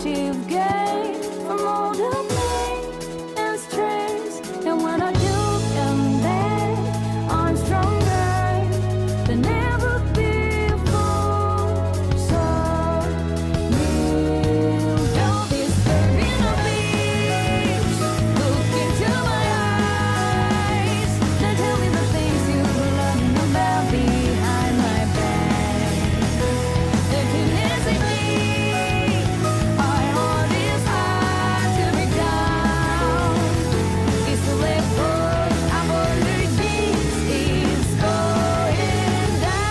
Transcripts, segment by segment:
achieve gain from all the pain and stress. And when I do come back, I'm stronger than ever before. So kneel down, disturbing the beach. Look into my eyes. Now tell me the things you love about behind my back. If you hesitate, our heart is hard to break down. It's to let go. I wonder this is going down.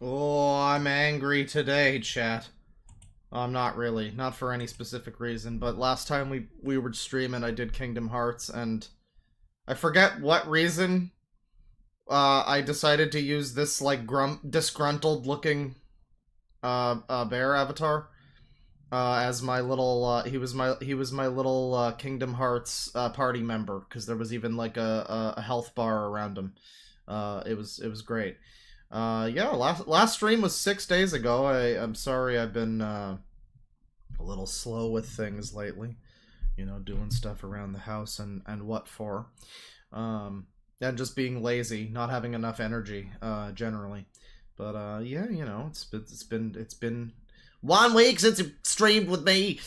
Oh, I'm angry today, chat. I'm not really. Not for any specific reason, but last time we were streaming, I did Kingdom Hearts, and I forget what reason I decided to use this, like, disgruntled-looking bear avatar as my little, he was my little Kingdom Hearts party member, because there was even, like, a health bar around him. It was great. Yeah, last stream was 6 days ago. I'm sorry I've been a little slow with things lately. You know, doing stuff around the house and what for. And just being lazy, not having enough energy, generally. But yeah, you know, it's been 1 week since you streamed with me.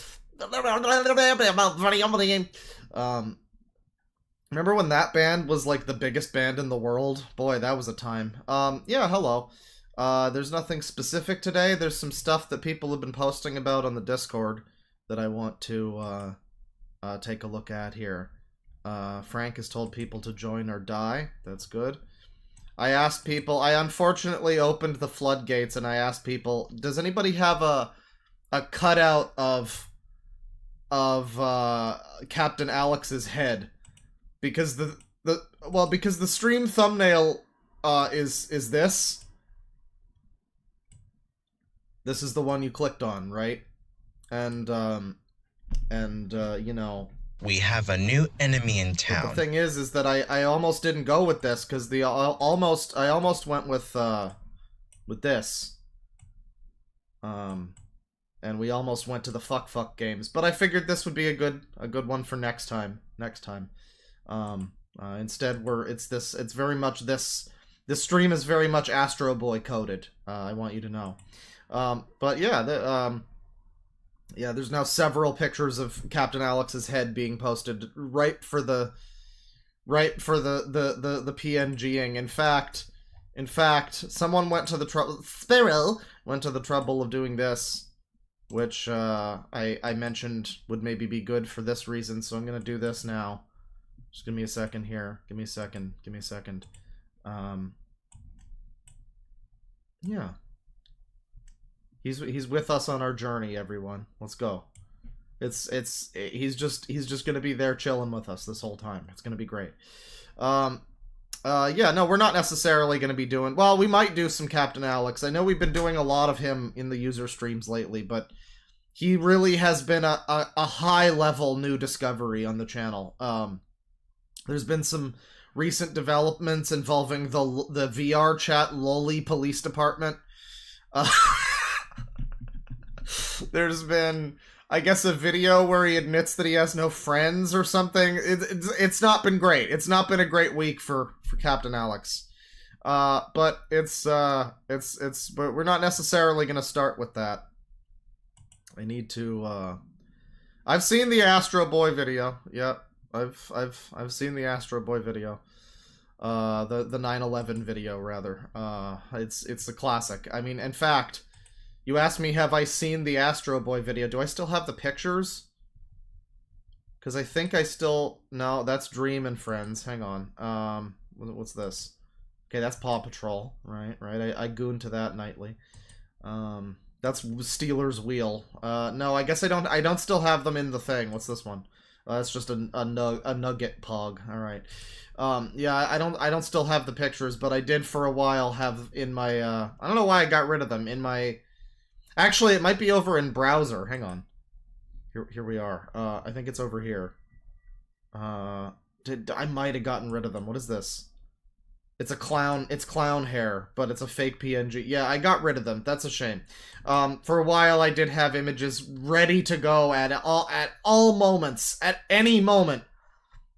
Remember when that band was, like, the biggest band in the world? Boy, that was a time. Yeah, hello. There's nothing specific today. There's some stuff that people have been posting about on the Discord that I want to, take a look at here. Frank has told people to join or die. That's good. I asked people... I unfortunately opened the floodgates and I asked people, does anybody have a cutout of Captain Alex's head? Because because the stream thumbnail is this. This is the one you clicked on, right? And you know, we have a new enemy in town. The thing is that I almost didn't go with this because I almost went with this. And we almost went to the fuck games, but I figured this would be a good one for next time. Instead it's very much this stream is very much Astro Boy coded. I want you to know. But yeah, yeah, there's now several pictures of Captain Alex's head being posted right for the PNGing. In fact, someone went to the trouble of doing this, which I mentioned would maybe be good for this reason, so I'm gonna do this now. Just give me a second here. Give me a second. Yeah. He's with us on our journey, everyone. Let's go. He's just gonna be there chilling with us this whole time. It's gonna be great. Yeah, no, we're not necessarily gonna be doing... Well, we might do some Captain Alex. I know we've been doing a lot of him in the user streams lately, but he really has been a high-level new discovery on the channel. There's been some recent developments involving the VR chat lolly police department. There's been, I guess, a video where he admits that he has no friends or something. It's not been great. It's not been a great week for Captain Alex. But but we're not necessarily gonna start with that. I need to I've seen the Astro Boy video. Yep. I've seen the Astro Boy video. The 9/11 video, rather. It's the classic. I mean, in fact, you asked me, have I seen the Astro Boy video? Do I still have the pictures? Because I think I still... No, that's Dream and Friends. Hang on. What's this? Okay, that's Paw Patrol. Right. I goon to that nightly. That's Steeler's Wheel. No, I guess I don't still have them in the thing. What's this one? That's just a nugget pog. All right. Yeah, I don't still have the pictures, but I did for a while have in my I don't know why I got rid of them in my. Actually, it might be over in browser. Hang on. Here we are. I think it's over here. I might have gotten rid of them. What is this? It's a clown. It's clown hair, but it's a fake PNG. Yeah, I got rid of them. That's a shame. For a while, I did have images ready to go at all moments. At any moment,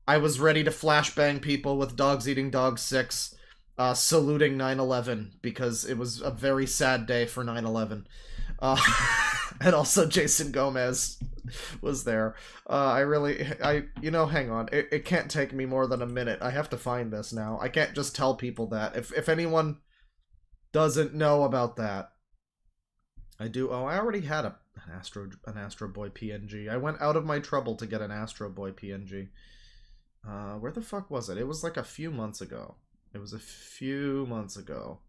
I was ready to flashbang people with Dogs Eating Dogs 6, saluting 9/11 because it was a very sad day for 9/11. And also Jason Gomez was there. Hang on. It can't take me more than a minute. I have to find this now. I can't just tell people that. If anyone doesn't know about that, I do. Oh, I already had an Astro Boy PNG. I went out of my trouble to get an Astro Boy PNG. Where the fuck was it? It was like a few months ago. It was a few months ago.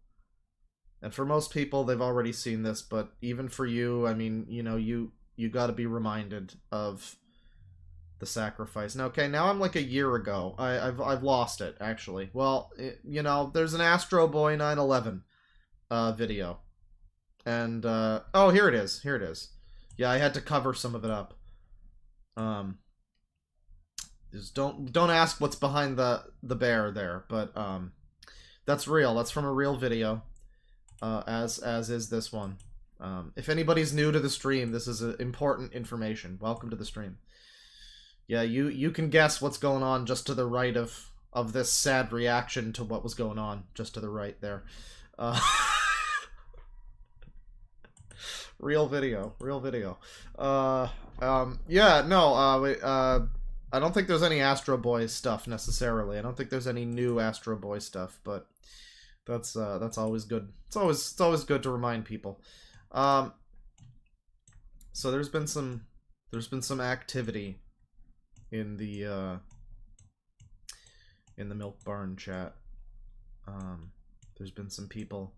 And for most people, they've already seen this, but even for you, I mean, you know, you gotta be reminded of the sacrifice. Now, okay, now I'm like a year ago. I've lost it, actually. Well, you know, there's an Astro Boy 9/11 video. And, oh, here it is. Here it is. Yeah, I had to cover some of it up. Just don't ask what's behind the bear there, but, that's real. That's from a real video. As is this one. If anybody's new to the stream, this is important information. Welcome to the stream. Yeah, you can guess what's going on just to the right of this sad reaction to what was going on just to the right there. Real video. Yeah, no, I don't think there's any Astro Boy stuff necessarily. I don't think there's any new Astro Boy stuff, but that's always good. It's always good to remind people. So there's been some activity in the Milk Barn chat. There's been some people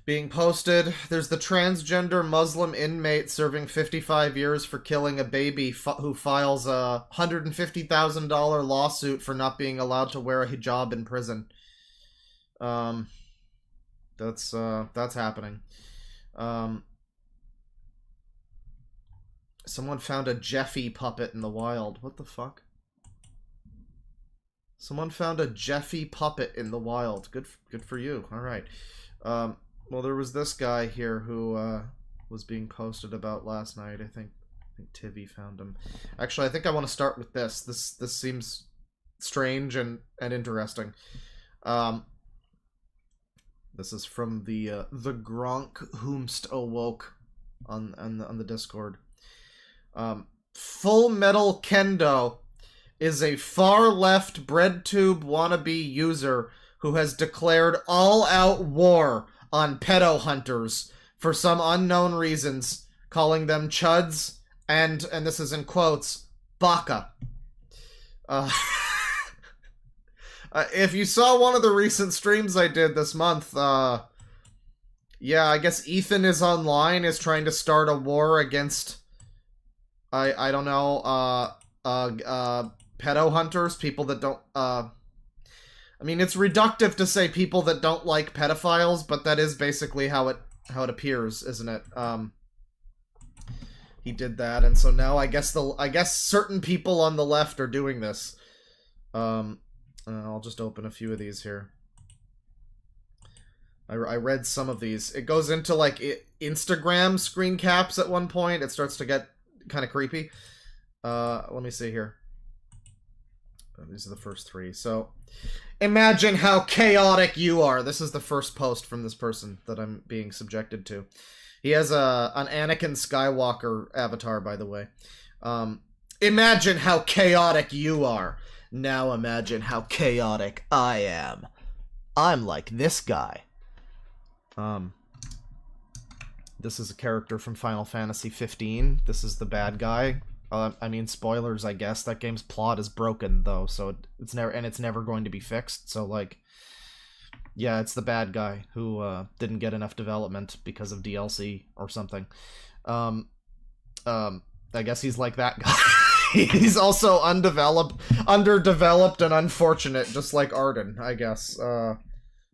being posted. There's the transgender Muslim inmate serving 55 years for killing a baby who files a $150,000 lawsuit for not being allowed to wear a hijab in prison. That's happening. Someone found a Jeffy puppet in the wild. What the fuck? Someone found a Jeffy puppet in the wild. Good for you. All right. Well, there was this guy here who was being posted about last night. I think Tivy found him. Actually, I think I want to start with this. This seems strange and interesting. This is from the Gronk whomst awoke on the Discord. Full Metal Kendo is a far-left breadtube wannabe user who has declared all-out war on pedo hunters for some unknown reasons, calling them chuds and this is in quotes, baka. If you saw one of the recent streams I did this month, yeah, I guess Ethan is online, is trying to start a war against, I don't know, pedo hunters, people that don't, I mean, it's reductive to say people that don't like pedophiles, but that is basically how it appears, isn't it? He did that, and so now I guess certain people on the left are doing this. I'll just open a few of these here. I read some of these. It goes into, like, Instagram screen caps at one point. It starts to get kind of creepy. Let me see here. These are the first three. So, imagine how chaotic you are. This is the first post from this person that I'm being subjected to. He has an Anakin Skywalker avatar, by the way. Imagine how chaotic you are. Now imagine how chaotic I am. I'm like this guy. This is a character from Final Fantasy 15. This is the bad guy. I mean, spoilers, I guess. That game's plot is broken, though, so it's never going to be fixed. So, like, yeah, it's the bad guy who didn't get enough development because of DLC or something. I guess he's like that guy. He's also underdeveloped, and unfortunate, just like Arden, I guess. I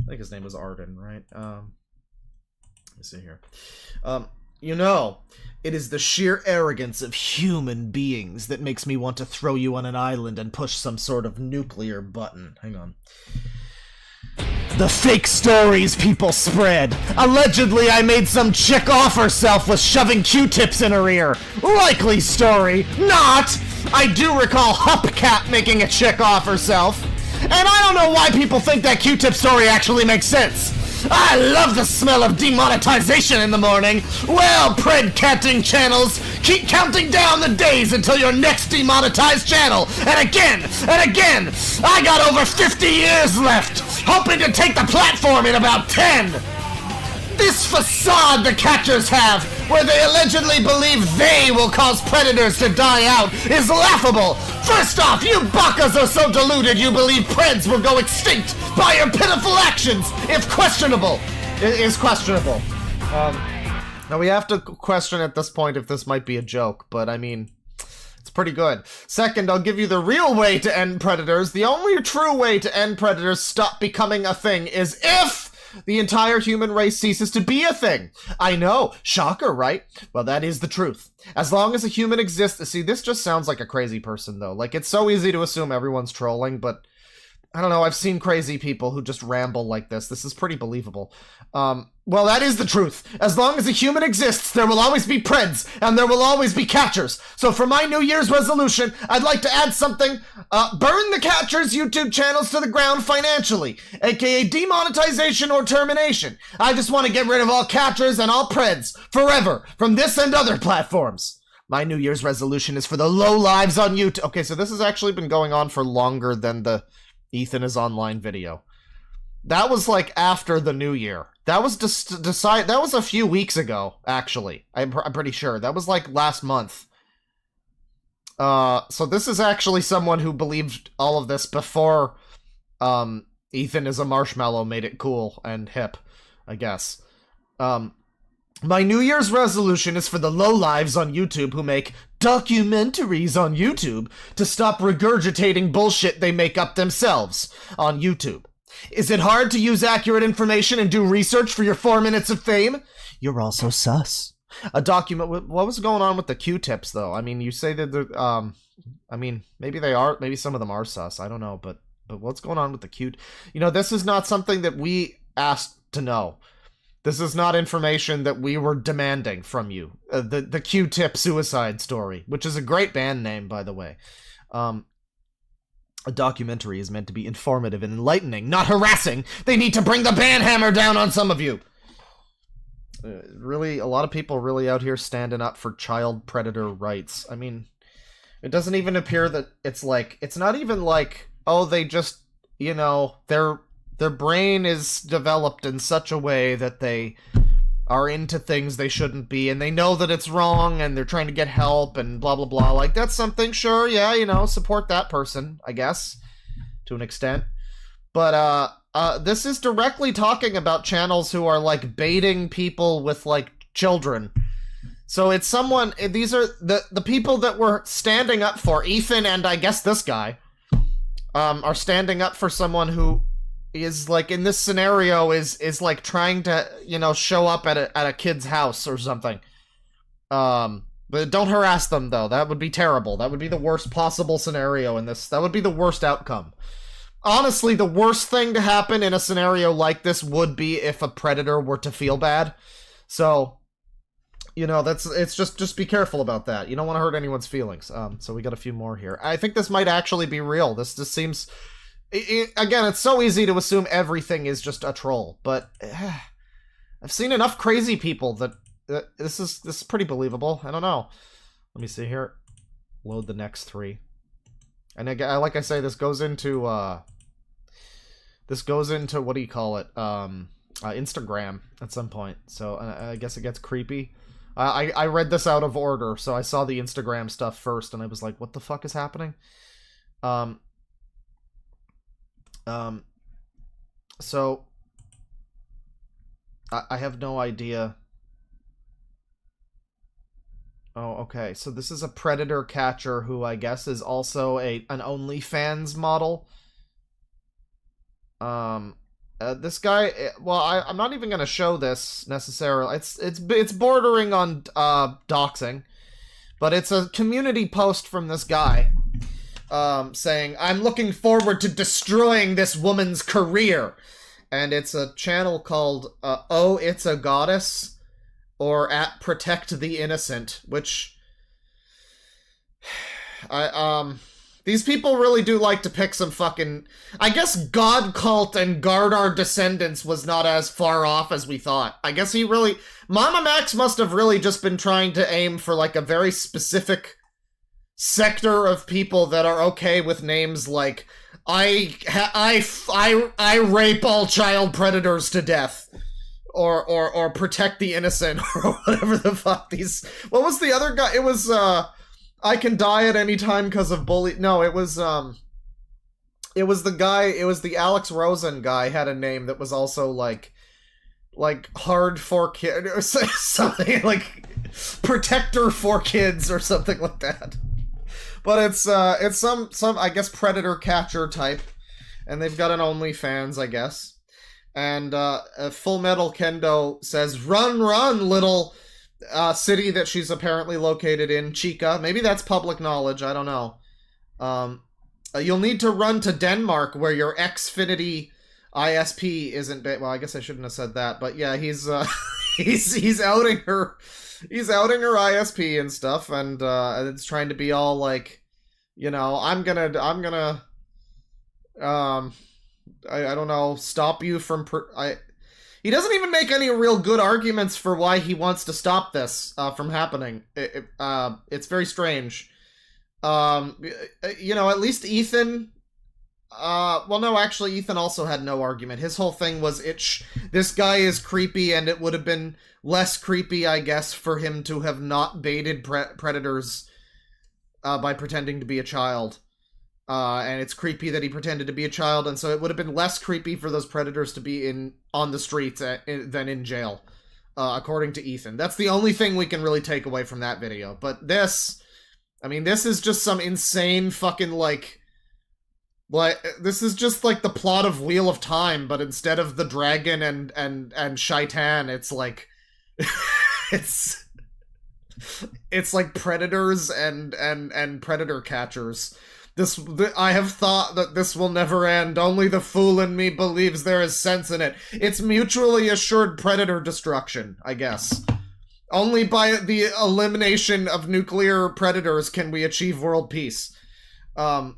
think his name was Arden, right? Let me see here. You know, it is the sheer arrogance of human beings that makes me want to throw you on an island and push some sort of nuclear button. Hang on. The fake stories people spread. Allegedly, I made some chick off herself with shoving Q-tips in her ear. Likely story. Not! I do recall Hupcat making a chick off herself. And I don't know why people think that Q-tip story actually makes sense. I love the smell of demonetization in the morning. Well, pred-catting channels, keep counting down the days until your next demonetized channel. And again, I got over 50 years left, hoping to take the platform in about 10. This facade the catchers have, where they allegedly believe they will cause predators to die out, is laughable. First off, you bakas are so deluded you believe preds will go extinct by your pitiful actions, if questionable. It is questionable. Now we have to question at this point if this might be a joke, but I mean, it's pretty good. Second, I'll give you the real way to end predators. The only true way to end predators stop becoming a thing is if the entire human race ceases to be a thing. I know. Shocker, right? Well, that is the truth. As long as a human exists... See, this just sounds like a crazy person, though. Like, it's so easy to assume everyone's trolling, but... I don't know, I've seen crazy people who just ramble like this. This is pretty believable. Well, that is the truth. As long as a human exists, there will always be preds, and there will always be catchers. So for my New Year's resolution, I'd like to add something. Burn the catchers' YouTube channels to the ground financially, aka demonetization or termination. I just want to get rid of all catchers and all preds, forever, from this and other platforms. My New Year's resolution is for the low lives on YouTube. Okay, so this has actually been going on for longer than the Ethan is online video. That was like after the New Year. That was that was a few weeks ago, actually. I'm pretty sure. That was like last month. So this is actually someone who believed all of this before Ethan is a marshmallow made it cool and hip, I guess. My New Year's resolution is for the lowlives on YouTube who make documentaries on YouTube to stop regurgitating bullshit they make up themselves on YouTube. Is it hard to use accurate information and do research for your 4 minutes of fame? You're also sus. A document... What was going on with the Q-tips, though? I mean, you say that they're... I mean, maybe they are... Maybe some of them are sus. I don't know, but what's going on with the Q... You know, this is not something that we asked to know. This is not information that we were demanding from you. The Q-tip suicide story, which is a great band name, by the way. A documentary is meant to be informative and enlightening, not harassing. They need to bring the banhammer down on some of you. Really, a lot of people really out here standing up for child predator rights. I mean, it doesn't even appear that it's like... It's not even like, oh, they just, you know, their brain is developed in such a way that they are into things they shouldn't be, and they know that it's wrong, and they're trying to get help, and blah, blah, blah. Like, that's something, sure, yeah, you know, support that person, I guess, to an extent. But, this is directly talking about channels who are, like, baiting people with, like, children. So it's someone... These are the people that were standing up for Ethan, and I guess this guy, are standing up for someone who... is like in this scenario is like trying to, you know, show up at a kid's house or something. But don't harass them though. That would be terrible. That would be the worst possible scenario in this. That would be the worst outcome. Honestly, the worst thing to happen in a scenario like this would be if a predator were to feel bad. So, you know, it's just be careful about that. You don't want to hurt anyone's feelings. So we got a few more here. I think this might actually be real. This just seems... Again, it's so easy to assume everything is just a troll, but I've seen enough crazy people that this is pretty believable. I don't know. Let me see here. Load the next 3. And again, like I say, this goes into what do you call it? Instagram at some point. So I guess it gets creepy. I read this out of order, so I saw the Instagram stuff first, and I was like, what the fuck is happening? So I have no idea Oh, okay. So this is a predator catcher who I guess is also an OnlyFans model. This guy. Well, I'm not even gonna show this necessarily. It's bordering on doxing, but it's a community post from this guy, saying, "I'm looking forward to destroying this woman's career," and it's a channel called "Oh, It's a Goddess," or at Protect the Innocent, which these people really do like to pick some fucking... I guess God Cult and Guard Our Descendants was not as far off as we thought. I guess he really... Mama Max must have really just been trying to aim for, like, a very specific sector of people that are okay with names like, I rape all child predators to death. Or protect the innocent, or whatever the fuck these... What was the other guy? It was, I can die at any time because of bully... No, it was the guy, it was the Alex Rosen guy had a name that was also, like hard for kids, or something, like, protector for kids, or something like that. But it's some, I guess, predator catcher type, and they've got an OnlyFans, I guess. And Full Metal Kendo says, "Run, run, little city that she's apparently located in, Chica." Maybe that's public knowledge, I don't know. You'll need to run to Denmark, where your Xfinity ISP isn't... Well, I guess I shouldn't have said that, but yeah, he's he's outing her... He's outing her ISP and stuff, and it's trying to be all like, you know, I'm gonna... I don't know, stop you from... He doesn't even make any real good arguments for why he wants to stop this from happening. It's very strange. You know, at least Ethan... well, no, actually, Ethan also had no argument. His whole thing was, this guy is creepy, and it would have been less creepy, I guess, for him to have not baited predators by pretending to be a child. And it's creepy that he pretended to be a child, and so it would have been less creepy for those predators to be on the streets than in jail, according to Ethan. That's the only thing we can really take away from that video. But this, I mean, this is just some insane fucking, like, this is just like the plot of Wheel of Time, but instead of the dragon and Shaitan, it's like, it's like predators and predator catchers. I have thought that this will never end. Only the fool in me believes there is sense in it. It's mutually assured predator destruction, I guess. Only by the elimination of nuclear predators can we achieve world peace. Yeah,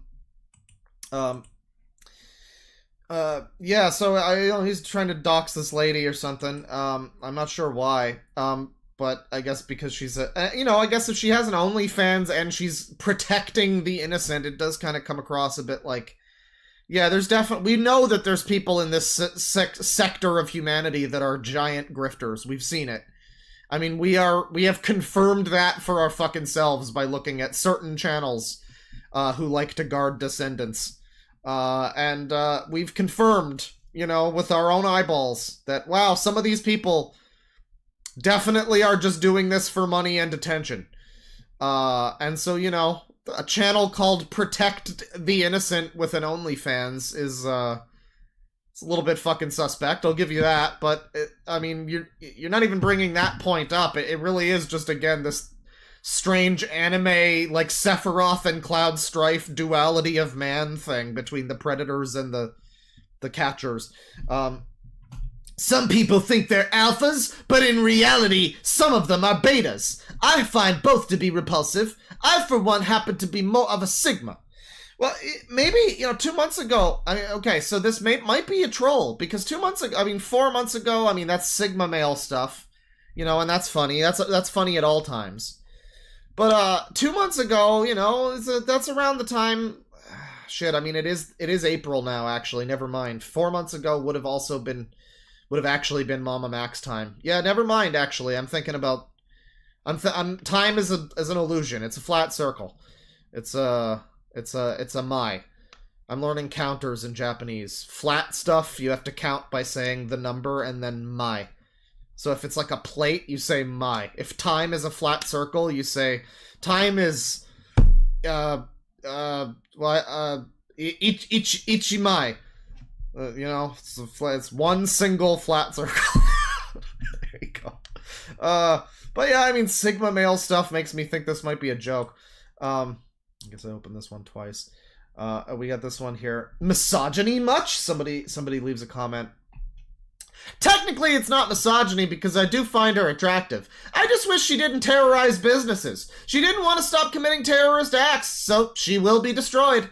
so he's trying to dox this lady or something. I'm not sure why. But I guess because she's I guess if she has an OnlyFans and she's protecting the innocent, it does kind of come across a bit like, yeah, there's definitely, we know that there's people in this sector of humanity that are giant grifters. We've seen it. I mean, we have confirmed that for our fucking selves by looking at certain channels, who like to guard descendants. And we've confirmed, with our own eyeballs that, wow, some of these people definitely are just doing this for money and attention. And so, a channel called Protect the Innocent with an OnlyFans is, it's a little bit fucking suspect, I'll give you that, but, you're not even bringing that point up. It really is just, again, this strange anime, like, Sephiroth and Cloud Strife duality of man thing between the predators and the catchers. Some people think they're alphas, but in reality, some of them are betas. I find both to be repulsive. I, for one, happen to be more of a sigma. Well, maybe, 2 months ago, okay, so this might be a troll, because 2 months ago, 4 months ago, that's sigma male stuff, and that's funny. That's funny at all times. But, 2 months ago, that's around the time... Shit, it is April now, actually, never mind. 4 months ago would have actually been Mama Max time. Yeah, never mind, actually. I'm thinking about... time is an illusion. It's a flat circle. It's a mai. I'm learning counters in Japanese. Flat stuff, you have to count by saying the number and then mai. So if it's like a plate, you say my. If time is a flat circle, you say time is ichimai. You know, it's one single flat circle. There you go. But yeah, I mean, Sigma male stuff makes me think this might be a joke. I guess I opened this one twice. We got this one here. Misogyny much? Somebody leaves a comment. Technically, it's not misogyny because I do find her attractive. I just wish she didn't terrorize businesses. She didn't want to stop committing terrorist acts, so she will be destroyed.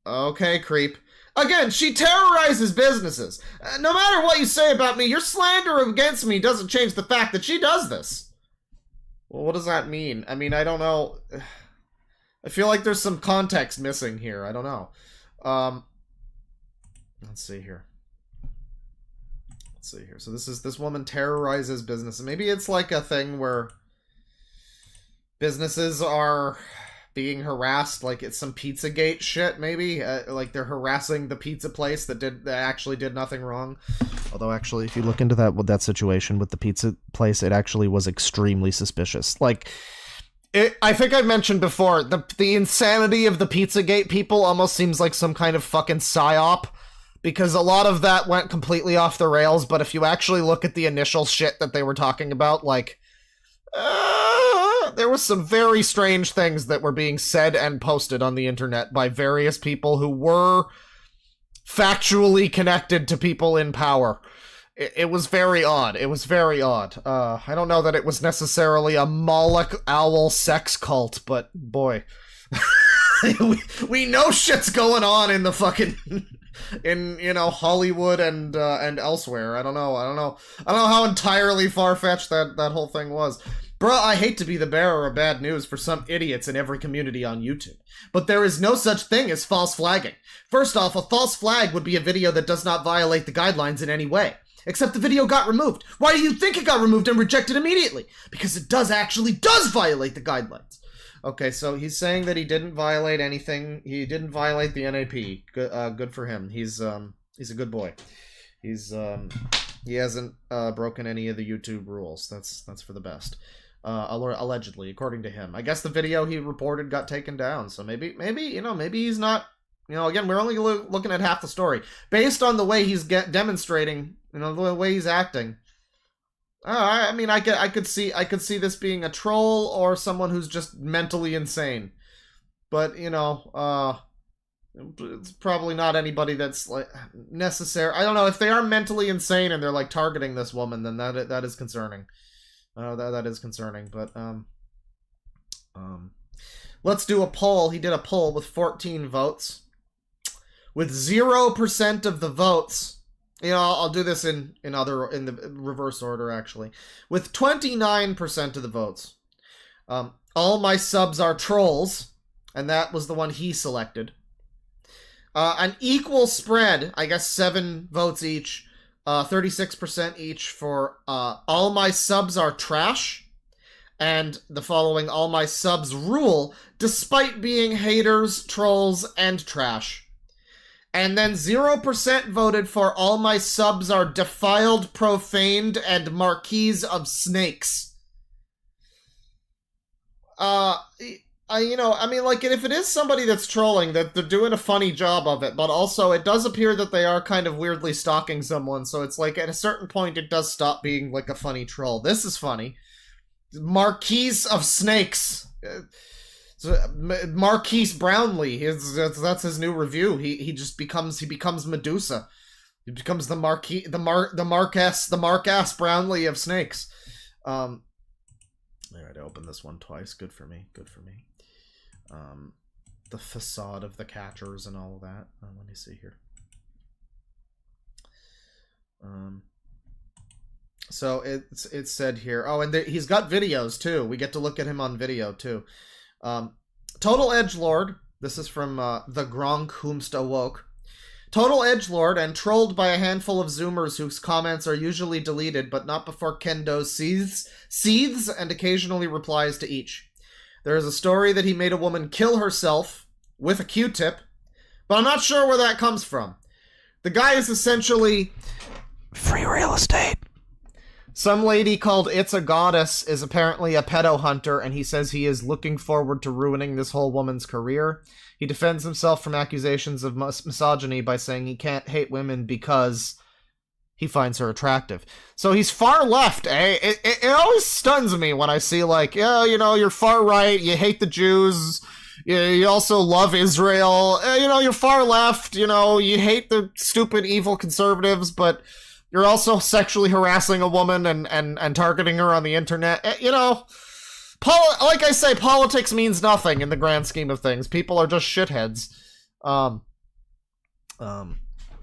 Okay, creep. Again, she terrorizes businesses. No matter what you say about me, your slander against me doesn't change the fact that she does this. Well, what does that mean? I mean, I don't know. I feel like there's some context missing here. I don't know. Let's see here. So this woman terrorizes businesses. Maybe it's like a thing where businesses are being harassed, like it's some Pizzagate shit, maybe? Like they're harassing the pizza place that actually did nothing wrong. Although actually, if you look into that situation with the pizza place, it actually was extremely suspicious. Like, I think I mentioned before, the insanity of the Pizzagate people almost seems like some kind of fucking psyop. Because a lot of that went completely off the rails, but if you actually look at the initial shit that they were talking about, like, there was some very strange things that were being said and posted on the internet by various people who were factually connected to people in power. It was very odd. It was very odd. I don't know that it was necessarily a Moloch owl sex cult, but boy. we know shit's going on in the fucking... in, you know, Hollywood and elsewhere. I don't know how entirely far-fetched that whole thing was. Bruh, I hate to be the bearer of bad news for some idiots in every community on YouTube, but there is no such thing as false flagging. First off, a false flag would be a video that does not violate the guidelines in any way. Except the video got removed. Why do you think it got removed and rejected immediately? Because it does violate the guidelines. Okay, so he's saying that he didn't violate anything. He didn't violate the NAP. Good for him. He's a good boy. He hasn't broken any of the YouTube rules. That's for the best. Allegedly, according to him. I guess the video he reported got taken down. So maybe he's not. You know, again, we're only looking at half the story. Based on the way he's demonstrating, you know, the way he's acting. I mean, I could see this being a troll or someone who's just mentally insane, but you know, it's probably not anybody that's like necessary. I don't know if they are mentally insane and they're like targeting this woman, then that is concerning. That is concerning. But let's do a poll. He did a poll with 14 votes, with 0% of the votes. You know, I'll do this in the reverse order, actually. With 29% of the votes. All my subs are trolls, and that was the one he selected. An equal spread, I guess 7 votes each, 36% each for all my subs are trash, and the following all my subs rule, despite being haters, trolls, and trash. And then 0% voted for all my subs are defiled, profaned, and marquise of snakes. You know, I mean, like, if it is somebody that's trolling, that they're doing a funny job of it, but also it does appear that they are kind of weirdly stalking someone, so it's like, at a certain point, it does stop being, like, a funny troll. This is funny. Marquise of snakes. Marquise Brownlee, that's his new review. He becomes Medusa. He becomes the Mark-ass Brownlee of snakes. Alright, I opened this one twice. Good for me. The facade of the catchers and all of that. Let me see here. So it's said here. Oh, and he's got videos too. We get to look at him on video too. Total edgelord, this is from the Gronk Whomst Awoke. Total edgelord and trolled by a handful of Zoomers whose comments are usually deleted, but not before Kendo seethes and occasionally replies to each. There is a story that he made a woman kill herself with a Q-tip, but I'm not sure where that comes from. The guy is essentially free real estate. Some lady called It's a Goddess is apparently a pedo hunter, and he says he is looking forward to ruining this whole woman's career. He defends himself from accusations of misogyny by saying he can't hate women because he finds her attractive. So he's far left, eh? It always stuns me when I see, like, yeah, you know, you're far right, you hate the Jews, you also love Israel, you know, you're far left, you know, you hate the stupid, evil conservatives, but you're also sexually harassing a woman and targeting her on the internet. You know, like I say, politics means nothing in the grand scheme of things. People are just shitheads.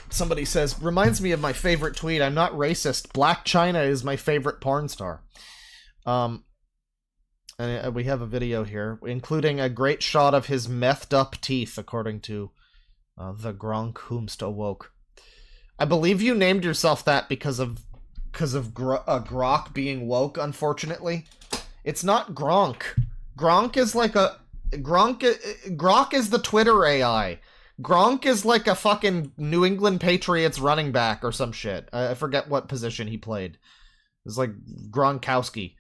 Somebody says, reminds me of my favorite tweet. I'm not racist. Black China is my favorite porn star. And we have a video here, including a great shot of his methed up teeth, according to the Gronk Whomst Awoke. I believe you named yourself that because of Grok being woke, unfortunately. It's not Gronk. Gronk is like a... Grok is the Twitter AI. Gronk is like a fucking New England Patriots running back or some shit. I forget what position he played. It's like Gronkowski.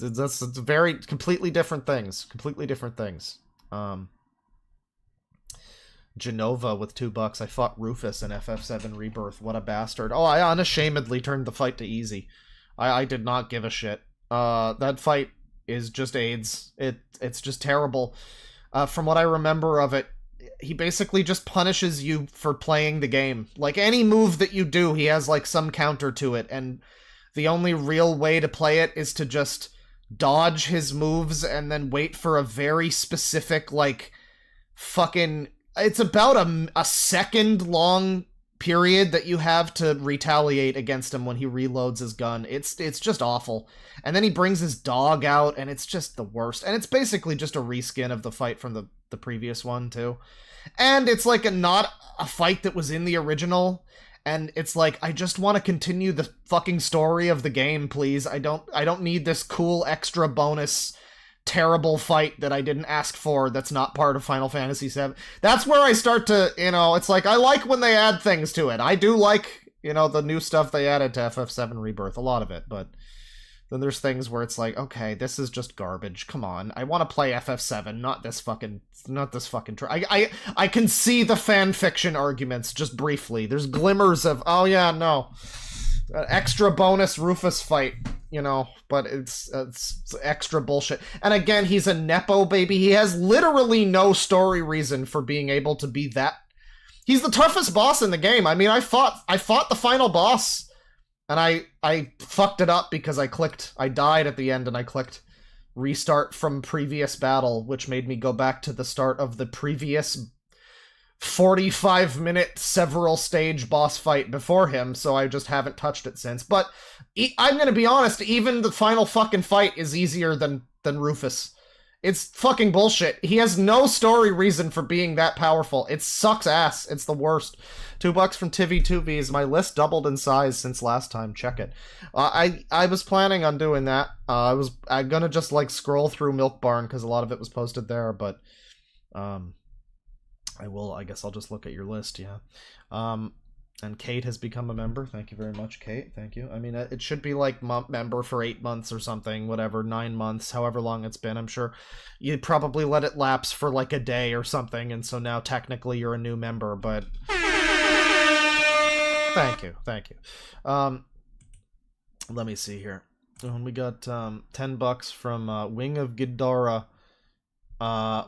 It's very... completely different things. Completely different things. Genova with $2. I fought Rufus in FF7 Rebirth. What a bastard. Oh, I unashamedly turned the fight to easy. I did not give a shit. That fight is just AIDS. It's just terrible. From what I remember of it, he basically just punishes you for playing the game. Like, any move that you do, he has, like, some counter to it, and the only real way to play it is to just dodge his moves and then wait for a very specific, like, fucking... It's about a second-long period that you have to retaliate against him when he reloads his gun. It's just awful. And then he brings his dog out, and it's just the worst. And it's basically just a reskin of the fight from the previous one, too. And it's like not a fight that was in the original. And it's like, I just want to continue the fucking story of the game, please. I don't need this cool extra bonus terrible fight that I didn't ask for that's not part of Final Fantasy VII. That's where I start to, you know, it's like, I like when they add things to it. I do like, you know, the new stuff they added to FF7 Rebirth, a lot of it, but then there's things where it's like, okay, this is just garbage, come on. I want to play FF7, not this fucking I can see the fan fiction arguments, just briefly. There's glimmers of, oh yeah, no. Extra bonus Rufus fight, you know, but it's extra bullshit. And again, he's a Nepo baby. He has literally no story reason for being able to be that. He's the toughest boss in the game. I mean, I fought the final boss, and I fucked it up because I died at the end, and I clicked restart from previous battle, which made me go back to the start of the previous 45-minute several stage boss fight before him, so I just haven't touched it since. But I'm gonna be honest, even the final fucking fight is easier than Rufus. It's fucking bullshit. He has no story reason for being that powerful. It sucks ass. It's the worst. $2 from Tivy2Vs. My list doubled in size since last time. Check it. I was planning on doing that. I'm gonna just like scroll through Milk Barn because a lot of it was posted there, but I guess I'll just look at your list, yeah. And Kate has become a member. Thank you very much, Kate. Thank you. I mean, it should be like member for 8 months or something, whatever, 9 months, however long it's been. I'm sure you'd probably let it lapse for like a day or something, and so now technically you're a new member, but... Thank you. Let me see here. We got $10 from Wing of Ghidorah.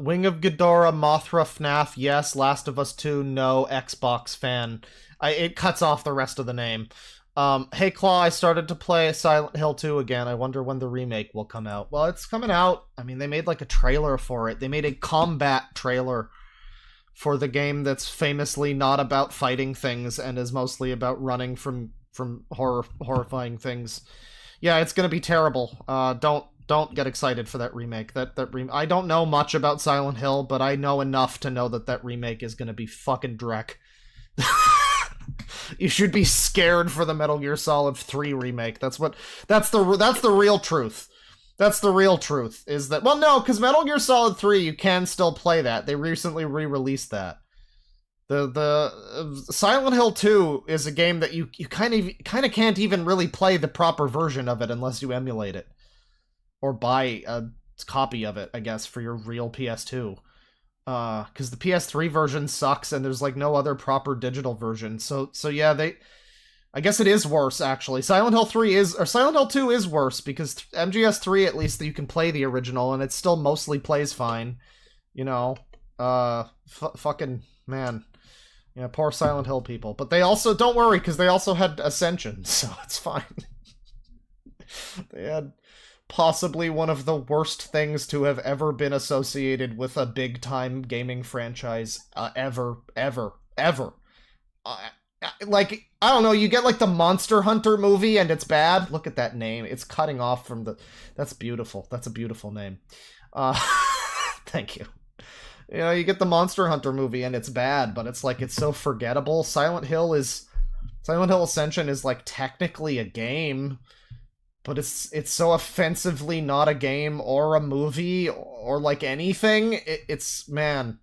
Wing of Ghidorah, Mothra, FNAF, yes. Last of Us 2, no. Xbox fan. It cuts off the rest of the name. Hey Claw, I started to play Silent Hill 2 again. I wonder when the remake will come out. Well, it's coming out. I mean, they made like a trailer for it. They made a combat trailer for the game that's famously not about fighting things and is mostly about running from horrifying things. Yeah, it's gonna be terrible. Don't get excited for that remake. I don't know much about Silent Hill, but I know enough to know that remake is gonna be fucking dreck. You should be scared for the Metal Gear Solid 3 remake. That's the real truth. That's the real truth, is that... Well, no, because Metal Gear Solid 3, you can still play that. They recently re-released that. Silent Hill 2 is a game that you kind of can't even really play the proper version of it unless you emulate it or buy a copy of it, I guess, for your real PS2. Because the PS3 version sucks and there's like no other proper digital version. So yeah, I guess it is worse actually. Silent Hill 2 is worse because MGS3 at least you can play the original and it still mostly plays fine. You know, fucking man. Yeah, poor Silent Hill people. But they also, don't worry, because they also had Ascension, so it's fine. They had possibly one of the worst things to have ever been associated with a big-time gaming franchise ever. Like, I don't know, you get like the Monster Hunter movie and it's bad. Look at that name. It's cutting off from the... That's beautiful. That's a beautiful name. Thank you. You know, you get the Monster Hunter movie and it's bad, but it's like, it's so forgettable. Silent Hill Ascension is like technically a game, but it's so offensively not a game or a movie or like anything. It's, man,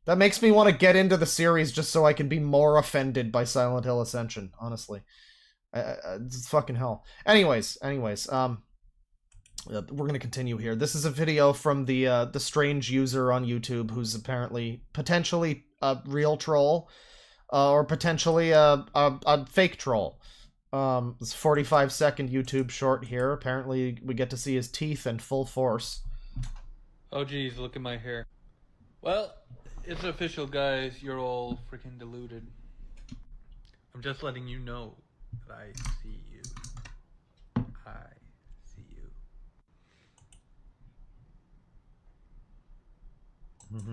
that makes me want to get into the series just so I can be more offended by Silent Hill Ascension, honestly. It's fucking hell. Anyways, we're going to continue here. This is a video from the strange user on YouTube who's apparently potentially a real troll or potentially a fake troll. It's a 45-second YouTube short here. Apparently we get to see his teeth in full force. Oh geez, look at my hair. Well, it's official, guys. You're all freaking deluded. I'm just letting you know that I see you.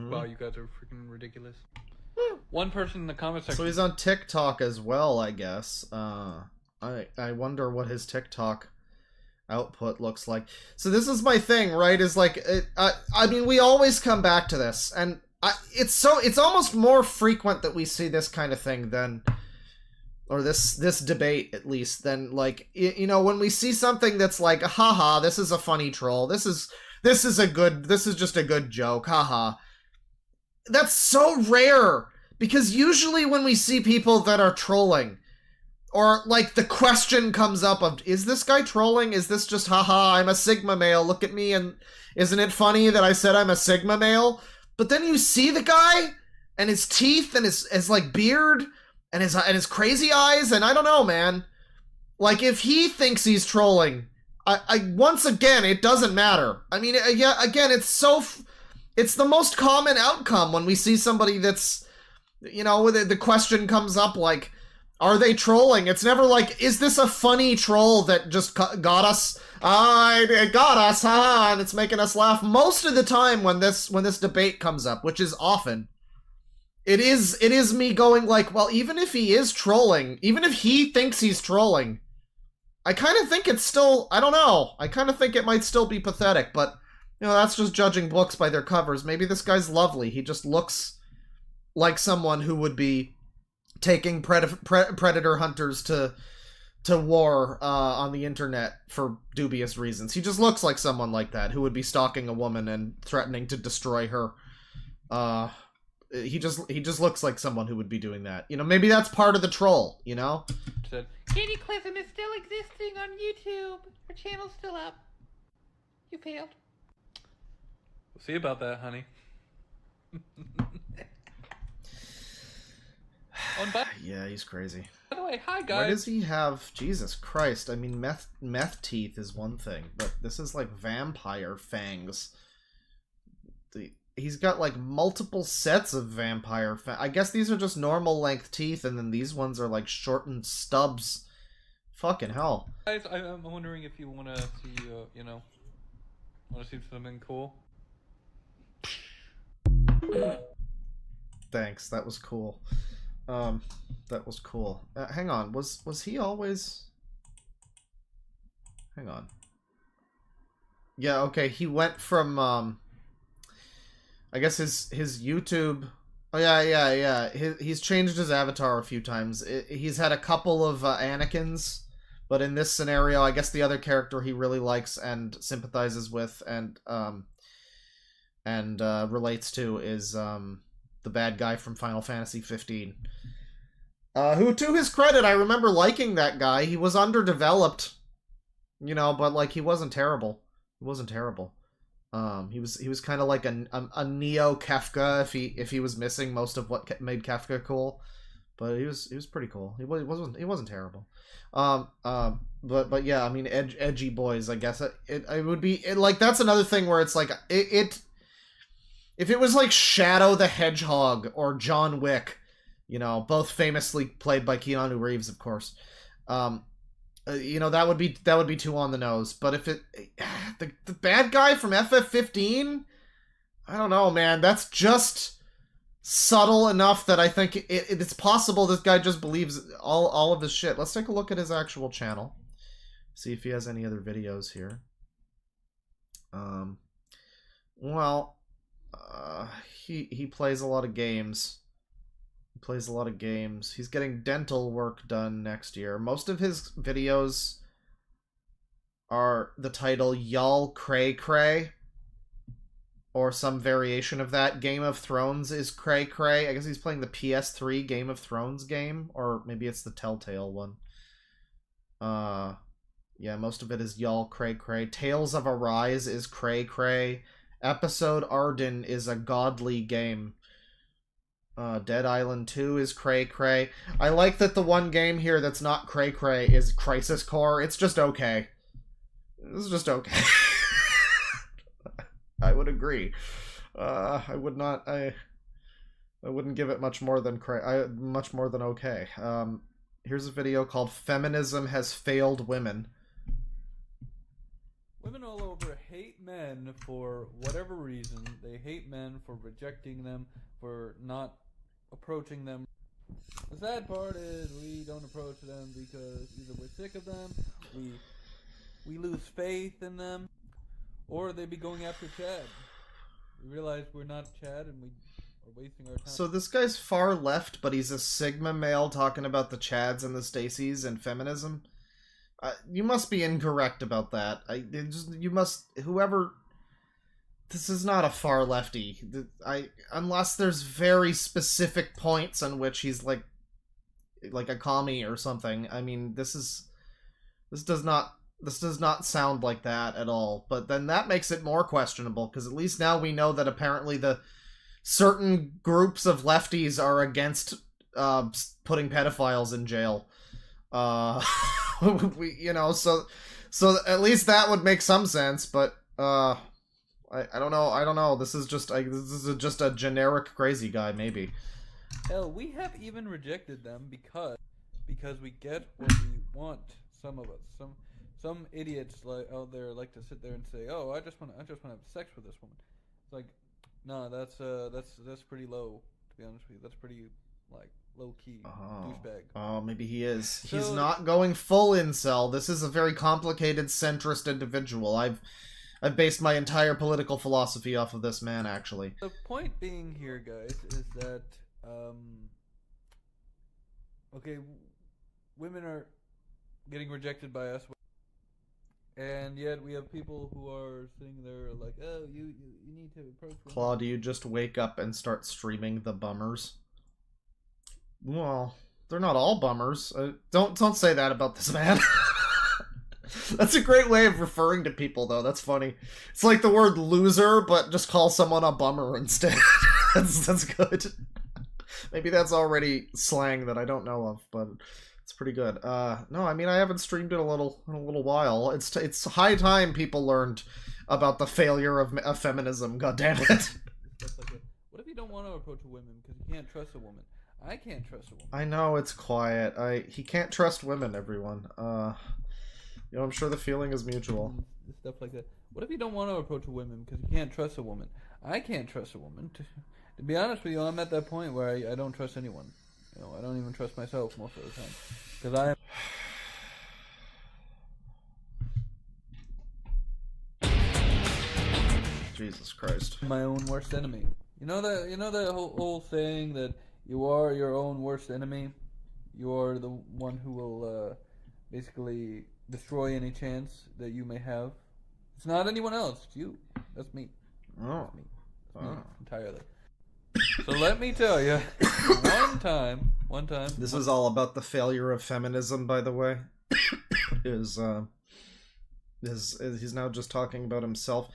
Wow, you guys are freaking ridiculous. One person in the comment section... So he's on TikTok as well, I guess. I wonder what his TikTok output looks like. So this is my thing, right? Is like, I mean, we always come back to this, and it's almost more frequent that we see this kind of thing than, or this debate at least, than like, you know, when we see something that's like, haha, this is a funny troll. This is just a good joke, haha. That's so rare, because usually when we see people that are trolling, or like the question comes up of, is this guy trolling? Is this just, haha, I'm a Sigma male, look at me, and isn't it funny that I said I'm a Sigma male? But then you see the guy, and his teeth, and his like beard, and his crazy eyes, and I don't know, man. Like, if he thinks he's trolling, once again, it doesn't matter. I mean, yeah, again, it's the most common outcome when we see somebody that's, you know, the question comes up like, are they trolling? It's never like, is this a funny troll that just got us? It got us, ha, and it's making us laugh. Most of the time when this debate comes up, which is often, it is me going like, well, even if he is trolling, even if he thinks he's trolling, I kind of think it's still, I don't know, I kind of think it might still be pathetic, but, you know, that's just judging books by their covers. Maybe this guy's lovely. He just looks like someone who would be taking predator hunters to war on the internet for dubious reasons. He just looks like someone like that who would be stalking a woman and threatening to destroy her. He just looks like someone who would be doing that. You know, maybe that's part of the troll, you know? Cataclysm is still existing on YouTube. Her channel's still up. You failed. We'll see about that, honey. Yeah, he's crazy. By the way, hi guys. Why does he have... Jesus Christ, I mean, meth teeth is one thing, but this is like vampire fangs. He's got like multiple sets of vampire fangs. I guess these are just normal length teeth, and then these ones are like shortened stubs. Fucking hell. Guys, I'm wondering if you want to see, you know, want to see something cool? Thanks, that was cool. That was cool. Hang on, was he always... Hang on. Yeah, okay, he went from, I guess his YouTube... Oh, yeah. He's changed his avatar a few times. He's had a couple of Anakins, but in this scenario, I guess the other character he really likes and sympathizes with and relates to is the bad guy from Final Fantasy 15. Who, to his credit, I remember liking that guy. He was underdeveloped, you know, but like he wasn't terrible. He wasn't terrible. He was kind of like a neo Kefka if he was missing most of what made Kefka cool, but he was pretty cool. He wasn't terrible. But yeah, I mean, edgy boys. I guess it would be like that's another thing where it's like it if it was like Shadow the Hedgehog or John Wick, you know, both famously played by Keanu Reeves, of course. You know, that would be too on the nose. But if the bad guy from FF15, I don't know, man. That's just subtle enough that I think it's possible this guy just believes all of this shit. Let's take a look at his actual channel. See if he has any other videos here. Well, he plays a lot of games. Plays a lot of games. He's getting dental work done next year. Most of his videos are the title Y'all Cray Cray, or some variation of that. Game of Thrones is Cray Cray. I guess he's playing the PS3 Game of Thrones game, or maybe it's the Telltale one. Yeah, most of it is Y'all Cray Cray. Tales of Arise is Cray Cray. Episode Arden is a godly game. Dead Island 2 is Cray Cray. I like that the one game here that's not Cray Cray is Crisis Core. It's just okay. It's just okay. I would agree. I would not. I wouldn't give it much more than much more than okay. Here's a video called "Feminism Has Failed Women." Women all over hate men for whatever reason. They hate men for rejecting them, for not approaching them. The sad part is we don't approach them because either we're sick of them, we lose faith in them, or they be going after Chad. We realize we're not Chad and we are wasting our time. So this guy's far left, but he's a Sigma male talking about the Chads and the Stacys and feminism. You must be incorrect about that. Whoever... This is not a far lefty. Unless there's very specific points on which he's like a commie or something. I mean, this does not sound like that at all. But then that makes it more questionable, because at least now we know that apparently the certain groups of lefties are against putting pedophiles in jail. So at least that would make some sense, but I don't know. This is just a generic crazy guy, maybe. Hell, we have even rejected them because we get what we want. Some of us, some idiots out there like to sit there and say, "Oh, I just want to have sex with this woman." It's like, no, that's pretty low. To be honest with you, that's pretty like low key douchebag. Oh, maybe he is. So, he's not going full incel. This is a very complicated centrist individual. I've based my entire political philosophy off of this man, actually. The point being here, guys, is that, okay, women are getting rejected by us, and yet we have people who are sitting there like, oh, you need to approach women. Claw, do you just wake up and start streaming the bummers? Well, they're not all bummers. Don't say that about this man. That's a great way of referring to people, though. That's funny. It's like the word loser, but just call someone a bummer instead. That's good. Maybe that's already slang that I don't know of, but it's pretty good. No, I mean, I haven't streamed in a little while. It's high time people learned about the failure of feminism. God damn it. What if you don't want to approach a woman because you can't trust a woman? I can't trust a woman. I know, it's quiet. He can't trust women, everyone. You know, I'm sure the feeling is mutual. Stuff like that. What if you don't want to approach a woman because you can't trust a woman? I can't trust a woman. To be honest with you, I'm at that point where I don't trust anyone. You know, I don't even trust myself most of the time. Because Jesus Christ. I'm my own worst enemy. You know the whole saying that you are your own worst enemy? You are the one who will basically destroy any chance that you may have. It's not anyone else. It's you. That's me. Oh. That's me entirely. So let me tell you, one time. This is all about the failure of feminism, by the way. He's now just talking about himself.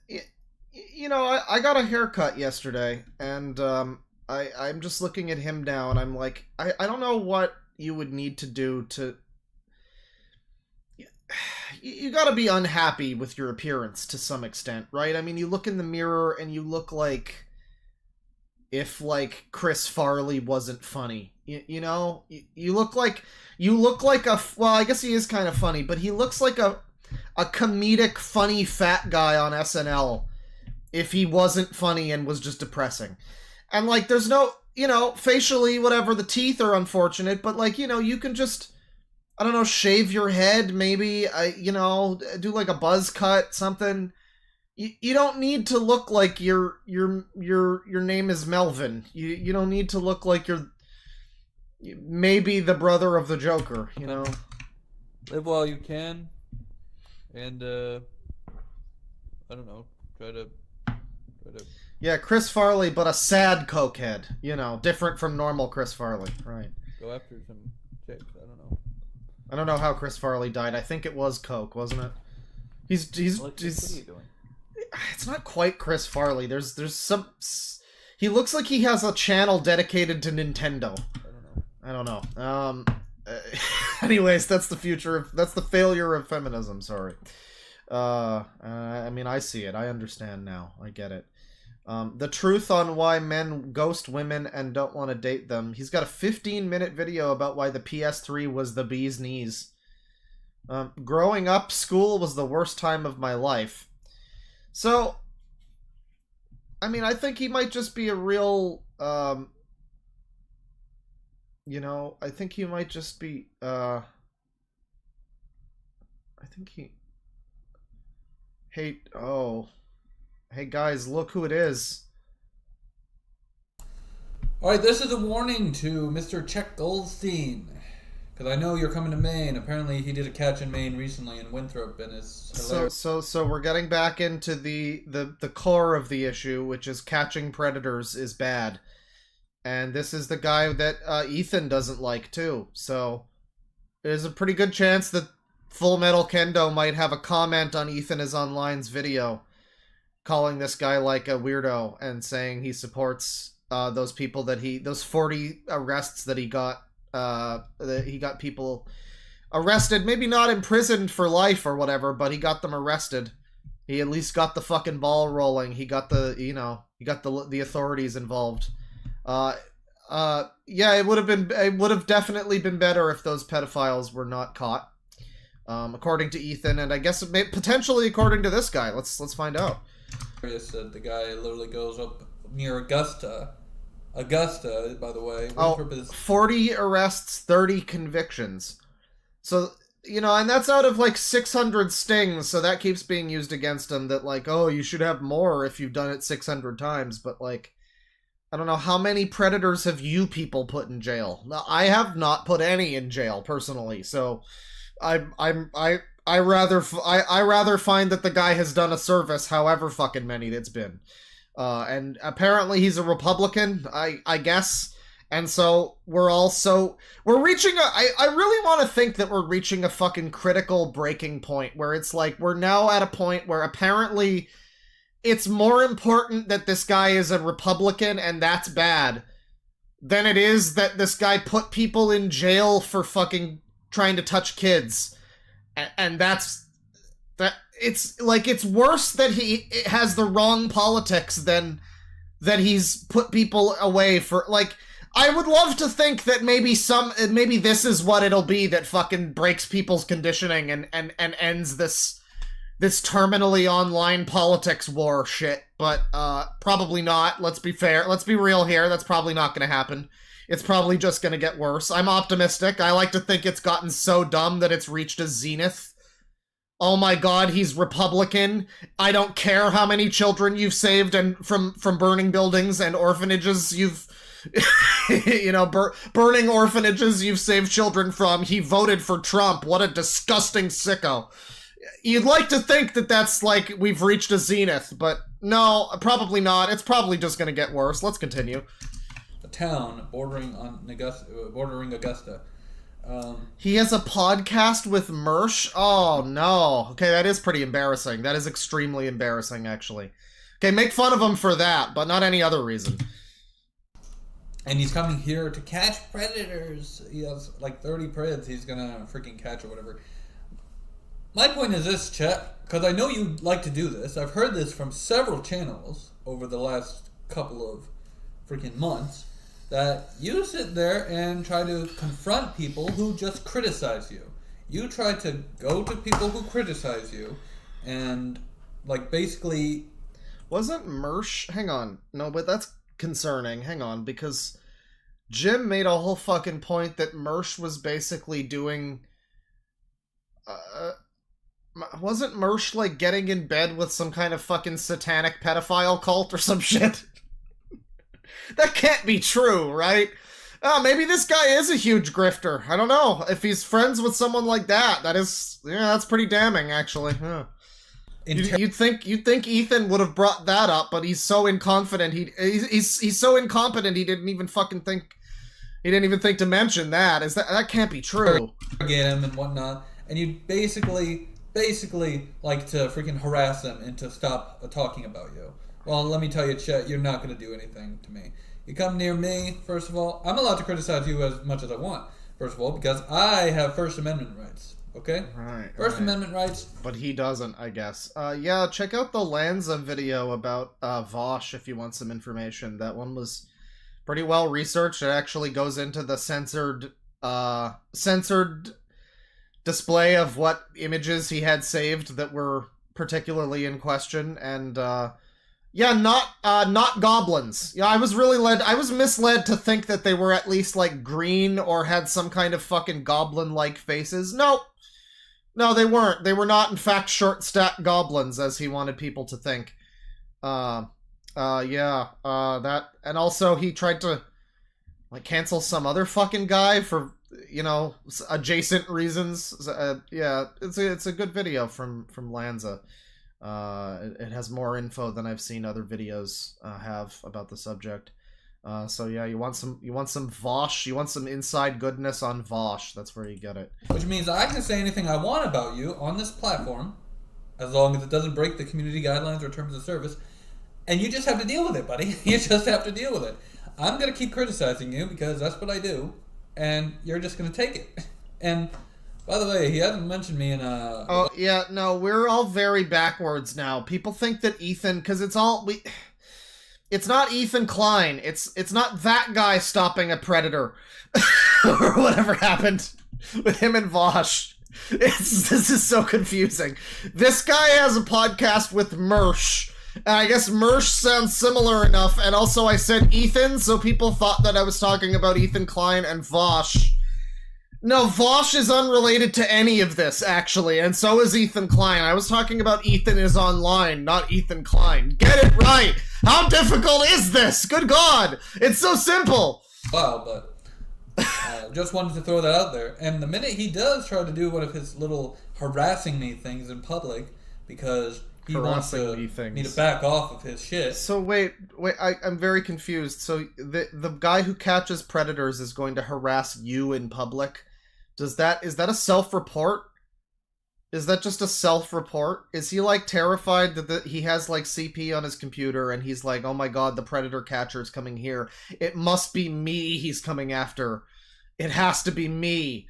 You know, I got a haircut yesterday, and I'm just looking at him now, and I'm like, I don't know what you would need to do to... You gotta be unhappy with your appearance to some extent, right? I mean, you look in the mirror, and you look like... if, like, Chris Farley wasn't funny. You know? You look like a... Well, I guess he is kind of funny, but he looks like a comedic, funny, fat guy on SNL if he wasn't funny and was just depressing. And, like, there's no... You know, facially, whatever, the teeth are unfortunate, but, like, you know, you can just... I don't know, shave your head, maybe, you know, do, like, a buzz cut, something... You don't need to look like your name is Melvin. You don't need to look like you're maybe the brother of the Joker, you know? Live while you can, and I don't know, try to. Yeah, Chris Farley, but a sad cokehead, you know, different from normal Chris Farley, right? Go after some chicks. I don't know. I don't know how Chris Farley died. I think it was coke, wasn't it? He's What are you doing? It's not quite Chris Farley. There's some... He looks like he has a channel dedicated to Nintendo. I don't know. Anyways, that's the future that's the failure of feminism, sorry. I mean, I see it. I understand now. I get it. The truth on why men ghost women and don't want to date them. He's got a 15-minute video about why the PS3 was the bee's knees. Growing up, school was the worst time of my life. So, I mean, I think he might just be a real, you know, I think he might just be, I think he, hey guys, look who it is. Alright, this is a warning to Mr. Czech Goldstein. Because I know you're coming to Maine. Apparently he did a catch in Maine recently in Winthrop, and it's hilarious. So we're getting back into the core of the issue, which is catching predators is bad. And this is the guy that Ethan doesn't like, too. So there's a pretty good chance that Full Metal Kendo might have a comment on Ethan is Online's video, calling this guy like a weirdo and saying he supports those people that those 40 arrests that he got. That he got people arrested, maybe not imprisoned for life or whatever, but he got them arrested. He at least got the fucking ball rolling. He got the, you know, he got the authorities involved. Yeah, it would have definitely been better if those pedophiles were not caught. According to Ethan, and I guess potentially according to this guy. Let's find out. Said the guy literally goes up near Augusta, by the way. Oh, 40 arrests, 30 convictions. So, you know, and that's out of like 600 stings, so that keeps being used against him, that like, oh, you should have more if you've done it 600 times, but like, I don't know, how many predators have you people put in jail? Now, I have not put any in jail, personally, so I rather find that the guy has done a service, however fucking many it's been. And apparently he's a Republican, I guess. And so we're reaching I really want to think that we're reaching a fucking critical breaking point where it's like we're now at a point where apparently it's more important that this guy is a Republican and that's bad than it is that this guy put people in jail for fucking trying to touch kids. And that's... It's like it's worse that he has the wrong politics than that he's put people away for, like, I would love to think that maybe this is what it'll be that fucking breaks people's conditioning and ends this terminally online politics war shit, but probably not. Let's be fair. Let's be real here. That's probably not going to happen. It's probably just going to get worse. I'm optimistic. I like to think it's gotten so dumb that it's reached a zenith. Oh my god, he's Republican. I don't care how many children you've saved and from burning buildings and orphanages you've... you know, burning orphanages you've saved children from. He voted for Trump. What a disgusting sicko. You'd like to think that that's like we've reached a zenith, but no, probably not. It's probably just gonna get worse. Let's continue. A town bordering Augusta. He has a podcast with Mersh? Oh, no. Okay, that is pretty embarrassing. That is extremely embarrassing, actually. Okay, make fun of him for that, but not any other reason. And he's coming here to catch predators. He has like 30 preds he's gonna freaking catch or whatever. My point is this, chat, because I know you like to do this. I've heard this from several channels over the last couple of freaking months, that you sit there and try to confront people who just criticize you. You try to go to people who criticize you and, like, basically... Wasn't Mersh... Hang on. No, but that's concerning. Hang on, because Jim made a whole fucking point that Mersh was basically doing... wasn't Mersh, like, getting in bed with some kind of fucking satanic pedophile cult or some shit? That can't be true, right? Oh, maybe this guy is a huge grifter. I don't know. If he's friends with someone like that, that's pretty damning, actually. Yeah. You'd think Ethan would have brought that up, but he's so inconfident. He's so incompetent. He didn't even think to mention that. That can't be true? Get him and whatnot, and you basically like to freaking harass them and to stop talking about you. Well, let me tell you, Chet, you're not going to do anything to me. You come near me, first of all, I'm allowed to criticize you as much as I want, first of all, because I have First Amendment rights, okay? Right. First Amendment rights. But he doesn't, I guess. Yeah, check out the Lanza video about Vosh if you want some information. That one was pretty well researched. It actually goes into the censored display of what images he had saved that were particularly in question, and yeah, not goblins. Yeah, I was misled to think that they were at least like green or had some kind of fucking goblin-like faces. Nope. No, they weren't. They were not in fact short-stacked goblins as he wanted people to think. That, and also he tried to like cancel some other fucking guy for, you know, adjacent reasons. Yeah, it's a good video from Lanza. It has more info than I've seen other videos have about the subject. So yeah, you want some Vosh, you want some inside goodness on Vosh. That's where you get it. Which means I can say anything I want about you on this platform, as long as it doesn't break the community guidelines or terms of service. And you just have to deal with it, buddy. You just have to deal with it. I'm gonna keep criticizing you because that's what I do, and you're just gonna take it. And by the way, he hasn't mentioned me in a... Oh, yeah, no, we're all very backwards now. People think that Ethan... Because it's not Ethan Klein. It's not that guy stopping a predator. Or whatever happened with him and Vosh. This is so confusing. This guy has a podcast with Mersh. And I guess Mersh sounds similar enough. And also I said Ethan, so people thought that I was talking about Ethan Klein and Vosh. No, Vosh is unrelated to any of this, actually, and so is Ethan Klein. I was talking about Ethan is online, not Ethan Klein. Get it right! How difficult is this? Good God! It's so simple! Wow, but just wanted to throw that out there. And the minute he does try to do one of his little harassing me things in public, because he wants me to back off of his shit. So wait, I'm very confused. So the guy who catches predators is going to harass you in public? Is that a self-report? Is that just a self-report? Is he, like, terrified that he has, like, CP on his computer and he's like, oh my god, the predator catcher's coming here. It must be me he's coming after. It has to be me.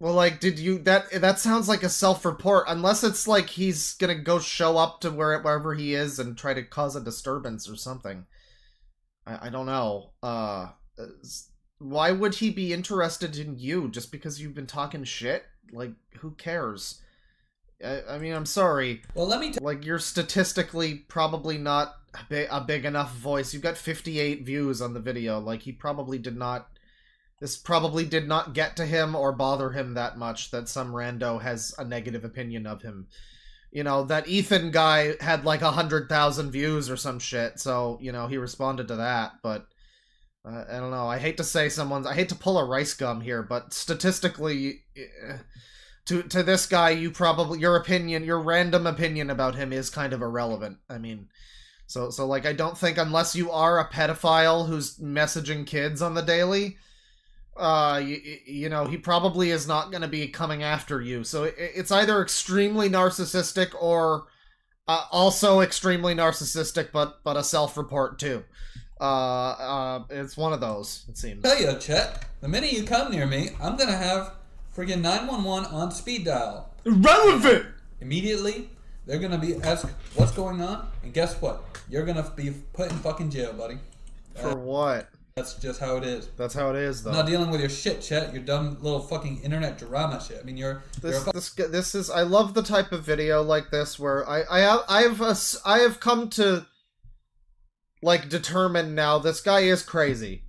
Well, like, that sounds like a self-report, unless it's like he's gonna go show up to wherever he is and try to cause a disturbance or something. I don't know. Why would he be interested in you just because you've been talking shit? Like, who cares? I mean, I'm sorry. Well, let me like, you're statistically probably not a big enough voice. You've got 58 views on the video. Like, this probably did not get to him or bother him that much that some rando has a negative opinion of him. You know, that Ethan guy had like 100,000 views or some shit, so, you know, he responded to that, but I don't know. I hate to pull a rice gum here, but statistically, to this guy, your random opinion about him is kind of irrelevant. I mean, so like, I don't think, unless you are a pedophile who's messaging kids on the daily, you know, he probably is not going to be coming after you. So it's either extremely narcissistic or also extremely narcissistic, but a self-report too. It's one of those, it seems. Tell you, Chet, the minute you come near me, I'm gonna have friggin' 911 on speed dial. Irrelevant! Immediately, they're gonna be asked what's going on, and guess what? You're gonna be put in fucking jail, buddy. For what? That's just how it is. That's how it is, though. I'm not dealing with your shit, Chet. Your dumb little fucking internet drama shit. I mean, This is. I love the type of video like this where I have come to, like, determine now this guy is crazy.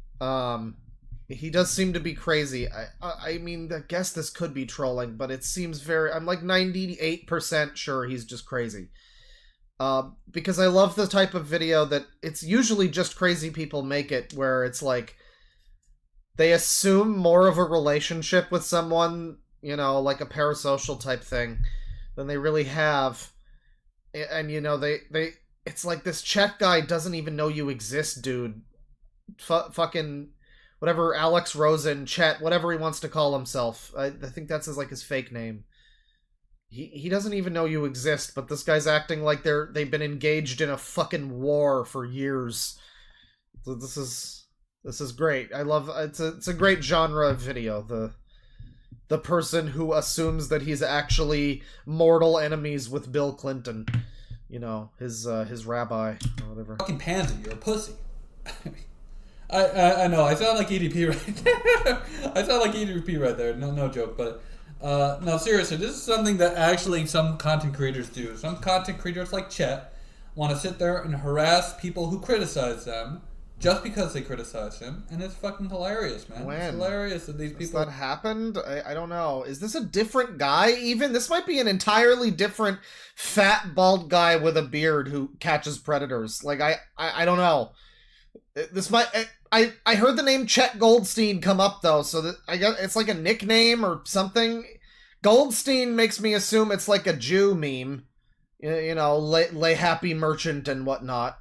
He does seem to be crazy. I mean, I guess this could be trolling, but it seems very. I'm like 98% sure he's just crazy. Because I love the type of video that it's usually just crazy people make it, where it's like they assume more of a relationship with someone, you know, like a parasocial type thing, than they really have. And, you know, it's like, this Chet guy doesn't even know you exist, dude. Fucking whatever, Alex Rosen, Chet, whatever he wants to call himself. I think that's his fake name. He doesn't even know you exist, but this guy's acting like they've been engaged in a fucking war for years. So this is great. I love it's a great genre of video. The person who assumes that he's actually mortal enemies with Bill Clinton, you know, his rabbi or whatever. fucking pansy. You're a pussy. I know. I sound like EDP right there. I sound like EDP right there. No joke, but. No, seriously, this is something that actually some content creators do. Some content creators like Chet want to sit there and harass people who criticize them just because they criticize him, and it's fucking hilarious, man. When? It's hilarious that these people... Has that happened? I don't know. Is this a different guy even? This might be an entirely different fat, bald guy with a beard who catches predators. Like, I don't know. This might... I heard the name Chet Goldstein come up, though, so that I guess it's like a nickname or something. Goldstein makes me assume it's like a Jew meme. You know, lay happy merchant and whatnot.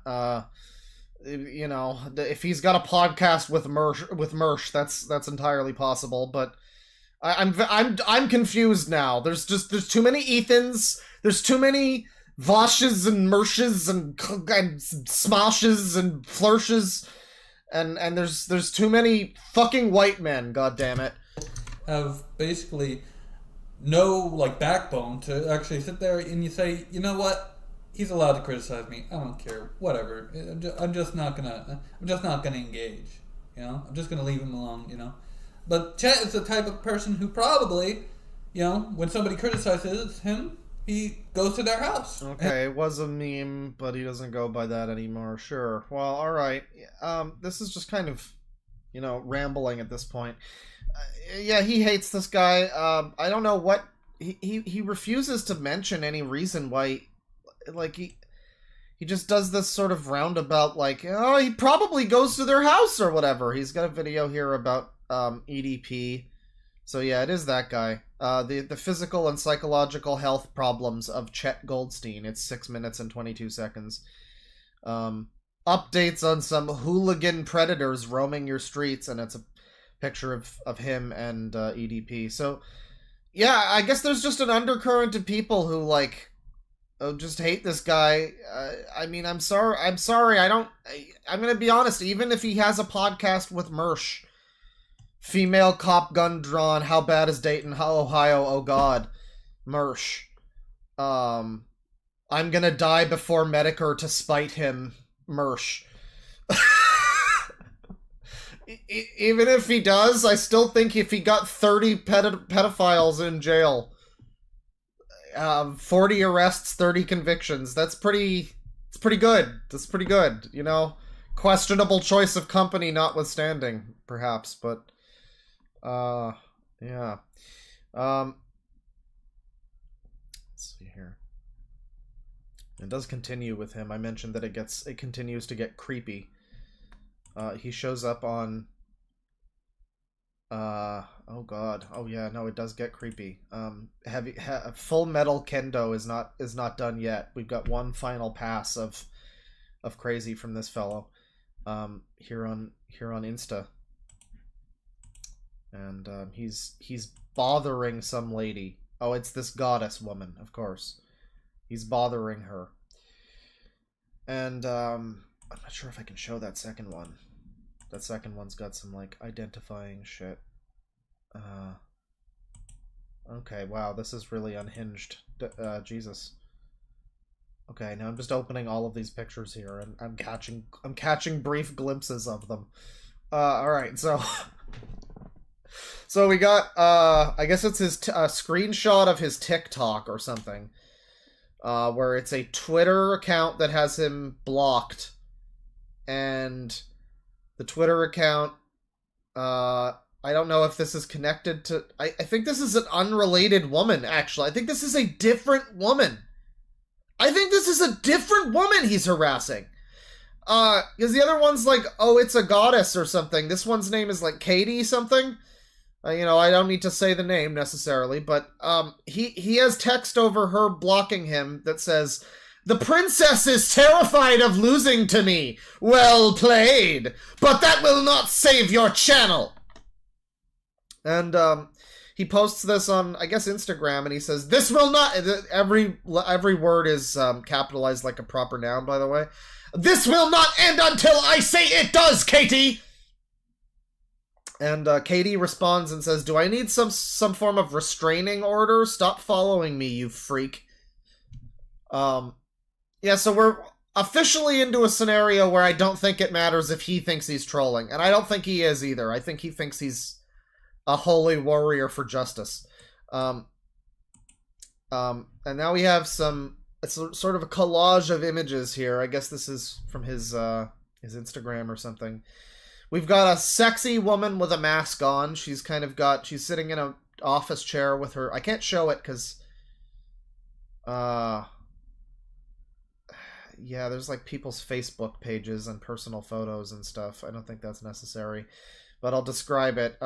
You know, if he's got a podcast with Mersh, that's entirely possible. But I'm confused now. There's too many Ethans. There's too many Voshes and Mershes and Smoshes and Flourishes. And there's too many fucking white men, goddammit. Have basically no, like, backbone to actually sit there and you say, you know what? He's allowed to criticize me. I don't care. Whatever. I'm just not gonna engage. You know? I'm just gonna leave him alone, you know? But Chet is the type of person who probably, you know, when somebody criticizes him, he goes to their house. Okay, it was a meme, but he doesn't go by that anymore. Sure. Well, alright. This is just kind of, you know, rambling at this point. Yeah, he hates this guy. I don't know what... He refuses to mention any reason why... Like, he just does this sort of roundabout, like, oh, he probably goes to their house or whatever. He's got a video here about EDP. So yeah, it is that guy. The physical and psychological health problems of Chet Goldstein. It's 6 minutes and 22 seconds. Updates on some hooligan predators roaming your streets, and it's a picture of him and EDP. So yeah, I guess there's just an undercurrent of people who, like, just hate this guy. I mean, I'm sorry. I'm gonna be honest. Even if he has a podcast with Mersh, female cop gun drawn, how bad is Dayton, Ohio, oh god, Mersh. I'm gonna die before Medicare to spite him, Mersh. Even if he does, I still think if he got 30 pedophiles in jail, 40 arrests, 30 convictions, it's pretty good. That's pretty good, you know? Questionable choice of company notwithstanding, perhaps, but yeah. Let's see here. It does continue with him. I mentioned that it continues to get creepy. He shows up on Oh god. Oh yeah, no, it does get creepy. Full Metal Kendo is not done yet. We've got one final pass of crazy from this fellow. Here on Insta. And he's bothering some lady. Oh, it's this goddess woman, of course. He's bothering her. And I'm not sure if I can show that second one. That second one's got some like identifying shit. Okay, wow, this is really unhinged. Jesus. Okay, now I'm just opening all of these pictures here, and I'm catching brief glimpses of them. Alright, so so we got I guess it's his screenshot of his TikTok or something, where it's a Twitter account that has him blocked, and the Twitter account, I don't know if this is connected to... I think this is an unrelated woman, actually. I think this is a different woman. I think this is a different woman he's harassing. Because the other one's like, oh, it's a goddess or something. This one's name is like Katie something. You know, I don't need to say the name necessarily, but he has text over her blocking him that says, "The princess is terrified of losing to me. Well played. But that will not save your channel." And he posts this on, I guess, Instagram, and he says, "This will not..." Every word is capitalized like a proper noun, by the way. "This will not end until I say it does, Katie!" And Katie responds and says, "Do I need some form of restraining order? Stop following me, you freak." Yeah, so we're officially into a scenario where I don't think it matters if he thinks he's trolling. And I don't think he is either. I think he thinks he's a holy warrior for justice. And now we have it's sort of a collage of images here. I guess this is from his Instagram or something. We've got a sexy woman with a mask on. She's sitting in an office chair with her... I can't show it because... yeah, there's like people's Facebook pages and personal photos and stuff. I don't think that's necessary, but I'll describe it.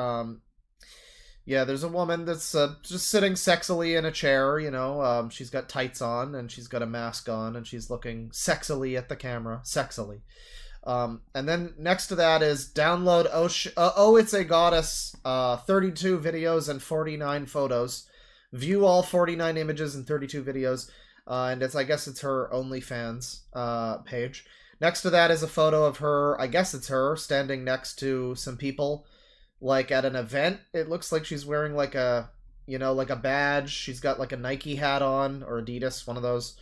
Yeah, there's a woman that's just sitting sexily in a chair, you know. She's got tights on and she's got a mask on and she's looking sexily at the camera. Sexily. And then next to that is download It's a Goddess, 32 videos and 49 photos. View all 49 images and 32 videos. And I guess it's her OnlyFans page. Next to that is a photo of her, I guess it's her, standing next to some people, like at an event. It looks like she's wearing like a badge. She's got like a Nike hat on, or Adidas, one of those.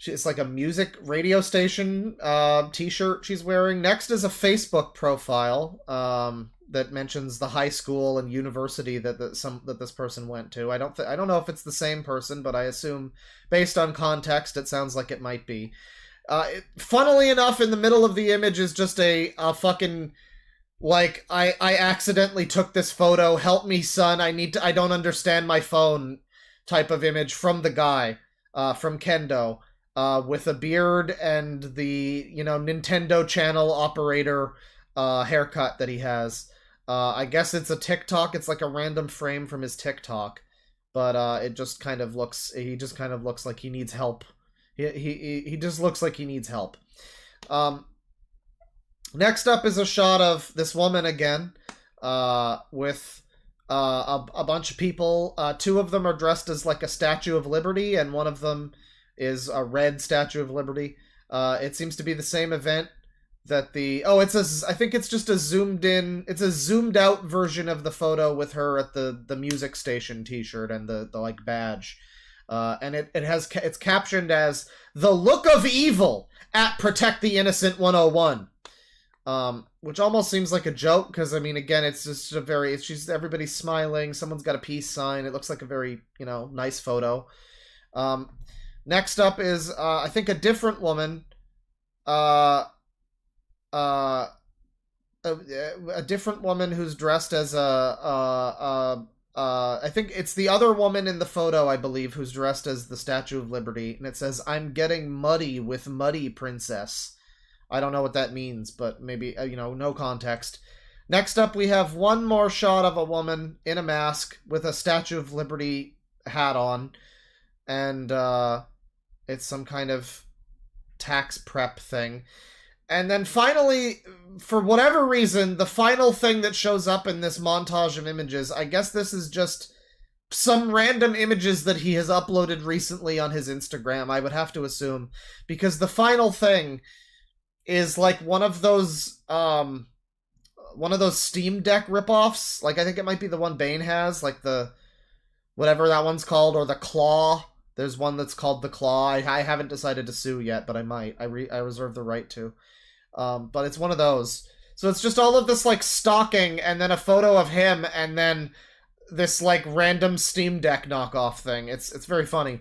It's like a music radio station t-shirt she's wearing. Next is a Facebook profile that mentions the high school and university that this person went to. I don't know if it's the same person, but I assume based on context it sounds like it might be. Funnily enough, in the middle of the image is just a fucking like I accidentally took this photo. Help me, son. I don't understand my phone type of image from the guy from Kendo. With a beard and the, Nintendo channel operator haircut that he has. I guess it's a TikTok. It's like a random frame from his TikTok, but he just kind of looks like he needs help. He just looks like he needs help. Next up is a shot of this woman again, with a bunch of people. Two of them are dressed as like a Statue of Liberty, and one of them is a red Statue of Liberty. It seems to be the same event that I think it's just a zoomed out version of the photo with her at the music station t-shirt and the like badge. And it's captioned as "The Look of Evil at Protect the Innocent 101." Which almost seems like a joke, because I mean, again, it's just everybody's smiling, someone's got a peace sign. It looks like a very, nice photo. Next up is, I think, a different woman. A different woman who's dressed as I think it's the other woman in the photo, I believe, who's dressed as the Statue of Liberty, and it says, "I'm getting muddy with Muddy Princess." I don't know what that means, but maybe, no context. Next up, we have one more shot of a woman in a mask with a Statue of Liberty hat on. And it's some kind of tax prep thing. And then finally, for whatever reason, the final thing that shows up in this montage of images, I guess this is just some random images that he has uploaded recently on his Instagram, I would have to assume. Because the final thing is like one of those Steam Deck ripoffs. Like, I think it might be the one Bane has, like the whatever that one's called, or the Claw. There's one that's called the Claw. I haven't decided to sue yet, but I might. I reserve the right to. But it's one of those. So it's just all of this, like, stalking, and then a photo of him, and then this, like, random Steam Deck knockoff thing. It's very funny.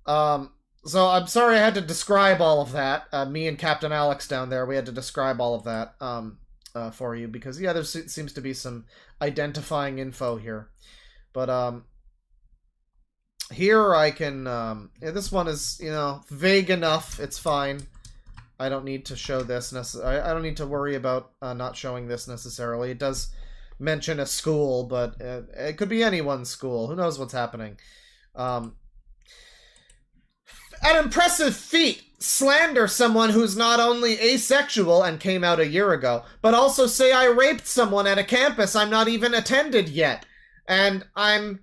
So I'm sorry I had to describe all of that. Me and Captain Alex down there, we had to describe all of that for you, because, yeah, there seems to be some identifying info here. But, here I can, yeah, this one is, you know, vague enough. It's fine. I don't need to show this I don't need to worry about not showing this necessarily. It does mention a school, but it could be anyone's school. Who knows what's happening? An impressive feat. Slander someone who's not only asexual and came out a year ago, but also say I raped someone at a campus I'm not even attended yet. And I'm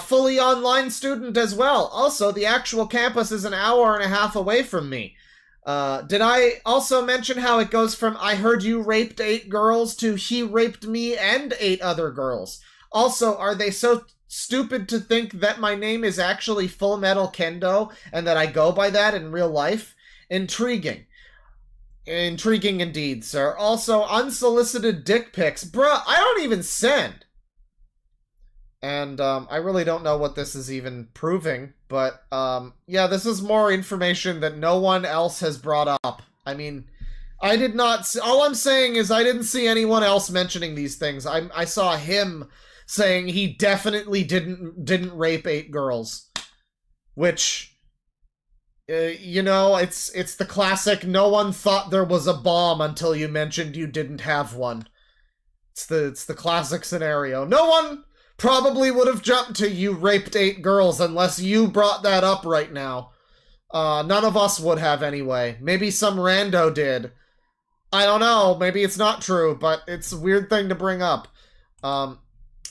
fully online student as well. Also, the actual campus is an hour and a half away from me. Did I also mention how it goes from I heard you raped 8 girls to he raped me and 8 other girls? Also, are they so stupid to think that my name is actually Full Metal Kendo and that I go by that in real life? Intriguing. Intriguing indeed, sir. Also, unsolicited dick pics. Bruh, I don't even send. And, I really don't know what this is even proving, but, yeah, this is more information that no one else has brought up. I mean, I did not, all I'm saying is I didn't see anyone else mentioning these things. I saw him saying he definitely didn't rape 8 girls. Which, you know, it's the classic, no one thought there was a bomb until you mentioned you didn't have one. It's the classic scenario. No one probably would have jumped to you raped 8 girls unless you brought that up right now. None of us would have anyway. Maybe some rando did. I don't know. Maybe it's not true, but it's a weird thing to bring up. A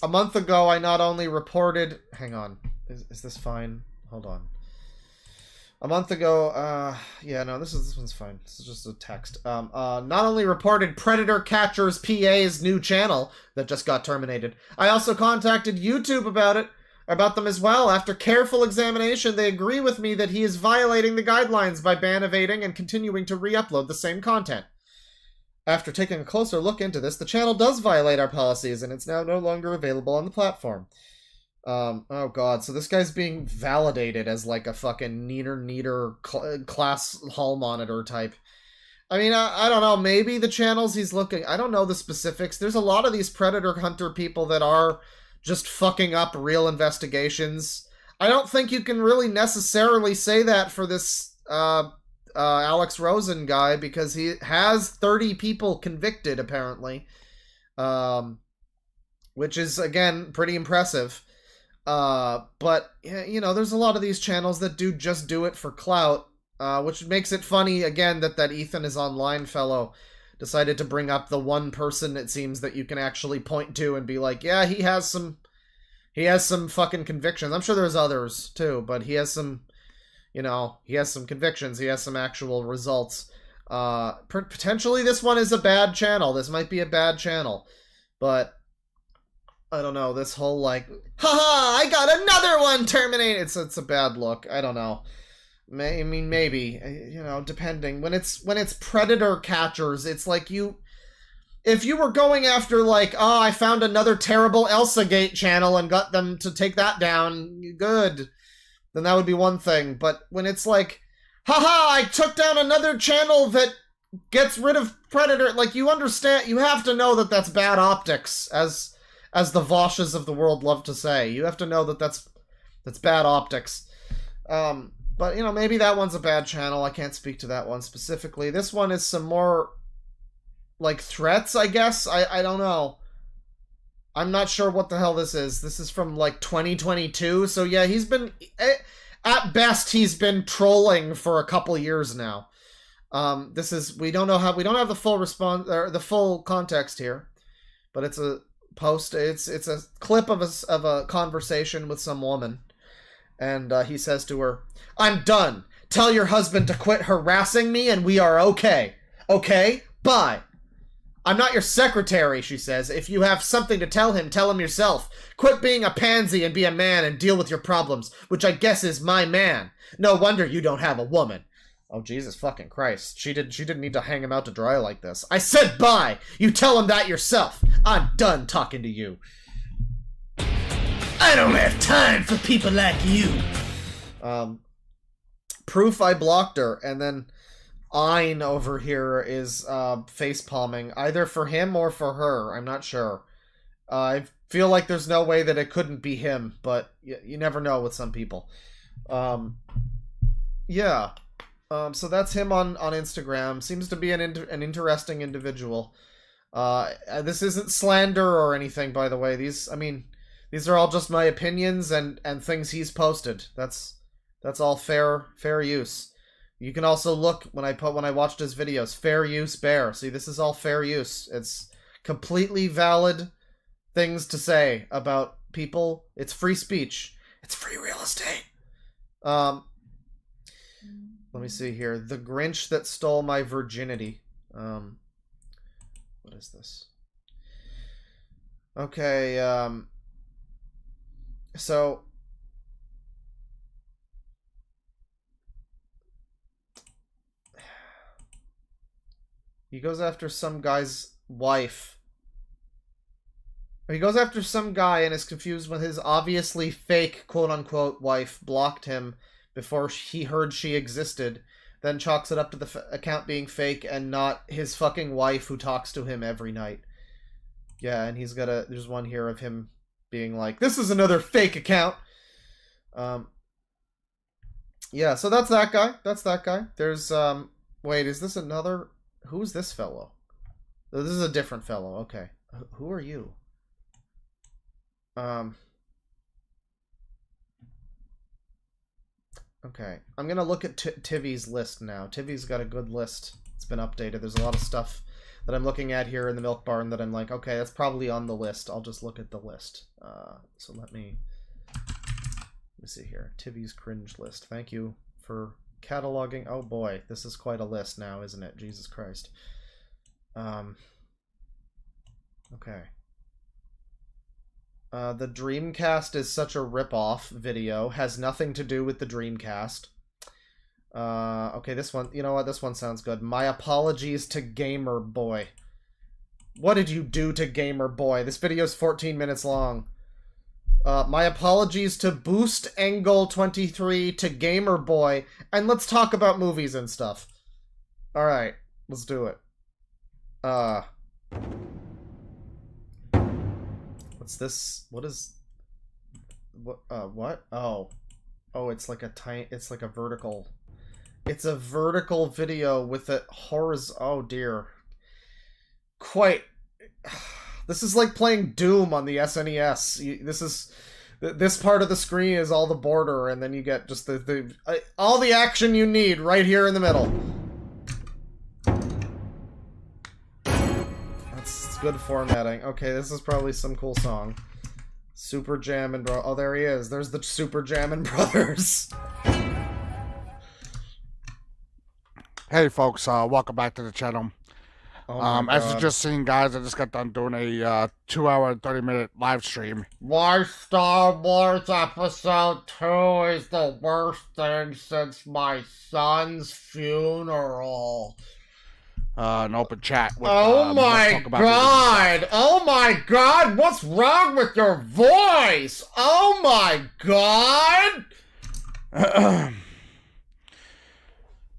month ago, I not only reported... Hang on. Is this fine? Hold on. A month ago, yeah, no, this one's fine. This is just a text. Not only reported Predator Catchers PA's new channel that just got terminated, I also contacted YouTube about them as well. After careful examination, they agree with me that he is violating the guidelines by ban evading and continuing to re-upload the same content. After taking a closer look into this, the channel does violate our policies, and it's now no longer available on the platform. Oh god, so this guy's being validated as like a fucking neater class hall monitor type. I mean, I don't know, maybe the channels he's looking, I don't know the specifics. There's a lot of these Predator Hunter people that are just fucking up real investigations. I don't think you can really necessarily say that for this, Alex Rosen guy, because he has 30 people convicted, apparently. Which is, again, pretty impressive. But, you know, there's a lot of these channels that just do it for clout, which makes it funny, again, that Ethan is Online fellow decided to bring up the one person, it seems, that you can actually point to and be like, yeah, he has some fucking convictions. I'm sure there's others, too, but he has some, you know, he has some convictions, he has some actual results. Potentially this one is a bad channel, this might be a bad channel, but I don't know, this whole, like, haha, I got another one terminated! It's a bad look, I don't know. I mean, maybe, you know, depending. When it's Predator Catchers, it's like if you were going after, like, oh, I found another terrible Elsa Gate channel and got them to take that down, good, then that would be one thing. But when it's like, haha, I took down another channel that gets rid of Predator, like, you understand, you have to know that that's bad optics, as the Voshes of the world love to say. You have to know that that's bad optics. But, you know, maybe that one's a bad channel. I can't speak to that one specifically. This one is some more like, threats, I guess? I don't know. I'm not sure what the hell this is. This is from, like, 2022, so yeah, he's been... At best, he's been trolling for a couple years now. This is... We don't have the full response... or the full context here. But it's a post... It's a clip of a conversation with some woman. And he says to her, "I'm done. Tell your husband to quit harassing me and we are okay. Okay? Bye." "I'm not your secretary," she says. "If you have something to tell him yourself. Quit being a pansy and be a man and deal with your problems, which I guess is my man. No wonder you don't have a woman." Oh, Jesus fucking Christ. She didn't need to hang him out to dry like this. "I said bye! You tell him that yourself. I'm done talking to you. I don't have time for people like you." Proof I blocked her, and then Ein over here is face palming, either for him or for her. I'm not sure. I feel like there's no way that it couldn't be him, but you never know with some people. Yeah. So that's him on Instagram. Seems to be an interesting individual. This isn't slander or anything, by the way. These are all just my opinions and things he's posted. That's all fair use. You can also look when I watched his videos. Fair use bear. See, this is all fair use. It's completely valid things to say about people. It's free speech. It's free real estate. Let me see here. The Grinch that stole my virginity. What is this? Okay, so he goes after some guy's wife. He goes after some guy and is confused when his obviously fake quote-unquote wife blocked him before he heard she existed, then chalks it up to the account being fake and not his fucking wife who talks to him every night. Yeah, and there's one here of him being like, "This is another fake account." Yeah, so that's that guy. There's, wait, is this another... Who's this fellow? Oh, this is a different fellow. Okay. Who are you? Okay. I'm gonna look at Tivy's list now. Tivy's got a good list. It's been updated. There's a lot of stuff that I'm looking at here in the milk barn that I'm like, okay, that's probably on the list. I'll just look at the list. So let me see here. Tivy's cringe list. Thank you for cataloging. Oh boy, this is quite a list now, isn't it? Jesus Christ. Okay. The Dreamcast is such a rip-off video. Has nothing to do with the Dreamcast. Okay, this one, you know what? This one sounds good. My apologies to Gamer Boy. What did you do to Gamer Boy? This video is 14 minutes long. My apologies to Boost Angle 23 to Gamer Boy, and let's talk about movies and stuff. Alright, let's do it. What's this? What is... what? Oh, it's like a vertical... It's a vertical video with a oh dear. Quite... This is like playing Doom on the SNES. This part of the screen is all the border, and then you get just all the action you need right here in the middle. That's good formatting. Okay, this is probably some cool song. Super Jammin' Bro. Oh, there he is. There's the Super Jammin' Brothers. Hey folks, welcome back to the channel. As you just seen, guys, I just got done doing a 2-hour and 30-minute live stream. Why Star Wars Episode 2 is the worst thing since my son's funeral. An open chat with, oh my god! Oh my god! What's wrong with your voice? Oh my god!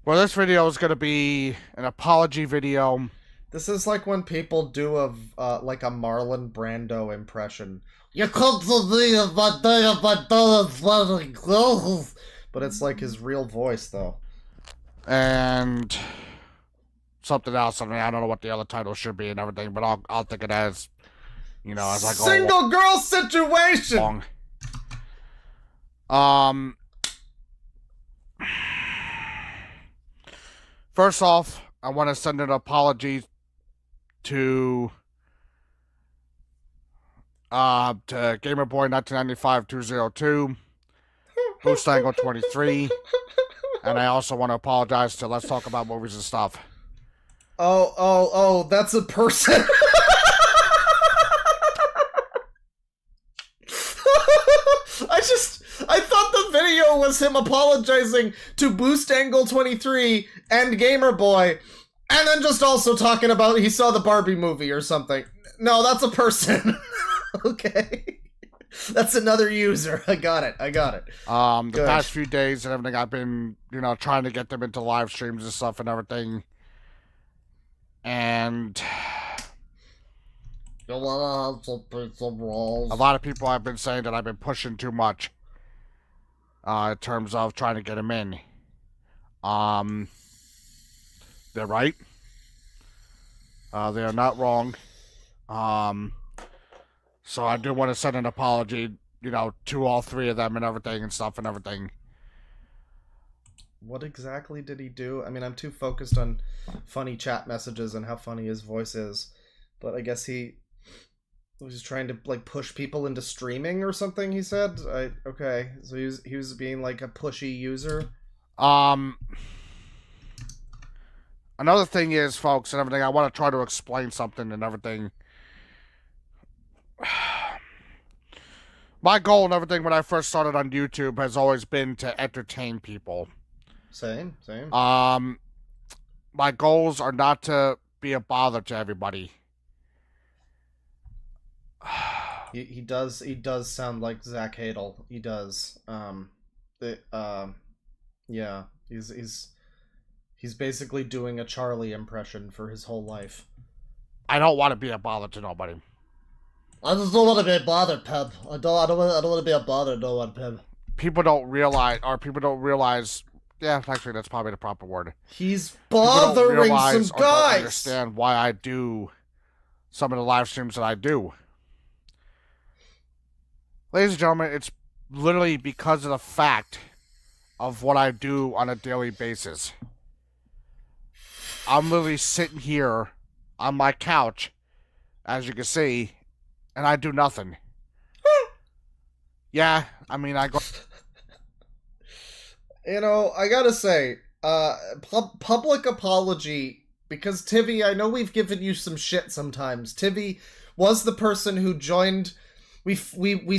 Well, this video is going to be an apology video. This is like when people do like a Marlon Brando impression. You come to me but it's like his real voice, though. And something else. I mean, I don't know what the other title should be and everything, but I'll think it as, you know, as I go Single girl situation. along. First off, I want to send an apology to Gamerboy 1995-202, Boost Angle 23, and I also want to apologize to Let's Talk About Movies and Stuff. Oh, that's a person. I thought the video was him apologizing to Boost Angle 23 and Gamerboy, and then just also talking about he saw the Barbie movie or something. No, that's a person. Okay. That's another user. I got it. The past few days and everything, I've been, you know, trying to get them into live streams and stuff and everything. And a lot of people have been saying that I've been pushing too much in terms of trying to get them in. They're right. They are not wrong. So I do want to send an apology, you know, to all three of them and everything and stuff and everything. What exactly did he do? I mean, I'm too focused on funny chat messages and how funny his voice is. But I guess he was trying to, like, push people into streaming or something, he said? Okay, so he was being, like, a pushy user? Another thing is, folks, and everything, I want to try to explain something and everything. My goal and everything when I first started on YouTube has always been to entertain people. Same. My goals are not to be a bother to everybody. He does sound like Zach Hadel. He does. Yeah, he's basically doing a Charlie impression for his whole life. I don't want to be a bother to nobody. I just don't want to be a bother, Peb. I don't want to be a bother, no one, Peb. People don't realize. Yeah, actually, that's probably the proper word. He's bothering some guys. Don't understand why I do some of the live streams that I do. Ladies and gentlemen, it's literally because of the fact of what I do on a daily basis. I'm literally sitting here on my couch, as you can see, and I do nothing. Yeah, I mean, I go... You know, I gotta say, public apology, because Tivy, I know we've given you some shit sometimes. Tivy was the person who joined... We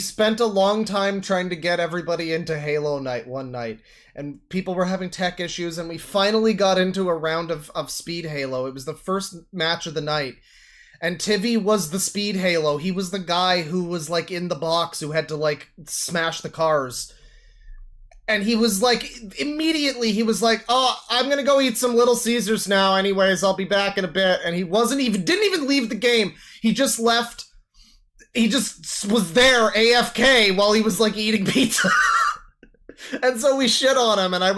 spent a long time trying to get everybody into Halo night one night, and people were having tech issues, and we finally got into a round of Speed Halo. It was the first match of the night, and Tivy was the Speed Halo. He was the guy who was, like, in the box, who had to, like, smash the cars. And he was like, immediately, he was like, oh, I'm gonna go eat some Little Caesars now anyways, I'll be back in a bit. And he didn't even leave the game. He just left. He just was there, AFK, while he was, like, eating pizza. And so we shit on him, and I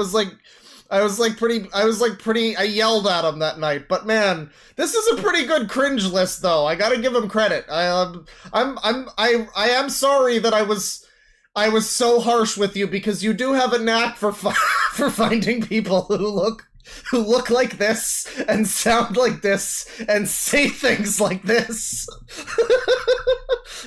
yelled at him that night. But man, this is a pretty good cringe list, though. I gotta give him credit. I am sorry that I was so harsh with you, because you do have a knack for finding people who look like this and sound like this and say things like this.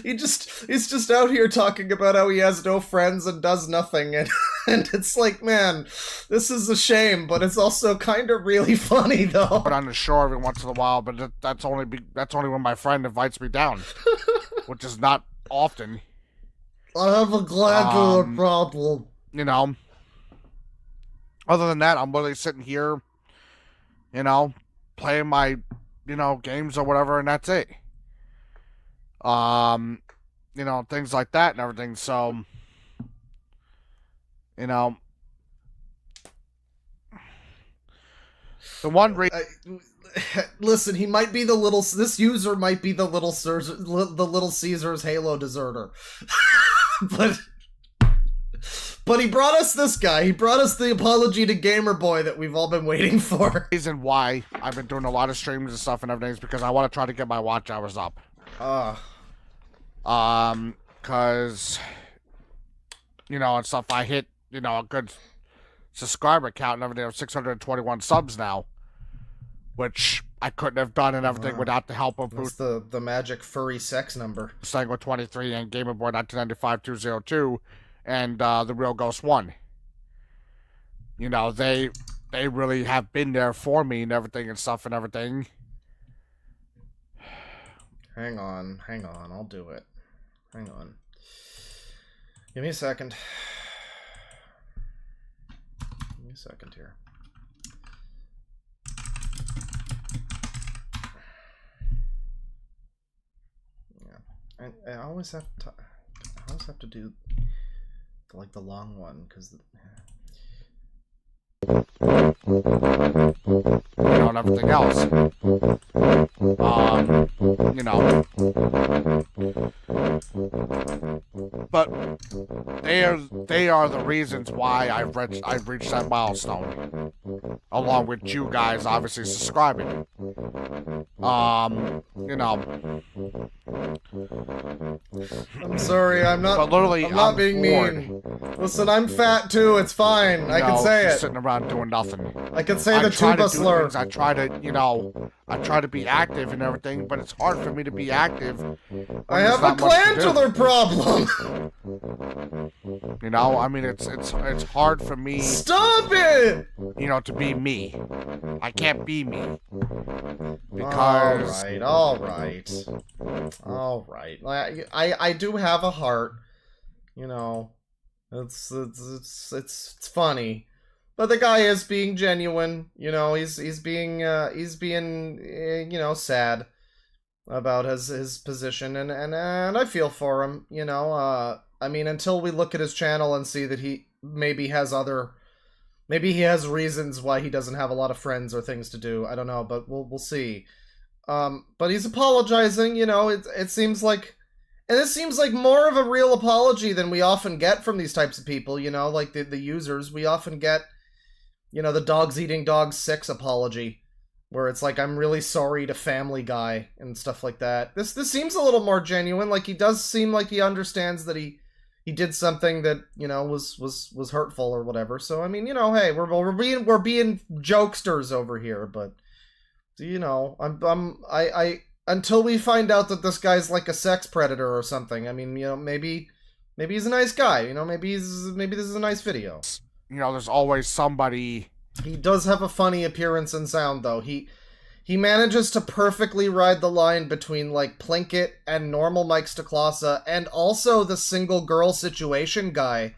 He's just out here talking about how he has no friends and does nothing, and it's like, man, this is a shame, but it's also kind of really funny, though. But on the shore every once in a while, but that's only when my friend invites me down, which is not often. I have a glandular problem. You know, other than that, I'm literally sitting here, you know, playing my, you know, games or whatever, and that's it. You know, things like that and everything. So, you know, the one listen, he might be this user might be the Little Caesars Halo deserter. but But he brought us this guy. He brought us the apology to Gamer Boy that we've all been waiting for. The reason why I've been doing a lot of streams and stuff and everything is because I want to try to get my watch hours up. Cause, you know, and stuff, I hit, you know, a good subscriber count and everything of 621 subs now, which I couldn't have done and everything without the help of That's the magic furry sex number. Sango 23 and Gamer Boy 1995-202 and the Real Ghost 1. You know, they really have been there for me and everything and stuff and everything. Hang on, I'll do it. Hang on. Give me a second. Give me a second here. Yeah. I always have to do like the long one because you know, and everything else. You know. But they are the reasons why I've reached that milestone. Along with you guys obviously subscribing. You know. I'm sorry, I'm not. But literally, I'm not being bored. mean. Listen, I'm fat too. It's fine. I can say just it. Sitting around doing nothing. I can say the tuba slur. I try to, you know, I try to be active and everything, but it's hard for me to be active. I have a glandular problem. You know, I mean, it's hard for me. Stop it! You know, to be me. I can't be me because. All right. I do have a heart. You know, it's funny. But the guy is being genuine, you know, he's being you know, sad about his position and I feel for him, you know. I mean, until we look at his channel and see that he maybe has reasons why he doesn't have a lot of friends or things to do. I don't know, but we'll see. But he's apologizing, you know, it seems like, and it seems like more of a real apology than we often get from these types of people, you know, like the users. We often get, you know, the Dogs Eating Dogs 6 apology, where it's like, I'm really sorry to Family Guy and stuff like that. This seems a little more genuine. Like, he does seem like he understands that he did something that, you know, was hurtful or whatever. So I mean, you know, hey, we're being jokesters over here, but you know, I until we find out that this guy's like a sex predator or something. I mean, you know, maybe he's a nice guy. You know, maybe this is a nice video. You know, there's always somebody. He does have a funny appearance and sound, though. He manages to perfectly ride the line between, like, Plinkett and normal Mike Stacklasa, and also the single girl situation guy,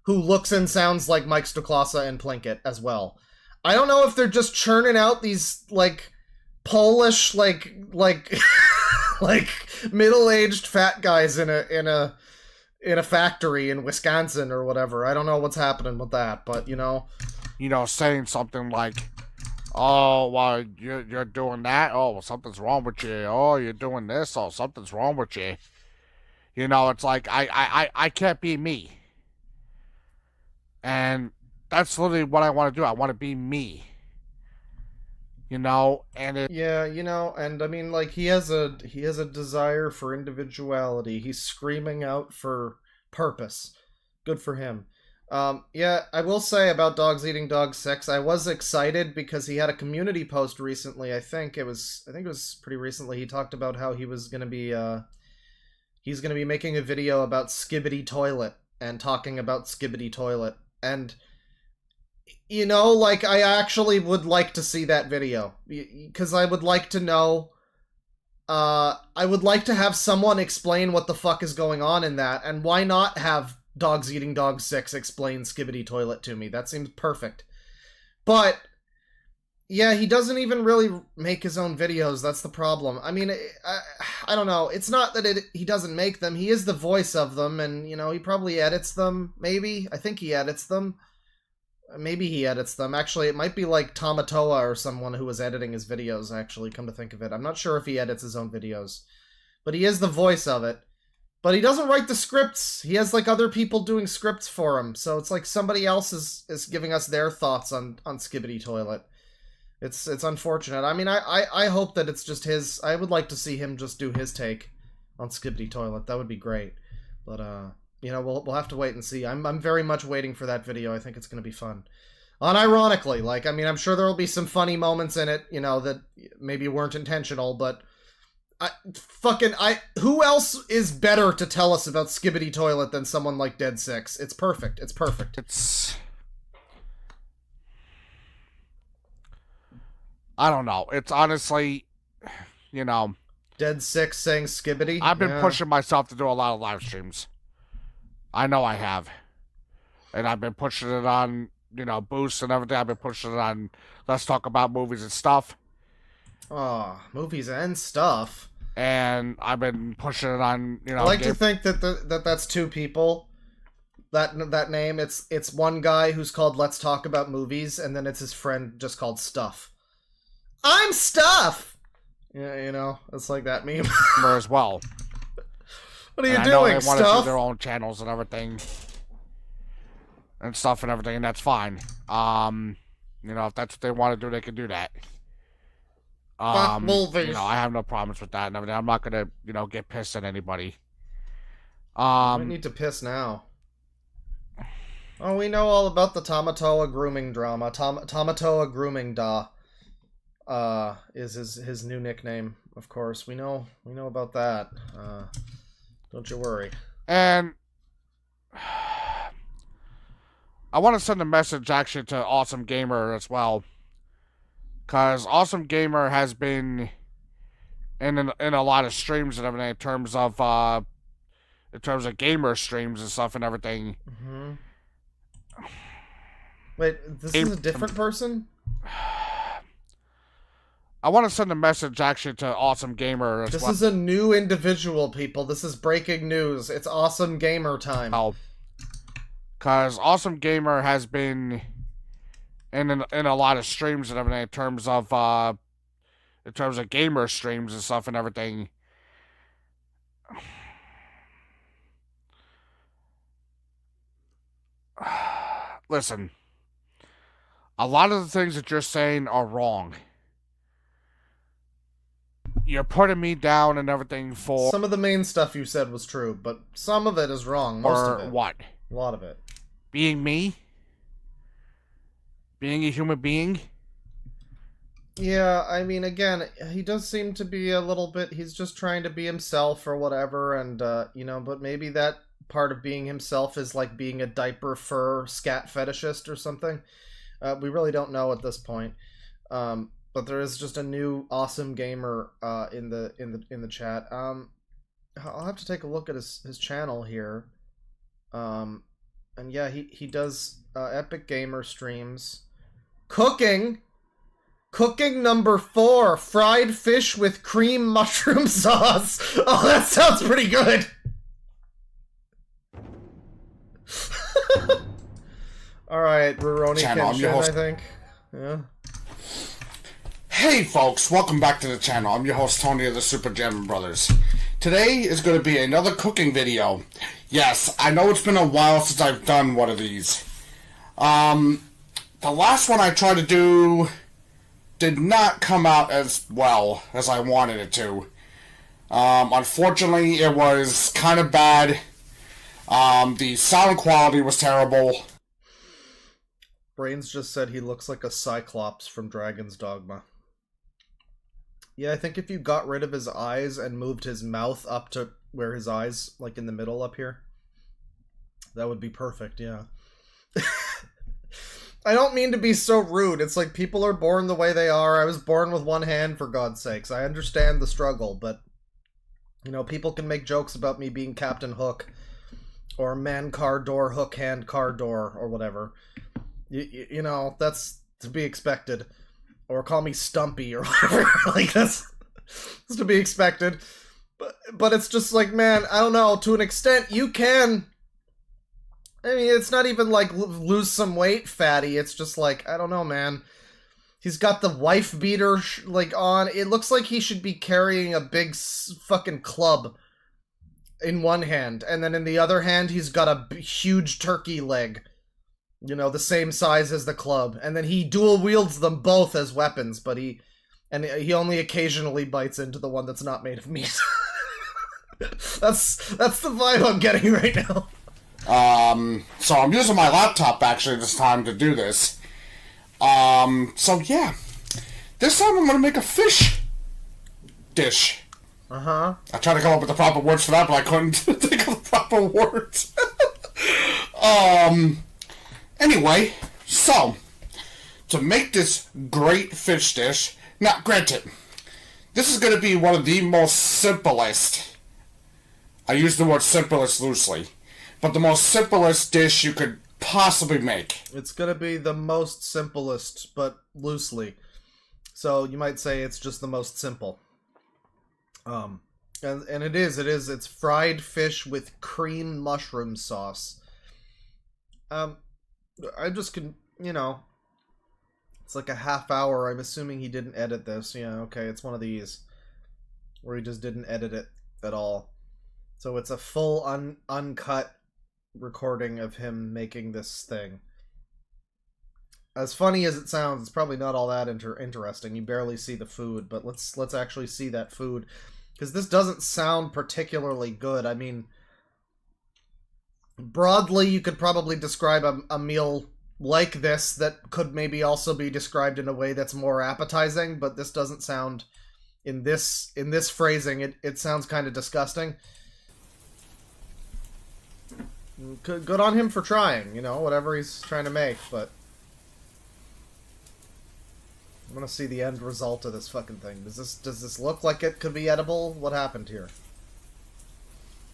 who looks and sounds like Mike Stacklasa and Plinkett as well. I don't know if they're just churning out these, like, Polish, like like middle-aged fat guys in a factory in Wisconsin or whatever. I don't know what's happening with that, but you know, saying something like, "Oh, well, you're doing that. Oh, well, something's wrong with you. Oh, you're doing this. Oh, something's wrong with you." You know, it's like I can't be me, and that's literally what I want to do. I want to be me. You know, and yeah, you know, and I mean, like, he has a desire for individuality. He's screaming out for purpose. Good for him. Yeah, I will say about Dogs Eating Dogs 6, I was excited because he had a community post recently. I think it was pretty recently. He talked about how he was gonna be he's gonna be making a video about Skibbity Toilet and talking about Skibbity Toilet. And you know, like, I actually would like to see that video, because I would like to know, I would like to have someone explain what the fuck is going on in that, and why not have Dogs Eating Dogs 6 explain Skibbity Toilet to me? That seems perfect. But, yeah, he doesn't even really make his own videos, that's the problem. I mean, I don't know, it's not that he doesn't make them, he is the voice of them, and, you know, he probably edits them, maybe? I think he edits them. Maybe he edits them. Actually, it might be like Tamatoa or someone who was editing his videos, actually, come to think of it. I'm not sure if he edits his own videos. But he is the voice of it. But he doesn't write the scripts. He has like other people doing scripts for him. So it's like somebody else is giving us their thoughts on Skibidi Toilet. It's unfortunate. I mean, I hope that it's just his. I would like to see him just do his take on Skibidi Toilet. That would be great. But you know, we'll have to wait and see. I'm very much waiting for that video. I think it's going to be fun. Unironically, like, I mean, I'm sure there will be some funny moments in it, you know, that maybe weren't intentional, but who else is better to tell us about Skibidi Toilet than someone like Dead Six? It's perfect. It's perfect. I don't know. It's honestly, you know, Dead Six saying Skibidi. I've been pushing myself to do a lot of live streams. I know I have. And I've been pushing it on, you know, Boost and everything. I've been pushing it on Let's Talk About Movies and Stuff. Oh, movies and stuff. And I've been pushing it on, you know. I like to think that that's two people. That name, it's one guy who's called Let's Talk About Movies, and then it's his friend just called Stuff. I'm Stuff. Yeah, you know, it's like that meme as well. What are you doing, doing, they want to do Stuff? their own channels and everything, and stuff and everything, and that's fine. You know, if that's what they want to do, they can do that. You know, I have no problems with that and everything. I'm not gonna, you know, get pissed at anybody. We need to piss now. Oh, we know all about the Tamatoa grooming drama. Tamatoa Grooming Da is his new nickname, of course. We know about that. Don't you worry. And I want to send a message actually to Awesome Gamer as well. Because Awesome Gamer has been in a lot of streams and everything in terms of gamer streams and stuff and everything. Mm-hmm. Wait, this is a different person? I want to send a message actually to Awesome Gamer as well. This is a new individual, people. This is breaking news. It's Awesome Gamer time. Oh. Because Awesome Gamer has been in a lot of streams and everything in terms of gamer streams and stuff and everything. Listen, a lot of the things that you're saying are wrong. You're putting me down and everything for... Some of the main stuff you said was true, but some of it is wrong. Most of it. What? A lot of it. Being me? Being a human being? Yeah, I mean, again, he does seem to be a little bit... He's just trying to be himself or whatever, and, you know, but maybe that part of being himself is like being a diaper fur scat fetishist or something. We really don't know at this point. But there is just a new Awesome Gamer in the chat. I'll have to take a look at his channel here. And yeah, he does Epic Gamer streams. Cooking number 4, fried fish with cream mushroom sauce. Oh, that sounds pretty good. All right, Rurouni Kenshin, I think. Yeah. Hey folks, welcome back to the channel. I'm your host Tony of the Super Jam Brothers. Today is going to be another cooking video. Yes, I know it's been a while since I've done one of these. The last one I tried to do did not come out as well as I wanted it to. Unfortunately, it was kind of bad. The sound quality was terrible. Brains just said he looks like a Cyclops from Dragon's Dogma. Yeah, I think if you got rid of his eyes and moved his mouth up to where his eyes, like in the middle up here, that would be perfect, yeah. I don't mean to be so rude. It's like people are born the way they are. I was born with one hand, for God's sakes. I understand the struggle, but, you know, people can make jokes about me being Captain Hook, or man car door, hook hand car door, or whatever. You know, that's to be expected. Or call me Stumpy or whatever. Like, that's to be expected. But it's just like, man, I don't know. To an extent, you can... I mean, it's not even like lose some weight, fatty. It's just like, I don't know, man. He's got the wife beater, like, on. It looks like he should be carrying a big fucking club. in one hand, and then in the other hand he's got a huge turkey leg. You know, the same size as the club. And then he dual wields them both as weapons, but he only occasionally bites into the one that's not made of meat. That's the vibe I'm getting right now. So I'm using my laptop actually this time to do this. So yeah. This time I'm gonna make a fish dish. Uh-huh. I tried to come up with the proper words for that, but I couldn't think of the proper words. Anyway, so, to make this great fish dish, now, granted, this is going to be one of the most simplest, I use the word simplest loosely, but the most simplest dish you could possibly make. It's going to be the most simplest, but loosely. So, you might say it's just the most simple. And it's fried fish with cream mushroom sauce. I just can, you know, it's like a half hour. I'm assuming he didn't edit this. Yeah, okay, it's one of these where he just didn't edit it at all. So it's a full uncut recording of him making this thing. As funny as it sounds, it's probably not all that interesting. You barely see the food, but let's actually see that food, because this doesn't sound particularly good. I mean, broadly, you could probably describe a meal like this that could maybe also be described in a way that's more appetizing, but this doesn't sound, in this phrasing, it sounds kind of disgusting. Good on him for trying, you know, whatever he's trying to make, but I'm gonna see the end result of this fucking thing. Does this look like it could be edible? What happened here?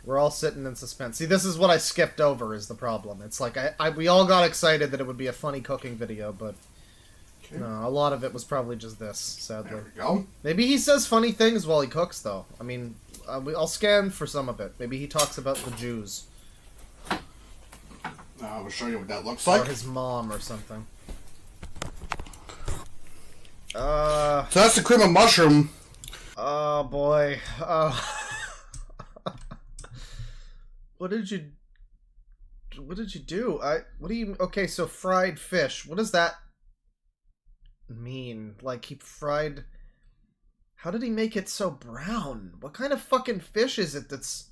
We're all sitting in suspense. See, this is what I skipped over is the problem. It's like, we all got excited that it would be a funny cooking video, but no, a lot of it was probably just this, sadly. There we go. Maybe he says funny things while he cooks, though. I mean, I'll scan for some of it. Maybe he talks about the Jews. I'll show you what that looks Or like. his mom or something. So that's the cream of mushroom. Oh, boy. What did you do? What do you... Okay, so fried fish. What does that mean? Like, he fried... How did he make it so brown? What kind of fucking fish is it that's...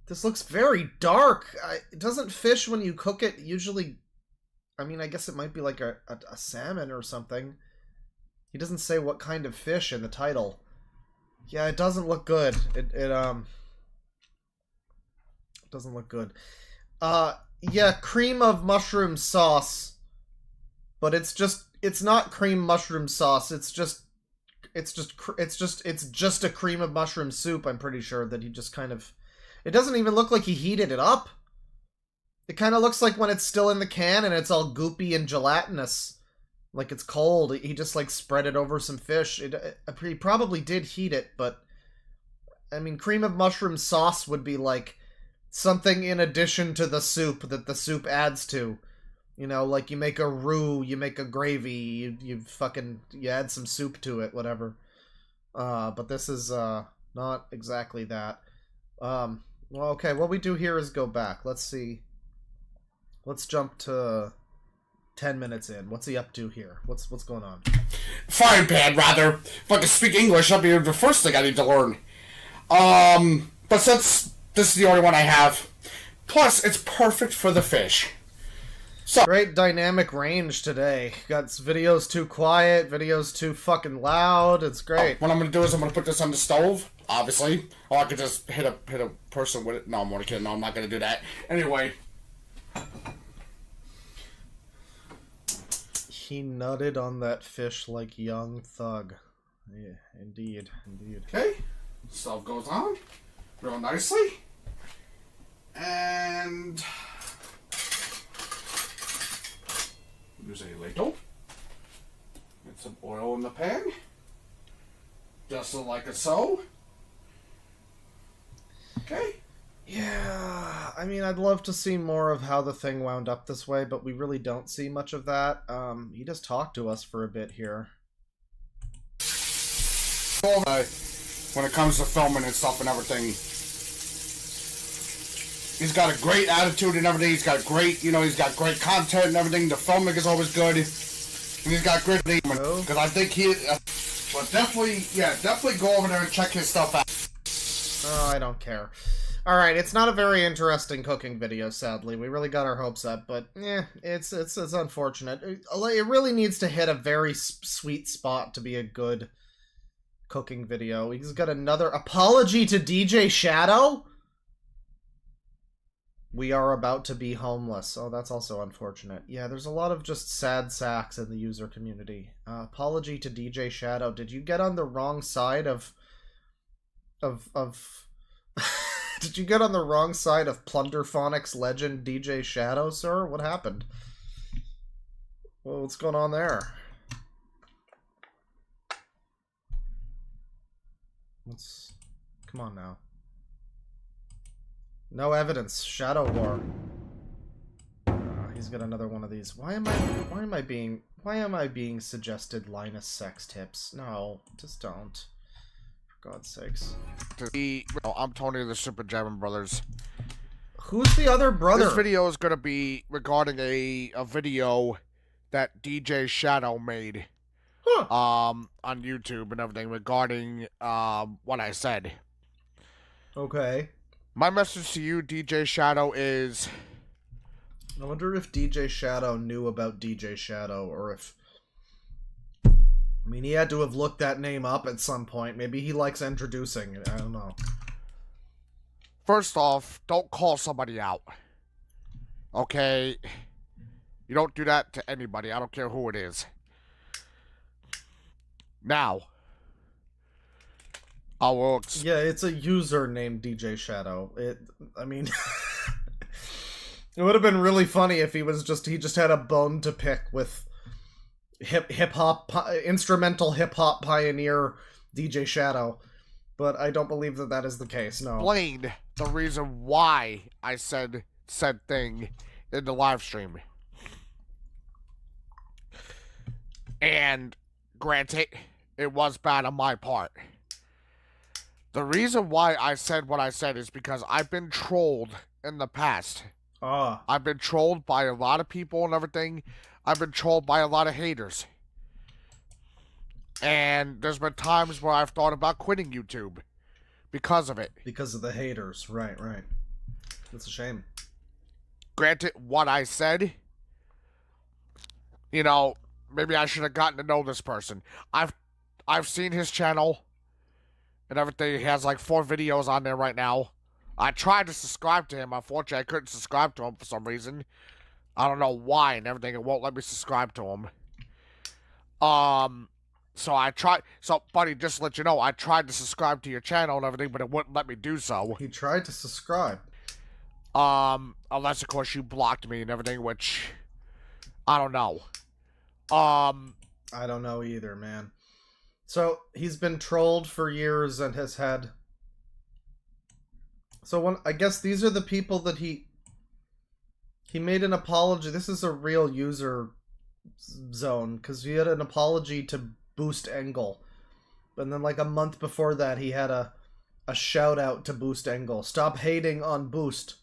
This looks very dark. Doesn't fish, when you cook it, usually... I mean, I guess it might be like a salmon or something. He doesn't say what kind of fish in the title. Yeah, it doesn't look good. It doesn't look good. Yeah, cream of mushroom sauce. But it's not cream mushroom sauce. It's just a cream of mushroom soup, I'm pretty sure, that he just kind of... It doesn't even look like he heated it up. It kind of looks like when it's still in the can and it's all goopy and gelatinous. Like it's cold. He just like spread it over some fish. He probably did heat it, but... I mean, cream of mushroom sauce would be like... something in addition to the soup that the soup adds to. You know, like you make a roux, you make a gravy, you add some soup to it, whatever. But this is not exactly that. Well, okay, what we do here is go back. Let's see. Let's jump to 10 minutes in. What's he up to here? What's going on? Frying pan, rather. If I can speak English, that'd be the first thing I need to learn. But since this is the only one I have, plus it's perfect for the fish. So great dynamic range today. Got videos too quiet, videos too fucking loud. It's great. What I'm gonna do is I'm gonna put this on the stove, obviously. Or I could just hit a person with it. No, I'm only kidding. No, I'm not gonna do that. Anyway. He nutted on that fish like young thug. Yeah, indeed. Okay. Stove goes on real nicely. And use a ladle. Get some oil in the pan. Just like so. Okay. Yeah, I mean, I'd love to see more of how the thing wound up this way, but we really don't see much of that. He just talked to us for a bit here. When it comes to filming and stuff and everything. He's got a great attitude and everything. He's got great, he's got great content and everything. The filming is always good. And he's got great because I think but definitely go over there and check his stuff out. Oh, I don't care. Alright, it's not a very interesting cooking video, sadly. We really got our hopes up, but it's unfortunate. It really needs to hit a very sweet spot to be a good cooking video. He's got another apology to DJ Shadow? We are about to be homeless. Oh, that's also unfortunate. Yeah, there's a lot of just sad sacks in the user community. Apology to DJ Shadow. Did you get on the wrong side of Did you get on the wrong side of Plunderphonics legend DJ Shadow, sir? What happened? Well, what's going on there? Come on now. No evidence. Shadow War. He's got another one of these. Why am I being suggested Linus sex tips? No, just don't. For God's sakes. I'm Tony of the Super Jamming Brothers. Who's the other brother? This video is gonna be regarding a video that DJ Shadow made. Huh. On YouTube and everything regarding what I said. Okay. My message to you, DJ Shadow, is... I wonder if DJ Shadow knew about DJ Shadow, or if... I mean, he had to have looked that name up at some point. Maybe he likes introducing it. I don't know. First off, don't call somebody out. Okay? You don't do that to anybody. I don't care who it is. Now... Yeah, it's a user named DJ Shadow. I mean, it would have been really funny if he just had a bone to pick with instrumental hip hop pioneer DJ Shadow. But I don't believe that is the case, no. Explained the reason why I said said thing in the live stream. And granted, it was bad on my part. The reason why I said what I said is because I've been trolled in the past. I've been trolled by a lot of people and everything. I've been trolled by a lot of haters. And there's been times where I've thought about quitting YouTube because of it. Because of the haters. Right. That's a shame. Granted, what I said, maybe I should have gotten to know this person. I've seen his channel and everything. He has like 4 videos on there right now. I tried to subscribe to him. Unfortunately, I couldn't subscribe to him for some reason. I don't know why and everything. It won't let me subscribe to him. So I tried. So, buddy, just to let you know, I tried to subscribe to your channel and everything, but it wouldn't let me do so. He tried to subscribe. Unless, of course, you blocked me and everything, which I don't know. I don't know either, man. So, he's been trolled for years and has had... So, I guess these are the people that he made an apology. This is a real user zone, because he had an apology to Boost Engel. And then, like, a month before that, he had a shout-out to Boost Engel. Stop hating on Boost.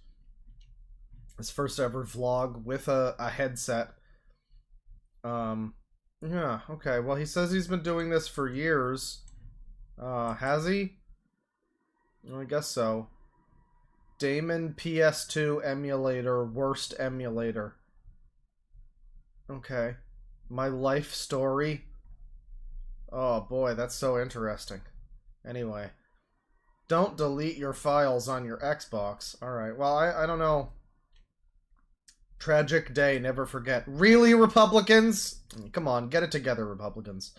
His first ever vlog with a headset. Yeah, okay. Well, he says he's been doing this for years. Has he? Well, I guess so. Damon PS2 emulator, worst emulator. Okay. My life story. Oh boy, that's so interesting. Anyway. Don't delete your files on your Xbox. Alright, well, I don't know. Tragic day, never forget. Really, Republicans? Come on, get it together, Republicans.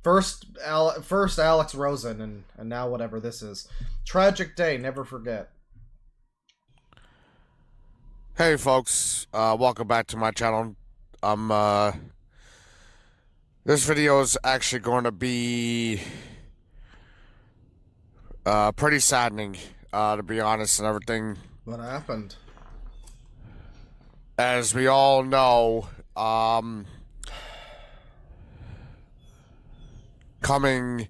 First Alex Rosen, and now whatever this is. Tragic day, never forget. Hey folks, welcome back to my channel. This video is actually going to be pretty saddening, to be honest and everything. What happened? As we all know, coming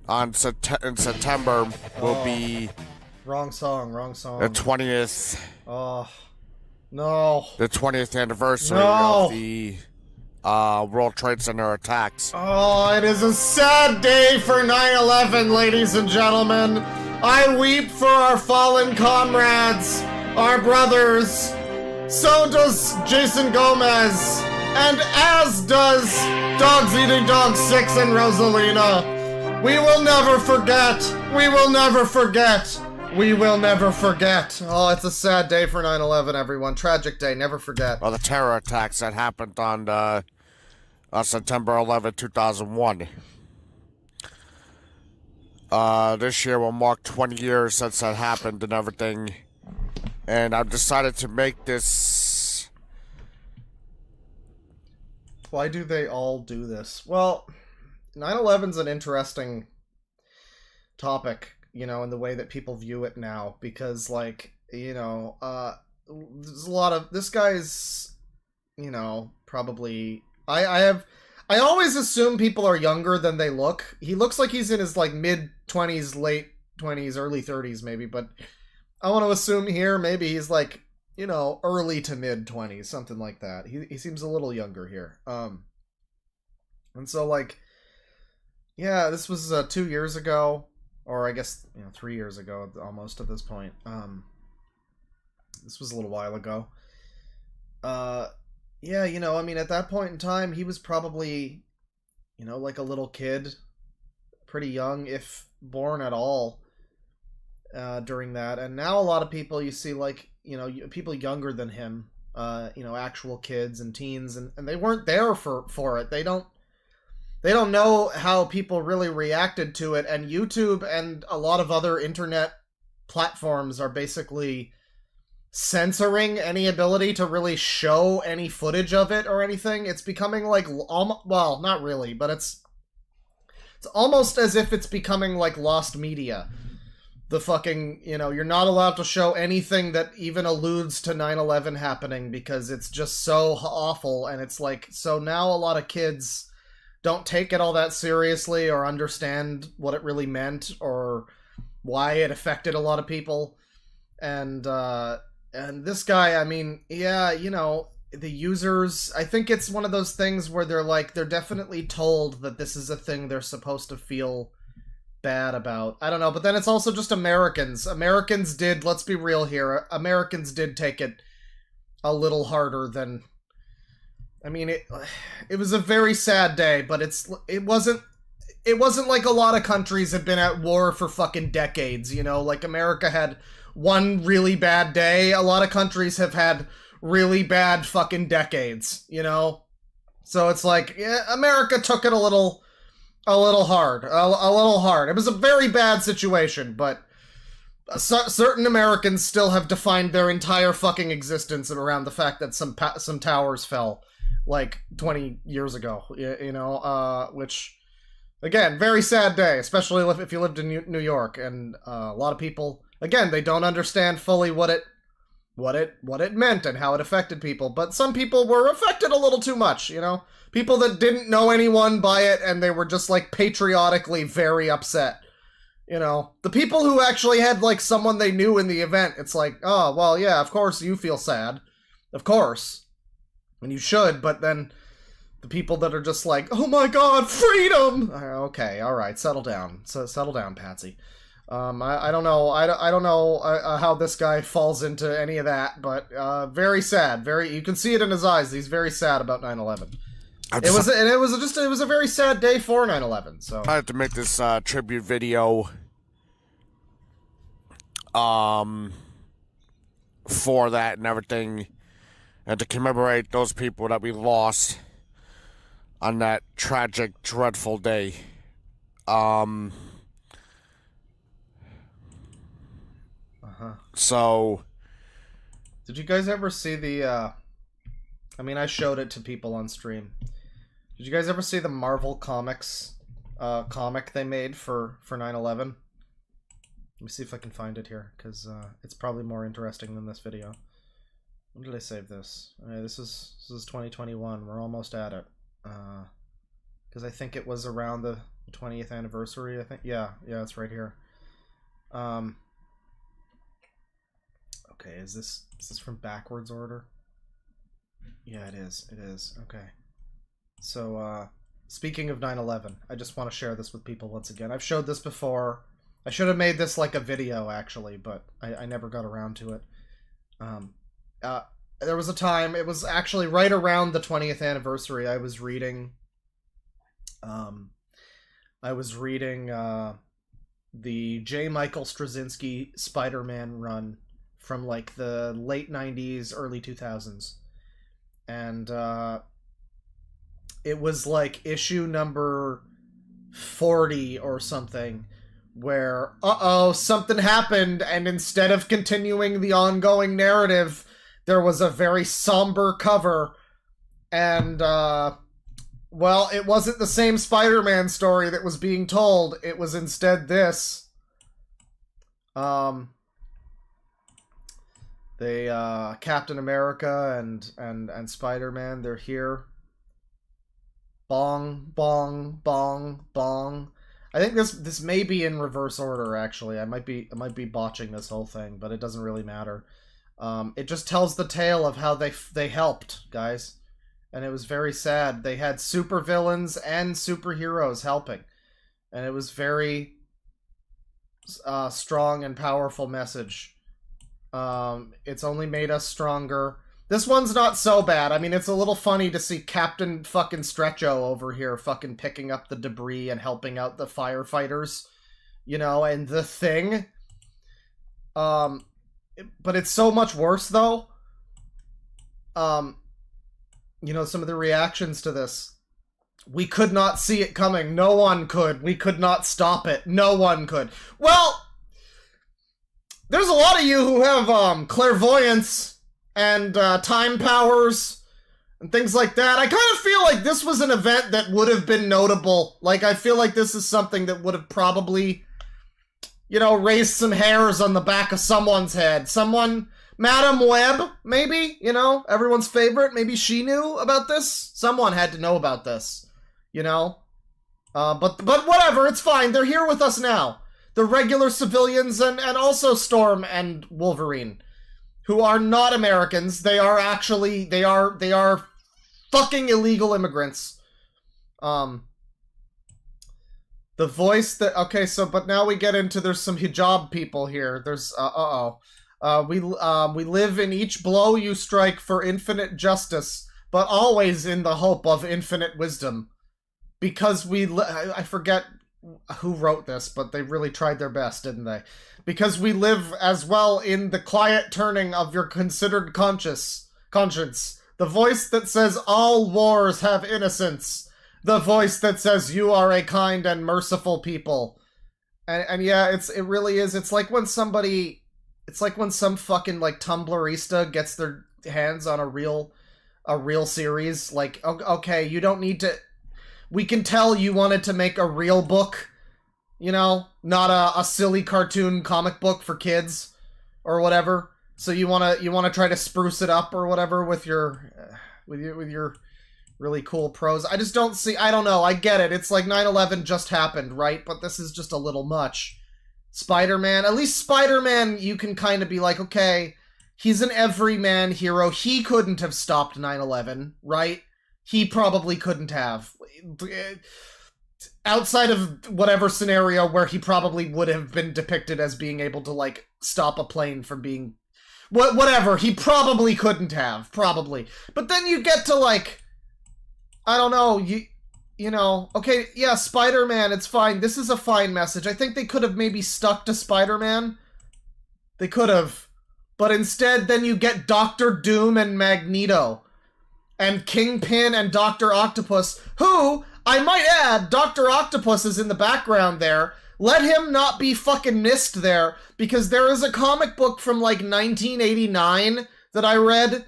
on in September will be Wrong song, wrong song. The 20th. Oh. No. The 20th anniversary No. of the World Trade Center attacks. Oh, it is a sad day for 9/11, ladies and gentlemen. I weep for our fallen comrades, our brothers. So does Jason Gomez. And as does Dogs Eating Dogs 6 and Rosalina. We will never forget. We will never forget. We will never forget. Oh, it's a sad day for 9/11, everyone. Tragic day. Never forget. Well, the terror attacks that happened on September 11, 2001. This year will mark 20 years since that happened and everything. And I've decided to make this... Why do they all do this? Well, 9/11's an interesting topic, you know, in the way that people view it now. Because, like, you know, there's a lot of... This guy's, you know, probably... I always assume people are younger than they look. He looks like he's in his, like, mid-20s, late 20s, early 30s, maybe, but I want to assume here maybe he's, like, you know, early to mid-20s, something like that. He seems a little younger here. And so, like, yeah, this was 2 years ago, or I guess, you know, 3 years ago, almost at this point. This was a little while ago. Yeah, you know, I mean, at that point in time, he was probably, you know, like a little kid, pretty young, if born at all, during that. And now a lot of people you see, like, you know, people younger than him, you know, actual kids and teens, and they weren't there for it. They don't know how people really reacted to it, and YouTube and a lot of other internet platforms are basically censoring any ability to really show any footage of it or anything. It's becoming like, well, not really, but it's almost as if it's becoming like lost media. The fucking, you know, you're not allowed to show anything that even alludes to 9/11 happening because it's just so awful, and it's like, so now a lot of kids don't take it all that seriously or understand what it really meant or why it affected a lot of people. And this guy, I mean, yeah, you know, the users, I think it's one of those things where they're definitely told that this is a thing they're supposed to feel bad about. I don't know, but then it's also just Americans. Americans did, let's be real here, Americans did take it a little harder than, I mean, it was a very sad day, but it wasn't like a lot of countries have been at war for fucking decades, you know, like America had one really bad day. A lot of countries have had really bad fucking decades, you know? So it's like, yeah, America took it a little hard. A little hard. It was a very bad situation, but certain Americans still have defined their entire fucking existence around the fact that some towers fell, like, 20 years ago, you know? Which, again, very sad day, especially if you lived in New York, and a lot of people... Again, they don't understand fully what it meant and how it affected people, but some people were affected a little too much, you know? People that didn't know anyone by it, and they were just, like, patriotically very upset, you know? The people who actually had, like, someone they knew in the event, it's like, oh, well, yeah, of course you feel sad. Of course. And you should, but then the people that are just like, oh my god, freedom! Okay, alright, settle down. Settle down, Patsy. I don't know. I don't know how this guy falls into any of that, but very sad. You can see it in his eyes. He's very sad about 9/11. It was a very sad day for 9/11. So I had to make this tribute video for that and everything, and to commemorate those people that we lost on that tragic, dreadful day. So, did you guys ever see the, I mean, I showed it to people on stream. Did you guys ever see the Marvel Comics, comic they made for 9/11? Let me see if I can find it here, because, it's probably more interesting than this video. When did I save this? This is 2021, we're almost at it. Because I think it was around the 20th anniversary, I think. Yeah, it's right here. Okay, is this from backwards order? Yeah, it is. It is. Okay. So, speaking of 9/11, I just want to share this with people once again. I've showed this before. I should have made this like a video, actually, but I never got around to it. There was a time, it was actually right around the 20th anniversary, I was reading the J. Michael Straczynski Spider-Man run from like the late 90s, early 2000s. And it was like issue number 40 or something, where, something happened, and instead of continuing the ongoing narrative, there was a very somber cover, and, well, it wasn't the same Spider-Man story that was being told. It was instead this. Captain America and Spider-Man, they're here. Bong, bong, bong, bong. I think this may be in reverse order, actually. I might be botching this whole thing, but it doesn't really matter. It just tells the tale of how they helped, guys. And it was very sad. They had supervillains and superheroes helping. And it was very strong and powerful message. It's only made us stronger. This one's not so bad. I mean, it's a little funny to see Captain fucking Stretcho over here fucking picking up the debris and helping out the firefighters. You know, and the Thing. But it's so much worse, though. You know, some of the reactions to this. We could not see it coming. No one could. We could not stop it. No one could. Well, there's a lot of you who have clairvoyance and time powers and things like that. I kind of feel like this was an event that would have been notable. Like, I feel like this is something that would have probably, you know, raised some hairs on the back of someone's head. Someone, Madam Web, maybe, you know, everyone's favorite. Maybe she knew about this. Someone had to know about this, you know. But whatever, it's fine. They're here with us now. The regular civilians and also Storm and Wolverine, who are not Americans. They are actually, they are fucking illegal immigrants. The voice that, okay, so, but now we get into, there's some hijab people here. There's, we live in each blow you strike for infinite justice, but always in the hope of infinite wisdom. Because I forget who wrote this, but they really tried their best, didn't they? Because we live as well in the quiet turning of your considered conscience. The voice that says all wars have innocence. The voice that says you are a kind and merciful people. And yeah, it really is. It's like when some fucking like Tumblrista gets their hands on a real series. Like, okay, you don't need to. We can tell you wanted to make a real book, you know, not a silly cartoon comic book for kids or whatever. So you wanna try to spruce it up or whatever with your really cool prose. I just don't see. I don't know. I get it. It's like 9/11 just happened, right? But this is just a little much. Spider-Man, at least Spider-Man, you can kind of be like, okay, he's an everyman hero. He couldn't have stopped 9/11, right? He probably couldn't have. Outside of whatever scenario where he probably would have been depicted as being able to, like, stop a plane from being... Whatever, he probably couldn't have. Probably. But then you get to, like... I don't know, you know... Okay, yeah, Spider-Man, it's fine. This is a fine message. I think they could have maybe stuck to Spider-Man. They could have. But instead, then you get Doctor Doom and Magneto. And Kingpin and Dr. Octopus, who, I might add, Dr. Octopus is in the background there. Let him not be fucking missed there, because there is a comic book from, like, 1989 that I read,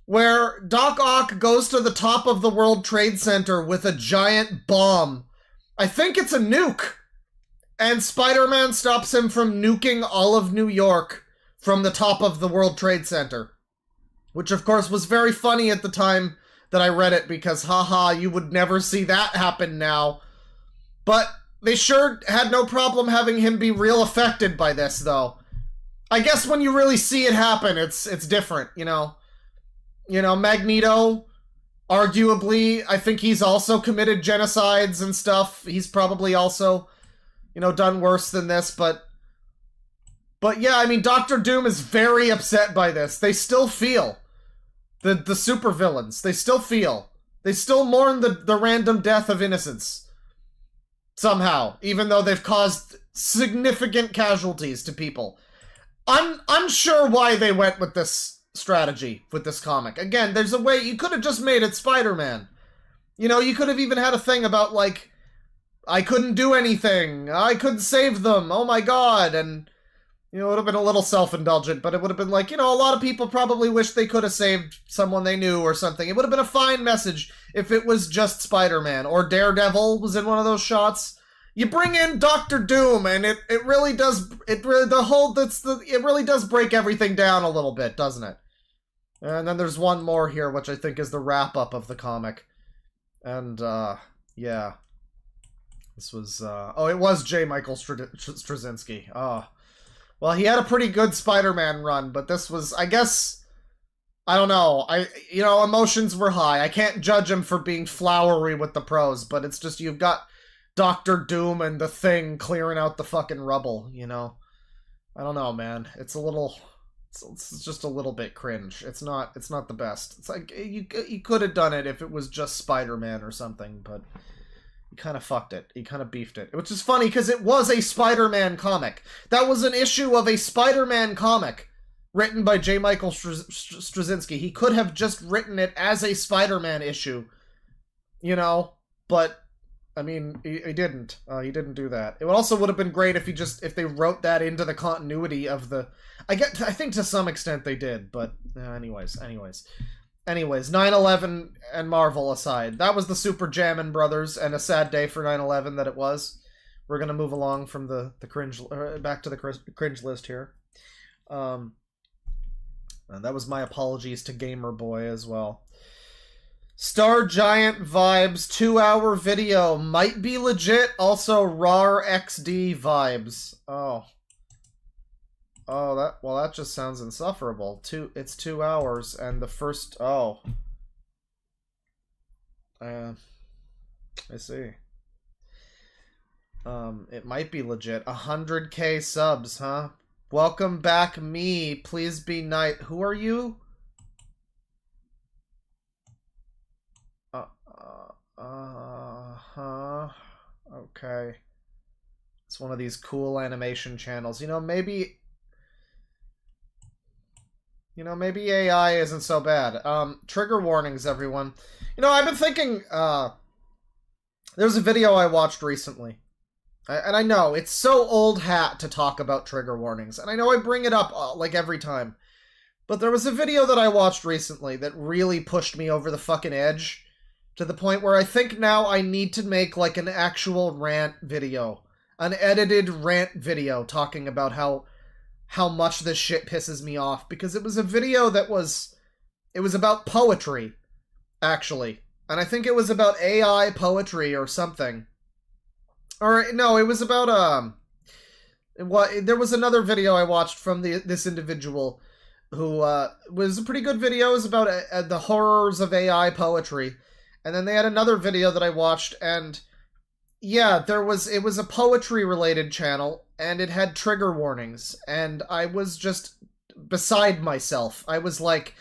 where Doc Ock goes to the top of the World Trade Center with a giant bomb. I think it's a nuke. And Spider-Man stops him from nuking all of New York from the top of the World Trade Center. Which, of course, was very funny at the time that I read it, because, haha, you would never see that happen now. But they sure had no problem having him be real affected by this, though. I guess when you really see it happen, it's different, you know? You know, Magneto, arguably, I think he's also committed genocides and stuff. He's probably also, you know, done worse than this, but yeah, I mean, Doctor Doom is very upset by this. They still feel the supervillains. They still feel. They still mourn the random death of innocents. Somehow, even though they've caused significant casualties to people. I'm unsure why they went with this strategy, with this comic. Again, there's a way, you could have just made it Spider-Man. You know, you could have even had a thing about, like, I couldn't do anything, I couldn't save them, oh my god, and, you know, it would have been a little self-indulgent, but it would have been like, you know, a lot of people probably wish they could have saved someone they knew or something. It would have been a fine message if it was just Spider-Man, or Daredevil was in one of those shots. You bring in Doctor Doom, and it really does, it really does break everything down a little bit, doesn't it? And then there's one more here, which I think is the wrap-up of the comic. And, yeah. This was, oh, it was J. Michael Straczynski. Oh. Well, he had a pretty good Spider-Man run, but this was, I guess, I don't know. You know, emotions were high. I can't judge him for being flowery with the prose, but it's just, you've got Doctor Doom and the Thing clearing out the fucking rubble, you know? I don't know, man. It's a little, it's just a little bit cringe. It's not the best. It's like, you could have done it if it was just Spider-Man or something, but he kind of fucked it. He kind of beefed it. Which is funny, because it was a Spider-Man comic. That was an issue of a Spider-Man comic written by J. Michael Straczynski. He could have just written it as a Spider-Man issue, you know? But I mean, he didn't. He didn't do that. It also would have been great if if they wrote that into the continuity of the... I think to some extent they did, but anyways. 9/11 and Marvel aside, that was the Super Jammin' Brothers, and a sad day for 9/11 that it was. We're gonna move along from the cringe back to the cringe list here. And that was my apologies to Gamer Boy as well. Star Giant vibes, 2-hour video, might be legit, also RAR XD vibes. Oh, that just sounds insufferable. It's 2 hours, and the first, I see. It might be legit. 100K subs, huh? Welcome back, me. Please be nice. Who are you? Okay. It's one of these cool animation channels. You know, maybe AI isn't so bad. Trigger warnings, everyone. You know, I've been thinking, there's a video I watched recently. And I know, it's so old hat to talk about trigger warnings. And I know I bring it up, like, every time. But there was a video that I watched recently that really pushed me over the fucking edge. To the point where I think now I need to make, like, an actual rant video. An edited rant video talking about how much this shit pisses me off. Because it was a video that was... It was about poetry, actually. And I think it was about AI poetry or something. Or, no, it was about, there was another video I watched from this individual who, was a pretty good video. It was about the horrors of AI poetry. And then they had another video that I watched, and yeah, it was a poetry-related channel, and it had trigger warnings, and I was just beside myself. I was like,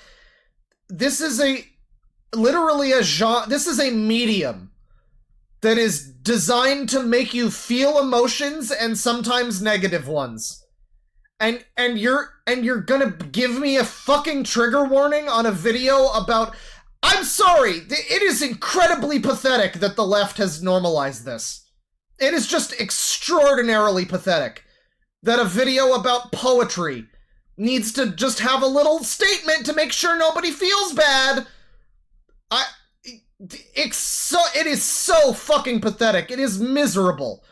this is literally a genre, this is a medium that is designed to make you feel emotions, and sometimes negative ones. And you're gonna give me a fucking trigger warning on a video about... I'm sorry, it is incredibly pathetic that the left has normalized this. It is just extraordinarily pathetic that a video about poetry needs to just have a little statement to make sure nobody feels bad. It is so fucking pathetic. It is miserable.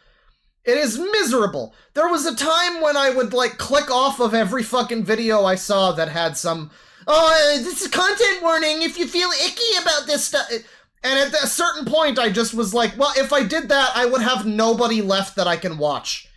It is miserable. There was a time when I would, like, click off of every fucking video I saw that had some... Oh, this is a content warning if you feel icky about this stuff. And at a certain point, I just was like, well, if I did that, I would have nobody left that I can watch.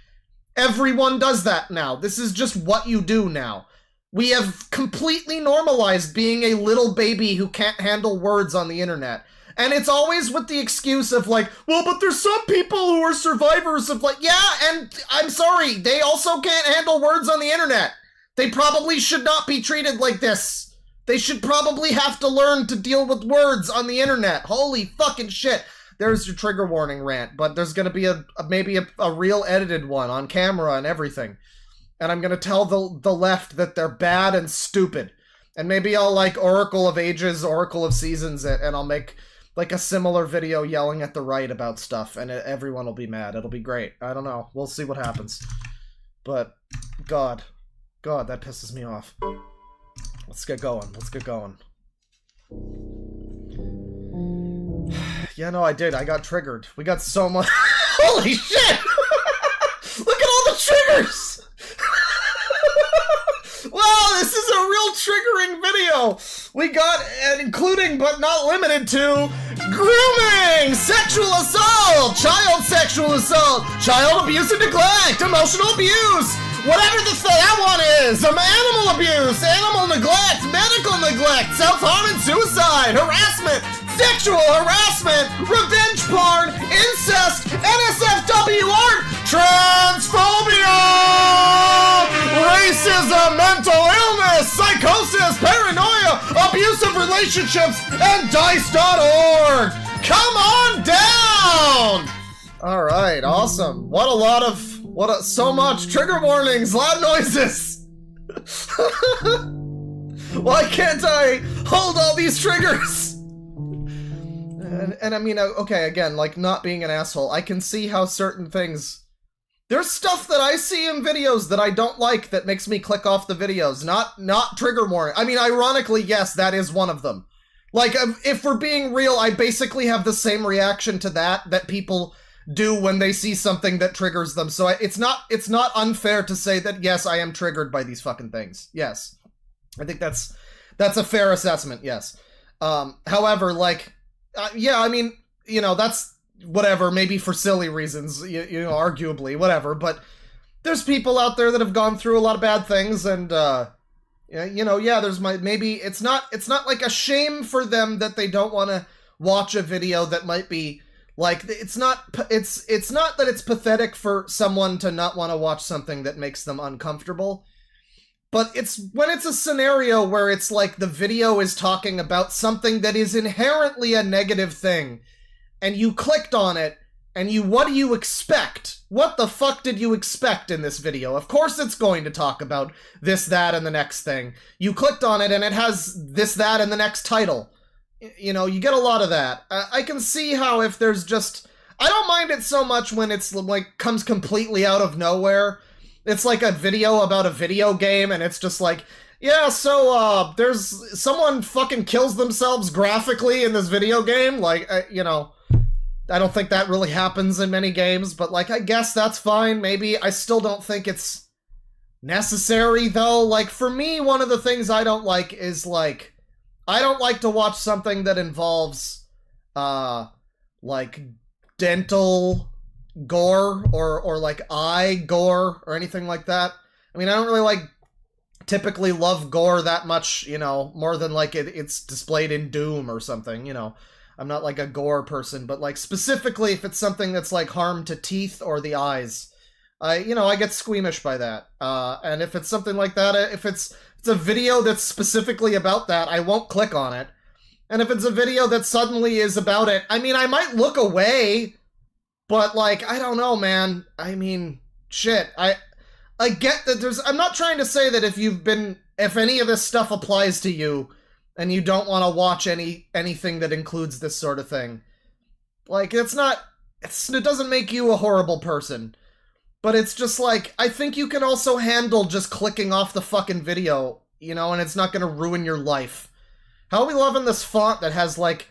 Everyone does that now. This is just what you do now. We have completely normalized being a little baby who can't handle words on the internet. And it's always with the excuse of like, well, but there's some people who are survivors of like, yeah, and I'm sorry, they also can't handle words on the internet. They probably should not be treated like this. They should probably have to learn to deal with words on the internet. Holy fucking shit. There's your trigger warning rant, but there's gonna be maybe a real edited one on camera and everything. And I'm gonna tell the left that they're bad and stupid. And maybe I'll like Oracle of Ages, Oracle of Seasons it, and I'll make like a similar video yelling at the right about stuff, and everyone will be mad. It'll be great. I don't know. We'll see what happens. But, God, that pisses me off. Let's get going. Let's get going. Yeah, no, I did. I got triggered. We got so much. Holy shit! Look at all the triggers! Wow, this is a real triggering video! We got, including but not limited to, grooming, sexual assault, child sexual assault, child abuse and neglect, emotional abuse, whatever that one is, animal abuse, animal neglect, medical neglect, self-harm and suicide, harassment, sexual harassment, revenge porn, incest, NSFW art, transphobia, racism, mental illness, psychosis, paranoia, abusive relationships, and dice.org. Come on down! Alright, awesome. So much trigger warnings, loud noises! Why can't I hold all these triggers? And I mean, okay, again, like, not being an asshole, I can see how certain things... There's stuff that I see in videos that I don't like that makes me click off the videos, not trigger warning. I mean, ironically, yes, that is one of them. Like, if we're being real, I basically have the same reaction to that people do when they see something that triggers them. So it's not unfair to say that, yes, I am triggered by these fucking things. Yes. I think that's a fair assessment, yes. However, like, yeah, I mean, you know, that's whatever, maybe for silly reasons, you know, arguably, whatever, but there's people out there that have gone through a lot of bad things, and, you know, yeah, maybe it's not like a shame for them that they don't want to watch a video that might be, like, it's not that it's pathetic for someone to not want to watch something that makes them uncomfortable, but it's when it's a scenario where it's like the video is talking about something that is inherently a negative thing, and you clicked on it, and what do you expect? What the fuck did you expect in this video? Of course it's going to talk about this, that, and the next thing. You clicked on it, and it has this, that, and the next title. You know, you get a lot of that. I can see how if there's just... I don't mind it so much when it's, like, comes completely out of nowhere. It's like a video about a video game, and it's just like... Yeah, so, there's... Someone fucking kills themselves graphically in this video game. Like, you know... I don't think that really happens in many games, but, like, I guess that's fine, maybe. I still don't think it's necessary, though. Like, for me, one of the things I don't like is, like, I don't like to watch something that involves, like, dental gore, or like, eye gore, or anything like that. I mean, I don't really, like, typically love gore that much, you know, more than, like, it's displayed in Doom or something, you know. I'm not like a gore person, but like specifically if it's something that's like harm to teeth or the eyes, I get squeamish by that. And if it's something like that, if it's a video that's specifically about that, I won't click on it. And if it's a video that suddenly is about it, I mean, I might look away, but like, I don't know, man. I mean, shit. I get that I'm not trying to say that if any of this stuff applies to you, and you don't want to watch anything that includes this sort of thing. Like, it doesn't make you a horrible person. But it's just like, I think you can also handle just clicking off the fucking video, you know, and it's not gonna ruin your life. How are we loving this font that has, like,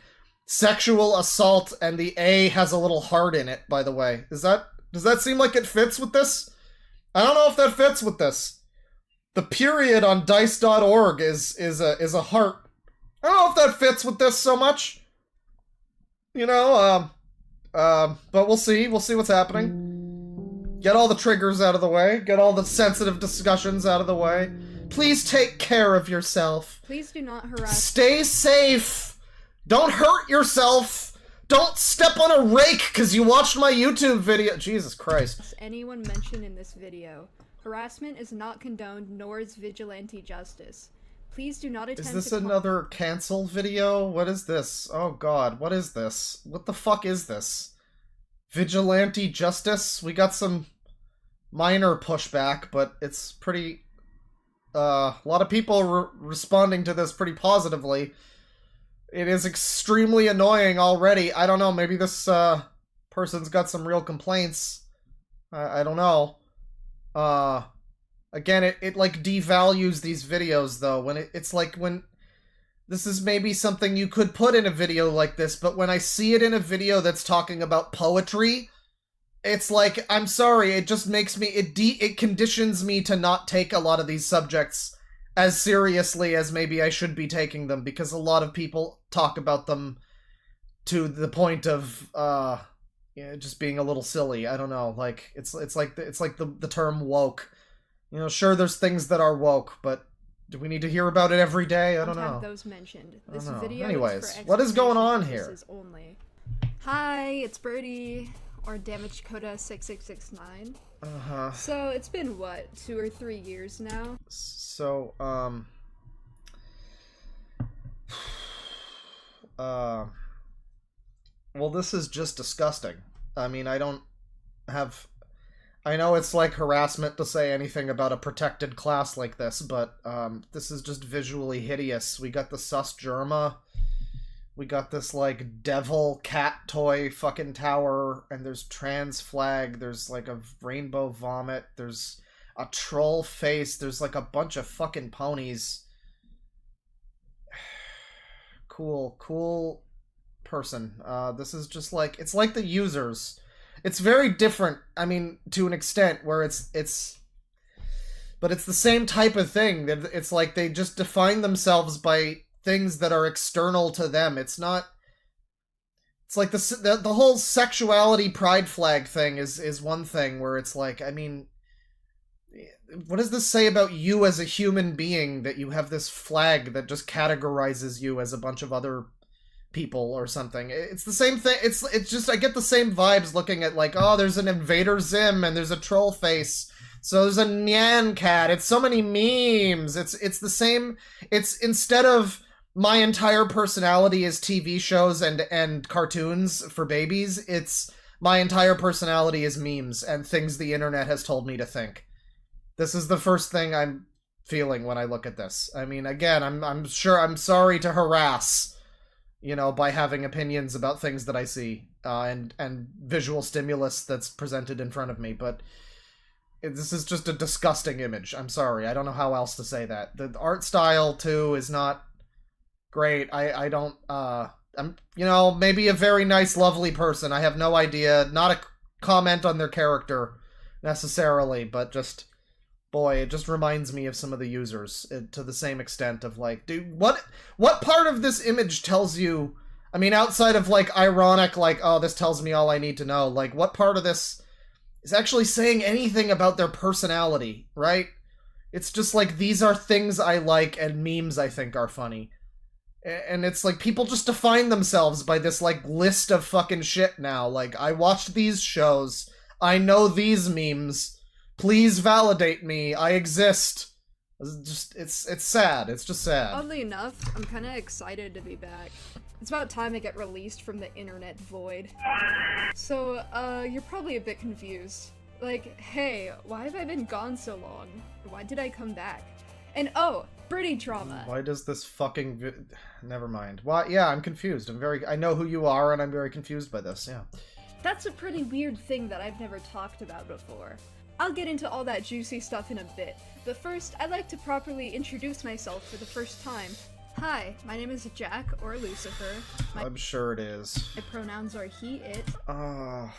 sexual assault and the A has a little heart in it, by the way? Does that seem like it fits with this? I don't know if that fits with this. The period on dice.org is a heart. I don't know if that fits with this so much. You know, but we'll see. We'll see what's happening. Get all the triggers out of the way. Get all the sensitive discussions out of the way. Please take care of yourself. Please do not harass. Stay safe. Don't hurt yourself. Don't step on a rake because you watched my YouTube video. Jesus Christ. Anyone mentioned in this video. Harassment is not condoned, nor is vigilante justice. Please do not attempt to... Is this another cancel video? What is this? Oh god, what is this? What the fuck is this? Vigilante justice? We got some minor pushback, but it's pretty... a lot of people responding to this pretty positively. It is extremely annoying already. I don't know, maybe this person's got some real complaints. I don't know. Again, it like devalues these videos though, when it's like when this is maybe something you could put in a video like this, but when I see it in a video that's talking about poetry, it's like, I'm sorry, it just makes me, it conditions me to not take a lot of these subjects as seriously as maybe I should be taking them, because a lot of people talk about them to the point of, just being a little silly. I don't know, like, it's like the term woke. You know, sure, there's things that are woke, but do we need to hear about it every day? I don't know. Have those mentioned. This video Anyways, is for what is going on here? Only. Hi, it's Birdie, or Damage Coda 6669. Uh-huh. So, it's been, what, 2 or 3 years now? So, well, this is just disgusting. I mean, I know it's like harassment to say anything about a protected class like this, but this is just visually hideous. We got the sus Germa. We got this, like, devil cat toy fucking tower, and there's trans flag, there's, like, a rainbow vomit, there's a troll face, there's, like, a bunch of fucking ponies. Cool person. This is just, like, it's like the users. It's very different, I mean, to an extent, where but it's the same type of thing. It's like they just define themselves by things that are external to them. It's not... It's like the whole sexuality pride flag thing is one thing where it's like, I mean, what does this say about you as a human being that you have this flag that just categorizes you as a bunch of other people or something? It's the same thing. It's just, I get the same vibes looking at, like, oh, there's an Invader Zim and there's a troll face, so there's a Nyan cat. It's so many memes. It's the same. It's, instead of my entire personality is TV shows and cartoons for babies, it's my entire personality is memes and things the internet has told me to think. This is the first thing I'm feeling when I look at this. I mean, again, I'm sorry to harass, you know, by having opinions about things that I see, and visual stimulus that's presented in front of me, but this is just a disgusting image. I'm sorry, I don't know how else to say that. The art style, too, is not great. I don't, I'm, you know, maybe a very nice, lovely person. I have no idea. Not a comment on their character, necessarily, but just... boy, it just reminds me of some of the users to the same extent of, like, dude, what part of this image tells you, I mean, outside of, like, ironic, like, oh, this tells me all I need to know, like, what part of this is actually saying anything about their personality, right? It's just like, these are things I like and memes I think are funny. And it's like, people just define themselves by this, like, list of fucking shit now. Like, I watched these shows, I know these memes, please validate me. I exist. It's sad. It's just sad. Oddly enough, I'm kind of excited to be back. It's about time I get released from the internet void. So, you're probably a bit confused. Like, hey, why have I been gone so long? Why did I come back? And oh, Birdie drama. Why does this fucking never mind. Why? Yeah, I'm confused. I know who you are, and I'm very confused by this. Yeah. That's a pretty weird thing that I've never talked about before. I'll get into all that juicy stuff in a bit, but first, I'd like to properly introduce myself for the first time. Hi, my name is Jack, or Lucifer. I'm sure it is. My pronouns are he, it. I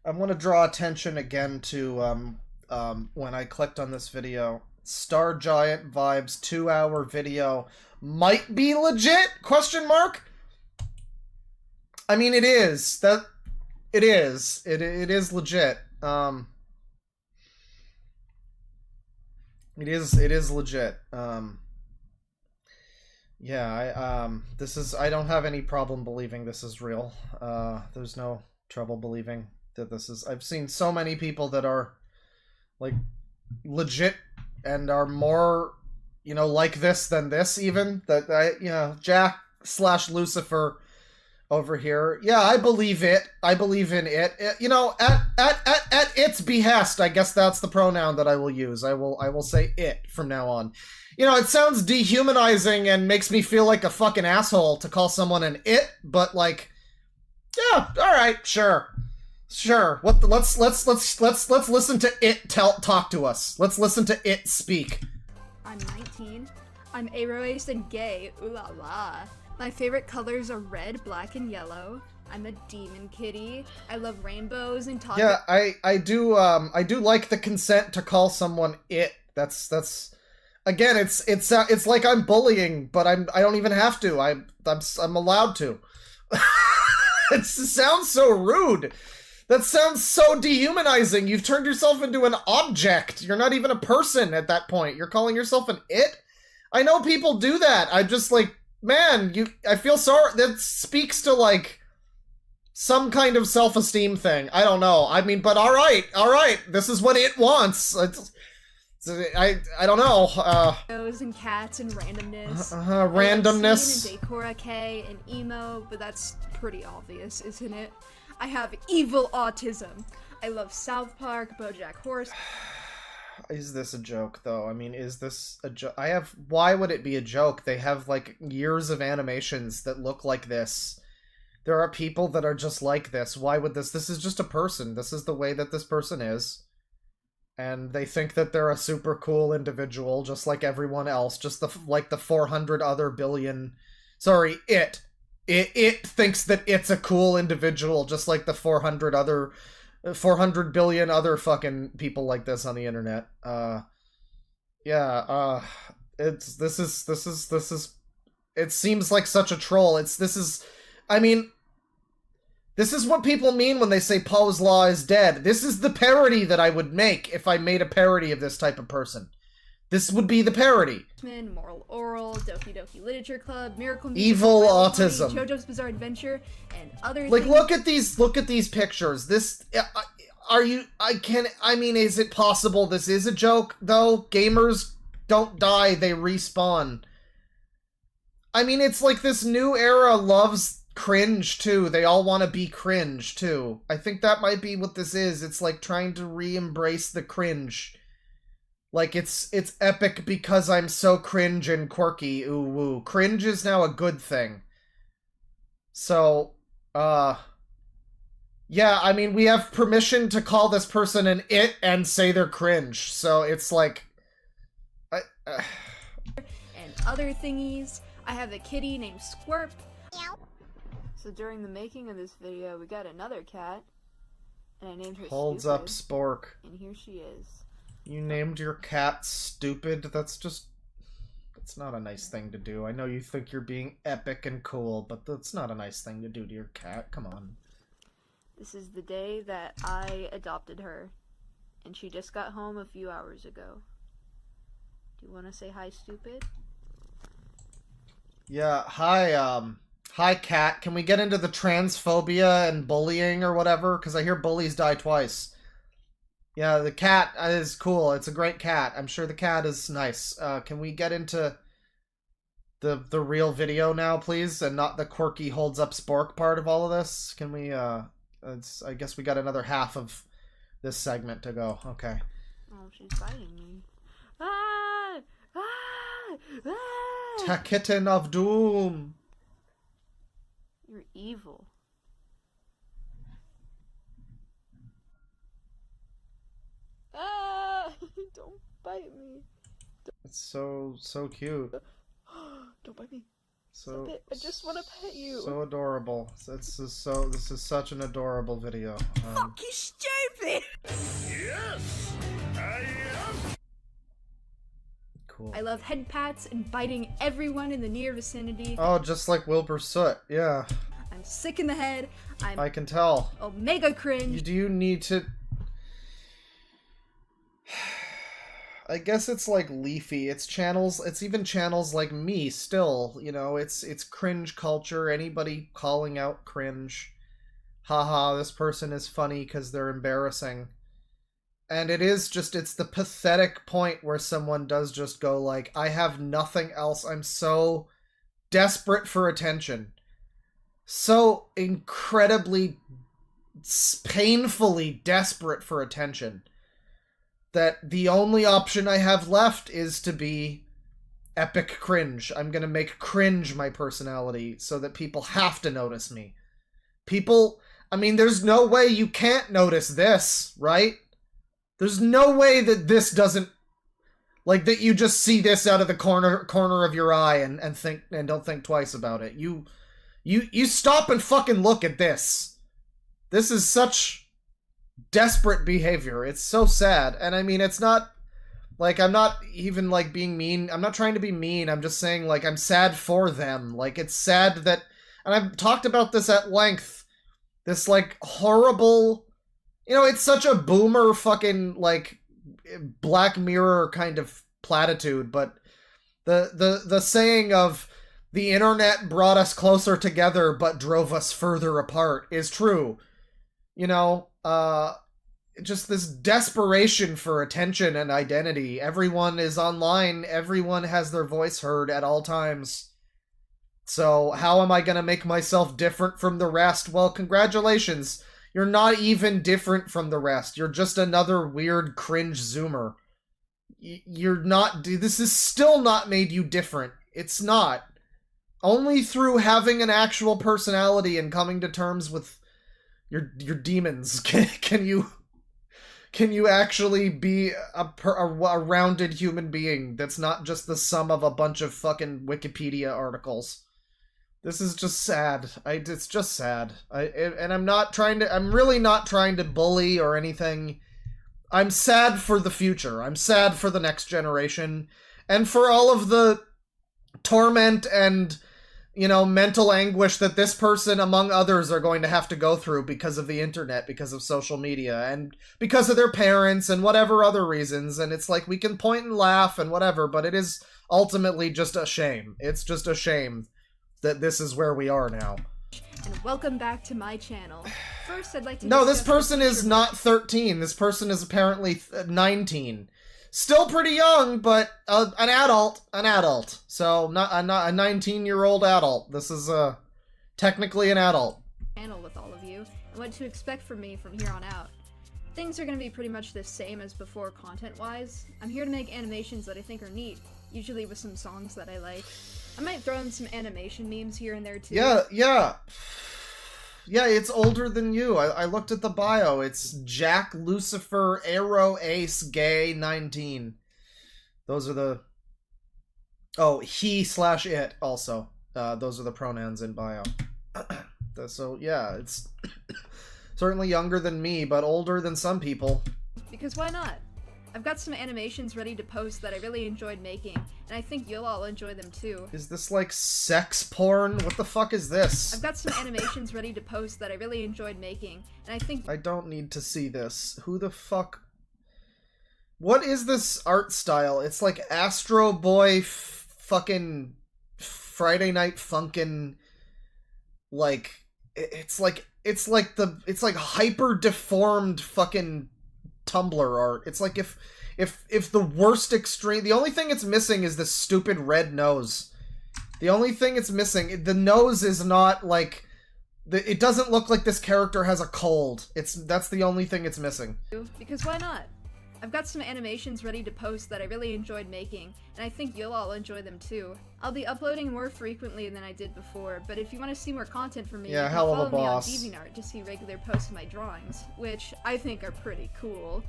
want to draw attention again to, when I clicked on this video. Star Giant Vibes 2-hour video might be legit? Question mark? I mean, it is. It is. It is legit. It is legit. Yeah, I don't have any problem believing this is real. There's no trouble believing that this is. I've seen so many people that are like legit and are more, like this than this even. That Jack / Lucifer over here. Yeah, I believe it. I believe in it. At its behest, I guess that's the pronoun that I will use. I will say it from now on. It sounds dehumanizing and makes me feel like a fucking asshole to call someone an it, but like, yeah, all right, sure. Let's listen to it talk to us. Let's listen to it speak. I'm 19. I'm aroaced and gay. Ooh la la. My favorite colors are red, black, and yellow. I'm a demon kitty. I love rainbows and talk. Yeah, I do like the consent to call someone it. That's again, it's like I'm bullying, but I don't even have to. I'm allowed to. It sounds so rude. That sounds so dehumanizing. You've turned yourself into an object. You're not even a person at that point. You're calling yourself an it? I know people do that. I'm just like, man, I feel sorry. That speaks to like some kind of self-esteem thing. I don't know. I mean, but all right. This is what it wants. I don't know. And cats and randomness. Randomness. And Decora K and emo, but that's pretty obvious, isn't it? I have evil autism. I love South Park, BoJack Horseman. Is this a joke, though? I mean, is this a joke? Why would it be a joke? They have, like, years of animations that look like this. There are people that are just like this. Why would this is just a person. This is the way that this person is. And they think that they're a super cool individual, just like everyone else. Just like the 400 other billion... Sorry, It thinks that it's a cool individual, just like the 400 billion other fucking people like this on the internet. It seems like such a troll. This is what people mean when they say Poe's Law is dead. This is the parody that I would make if I made a parody of this type of person. This would be the parody. Moral Oral, Doki Doki Literature Club, Miracle Music, Evil autism, JoJo's Bizarre Adventure, and other like things. Look at these pictures. Is it possible this is a joke though? Gamers don't die, they respawn. I mean, it's like this new era loves cringe too. They all want to be cringe too. I think that might be what this is. It's like trying to re-embrace the cringe. Like, it's epic because I'm so cringe and quirky, ooh woo. Cringe is now a good thing. So, yeah, I mean, we have permission to call this person an it and say they're cringe. So it's like... And other thingies. I have a kitty named Squirp. So during the making of this video, we got another cat. And I named her Holds Stupid, up Spork. and here she is. You named your cat Stupid? That's not a nice thing to do. I know you think you're being epic and cool, but that's not a nice thing to do to your cat. Come on. This is the day that I adopted her, and she just got home a few hours ago. Do you want to say hi, Stupid? Yeah, hi cat. Can we get into the transphobia and bullying or whatever? Because I hear bullies die twice. Yeah, the cat is cool. It's a great cat. I'm sure the cat is nice. Can we get into the real video now, please? And not the quirky holds up spork part of all of this? Can we, I guess we got another half of this segment to go. Okay. Oh, she's biting me. Ah! Ah! Ah! Kitten of Doom! You're evil. Ah! Don't bite me. It's so cute. Don't bite me. So Stop it. I just want to pet you. So adorable. This is such an adorable video. Fucking stupid! Cool. I love head pats and biting everyone in the near vicinity. Oh, just like Wilbur Soot. Yeah. I'm I'm sick in the head. I can tell. Omega cringe. Do you need to... I guess it's like leafy. It's channels, it's even channels like me still, you know, it's cringe culture. Anybody calling out cringe. Haha, this person is funny because they're embarrassing. And it is just, it's the pathetic point where someone does just go like, I have nothing else. I'm so desperate for attention. So incredibly, painfully desperate for attention that the only option I have left is to be epic cringe. I'm gonna make cringe my personality so that people have to notice me. People, I mean, there's no way you can't notice this, right? There's no way that this doesn't, like, that you just see this out of the corner of your eye and think, and don't think twice about it. You stop and fucking look at this. This is such desperate behavior. It's so sad. And I mean, it's not, like, I'm not even, like, being mean. I'm not trying to be mean. I'm just saying, like, I'm sad for them. Like, it's sad that, and I've talked about this at length, this, like, horrible, you know, it's such a boomer fucking, like, Black Mirror kind of platitude, but the saying of the internet brought us closer together but drove us further apart is true. You know, just this desperation for attention and identity. Everyone is online. Everyone has their voice heard at all times. So how am I going to make myself different from the rest? Well, congratulations. You're not even different from the rest. You're just another weird cringe zoomer. You're not... This is still not made you different. It's not. Only through having an actual personality and coming to terms with your demons can you actually be a rounded human being that's not just the sum of a bunch of fucking Wikipedia articles. This is just sad. It's just sad. And I'm really not trying to bully or anything. I'm sad for the future. I'm sad for the next generation and for all of the torment and, you know, mental anguish that this person, among others, are going to have to go through because of the internet, because of social media, and because of their parents, and whatever other reasons. And it's like, we can point and laugh and whatever, but it is ultimately just a shame. It's just a shame that this is where we are now. And welcome back to my channel. First, I'd like to... No, this person is not 13. This person is apparently 19. Still pretty young, but an adult. So not a 19-year-old adult. This is technically an adult. Channel with all of you, and what to expect from me from here on out. Things are going to be pretty much the same as before content-wise. I'm here to make animations that I think are neat, usually with some songs that I like. I might throw in some animation memes here and there too. Yeah, it's older than you. I looked at the bio. It's Jack Lucifer Arrow Ace Gay 19. Those are the... Oh, he/it also. Those are the pronouns in bio. So, yeah, it's certainly younger than me, but older than some people. Because why not? I've got some animations ready to post that I really enjoyed making, and I think you'll all enjoy them too. Is this like sex porn? What the fuck is this? I've got some animations ready to post that I really enjoyed making, and I think... I don't need to see this. Who the fuck... What is this art style? It's like Astro Boy fucking Friday Night Funkin', like... It's like hyper deformed fucking Tumblr art. It's like if the worst extreme, the only thing it's missing is the stupid red nose. The only thing it's missing, the nose is not like, it doesn't look like this character has a cold. That's the only thing it's missing. Because why not? I've got some animations ready to post that I really enjoyed making, and I think you'll all enjoy them too. I'll be uploading more frequently than I did before, but if you want to see more content from me, yeah, you can hell of follow a boss. me on DeadwingDork to see regular posts of my drawings, which I think are pretty cool.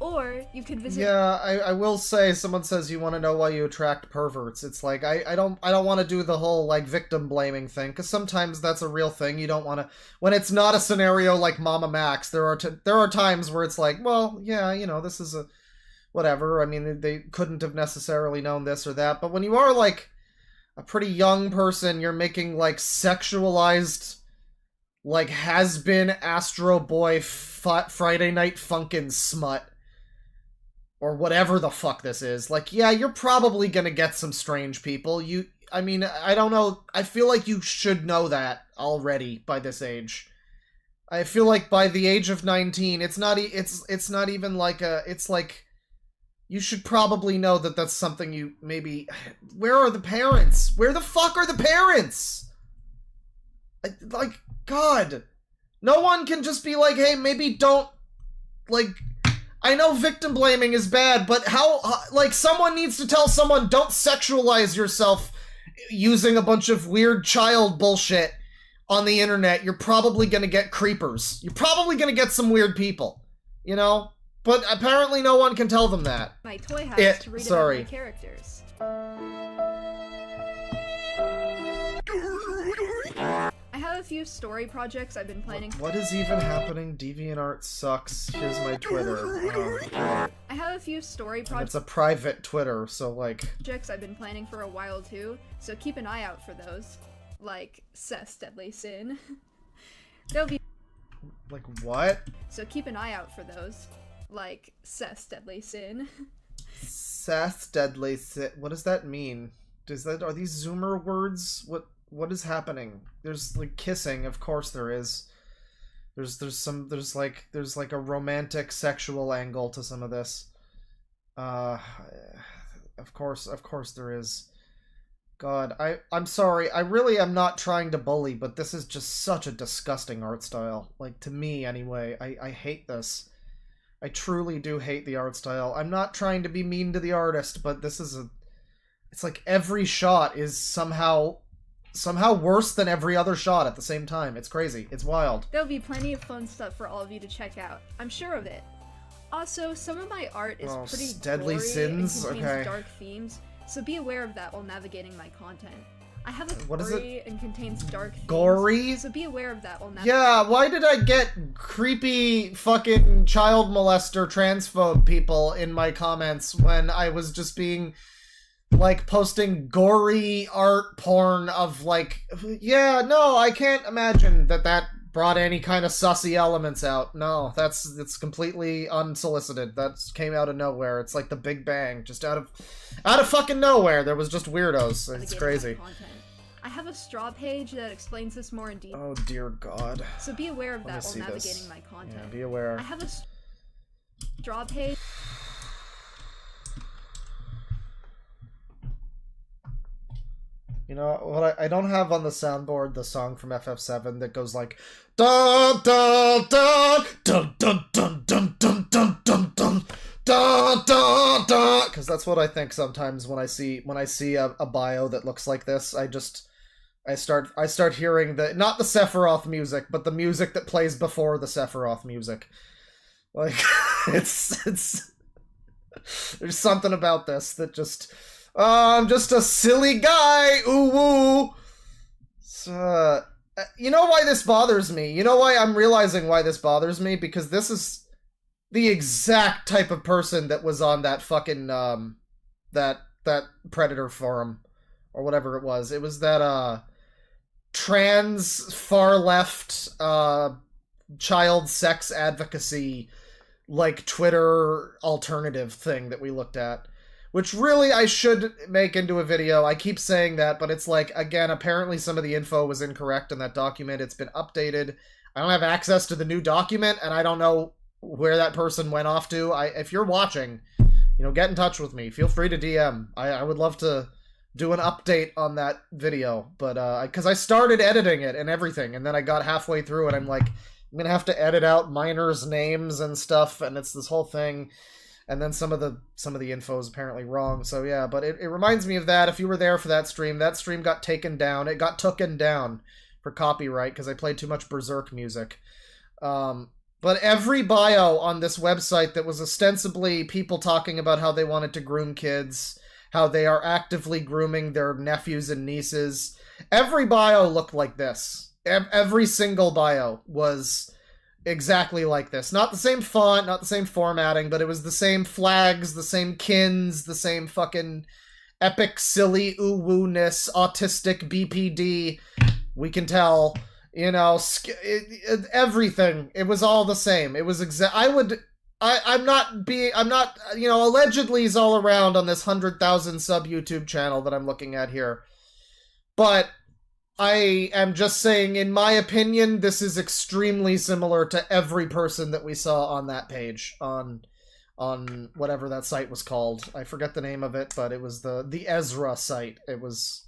Or you could visit... Yeah, I will say, someone says you want to know why you attract perverts. It's like, I don't want to do the whole, like, victim blaming thing, because sometimes that's a real thing. You don't want to... When it's not a scenario like Mama Max, there are times where it's like, well, yeah, you know, this is a... Whatever, I mean, they couldn't have necessarily known this or that, but when you are, like, a pretty young person, you're making, like, sexualized like, has been Astro Boy Friday Night Funkin' smut, or whatever the fuck this is. Like, yeah, you're probably gonna get some strange people. I mean, I don't know. I feel like you should know that already by this age. I feel like by the age of 19, it's not even like it's like, you should probably know that that's something you maybe... Where are the parents? Where the fuck are the parents? Like, God. No one can just be like, hey, maybe don't... Like, I know victim blaming is bad, but how... Like, someone needs to tell someone, don't sexualize yourself using a bunch of weird child bullshit on the internet. You're probably gonna get creepers. You're probably gonna get some weird people. You know? But apparently no one can tell them that. My toy house to read about my characters. I have a few story projects I've been planning. What is even happening? DeviantArt sucks. Here's my Twitter. I have a few story It's a private Twitter, so like... projects I've been planning for a while too, so keep an eye out for those. Like, Seth's Deadly Sin. There'll be... Like, what? So keep an eye out for those. Like, Seth's Deadly Sin. Seth's Deadly Sin. What does that mean? Are these Zoomer words? What is happening? There's like kissing, of course there is. There's like a romantic sexual angle to some of this. Of course there is. God, I'm sorry. I really am not trying to bully, but this is just such a disgusting art style. Like, to me anyway. I hate this. I truly do hate the art style. I'm not trying to be mean to the artist, but this is it's like every shot is somehow worse than every other shot at the same time. It's crazy. It's wild. There'll be plenty of fun stuff for all of you to check out. I'm sure of it. Also, some of my art is pretty Deadly gory Sins? and contains Okay. dark themes, so be aware of that while navigating my content. I have a What is gory and contains dark themes, Gory? so be aware of that while navigating. Yeah, why did I get creepy fucking child molester transphobe people in my comments when I was just being, like, posting gory art porn of, like... Yeah, no, I can't imagine that brought any kind of sussy elements out. No, it's completely unsolicited. That came out of nowhere. It's like the Big Bang. Just out of fucking nowhere, there was just weirdos. It's crazy. I have a straw page that explains this more in detail. Oh dear God. So be aware of Let me that while see navigating this. my content. Yeah, be aware. I have a straw page. You know what? I don't have on the soundboard the song from FF7 that goes like dun dun dun dun dun dun dun dun dun dun dun dun dun dun, because that's what I think sometimes when I see a bio that looks like this. I start hearing not the Sephiroth music, but the music that plays before the Sephiroth music. Like it's there's something about this that just I'm just a silly guy. Ooh woo. So, you know why this bothers me? You know why I'm realizing why this bothers me? Because this is the exact type of person that was on that fucking that Predator forum or whatever it was. It was that trans far left child sex advocacy like Twitter alternative thing that we looked at. Which really I should make into a video. I keep saying that, but it's like, again, apparently some of the info was incorrect in that document. It's been updated. I don't have access to the new document, and I don't know where that person went off to. If you're watching, you know, get in touch with me. Feel free to DM. I would love to do an update on that video, but because I started editing it and everything, and then I got halfway through and I'm like, I'm gonna have to edit out minors' names and stuff, and it's this whole thing. And then some of the info is apparently wrong. So yeah, but it reminds me of that. If you were there for that stream got taken down. It got taken down for copyright because I played too much Berserk music. But every bio on this website that was ostensibly people talking about how they wanted to groom kids, how they are actively grooming their nephews and nieces, every bio looked like this. Every single bio was exactly like this. Not the same font, not the same formatting, but it was the same flags, the same kins, the same fucking epic, silly, ooh-woo-ness, autistic BPD. We can tell, You know, everything. It was all the same. It was I'm not, you know, allegedly is all around on this 100,000 sub YouTube channel that I'm looking at here. But I am just saying, in my opinion, this is extremely similar to every person that we saw on that page, on whatever that site was called. I forget the name of it, but it was the Ezra site. It was,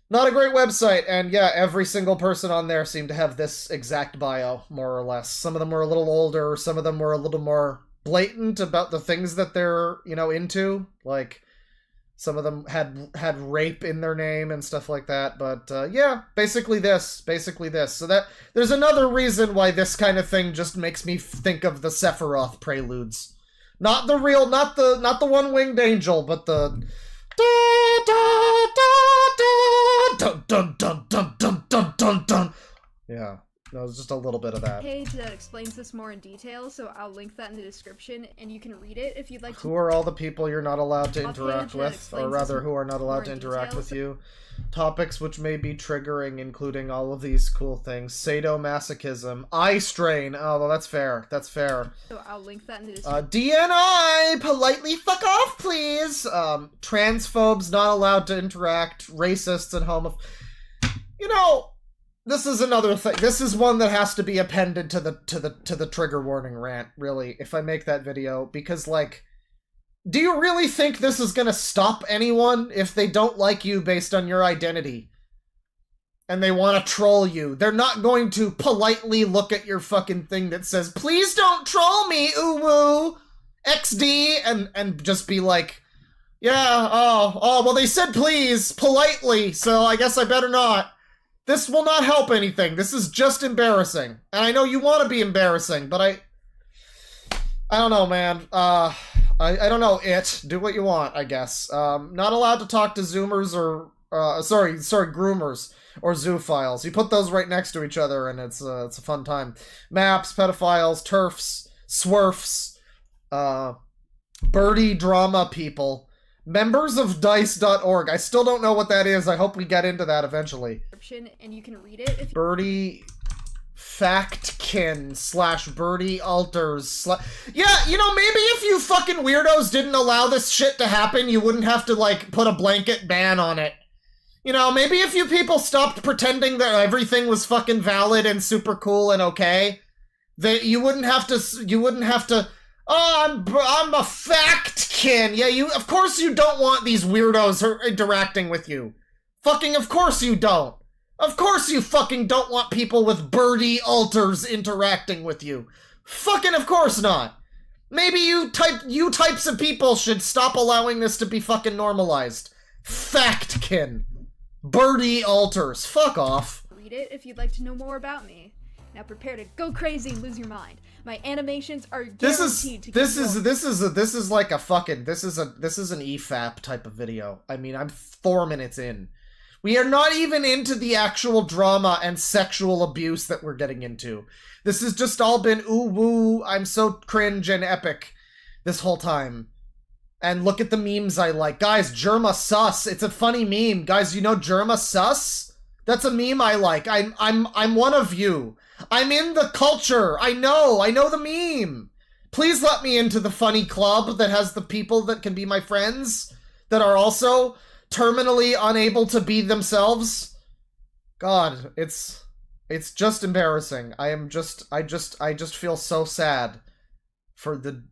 not a great website, and yeah, every single person on there seemed to have this exact bio, more or less. Some of them were a little older, some of them were a little more blatant about the things that they're, you know, into. Like, some of them had rape in their name and stuff like that, but yeah, basically this. So that, there's another reason why this kind of thing just makes me think of the Sephiroth preludes. Not the real, not the one-winged angel, but the... Dun, dun, dun, dun, dun, dun, dun, dun. Yeah, that was just a little bit of that. Page that explains this more in detail, so I'll link that in the description, and you can read it if you'd like to. Who are all the people you're not allowed to interact with, or rather, who are not allowed to interact with you? Topics which may be triggering, including all of these cool things. Sadomasochism, eye strain. Oh, well, that's fair. That's fair. So I'll link that in the description. DNI, politely fuck off, please. Transphobes not allowed to interact. Racists and you know, this is another thing. This is one that has to be appended to the trigger warning rant, really, if I make that video, because, like, do you really think this is gonna stop anyone if they don't like you based on your identity? And they want to troll you. They're not going to politely look at your fucking thing that says, please don't troll me, ooh-woo, XD, and just be like, yeah, oh, well, they said please, politely, so I guess I better not. This will not help anything. This is just embarrassing. And I know you want to be embarrassing, but I don't know, man. I don't know, do what you want, I guess. Not allowed to talk to Zoomers or, sorry, groomers or zoophiles. You put those right next to each other and it's a fun time. Maps, pedophiles, TERFs, SWERFs, birdie drama people, members of dice.org. I still don't know what that is. I hope we get into that eventually. And you can read it if birdie factkin / birdie alters yeah, you know, maybe if you fucking weirdos didn't allow this shit to happen, you wouldn't have to, like, put a blanket ban on it. You know, maybe if you people stopped pretending that everything was fucking valid and super cool and okay, that you wouldn't have to, oh, I'm a factkin. Yeah, of course you don't want these weirdos interacting with you. Fucking of course you don't. Of course you fucking don't want people with birdie alters interacting with you. Fucking of course not. Maybe you types of people should stop allowing this to be fucking normalized. Factkin. Birdie alters. Fuck off. Read it if you'd like to know more about me. Now prepare to go crazy and lose your mind. My animations are guaranteed to this is an EFAP type of video. I mean, I'm 4 minutes in. We are not even into the actual drama and sexual abuse that we're getting into. This has just all been ooh woo, I'm so cringe and epic this whole time. And look at the memes I like. Guys, Germa sus. It's a funny meme. Guys, you know Germa sus? That's a meme I like. I'm one of you. I'm in the culture. I know the meme. Please let me into the funny club that has the people that can be my friends that are also terminally unable to be themselves. God, it's just embarrassing. I just feel so sad for the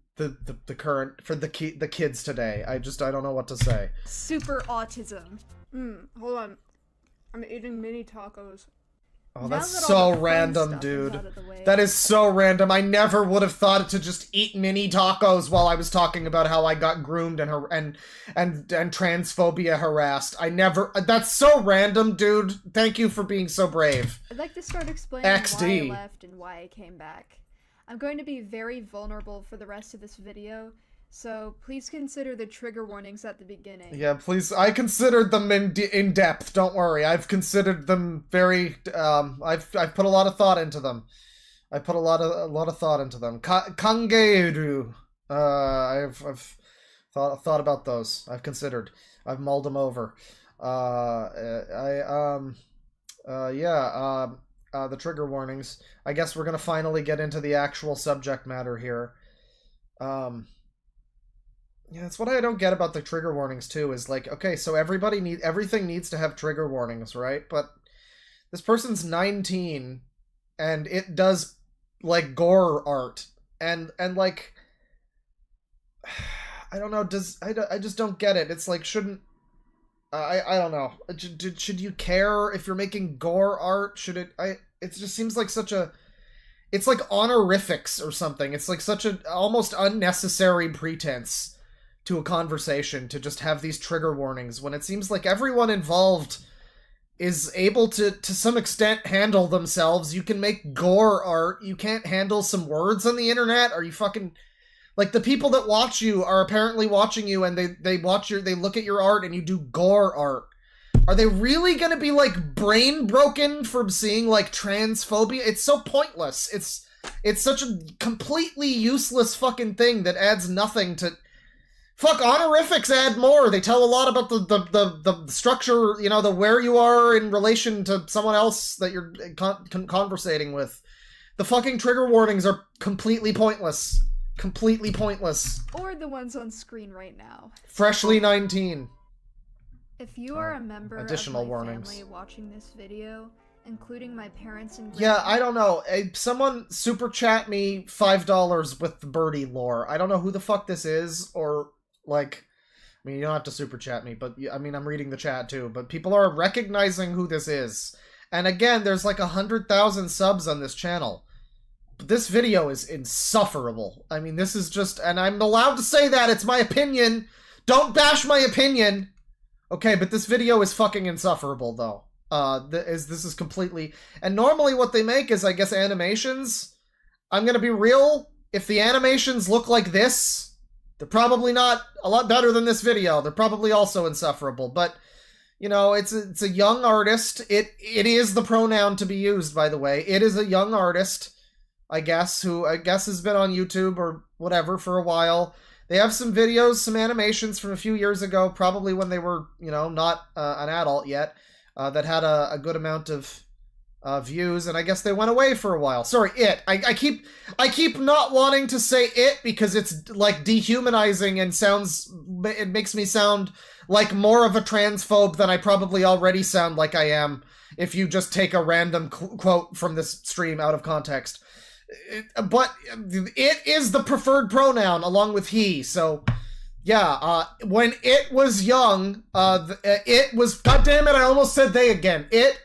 kids today. I don't know what to say. Super autism. Hold on. I'm eating mini tacos. Oh, that's so random, dude. That is so random. I never would have thought to just eat mini tacos while I was talking about how I got groomed and transphobia harassed. I never. That's so random, dude. Thank you for being so brave. I'd like to start explaining why I left and why I came back. I'm going to be very vulnerable for the rest of this video, so please consider the trigger warnings at the beginning. Yeah, please. I considered them in depth. Don't worry. I've considered them very. I've put a lot of thought into them. I put a lot of thought into them. Kangeiru. I've thought about those. I've considered. I've mulled them over. The trigger warnings. I guess we're gonna finally get into the actual subject matter here. Yeah, that's what I don't get about the trigger warnings too, is like, okay, so everything needs to have trigger warnings, right? But this person's 19 and it does like gore art and like I don't know, I just don't get it. It's like, shouldn't I don't know. Should you care if you're making gore art? It just seems like it's like honorifics or something. It's like such a almost unnecessary pretense to a conversation to just have these trigger warnings when it seems like everyone involved is able to some extent handle themselves. You can make gore art. You can't handle some words on the internet? Are you fucking... Like, the people that watch you are apparently watching you, and they look at your art, and you do gore art. Are they really gonna be, like, brain broken from seeing, like, transphobia? It's so pointless. It's such a completely useless fucking thing that adds nothing to... Fuck, honorifics add more. They tell a lot about the structure, you know, the where you are in relation to someone else that you're conversating with. The fucking trigger warnings are completely pointless. Completely pointless. Or the ones on screen right now. Freshly 19. If you are a member additional of my warnings. family watching this video, including my parents and Yeah, I don't know. Someone super chat me $5 with the birdie lore. I don't know who the fuck this is, or, like... I mean, you don't have to super chat me, but, I mean, I'm reading the chat too, but people are recognizing who this is. And again, there's like 100,000 subs on this channel. But this video is insufferable. I mean, this is just... And I'm allowed to say that, it's my opinion! Don't bash my opinion! Okay, but this video is fucking insufferable, though. This is completely... And normally what they make is, I guess, animations. I'm gonna be real. If the animations look like this, they're probably not a lot better than this video. They're probably also insufferable. But, you know, it's a young artist. It is the pronoun to be used, by the way. It is a young artist, I guess, who I guess has been on YouTube or whatever for a while. They have some videos, some animations from a few years ago, probably when they were, you know, not an adult yet, that had a good amount of views, and I guess they went away for a while. Sorry, it. I keep not wanting to say it because it's like dehumanizing and it makes me sound like more of a transphobe than I probably already sound like I am if you just take a random quote from this stream out of context. But it is the preferred pronoun along with he, so yeah, when it was young, it was, god damn it, I almost said they again. It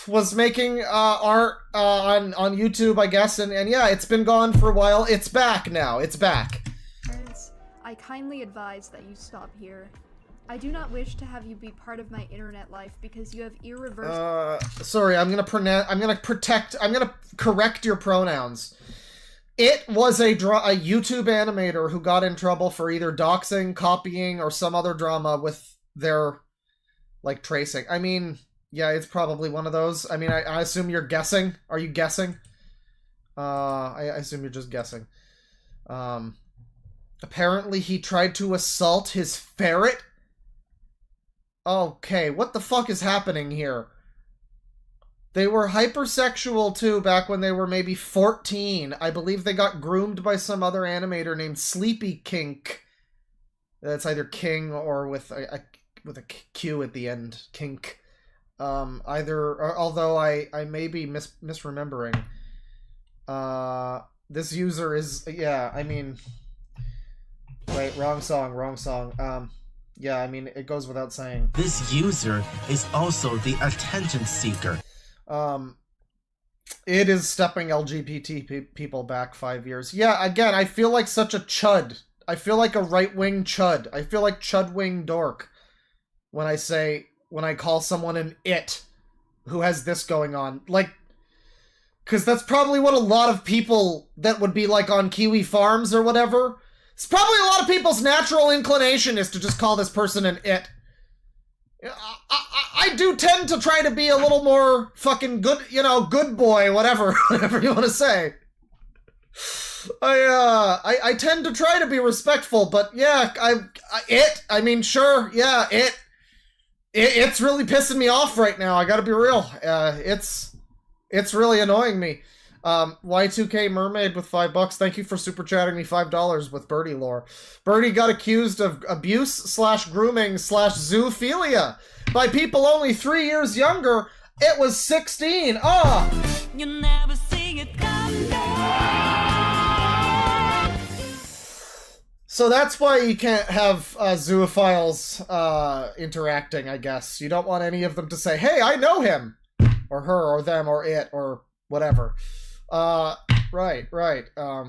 was making art on YouTube, I guess, and yeah, it's been gone for a while. It's back now. It's back. parents, I kindly advise that you stop here. I do not wish to have you be part of my internet life because you have irreversible... Sorry, I'm gonna correct your pronouns. It was a YouTube animator who got in trouble for either doxing, copying, or some other drama with their, like, tracing. I mean, yeah, it's probably one of those. I mean, I assume you're guessing. Are you guessing? I assume you're just guessing. Apparently he tried to assault his ferret? Okay, what the fuck is happening here? They were hypersexual too back when they were maybe 14. I believe they got groomed by some other animator named Sleepy Kink. That's either King or with a Q at the end. Kink. Although I may be misremembering. This user is, yeah, I mean... Wait, wrong song. Yeah, I mean, it goes without saying. This user is also the attention seeker. It is stepping LGBT people back 5 years. Yeah, again, I feel like such a chud. I feel like a right-wing chud. I feel like DeadwingDork when I call someone an it who has this going on. Like, because that's probably what a lot of people that would be, like, on Kiwi Farms or whatever... It's probably a lot of people's natural inclination is to just call this person an it. I do tend to try to be a little more fucking good, you know, good boy, whatever you want to say. I tend to try to be respectful, but yeah, I mean, sure, yeah, it. It's really pissing me off right now. I gotta be real. It's really annoying me. Y2K Mermaid with $5. Thank you for super chatting me $5 with Birdie lore. Birdie got accused of abuse/grooming/zoophilia by people only 3 years younger. It was 16. You never see it come down. So that's why you can't have zoophiles interacting, I guess. You don't want any of them to say, hey, I know him! Or her, or them, or it, or whatever. Right.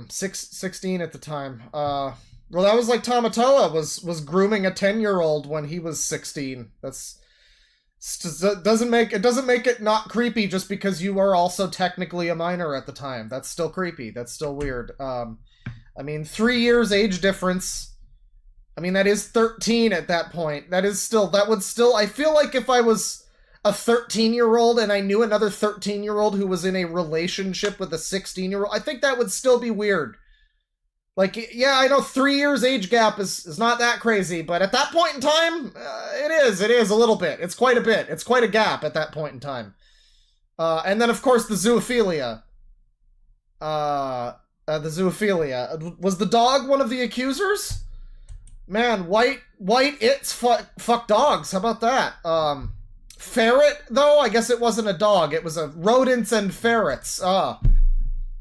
16 at the time. Well, that was like Tamatoa was grooming a 10-year-old when he was 16. It doesn't make it not creepy just because you are also technically a minor at the time. That's still creepy. That's still weird. I mean, 3 years age difference. I mean, that is 13 at that point. That would still, I feel like if I was a 13-year-old and I knew another 13-year-old who was in a relationship with a 16-year-old, I think that would still be weird. Like, yeah, I know 3 years age gap is not that crazy, but at that point in time, it is a little bit. It's quite a bit. It's quite a gap at that point in time. And then, of course, the zoophilia. The zoophilia. Was the dog one of the accusers? Man, white its fuck dogs. How about that? Ferret, though? I guess it wasn't a dog. It was a rodents and ferrets.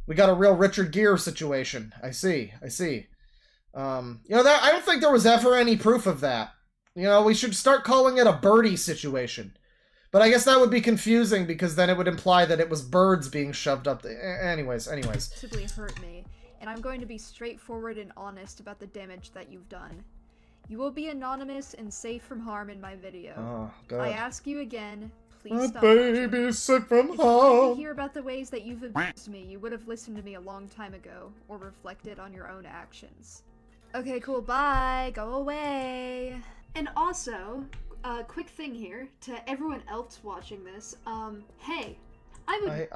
We got a real Richard Gere situation. I see. You know, that I don't think there was ever any proof of that. You know, we should start calling it a birdie situation. But I guess that would be confusing because then it would imply that it was birds being shoved up the... Anyways. Possibly hurt me, and I'm going to be straightforward and honest about the damage that you've done. You will be anonymous and safe from harm in my video. Oh, God. I ask you again, please My stop watching. baby's sick from If you'd like to harm. hear about the ways that you've abused me, you would have listened to me a long time ago, or reflected on your own actions. Okay, cool, bye, go away. And also, quick thing here, to everyone else watching this, hey, I would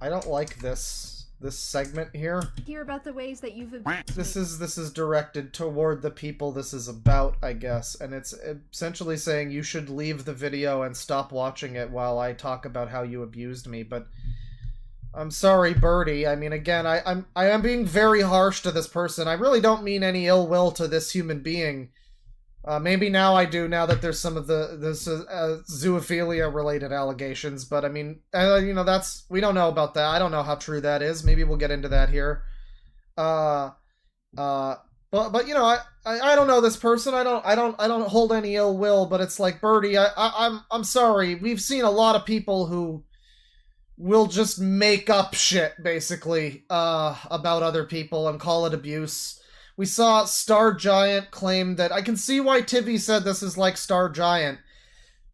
I don't like this segment here. hear about the ways that you've abused This me. is directed toward the people this is about, I guess, and it's essentially saying you should leave the video and stop watching it while I talk about how you abused me, but I'm sorry, Birdie. I mean, again, I am being very harsh to this person. I really don't mean any ill will to this human being. Maybe now I do, now that there's some of the zoophilia-related allegations, but I mean, you know, we don't know about that. I don't know how true that is. Maybe we'll get into that here. But you know, I don't know this person. I don't hold any ill will, but it's like, Birdie, I'm sorry. We've seen a lot of people who will just make up shit, basically, about other people and call it abuse. We saw Star Giant claim that... I can see why Tivy said this is like Star Giant.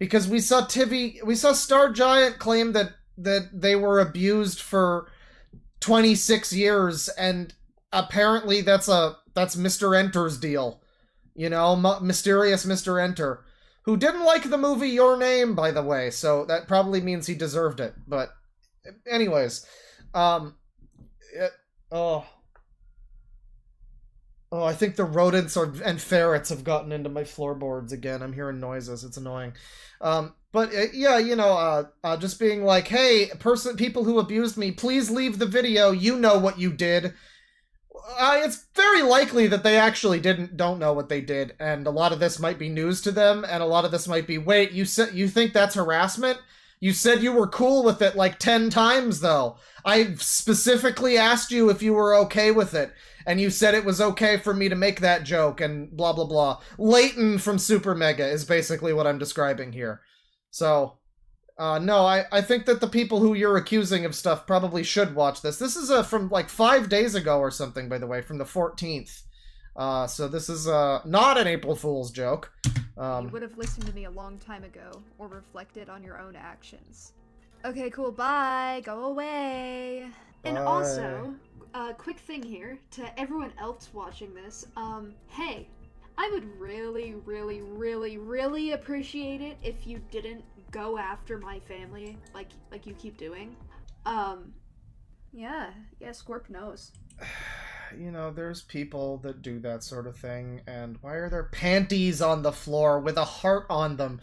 Because we saw Star Giant claim that they were abused for 26 years, and apparently that's Mr. Enter's deal. You know, mysterious Mr. Enter. Who didn't like the movie Your Name, by the way, so that probably means he deserved it. But, anyways. Oh, I think the rodents and ferrets have gotten into my floorboards again. I'm hearing noises. It's annoying. Yeah, you know, just being like, hey, people who abused me, please leave the video. You know what you did. It's very likely that they actually don't know what they did, and a lot of this might be news to them, and a lot of this might be, wait, you think that's harassment? You said you were cool with it like 10 times, though. I specifically asked you if you were okay with it, and you said it was okay for me to make that joke, and blah, blah, blah. Leighton from Super Mega is basically what I'm describing here. So, no, I think that the people who you're accusing of stuff probably should watch this. This is from like 5 days ago or something, by the way, from the 14th. So this is not an April Fool's joke. You would have listened to me a long time ago, or reflected on your own actions. Okay, cool, bye, go away. And Bye. also, quick thing here, to everyone else watching this, hey, I would really, really, really, really appreciate it if you didn't go after my family, like you keep doing. Yeah, Scorp knows. You know, there's people that do that sort of thing, and why are there panties on the floor with a heart on them?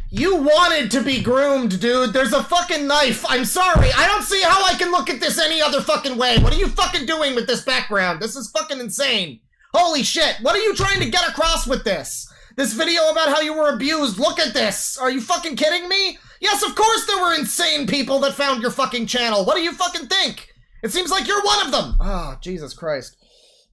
You wanted to be groomed, dude. There's a fucking knife. I'm sorry. I don't see how I can look at this any other fucking way. What are you fucking doing with this background? This is fucking insane. Holy shit. What are you trying to get across with this? This video about how you were abused. Look at this. Are you fucking kidding me? Yes, of course there were insane people that found your fucking channel. What do you fucking think? It seems like you're one of them. Ah, Jesus Christ.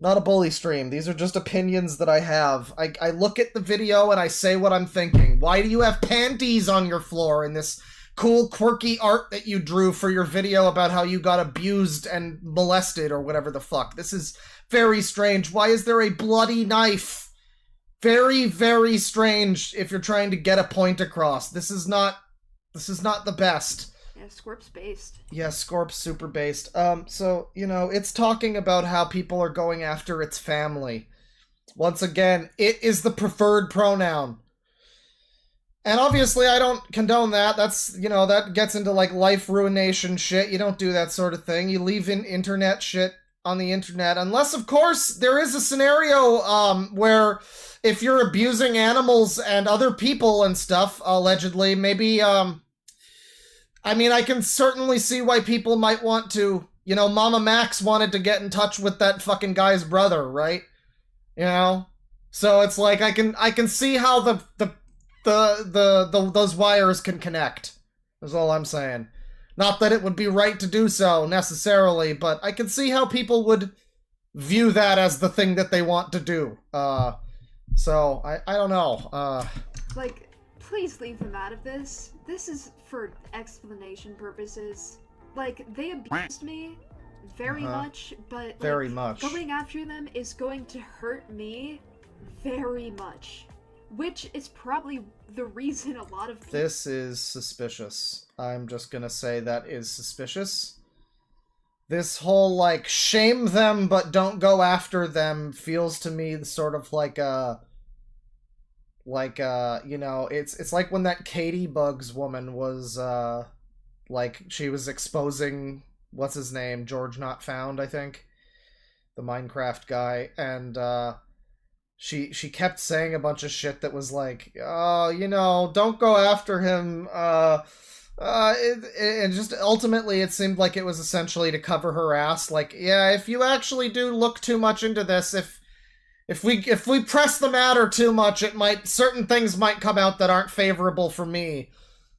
Not a bully stream. These are just opinions that I have. I look at the video and I say what I'm thinking. Why do you have panties on your floor in this cool, quirky art that you drew for your video about how you got abused and molested or whatever the fuck? This is very strange. Why is there a bloody knife? Very, very strange if you're trying to get a point across. This is not the best. Yeah, Scorp's based. Yeah, Scorp's super based. So, you know, it's talking about how people are going after its family. Once again, it is the preferred pronoun. And obviously I don't condone that. That's, you know, that gets into like life ruination shit. You don't do that sort of thing. You leave in internet shit on the internet. Unless, of course, there is a scenario where if you're abusing animals and other people and stuff, allegedly, maybe, I mean, I can certainly see why people might want to, you know, Mama Max wanted to get in touch with that fucking guy's brother, right? You know? So it's like, I can see how those wires can connect. That's all I'm saying. Not that it would be right to do so, necessarily, but I can see how people would view that as the thing that they want to do. So, I don't know. Like, please leave them out of this. This is for explanation purposes. Like, they abused me very much, but like, very much. Going after them is going to hurt me very much. Which is probably the reason a lot of people... This is suspicious. I'm just gonna say that is suspicious. This whole, like, shame them but don't go after them feels to me sort of like a... you know, it's like when that Katie Bugs woman was, like, she was exposing, what's his name, George Not Found, I think? The Minecraft guy, and, she kept saying a bunch of shit that was like, oh, you know, don't go after him, and just ultimately it seemed like it was essentially to cover her ass, like, yeah, if you actually do look too much into this, if we press the matter too much, certain things might come out that aren't favorable for me.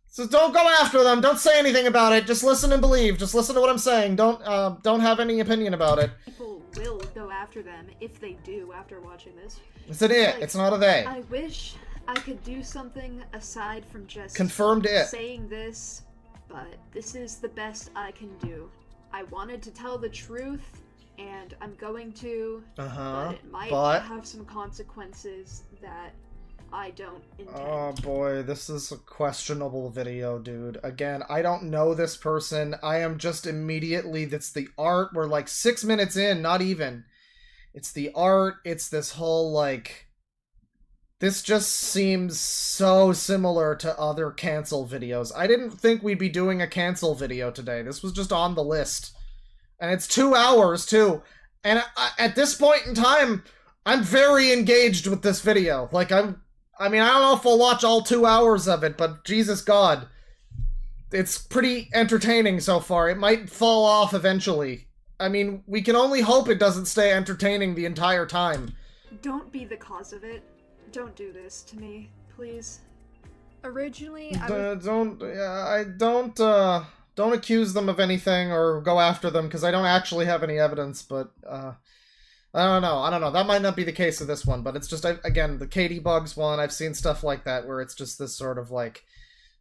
So don't go after them, don't say anything about it, just listen and believe, just listen to what I'm saying, don't have any opinion about it. People will go after them if they do after watching this. It's an it, Like, it's not a they. I wish I could do something aside from just Confirmed it. saying this, but this is the best I can do. I wanted to tell the truth, and I'm going to, but it might have some consequences that I don't intend. Oh boy, this is a questionable video, dude. Again, I don't know this person. I am just immediately, that's the art. We're like 6 minutes in, not even. It's the art, it's this whole, like... This just seems so similar to other cancel videos. I didn't think we'd be doing a cancel video today. This was just on the list. And it's 2 hours, too. And at this point in time, I'm very engaged with this video. Like, I mean, I don't know if I'll watch all 2 hours of it, but Jesus God. It's pretty entertaining so far. It might fall off eventually. I mean, we can only hope it doesn't stay entertaining the entire time. Don't be the cause of it. Don't do this to me, please. Originally, Don't accuse them of anything or go after them, because I don't actually have any evidence, but, I don't know. That might not be the case with this one, but it's just, again, the Katie Bugs one, I've seen stuff like that, where it's just this sort of, like,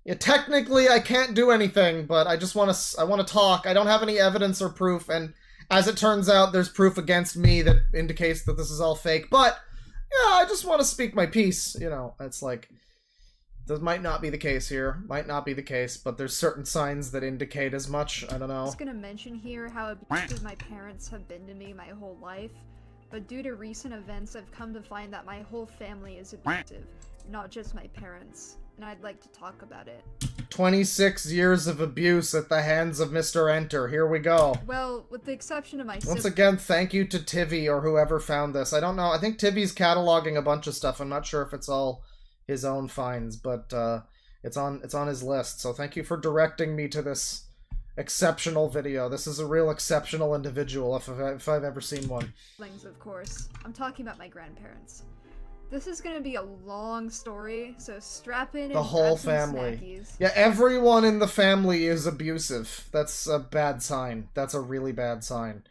yeah, technically I can't do anything, but I want to talk. I don't have any evidence or proof, and as it turns out, there's proof against me that indicates that this is all fake, but, yeah, I just want to speak my piece, you know, it's like... That might not be the case here. Might not be the case, but there's certain signs that indicate as much. I don't know. I was gonna mention here how abusive my parents have been to me my whole life, but due to recent events, I've come to find that my whole family is abusive, not just my parents, and I'd like to talk about it. 26 years of abuse at the hands of Mr. Enter. Here we go. Well, with the exception of my Once again, thank you to Tivy or whoever found this. I don't know. I think Tivy's cataloging a bunch of stuff. I'm not sure if it's all his own finds, but It's on his list. So thank you for directing me to this exceptional video. This is a real exceptional individual if I've ever seen one. Of course. I'm talking about my grandparents. This is gonna be a long story, so strap in and The whole grab some family. snackies. Yeah, everyone in the family is abusive. That's a bad sign. That's a really bad sign.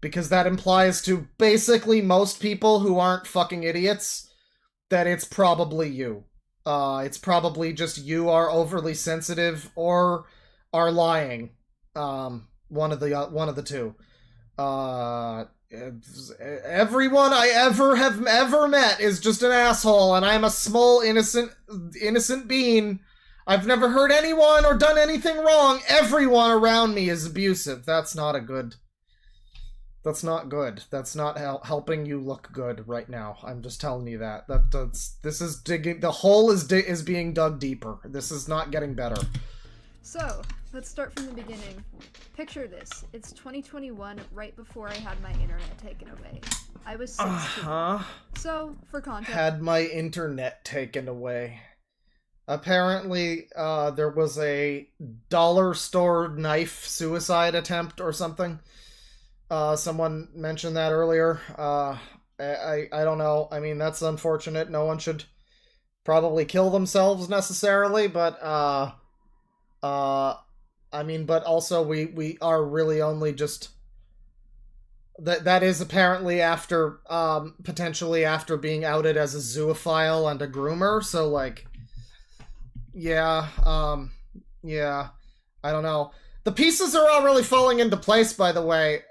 Because that implies to basically most people who aren't fucking idiots that it's probably you. It's probably just you are overly sensitive or are lying. One of the two. Everyone I have ever met is just an asshole, and I'm a small innocent being. I've never hurt anyone or done anything wrong. Everyone around me is abusive. That's not good. That's not helping you look good right now. I'm just telling you that. This is digging. The hole is being dug deeper. This is not getting better. So, let's start from the beginning. Picture this. It's 2021, right before I had my internet taken away. I was 16. So, for context... Had my internet taken away. Apparently, there was a dollar store knife suicide attempt or something. Someone mentioned that earlier. I don't know. I mean, that's unfortunate. No one should probably kill themselves necessarily, but, I mean, but also we are really only just... That is apparently after, potentially after being outed as a zoophile and a groomer, so, like... Yeah, yeah, I don't know. The pieces are all really falling into place, by the way.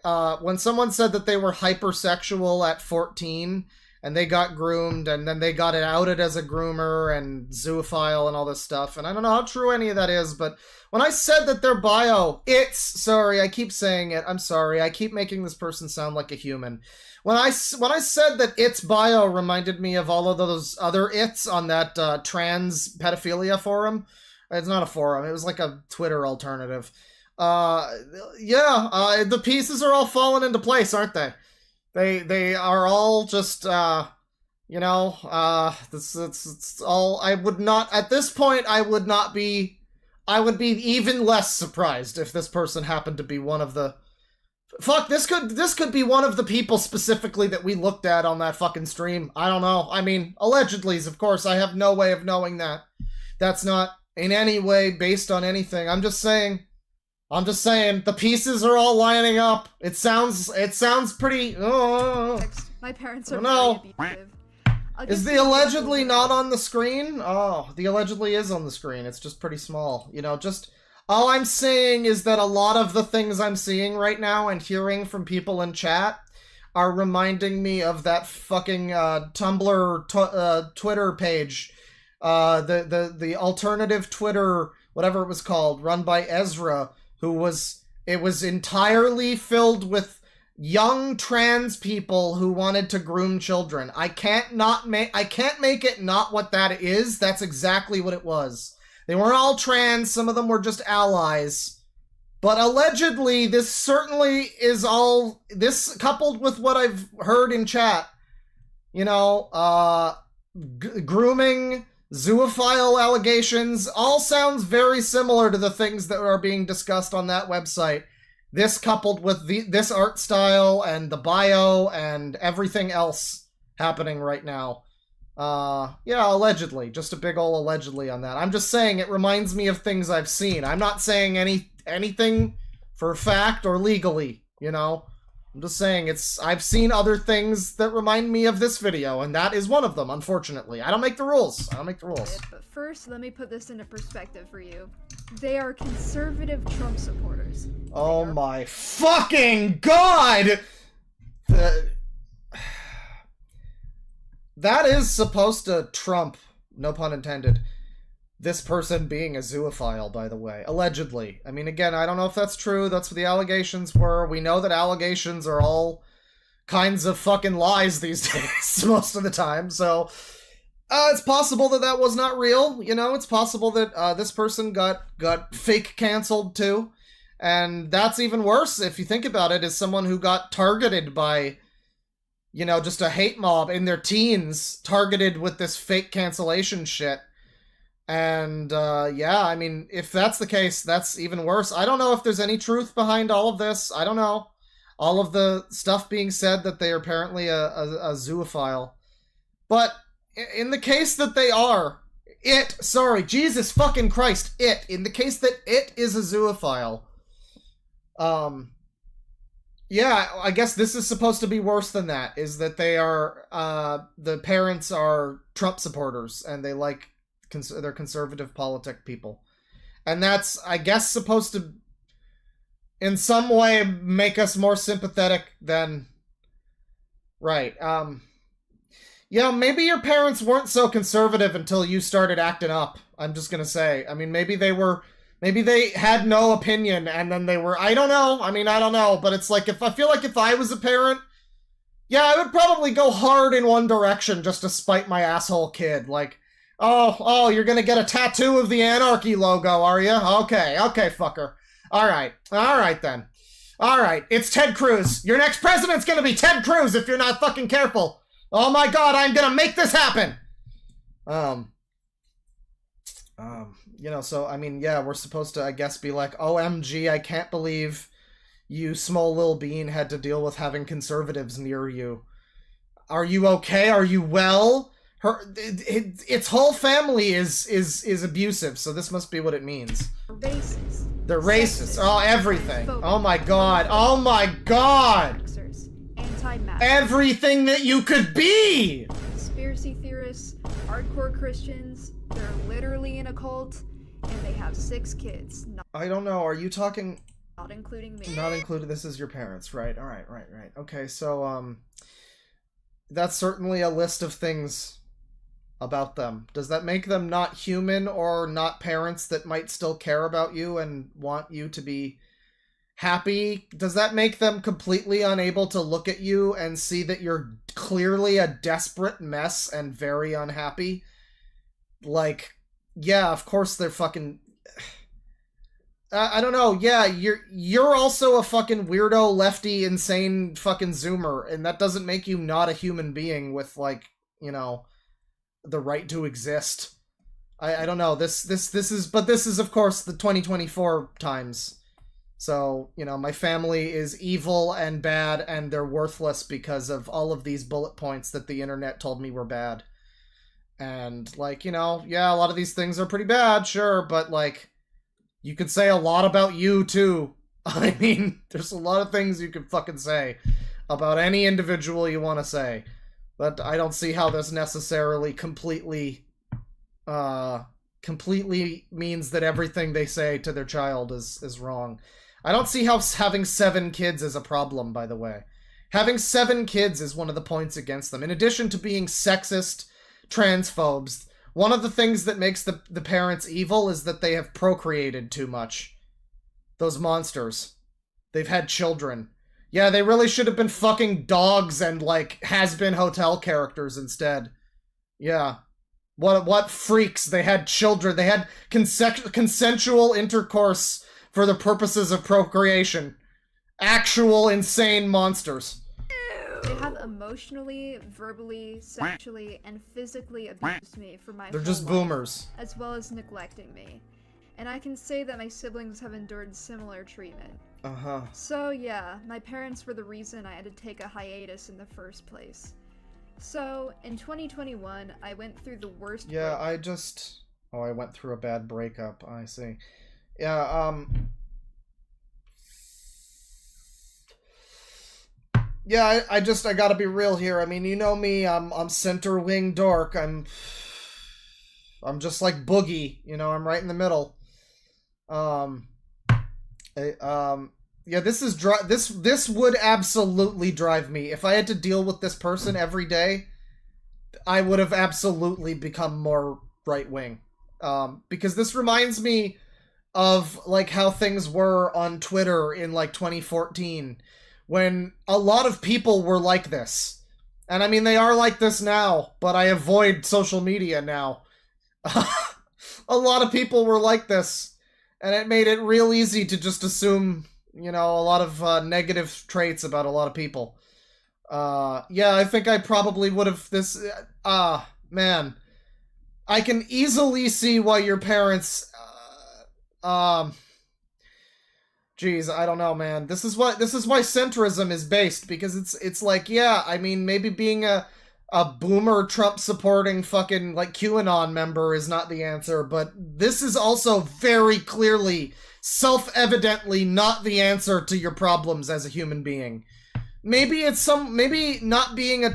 When someone said that they were hypersexual at 14, and they got groomed, and then they got it outed as a groomer and zoophile and all this stuff, and I don't know how true any of that is, but when I said that their bio, sorry, I keep saying it, I'm sorry, I keep making this person sound like a human. When I said that its bio reminded me of all of those other its on that trans pedophilia forum, it's not a forum, it was like a Twitter alternative. The pieces are all falling into place, aren't they? They are all just, it's all, I would not, at this point, I would be even less surprised if this person happened to be one of the, this could be one of the people specifically that we looked at on that fucking stream. I don't know. I mean, allegedly, of course, I have no way of knowing that. That's not in any way based on anything. I'm just saying, the pieces are all lining up. It sounds pretty... My parents are very abusive. Is the allegedly not on the screen? Oh, the allegedly is on the screen. It's just pretty small. You know, just... All I'm saying is that a lot of the things I'm seeing right now and hearing from people in chat are reminding me of that fucking Tumblr Twitter page. The alternative Twitter, whatever it was called, run by Ezra, it was entirely filled with young trans people who wanted to groom children. I can't make it not what that is. That's exactly what it was. They weren't all trans, some of them were just allies. But allegedly, this certainly is all, this coupled with what I've heard in chat, grooming, zoophile allegations, all sounds very similar to the things that are being discussed on that website. This coupled with this art style and the bio and everything else happening right now. Allegedly. Just a big ol' allegedly on that. I'm just saying it reminds me of things I've seen. I'm not saying anything for fact or legally, I'm just saying I've seen other things that remind me of this video, and that is one of them, unfortunately. I don't make the rules. But first, let me put this into perspective for you. They are conservative Trump supporters. Oh my fucking god! That is supposed to trump, no pun intended, this person being a zoophile, by the way. Allegedly. I mean, again, I don't know if that's true. That's what the allegations were. We know that allegations are all kinds of fucking lies these days, most of the time. So, it's possible that was not real. It's possible that this person got fake canceled, too. And that's even worse, if you think about it, is someone who got targeted by... just a hate mob in their teens, targeted with this fake cancellation shit. And, yeah, I mean, if that's the case, that's even worse. I don't know if there's any truth behind all of this. I don't know. All of the stuff being said that they are apparently a zoophile. But in the case that they are, Jesus fucking Christ, in the case that it is a zoophile, yeah, I guess this is supposed to be worse than that, is that they are, the parents are Trump supporters, and they like, they're conservative politic people. And that's, I guess, supposed to, in some way, make us more sympathetic than, right, yeah, maybe your parents weren't so conservative until you started acting up. I'm just gonna say. I mean, maybe they had no opinion, and then they were, I don't know. I mean, I don't know, but it's like, I feel like if I was a parent, yeah, I would probably go hard in one direction just to spite my asshole kid. Like, oh, you're gonna get a tattoo of the Anarchy logo, are you? Okay, fucker. Alright then. Alright, it's Ted Cruz. Your next president's gonna be Ted Cruz if you're not fucking careful. Oh my god, I'm gonna make this happen! You know, so, I mean, yeah, we're supposed to, I guess, be like, OMG, I can't believe you small little bean had to deal with having conservatives near you. Are you okay? Are you well? Its whole family is abusive, so this must be what it means. Racist. They're racist. Sexist, Oh, everything. transphobic, Oh my god. Oh my god! Anti-mask. Everything that you could be! Conspiracy theorists, hardcore Christians, they're literally in a cult, and they have 6 kids. I don't know, are you talking... Not including me. Not included, this is your parents, right? Alright, right. Okay, so, that's certainly a list of things about them. Does that make them not human or not parents that might still care about you and want you to be happy? Does that make them completely unable to look at you and see that you're clearly a desperate mess and very unhappy? Like, yeah, of course they're fucking... I don't know, yeah, you're also a fucking weirdo, lefty, insane fucking zoomer, and that doesn't make you not a human being with, like, you know, the right to exist. I don't know, this is, of course, the 2024 times. So, you know, my family is evil and bad, and they're worthless because of all of these bullet points that the internet told me were bad. And, like, you know, yeah, a lot of these things are pretty bad, sure, but, like, you could say a lot about you, too. I mean, there's a lot of things you could fucking say about any individual you want to say. But I don't see how this necessarily completely means that everything they say to their child is wrong. I don't see how having 7 kids is a problem, by the way. Having 7 kids is one of the points against them. In addition to being sexist, transphobes, one of the things that makes the parents evil is that they have procreated too much. Those monsters. They've had children. Yeah, they really should have been fucking dogs and, like, has-been hotel characters instead. Yeah. What freaks. They had children. They had consensual intercourse for the purposes of procreation. Actual insane monsters. They have emotionally, verbally, sexually, and physically abused me for my They're whole just life, boomers. as well as neglecting me. And I can say that my siblings have endured similar treatment. Uh-huh. So yeah, my parents were the reason I had to take a hiatus in the first place. So, in 2021, I went through the worst... Yeah, I went through a bad breakup, I see. Yeah, yeah, I gotta be real here. I mean, you know me, I'm center wing dork. I'm just like Boogie, you know, I'm right in the middle. Yeah, this would absolutely drive me. If I had to deal with this person every day, I would have absolutely become more right wing. Because this reminds me of, like, how things were on Twitter in, like, 2014, when a lot of people were like this. And I mean, they are like this now, but I avoid social media now. A lot of people were like this, and it made it real easy to just assume, you know, a lot of negative traits about a lot of people. Yeah, I think I probably would have man. I can easily see why your parents, geez, I don't know, man. This is why centrism is based, because it's like, yeah, I mean, maybe being a boomer Trump supporting fucking like QAnon member is not the answer, but this is also very clearly, self-evidently not the answer to your problems as a human being. Maybe maybe not being a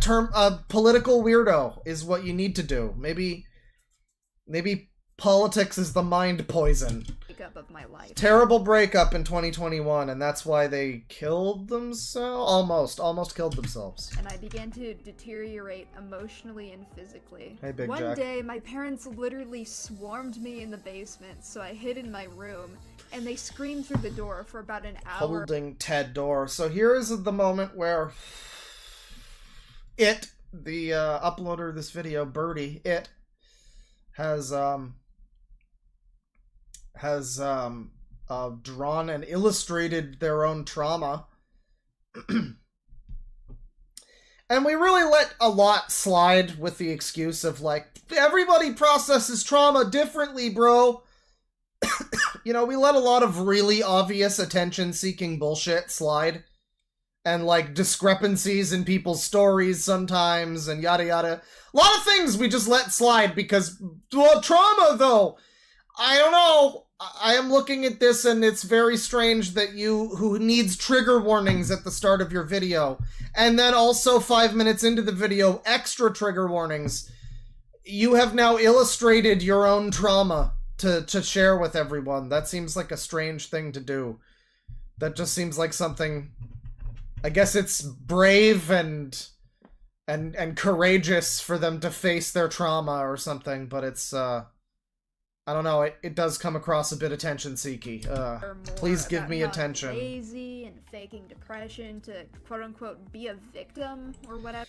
political weirdo is what you need to do. Maybe politics is the mind poison. Breakup of my life. Terrible breakup in 2021, and that's why they killed themselves. Almost killed themselves. And I began to deteriorate emotionally and physically. Hey, Big One Jack. day, my parents literally swarmed me in the basement, so I hid in my room, and they screamed through the door for about an hour. Holding Ted door. So here is the moment where the uploader of this video, Birdie, has drawn and illustrated their own trauma. And we really let a lot slide with the excuse of, like, everybody processes trauma differently, bro. You know, we let a lot of really obvious attention-seeking bullshit slide. And, like, discrepancies in people's stories sometimes, and yada yada. A lot of things we just let slide because, well, trauma, though. I don't know. I am looking at this, and it's very strange that you, who needs trigger warnings at the start of your video, and then also 5 minutes into the video, extra trigger warnings, you have now illustrated your own trauma to share with everyone. That seems like a strange thing to do. That just seems like something... I guess it's brave and courageous for them to face their trauma or something, but it's, I don't know, it does come across a bit attention-seeky. Please give me attention. Lazy and faking depression to quote-unquote be a victim or whatever.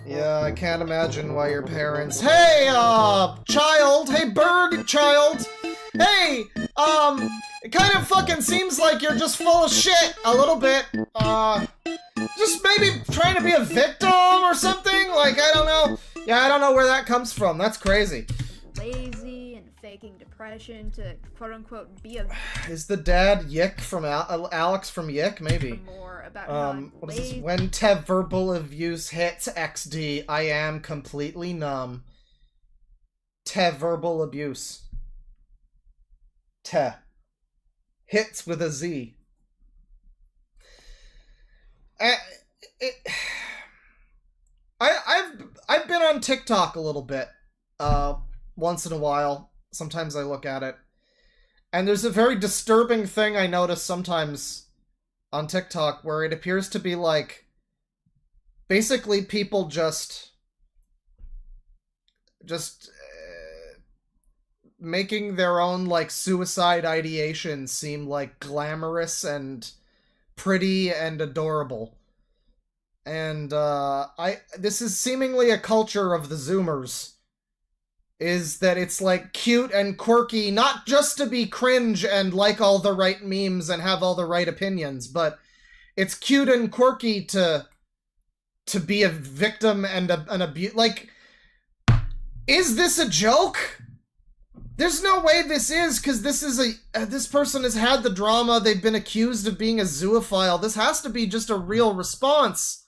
Yeah, I can't imagine why your parents... Hey, child! Hey, bird child! Hey, it kind of fucking seems like you're just full of shit a little bit. Just maybe trying to be a victim or something? Like, I don't know. Yeah, I don't know where that comes from. That's crazy. Lazy and faking depression to quote-unquote be a... Is the dad Yick from Alex from Yick? Maybe. More about how What is this? When verbal abuse hits XD, I am completely numb. Verbal abuse. Hits with a Z. I've been on TikTok a little bit, once in a while. Sometimes I look at it, and there's a very disturbing thing I notice sometimes on TikTok where it appears to be like, basically people just making their own, like, suicide ideation seem, like, glamorous and pretty and adorable. And, this is seemingly a culture of the Zoomers. Is that it's, like, cute and quirky, not just to be cringe and like all the right memes and have all the right opinions, but it's cute and quirky to be a victim and an abuse. Like, is this a joke? There's no way this is, because this is this person has had the drama, they've been accused of being a zoophile. This has to be just a real response.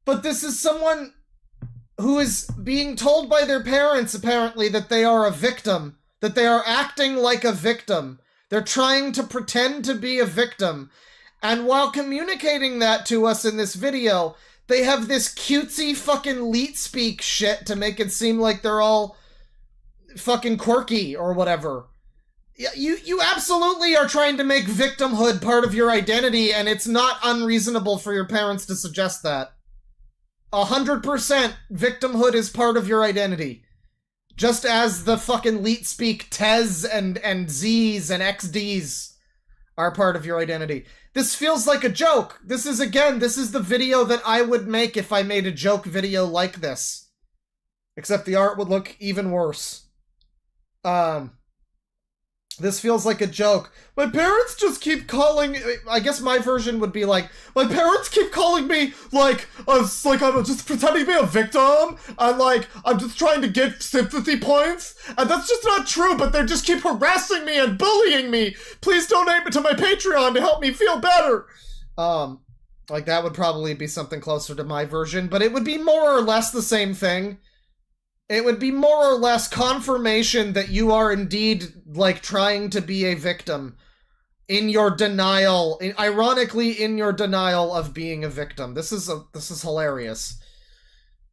But this is someone who is being told by their parents, apparently, that they are a victim, that they are acting like a victim. They're trying to pretend to be a victim. And while communicating that to us in this video, they have this cutesy fucking leet speak shit to make it seem like they're all fucking quirky or whatever. You absolutely are trying to make victimhood part of your identity, and it's not unreasonable for your parents to suggest that. 100% victimhood is part of your identity. Just as the fucking leet speak Tez and Z's and XDs are part of your identity. This feels like a joke. This is the video that I would make if I made a joke video like this. Except the art would look even worse. This feels like a joke. My parents just keep calling. I guess my version would be like, my parents keep calling me like I'm just pretending to be a victim, and like I'm just trying to get sympathy points, and that's just not true. But they just keep harassing me and bullying me. Please donate to my Patreon to help me feel better. Like that would probably be something closer to my version, but it would be more or less the same thing. It would be more or less confirmation that you are indeed, like, trying to be a victim in your denial, ironically in your denial of being a victim. This is hilarious.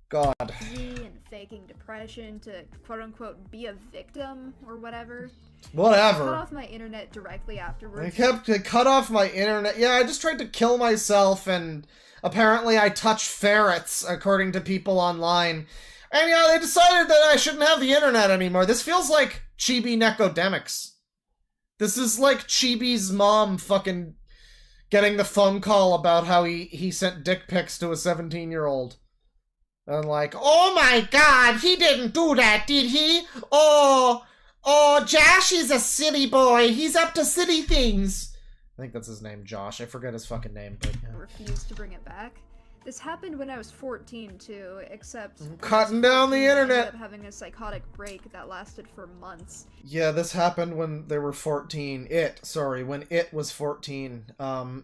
God. And faking depression to quote-unquote be a victim or whatever. Whatever. Cut off my internet directly afterwards. I cut off my internet. Yeah, I just tried to kill myself, and apparently I touch ferrets, according to people online. And, you know, they decided that I shouldn't have the internet anymore. This feels like Chibi Necodemics. This is like Chibi's mom fucking getting the phone call about how he sent dick pics to a 17-year-old. And like, oh my god, he didn't do that, did he? Oh, Josh is a silly boy. He's up to silly things. I think that's his name, Josh. I forget his fucking name, but yeah. Refused to bring it back. This happened when I was 14 too, except cutting down the internet. I ended up having a psychotic break that lasted for months. Yeah, this happened when they were 14. When it was 14.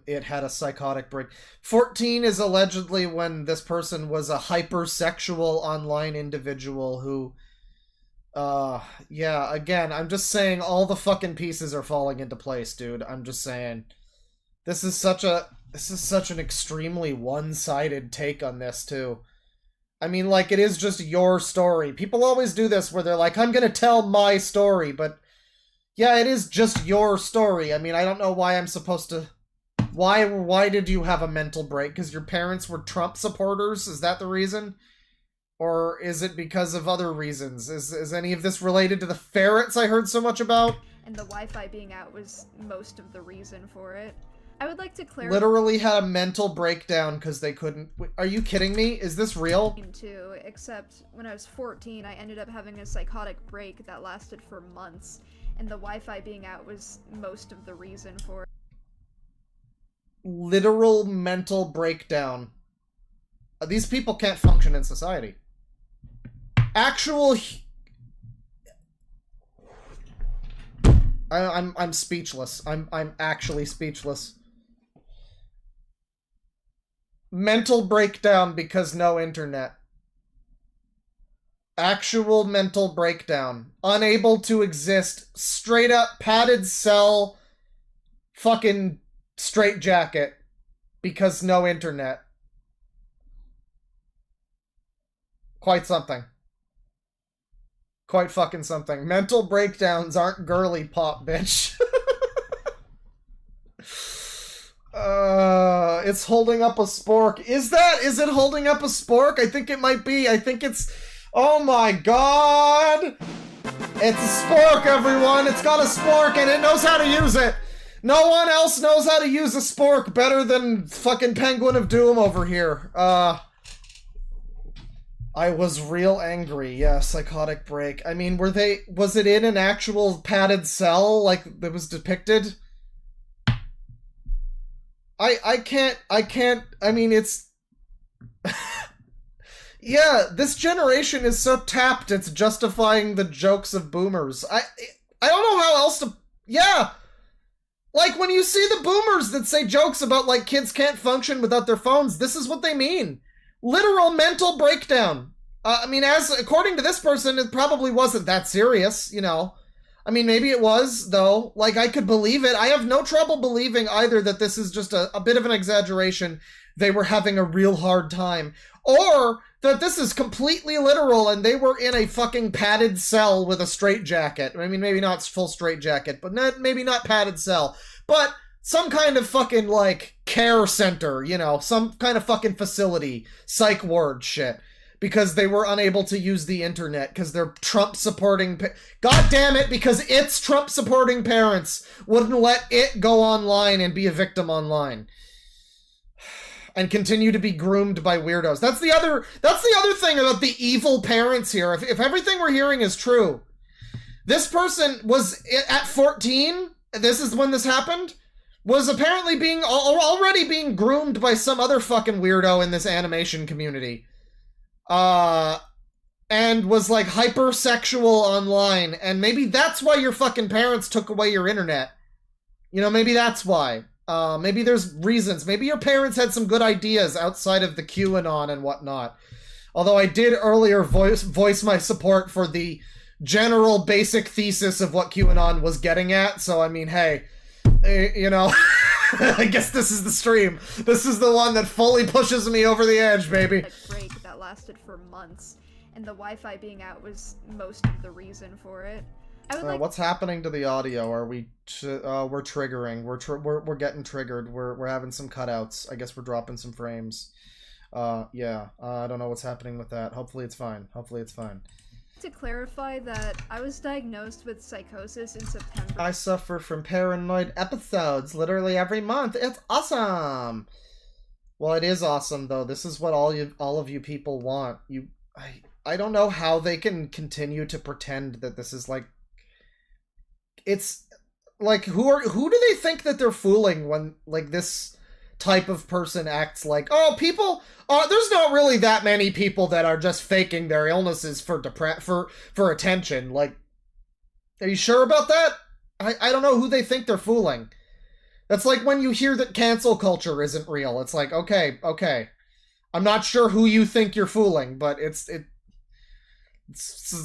It had a psychotic break. 14 is allegedly when this person was a hypersexual online individual who yeah, again, I'm just saying all the fucking pieces are falling into place, dude. I'm just saying. This is such an extremely one-sided take on this, too. I mean, like, it is just your story. People always do this where they're like, I'm gonna tell my story, but yeah, it is just your story. I mean, I don't know why I'm supposed to... Why did you have a mental break? Because your parents were Trump supporters? Is that the reason? Or is it because of other reasons? Is any of this related to the ferrets I heard so much about? And the Wi-Fi being out was most of the reason for it. I would like to clarify. Literally had a mental breakdown because they couldn't. Are you kidding me? Is this real? Too, except when I was 14, I ended up having a psychotic break that lasted for months, and the Wi-Fi being out was most of the reason for it. Literal mental breakdown. These people can't function in society. Actual. I'm speechless. I'm actually speechless. Mental breakdown because no internet. Actual mental breakdown. Unable to exist. Straight up padded cell. Fucking straitjacket. Because no internet. Quite something. Quite fucking something. Mental breakdowns aren't girly pop, bitch. It's holding up a spork. Is it holding up a spork? I think it might be. I think it's... Oh my god! It's a spork, everyone! It's got a spork and it knows how to use it! No one else knows how to use a spork better than fucking Penguin of Doom over here. I was real angry. Yeah, psychotic break. I mean, was it in an actual padded cell like it was depicted? I can't, I mean, it's... Yeah, this generation is so tapped it's justifying the jokes of boomers. I don't know how else to... Yeah! Like, when you see the boomers that say jokes about, like, kids can't function without their phones, this is what they mean. Literal mental breakdown. I mean, according to this person, it probably wasn't that serious, you know. I mean, maybe it was, though. Like, I could believe it. I have no trouble believing either that this is just a bit of an exaggeration. They were having a real hard time. Or that this is completely literal and they were in a fucking padded cell with a straitjacket. I mean, maybe not full straitjacket, but maybe not padded cell. But some kind of fucking, like, care center, you know, some kind of fucking facility. Psych ward shit. Because they were unable to use the internet, because they're Trump-supporting... God damn it, because its Trump-supporting parents wouldn't let it go online and be a victim online. And continue to be groomed by weirdos. That's the other thing about the evil parents here. If everything we're hearing is true, This person was at 14, this is when this happened, was apparently already being groomed by some other fucking weirdo in this animation community. And was like hypersexual online, and maybe that's why your fucking parents took away your internet. You know, maybe that's why. Maybe there's reasons. Maybe your parents had some good ideas outside of the QAnon and whatnot. Although I did earlier voice my support for the general basic thesis of what QAnon was getting at, so I mean, hey, you know, I guess this is the stream. This is the one that fully pushes me over the edge, baby. Break that lasted for months, and the Wi-Fi being out was most of the reason for it. What's happening to the audio? Are we? We're triggering. We're getting triggered. We're having some cutouts. I guess we're dropping some frames. Yeah. I don't know what's happening with that. Hopefully it's fine. Hopefully it's fine. To clarify that I was diagnosed with psychosis in September. I suffer from paranoid episodes literally every month. It's awesome. Well, it is awesome though. This is what all of you people want. I don't know how they can continue to pretend that this is like, it's like, who do they think that they're fooling when like this type of person acts like, oh, people, there's not really that many people that are just faking their illnesses for attention. Like, are you sure about that? I don't know who they think they're fooling. That's like when you hear that cancel culture isn't real. It's like, okay. I'm not sure who you think you're fooling, but it's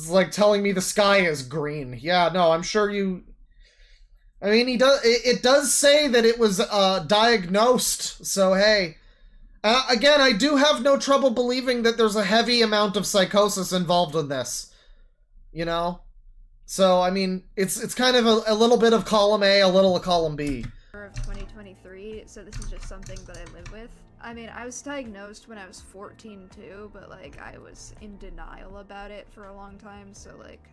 like telling me the sky is green. Yeah, no, I'm sure you... I mean, it does say that it was diagnosed, so hey. Again, I do have no trouble believing that there's a heavy amount of psychosis involved in this. You know? So, I mean, it's kind of a little bit of column A, a little of column B. Of 2023, so this is just something that I live with. I mean, I was diagnosed when I was 14 too, but like, I was in denial about it for a long time, so like,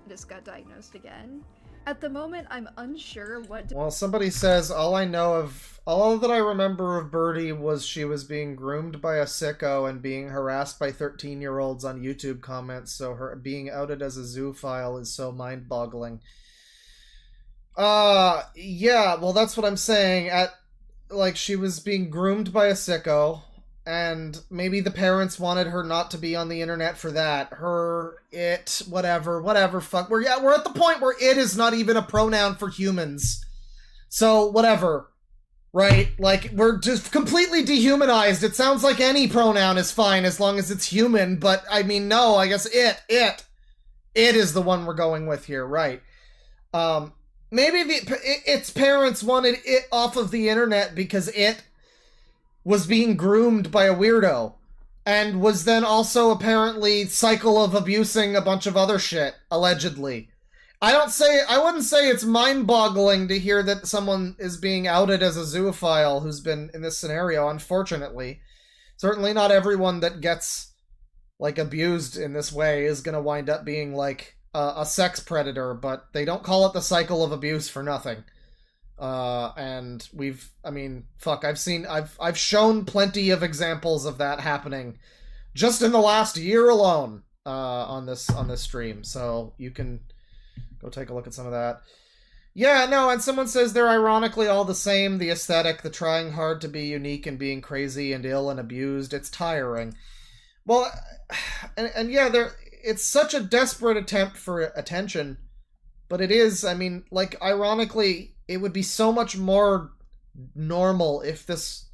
I just got diagnosed again. At the moment, I'm unsure what... Well, somebody says, all that I remember of Birdie was she was being groomed by a sicko and being harassed by 13-year-olds on YouTube comments, so her being outed as a zoophile is so mind-boggling. Yeah, well, that's what I'm saying. Like, she was being groomed by a sicko, and maybe the parents wanted her not to be on the internet for that. Whatever, fuck. We're at the point where it is not even a pronoun for humans. So, whatever. Right? Like, we're just completely dehumanized. It sounds like any pronoun is fine as long as it's human, but, I mean, no, I guess it is the one we're going with here, right. Maybe its parents wanted it off of the internet because it was being groomed by a weirdo, and was then also apparently cycle of abusing a bunch of other shit, allegedly. I wouldn't say it's mind-boggling to hear that someone is being outed as a zoophile who's been in this scenario, unfortunately. Certainly not everyone that gets, like, abused in this way is gonna wind up being, like, a sex predator, but they don't call it the cycle of abuse for nothing. And I've shown plenty of examples of that happening just in the last year alone, on this stream, so you can go take a look at some of that. Yeah, no, and someone says they're ironically all the same, the aesthetic, the trying hard to be unique and being crazy and ill and abused, it's tiring. Well, and yeah, it's such a desperate attempt for attention, but it is, I mean, like, ironically, it would be so much more normal if this,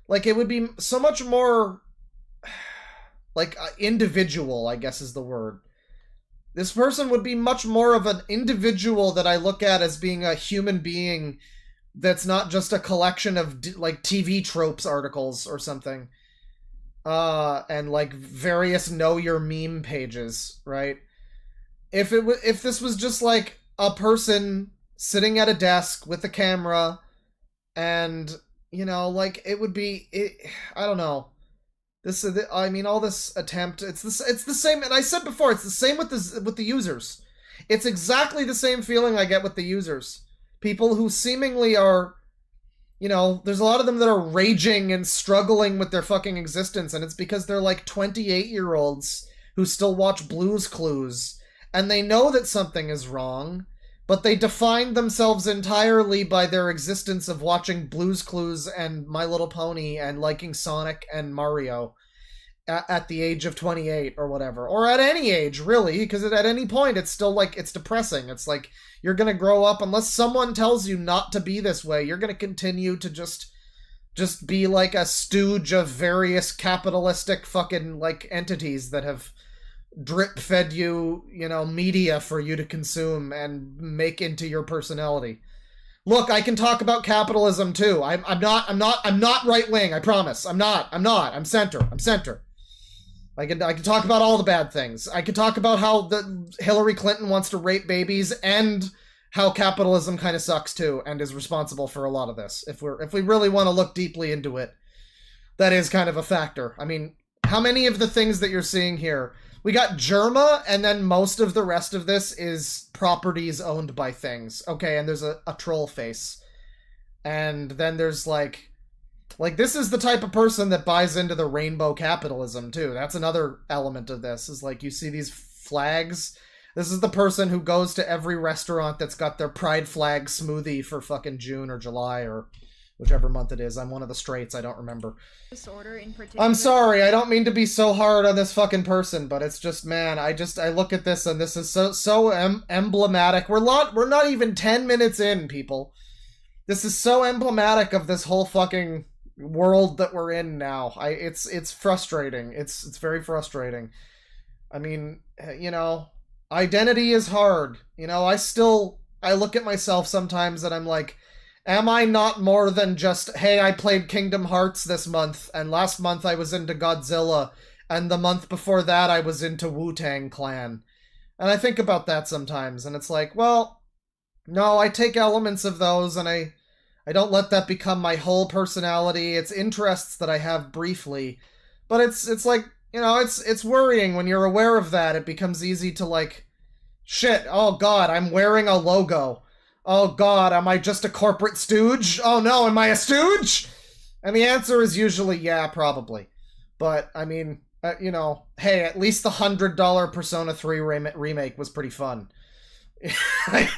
like, it would be so much more, like, individual, I guess is the word. This person would be much more of an individual that I look at as being a human being that's not just a collection of, like, TV tropes articles or something. And, like, various know your meme pages, right? If this was just, like, a person sitting at a desk with a camera, and, you know, like, it would be, I don't know. All this attempt, it's the same, and I said before, it's the same with the users. It's exactly the same feeling I get with the users. People who seemingly are, you know, there's a lot of them that are raging and struggling with their fucking existence, and it's because they're like 28-year-olds who still watch Blue's Clues and they know that something is wrong, but they define themselves entirely by their existence of watching Blue's Clues and My Little Pony and liking Sonic and Mario at the age of 28 or whatever, or at any age, really, because at any point it's still like, it's depressing. It's like, you're gonna grow up, unless someone tells you not to be this way, you're gonna continue to just be like a stooge of various capitalistic fucking like entities that have drip fed you, you know, media for you to consume and make into your personality. Look, I can talk about capitalism too. I'm not right wing, I promise. I'm center. I can talk about all the bad things. I can talk about how the Hillary Clinton wants to rape babies, and how capitalism kind of sucks too and is responsible for a lot of this. If we really want to look deeply into it, that is kind of a factor. I mean, how many of the things that you're seeing here, we got Germa, and then most of the rest of this is properties owned by things. Okay, and there's a troll face. And then there's like this is the type of person that buys into the rainbow capitalism too. That's another element of this, is like, you see these flags. This is the person who goes to every restaurant that's got their pride flag smoothie for fucking June or July or whichever month it is. I'm one of the straights, I don't remember. Disorder in particular. I'm sorry, I don't mean to be so hard on this fucking person, but it's just, man, I look at this and this is so emblematic. We're not even 10 minutes in, people. This is so emblematic of this whole fucking world that we're in now. It's frustrating. It's very frustrating. I mean, you know, identity is hard. You know, I look at myself sometimes and I'm like, am I not more than just, hey, I played Kingdom Hearts this month, and last month I was into Godzilla, and the month before that I was into Wu-Tang Clan. And I think about that sometimes, and it's like, well, no, I take elements of those and I don't let that become my whole personality. It's interests that I have briefly. But it's like, you know, it's worrying when you're aware of that. It becomes easy to like, shit, oh god, I'm wearing a logo. Oh god, am I just a corporate stooge? Oh no, am I a stooge? And the answer is usually yeah, probably. But, I mean, you know, hey, at least the $100 Persona 3 remake was pretty fun. I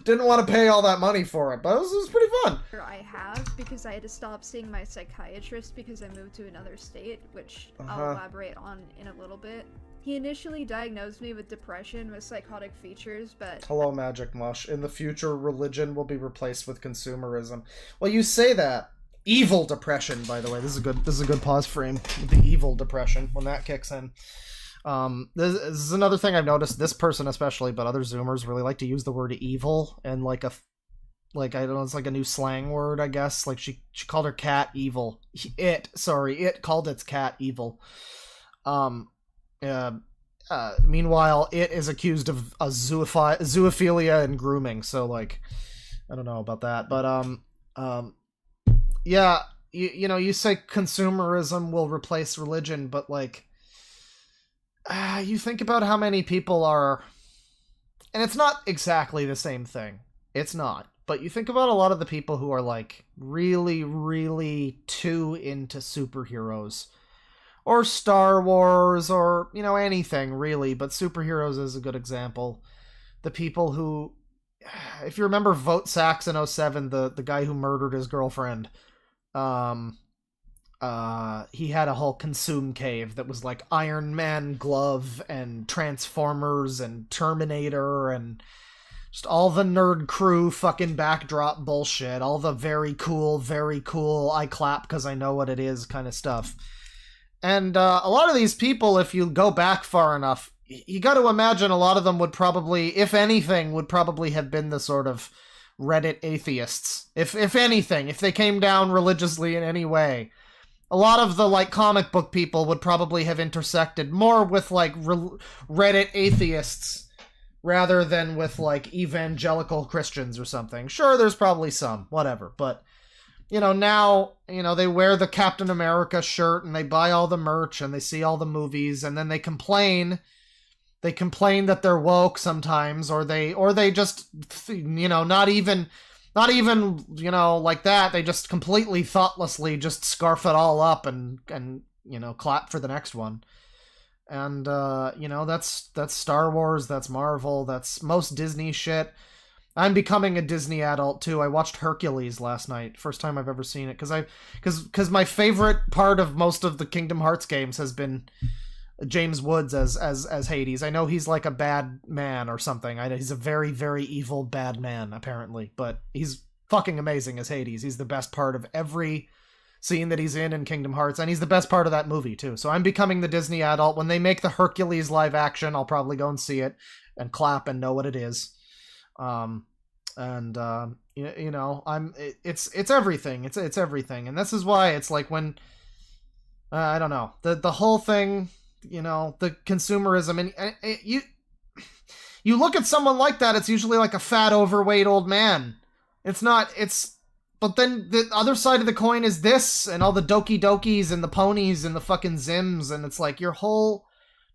didn't want to pay all that money for it, but it was pretty fun. I have, because I had to stop seeing my psychiatrist because I moved to another state, which I'll elaborate on in a little bit. He initially diagnosed me with depression with psychotic features, but... Hello, Magic Mush. In the future, religion will be replaced with consumerism. Well, you say that. Evil depression, by the way. This is a good pause frame with the evil depression when that kicks in. This is another thing I've noticed. This person especially, but other Zoomers really like to use the word evil and like I don't know, it's like a new slang word, I guess. Like she called her cat evil. It called its cat evil. Meanwhile, it is accused of a zoophilia and grooming. So like, I don't know about that, but yeah, you know, you say consumerism will replace religion, but like, you think about how many people are, and it's not exactly the same thing. It's not. But you think about a lot of the people who are like really, really too into superheroes or Star Wars or, you know, anything really, but superheroes is a good example. The people who, if you remember Vote Sacks in 07, the guy who murdered his girlfriend, he had a whole consume cave that was like Iron Man glove and Transformers and Terminator and just all the nerd crew fucking backdrop bullshit, all the very cool, I clap because I know what it is kind of stuff. And a lot of these people, if you go back far enough, you got to imagine a lot of them would probably, if anything, would probably have been the sort of Reddit atheists. If anything, if they came down religiously in any way. A lot of the, like, comic book people would probably have intersected more with, like, Reddit atheists rather than with, like, evangelical Christians or something. Sure, there's probably some, whatever, but, you know, now, you know, they wear the Captain America shirt and they buy all the merch and they see all the movies and then they complain. They complain that they're woke sometimes, or they just, you know, not even, you know, like that. They just completely thoughtlessly just scarf it all up and, you know, clap for the next one. And, you know, that's Star Wars, that's Marvel, that's most Disney shit. I'm becoming a Disney adult, too. I watched Hercules last night. First time I've ever seen it. Because my favorite part of most of the Kingdom Hearts games has been James Woods as Hades. I know he's like a bad man or something. He's a very, very evil bad man, apparently. But he's fucking amazing as Hades. He's the best part of every scene that he's in Kingdom Hearts. And he's the best part of that movie, too. So I'm becoming the Disney adult. When they make the Hercules live action, I'll probably go and see it and clap and know what it is. You know, it's everything. It's everything. And this is why it's like when, I don't know, the whole thing, you know, the consumerism, and you look at someone like that, it's usually like a fat, overweight old man. But then the other side of the coin is this, and all the Doki Dokis and the ponies and the fucking Zims, and it's like your whole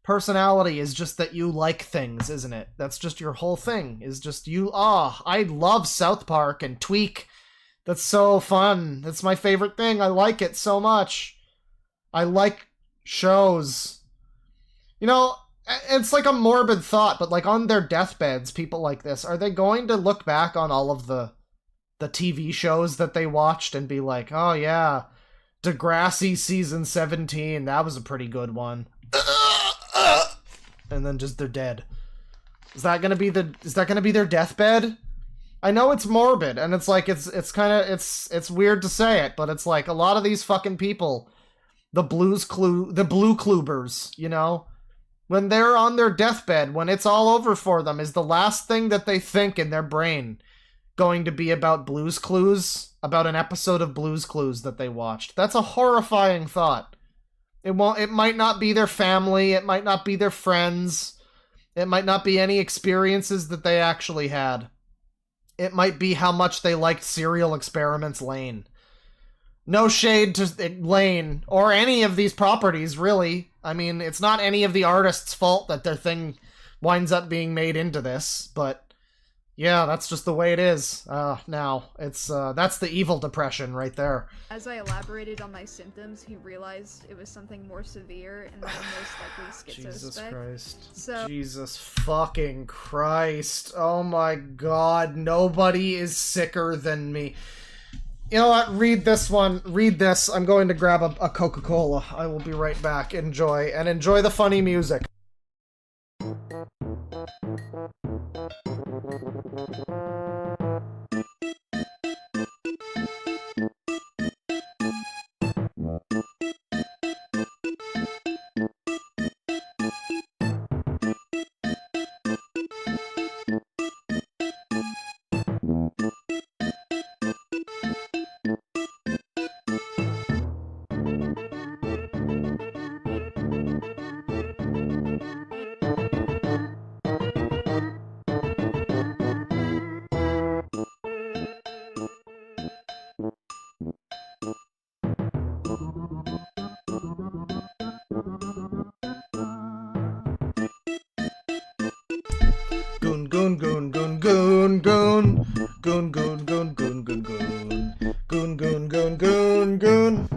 personality is just that you like things, isn't it? That's just your whole thing, is just you. I love South Park and Tweak. That's so fun. That's my favorite thing. I like it so much. I like shows. You know, it's like a morbid thought, but like on their deathbeds, people like this, are they going to look back on all of the TV shows that they watched and be like, oh yeah, Degrassi season 17, that was a pretty good one. And then just they're dead. Is that gonna be their deathbed? I know it's morbid, and it's like it's weird to say it, but it's like a lot of these fucking people, the Blue Clubers, you know, when they're on their deathbed, when it's all over for them, is the last thing that they think in their brain going to be about Blue's Clues, about an episode of Blue's Clues that they watched? That's a horrifying thought. It might not be their family, it might not be their friends, it might not be any experiences that they actually had. It might be how much they liked Serial Experiments Lane. No shade to Lane, or any of these properties, really. I mean, it's not any of the artists' fault that their thing winds up being made into this, but yeah, that's just the way it is. Now, it's, that's the evil depression right there. As I elaborated on my symptoms, he realized it was something more severe and that I'm most likely schizospec. Jesus Christ. So, Jesus fucking Christ. Oh my god, nobody is sicker than me. You know what? Read this one. Read this. I'm going to grab a Coca-Cola. I will be right back. Enjoy. And enjoy the funny music. Goon, goon, goon, goon, goon. Goon, goon, goon, goon, goon, goon. Goon, goon, goon, goon, goon.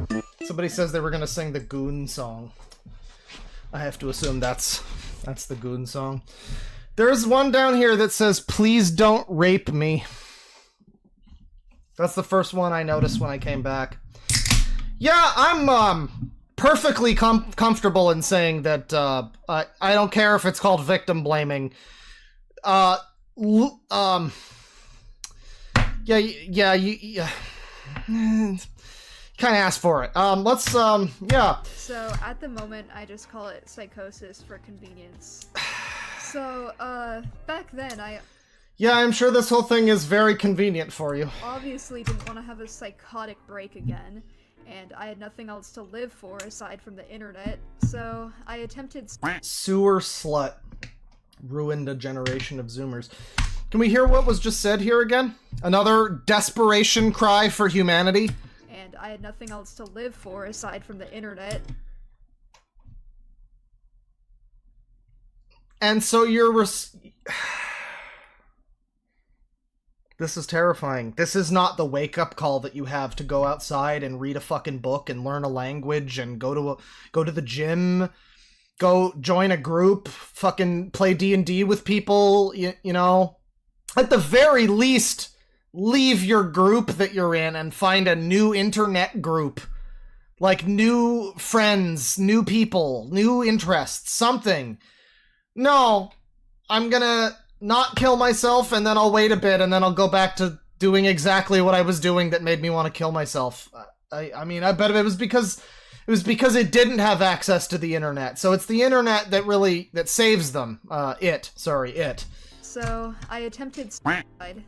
Somebody says they were gonna sing the Goon song. I have to assume that's the Goon song. There's one down here that says, "Please don't rape me." That's the first one I noticed when I came back. Yeah, I'm perfectly comfortable in saying that I don't care if it's called victim blaming. Yeah. Kind of asked for it. Yeah. So at the moment, I just call it psychosis for convenience. So, back then, Yeah, I'm sure this whole thing is very convenient for you. Obviously didn't want to have a psychotic break again, and I had nothing else to live for aside from the internet, so I attempted— Sewer slut. Ruined a generation of Zoomers. Can we hear what was just said here again? Another desperation cry for humanity? And I had nothing else to live for aside from the internet. And so you're This is terrifying. This is not the wake-up call that you have to go outside and read a fucking book and learn a language and go to the gym go join a group, fucking play D&D with people, you know? At the very least, leave your group that you're in and find a new internet group. Like, new friends, new people, new interests, something. No, I'm gonna not kill myself, and then I'll wait a bit, and then I'll go back to doing exactly what I was doing that made me want to kill myself. I mean, I bet it was because it didn't have access to the internet. So it's the internet that saves them. It. So, I attempted suicide.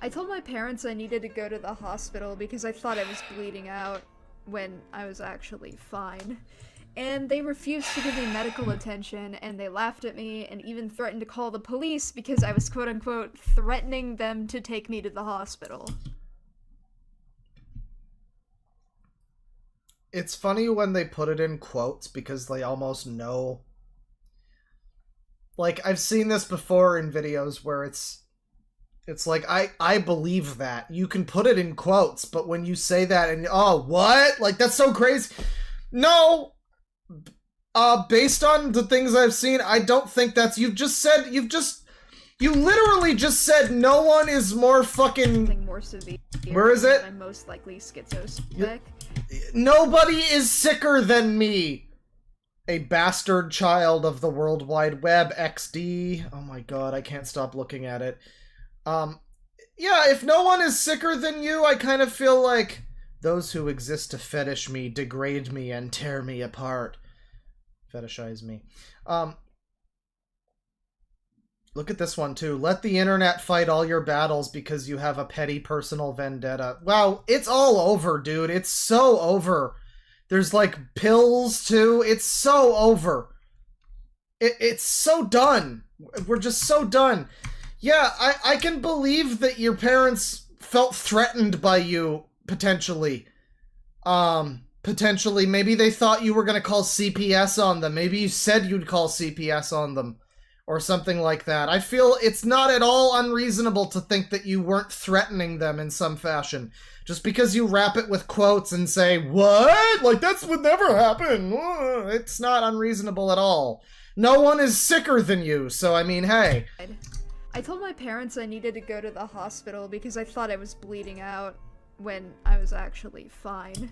I told my parents I needed to go to the hospital because I thought I was bleeding out when I was actually fine. And they refused to give me medical attention, and they laughed at me and even threatened to call the police because I was quote-unquote threatening them to take me to the hospital. It's funny when they put it in quotes because they almost know. Like, I've seen this before in videos where it's like, I believe that. You can put it in quotes, but when you say that and, oh, what? Like, that's so crazy. No! Based on the things I've seen, I don't think that's... You literally just said no one is more fucking... Something more severe. Where is it? I'm most likely schizospec. Nobody is sicker than me! A bastard child of the World Wide Web, XD. Oh my god, I can't stop looking at it. Yeah, if no one is sicker than you, I kind of feel like those who exist to fetish me, degrade me, and tear me apart. Fetishize me. Look at this one, too. Let the internet fight all your battles because you have a petty personal vendetta. Wow, it's all over, dude. It's so over. There's, like, pills, too. It's so over. It's so done. We're just so done. Yeah, I can believe that your parents felt threatened by you, potentially. Potentially. Maybe they thought you were going to call CPS on them. Maybe you said you'd call CPS on them. Or something like that. I feel it's not at all unreasonable to think that you weren't threatening them in some fashion. Just because you wrap it with quotes and say, what? Like, that would never happen. It's not unreasonable at all. No one is sicker than you, so I mean, hey. I told my parents I needed to go to the hospital because I thought I was bleeding out when I was actually fine.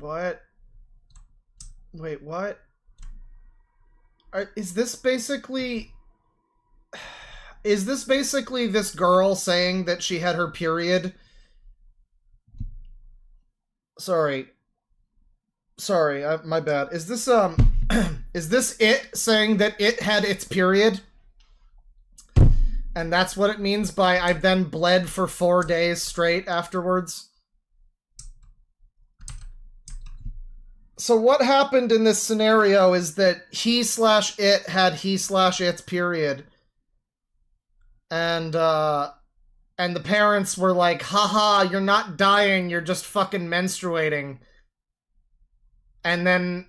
What? Wait, what? Is this basically this girl saying that she had her period? Sorry, my bad. Is this is this it saying that it had its period? And that's what it means by I've then bled for 4 days straight afterwards? So what happened in this scenario is that he/it had he/its period. And the parents were like, haha, you're not dying, you're just fucking menstruating. And then,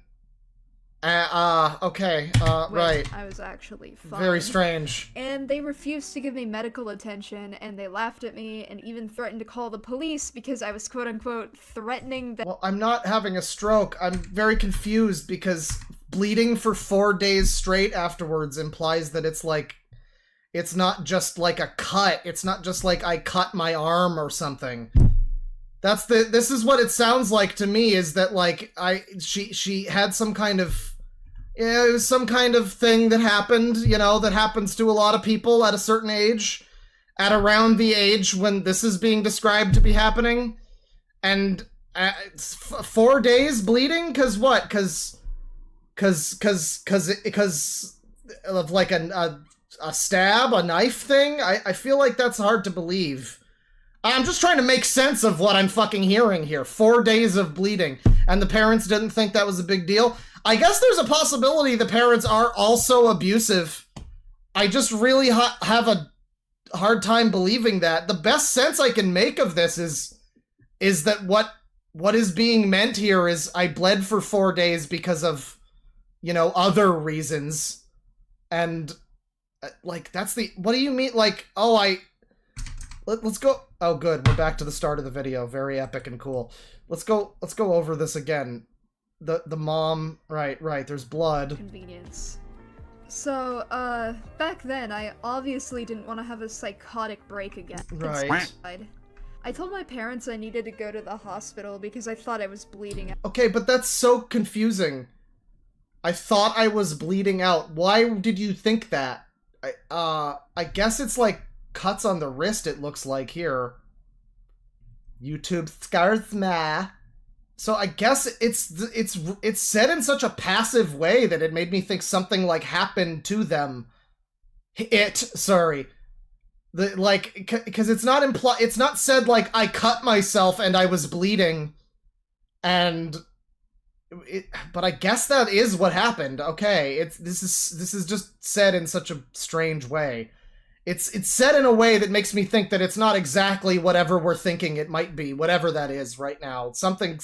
okay, right. I was actually fine. Very strange. And they refused to give me medical attention, and they laughed at me, and even threatened to call the police because I was quote-unquote threatening them. Well, I'm not having a stroke. I'm very confused because bleeding for 4 days straight afterwards implies that it's like, it's not just like a cut. It's not just like I cut my arm or something. This is what it sounds like to me, is that like she had some kind of, yeah, it was some kind of thing that happened, you know, that happens to a lot of people at a certain age, at around the age when this is being described to be happening. And 4 days bleeding? Cause what? Cause of like a stab, a knife thing? I feel like that's hard to believe. I'm just trying to make sense of what I'm fucking hearing here. 4 days of bleeding. And the parents didn't think that was a big deal. I guess there's a possibility the parents are also abusive. I just really have a hard time believing that. The best sense I can make of this is that what is being meant here is I bled for 4 days because of, you know, other reasons. And, like, that's the... What do you mean? Like, oh, let's go... Oh, good. We're back to the start of the video. Very epic and cool. Let's go over this again. the mom, right, there's blood. Convenience. So, back then, I obviously didn't want to have a psychotic break again. Right. I told my parents I needed to go to the hospital because I thought I was bleeding out. Okay, but that's so confusing. I thought I was bleeding out. Why did you think that? I guess it's like cuts on the wrist, it looks like here. YouTube scars ma. So I guess it's said in such a passive way that it made me think something like happened to them. Sorry. Because it's not said like I cut myself and I was bleeding and but I guess that is what happened. Okay, this is just said in such a strange way. It's said in a way that makes me think that it's not exactly whatever we're thinking it might be, whatever that is right now. Something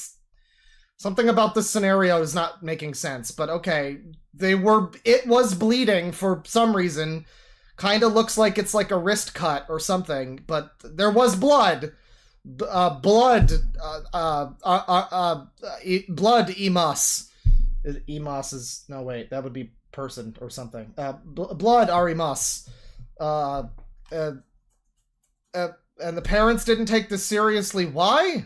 about this scenario is not making sense, but okay. It was bleeding for some reason. Kind of looks like it's like a wrist cut or something, but there was blood. Blood emas. Emas is, no wait, that would be person or something. Blood arimas. And the parents didn't take this seriously. Why?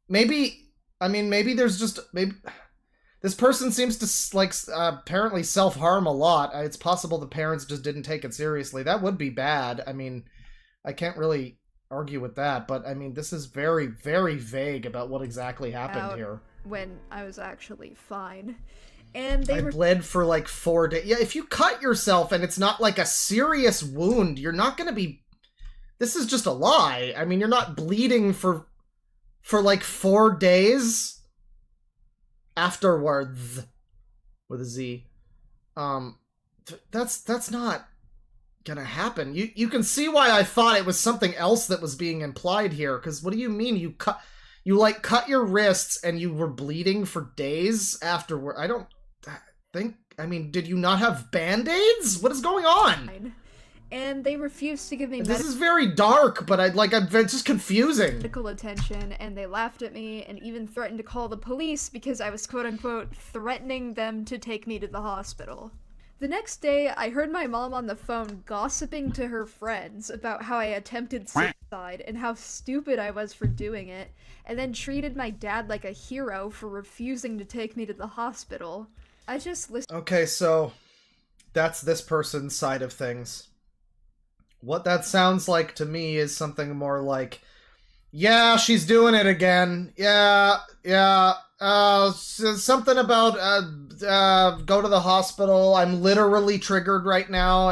Maybe there's just, maybe this person seems to like apparently self-harm a lot. It's possible the parents just didn't take it seriously. That would be bad. I mean, I can't really argue with that, but I mean, this is very, very vague about what exactly happened here. When I was actually fine. And they bled for like 4 days. Yeah, if you cut yourself and it's not like a serious wound, you're not gonna be... This is just a lie. I mean, you're not bleeding for like 4 days afterwards with a Z. That's not gonna happen. You can see why I thought it was something else that was being implied here, because what do you mean you cut your wrists and you were bleeding for days afterward? I don't think, I mean, did you not have band-aids? What is going on? And they refused to give me this is very dark, but it's just confusing. Medical attention, and they laughed at me and even threatened to call the police because I was quote-unquote threatening them to take me to the hospital. The next day, I heard my mom on the phone gossiping to her friends about how I attempted suicide and how stupid I was for doing it, and then treated my dad like a hero for refusing to take me to the hospital. I just listened. Okay, so that's this person's side of things. What that sounds like to me is something more like, yeah, she's doing it again. Yeah. Something about, go to the hospital. I'm literally triggered right now.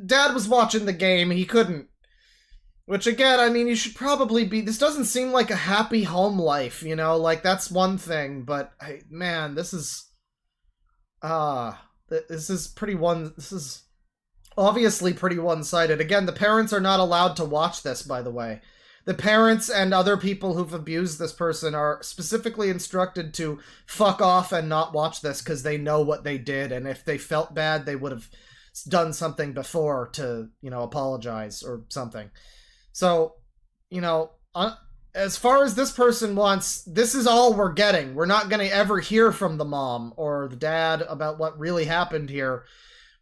Dad was watching the game. He couldn't. Which, again, I mean, you should probably be... This doesn't seem like a happy home life, you know? Like, that's one thing, but, man, this is... This is obviously pretty one-sided. Again, the parents are not allowed to watch this, by the way. The parents and other people who've abused this person are specifically instructed to fuck off and not watch this because they know what they did, and if they felt bad, they would have done something before to, apologize or something. So, as far as this person wants, this is all we're getting. We're not going to ever hear from the mom or the dad about what really happened here.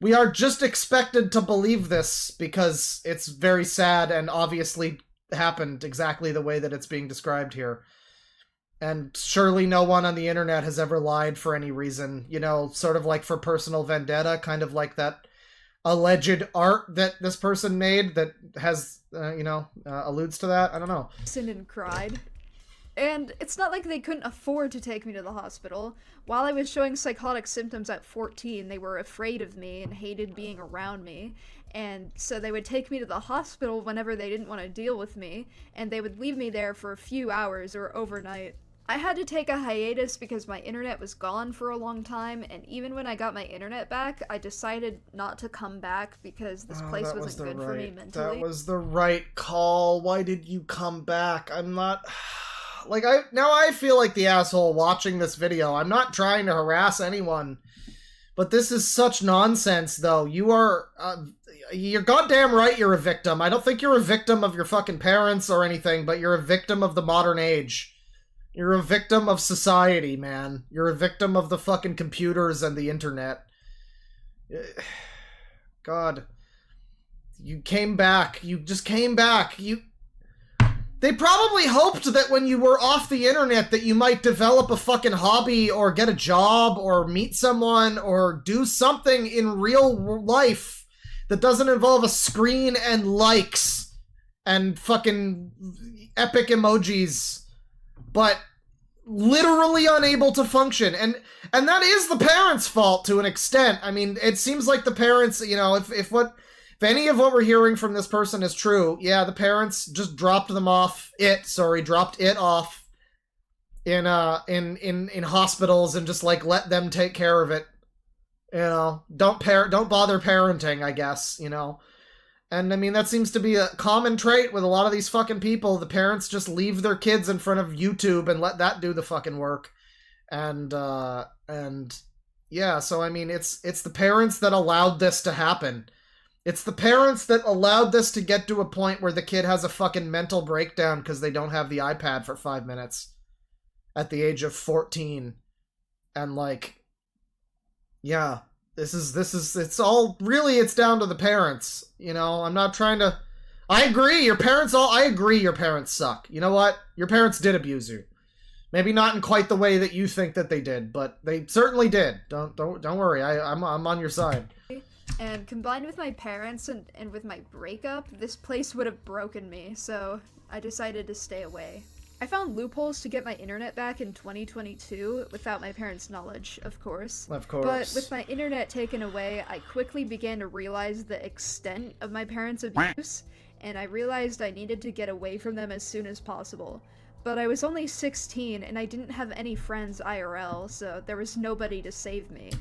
We are just expected to believe this because it's very sad and obviously happened exactly the way that it's being described here. And surely no one on the internet has ever lied for any reason, sort of like for personal vendetta, kind of like that alleged art that this person made that has, alludes to that. I don't know. And cried. And it's not like they couldn't afford to take me to the hospital. While I was showing psychotic symptoms at 14, they were afraid of me and hated being around me. And so they would take me to the hospital whenever they didn't want to deal with me, and they would leave me there for a few hours or overnight. I had to take a hiatus because my internet was gone for a long time, and even when I got my internet back, I decided not to come back because this place wasn't good for me mentally. That was the right call. Why did you come back? I'm not... Now I feel like the asshole watching this video. I'm not trying to harass anyone, but this is such nonsense, though. You're goddamn right you're a victim. I don't think you're a victim of your fucking parents or anything, but you're a victim of the modern age. You're a victim of society, man. You're a victim of the fucking computers and the internet. God. You came back. You just came back. They probably hoped that when you were off the internet that you might develop a fucking hobby or get a job or meet someone or do something in real life that doesn't involve a screen and likes and fucking epic emojis, but literally unable to function. And that is the parents' fault to an extent. I mean, it seems like the parents, you know, if any of what we're hearing from this person is true, yeah, the parents just dropped off in hospitals and just like let them take care of it. You know, don't bother parenting, I guess, you know. And I mean, that seems to be a common trait with a lot of these fucking people. The parents just leave their kids in front of YouTube and let that do the fucking work. And yeah, so I mean, it's the parents that allowed this to happen. It's the parents that allowed this to get to a point where the kid has a fucking mental breakdown because they don't have the iPad for 5 minutes at the age of 14. And like, yeah, it's all really, it's down to the parents. You know, I'm not trying to, I agree your parents suck. You know what? Your parents did abuse you. Maybe not in quite the way that you think that they did, but they certainly did. Don't worry. I'm on your side. And combined with my parents and with my breakup, this place would have broken me, so I decided to stay away. I found loopholes to get my internet back in 2022 without my parents' knowledge, of course. Of course. But with my internet taken away, I quickly began to realize the extent of my parents' abuse, and I realized I needed to get away from them as soon as possible. But I was only 16, and I didn't have any friends IRL, so there was nobody to save me.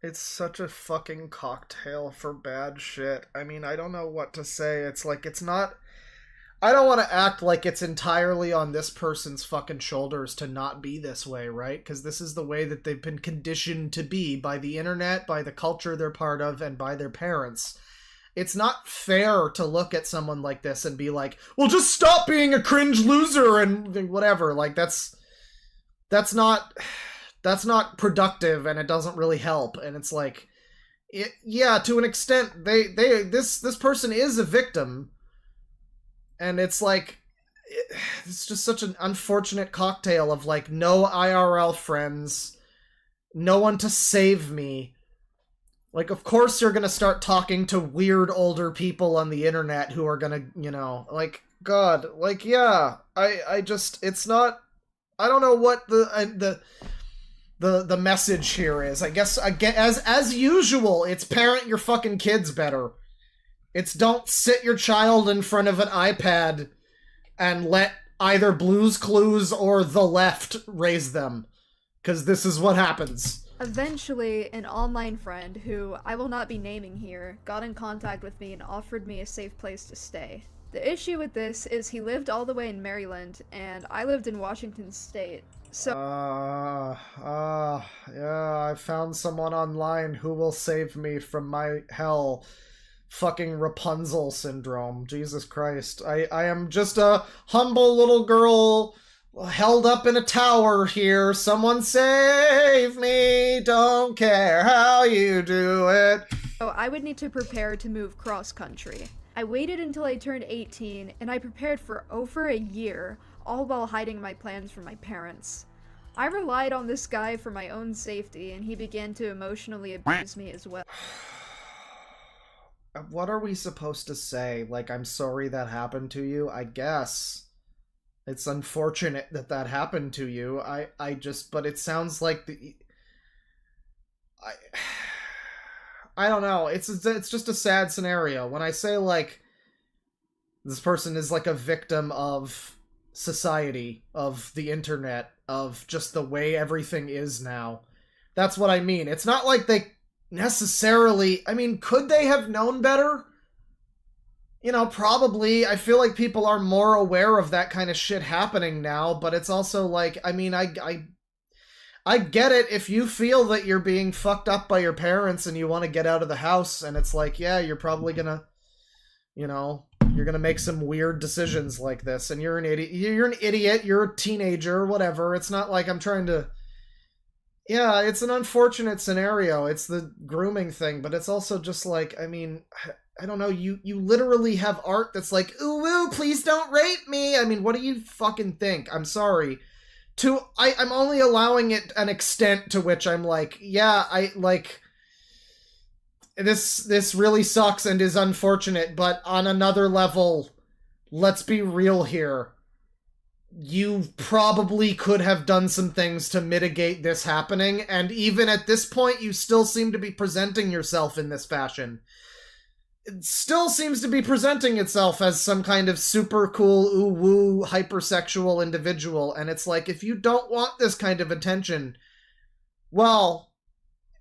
It's such a fucking cocktail for bad shit. I mean, I don't know what to say. It's like, it's not... I don't want to act like it's entirely on this person's fucking shoulders to not be this way, right? Because this is the way that they've been conditioned to be by the internet, by the culture they're part of, and by their parents. It's not fair to look at someone like this and be like, well, just stop being a cringe loser and whatever. Like, that's not productive, and it doesn't really help. And it's like, yeah, to an extent, this person is a victim. And it's like, it's just such an unfortunate cocktail of like, no IRL friends, no one to save me. Like, of course you're gonna start talking to weird older people on the internet who are gonna, you know, like, God, like, yeah, I just, it's not, I don't know what the message here is. I guess, as usual, it's parent your fucking kids better. It's don't sit your child in front of an iPad and let either Blue's Clues or the left raise them. Because this is what happens. Eventually, an online friend, who I will not be naming here, got in contact with me and offered me a safe place to stay. The issue with this is he lived all the way in Maryland, and I lived in Washington State. So yeah, I found someone online who will save me from my hell. Fucking Rapunzel syndrome. Jesus Christ. I am just a humble little girl held up in a tower here. Someone save me. Don't care how you do it. So I would need to prepare to move cross-country. I waited until I turned 18, and I prepared for over a year, all while hiding my plans from my parents. I relied on this guy for my own safety, and he began to emotionally abuse me as well. What are we supposed to say? Like, I'm sorry that happened to you? I guess. It's unfortunate that that happened to you. But it sounds like I don't know. It's just a sad scenario. When I say, like, this person is like a victim of society, of the internet, of just the way everything is now. That's what I mean. It's not like they necessarily, I mean, could they have known better? You know, probably. I feel like people are more aware of that kind of shit happening now, but it's also like, I mean, I get it if you feel that you're being fucked up by your parents and you want to get out of the house, and it's like, yeah, you're probably gonna, you know, you're gonna make some weird decisions like this, and you're an idiot. You're a teenager, whatever. It's not like I'm trying to. Yeah, it's an unfortunate scenario. It's the grooming thing, but it's also just like, I mean, I don't know. You literally have art that's like, ooh, please don't rape me. I mean, what do you fucking think? I'm sorry. I'm only allowing it an extent to which I'm like, yeah, I like. This really sucks and is unfortunate, but on another level, let's be real here. You probably could have done some things to mitigate this happening, and even at this point, you still seem to be presenting yourself in this fashion. It still seems to be presenting itself as some kind of super cool, ooh-woo, hypersexual individual, and it's like, if you don't want this kind of attention, well...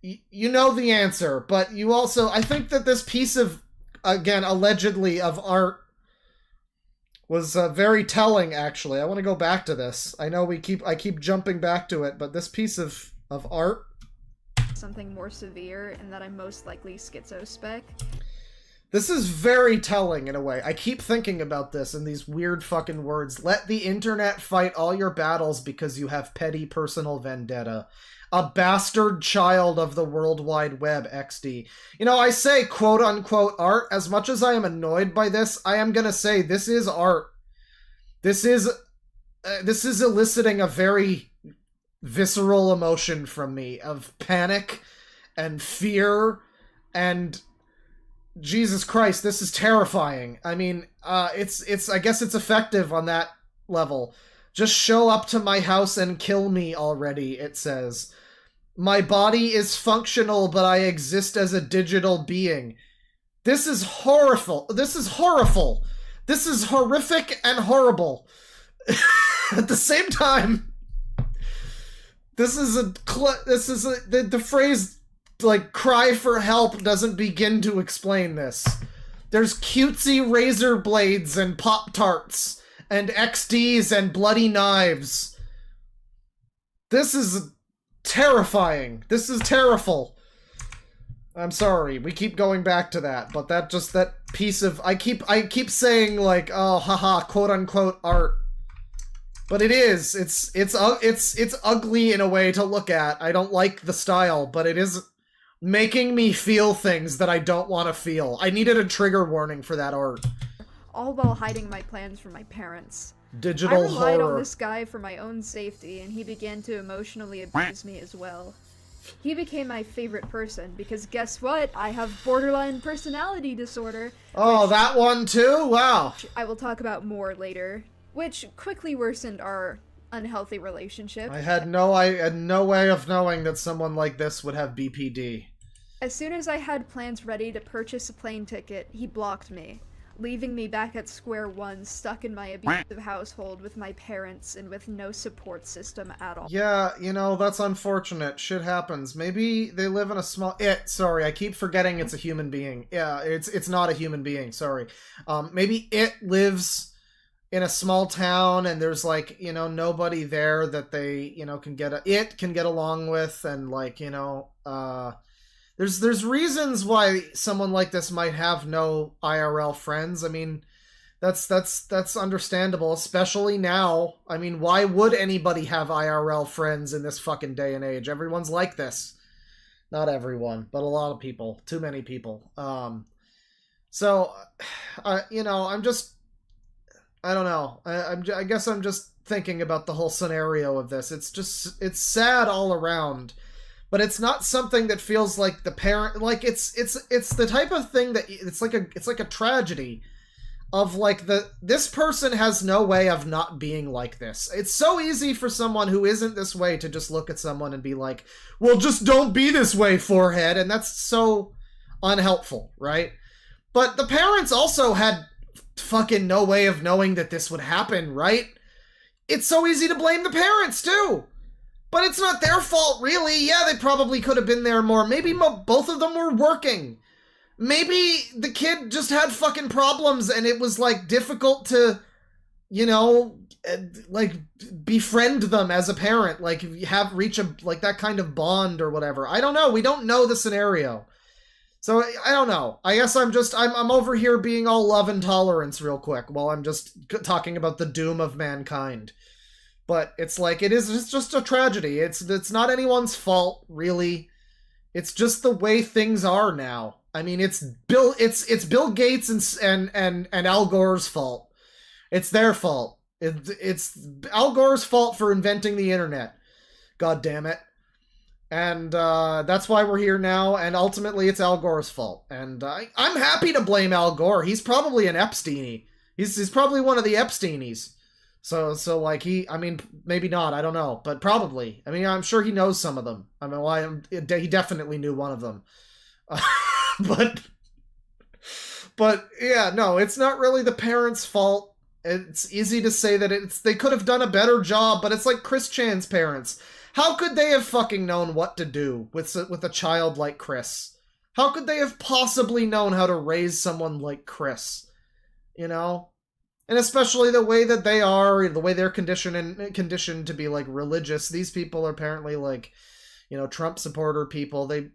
You know the answer, but you also... I think that this piece of, again, allegedly, of art was very telling, actually. I want to go back to this. I know I keep jumping back to it, but this piece of art... Something more severe, and that I'm most likely schizospec. This is very telling, in a way. I keep thinking about this in these weird fucking words. Let the internet fight all your battles because you have petty personal vendetta. A bastard child of the World Wide Web, XD. You know, I say quote-unquote art. As much as I am annoyed by this, I am gonna say this is art. This is eliciting a very visceral emotion from me of panic and fear and... Jesus Christ, this is terrifying. I mean, I guess it's effective on that level. Just show up to my house and kill me already, it says. My body is functional, but I exist as a digital being. This is horrible. This is horrible. This is horrific and horrible. At the same time, the phrase, like, cry for help doesn't begin to explain this. There's cutesy razor blades and Pop-Tarts and XDs and bloody knives. This is terrifying. This is terrible. I'm sorry, we keep going back to that, but that piece of... I keep saying, like, oh, haha, quote-unquote art. But it is. It's ugly in a way to look at. I don't like the style, but it is making me feel things that I don't want to feel. I needed a trigger warning for that art. All while hiding my plans from my parents. Digital I relied horror. on this guy for my own safety, and he began to emotionally abuse me as well. He became my favorite person, because guess what? I have borderline personality disorder. Oh, that one too? Wow. I will talk about more later, which quickly worsened our unhealthy relationship. I had no way of knowing that someone like this would have BPD. As soon as I had plans ready to purchase a plane ticket, he blocked me, leaving me back at square one, stuck in my abusive household with my parents and with no support system at all. Yeah, you know, that's unfortunate. Shit happens. Maybe they live in a small... sorry, I keep forgetting it's a human being. Yeah, it's not a human being, sorry. Maybe it lives in a small town and there's, like, you know, nobody there that they, you know, can get along with, and, like, you know, There's reasons why someone like this might have no IRL friends. I mean, that's understandable, especially now. I mean, why would anybody have IRL friends in this fucking day and age? Everyone's like this. Not everyone, but a lot of people. Too many people. So, you know, I don't know. I guess I'm just thinking about the whole scenario of this. It's sad all around. But it's not something that feels like the parent, like it's the type of thing that it's like a tragedy of, like, this person has no way of not being like this. It's so easy for someone who isn't this way to just look at someone and be like, well, just don't be this way, forehead, and that's so unhelpful, right? But the parents also had fucking no way of knowing that this would happen, right? It's so easy to blame the parents too. But it's not their fault, really. Yeah, they probably could have been there more. Maybe both of them were working. Maybe the kid just had fucking problems and it was, like, difficult to, you know, like, befriend them as a parent. Like, reach that kind of bond or whatever. I don't know. We don't know the scenario. So I don't know. I guess I'm over here being all love and tolerance real quick while I'm just talking about the doom of mankind. But it's like it's just a tragedy. It's not anyone's fault really. It's just the way things are now. I mean, it's Bill Gates and Al Gore's fault. It's their fault. It's Al Gore's fault for inventing the internet. God damn it. And that's why we're here now, and ultimately it's Al Gore's fault. And I'm happy to blame Al Gore. He's probably an Epstein-y. He's probably one of the Epsteinies. So like I mean, maybe not, I don't know, but probably. I mean, I'm sure he knows some of them. I mean, he definitely knew one of them. But yeah, no, it's not really the parents' fault. It's easy to say that they could have done a better job, but it's like Chris Chan's parents. How could they have fucking known what to do with a child like Chris? How could they have possibly known how to raise someone like Chris? You know? And especially the way that they are, the way they're conditioned to be, like, religious. These people are apparently, like, you know, Trump supporter people. They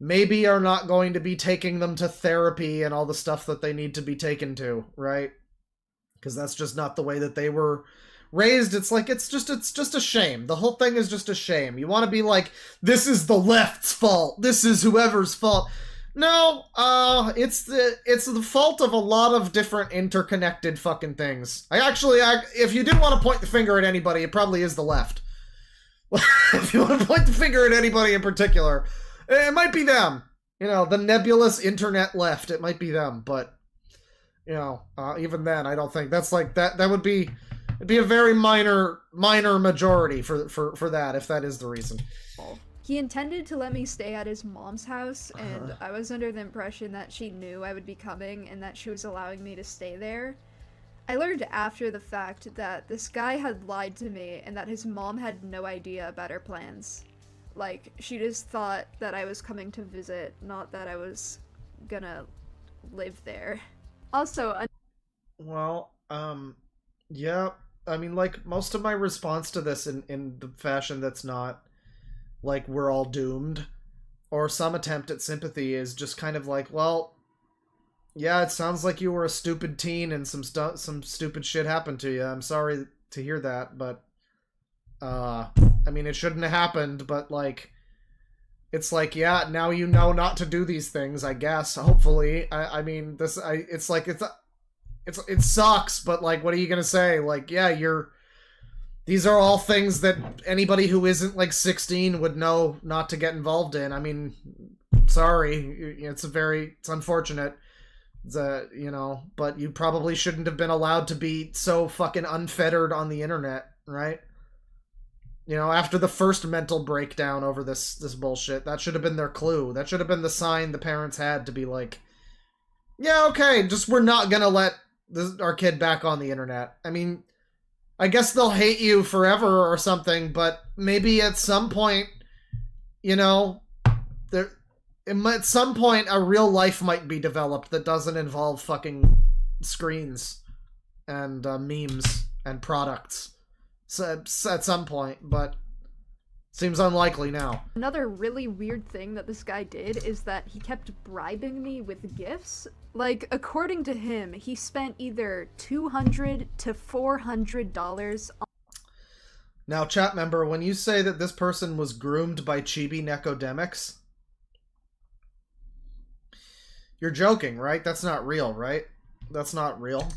maybe are not going to be taking them to therapy and all the stuff that they need to be taken to, right? Because that's just not the way that they were raised. It's like, it's just a shame. The whole thing is just a shame. You want to be like, this is the left's fault. This is whoever's fault. No, it's the fault of a lot of different interconnected fucking things. If you didn't want to point the finger at anybody, it probably is the left. If you want to point the finger at anybody in particular, it might be them. You know, the nebulous internet left. It might be them, but you know, even then, I don't think that's like that. That would be. It'd be a very minor majority for that, if that is the reason. He intended to let me stay at his mom's house, and I was under the impression that she knew I would be coming and that she was allowing me to stay there. I learned after the fact that this guy had lied to me and that his mom had no idea about our plans. Like, she just thought that I was coming to visit, not that I was gonna live there. Also, well, yeah. I mean, like, most of my response to this in the fashion that's not, like, we're all doomed, or some attempt at sympathy is just kind of like, well, yeah, it sounds like you were a stupid teen and some stupid shit happened to you. I'm sorry to hear that, but, I mean, it shouldn't have happened, but, like, it's like, yeah, now you know not to do these things, I guess, hopefully. I mean, it's like, it sucks, but, like, what are you gonna say? Like, yeah, these are all things that anybody who isn't, like, 16 would know not to get involved in. I mean, sorry, it's unfortunate, you know, but you probably shouldn't have been allowed to be so fucking unfettered on the internet, right? You know, after the first mental breakdown over this bullshit, that should have been their clue. That should have been the sign the parents had to be like, yeah, okay, just we're not gonna let our kid back on the internet. I mean, I guess they'll hate you forever or something, but maybe at some point, you know, at some point a real life might be developed that doesn't involve fucking screens and memes and products. So, at some point, but seems unlikely now. Another really weird thing that this guy did is that he kept bribing me with gifts. Like, according to him, he spent either $200 to $400 on... Now, chat member, when you say that this person was groomed by chibi necodemics, you're joking, right? That's not real, right? That's not real.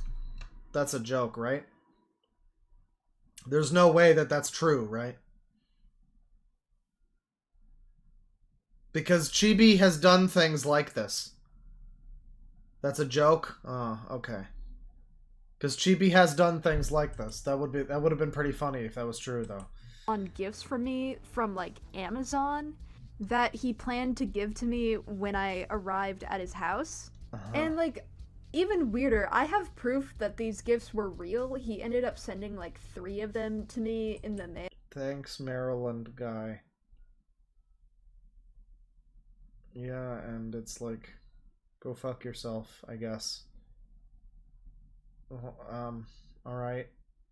That's a joke, right? There's no way that that's true, right? Because Chibi has done things like this. That's a joke? Oh, okay. Because Chibi has done things like this. That would have been pretty funny if that was true, though. On gifts for me from, like, Amazon that he planned to give to me when I arrived at his house. And, like, even weirder, I have proof that these gifts were real. He ended up sending, like, 3 of them to me in the mail. Thanks, Maryland guy. Yeah, and it's like, go fuck yourself, I guess. Alright,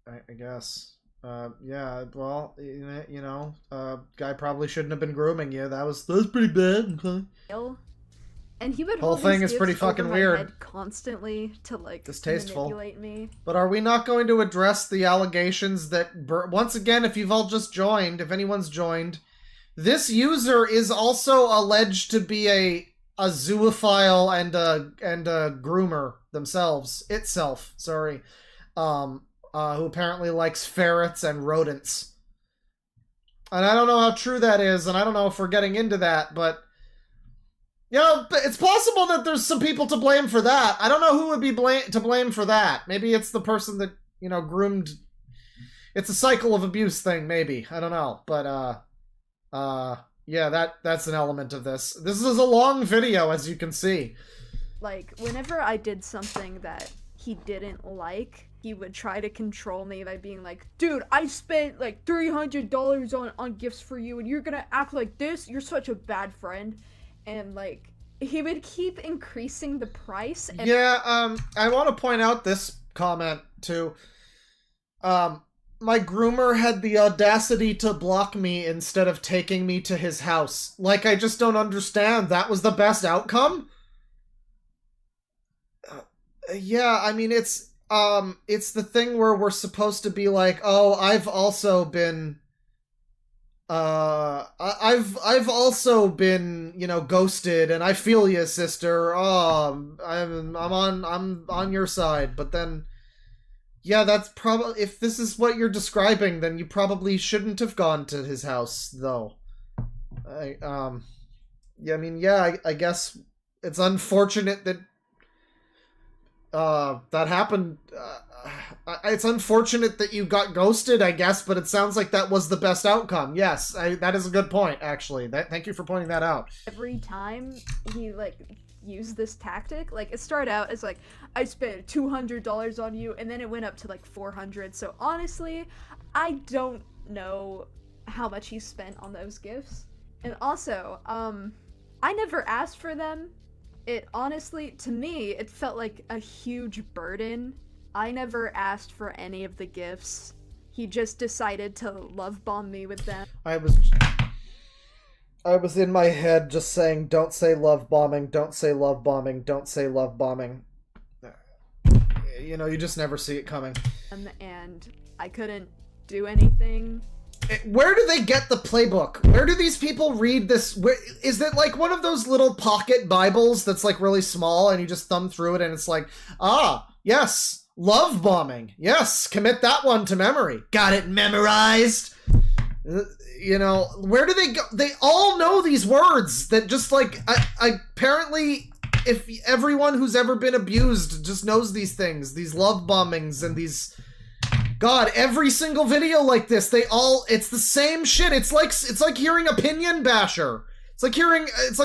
I guess. Yeah, well, you know, guy probably shouldn't have been grooming you. That's pretty bad. Okay. And he would Whole hold thing these is pretty gifts over fucking my weird. head constantly to like Distasteful. manipulate me. But are we not going to address the allegations that, once again, if you've all just joined, if anyone's joined, this user is also alleged to be a zoophile and a groomer itself, sorry, who apparently likes ferrets and rodents. And I don't know how true that is, and I don't know if we're getting into that, but you know, it's possible that there's some people to blame for that. I don't know who would be to blame for that. Maybe it's the person that, you know, groomed. It's a cycle of abuse thing, maybe. I don't know. But, yeah, that's an element of this. This is a long video, as you can see. Like, whenever I did something that he didn't like, he would try to control me by being like, dude, I spent like $300 on gifts for you, and you're gonna act like this? You're such a bad friend. And like, he would keep increasing the price. And yeah, I want to point out this comment too. My groomer had the audacity to block me instead of taking me to his house. Like, I just don't understand. That was the best outcome? Yeah, I mean, it's the thing where we're supposed to be like, oh, I've also been, I've also been, you know, ghosted, and I feel you, sister. Oh, I'm on your side. But then, yeah, that's probably, if this is what you're describing, then you probably shouldn't have gone to his house, though. Yeah, I mean, yeah, I guess it's unfortunate that that happened. It's unfortunate that you got ghosted, I guess, but it sounds like that was the best outcome. Yes, that is a good point, actually. Thank you for pointing that out. every time he like used this tactic, like it started out as like, I spent $200 on you, and then it went up to like 400. So honestly, I don't know how much he spent on those gifts. And also, I never asked for them. It honestly, to me, it felt like a huge burden. I never asked for any of the gifts. He just decided to love bomb me with them. I was in my head just saying, don't say love bombing, don't say love bombing, don't say love bombing. You know, you just never see it coming. And I couldn't do anything. Where do they get the playbook? Where do these people read this? Is it like one of those little pocket Bibles that's like really small and you just thumb through it and it's like, ah, yes, love bombing. Yes, commit that one to memory. Got it memorized. You know, where do they go? They all know these words that just like, apparently, if everyone who's ever been abused just knows these things, these love bombings and these... God, every single video like this, it's the same shit. It's like hearing opinion basher. It's like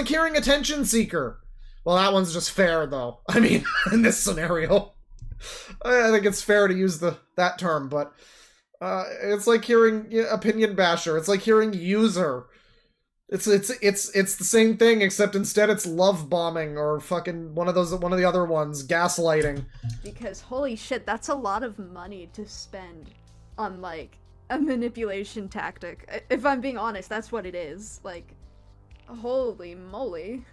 hearing attention seeker. Well, that one's just fair though. I mean, in this scenario, I think it's fair to use that term, but it's like hearing opinion basher. It's like hearing user. It's the same thing, except instead it's love bombing or fucking one of the other ones, gaslighting. Because holy shit, that's a lot of money to spend on like a manipulation tactic. If I'm being honest, that's what it is. Like, holy moly.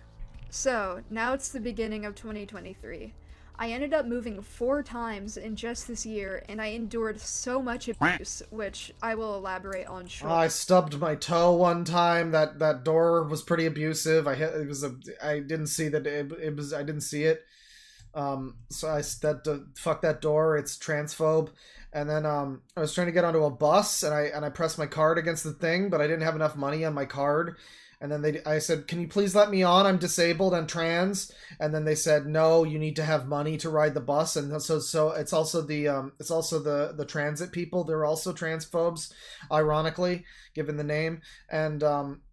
So, now it's the beginning of 2023. I ended up moving 4 times in just this year, and I endured so much abuse, which I will elaborate on shortly. I stubbed my toe one time. That door was pretty abusive. I didn't see that it was. I didn't see it. So fuck that door. It's transphobe. And then I was trying to get onto a bus, and I pressed my card against the thing, but I didn't have enough money on my card. And then I said, can you please let me on? I'm disabled and trans. And then they said, no, you need to have money to ride the bus. And so it's also the transit people. They're also transphobes, ironically, given the name. And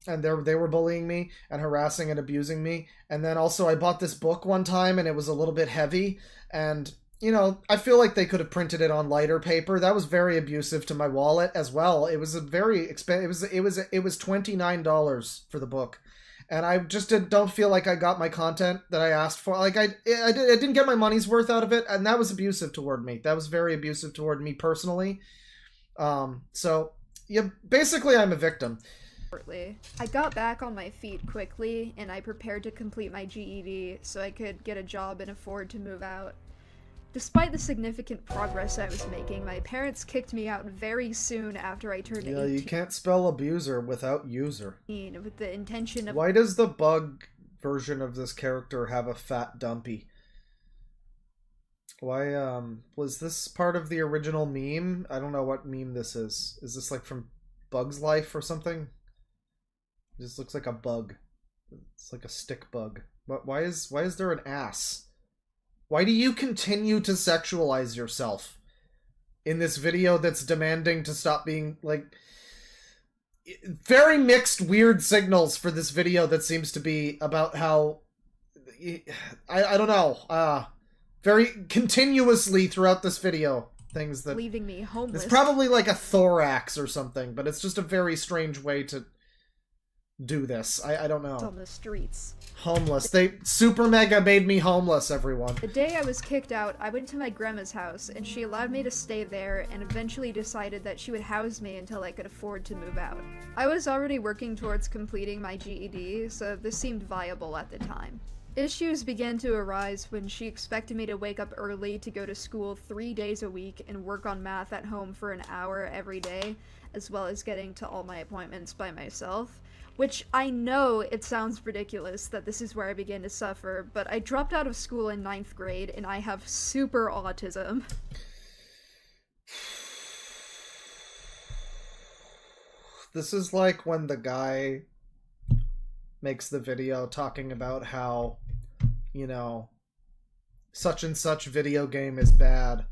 they were bullying me and harassing and abusing me. And then also I bought this book one time and it was a little bit heavy. And you know, I feel like they could have printed it on lighter paper. That was very abusive to my wallet as well. It was a very expensive. It was $29 for the book, and I just don't feel like I got my content that I asked for. Like I didn't get my money's worth out of it, and that was abusive toward me. That was very abusive toward me personally. So yeah, basically I'm a victim. shortly. I got back on my feet quickly, and I prepared to complete my GED so I could get a job and afford to move out. Despite the significant progress I was making, my parents kicked me out very soon after I turned 18. You can't spell abuser without user. With the intention of— Why does the bug version of this character have a fat dumpy? Why, was this part of the original meme? I don't know what meme this is. Is this, like, from Bug's Life or something? It just looks like a bug. It's like a stick bug. But why is there an ass? Why do you continue to sexualize yourself in this video that's demanding to stop being, like... Very mixed, weird signals for this video that seems to be about how... I don't know. Very continuously throughout this video, things that... leaving me homeless. It's probably like a thorax or something, but it's just a very strange way to do this. I don't know. On the streets. Homeless. They super mega made me homeless, everyone. The day I was kicked out, I went to my grandma's house, and she allowed me to stay there, and eventually decided that she would house me until I could afford to move out. I was already working towards completing my GED, so this seemed viable at the time. Issues began to arise when she expected me to wake up early to go to school 3 days a week and work on math at home for an hour every day, as well as getting to all my appointments by myself. Which I know it sounds ridiculous that this is where I began to suffer, but I dropped out of school in 9th grade and I have super autism. This is like when the guy makes the video talking about how, you know, such and such video game is bad,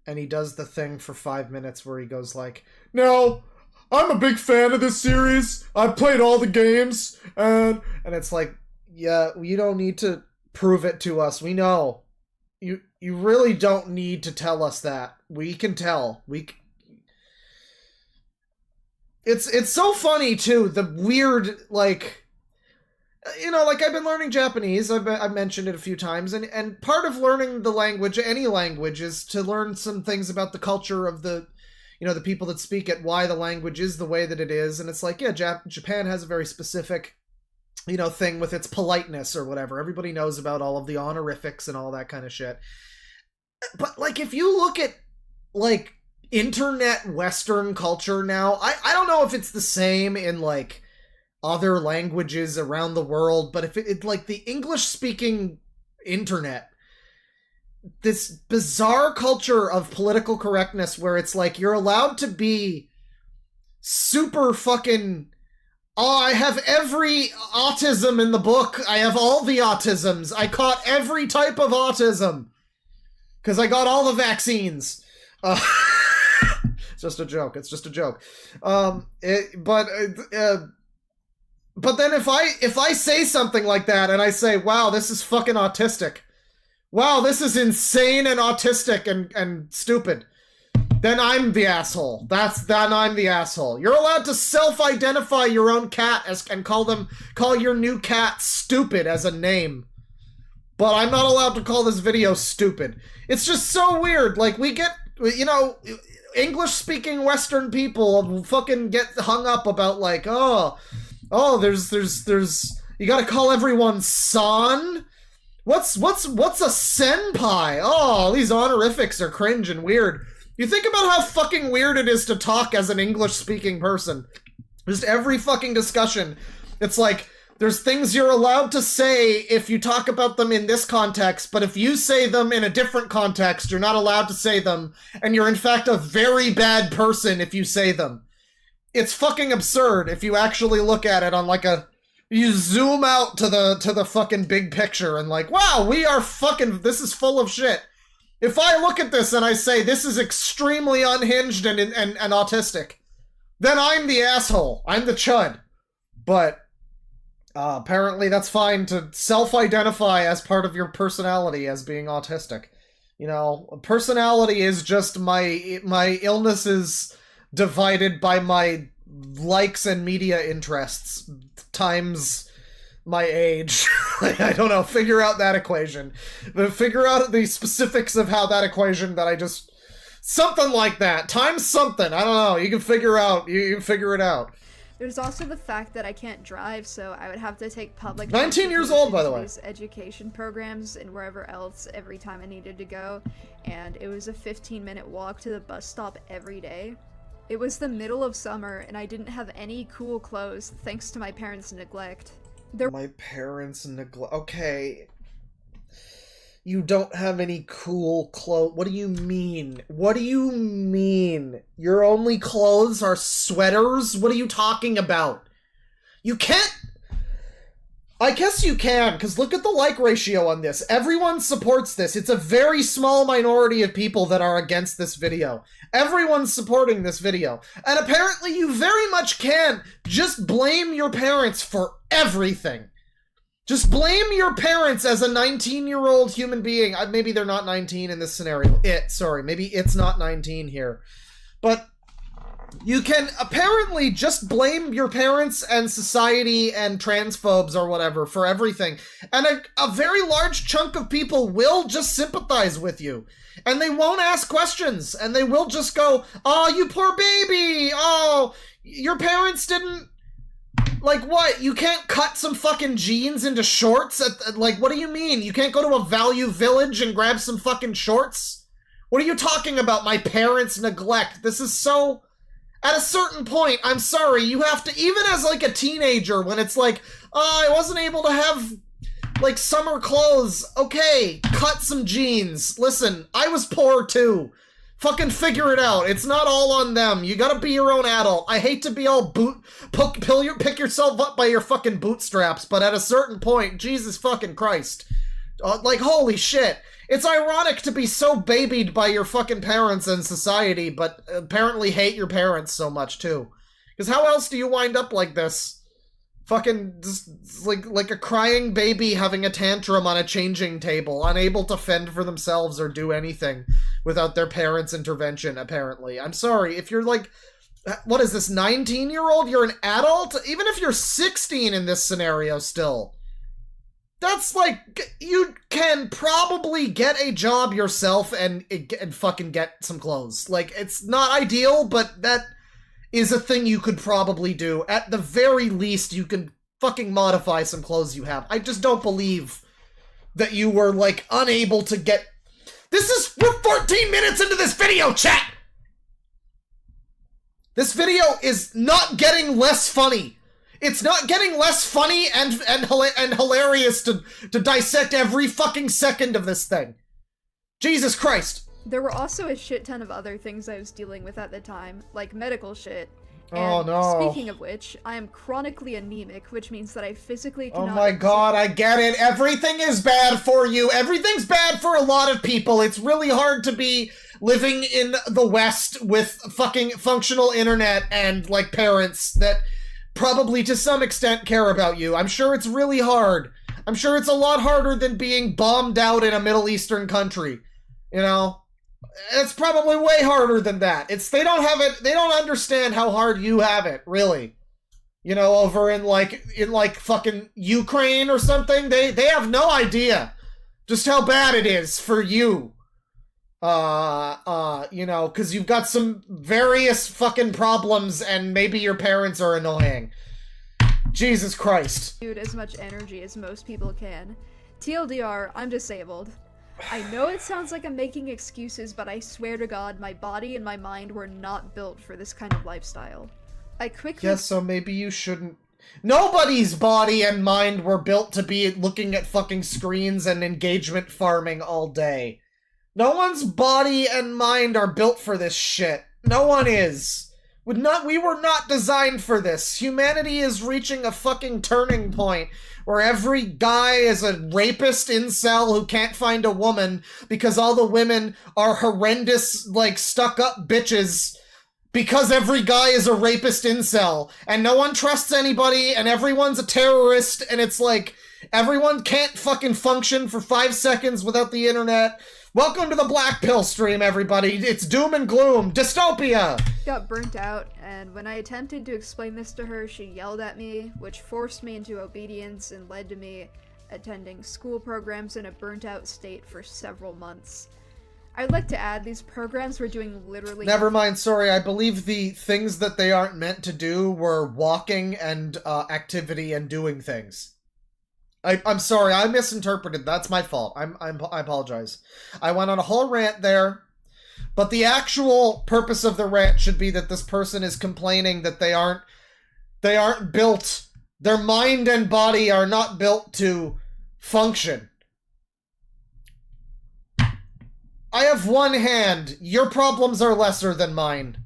and he does the thing for 5 minutes where he goes like, no, I'm a big fan of this series, I've played all the games, and it's like, yeah, you don't need to prove it to us, we know. You really don't need to tell us that. We can tell. It's so funny, too, the weird, like... You know, like, I've been learning Japanese, I've mentioned it a few times, and part of learning the language, any language, is to learn some things about the culture of the, you know, the people that speak it, why the language is the way that it is, and it's like, yeah, Japan has a very specific, you know, thing with its politeness or whatever. Everybody knows about all of the honorifics and all that kind of shit. But, like, if you look at, like, internet Western culture now, I don't know if it's the same in, like, other languages around the world, but if it like the English-speaking internet, this bizarre culture of political correctness where it's like you're allowed to be super fucking, oh, I have every autism in the book, I have all the autisms, I caught every type of autism, because I got all the vaccines. It's just a joke, it's just a joke. But then if I say something like that and I say, wow, this is fucking autistic. Wow, this is insane and autistic and stupid. Then I'm the asshole. Then I'm the asshole. You're allowed to self-identify your own cat and call your new cat stupid as a name. But I'm not allowed to call this video stupid. It's just so weird. Like, we get, you know, English-speaking Western people fucking get hung up about like, oh, there's you gotta call everyone son? What's a senpai? Oh, these honorifics are cringe and weird. You think about how fucking weird it is to talk as an English-speaking person. Just every fucking discussion, it's like, there's things you're allowed to say if you talk about them in this context, but if you say them in a different context, you're not allowed to say them, and you're in fact a very bad person if you say them. It's fucking absurd if you actually look at it on like you zoom out to the fucking big picture and like, wow, this is full of shit. If I look at this and I say this is extremely unhinged and autistic, then I'm the asshole. I'm the chud. But apparently that's fine to self-identify as part of your personality as being autistic. You know, personality is just my illnesses divided by my likes and media interests times my age. I don't know, figure out that equation. Figure out the specifics of how that equation that I just... Something like that. Times something. I don't know. You can figure it out. There's also the fact that I can't drive, so I would have to take public 19 years old, by the way. these education programs and wherever else every time I needed to go, and it was a 15-minute walk to the bus stop every day. It was the middle of summer, and I didn't have any cool clothes thanks to my parents' neglect. My parents neglect. Okay. You don't have any cool clothes. What do you mean? What do you mean? Your only clothes are sweaters? What are you talking about? You can't... I guess you can, because look at the like ratio on this. Everyone supports this. It's a very small minority of people that are against this video. Everyone's supporting this video. And apparently you very much can just blame your parents for everything. Just blame your parents as a 19-year-old human being. Maybe they're not 19 in this scenario. Maybe it's not 19 here. But you can apparently just blame your parents and society and transphobes or whatever for everything. And a very large chunk of people will just sympathize with you. And they won't ask questions. And they will just go, oh, you poor baby. Oh, your parents didn't... Like, what? You can't cut some fucking jeans into shorts? Like, what do you mean? You can't go to a Value Village and grab some fucking shorts? What are you talking about? My parents' neglect. This is so... At a certain point, I'm sorry, you have to... Even as, like, a teenager, when it's like, oh, I wasn't able to have, like, summer clothes. Okay, cut some jeans. Listen, I was poor, too. Fucking figure it out. It's not all on them. You gotta be your own adult. I hate to be all pick yourself up by your fucking bootstraps, but at a certain point, Jesus fucking Christ. Like, holy shit. It's ironic to be so babied by your fucking parents and society, but apparently hate your parents so much, too. Because how else do you wind up like this? Fucking, just, like a crying baby having a tantrum on a changing table, unable to fend for themselves or do anything without their parents' intervention, apparently. I'm sorry, if you're like, what is this, 19-year-old? You're an adult? Even if you're 16 in this scenario still. That's like, you can probably get a job yourself and fucking get some clothes. Like, it's not ideal, but that is a thing you could probably do. At the very least, you can fucking modify some clothes you have. I just don't believe that you were, like, unable to get... We're 14 minutes into this video, chat! This video is not getting less funny. It's not getting less funny and hilarious to dissect every fucking second of this thing. Jesus Christ. There were also a shit ton of other things I was dealing with at the time, like medical shit. And oh no. Speaking of which, I am chronically anemic, which means that I physically cannot... Oh my god, I get it. Everything is bad for you. Everything's bad for a lot of people. It's really hard to be living in the West with fucking functional internet and, like, parents that probably to some extent care about you. I'm sure it's really hard. I'm sure it's a lot harder than being bombed out in a Middle Eastern country. You know? It's probably way harder than that. They don't understand how hard you have it, really. You know, over in fucking Ukraine or something, they have no idea just how bad it is for you. You know, because you've got some various fucking problems and maybe your parents are annoying. Jesus Christ. As much energy as most people can. TLDR, I'm disabled. I know it sounds like I'm making excuses, but I swear to God, my body and my mind were not built for this kind of lifestyle. I quickly... Yes, so maybe you shouldn't... Nobody's body and mind were built to be looking at fucking screens and engagement farming all day. No one's body and mind are built for this shit. No one is. We were not designed for this. Humanity is reaching a fucking turning point where every guy is a rapist incel who can't find a woman because all the women are horrendous, like, stuck-up bitches because every guy is a rapist incel and no one trusts anybody and everyone's a terrorist and it's like everyone can't fucking function for 5 seconds without the internet. Welcome to the Black Pill stream, everybody. It's doom and gloom. Dystopia! Got burnt out, and when I attempted to explain this to her, she yelled at me, which forced me into obedience and led to me attending school programs in a burnt out state for several months. I'd like to add, these programs were doing literally... Never mind, sorry, I believe the things that they aren't meant to do were walking and activity and doing things. I'm sorry, I misinterpreted. That's my fault. I apologize. I went on a whole rant there, but the actual purpose of the rant should be that this person is complaining that they aren't built, their mind and body are not built to function. I have one hand. Your problems are lesser than mine.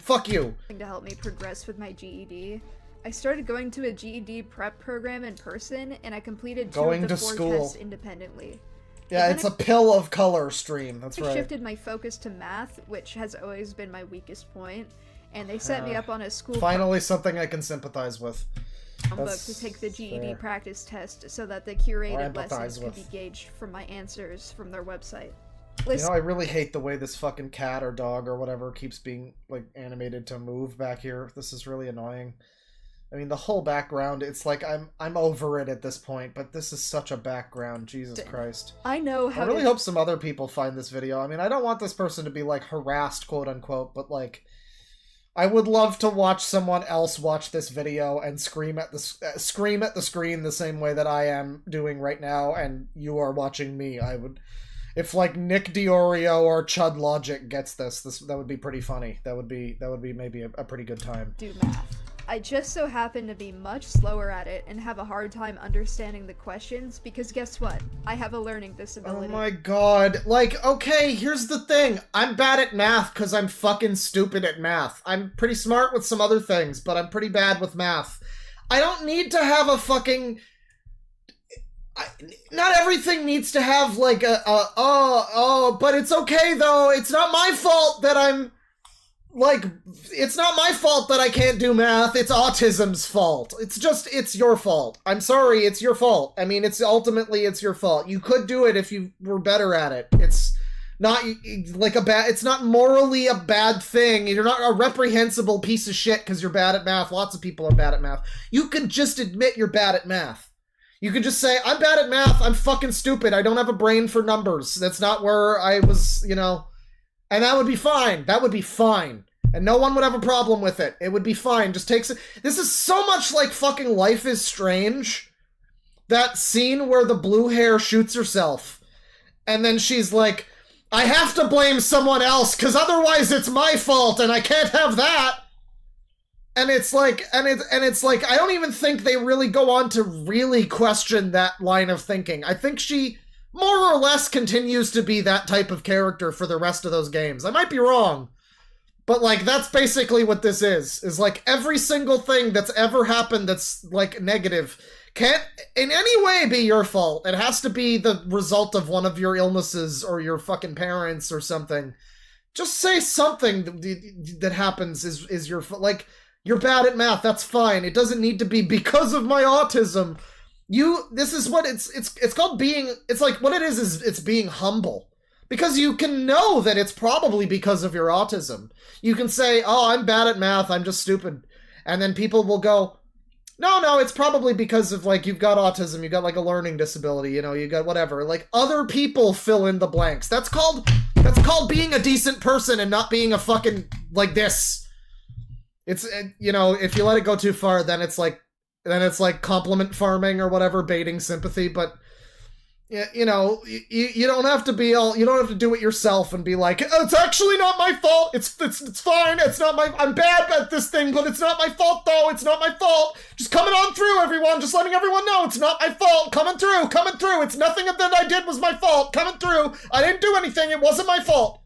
Fuck you. To help me progress with my GED. I started going to a GED prep program in person, and I completed two of the 4 tests independently. Yeah, it's a pill of color stream, that's right. I shifted my focus to math, which has always been my weakest point, and they set me up on a school... Finally something I can sympathize with. Book to take the GED practice test so that the curated lessons could be gauged from my answers from their website. You know, I really hate the way this fucking cat or dog or whatever keeps being, like, animated to move back here. This is really annoying. I mean, the whole background, it's like, I'm over it at this point, but this is such a background, Jesus Christ. I know how I really hope some other people find this video. I mean, I don't want this person to be, like, harassed, quote-unquote, but, like, I would love to watch someone else watch this video and scream at the screen the same way that I am doing right now, and you are watching me. I would... If, like, Nick Diorio or Chud Logic gets this, that would be pretty funny. That would be maybe a pretty good time. Do math. I just so happen to be much slower at it and have a hard time understanding the questions because guess what? I have a learning disability. Oh my god. Like, okay, here's the thing. I'm bad at math because I'm fucking stupid at math. I'm pretty smart with some other things, but I'm pretty bad with math. I don't need to have a fucking... not everything needs to have, like, but it's okay, though. It's not my fault that I'm... Like, it's not my fault that I can't do math. It's autism's fault. It's your fault. I'm sorry, it's your fault. I mean, it's your fault. You could do it if you were better at it. It's not, like, it's not morally a bad thing. You're not a reprehensible piece of shit because you're bad at math. Lots of people are bad at math. You could just admit you're bad at math. You could just say, I'm bad at math. I'm fucking stupid. I don't have a brain for numbers. That's not where I was, you know... And that would be fine. That would be fine. And no one would have a problem with it. It would be fine. Just takes it. This is so much like fucking Life is Strange. That scene where the blue hair shoots herself. And then she's like, I have to blame someone else because otherwise it's my fault and I can't have that. And it's like, it's like, I don't even think they really go on to really question that line of thinking. I think she... more or less continues to be that type of character for the rest of those games. I might be wrong, but, like, that's basically what this is like, every single thing that's ever happened that's, like, negative can't in any way be your fault. It has to be the result of one of your illnesses or your fucking parents or something. Just say something that happens is your fault. Like, you're bad at math, that's fine. It doesn't need to be because of my autism. This is what it's called being, it's like, what it is it's being humble. Because you can know that it's probably because of your autism. You can say, oh, I'm bad at math, I'm just stupid. And then people will go, no, it's probably because of, like, you've got autism, you've got, like, a learning disability, you know, you got whatever. Like, other people fill in the blanks. That's called being a decent person and not being a fucking, like, this. It's, you know, if you let it go too far, then it's like compliment farming or whatever, baiting sympathy, but you know, you don't have to be all, you don't have to do it yourself and be like, oh, it's actually not my fault, it's fine, it's not my, I'm bad at this thing, but it's not my fault though, it's not my fault, just coming on through, everyone, just letting everyone know, it's not my fault, coming through, it's nothing that I did was my fault, coming through, I didn't do anything, it wasn't my fault.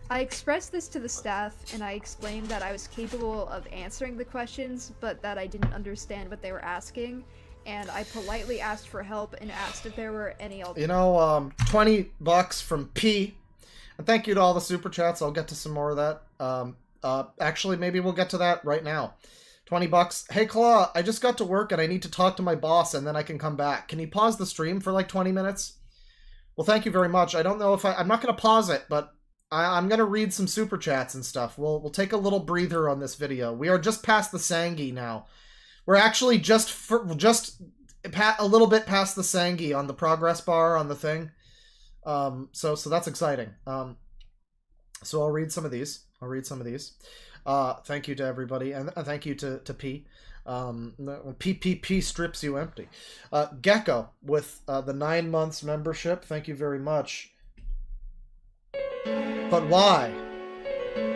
I expressed this to the staff, and I explained that I was capable of answering the questions, but that I didn't understand what they were asking, and I politely asked for help and asked if there were any alternatives. You know, $20 from P. And thank you to all the super chats. I'll get to some more of that. Actually, maybe we'll get to that right now. $20. Hey, Claw, I just got to work and I need to talk to my boss and then I can come back. Can you pause the stream for like 20 minutes? Well, thank you very much. I don't know if I'm not going to pause it, but I'm going to read some super chats and stuff. We'll take a little breather on this video. We are just past the Sangi now. We're actually just a little bit past the Sangi on the progress bar on the thing. So that's exciting. So I'll read some of these. Thank you to everybody, and thank you to P. PPP strips you empty. Gecko with the 9 months membership. Thank you very much. But why?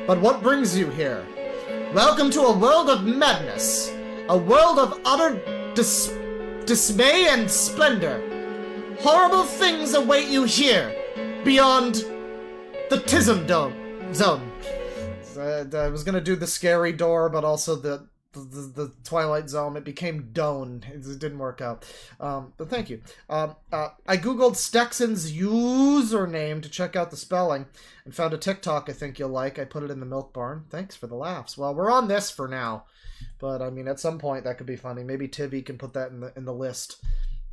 But what brings you here? Welcome to a world of madness. A world of utter dismay and splendor. Horrible things await you here, beyond the Tism Zone. I was gonna do the scary door, but also the Twilight Zone. It became Done. It didn't work out. But thank you. I googled Stexon's username to check out the spelling and found a TikTok I think you'll like. I put it in the milk barn. Thanks for the laughs. Well, we're on this for now, but I mean, at some point that could be funny. Maybe Tivy can put that in the list.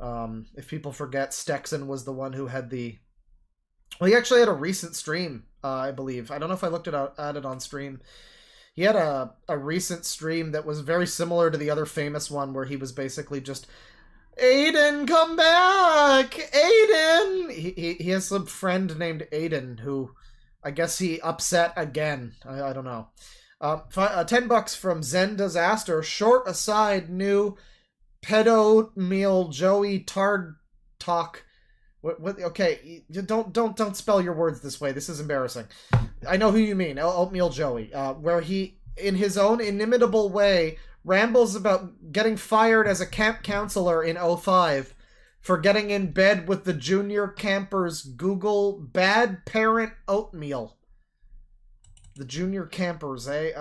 If people forget, Stexon was the one who had the... Well, he actually had a recent stream, I believe. I don't know if I looked at it on stream. He had a recent stream that was very similar to the other famous one where he was basically just, Aiden, come back! Aiden! He has some friend named Aiden who, I guess he upset again. I don't know. $10 from Zen Disaster. Short aside, new pedo meal Joey Tard talk. What? Okay, don't spell your words this way. This is embarrassing. I know who you mean, Oatmeal Joey, where he, in his own inimitable way, rambles about getting fired as a camp counselor in 05 for getting in bed with the junior campers. Google bad parent oatmeal. The junior campers, eh?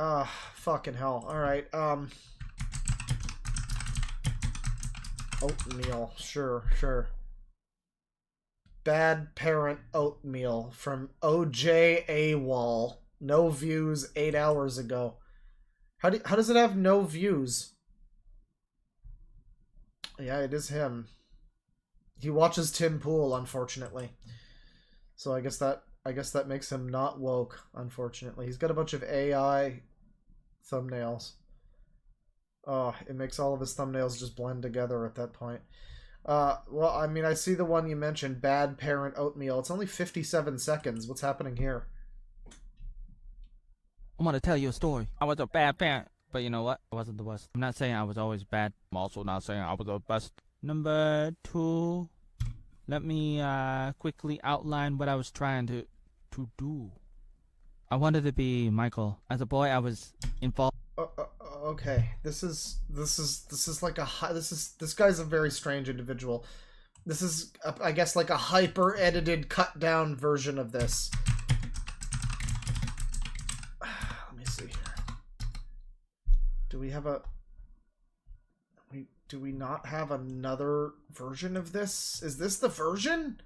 Fucking hell. All right. Oatmeal. Sure. Bad parent oatmeal from OJ AWOL. No views 8 hours ago. How does it have no views? Yeah, it is him. He watches Tim Pool, unfortunately. So I guess that makes him not woke, unfortunately. He's got a bunch of AI thumbnails. Oh, it makes all of his thumbnails just blend together at that point. Well, I mean, I see the one you mentioned, Bad Parent Oatmeal. It's only 57 seconds. What's happening here? I'm gonna tell you a story. I was a bad parent, but you know what? I wasn't the worst. I'm not saying I was always bad. I'm also not saying I was the best. Number 2. Let me quickly outline what I was trying to do. I wanted to be Michael. As a boy, I was involved. Okay, this guy's a very strange individual. This is, I guess, like a hyper-edited, cut-down version of this. Let me see here. Do we have do we not have another version of this? Is this the version?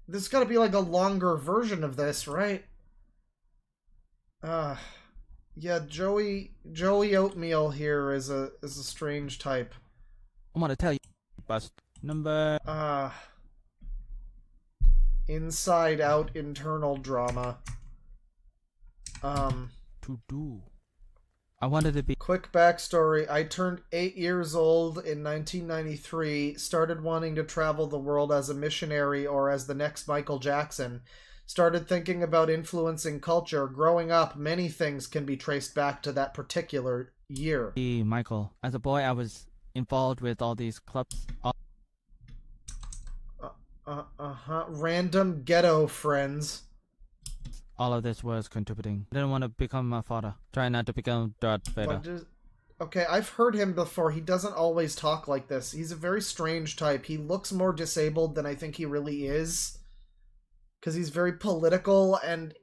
There's gotta be like a longer version of this, right? Yeah, Joey Oatmeal here is a strange type. I'm gonna tell you. Bust number. Inside Out internal drama. To do. I wanted to be. Quick backstory. I turned 8 years old in 1993, started wanting to travel the world as a missionary or as the next Michael Jackson. Started thinking about influencing culture. Growing up, many things can be traced back to that particular year. Michael. As a boy, I was involved with all these clubs. Random ghetto friends. All of this was contributing. I didn't want to become my father. Try not to become Darth Vader. Okay, I've heard him before. He doesn't always talk like this. He's a very strange type. He looks more disabled than I think he really is. Because he's very political and,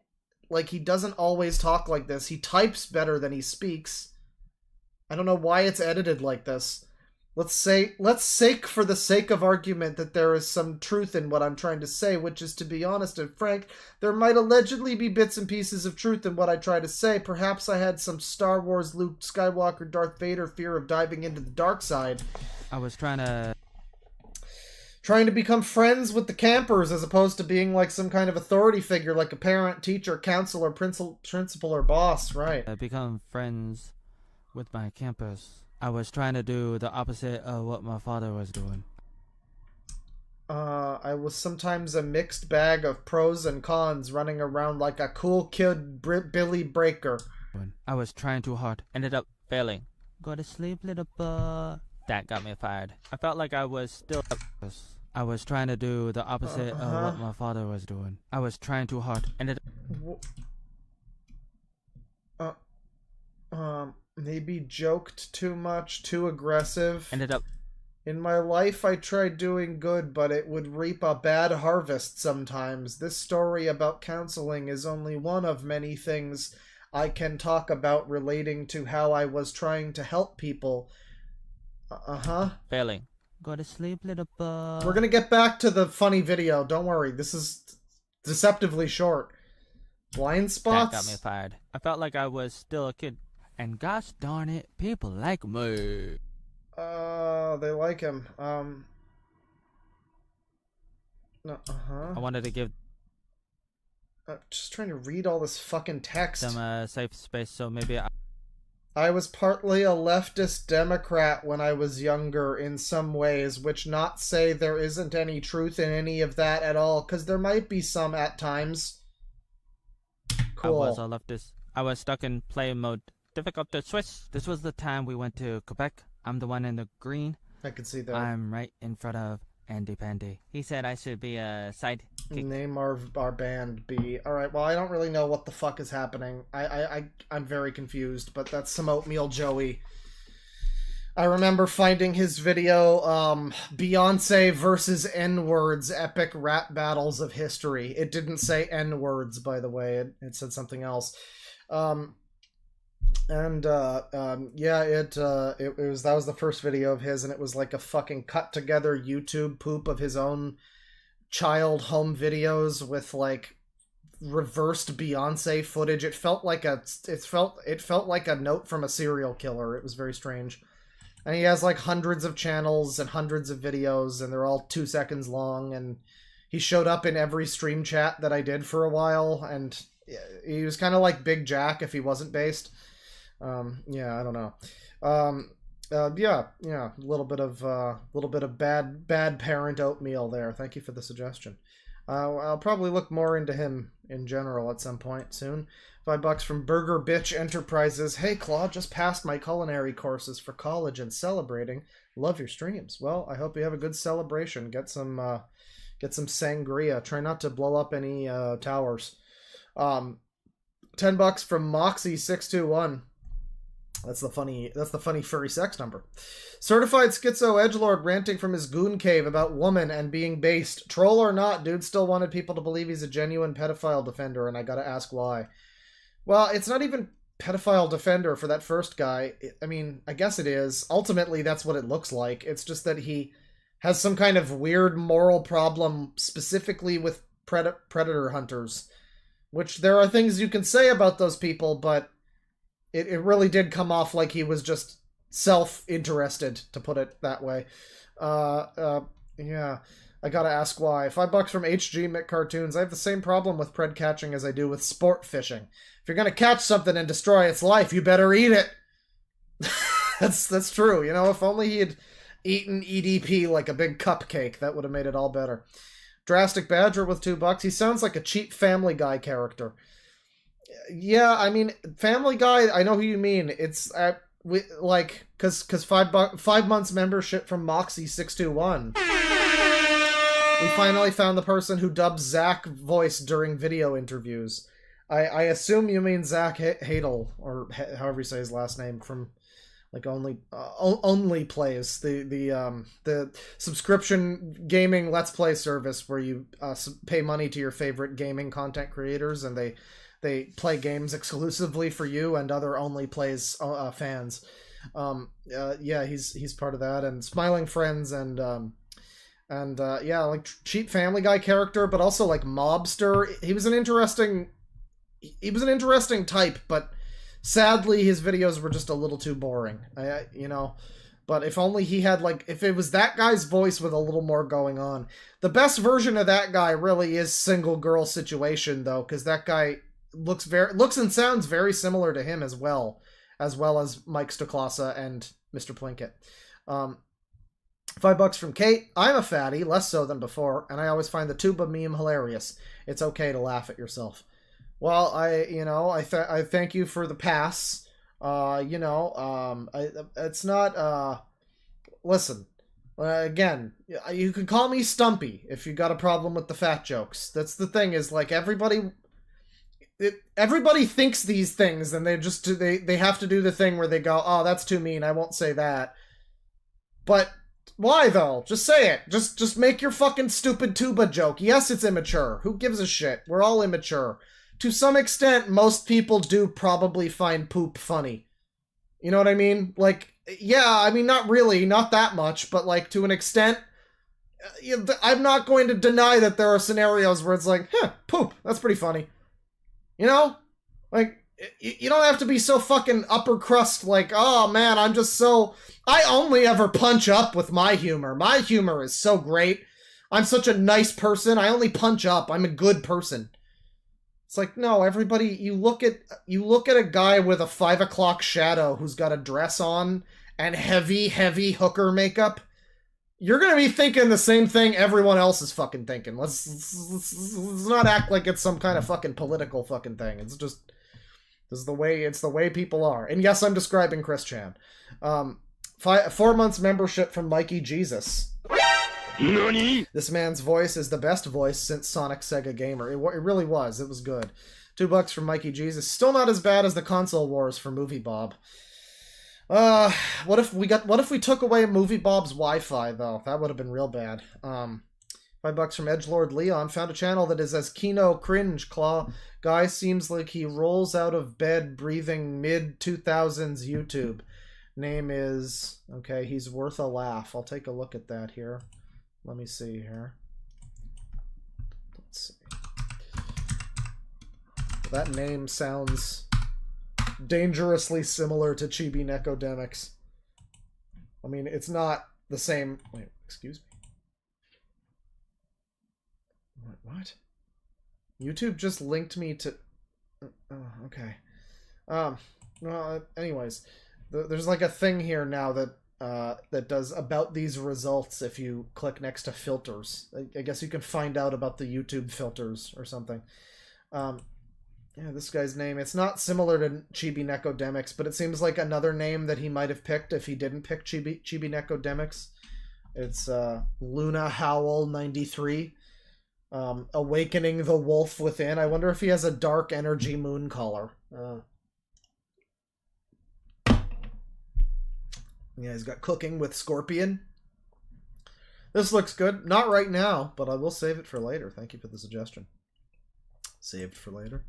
like, he doesn't always talk like this. He types better than he speaks. I don't know why it's edited like this. Let's say for the sake of argument that there is some truth in what I'm trying to say, which is, to be honest and frank, there might allegedly be bits and pieces of truth in what I try to say. Perhaps I had some Star Wars, Luke Skywalker, Darth Vader fear of diving into the dark side. I was trying to become friends with the campers as opposed to being like some kind of authority figure like a parent, teacher, counselor, principal, or boss, right? Become friends with my campers. I was trying to do the opposite of what my father was doing. I was sometimes a mixed bag of pros and cons, running around like a cool kid Billy Breaker. I was trying too hard, ended up failing. Go to sleep, little boy. That got me fired. I felt like I was still. I was trying to do the opposite of what my father was doing. I was trying too hard, ended up. Maybe joked too much, too aggressive. Ended up. In my life, I tried doing good, but it would reap a bad harvest sometimes. This story about counseling is only one of many things I can talk about relating to how I was trying to help people. Failing. Go to sleep, little boy. We're gonna get back to the funny video. Don't worry. This is deceptively short. Blind spots? That got me fired. I felt like I was still a kid. And gosh darn it, people like me. They like him. I wanted to give just trying to read all this fucking text. them a safe space, so maybe I was partly a leftist Democrat when I was younger in some ways, which not say there isn't any truth in any of that at all, because there might be some at times. Cool. I was a leftist. I was stuck in play mode. Difficult to switch. This was the time we went to Quebec. I'm the one in the green. I can see that. I'm right in front of Andy Pandy. He said I should be a sidekick. Name our band B. Alright, well, I don't really know what the fuck is happening. I'm very confused, but that's some Oatmeal Joey. I remember finding his video, Beyonce versus N-words, epic rap battles of history. It didn't say N-words, by the way. It said something else. That was the first video of his, and it was like a fucking cut together YouTube poop of his own child home videos with like reversed Beyonce footage. It felt like a note from a serial killer. It was very strange. And he has like hundreds of channels and hundreds of videos, and they're all 2 seconds long, and he showed up in every stream chat that I did for a while, and he was kind of like Big Jack if he wasn't based. Yeah, I don't know. Yeah, a little bit of bad parent oatmeal there. Thank you for the suggestion. I'll probably look more into him in general at some point soon. $5 from Burger Bitch Enterprises. Hey Claude, just passed my culinary courses for college and celebrating. Love your streams. Well, I hope you have a good celebration. Get some sangria. Try not to blow up any towers. $10 from Moxie621. That's the funny furry sex number. Certified schizo edgelord ranting from his goon cave about woman and being based. Troll or not, dude still wanted people to believe he's a genuine pedophile defender, and I gotta ask why. Well, it's not even pedophile defender for that first guy. I mean, I guess it is. Ultimately, that's what it looks like. It's just that he has some kind of weird moral problem specifically with predator hunters. Which there are things you can say about those people, but it really did come off like he was just self-interested, to put it that way. Yeah, I gotta ask why. $5 from HG Mick Cartoons. I have the same problem with pred catching as I do with sport fishing. If you're gonna catch something and destroy its life, you better eat it. That's true. You know, if only he had eaten EDP like a big cupcake, that would have made it all better. Drastic Badger with $2. He sounds like a cheap Family Guy character. Yeah, I mean, Family Guy, I know who you mean. It's because 5 months membership from Moxie621. We finally found the person who dubs Zach voice during video interviews. I assume you mean Zach Hadel, or however you say his last name, from like only plays, the subscription gaming Let's Play service where you pay money to your favorite gaming content creators, and they play games exclusively for you and other only plays fans. Yeah, he's part of that, and Smiling Friends, and yeah, like cheap Family Guy character, but also like mobster. He was an interesting type, but sadly his videos were just a little too boring. You know, but if only he had if it was that guy's voice with a little more going on. The best version of that guy really is Single Girl Situation, though, because that guy looks and sounds very similar to him as well as Mike Stoklasa and Mr. Plinkett. $5 from Kate. I'm a fatty, less so than before, and I always find the tuba meme hilarious. It's okay to laugh at yourself. Well, I thank you for the pass. It's not, listen, again, you can call me Stumpy if you got a problem with the fat jokes. That's the thing, is like everybody thinks these things, and they have to do the thing where they go, oh, that's too mean, I won't say that. But why though? Just say it. Just make your fucking stupid tuba joke. Yes, it's immature. Who gives a shit? We're all immature. To some extent, most people do probably find poop funny. You know what I mean? Like, yeah, I mean, not really, not that much, but like to an extent, I'm not going to deny that there are scenarios where it's like, poop, that's pretty funny. You know? Like, you don't have to be so fucking upper crust like, oh man, I only ever punch up with my humor. My humor is so great. I'm such a nice person. I only punch up. I'm a good person. It's like, no, everybody, you look at a guy with a 5 o'clock shadow who's got a dress on and heavy hooker makeup. You're gonna be thinking the same thing everyone else is fucking thinking. Let's not act like it's some kind of fucking political fucking thing. It's just, it's the way people are. And yes, I'm describing Chris Chan. 4 months membership from Mikey Jesus. Nani? This man's voice is the best voice since Sonic Sega Gamer. It really was. It was good. $2 from Mikey Jesus. Still not as bad as the console wars for Movie Bob. What if we took away Movie Bob's Wi-Fi though? That would have been real bad. $5 from Edgelord Leon. Found a channel that is as Kino cringe. Claw guy seems like he rolls out of bed breathing mid-2000s YouTube. Name is, okay, he's worth a laugh. I'll take a look at that here. Let me see here. Let's see. That name sounds dangerously similar to Chibi Necodemics. I mean, it's not the same. Wait, excuse me. What? YouTube just linked me to... Oh, okay. Well, anyways, there's like a thing here now that that does about these results if you click next to filters. I guess you can find out about the YouTube filters or something. Yeah, this guy's name, it's not similar to Chibi Necodemics, but it seems like another name that he might have picked if he didn't pick Chibi Necodemics. It's Luna Howl 93. Awakening the Wolf Within. I wonder if he has a dark energy moon color. Yeah, he's got Cooking with Scorpion. This looks good. Not right now, but I will save it for later. Thank you for the suggestion. Saved for later.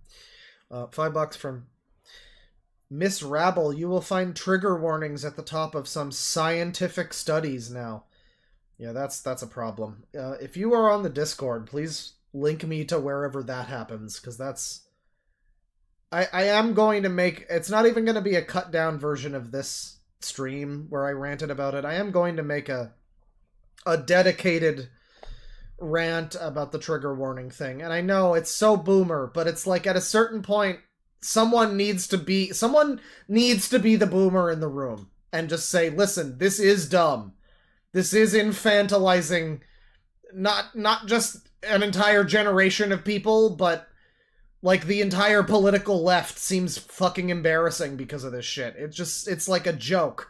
$5 from Miss Rabble. You will find trigger warnings at the top of some scientific studies now. Yeah, that's a problem. If you are on the Discord, please link me to wherever that happens, because that's... I am going to make... It's not even going to be a cut down version of this stream where I ranted about it. I am going to make a dedicated rant about the trigger warning thing. And I know it's so boomer, but it's like at a certain point, someone needs to be the boomer in the room and just say, listen, this is dumb. This is infantilizing not just an entire generation of people, but like the entire political left seems fucking embarrassing because of this shit. It's like a joke.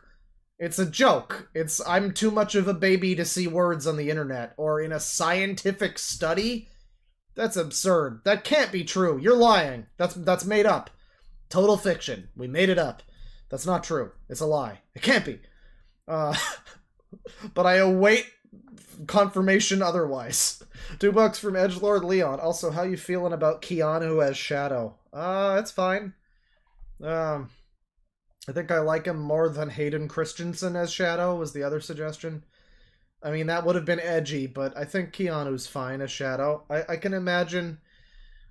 It's a joke. I'm too much of a baby to see words on the internet or in a scientific study. That's absurd. That can't be true. You're lying. That's made up. Total fiction. We made it up. That's not true. It's a lie. It can't be. But I await confirmation otherwise. $2 from Edgelord Leon. Also, how you feeling about Keanu as Shadow? It's fine. I think I like him more than Hayden Christensen as Shadow was the other suggestion. I mean, that would have been edgy, but I think Keanu's fine as Shadow. I can imagine...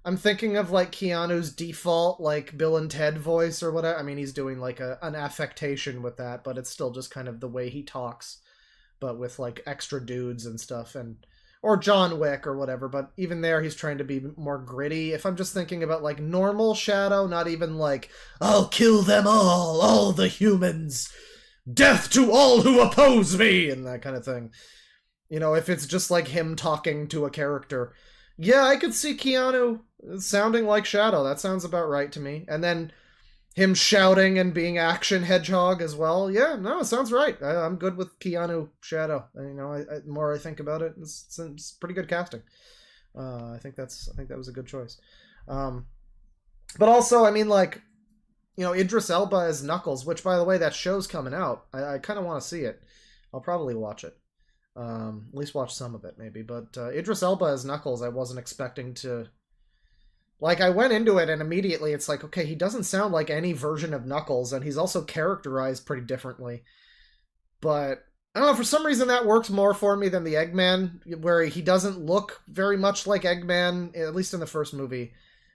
I'm thinking of, like, Keanu's default, like, Bill and Ted voice or whatever. I mean, he's doing, like, an affectation with that, but it's still just kind of the way he talks, but with, like, extra dudes and stuff, or John Wick or whatever, but even there, he's trying to be more gritty. If I'm just thinking about, like, normal Shadow, not even, like, I'll kill them all the humans, death to all who oppose me, and that kind of thing. You know, if it's just like him talking to a character. Yeah, I could see Keanu sounding like Shadow. That sounds about right to me. And then him shouting and being Action Hedgehog as well. Yeah, no, it sounds right. I'm good with Keanu Shadow. You know, the more I think about it, it's pretty good casting. I think that was a good choice. But also, I mean, like, you know, Idris Elba as Knuckles, which, by the way, that show's coming out. I kind of want to see it. I'll probably watch it. At least watch some of it, maybe. But Idris Elba as Knuckles, I wasn't expecting to... Like, I went into it, and immediately it's like, okay, he doesn't sound like any version of Knuckles, and he's also characterized pretty differently. But, I don't know, for some reason that works more for me than the Eggman, where he doesn't look very much like Eggman, at least in the first movie.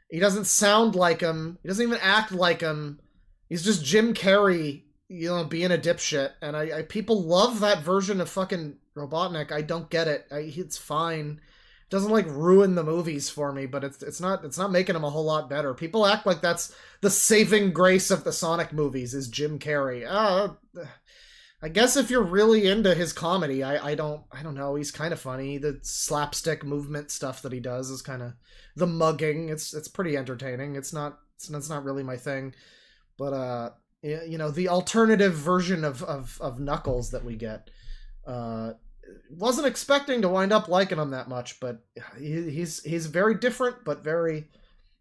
He doesn't sound like him. He doesn't even act like him. He's just Jim Carrey, you know, being a dipshit. And I people love that version of fucking Robotnik. I don't get it. It's fine. It doesn't like ruin the movies for me, but it's not making them a whole lot better. People act like that's the saving grace of the Sonic movies is Jim Carrey. I guess if you're really into his comedy, I don't know. He's kind of funny. The slapstick movement stuff that he does is kind of the mugging. It's pretty entertaining. It's not really my thing, but you know, the alternative version of Knuckles that we get. Wasn't expecting to wind up liking him that much, but he's very different, but very...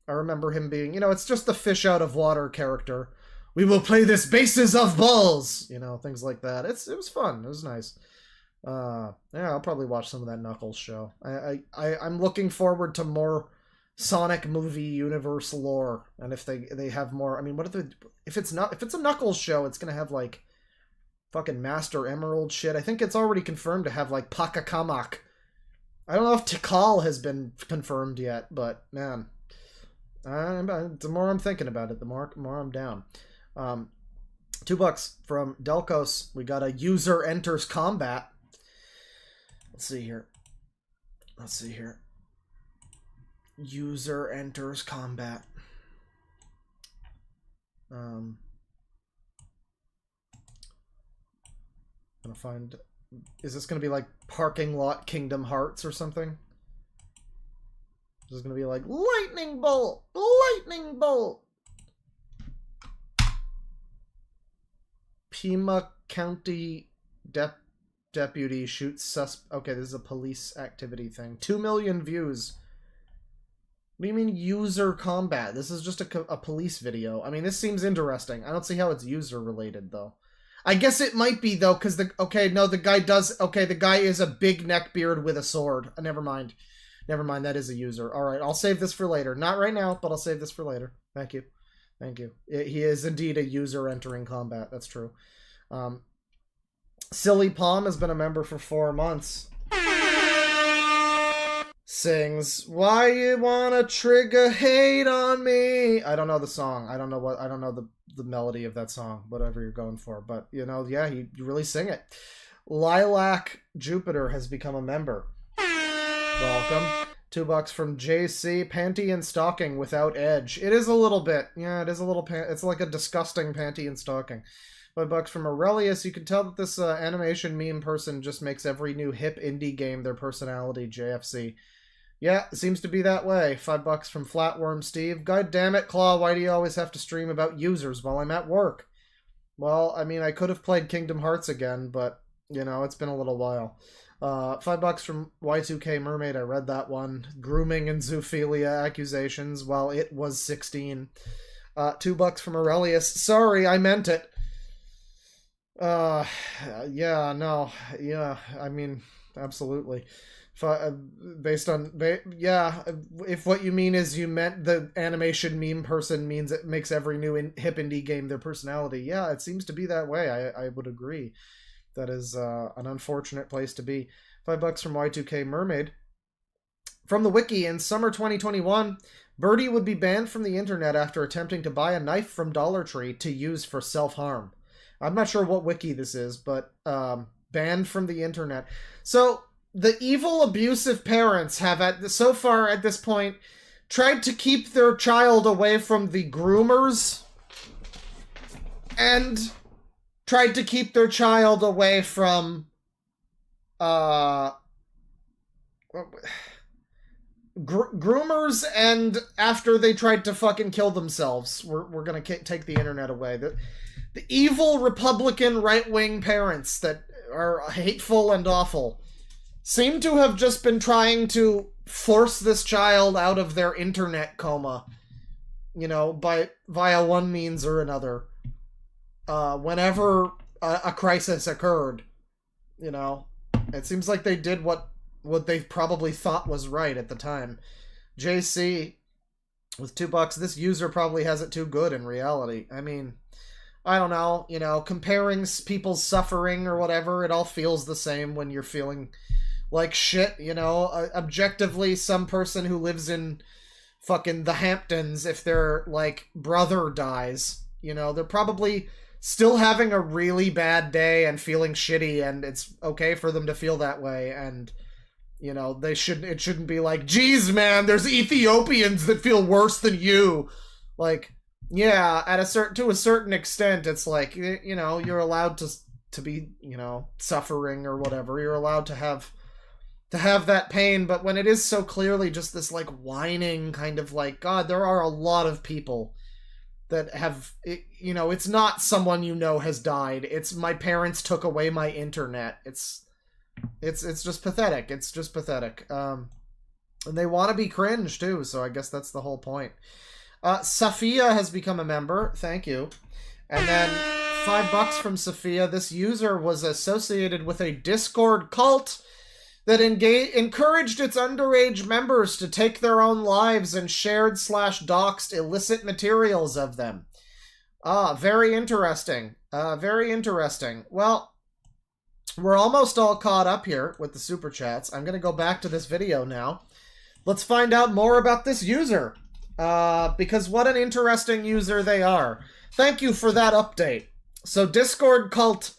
I remember him being, you know, it's just the fish out of water character. We will play this bases of balls, you know, things like that. It was fun. It was nice. Yeah, I'll probably watch some of that Knuckles show. I'm looking forward to more Sonic movie universe lore, and if they have more, I mean, if it's a Knuckles show, it's gonna have like fucking Master Emerald shit. I think it's already confirmed to have like Pakakamak. I don't know if Tikal has been confirmed yet, but man, the more I'm thinking about it, the more I'm down. $2 from Delcos. We got a user enters combat. Let's see here. User enters combat. Gonna find... Is this gonna be like Parking Lot Kingdom Hearts or something? This is gonna be like Lightning Bolt! Lightning Bolt! Pima County deputy shoots Okay, this is a police activity thing. 2 million views. What do you mean user combat? This is just a police video. I mean, this seems interesting. I don't see how it's user related though. I guess it might be though, because the guy is a big neckbeard with a sword. Never mind, that is a user. Alright, I'll save this for later. Not right now, but I'll save this for later. Thank you. He is indeed a user entering combat, that's true. Silly Palm has been a member for 4 months. Sings, why you wanna trigger hate on me? I don't know the song. I don't know the melody of that song, whatever you're going for. But, you know, yeah, you really sing it. Lilac Jupiter has become a member. Welcome. $2 from JC. Panty and stocking without edge. It is a little bit. Yeah, it is a little... It's like a disgusting panty and stocking. $5 from Aurelius. You can tell that this animation meme person just makes every new hip indie game their personality, JFC. Yeah, it seems to be that way. $5 from Flatworm Steve. God damn it, Claw, why do you always have to stream about users while I'm at work? Well, I mean, I could have played Kingdom Hearts again, but, you know, it's been a little while. $5 from Y2K Mermaid. I read that one. Grooming and zoophilia accusations while it was 16. $2 from Aurelius. Sorry, I meant it. Yeah, no. Yeah, I mean, absolutely. If what you mean is you meant the animation meme person means it makes every new hip indie game their personality, yeah, it seems to be that way. I would agree. That is an unfortunate place to be. $5 from Y2K Mermaid. From the wiki, in summer 2021, Birdie would be banned from the internet after attempting to buy a knife from Dollar Tree to use for self-harm. I'm not sure what wiki this is, but banned from the internet. So... The evil, abusive parents have, so far at this point, tried to keep their child away from the groomers and tried to keep their child away from groomers, and after they tried to fucking kill themselves, we're gonna take the internet away. The evil Republican right-wing parents that are hateful and awful seem to have just been trying to force this child out of their internet coma, you know, via one means or another. Whenever a crisis occurred, you know, it seems like they did what they probably thought was right at the time. JC, with $2, this user probably has it too good in reality. I mean, I don't know, you know, comparing people's suffering or whatever, it all feels the same when you're feeling like shit, you know. Objectively, some person who lives in fucking the Hamptons, if their, like, brother dies, you know, they're probably still having a really bad day and feeling shitty, and it's okay for them to feel that way, and, you know, it shouldn't be like, geez, man, there's Ethiopians that feel worse than you. Like, yeah, to a certain extent, it's like, you know, you're allowed to be, you know, suffering or whatever. You're allowed to have that pain, but when it is so clearly just this, like, whining kind of like, God, there are a lot of people that have, you know, it's not someone you know has died. It's my parents took away my internet. It's just pathetic. It's just pathetic. And they want to be cringe too, so I guess that's the whole point. Safia has become a member. Thank you. And then $5 from Safia. This user was associated with a Discord cult that encouraged its underage members to take their own lives and shared/doxed illicit materials of them. Very interesting. Very interesting. Well, we're almost all caught up here with the super chats. I'm going to go back to this video now. Let's find out more about this user. Because what an interesting user they are. Thank you for that update. So Discord cult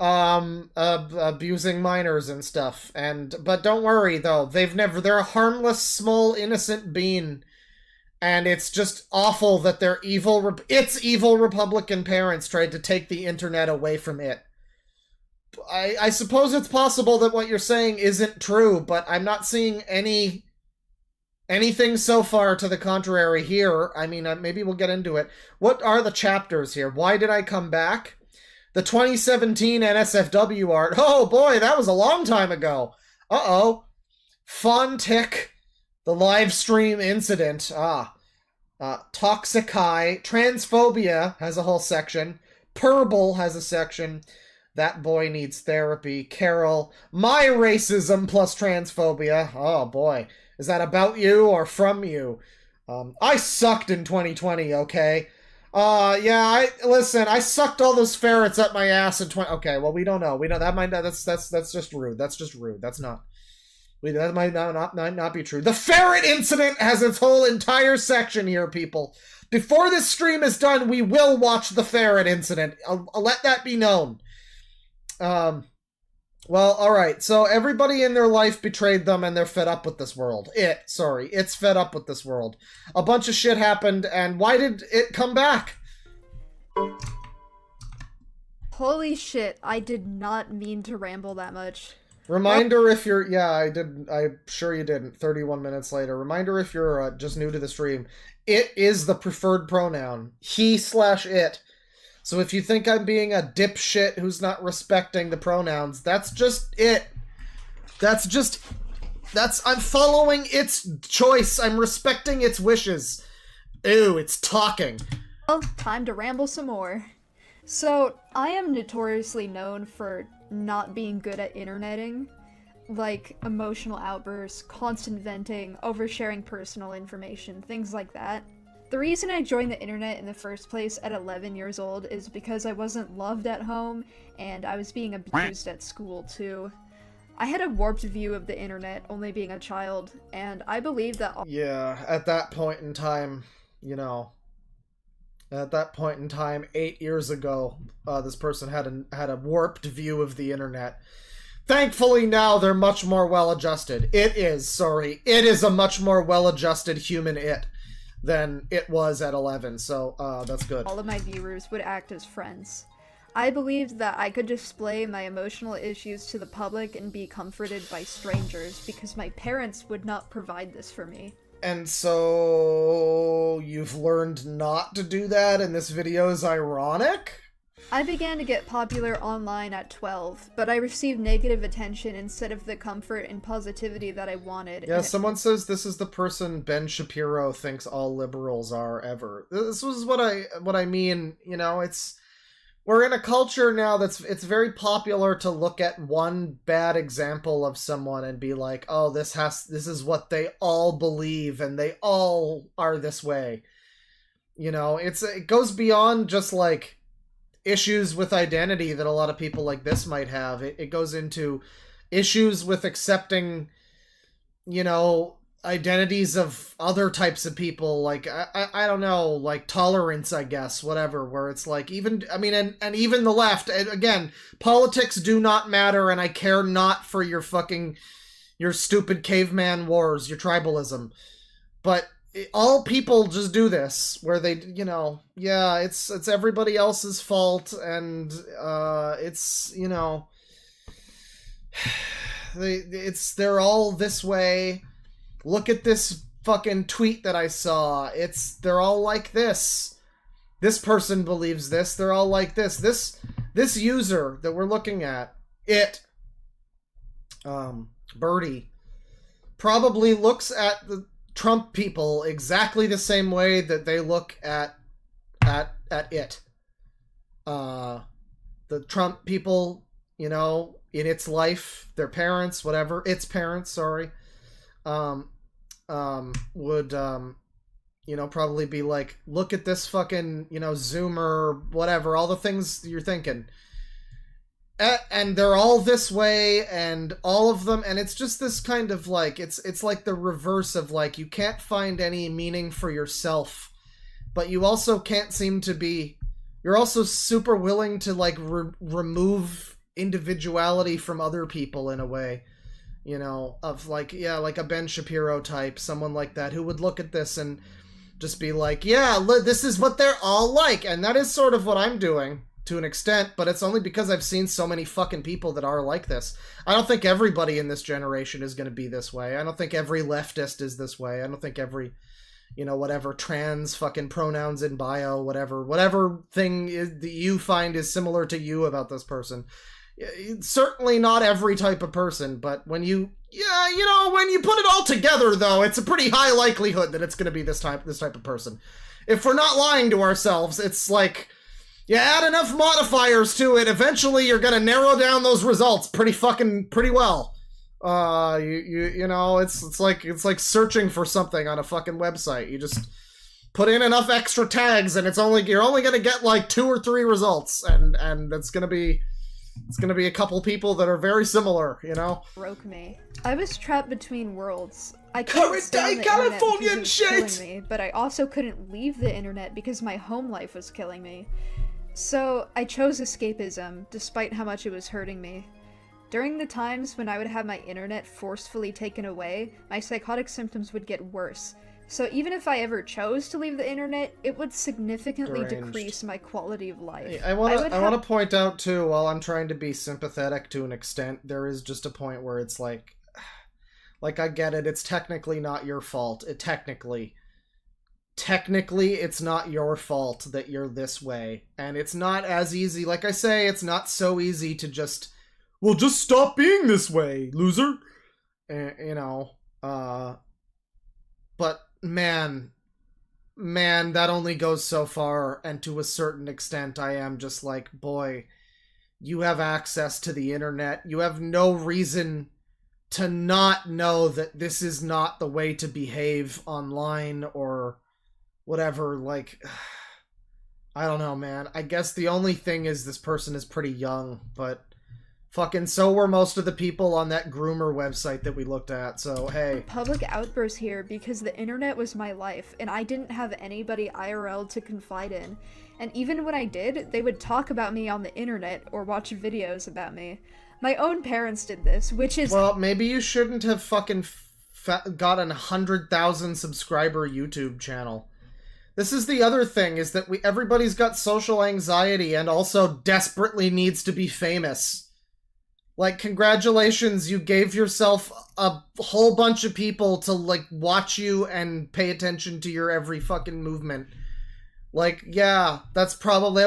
abusing minors and stuff, but don't worry though, they're a harmless, small, innocent being, and it's just awful that their evil Republican parents tried to take the internet away from it. I suppose it's possible that what you're saying isn't true, but I'm not seeing anything so far to the contrary here. I mean, maybe we'll get into it. What are the chapters here? Why did I come back? The 2017 NSFW art. Oh boy, that was a long time ago. Uh-oh. Fontic, the live stream incident. Toxic High. Transphobia has a whole section. Purble has a section. That boy needs therapy. Carol. My racism plus transphobia. Oh boy. Is that about you or from you? I sucked in 2020, okay? Yeah, listen, I sucked all those ferrets up my ass in okay, well, we don't know. That's just rude. That's just rude. That might not be true. The ferret incident has its whole entire section here, people. Before this stream is done, we will watch the ferret incident. I'll let that be known. Well, alright, so everybody in their life betrayed them and they're fed up with this world. It's fed up with this world. A bunch of shit happened, and why did it come back? Holy shit, I did not mean to ramble that much. Reminder if you're... Yeah, I'm sure you didn't. 31 minutes later. Reminder if you're just new to the stream. It is the preferred pronoun. He/it. So if you think I'm being a dipshit who's not respecting the pronouns, that's just it. I'm following its choice. I'm respecting its wishes. Ew, it's talking. Well, time to ramble some more. So, I am notoriously known for not being good at interneting. Like, emotional outbursts, constant venting, oversharing personal information, things like that. The reason I joined the internet in the first place at 11 years old is because I wasn't loved at home, and I was being abused at school too. I had a warped view of the internet, only being a child, and I believe that Yeah, at that point in time, you know... At that point in time, 8 years ago, this person had a warped view of the internet. Thankfully now they're much more well-adjusted. It is a much more well-adjusted human than it was at 11, so that's good. all of my viewers would act as friends. I believed that I could display my emotional issues to the public and be comforted by strangers because my parents would not provide this for me. And so you've learned not to do that, and this video is ironic? I began to get popular online at 12, but I received negative attention instead of the comfort and positivity that I wanted. Yeah, someone says this is the person Ben Shapiro thinks all liberals are ever. This was what I mean, you know, we're in a culture now it's very popular to look at one bad example of someone and be like, oh, this is what they all believe and they all are this way. You know, it goes beyond just like issues with identity that a lot of people like this might have. It goes into issues with accepting, you know, identities of other types of people, like I don't know, like tolerance, I guess, whatever, where it's like even even the left, and again, politics do not matter, and I care not for your stupid caveman wars, your tribalism, but all people just do this, where they, you know, yeah, it's everybody else's fault, and it's, you know, they're all this way. Look at this fucking tweet that I saw. They're all like this. This person believes this. They're all like this. This user that we're looking at, Birdie, probably looks at the Trump people exactly the same way that they look at it. The Trump people, you know, in its life, their parents, whatever, its parents, sorry, would, you know, probably be like, look at this fucking, you know, Zoomer, whatever, all the things you're thinking. And they're all this way, and all of them, and it's just this kind of like, it's like the reverse of like, you can't find any meaning for yourself, but you also can't seem to be, you're also super willing to like remove individuality from other people in a way, you know, of like, yeah, like a Ben Shapiro type, someone like that, who would look at this and just be like, yeah, this is what they're all like, and that is sort of what I'm doing. To an extent, but it's only because I've seen so many fucking people that are like this. I don't think everybody in this generation is going to be this way. I don't think every leftist is this way. I don't think every, you know, whatever trans fucking pronouns in bio, whatever thing is, that you find is similar to you about this person. Certainly not every type of person, but when you put it all together, though, it's a pretty high likelihood that it's going to be this type of person. If we're not lying to ourselves, it's like, you add enough modifiers to it, eventually you're gonna narrow down those results pretty well. You know, it's like searching for something on a fucking website. You just put in enough extra tags, and you're only gonna get like 2 or 3 results, and it's gonna be a couple people that are very similar, you know? Broke me. I was trapped between worlds. I Current couldn't stand day the internet Californian because it was shit! killing me, but I also couldn't leave the internet because my home life was killing me. So I chose escapism, despite how much it was hurting me. During the times when I would have my internet forcefully taken away, my psychotic symptoms would get worse. So even if I ever chose to leave the internet, it would significantly decrease my quality of life. I want to point out too, while I'm trying to be sympathetic to an extent, there is just a point where it's like I get it, it's technically not your fault. Technically, it's not your fault that you're this way. And it's not as easy, like I say, it's not so easy to just stop being this way, loser. You know, but man, that only goes so far, and to a certain extent, I am just like, boy, you have access to the internet. You have no reason to not know that this is not the way to behave online or whatever. Like, I don't know, man. I guess the only thing is this person is pretty young, but fucking so were most of the people on that groomer website that we looked at, so hey. Public outbursts here because the internet was my life, and I didn't have anybody IRL to confide in. And even when I did, they would talk about me on the internet or watch videos about me. My own parents did this, which is— Well, maybe you shouldn't have fucking got a 100,000 subscriber YouTube channel. This is the other thing, is that everybody's got social anxiety and also desperately needs to be famous. Like, congratulations, you gave yourself a whole bunch of people to, like, watch you and pay attention to your every fucking movement. Like, yeah, that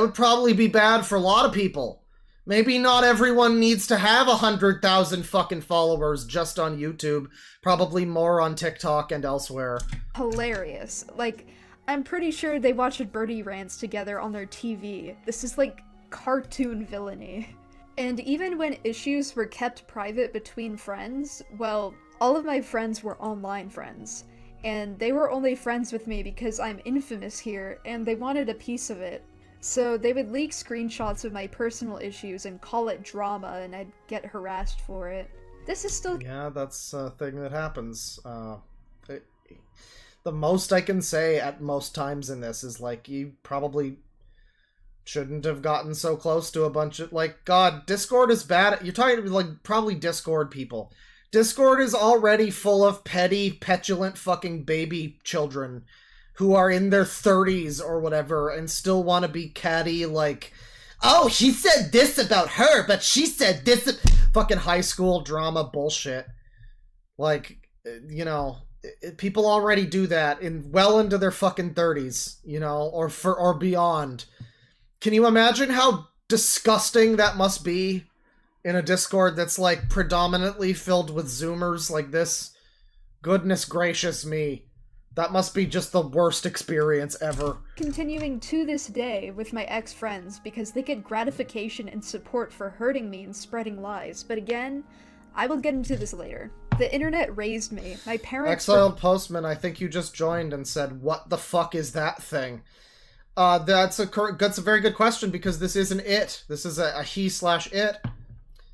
would probably be bad for a lot of people. Maybe not everyone needs to have 100,000 fucking followers just on YouTube. Probably more on TikTok and elsewhere. Hilarious. Like, I'm pretty sure they watched Birdie rants together on their TV. This is like cartoon villainy. And even when issues were kept private between friends, well, all of my friends were online friends. And they were only friends with me because I'm infamous here, and they wanted a piece of it. So they would leak screenshots of my personal issues and call it drama, and I'd get harassed for it. This is still— Yeah, that's a thing that happens. The most I can say at most times in this is, like, you probably shouldn't have gotten so close to a bunch of, like, God, Discord is bad. You're talking about, like, probably Discord people. Discord is already full of petty, petulant fucking baby children who are in their 30s or whatever and still want to be catty, like, oh, he said this about her, but she said this. Fucking high school drama bullshit. Like, you know, people already do that well into their fucking 30s, you know, or beyond. Can you imagine how disgusting that must be in a Discord that's, like, predominantly filled with Zoomers like this? Goodness gracious me. That must be just the worst experience ever. continuing to this day with my ex-friends because they get gratification and support for hurting me and spreading lies. But again, I will get into this later. The internet raised me. My parents— Exiled Postman, I think you just joined and said, what the fuck is that thing? That's a very good question, because this isn't it. This is a he/it.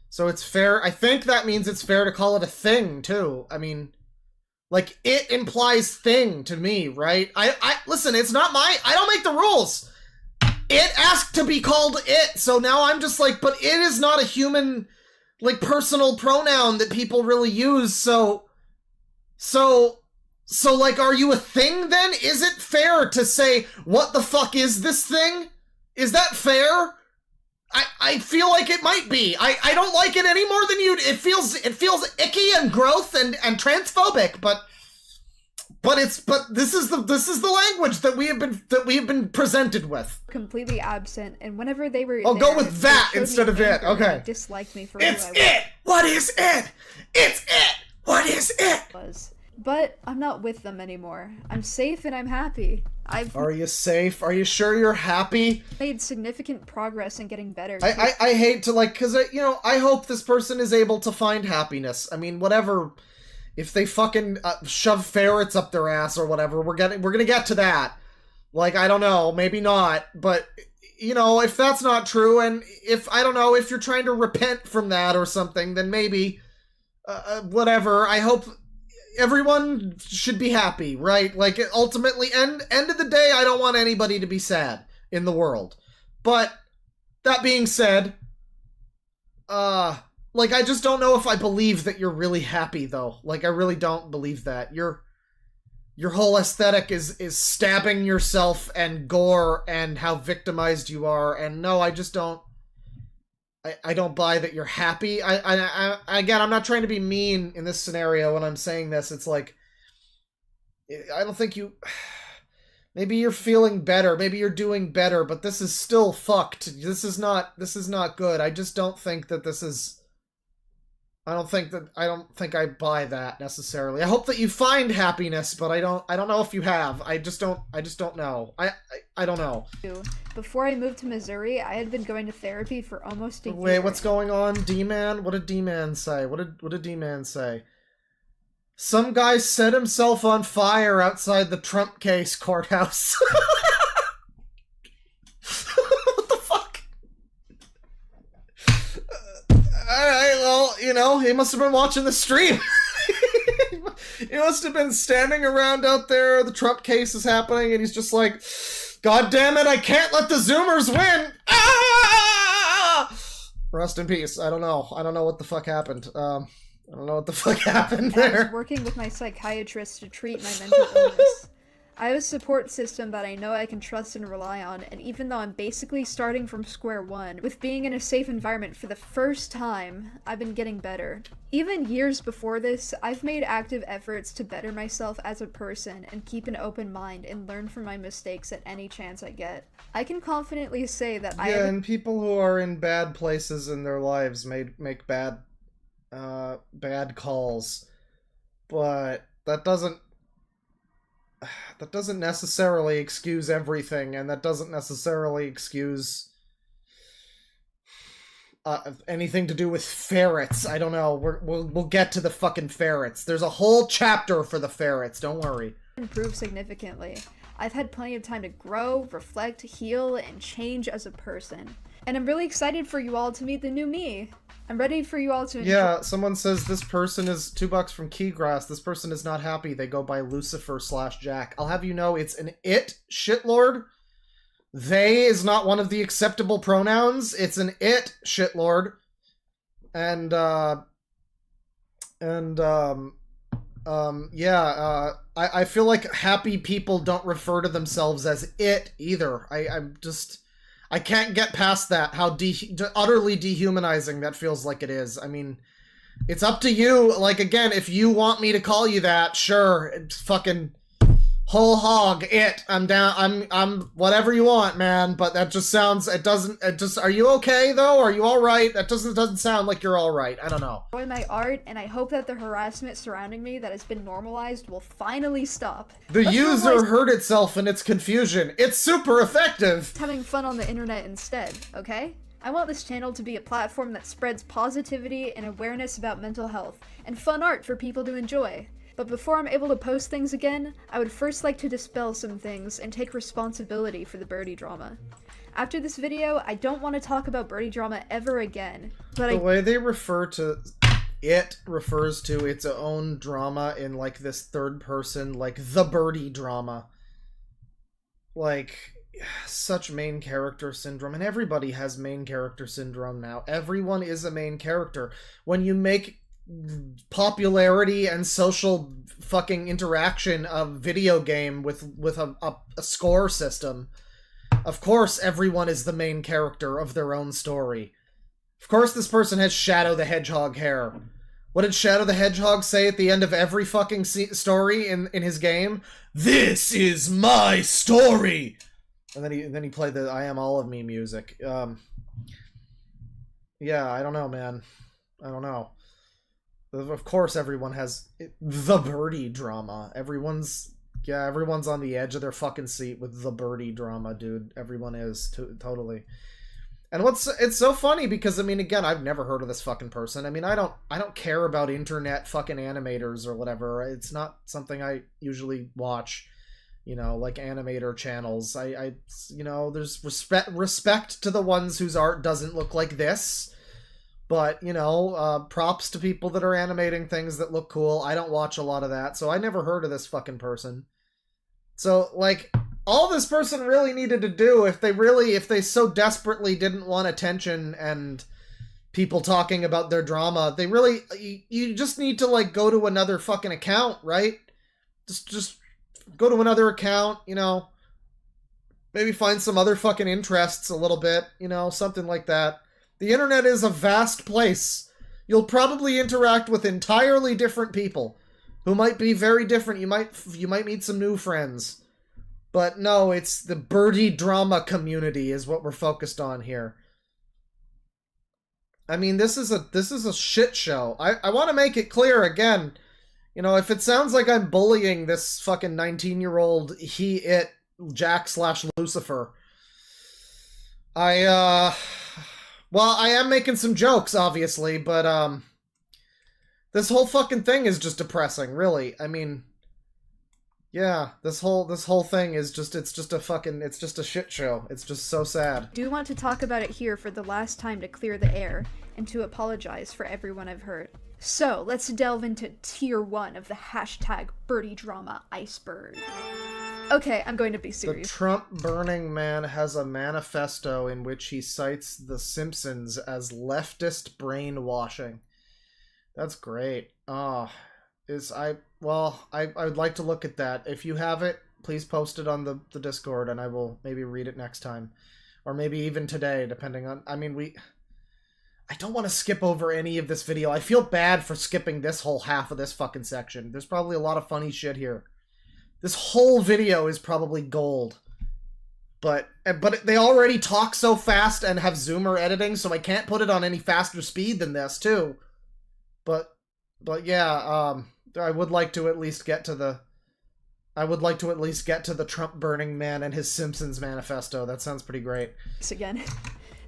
So it's fair. I think that means it's fair to call it a thing, too. I mean, like, it implies thing to me, right? Listen, it's not I don't make the rules. It asked to be called it, so now I'm just like, but it is not a human, like, personal pronoun that people really use, so, like, are you a thing then? Is it fair to say, what the fuck is this thing? Is that fair? I feel like it might be. I don't like it any more than you. It feels icky and gross and transphobic, but this is the language that we have been presented with. completely absent, and whenever they were— I'll go there, with they that showed me instead of it. anger and Okay. disliked me for It's who I it. What is it? It's it. What is it? was. But I'm not with them anymore. I'm safe and I'm happy. I've Are you safe? Are you sure you're happy? made significant progress in getting better. I hate to, like, because, you know, I hope this person is able to find happiness. I mean, whatever. If they fucking shove ferrets up their ass or whatever, we're gonna get to that. Like, I don't know, maybe not, but, you know, if that's not true, and if, I don't know, if you're trying to repent from that or something, then maybe, whatever. I hope everyone should be happy, right? Like, ultimately, end of the day, I don't want anybody to be sad in the world. But, that being said, like, I just don't know if I believe that you're really happy, though. Like, I really don't believe that. Your whole aesthetic is stabbing yourself and gore and how victimized you are, and no, I just don't... I don't buy that you're happy. Again, I'm not trying to be mean in this scenario when I'm saying this. It's like, I don't think you... Maybe you're feeling better. Maybe you're doing better, but this is still fucked. This is not good. I just don't think that this is... I don't think I buy that necessarily. I hope that you find happiness, but I don't know if you have. I just don't know. I don't know. Before I moved to Missouri, I had been going to therapy for almost a year. Wait, what's going on, D-Man? What did D-Man say? What did D-Man say? Some guy set himself on fire outside the Trump case courthouse. What the fuck? Alright, well, you know, he must have been watching the stream. He must have been standing around out there, the Trump case is happening, and he's just like, God damn it, I can't let the Zoomers win! Ah! Rest in peace. I don't know what the fuck happened. I don't know what the fuck happened I was there. working with my psychiatrist to treat my mental illness. I have a support system that I know I can trust and rely on, and even though I'm basically starting from square one, with being in a safe environment for the first time, I've been getting better. Even years before this, I've made active efforts to better myself as a person and keep an open mind and learn from my mistakes at any chance I get. I can confidently say that Yeah, and people who are in bad places in their lives make bad calls, but that doesn't necessarily excuse everything, and that doesn't necessarily excuse anything to do with ferrets. I don't know. We'll get to the fucking ferrets. There's a whole chapter for the ferrets. Don't worry. Improved significantly. I've had plenty of time to grow, reflect, heal, and change as a person. And I'm really excited for you all to meet the new me. I'm ready for you all to enjoy. Yeah, someone says this person is $2 from Keygrass. This person is not happy. They go by Lucifer/Jack. I'll have you know it's an it, shitlord. They is not one of the acceptable pronouns. It's an it, shitlord. I feel like happy people don't refer to themselves as it either. I can't get past that, how utterly dehumanizing that feels like it is. I mean, it's up to you. Like, again, if you want me to call you that, sure, it's fucking whole hog, it. I'm down, I'm whatever you want, man, but that just sounds, are you okay, though? Are you alright? That doesn't sound like you're alright. I don't know. Enjoy my art, and I hope that the harassment surrounding me that has been normalized will finally stop. The Let's user normalize heard itself in its confusion. It's super effective! having fun on the internet instead, okay? I want this channel to be a platform that spreads positivity and awareness about mental health, and fun art for people to enjoy. But before I'm able to post things again, I would first like to dispel some things and take responsibility for the birdie drama. After this video, I don't want to talk about birdie drama ever again, but The way they refer to it refers to its own drama in, like, this third person, like, the birdie drama. Like, such main character syndrome, and everybody has main character syndrome now. Everyone is a main character. When you make popularity and social fucking interaction a video game with a score system, of course everyone is the main character of their own story. Of course this person has Shadow the Hedgehog hair. What did Shadow the Hedgehog say at the end of every fucking story in his game? This is my story! And then he played the I Am All of Me music. Yeah, I don't know, man. I don't know. Of course everyone has the birdie drama. Everyone's on the edge of their fucking seat with the birdie drama, dude. Everyone is, totally. And it's so funny because, I mean, again, I've never heard of this fucking person. I mean, I don't care about internet fucking animators or whatever. It's not something I usually watch, you know, like animator channels. I you know, there's respect to the ones whose art doesn't look like this. But, you know, props to people that are animating things that look cool. I don't watch a lot of that, so I never heard of this fucking person. So, like, all this person really needed to do, if they so desperately didn't want attention and people talking about their drama, you just need to, like, go to another fucking account, right? Just go to another account, you know, maybe find some other fucking interests a little bit, you know, something like that. The internet is a vast place. You'll probably interact with entirely different people who might be very different. You might meet some new friends. But no, it's the birdie drama community is what we're focused on here. I mean, this is a shit show. I want to make it clear again. You know, if it sounds like I'm bullying this fucking 19-year-old Jack/Lucifer, well, I am making some jokes, obviously, but, this whole fucking thing is just depressing, really. I mean, yeah, this whole thing is just, it's just a shit show. It's just so sad. I do want to talk about it here for the last time to clear the air, and to apologize for everyone I've hurt. So, let's delve into tier 1 of the hashtag birdie drama iceberg. Okay, I'm going to be serious. The Trump Burning Man has a manifesto in which he cites The Simpsons as leftist brainwashing. That's great. I would like to look at that. If you have it, please post it on the Discord, and I will maybe read it next time. Or maybe even today, depending on... I mean, I don't want to skip over any of this video. I feel bad for skipping this whole half of this fucking section. There's probably a lot of funny shit here. This whole video is probably gold. But they already talk so fast and have zoomer editing, so I can't put it on any faster speed than this, too. But yeah, I would like to at least get to the... Trump Burning Man and his Simpsons manifesto. That sounds pretty great. Again.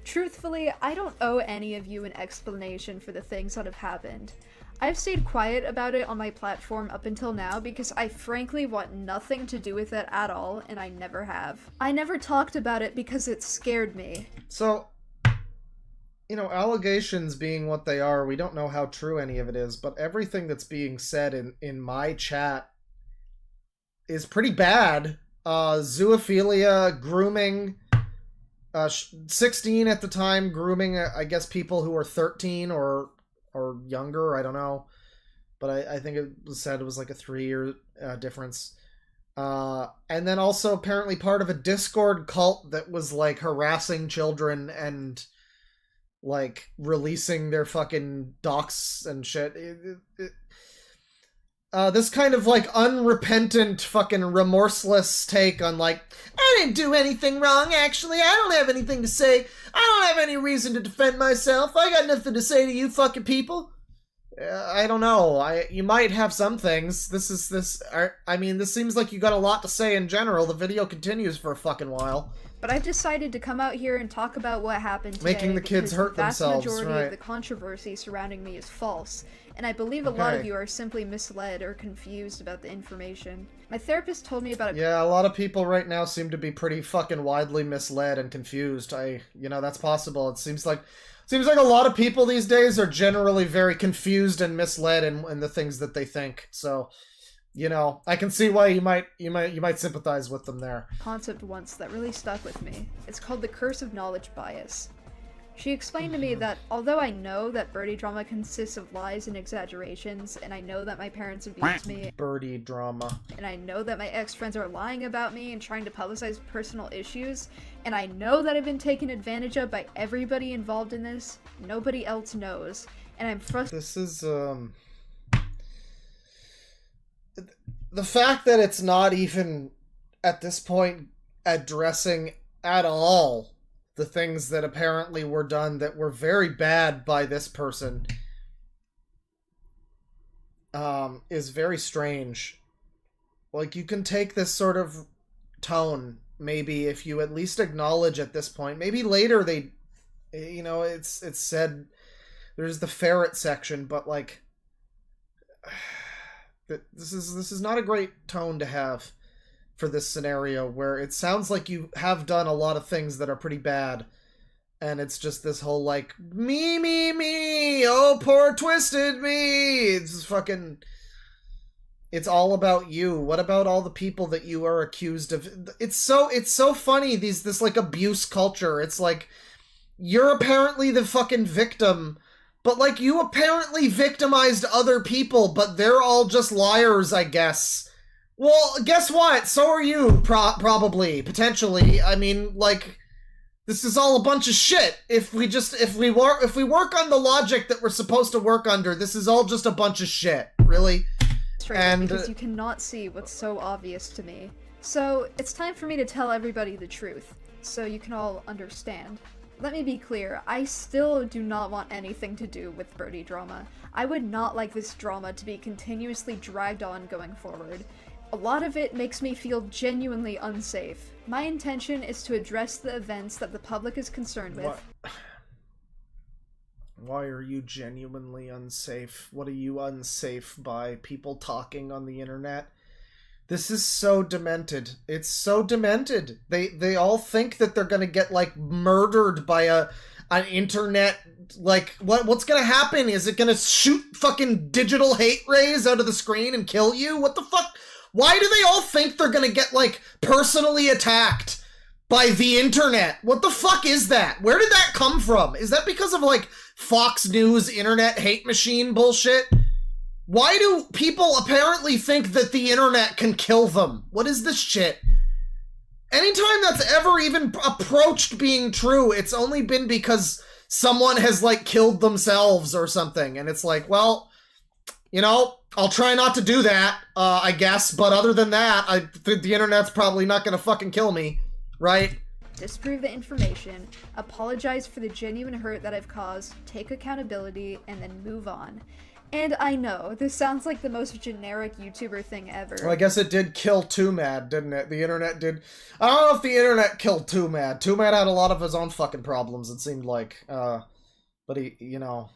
Truthfully, I don't owe any of you an explanation for the things that have happened. I've stayed quiet about it on my platform up until now because I frankly want nothing to do with it at all, and I never have. I never talked about it because it scared me. So, you know, allegations being what they are, we don't know how true any of it is, but everything that's being said in my chat is pretty bad. Zoophilia, grooming, 16 at the time, grooming, I guess, people who are 13 or younger, I don't know. But I think it was said it was like a 3-year difference. And then also apparently part of a Discord cult that was like harassing children and like releasing their fucking docs and shit. This kind of like unrepentant fucking remorseless take on like, I didn't do anything wrong, actually. I don't have anything to say. I don't have any reason to defend myself. I got nothing to say to you fucking people. I don't know. You might have some things. This seems like you got a lot to say in general. The video continues for a fucking while. But I've decided to come out here and talk about what happened today. Making the kids hurt themselves, the vast majority right. of the controversy surrounding me is false, and I believe a lot of you are simply misled or confused about the information. My therapist told me about it. Yeah, a lot of people right now seem to be pretty fucking widely misled and confused. That's possible. It seems like a lot of people these days are generally very confused and misled in the things that they think. So, you know, I can see why you might sympathize with them there. Concept once that really stuck with me. It's called the curse of knowledge bias. She explained to me that although I know that birdie drama consists of lies and exaggerations, and I know that my parents abused me, birdie drama, and I know that my ex-friends are lying about me and trying to publicize personal issues, and I know that I've been taken advantage of by everybody involved in this, nobody else knows, and I'm frustrated. This is, the fact that it's not even, at this point, addressing at all the things that apparently were done that were very bad by this person, is very strange. Like, you can take this sort of tone, maybe, if you at least acknowledge at this point. Maybe later it's said, there's the ferret section, but, like, this is not a great tone to have for this scenario, where it sounds like you have done a lot of things that are pretty bad, and it's just this whole like, me, oh poor twisted me, it's fucking, it's all about you. What about all the people that you are accused of? It's so funny, this like abuse culture. It's like, you're apparently the fucking victim, but like, you apparently victimized other people, but they're all just liars, I guess. Well, guess what? So are you, probably, potentially. I mean, like, this is all a bunch of shit. If we work on the logic that we're supposed to work under, this is all just a bunch of shit, really. And because you cannot see what's so obvious to me. So, it's time for me to tell everybody the truth, so you can all understand. Let me be clear, I still do not want anything to do with birdie drama. I would not like this drama to be continuously dragged on going forward. A lot of it makes me feel genuinely unsafe. My intention is to address the events that the public is concerned with. Why are you genuinely unsafe? What are you unsafe by? People talking on the internet? This is so demented. It's so demented. They all think that they're gonna get, like, murdered by an internet, like, what's gonna happen? Is it gonna shoot fucking digital hate rays out of the screen and kill you? What the fuck? Why do they all think they're gonna get, like, personally attacked by the internet? What the fuck is that? Where did that come from? Is that because of, like, Fox News internet hate machine bullshit? Why do people apparently think that the internet can kill them? What is this shit? Anytime that's ever even approached being true, it's only been because someone has, like, killed themselves or something. And it's like, well, you know, I'll try not to do that, I guess. But other than that, the internet's probably not gonna fucking kill me, right? Disprove the information, apologize for the genuine hurt that I've caused, take accountability, and then move on. And I know, this sounds like the most generic YouTuber thing ever. Well, I guess it did kill Too Mad, didn't it? The internet did. I don't know if the internet killed Too Mad. Too Mad had a lot of his own fucking problems, it seemed like. But he, you know,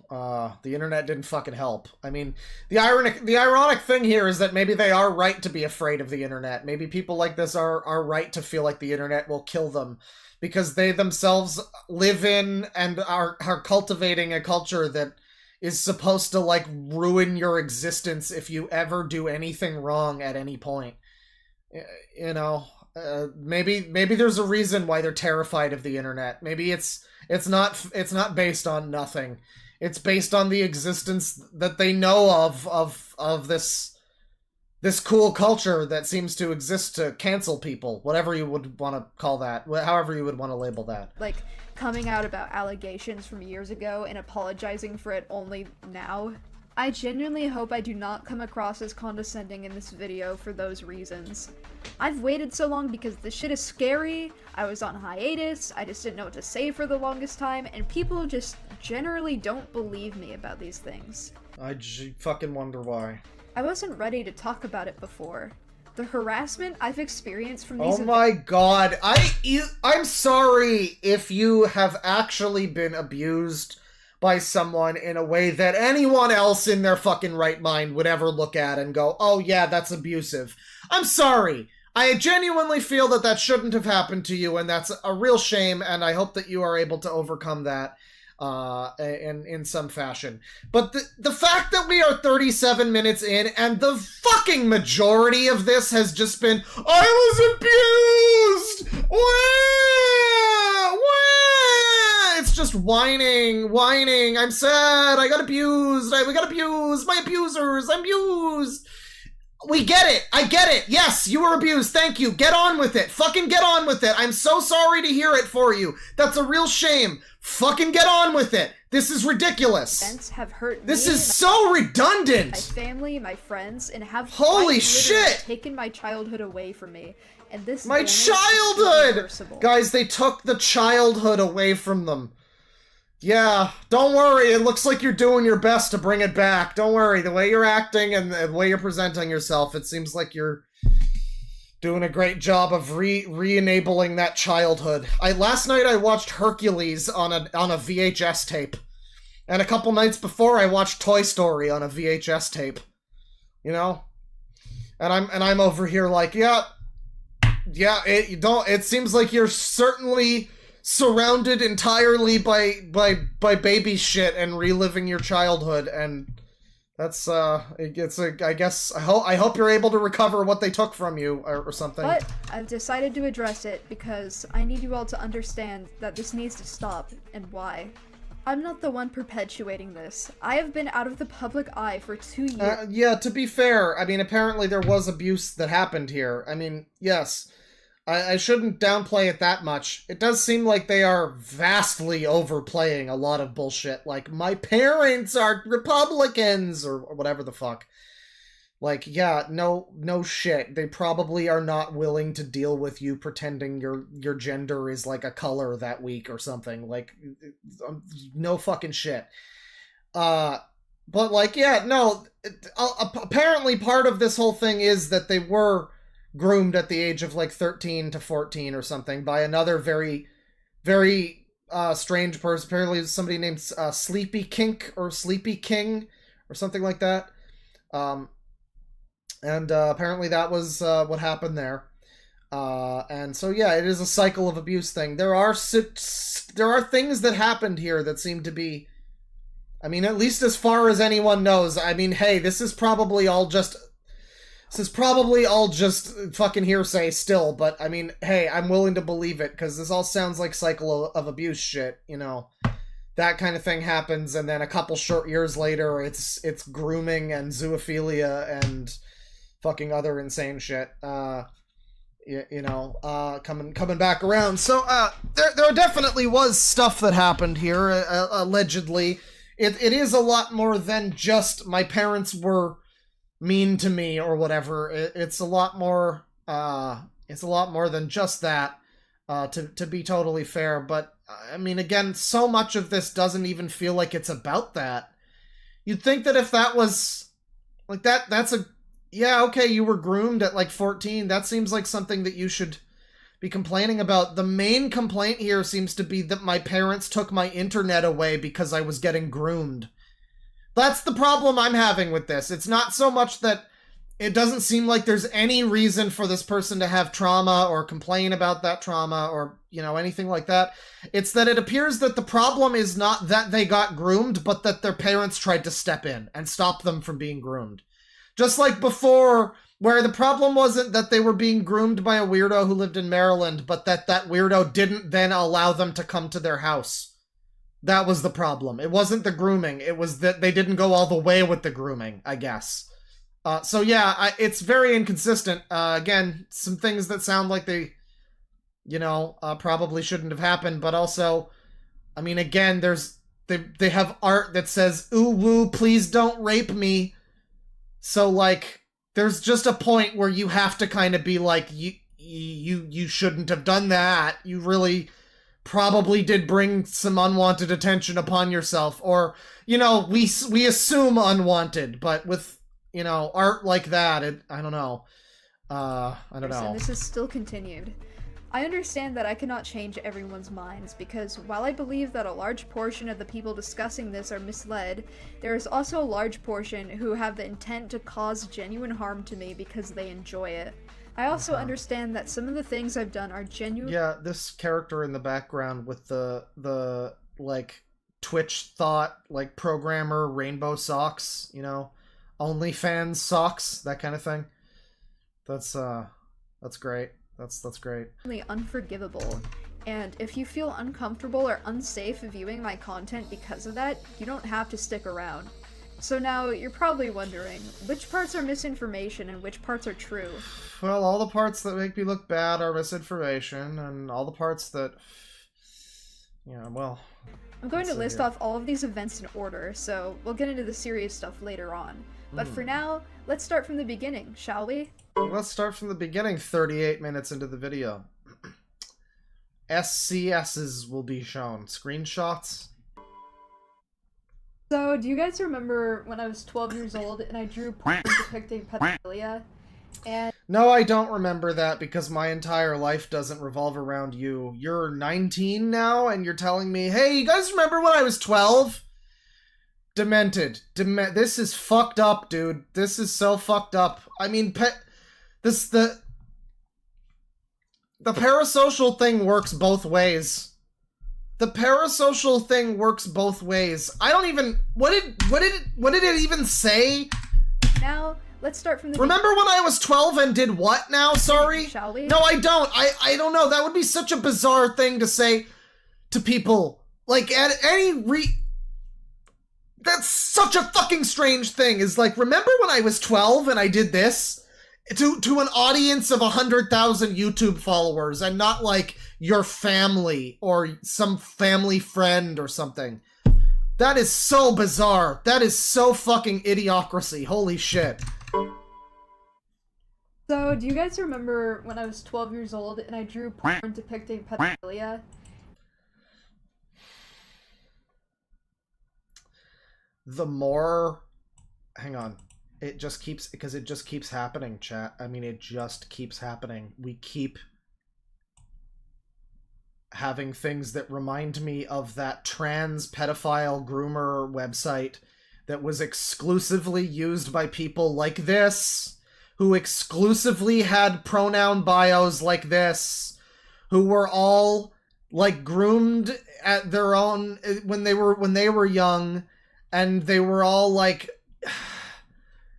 the internet didn't fucking help. I mean, the ironic thing here is that maybe they are right to be afraid of the internet. Maybe people like this are right to feel like the internet will kill them, because they themselves live in and are cultivating a culture that is supposed to, like, ruin your existence if you ever do anything wrong at any point. You know, maybe there's a reason why they're terrified of the internet. Maybe it's not based on nothing. It's based on the existence that they know of this cool culture that seems to exist to cancel people, whatever you would want to call that, however you would want to label that. Like, coming out about allegations from years ago and apologizing for it only now. I genuinely hope I do not come across as condescending in this video for those reasons. I've waited so long because this shit is scary, I was on hiatus, I just didn't know what to say for the longest time, and people just generally don't believe me about these things. I fucking wonder why. I wasn't ready to talk about it before. The harassment I've experienced from these— Oh my god, I'm sorry if you have actually been abused by someone in a way that anyone else in their fucking right mind would ever look at and go, oh yeah, that's abusive. I'm sorry. I genuinely feel that that shouldn't have happened to you, and that's a real shame, and I hope that you are able to overcome that in some fashion. But the fact that we are 37 minutes in and the fucking majority of this has just been, I was abused! Wah! Wah! It's just whining. I'm sad. I got abused. We got abused. My abusers. I'm abused. We get it. I get it. Yes, you were abused. Thank you. Get on with it. Fucking get on with it. I'm so sorry to hear it for you. That's a real shame. Fucking get on with it. This is ridiculous. Events have hurt this me, is so redundant. My family, my friends, and have holy shit taken my childhood away from me. And this my childhood, irreversible. Guys, they took the childhood away from them. Yeah, don't worry. It looks like you're doing your best to bring it back. Don't worry. The way you're acting and the way you're presenting yourself, it seems like you're doing a great job of re-enabling that childhood. Last night I watched Hercules on a VHS tape, and a couple nights before I watched Toy Story on a VHS tape. You know, and I'm over here like, yeah. It seems like you're certainly surrounded entirely by baby shit and reliving your childhood, and that's I guess I hope you're able to recover what they took from you or something. But I've decided to address it because I need you all to understand that this needs to stop, and why. I'm not the one perpetuating this. I have been out of the public eye for 2 years. Yeah, to be fair, I mean, apparently there was abuse that happened here. I mean, yes. I shouldn't downplay it that much. It does seem like they are vastly overplaying a lot of bullshit. Like, my parents are Republicans, or whatever the fuck. Like, yeah, no shit. They probably are not willing to deal with you pretending your gender is like a color that week or something. Like, no fucking shit. But like, yeah, no. Apparently part of this whole thing is that they were groomed at the age of like 13 to 14 or something by another very, very strange person. Apparently somebody named Sleepy Kink or Sleepy King or something like that. And apparently that was what happened there. And so yeah, it is a cycle of abuse thing. There are things that happened here that seem to be, I mean, at least as far as anyone knows. I mean, hey, this is probably all just fucking hearsay still, but I mean, hey, I'm willing to believe it, because this all sounds like cycle of abuse shit, you know. that kind of thing happens, and then a couple short years later, it's grooming and zoophilia and fucking other insane shit. Coming back around. So there definitely was stuff that happened here, allegedly. It is a lot more than just my parents were mean to me or whatever. It's a lot more. It's a lot more than just that. To be totally fair, but I mean, again, so much of this doesn't even feel like it's about that. You'd think that if that was like that's a yeah, okay, you were groomed at like 14. That seems like something that you should be complaining about. The main complaint here seems to be that my parents took my internet away because I was getting groomed. That's the problem I'm having with this. It's not so much that it doesn't seem like there's any reason for this person to have trauma or complain about that trauma or, anything like that. It's that it appears that the problem is not that they got groomed, but that their parents tried to step in and stop them from being groomed. Just like before, where the problem wasn't that they were being groomed by a weirdo who lived in Maryland, but that weirdo didn't then allow them to come to their house. That was the problem. It wasn't the grooming. It was that they didn't go all the way with the grooming, I guess. So yeah, it's very inconsistent. Again, some things that sound like they, probably shouldn't have happened, but also, I mean, again, they have art that says, "Ooh woo, please don't rape me." So like, there's just a point where you have to kind of be like, you shouldn't have done that. You really probably did bring some unwanted attention upon yourself, or we assume unwanted, but with art like that, I don't know. I don't know. This is still continued. I understand that I cannot change everyone's minds, because while I believe that a large portion of the people discussing this are misled, there is also a large portion who have the intent to cause genuine harm to me because they enjoy it. I also understand that some of the things I've done are genuine. Yeah, this character in the background with the like Twitch thought, like programmer rainbow socks, OnlyFans socks, that kind of thing. That's great. That's great. Unforgivable. And if you feel uncomfortable or unsafe viewing my content because of that, you don't have to stick around. So now, you're probably wondering, which parts are misinformation and which parts are true? Well, all the parts that make me look bad are misinformation, and all the parts that... I'm going to list off all of these events in order, so we'll get into the serious stuff later on. But for now, let's start from the beginning, shall we? Let's start from the beginning, 38 minutes into the video. SCSs will be shown. Screenshots. So, do you guys remember when I was 12 years old and I drew porn depicting pedophilia? And no, I don't remember that because my entire life doesn't revolve around you. You're 19 now and you're telling me, hey, you guys remember when I was 12? Demented. This is fucked up, dude. This is so fucked up. I mean, the parasocial thing works both ways. The parasocial thing works both ways. I don't even... What did it even say? Now, let's start from the... Remember when I was 12 and did what now? Sorry? Shall we? No, I don't. I don't know. That would be such a bizarre thing to say to people. Like, at any That's such a fucking strange thing. Is like, remember when I was 12 and I did this? To an audience of 100,000 YouTube followers, and not like your family or some family friend or something. That is so bizarre. That is so fucking idiocracy. Holy shit. So, do you guys remember when I was 12 years old and I drew porn depicting pedophilia? The more... Hang on. It just keeps happening, chat. I mean, it just keeps happening. We keep having things that remind me of that trans pedophile groomer website that was exclusively used by people like this, who exclusively had pronoun bios like this, who were all like groomed at their own when they were young, and they were all like...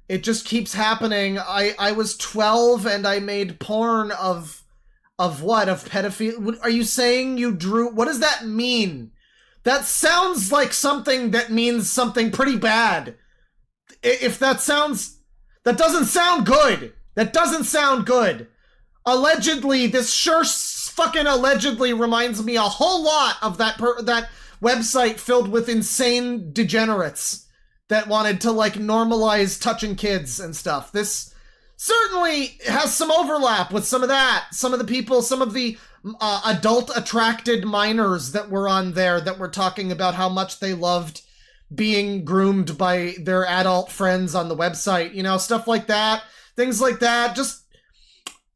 It just keeps happening. I was 12 and I made porn of what? Of pedophilia? Are you saying you drew... What does that mean? That sounds like something that means something pretty bad. If that sounds... That doesn't sound good. That doesn't sound good. Allegedly, this sure fucking allegedly reminds me a whole lot of that website filled with insane degenerates that wanted to, like, normalize touching kids and stuff. This certainly has some overlap with some of that. Some of the people, some of the adult-attracted minors that were on there that were talking about how much they loved being groomed by their adult friends on the website, you know, stuff like that, things like that. Just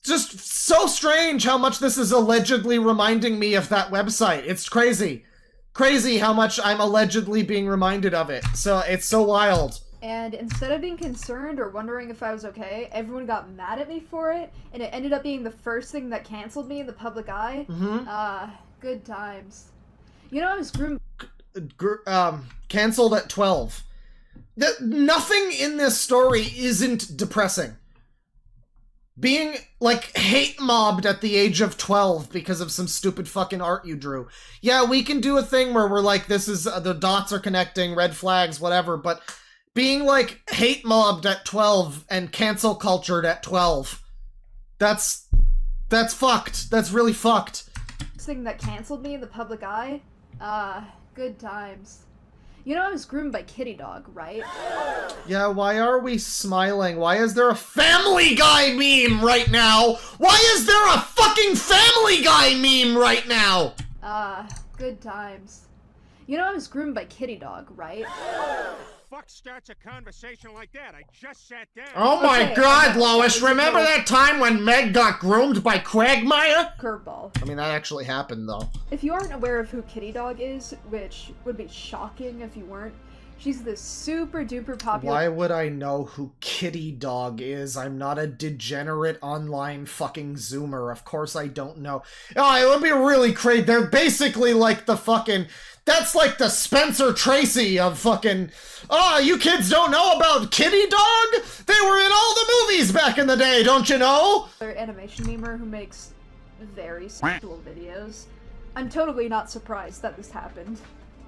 so strange how much this is allegedly reminding me of that website. It's crazy. Crazy how much I'm allegedly being reminded of it. So it's so wild. And instead of being concerned or wondering if I was okay, everyone got mad at me for it, and it ended up being the first thing that canceled me in the public eye. Good times. You know, I was groomed... Canceled at 12. Nothing in this story isn't depressing. Being, like, hate mobbed at the age of 12 because of some stupid fucking art you drew. Yeah, we can do a thing where we're like, this is, the dots are connecting, red flags, whatever, but being, like, hate mobbed at 12 and cancel cultured at 12, that's fucked. That's really fucked. Thing that canceled me in the public eye. Good times. You know, I was groomed by Kitty Dog, right? Yeah, why are we smiling? Why is there a Family Guy meme right now? Why is there a fucking Family Guy meme right now? Good times. You know, I was groomed by Kitty Dog, right? Fuck starts a conversation like that? I just sat down. Oh my god, Lois, remember that time when Meg got groomed by Quagmire? Curveball. I mean, that actually happened, though. If you aren't aware of who Kitty Dog is, which would be shocking if you weren't, she's this super duper popular... Why would I know who Kitty Dog is? I'm not a degenerate online fucking Zoomer. Of course I don't know. Oh, it would be really crazy. They're basically like the fucking... That's like the Spencer Tracy of fucking... Oh, you kids don't know about Kitty Dog? They were in all the movies back in the day, don't you know? Animation memer who makes very sexual videos. I'm totally not surprised that this happened.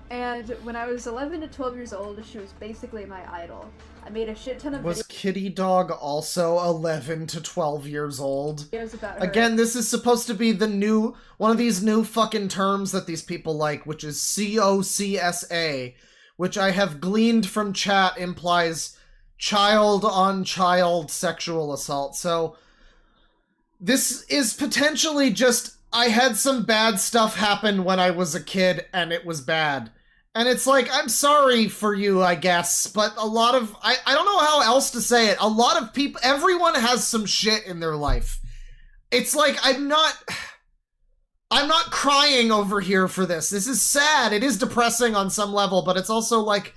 And when I was 11 to 12 years old, she was basically my idol. I made a shit ton of Was Kitty Dog also 11 to 12 years old? videos about her. Again, this is supposed to be the new, one of these new fucking terms that these people like, which is COCSA, which I have gleaned from chat implies child-on-child sexual assault. So, this is potentially just, I had some bad stuff happen when I was a kid, and it was bad. And it's like, I'm sorry for you, I guess, but a lot of, I don't know how else to say it, a lot of people, everyone has some shit in their life. It's like, I'm not crying over here for this. This is sad, it is depressing on some level, but it's also like,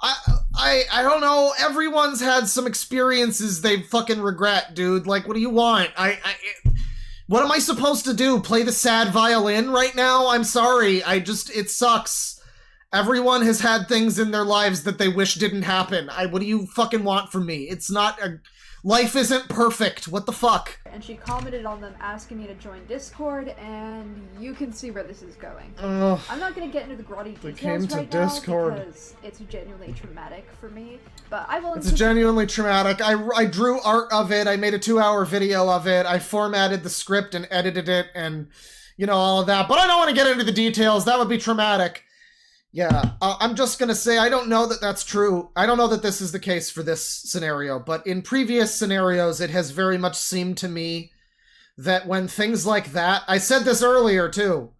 I don't know, everyone's had some experiences they fucking regret, dude. Like, what do you want? What am I supposed to do? Play the sad violin right now? I'm sorry, it sucks. Everyone has had things in their lives that they wish didn't happen. What do you fucking want from me? It's not life isn't perfect. What the fuck? And she commented on them asking me to join Discord, and you can see where this is going. Ugh. I'm not gonna get into the grotty They details came to right Discord. now because it's genuinely traumatic for me. But I will. It's genuinely traumatic. I drew art of it. I made a 2-hour video of it. I formatted the script and edited it, and you know, all of that. But I don't want to get into the details. That would be traumatic. Yeah, I'm just gonna say I don't know that that's true. I don't know that this is the case for this scenario, but in previous scenarios, it has very much seemed to me that when things like that, I said this earlier too,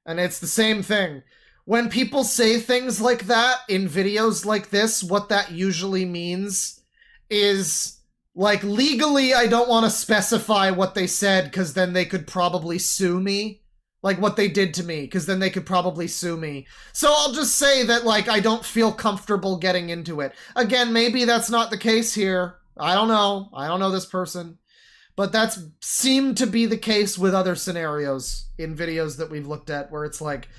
and it's the same thing. When people say things like that in videos like this, what that usually means is, like, legally I don't want to specify what they said because then they could probably sue me. Like what they did to me, because then they could probably sue me. So I'll just say that, like, I don't feel comfortable getting into it. Again, maybe that's not the case here. I don't know. I don't know this person. But that's seemed to be the case with other scenarios in videos that we've looked at, where it's like,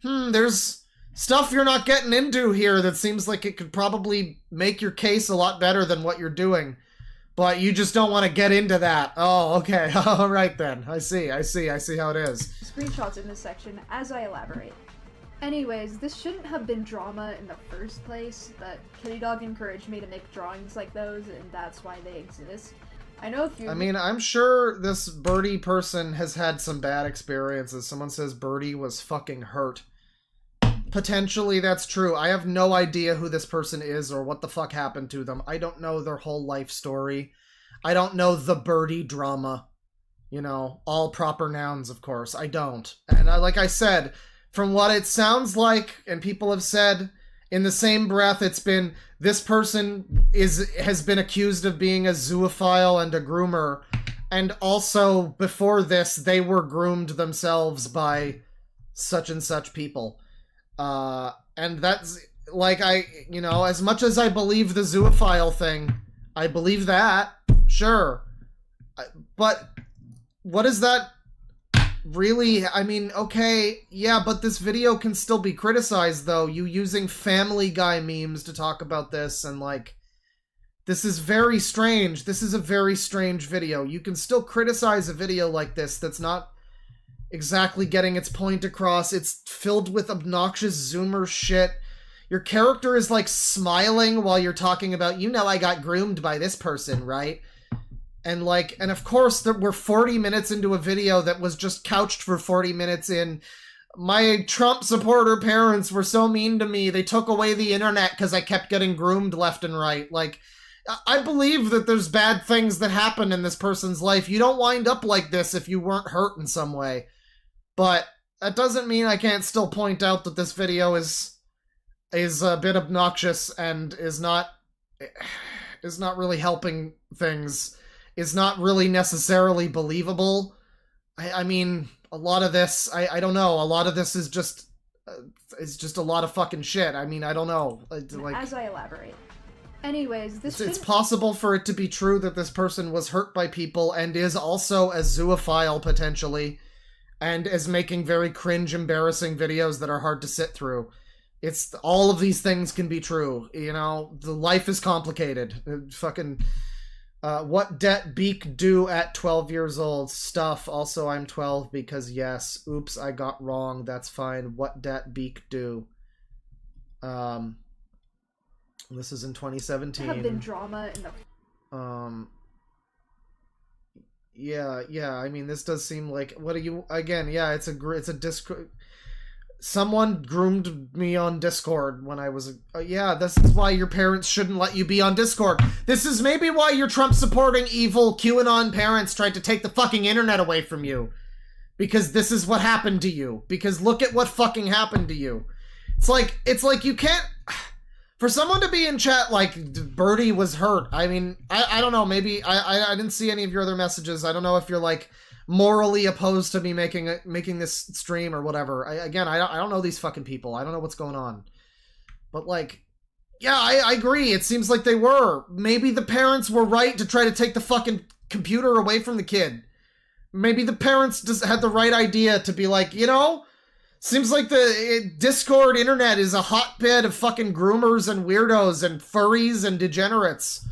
there's stuff you're not getting into here that seems like it could probably make your case a lot better than what you're doing. But you just don't want to get into that. Oh, okay. All right then. I see how it is. Screenshots in this section as I elaborate. Anyways, this shouldn't have been drama in the first place, but Kitty Dog encouraged me to make drawings like those, and that's why they exist. I know if you... I mean, I'm sure this Birdie person has had some bad experiences. Someone says Birdie was fucking hurt. Potentially that's true. I have no idea who this person is or what the fuck happened to them. I don't know their whole life story. I don't know the Birdie drama. You know, all proper nouns, of course. I don't. And like I said, from what it sounds like, and people have said, in the same breath, it's been, this person has been accused of being a zoophile and a groomer, and also, before this, they were groomed themselves by such and such people. And that's, like, you know, as much as I believe the zoophile thing, I believe that, sure. But, what is that really? I mean, okay, yeah, but this video can still be criticized, though. You using Family Guy memes to talk about this, and, like, this is very strange. This is a very strange video. You can still criticize a video like this that's not exactly getting its point across. It's filled with obnoxious Zoomer shit. Your character is, like, smiling while you're talking about, you know, I got groomed by this person, right? And, like, and of course, we're 40 minutes into a video that was just couched for 40 minutes in, my Trump supporter parents were so mean to me, they took away the internet because I kept getting groomed left and right. Like, I believe that there's bad things that happen in this person's life. You don't wind up like this if you weren't hurt in some way. But that doesn't mean I can't still point out that this video is a bit obnoxious and is not really helping things. Is not really necessarily believable. I mean, a lot of this, I don't know, a lot of this is just a lot of fucking shit. I mean, I don't know. Like, as I elaborate. Anyways, it's possible for it to be true that this person was hurt by people and is also a zoophile, potentially, and is making very cringe, embarrassing videos that are hard to sit through. It's, all of these things can be true, you know? The life is complicated. Fucking... what det Beak do at 12 years old? Stuff. Also, I'm 12 because yes. Oops, I got wrong. That's fine. What det Beak do? This is in 2017. Have been drama in the... Yeah. I mean, this does seem like, what are you, again, yeah, it's a Discord. Someone groomed me on Discord when I was yeah, this is why your parents shouldn't let you be on Discord. This is maybe why your Trump-supporting evil QAnon parents tried to take the fucking internet away from you. Because this is what happened to you. Because look at what fucking happened to you. It's like you can't... For someone to be in chat like, Birdie was hurt, I mean, I don't know, maybe, I didn't see any of your other messages. I don't know if you're, like, morally opposed to me making this stream or whatever. I don't know these fucking people. I don't know what's going on. But, like, yeah, I agree. It seems like they were. Maybe the parents were right to try to take the fucking computer away from the kid. Maybe the parents just had the right idea to be like, you know, seems like the Discord internet is a hotbed of fucking groomers and weirdos and furries and degenerates.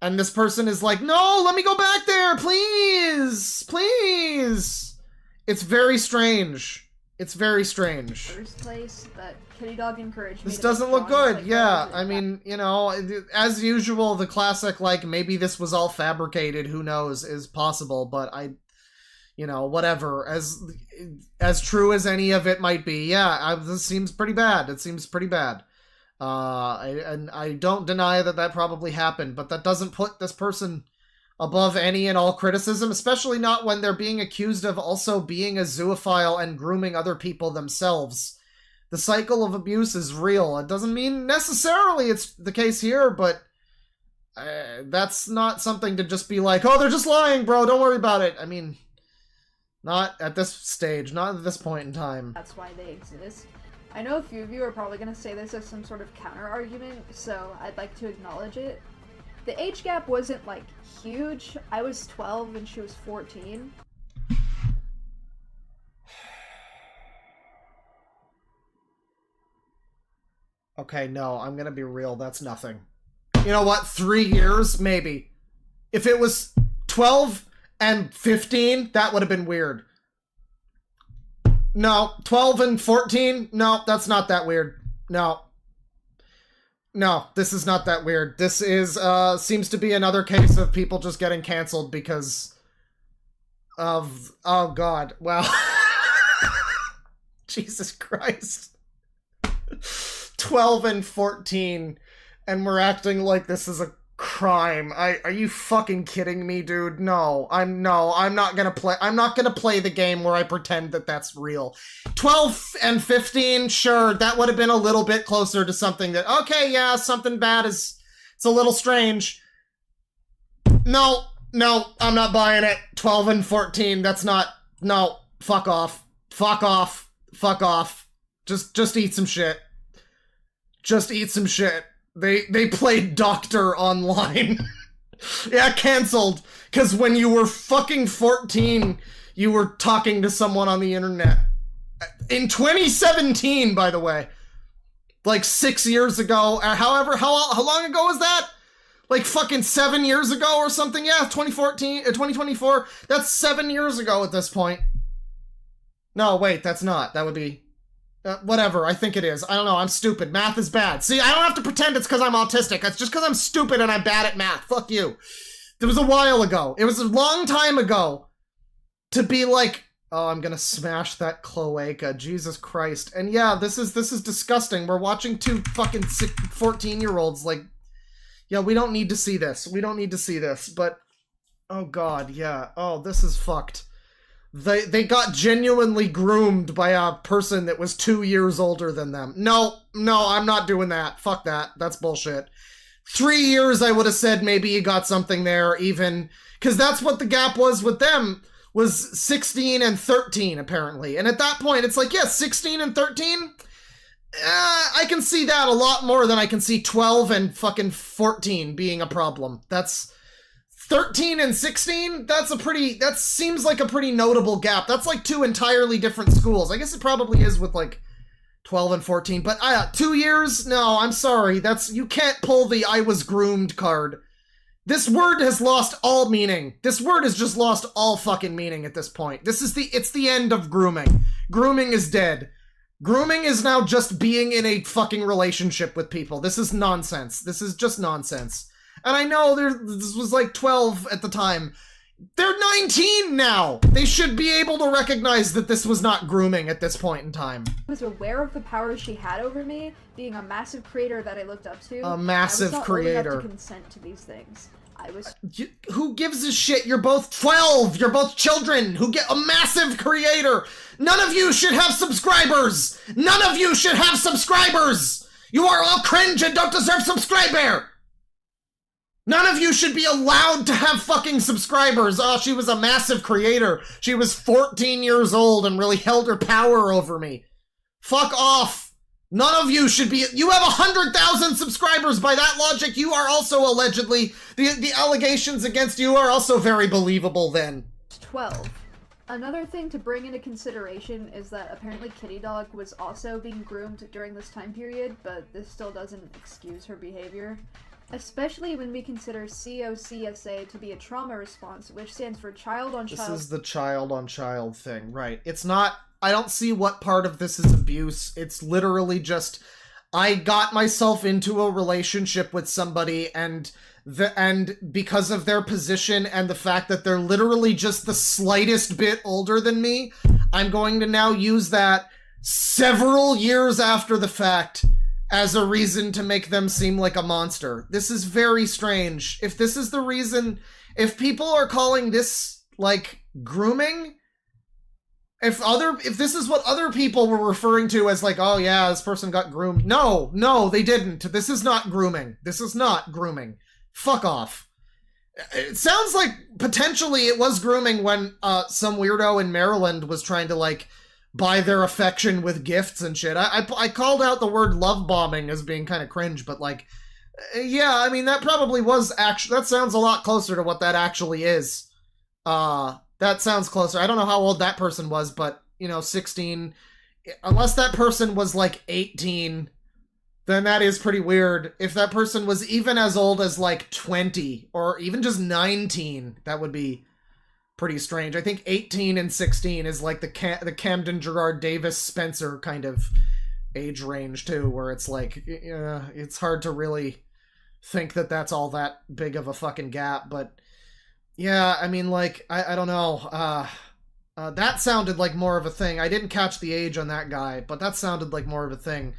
And this person is like, no, let me go back there, please, please. It's very strange. It's very strange. First place, but Kitty Dog encouraged me. This doesn't look good. Yeah, I mean, you know, as usual, the classic, like, maybe this was all fabricated, who knows, is possible, but you know, whatever, as true as any of it might be, yeah, this seems pretty bad. It seems pretty bad. And I don't deny that probably happened, but that doesn't put this person above any and all criticism, especially not when they're being accused of also being a zoophile and grooming other people themselves. The cycle of abuse is real. It doesn't mean necessarily it's the case here, but that's not something to just be like, oh, they're just lying, bro, don't worry about it. I mean, not at this stage, not at this point in time. That's why they exist. I know a few of you are probably going to say this as some sort of counter-argument, so I'd like to acknowledge it. The age gap wasn't, like, huge. I was 12 and she was 14. Okay, no, I'm gonna be real, that's nothing. You know what, 3 years? Maybe. If it was 12 and 15, that would have been weird. No. 12 and 14? No, that's not that weird. No. No, this is not that weird. This is, seems to be another case of people just getting canceled because of, oh god, well, Jesus Christ. 12 and 14, and we're acting like this is a crime. Are you fucking kidding me, dude? No, I'm not gonna play the game where I pretend that that's real. 12 and 15, sure, that would have been a little bit closer to something that, okay, yeah, something bad is, it's a little strange. No, I'm not buying it. 12 and 14, that's not, no, fuck off. Fuck off. Fuck off. Just eat some shit. Just eat some shit. They played Doctor online. Yeah, canceled. Because when you were fucking 14, you were talking to someone on the internet. In 2017, by the way. Like 6 years ago. However, how long ago was that? Like fucking 7 years ago or something? Yeah, 2014, 2024. That's 7 years ago at this point. No, wait, that's not. That would be... whatever, I think it is. I don't know, I'm stupid. Math is bad. See, I don't have to pretend it's because I'm autistic. It's just because I'm stupid and I'm bad at math. Fuck you. It was a while ago. It was a long time ago to be like, oh, I'm gonna smash that cloaca. Jesus Christ. And yeah, this is disgusting. We're watching two fucking 14-year-olds like, yeah, we don't need to see this. We don't need to see this. But, oh god, yeah. Oh, this is fucked. They got genuinely groomed by a person that was 2 years older than them. No, I'm not doing that. Fuck that. That's bullshit. 3 years, I would have said maybe you got something there, even. Because that's what the gap was with them, was 16 and 13, apparently. And at that point, it's like, yeah, 16 and 13? I can see that a lot more than I can see 12 and fucking 14 being a problem. That's... 13 and 16? That seems like a pretty notable gap. That's like two entirely different schools. I guess it probably is with like 12 and 14, but 2 years? No, I'm sorry. You can't pull the I was groomed card. This word has lost all meaning. This word has just lost all fucking meaning at this point. It's the end of grooming. Grooming is dead. Grooming is now just being in a fucking relationship with people. This is nonsense. This is just nonsense. And I know this was like 12 at the time. They're 19 now! They should be able to recognize that this was not grooming at this point in time. I was aware of the power she had over me, being a massive creator that I looked up to. A massive creator. I was not old enough to consent to these things. Who gives a shit? You're both 12! You're both children who get a massive creator! None of you should have subscribers! None of you should have subscribers! You are all cringe and don't deserve subscriber! None of you should be allowed to have fucking subscribers. Oh, she was a massive creator. She was 14 years old and really held her power over me. Fuck off. None of you should be... You have 100,000 subscribers. By that logic, you are also allegedly... The allegations against you are also very believable then. 12. Another thing to bring into consideration is that apparently Kitty Dog was also being groomed during this time period, but this still doesn't excuse her behavior. Especially when we consider COCSA to be a trauma response, which stands for child on child. This is the child on child thing, right. It's not... I don't see what part of this is abuse. It's literally just... I got myself into a relationship with somebody and because of their position and the fact that they're literally just the slightest bit older than me, I'm going to now use that several years after the fact as a reason to make them seem like a monster. This is very strange. If this is the reason, if people are calling this, like, grooming, if this is what other people were referring to as like, oh yeah, this person got groomed. No, they didn't. This is not grooming. This is not grooming. Fuck off. It sounds like potentially it was grooming when some weirdo in Maryland was trying to, like, buy their affection with gifts and shit. I called out the word love bombing as being kind of cringe, but like, yeah, I mean, that probably was that sounds a lot closer to what that actually is. That sounds closer. I don't know how old that person was, but, 16, unless that person was like 18, then that is pretty weird. If that person was even as old as like 20 or even just 19, that would be pretty strange. I think 18 and 16 is like the Camden Gerard Davis Spencer kind of age range too, where it's like, it's hard to really think that that's all that big of a fucking gap. But yeah, I mean, like, I don't know. That sounded like more of a thing. I didn't catch the age on that guy, but that sounded like more of a thing.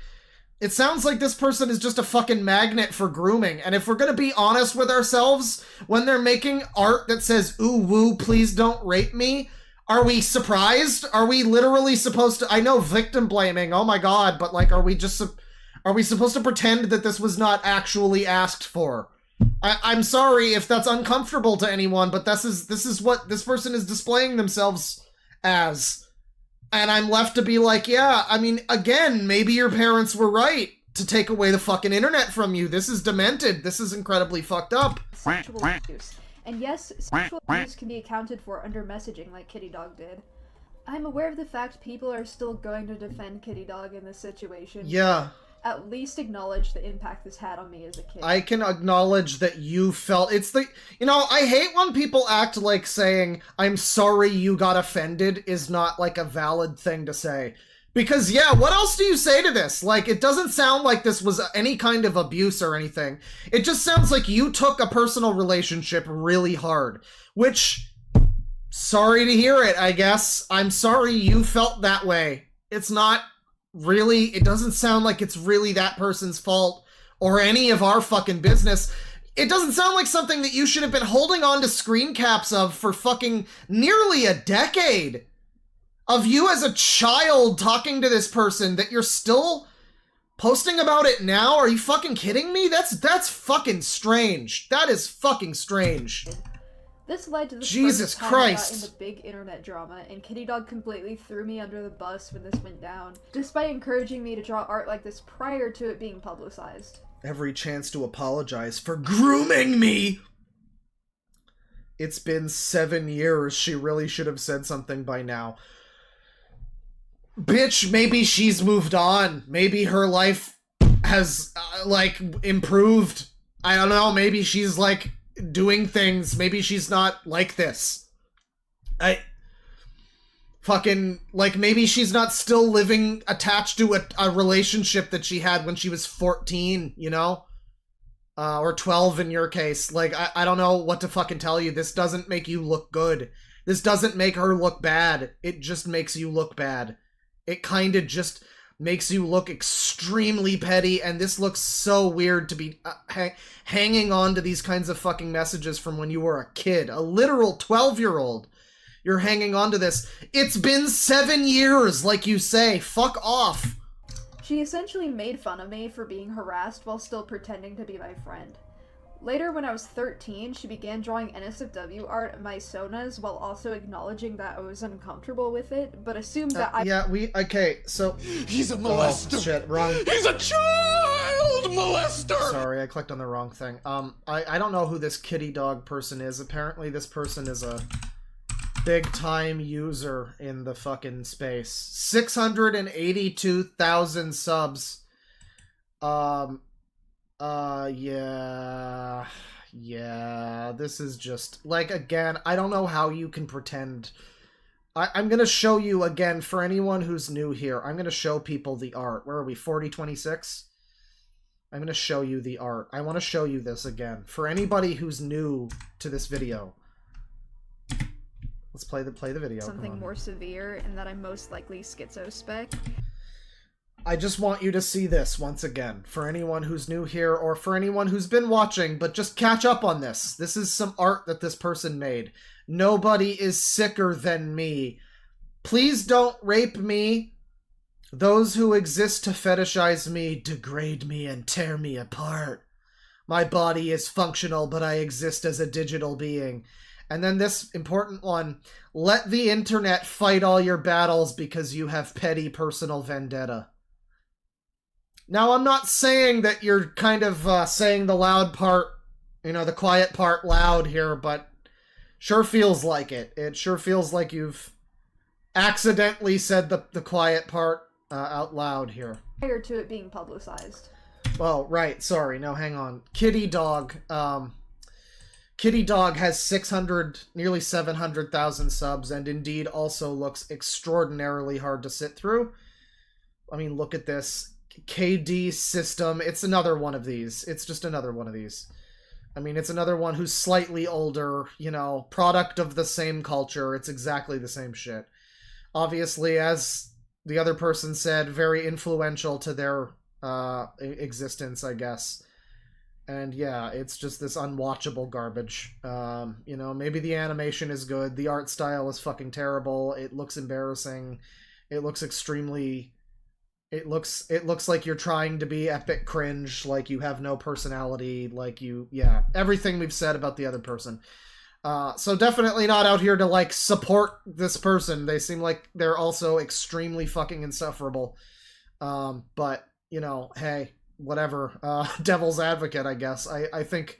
It sounds like this person is just a fucking magnet for grooming. And if we're gonna be honest with ourselves, when they're making art that says, ooh, woo, please don't rape me, are we surprised? Are we literally supposed to... I know victim blaming, oh my god, but like, are we supposed to pretend that this was not actually asked for? I'm sorry if that's uncomfortable to anyone, but this is what this person is displaying themselves as. And I'm left to be like, yeah, I mean, again, maybe your parents were right to take away the fucking internet from you. This is demented. This is incredibly fucked up. Sexual abuse. And yes, sexual abuse can be accounted for under messaging like Kitty Dog did. I'm aware of the fact people are still going to defend Kitty Dog in this situation. Yeah. At least acknowledge the impact this had on me as a kid. I can acknowledge that you felt... It's the... You know, I hate when people act like saying, I'm sorry you got offended is not, like, a valid thing to say. Because, yeah, what else do you say to this? Like, it doesn't sound like this was any kind of abuse or anything. It just sounds like you took a personal relationship really hard. Which... Sorry to hear it, I guess. I'm sorry you felt that way. It's not... Really, it doesn't sound like it's really that person's fault or any of our fucking business. It doesn't sound like something that you should have been holding on to screen caps of for fucking nearly a decade. Of you as a child talking to this person that you're still posting about it now? Are you fucking kidding me? That's fucking strange. That is fucking strange. This led to the Jesus first time I got Christ. into big internet drama, and Kitty Dog completely threw me under the bus when this went down, despite encouraging me to draw art like this prior to it being publicized. Every chance to apologize for grooming me! It's been 7 years. She really should have said something by now. Bitch, maybe she's moved on. Maybe her life has, like, improved. I don't know, maybe she's, like... doing things. Maybe she's not like this. Like, maybe she's not still living attached to a relationship that she had when she was 14, you know? Or 12 in your case. Like, I don't know what to fucking tell you. This doesn't make you look good. This doesn't make her look bad. It just makes you look bad. It kinda just makes you look extremely petty, and this looks so weird to be hanging on to these kinds of fucking messages from when you were a kid. A literal 12-year-old. You're hanging on to this. It's been 7 years, like you say. Fuck off. She essentially made fun of me for being harassed while still pretending to be my friend. Later, when I was 13, she began drawing NSFW art of my sonas while also acknowledging that I was uncomfortable with it, but assumed that okay, so... He's a molester! Oh, shit, wrong... He's a child molester! Sorry, I clicked on the wrong thing. I don't know who this Kitty Dog person is. Apparently this person is a big-time user in the fucking space. 682,000 subs. Yeah, this is just, like, again, I don't know how you can pretend. I'm gonna show you, again, for anyone who's new here, I'm gonna show people the art. Where are we, 4026? I'm gonna show you the art. I want to show you this again. For anybody who's new to this video. Let's play the video. Something more severe, and that I'm most likely schizospec. I just want you to see this once again, for anyone who's new here, or for anyone who's been watching, but just catch up on this. This is some art that this person made. Nobody is sicker than me. Please don't rape me. Those who exist to fetishize me degrade me and tear me apart. My body is functional, but I exist as a digital being. And then this important one, let the internet fight all your battles because you have petty personal vendetta. Now, I'm not saying that you're kind of saying the loud part, you know, the quiet part loud here, but sure feels like it. It sure feels like you've accidentally said the quiet part out loud here. Prior to it being publicized. Well, right, sorry, no, hang on. Kitty Dog, Kitty Dog has 600, nearly 700,000 subs, and indeed also looks extraordinarily hard to sit through. I mean, look at this. KD System, it's another one of these. It's just another one of these. I mean, it's another one who's slightly older, you know, product of the same culture. It's exactly the same shit. Obviously, as the other person said, very influential to their existence, I guess. And yeah, it's just this unwatchable garbage. You know, maybe the animation is good. The art style is fucking terrible. It looks embarrassing. It looks extremely... It looks like you're trying to be epic cringe, like you have no personality, like you... Yeah, everything we've said about the other person. So definitely not out here to, like, support this person. They seem like they're also extremely fucking insufferable. But, you know, hey, whatever. Devil's advocate, I guess. I think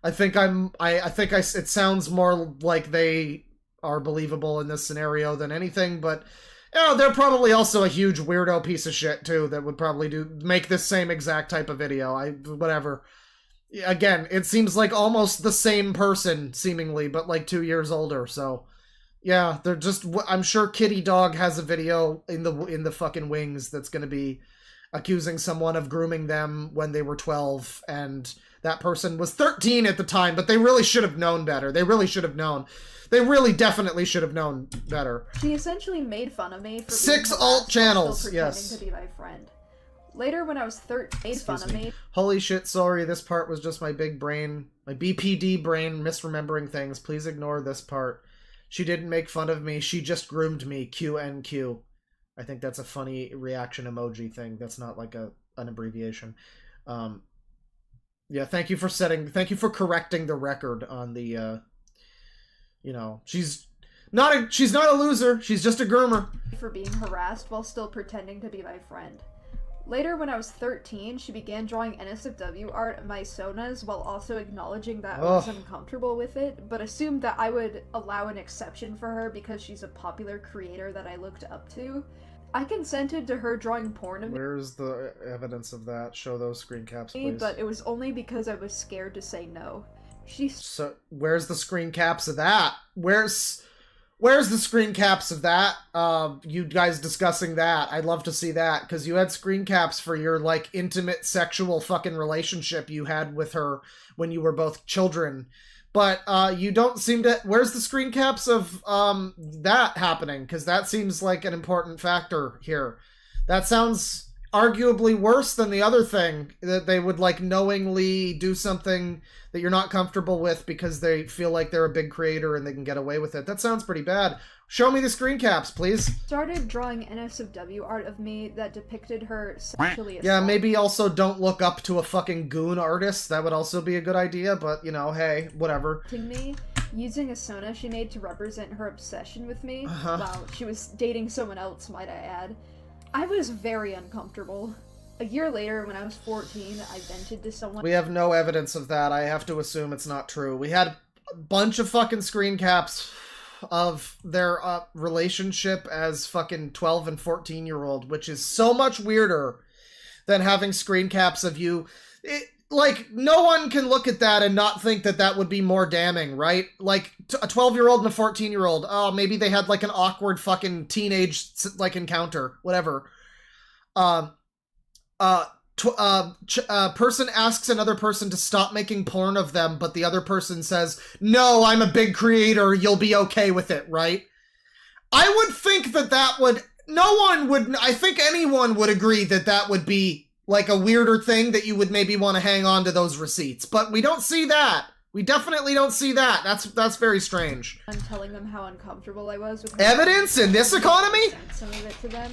it sounds more like they are believable in this scenario than anything, but... You know, they're probably also a huge weirdo piece of shit, too, that would probably make this same exact type of video. Whatever. Again, it seems like almost the same person, seemingly, but like 2 years older, so... Yeah, they're just... I'm sure Kitty Dog has a video in the fucking wings that's gonna be accusing someone of grooming them when they were 12, and that person was 13 at the time, but they really should have known better. They really should have known. They really definitely should have known better. She essentially made fun of me for 6 being alt channels, still yes. pretending to be my friend. Later, when I was 13, made fun of me. Holy shit, sorry, this part was just my big brain, my BPD brain misremembering things. Please ignore this part. She didn't make fun of me, she just groomed me, QNQ. I think that's a funny reaction emoji thing. That's not like an abbreviation. Yeah, thank you for correcting the record on the, you know, she's not a loser, she's just a groomer. For being harassed while still pretending to be my friend. Later, when I was 13, she began drawing NSFW art of my sonas while also acknowledging that I was uncomfortable with it, but assumed that I would allow an exception for her because she's a popular creator that I looked up to. I consented to her drawing porn of me. Where's the evidence of that? Show those screen caps, please. But it was only because I was scared to say no. So, where's the screen caps of that? Where's the screen caps of that? You guys discussing that. I'd love to see that, because you had screen caps for your, like, intimate sexual fucking relationship you had with her when you were both children. But, you don't seem to... Where's the screen caps of, that happening? Because that seems like an important factor here. That sounds arguably worse than the other thing, that they would, like, knowingly do something that you're not comfortable with because they feel like they're a big creator and they can get away with it. That sounds pretty bad. Show me the screen caps, please. Started drawing NSFW art of me that depicted her sexually assaulted. Yeah, maybe also don't look up to a fucking goon artist. That would also be a good idea, but, you know, hey, whatever. Me, using a sona she made to represent her obsession with me. Wow, she was dating someone else, might I add. I was very uncomfortable. A year later, when I was 14, I vented to someone. We have no evidence of that. I have to assume it's not true. We had a bunch of fucking screen caps of their relationship as fucking 12 and 14-year-old, which is so much weirder than having screen caps of you. Like, no one can look at that and not think that that would be more damning, right? Like, a 12-year-old and a 14-year-old, oh, maybe they had, like, an awkward fucking teenage, like, encounter. Whatever. Person asks another person to stop making porn of them, but the other person says, no, I'm a big creator, you'll be okay with it, right? I would think that would... No one would... I think anyone would agree that that would be, like, a weirder thing that you would maybe want to hang on to those receipts. But we don't see that. We definitely don't see that. That's very strange. I'm telling them how uncomfortable I was with evidence in this economy? Sent some of it to them.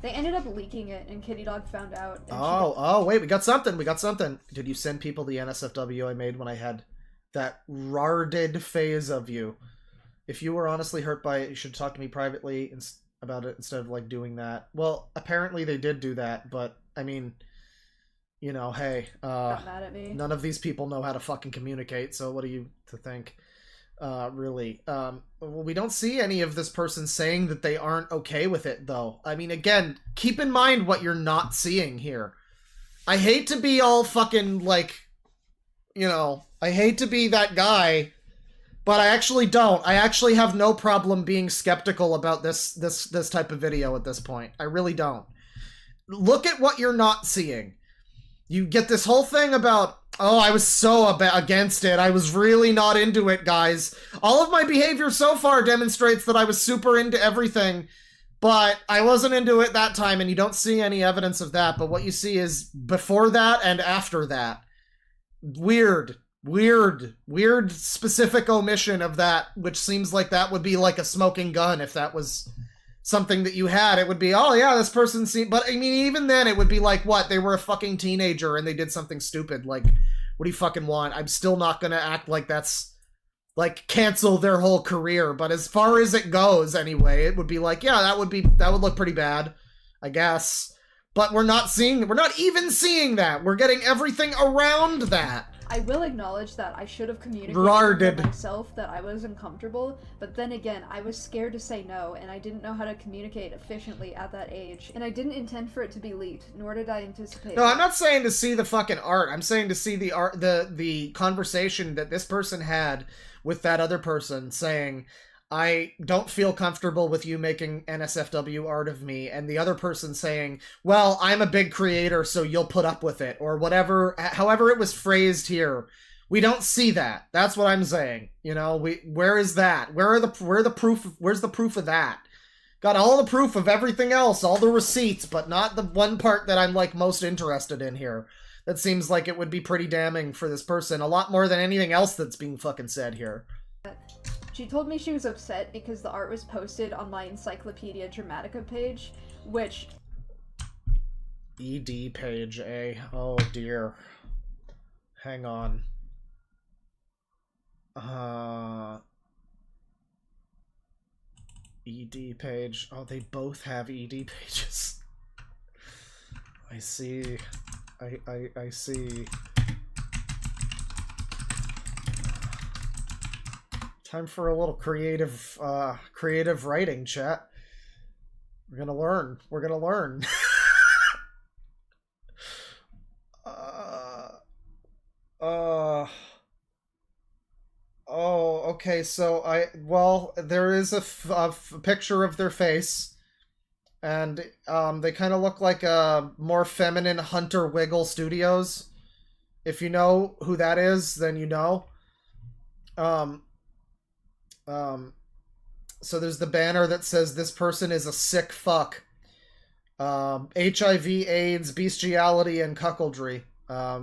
They ended up leaking it, and Kitty Dog found out. Oh, wait, we got something. Did you send people the NSFW I made when I had that rarded phase of you? If you were honestly hurt by it, you should talk to me privately about it instead of, like, doing that. Well, apparently they did do that, but, I mean... You know, hey, got mad at me. None of these people know how to fucking communicate, so what are you to think? Really. Well, we don't see any of this person saying that they aren't okay with it, though. I mean, again, keep in mind what you're not seeing here. I hate to be all fucking, like, you know, I hate to be that guy But I actually don't. I actually have no problem being skeptical about this type of video at this point. I really don't. Look at what you're not seeing. You get this whole thing about, oh, I was so against it. I was really not into it, guys. All of my behavior so far demonstrates that I was super into everything, but I wasn't into it that time, and you don't see any evidence of that. But what you see is before that and after that. Weird specific omission of that, which seems like that would be like a smoking gun if that was something that you had. It would be, oh yeah, this person seemed, but I mean, even then it would be like, what, they were a fucking teenager and they did something stupid. Like, what do you fucking want? I'm still not gonna act like that's, like, cancel their whole career, but as far as it goes anyway, it would be like, yeah, that would look pretty bad, I guess. But we're not even seeing that. We're getting everything around that. I will acknowledge that I should have communicated Rarded. with myself that I was uncomfortable, but then again, I was scared to say no, and I didn't know how to communicate efficiently at that age, and I didn't intend for it to be leaked, nor did I anticipate No, it. I'm not saying to see the fucking art. I'm saying to see the art, the conversation that this person had with that other person, saying, I don't feel comfortable with you making NSFW art of me, and the other person saying, well, I'm a big creator, so you'll put up with it, or whatever, however it was phrased here. We don't see that. That's what I'm saying. You know, where is that? Where's the proof of that? Got all the proof of everything else, all the receipts, but not the one part that I'm, like, most interested in here. That seems like it would be pretty damning for this person, a lot more than anything else that's being fucking said here. She told me she was upset because the art was posted on my Encyclopedia Dramatica page, which... ED page, eh? Oh dear. Hang on. ED page. Oh, they both have ED pages. I see. I see. Time for a little creative writing, chat. We're gonna learn. Oh, okay, so there is a picture of their face, and they kind of look like a more feminine Hunter Wiggle Studios. If you know who that is, then you know. So there's the banner that says this person is a sick fuck. HIV, AIDS, bestiality, and cuckoldry.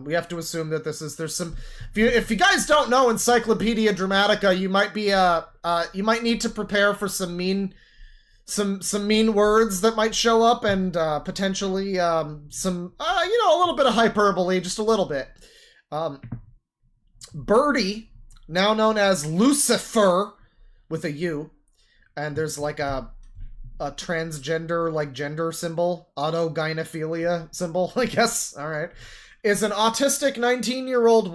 We have to assume that there's some, if you guys don't know Encyclopedia Dramatica, you might be, you might need to prepare for some mean words that might show up, and, potentially, some, a little bit of hyperbole, just a little bit. Birdie, now known as Lucifer, with a U, and there's like a transgender, like, gender symbol, autogynephilia symbol, I guess, alright, is an autistic 19-year-old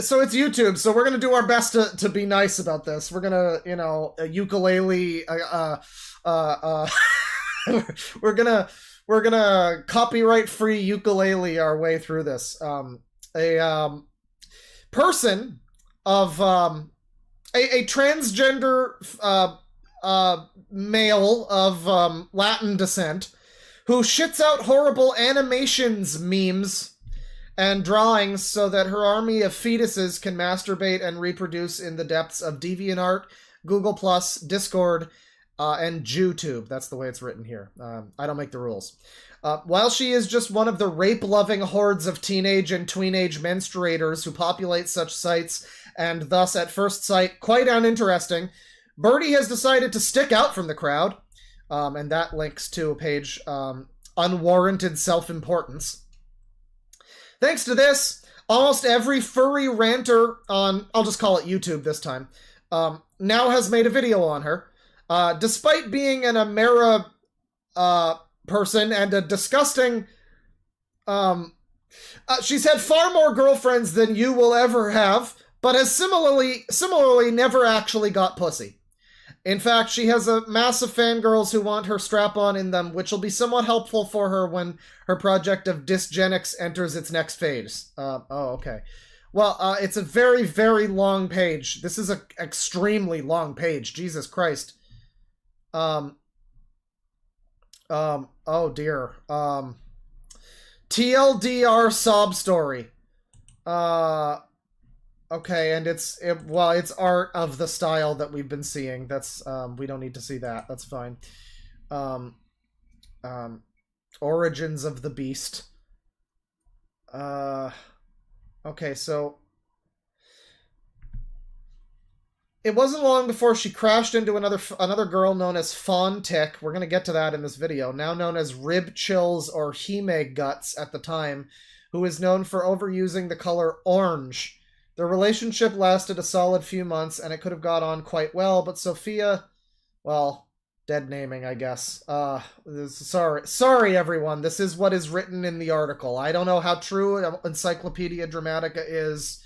so it's YouTube, so we're gonna do our best to be nice about this. We're gonna, ukulele, we're gonna copyright-free ukulele our way through this. A person of a transgender male of Latin descent who shits out horrible animations memes and drawings so that her army of fetuses can masturbate and reproduce in the depths of DeviantArt, Google+, Discord, and JewTube. That's the way it's written here. I don't make the rules. While she is just one of the rape-loving hordes of teenage and tweenage menstruators who populate such sites, and thus, at first sight, quite uninteresting, Birdie has decided to stick out from the crowd, and that links to a page, Unwarranted Self-Importance. Thanks to this, almost every furry ranter on, I'll just call it YouTube this time, now has made a video on her. Despite being an Amera person and a disgusting, she's had far more girlfriends than you will ever have, but has similarly never actually got pussy. In fact, she has a mass of fangirls who want her strap-on in them, which will be somewhat helpful for her when her project of dysgenics enters its next phase. Okay. Well, it's a very, very long page. This is an extremely long page. Jesus Christ. Oh dear. TLDR sob story. Okay, and it's art of the style that we've been seeing. That's we don't need to see that. That's fine. Origins of the Beast. Okay, so it wasn't long before she crashed into another girl known as Fawn Tick. We're gonna get to that in this video. Now known as Rib Chills or Hime Guts at the time, who is known for overusing the color orange. Their relationship lasted a solid few months, and it could have got on quite well, but Sophia, well, dead naming, I guess. Sorry, everyone. This is what is written in the article. I don't know how true Encyclopedia Dramatica is.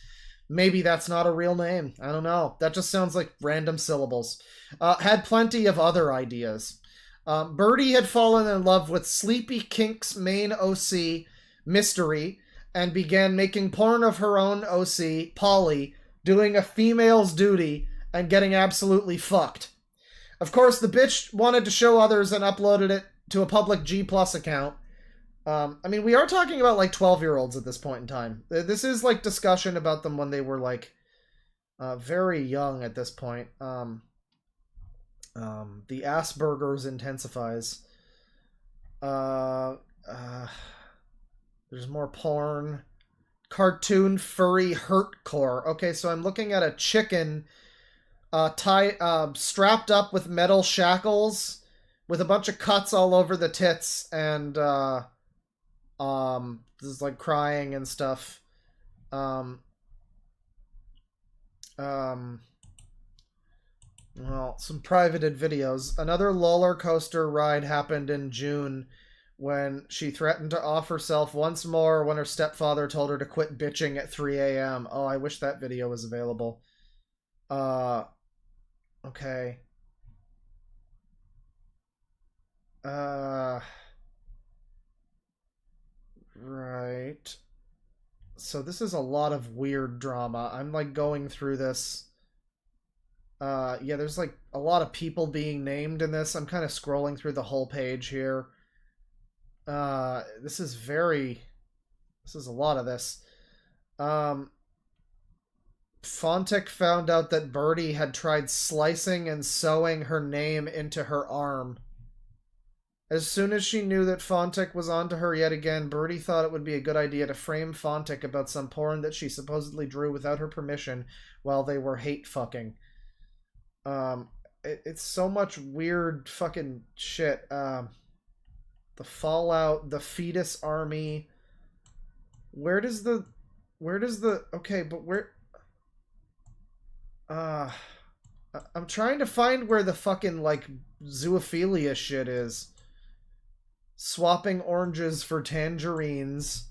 Maybe that's not a real name. I don't know. That just sounds like random syllables. Had plenty of other ideas. Birdie had fallen in love with Sleepy Kink's main OC, Mystery, and began making porn of her own OC, Polly, doing a female's duty and getting absolutely fucked. Of course, the bitch wanted to show others and uploaded it to a public G+ account. I mean, we are talking about, like, 12-year-olds at this point in time. This is, like, discussion about them when they were, like, very young at this point. The Asperger's intensifies. There's more porn. Cartoon furry hurtcore. Okay, so I'm looking at a chicken strapped up with metal shackles with a bunch of cuts all over the tits and this is like crying and stuff. Well, some privated videos. Another roller coaster ride happened in June when she threatened to off herself once more when her stepfather told her to quit bitching at 3 a.m. Oh, I wish that video was available. Okay. Right. So this is a lot of weird drama. I'm, like, going through this. Yeah, there's, like, a lot of people being named in this. I'm kind of scrolling through the whole page here. This is a lot of this. Fontic found out that Birdie had tried slicing and sewing her name into her arm. As soon as she knew that Fontic was onto her yet again, Birdie thought it would be a good idea to frame Fontic about some porn that she supposedly drew without her permission while they were hate fucking. It's so much weird fucking shit. The Fallout, the Fetus Army. Where does the okay, but where I'm trying to find where the fucking, like, zoophilia shit is. Swapping oranges for tangerines.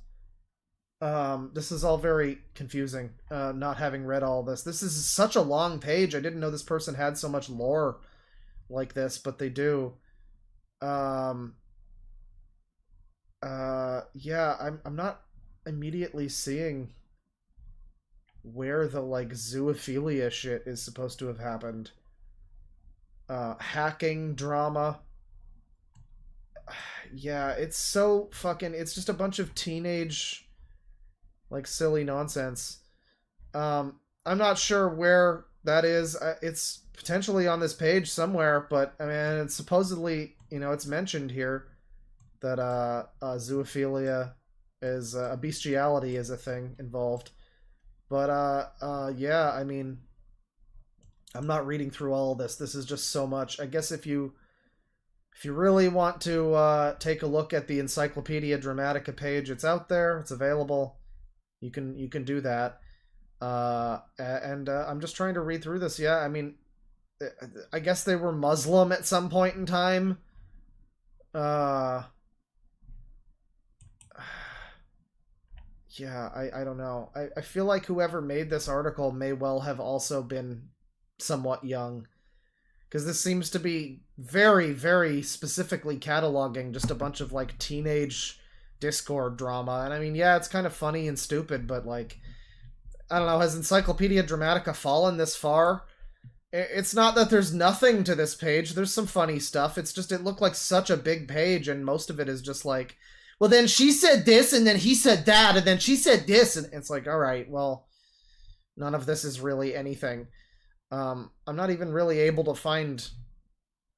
This is all very confusing, not having read all this. This is such a long page. I didn't know this person had so much lore like this, but they do. Yeah, I'm not immediately seeing where the, like, zoophilia shit is supposed to have happened. Hacking drama. Yeah, it's so fucking... It's just a bunch of teenage, like, silly nonsense. I'm not sure where that is. It's potentially on this page somewhere, but, I mean, it's supposedly, you know, it's mentioned here that, zoophilia is, a bestiality is a thing involved. But, yeah, I mean, I'm not reading through all of this. This is just so much. I guess if you really want to take a look at the Encyclopedia Dramatica page, it's out there. It's available. You can do that. And I'm just trying to read through this. Yeah, I mean, I guess they were Muslim at some point in time. Yeah, I don't know. I feel like whoever made this article may well have also been somewhat young. Because this seems to be very, very specifically cataloging just a bunch of, like, teenage Discord drama. And I mean, yeah, it's kind of funny and stupid, but, like, I don't know, has Encyclopedia Dramatica fallen this far? It's not that there's nothing to this page. There's some funny stuff. It's just it looked like such a big page, and most of it is just like, well, then she said this, and then he said that, and then she said this, and it's like, all right, well, none of this is really anything. I'm not even really able to find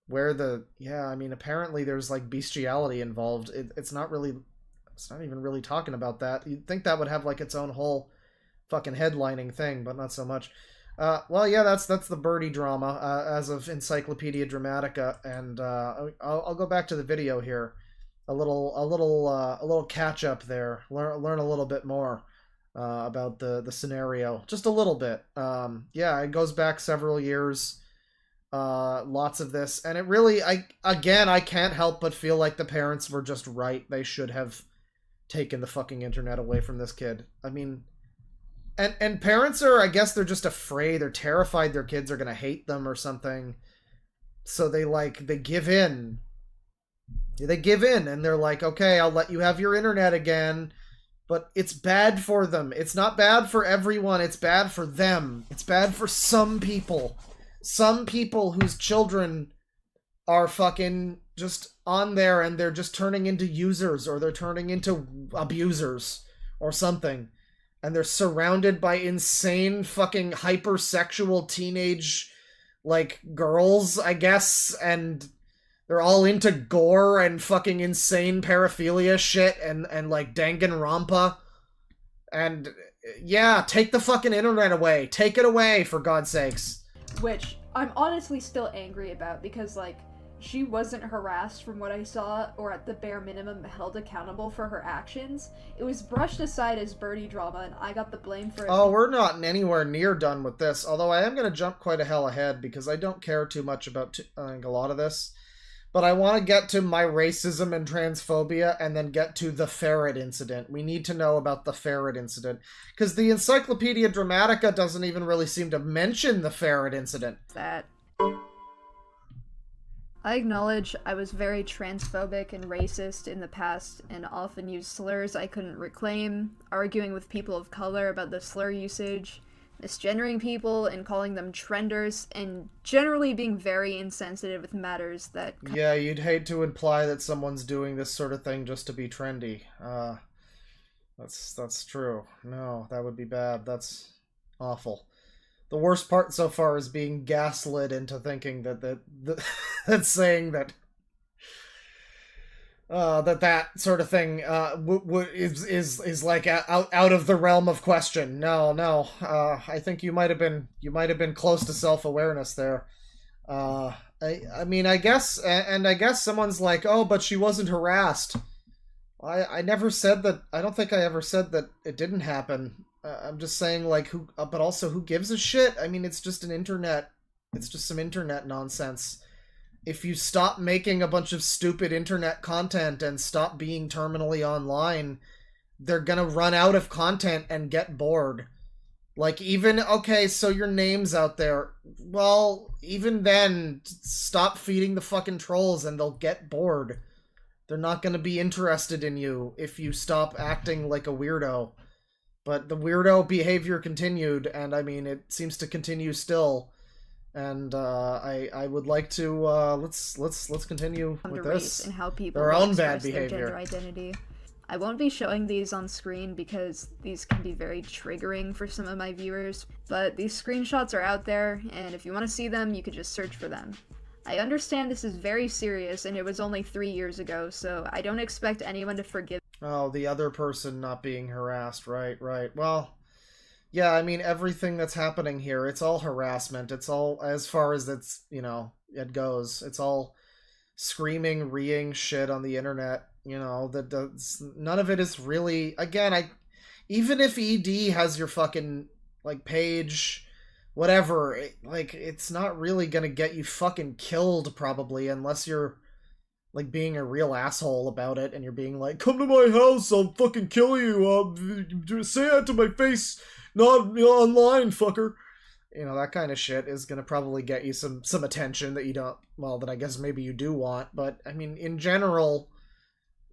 where the... Yeah, I mean, apparently there's, like, bestiality involved. It's not even really talking about that. You'd think that would have, like, its own whole fucking headlining thing, but not so much. Well, yeah, that's the birdie drama, as of Encyclopedia Dramatica, and, I'll go back to the video here. A little catch up there. Learn a little bit more, about the scenario. Just a little bit. Yeah, it goes back several years. Lots of this, and it really, I can't help but feel like the parents were just right. They should have taken the fucking internet away from this kid. I mean... And parents are, I guess they're just afraid, they're terrified their kids are gonna hate them or something. So they give in. They give in, and they're like, okay, I'll let you have your internet again. But it's bad for them. It's not bad for everyone, it's bad for them. It's bad for some people. Some people whose children are fucking just on there and they're just turning into users, or they're turning into abusers or something. And they're surrounded by insane fucking hypersexual teenage, like, girls, I guess, and they're all into gore and fucking insane paraphilia shit and like, Danganronpa. And, yeah, take the fucking internet away. Take it away, for God's sakes. Which I'm honestly still angry about, because, like, she wasn't harassed from what I saw, or at the bare minimum held accountable for her actions. It was brushed aside as birdie drama, and I got the blame for it. Oh, we're not anywhere near done with this, although I am going to jump quite a hell ahead, because I don't care too much about a lot of this. But I want to get to my racism and transphobia, and then get to the ferret incident. We need to know about the ferret incident, because the Encyclopedia Dramatica doesn't even really seem to mention the ferret incident. That... I acknowledge I was very transphobic and racist in the past, and often used slurs I couldn't reclaim, arguing with people of color about the slur usage, misgendering people and calling them trenders, and generally being very insensitive with matters that... Yeah, you'd hate to imply that someone's doing this sort of thing just to be trendy. That's true. No, that would be bad. That's awful. The worst part so far is being gaslit into thinking that that's saying that that sort of thing is like out of the realm of question. No. I think you might have been close to self-awareness there. I mean, I guess someone's like, oh, but she wasn't harassed. I never said that. I don't think I ever said that it didn't happen. I'm just saying, like, but also, who gives a shit? I mean, it's just it's just some internet nonsense. If you stop making a bunch of stupid internet content and stop being terminally online, they're gonna run out of content and get bored. Like, even, okay, so your name's out there. Well, even then, stop feeding the fucking trolls and they'll get bored. They're not gonna be interested in you if you stop acting like a weirdo. But the weirdo behavior continued, and I mean, it seems to continue still. And I would like to let's continue with this. And how people their own bad express their behavior. Gender identity. I won't be showing these on screen because these can be very triggering for some of my viewers, but these screenshots are out there, and if you want to see them, you could just search for them. I understand this is very serious, and it was only 3 years ago, so I don't expect anyone to forgive. Oh, the other person not being harassed, right. Well, yeah, I mean, everything that's happening here, it's all harassment. It's all, as far as it's, it goes. It's all screaming, reeing shit on the internet, none of it is really, again, even if ED has your fucking, like, page, whatever, it's not really gonna get you fucking killed, probably, unless you're, like, being a real asshole about it, and you're being like, come to my house, I'll fucking kill you, say that to my face, not online, fucker. You know, that kind of shit is gonna probably get you some attention that you don't, well, that I guess maybe you do want, but, I mean, in general,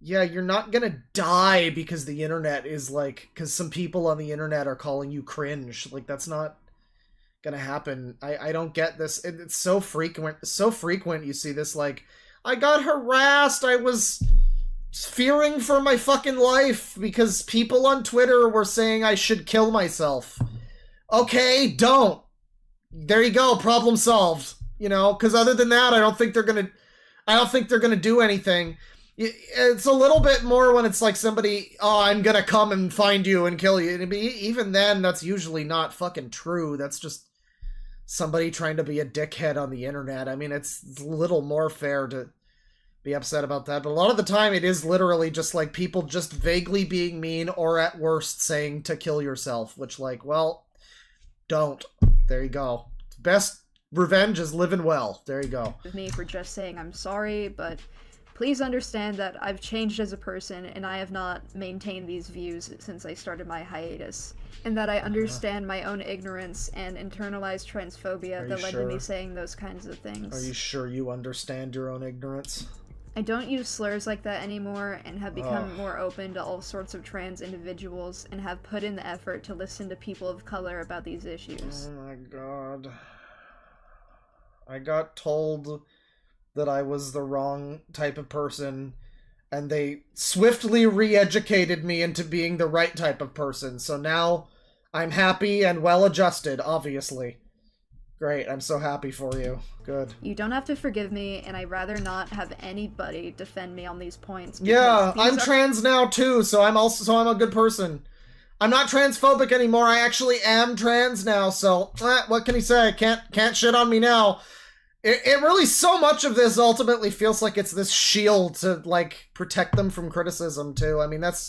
yeah, you're not gonna die because the internet is, like, because some people on the internet are calling you cringe. Like, that's not gonna happen. I don't get this. It's so frequent you see this, like, I got harassed, I was fearing for my fucking life because people on Twitter were saying I should kill myself. Okay, don't. There you go, problem solved. You know, because other than that, I don't think they're gonna do anything. It's a little bit more when it's like somebody, oh, I'm gonna come and find you and kill you. Even then, that's usually not fucking true. That's just somebody trying to be a dickhead on the internet. I mean, it's a little more fair to be upset about that, but a lot of the time it is literally just like people just vaguely being mean or at worst saying to kill yourself, which, like, well, don't. There you go. Best revenge is living well. There you go. Me for just saying I'm sorry, but please understand that I've changed as a person and I have not maintained these views since I started my hiatus. And that I understand my own ignorance and internalized transphobia that led to me saying those kinds of things. Are you sure you understand your own ignorance? I don't use slurs like that anymore and have become more open to all sorts of trans individuals and have put in the effort to listen to people of color about these issues. Oh my god. I got told that I was the wrong type of person, and they swiftly re-educated me into being the right type of person, so now I'm happy and well-adjusted, obviously. Great, I'm so happy for you. Good. You don't have to forgive me, and I'd rather not have anybody defend me on these points. Yeah, I'm trans now too, so I'm a good person. I'm not transphobic anymore, I actually am trans now, so what can he say? Can't shit on me now. It really, so much of this ultimately feels like it's this shield to, like, protect them from criticism too. I mean, that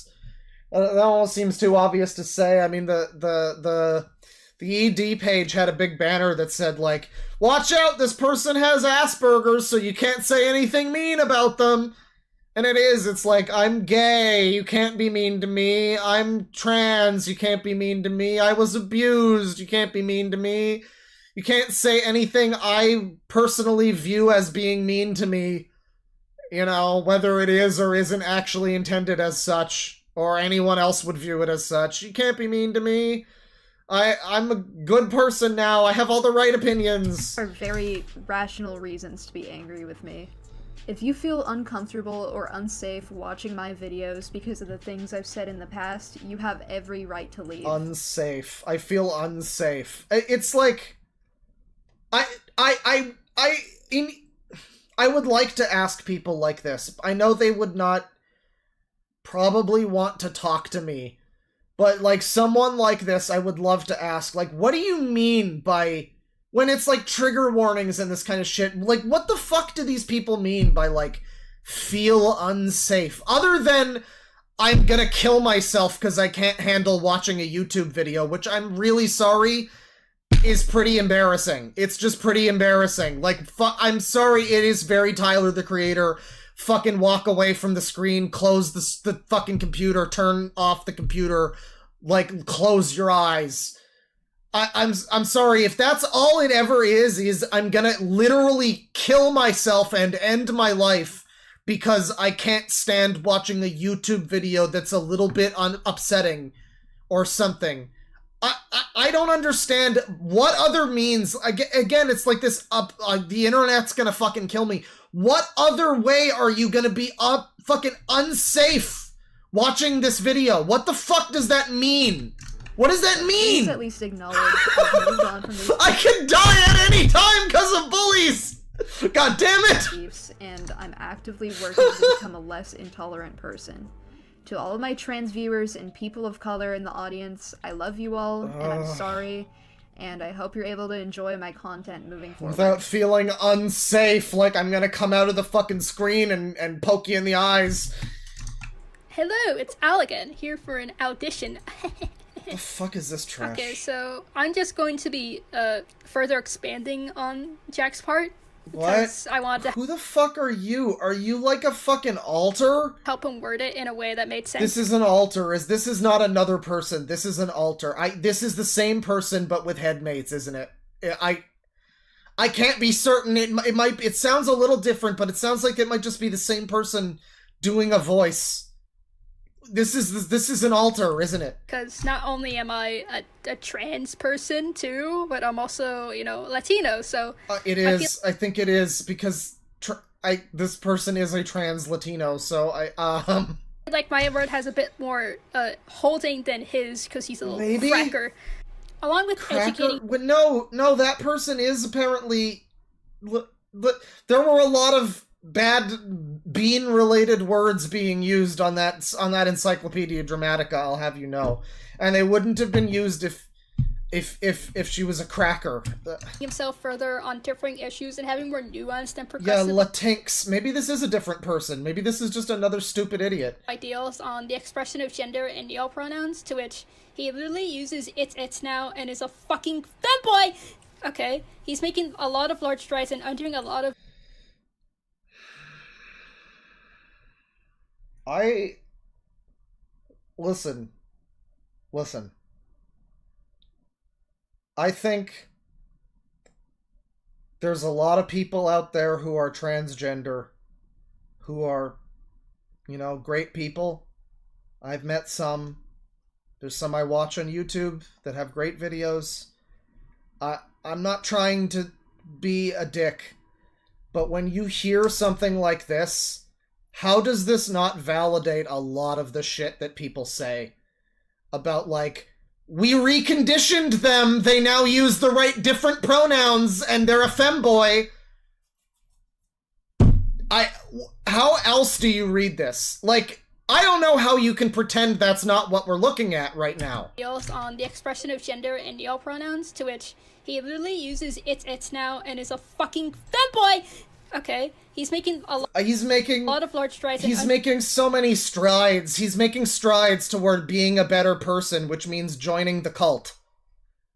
almost seems too obvious to say. I mean, the ED page had a big banner that said, like, watch out, this person has Asperger's, so you can't say anything mean about them. And it's like, I'm gay, you can't be mean to me. I'm trans, you can't be mean to me. I was abused, you can't be mean to me. You can't say anything I personally view as being mean to me. You know, whether it is or isn't actually intended as such, or anyone else would view it as such. You can't be mean to me. I'm a good person now. I have all the right opinions. Are very rational reasons to be angry with me. If you feel uncomfortable or unsafe watching my videos because of the things I've said in the past, you have every right to leave. Unsafe. I feel unsafe. It's like, I would like to ask people like this. I know they would not probably want to talk to me, but, like, someone like this, I would love to ask, like, what do you mean by, when it's, like, trigger warnings and this kind of shit, like, what the fuck do these people mean by, like, feel unsafe? Other than, I'm gonna kill myself because I can't handle watching a YouTube video, which I'm really sorry, is pretty embarrassing. It's just pretty embarrassing. Like, I'm sorry, it is very Tyler, the Creator. Fucking walk away from the screen, close the fucking computer, turn off the computer, like, close your eyes. I'm sorry, if that's all it ever is I'm gonna literally kill myself and end my life because I can't stand watching a YouTube video that's a little bit upsetting or something. I don't understand what other means. Again, it's like this the internet's gonna fucking kill me. What other way are you gonna be fucking unsafe watching this video? What the fuck does that mean? What does that mean? Please at least acknowledge I've moved on from these. I can die at any time because of bullies! God damn it! And I'm actively working to become a less intolerant person. To all of my trans viewers and people of color in the audience, I love you all, and I'm sorry, and I hope you're able to enjoy my content moving forward. Without feeling unsafe, like I'm gonna come out of the fucking screen and poke you in the eyes. Hello, it's Al again, here for an audition. The fuck is this trash? Okay, so I'm just going to be further expanding on Jack's part. What? I wanted to. Who the fuck are you? Are you like a fucking altar? Help him word it in a way that made sense. This is an altar. This is not another person. This is an altar. This is the same person but with headmates, isn't it? I can't be certain. It sounds a little different, but it sounds like it might just be the same person doing a voice. This is an alter, isn't it? Because not only am I a trans person too, but I'm also, you know, Latino. So it is. I think it is because this person is a trans Latino. So like my word has a bit more holding than his because he's a little cracker. Along with educating. No, that person is apparently. There were a lot of bad bean-related words being used on that Encyclopedia Dramatica. I'll have you know, and they wouldn't have been used if she was a cracker. Himself further on differing issues and having more nuanced and progressive. Yeah, Latinx. Maybe this is a different person. Maybe this is just another stupid idiot. Ideals on the expression of gender and male pronouns, to which he literally uses it's now and is a fucking femboy. Okay, he's making a lot of large strides and undoing a lot of. Listen. I think there's a lot of people out there who are transgender, who are, you know, great people. I've met some. There's some I watch on YouTube that have great videos. I'm not trying to be a dick, but when you hear something like this, how does this not validate a lot of the shit that people say about, like, we reconditioned them, they now use the right different pronouns, and they're a femboy? How else do you read this? Like, I don't know how you can pretend that's not what we're looking at right now. On the expression of gender and male pronouns, to which he literally uses it's now and is a fucking femboy. Okay, he's making a lot of large strides. He's making so many strides. He's making strides toward being a better person, which means joining the cult.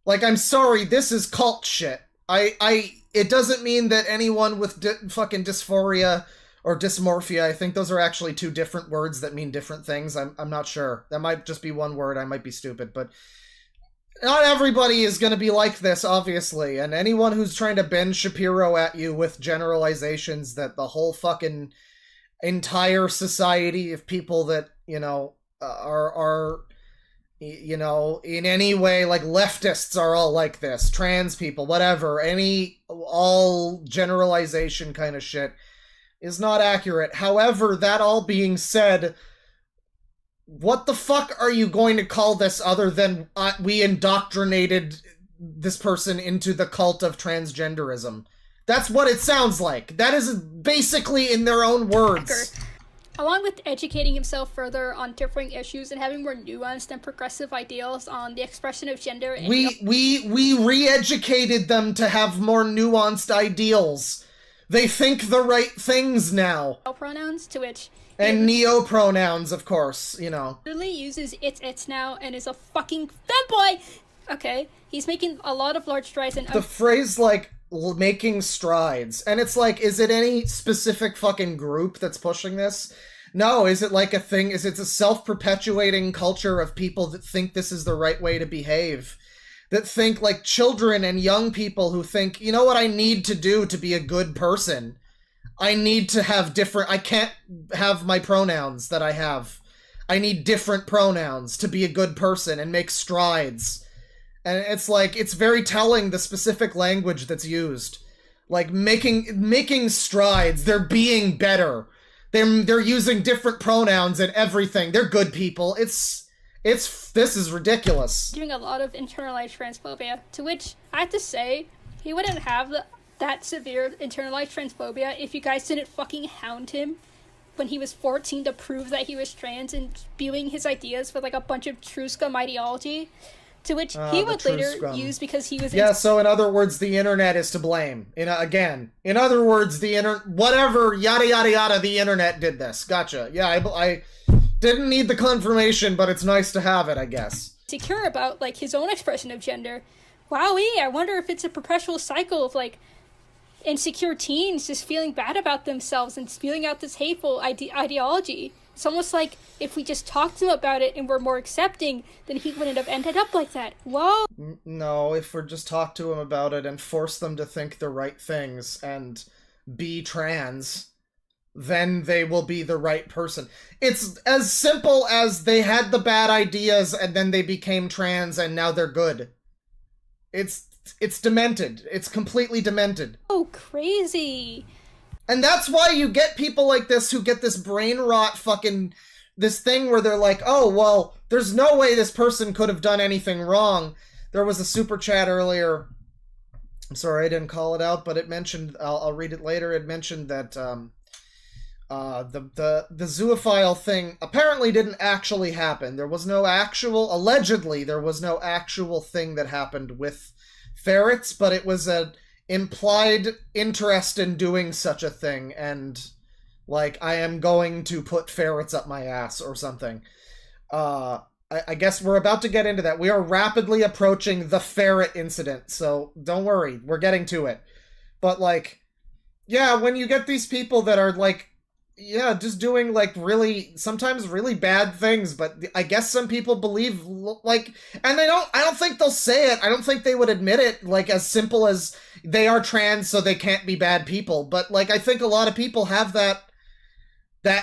Like, I'm sorry, this is cult shit. It doesn't mean that anyone with fucking dysphoria or dysmorphia, I think those are actually two different words that mean different things. I'm not sure. That might just be one word. I might be stupid, but not everybody is going to be like this, obviously. And anyone who's trying to Ben Shapiro at you with generalizations that the whole fucking entire society of people that, you know, are you know, in any way, like, leftists are all like this, trans people, whatever, all generalization kind of shit is not accurate. However, that all being said, what the fuck are you going to call this other than we indoctrinated this person into the cult of transgenderism? That's what it sounds like. That is basically in their own words. Along with educating himself further on differing issues and having more nuanced and progressive ideals on the expression of gender and we re-educated them to have more nuanced ideals. They think the right things now. Pronouns, to which and neo-pronouns, of course, you know. Literally uses it's now and is a fucking femboy. Okay, he's making a lot of large strides and the phrase, like, making strides, and it's like, is it any specific fucking group that's pushing this? No, is it like a thing? Is it a self-perpetuating culture of people that think this is the right way to behave? That think, like, children and young people who think, you know what I need to do to be a good person? I need to have different... I can't have my pronouns that I have. I need different pronouns to be a good person and make strides. And it's like, it's very telling the specific language that's used. Like, making strides. They're being better. They're using different pronouns and everything. They're good people. This is ridiculous. Doing a lot of internalized transphobia, to which I have to say, he wouldn't have that severe internalized transphobia if you guys didn't fucking hound him when he was 14 to prove that he was trans and spewing his ideas with, like, a bunch of true scum ideology, to which he would later use because he was... Yeah, so in other words, the internet is to blame. In other words, whatever, yada yada yada, the internet did this. Gotcha. Yeah, I didn't need the confirmation, but it's nice to have it, I guess. Secure about, like, his own expression of gender. Wowee, I wonder if it's a perpetual cycle of, like, insecure teens just feeling bad about themselves and spewing out this hateful ideology. It's almost like if we just talked to him about it and were more accepting, then he wouldn't have ended up like that. Whoa! No, if we just talk to him about it and force them to think the right things and be trans, then they will be the right person. It's as simple as they had the bad ideas and then they became trans and now they're good. It's demented. It's completely demented. Oh, crazy. And that's why you get people like this who get this brain rot fucking... this thing where they're like, oh, well, there's no way this person could have done anything wrong. There was a super chat earlier. I'm sorry I didn't call it out, but it mentioned... I'll read it later. It mentioned that the zoophile thing apparently didn't actually happen. There was no actual... allegedly, there was no actual thing that happened with ferrets, but it was a... implied interest in doing such a thing, and like I am going to put ferrets up my ass or something. I guess we're about to get into that. We are rapidly approaching the ferret incident, so don't worry, we're getting to it. But like, yeah, when you get these people that are like, yeah, just doing like really, sometimes really bad things, but I guess some people believe like, and I don't think they'll say it. I don't think they would admit it, like as simple as they are trans so they can't be bad people. But like, I think a lot of people have that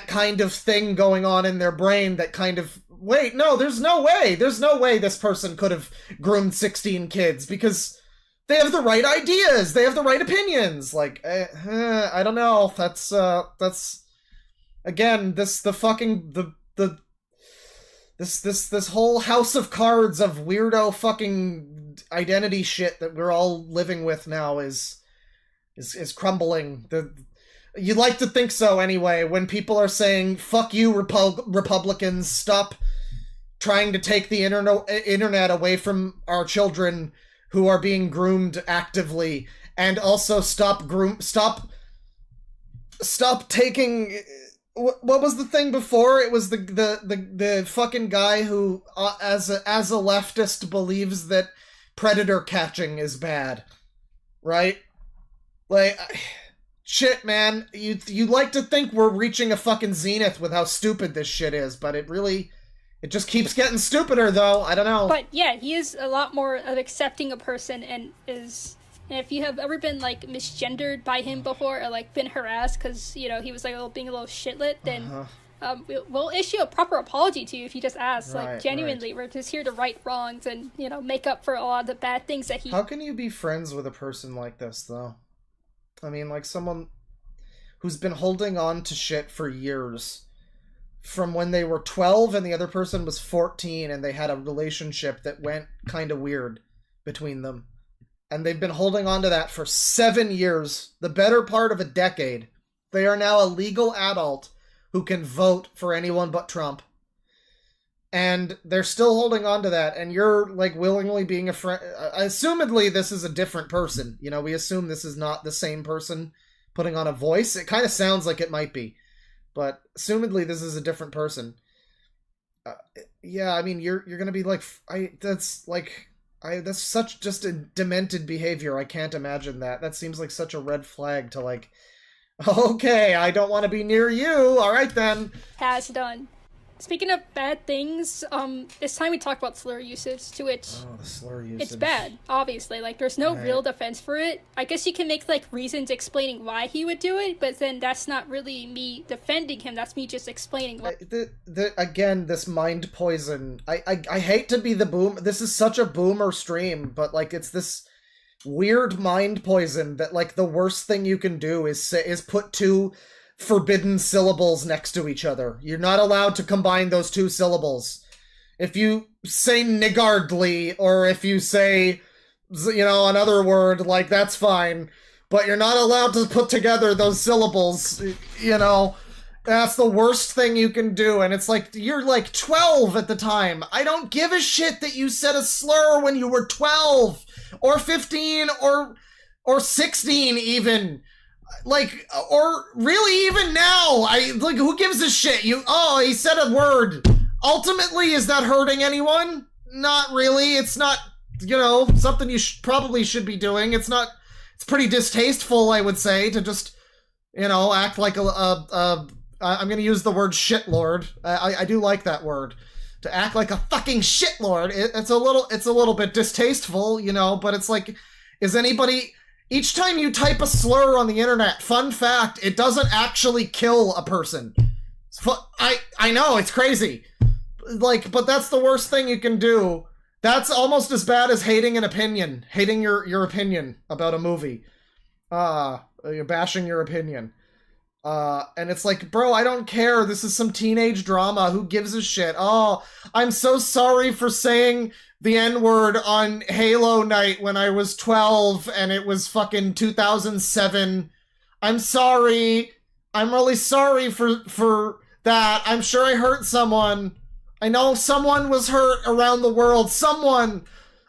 kind of thing going on in their brain that kind of, wait, no, there's no way this person could have groomed 16 kids because they have the right ideas. They have the right opinions. Like, I don't know. That's, again, this whole house of cards of weirdo fucking identity shit that we're all living with now is crumbling. You'd like to think so anyway, when people are saying, fuck you, Republicans, stop trying to take the internet away from our children who are being groomed actively, and also stop taking... What was the thing before? It was the fucking guy who, as a leftist, believes that predator catching is bad, right? Like, shit, man. You like to think we're reaching a fucking zenith with how stupid this shit is, but it just keeps getting stupider, though. I don't know. But yeah, he is a lot more of accepting a person and is... And if you have ever been, like, misgendered by him before, or, like, been harassed because, you know, he was, like, being a little shitlet, then we'll issue a proper apology to you if you just ask. Right, like, genuinely, we're just here to right wrongs and, you know, make up for a lot of the bad things that he... How can you be friends with a person like this, though? I mean, like, someone who's been holding on to shit for years. From when they were 12 and the other person was 14, and they had a relationship that went kind of weird between them. And they've been holding on to that for 7 years, the better part of a decade. They are now a legal adult who can vote for anyone but Trump. And they're still holding on to that, and you're, like, willingly being a friend. Assumedly, this is a different person. You know, we assume this is not the same person putting on a voice. It kind of sounds like it might be. But, assumedly, this is a different person. Yeah, I mean, you're gonna be like... that's such just a demented behavior. I can't imagine that. That seems like such a red flag to, like, okay, I don't want to be near you. All right, then. Has done. Speaking of bad things, it's time we talk about slur usage, to which... Oh, the slur usage. It's bad, obviously. Like, there's no real defense for it. I guess you can make, like, reasons explaining why he would do it, but then that's not really me defending him. That's me just explaining why. Again, this mind poison. I hate to be the boom... This is such a boomer stream, but, like, it's this weird mind poison that, like, the worst thing you can do is put two forbidden syllables next to each other. You're not allowed to combine those two syllables. If you say niggardly, or if you say, you know, another word, like, that's fine. But you're not allowed to put together those syllables, you know. That's the worst thing you can do, and it's like, you're like 12 at the time. I don't give a shit that you said a slur when you were 12, or 15, or 16 even. Like, or really even now, like, who gives a shit? He said a word. Ultimately, is that hurting anyone? Not really. It's not, you know, something you probably should be doing. It's pretty distasteful, I would say, to just, you know, act like a I'm gonna use the word shitlord. I do like that word. To act like a fucking shitlord, it's a little bit distasteful, you know, but it's like, is anybody... Each time you type a slur on the internet, fun fact, it doesn't actually kill a person. I know, it's crazy. Like, but that's the worst thing you can do. That's almost as bad as hating an opinion. Hating your opinion about a movie. You're bashing your opinion. And it's like, bro, I don't care. This is some teenage drama. Who gives a shit? Oh, I'm so sorry for saying the N-word on Halo night when I was 12 and it was fucking 2007. I'm sorry. I'm really sorry for that. I'm sure I hurt someone. I know someone was hurt around the world. Someone,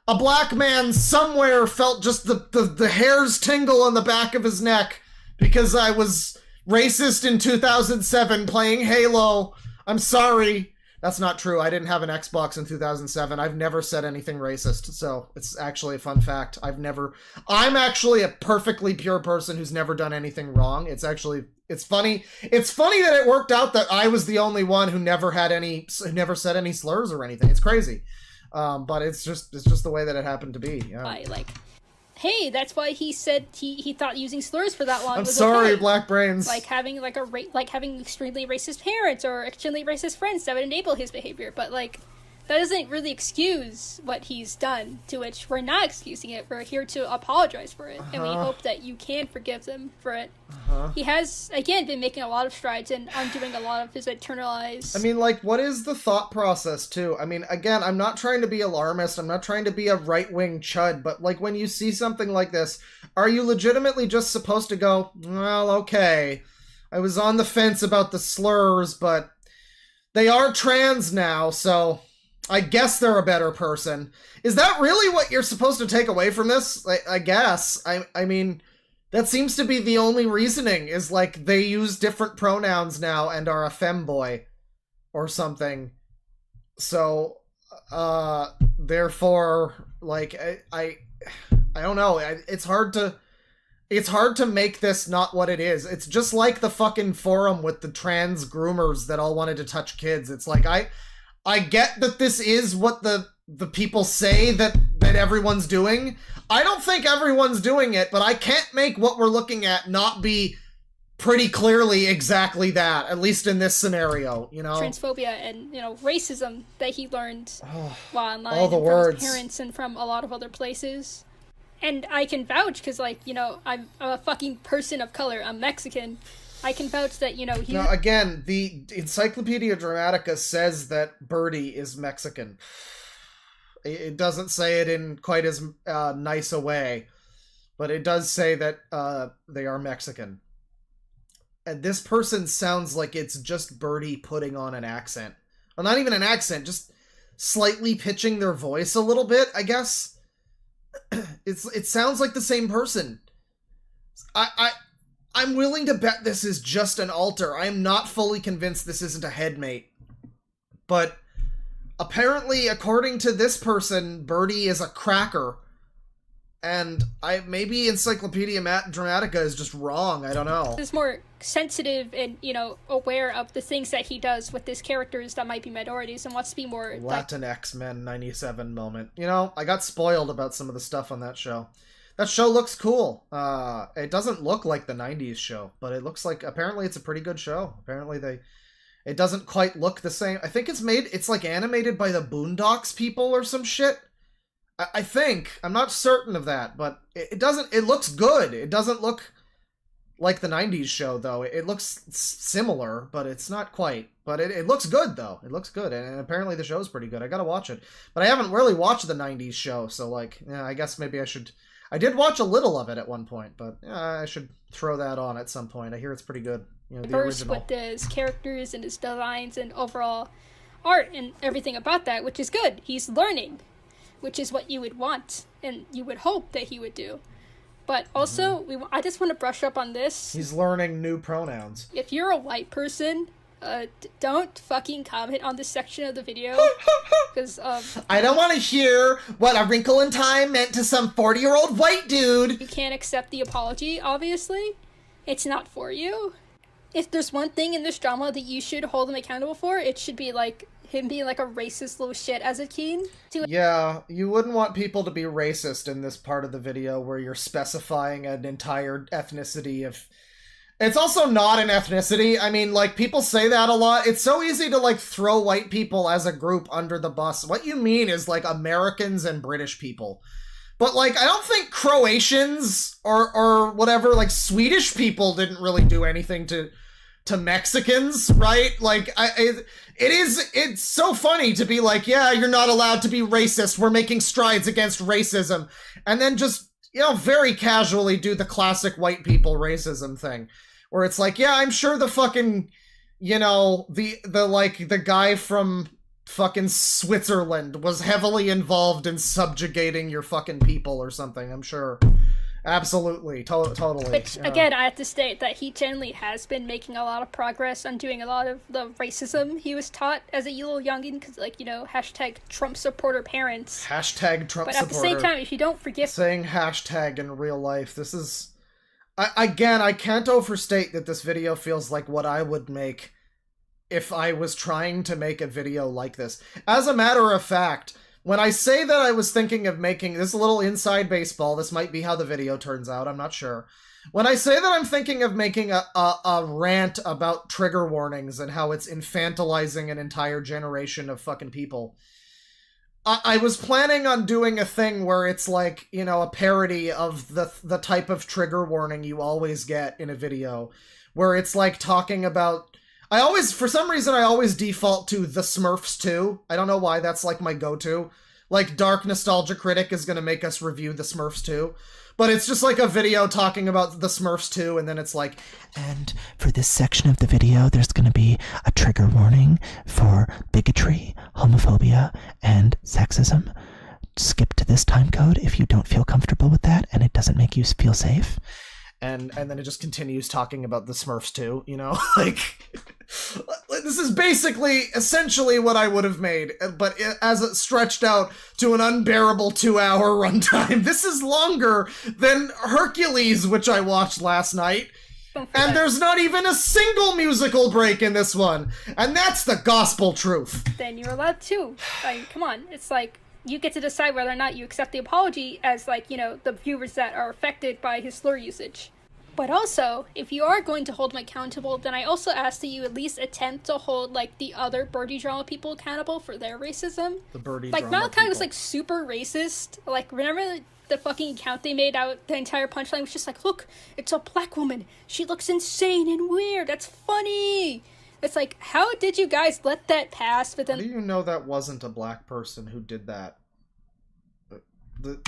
a black man somewhere felt just the hairs tingle on the back of his neck because I was racist in 2007 playing Halo. I'm sorry. That's not true. I didn't have an Xbox in 2007. I've never said anything racist, so it's actually a fun fact. I'm actually a perfectly pure person who's never done anything wrong. It's funny. It's funny that it worked out that I was the only one who never said any slurs or anything. It's crazy. But it's just the way that it happened to be. Yeah. Hey, that's why he said he thought using slurs for that long I'm was sorry, okay. black brains. Like having having extremely racist parents or extremely racist friends that would enable his behavior, but like that doesn't really excuse what he's done, to which we're not excusing it. We're here to apologize for it, and we hope that you can forgive them for it. He has, again, been making a lot of strides and undoing a lot of his internalized... I mean, like, what is the thought process, too? I mean, again, I'm not trying to be alarmist, I'm not trying to be a right-wing chud, but, like, when you see something like this, are you legitimately just supposed to go, well, okay, I was on the fence about the slurs, but they are trans now, so... I guess they're a better person. Is that really what you're supposed to take away from this? I guess. I mean, that seems to be the only reasoning, is like they use different pronouns now and are a femboy or something. So, therefore, like, I don't know. It's hard to make this not what it is. It's just like the fucking forum with the trans groomers that all wanted to touch kids. It's like, I get that this is what the people say that everyone's doing. I don't think everyone's doing it, but I can't make what we're looking at not be pretty clearly exactly that, at least in this scenario, you know? Transphobia and, you know, racism that he learned while online all the and words. from his parents and from a lot of other places. And I can vouch, because, like, you know, I'm a fucking person of color. I'm Mexican. I can vouch that, you know, he... Now, again, the Encyclopedia Dramatica says that Birdie is Mexican. It doesn't say it in quite as nice a way, but it does say that they are Mexican. And this person sounds like it's just Birdie putting on an accent. Well, not even an accent, just slightly pitching their voice a little bit, I guess. It sounds like the same person. I'm willing to bet this is just an alter. I am not fully convinced this isn't a headmate. But apparently, according to this person, Birdie is a cracker. And maybe Encyclopedia Dramatica is just wrong. I don't know. Is more sensitive and, you know, aware of the things that he does with his characters that might be minorities and wants to be more... Latinx Men 97 moment. You know, I got spoiled about some of the stuff on that show. That show looks cool. It doesn't look like the 90s show, but it looks like, apparently it's a pretty good show. Apparently it doesn't quite look the same. I think it's like animated by the Boondocks people or some shit. I think. I'm not certain of that, but it looks good. It doesn't look like the 90s show, though. It looks similar, but it's not quite. But it looks good, though. It looks good, and apparently the show's pretty good. I gotta watch it. But I haven't really watched the 90s show, so, like, yeah, I guess maybe I should... I did watch a little of it at one point, but I should throw that on at some point. I hear it's pretty good. You know, the original. With his characters and his designs and overall art and everything about that, which is good. He's learning, which is what you would want and you would hope that he would do. But also, I just want to brush up on this. He's learning new pronouns. If you're a white person, don't fucking comment on this section of the video. Because, I don't want to hear what A Wrinkle in Time meant to some 40-year-old white dude. You can't accept the apology, obviously. It's not for you. if there's one thing in this drama that you should hold him accountable for, it should be like him being like a racist little shit as a teen. Yeah, you wouldn't want people to be racist in this part of the video where you're specifying an entire ethnicity of... It's also not an ethnicity. I mean, like, people say that a lot. It's so easy to, like, throw white people as a group under the bus. What you mean is, like, Americans and British people. But, like, I don't think Croatians or whatever, like, Swedish people didn't really do anything to Mexicans, right? Like, it's so funny to be like, yeah, you're not allowed to be racist. We're making strides against racism. And then just, you know, very casually do the classic white people racism thing. Where it's like, yeah, I'm sure the fucking, you know, the guy from fucking Switzerland was heavily involved in subjugating your fucking people or something, I'm sure. Absolutely. Totally. Which, yeah. Again, I have to state that he generally has been making a lot of progress on doing a lot of the racism he was taught as a little youngin', because, like, you know, hashtag Trump supporter parents. Hashtag Trump supporter. But at the same time, if you don't forget... Saying hashtag in real life, this is... Again, I can't overstate that this video feels like what I would make if I was trying to make a video like this. As a matter of fact, when I say that I was thinking of making this a little inside baseball, this might be how the video turns out, I'm not sure. When I say that I'm thinking of making a rant about trigger warnings and how it's infantilizing an entire generation of fucking people, I was planning on doing a thing where it's like, you know, a parody of the type of trigger warning you always get in a video, where it's like talking about... for some reason, I always default to The Smurfs 2. I don't know why, that's like my go-to. Like, Dark Nostalgia Critic is gonna make us review The Smurfs 2. But it's just like a video talking about The Smurfs 2, and then it's like... And for this section of the video, there's gonna be a trigger warning for bigotry, homophobia, and sexism. Skip to this time code if you don't feel comfortable with that and it doesn't make you feel safe. And then it just continues talking about The Smurfs 2, you know? Like, this is basically, essentially what I would have made, but as it stretched out to an unbearable 2-hour runtime. This is longer than Hercules, which I watched last night. And there's not even a single musical break in this one. And that's the gospel truth. Then you're allowed to. Like, come on. It's like, you get to decide whether or not you accept the apology as, like, you know, the viewers that are affected by his slur usage. But also, if you are going to hold him accountable, then I also ask that you at least attempt to hold, like, the other Birdie Drama people accountable for their racism. The Birdie Like, Drama Malachi was, people. like, super racist. Like, remember the fucking account they made out, the entire punchline was just like, look, it's a black woman. She looks insane and weird. That's funny. It's like, how did you guys let that pass? But then... How do you know that wasn't a black person who did that?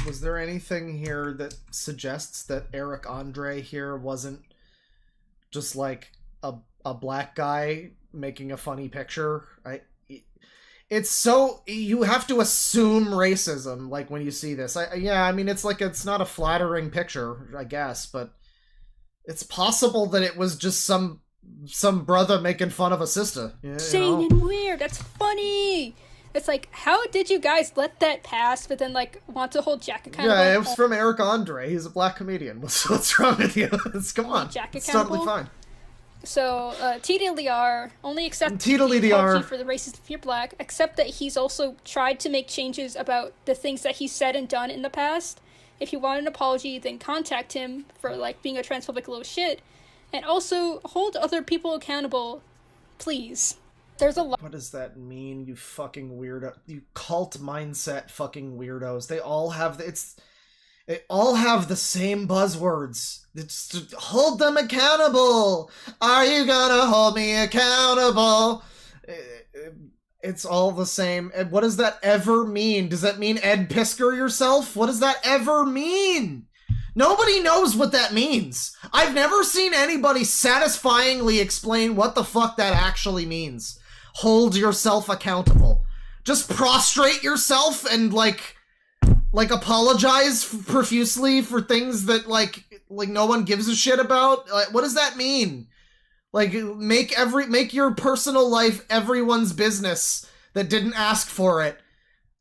Was there anything here that suggests that Eric Andre here wasn't just like a black guy making a funny picture? It's so, you have to assume racism, like, when you see this. Yeah, I mean, it's like, it's not a flattering picture, I guess, but it's possible that it was just some brother making fun of a sister. Insane and weird. That's funny. It's like, how did you guys let that pass, but then, like, want to hold Jack accountable? Yeah, it was from Eric Andre. He's a black comedian. What's wrong with you? Come on. Jack it's accountable? totally fine. So, TDLR only accepts the apology for the racist if you're black, except that he's also tried to make changes about the things that he's said and done in the past. If you want an apology, then contact him for, like, being a transphobic little shit. And also, hold other people accountable, please. There's a lot. What does that mean, you fucking weirdo? You cult mindset fucking weirdos. They all have they all have the same buzzwords. It's to hold them accountable. Are you gonna hold me accountable? It's all the same. And what does that ever mean? Does that mean Ed Pisker yourself? What does that ever mean? Nobody knows what that means. I've never seen anybody satisfyingly explain what the fuck that actually means. Hold yourself accountable. Just prostrate yourself and like apologize profusely for things that like no one gives a shit about. Like, what does that mean? Like, make your personal life everyone's business that didn't ask for it.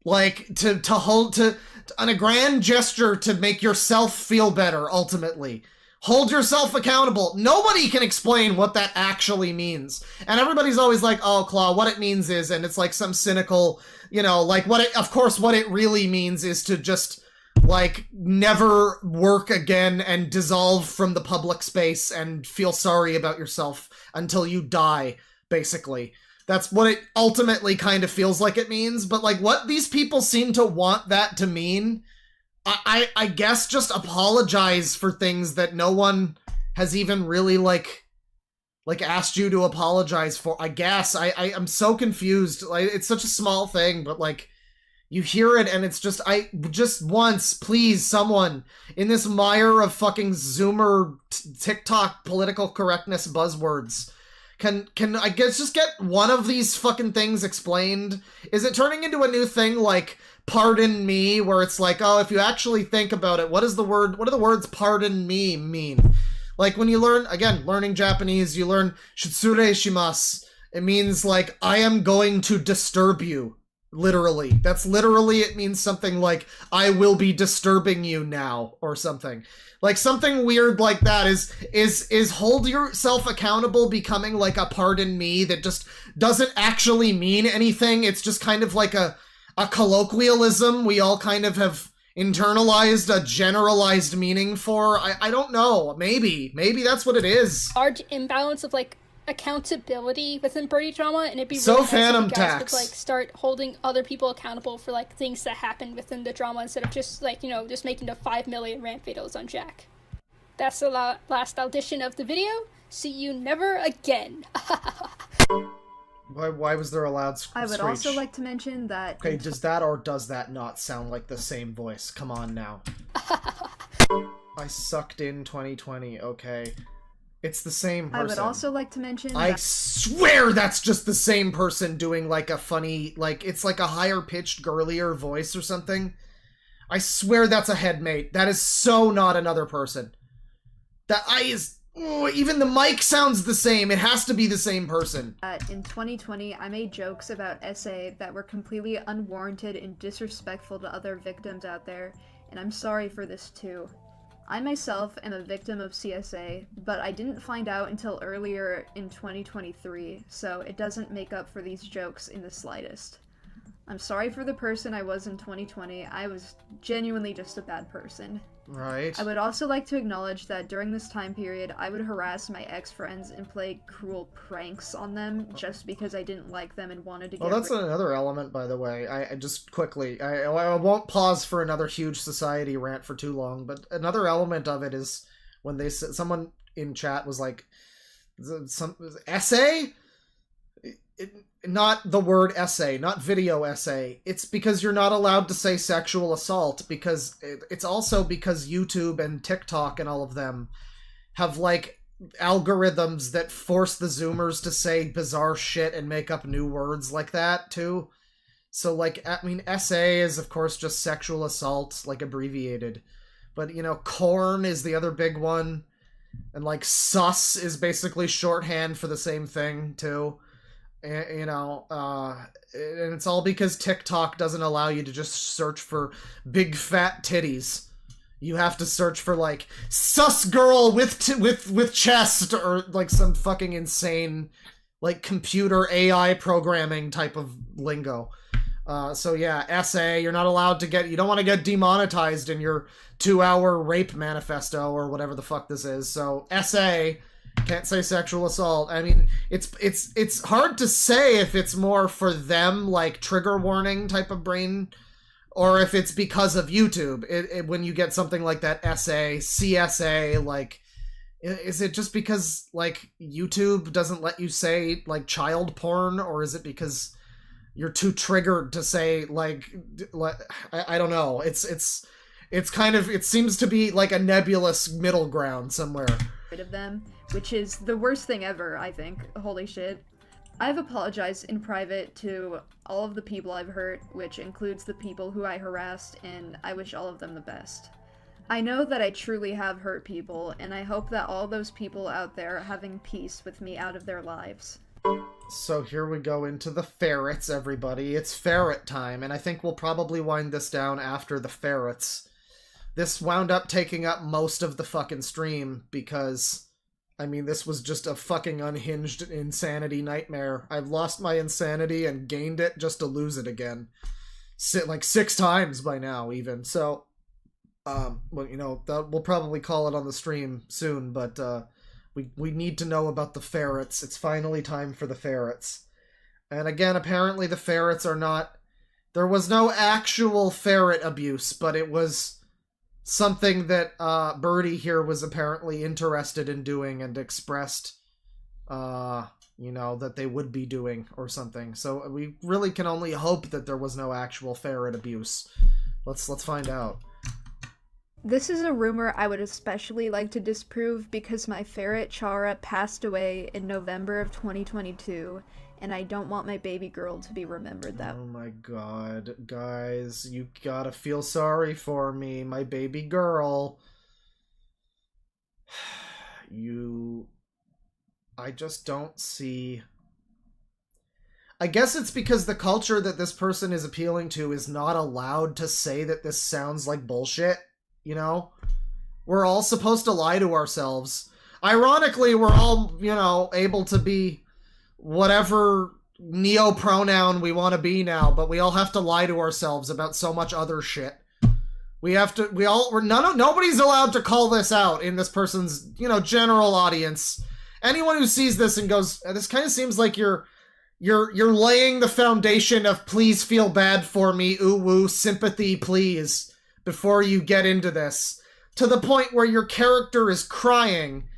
Like, on a grand gesture to make yourself feel better, ultimately. hold yourself accountable. Nobody can explain what that actually means. And everybody's always like, oh, Claw, what it means is, and it's like some cynical, you know, like of course what it really means is to just, like, never work again and dissolve from the public space and feel sorry about yourself until you die, basically. That's what it ultimately kind of feels like it means, but like what these people seem to want that to mean, I guess just apologize for things that no one has even really like asked you to apologize for. I guess I'm so confused. Like, it's such a small thing, but like you hear it and it's just, just once, please, someone in this mire of fucking Zoomer TikTok political correctness buzzwords, can I guess just get one of these fucking things explained? Is it turning into a new thing like pardon me, where it's like, oh, if you actually think about it, what do the words pardon me mean? Like when you learn, again, learning Japanese, you learn shitsure shimasu. It means like, I am going to disturb you. Literally. That's literally, it means something like, I will be disturbing you now, or something. Like, something weird like that is hold yourself accountable becoming like a pardon me that just doesn't actually mean anything. It's just kind of like a colloquialism we all kind of have internalized a generalized meaning for. I don't know. Maybe that's what it is. Large imbalance of, like, accountability within Birdie drama, and it'd be so really nice Phantom if you guys Tax would, like, start holding other people accountable for, like, things that happen within the drama instead of just, like, you know, just making the 5 million rant videos on Jack. That's the last audition of the video. See you never again. Why was there a loud screech? I would also like to mention that... Okay, does that or does that not sound like the same voice? Come on now. I sucked in 2020, okay. It's the same person. I would also like to mention I swear that's just the same person doing like a funny, like, it's like a higher pitched, girlier voice or something. I swear that's a headmate. That is so not another person. Even the mic sounds the same. It has to be the same person. In 2020, I made jokes about SA that were completely unwarranted and disrespectful to other victims out there, and I'm sorry for this too. I myself am a victim of CSA, but I didn't find out until earlier in 2023, so it doesn't make up for these jokes in the slightest. I'm sorry for the person I was in 2020. I was genuinely just a bad person. Right. I would also like to acknowledge that during this time period, I would harass my ex-friends and play cruel pranks on them just because I didn't like them and wanted to get that's another element, by the way. I just quickly, I won't pause for another huge society rant for too long, but another element of it is when they said, someone in chat was like, some essay? Not the word essay, not video essay. It's because you're not allowed to say sexual assault, because it's also because YouTube and TikTok and all of them have like algorithms that force the Zoomers to say bizarre shit and make up new words like that too. So like, I mean, essay is of course just sexual assault, like abbreviated. But you know, corn is the other big one. And like sus is basically shorthand for the same thing too. You know, and it's all because TikTok doesn't allow you to just search for big fat titties. You have to search for like sus girl with chest, or like some fucking insane like computer AI programming type of lingo. So yeah, essay, you're not allowed to you don't want to get demonetized in your 2-hour rape manifesto or whatever the fuck this is. So essay, can't say sexual assault. I mean, it's hard to say if it's more for them, like trigger warning type of brain, or if it's because of YouTube. When you get something like that essay, CSA, like, is it just because like YouTube doesn't let you say like child porn, or is it because you're too triggered to say like I don't know. It's kind of, it seems to be like a nebulous middle ground somewhere. Rid of them, which is the worst thing ever, I think. Holy shit. I've apologized in private to all of the people I've hurt, which includes the people who I harassed, and I wish all of them the best. I know that I truly have hurt people, and I hope that all those people out there are having peace with me out of their lives. So here we go into the ferrets, everybody. It's ferret time, and I think we'll probably wind this down after the ferrets. this wound up taking up most of the fucking stream because, I mean, this was just a fucking unhinged insanity nightmare. I've lost my insanity and gained it just to lose it again. Like 6 times by now, even. So, well, you know, we'll probably call it on the stream soon, but we need to know about the ferrets. It's finally time for the ferrets. And again, apparently the ferrets are not... There was no actual ferret abuse, but it was something that Birdie here was apparently interested in doing and expressed, you know, that they would be doing or something. So we really can only hope that there was no actual ferret abuse. Let's find out. This is a rumor I would especially like to disprove because my ferret Chara passed away in November of 2022, and I don't want my baby girl to be remembered that way. Oh my god, guys, you gotta feel sorry for me, my baby girl. I just don't see... I guess it's because the culture that this person is appealing to is not allowed to say that this sounds like bullshit, you know? We're all supposed to lie to ourselves. Ironically, we're all, you know, able to be whatever neo-pronoun we want to be now, but we all have to lie to ourselves about so much other shit. Nobody's allowed to call this out in this person's, you know, general audience. Anyone who sees this and goes, this kind of seems like you're laying the foundation of please feel bad for me, ooh woo, sympathy, please, before you get into this, to the point where your character is crying.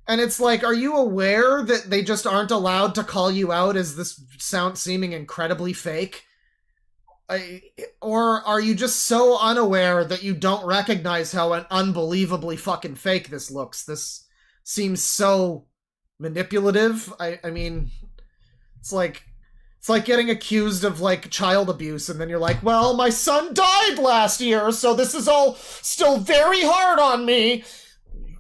And it's like, are you aware that they just aren't allowed to call you out as this seeming incredibly fake? Or are you just so unaware that you don't recognize how unbelievably fucking fake this looks? This seems so manipulative. I mean, it's like getting accused of, like, child abuse, and then you're like, well, my son died last year, so this is all still very hard on me.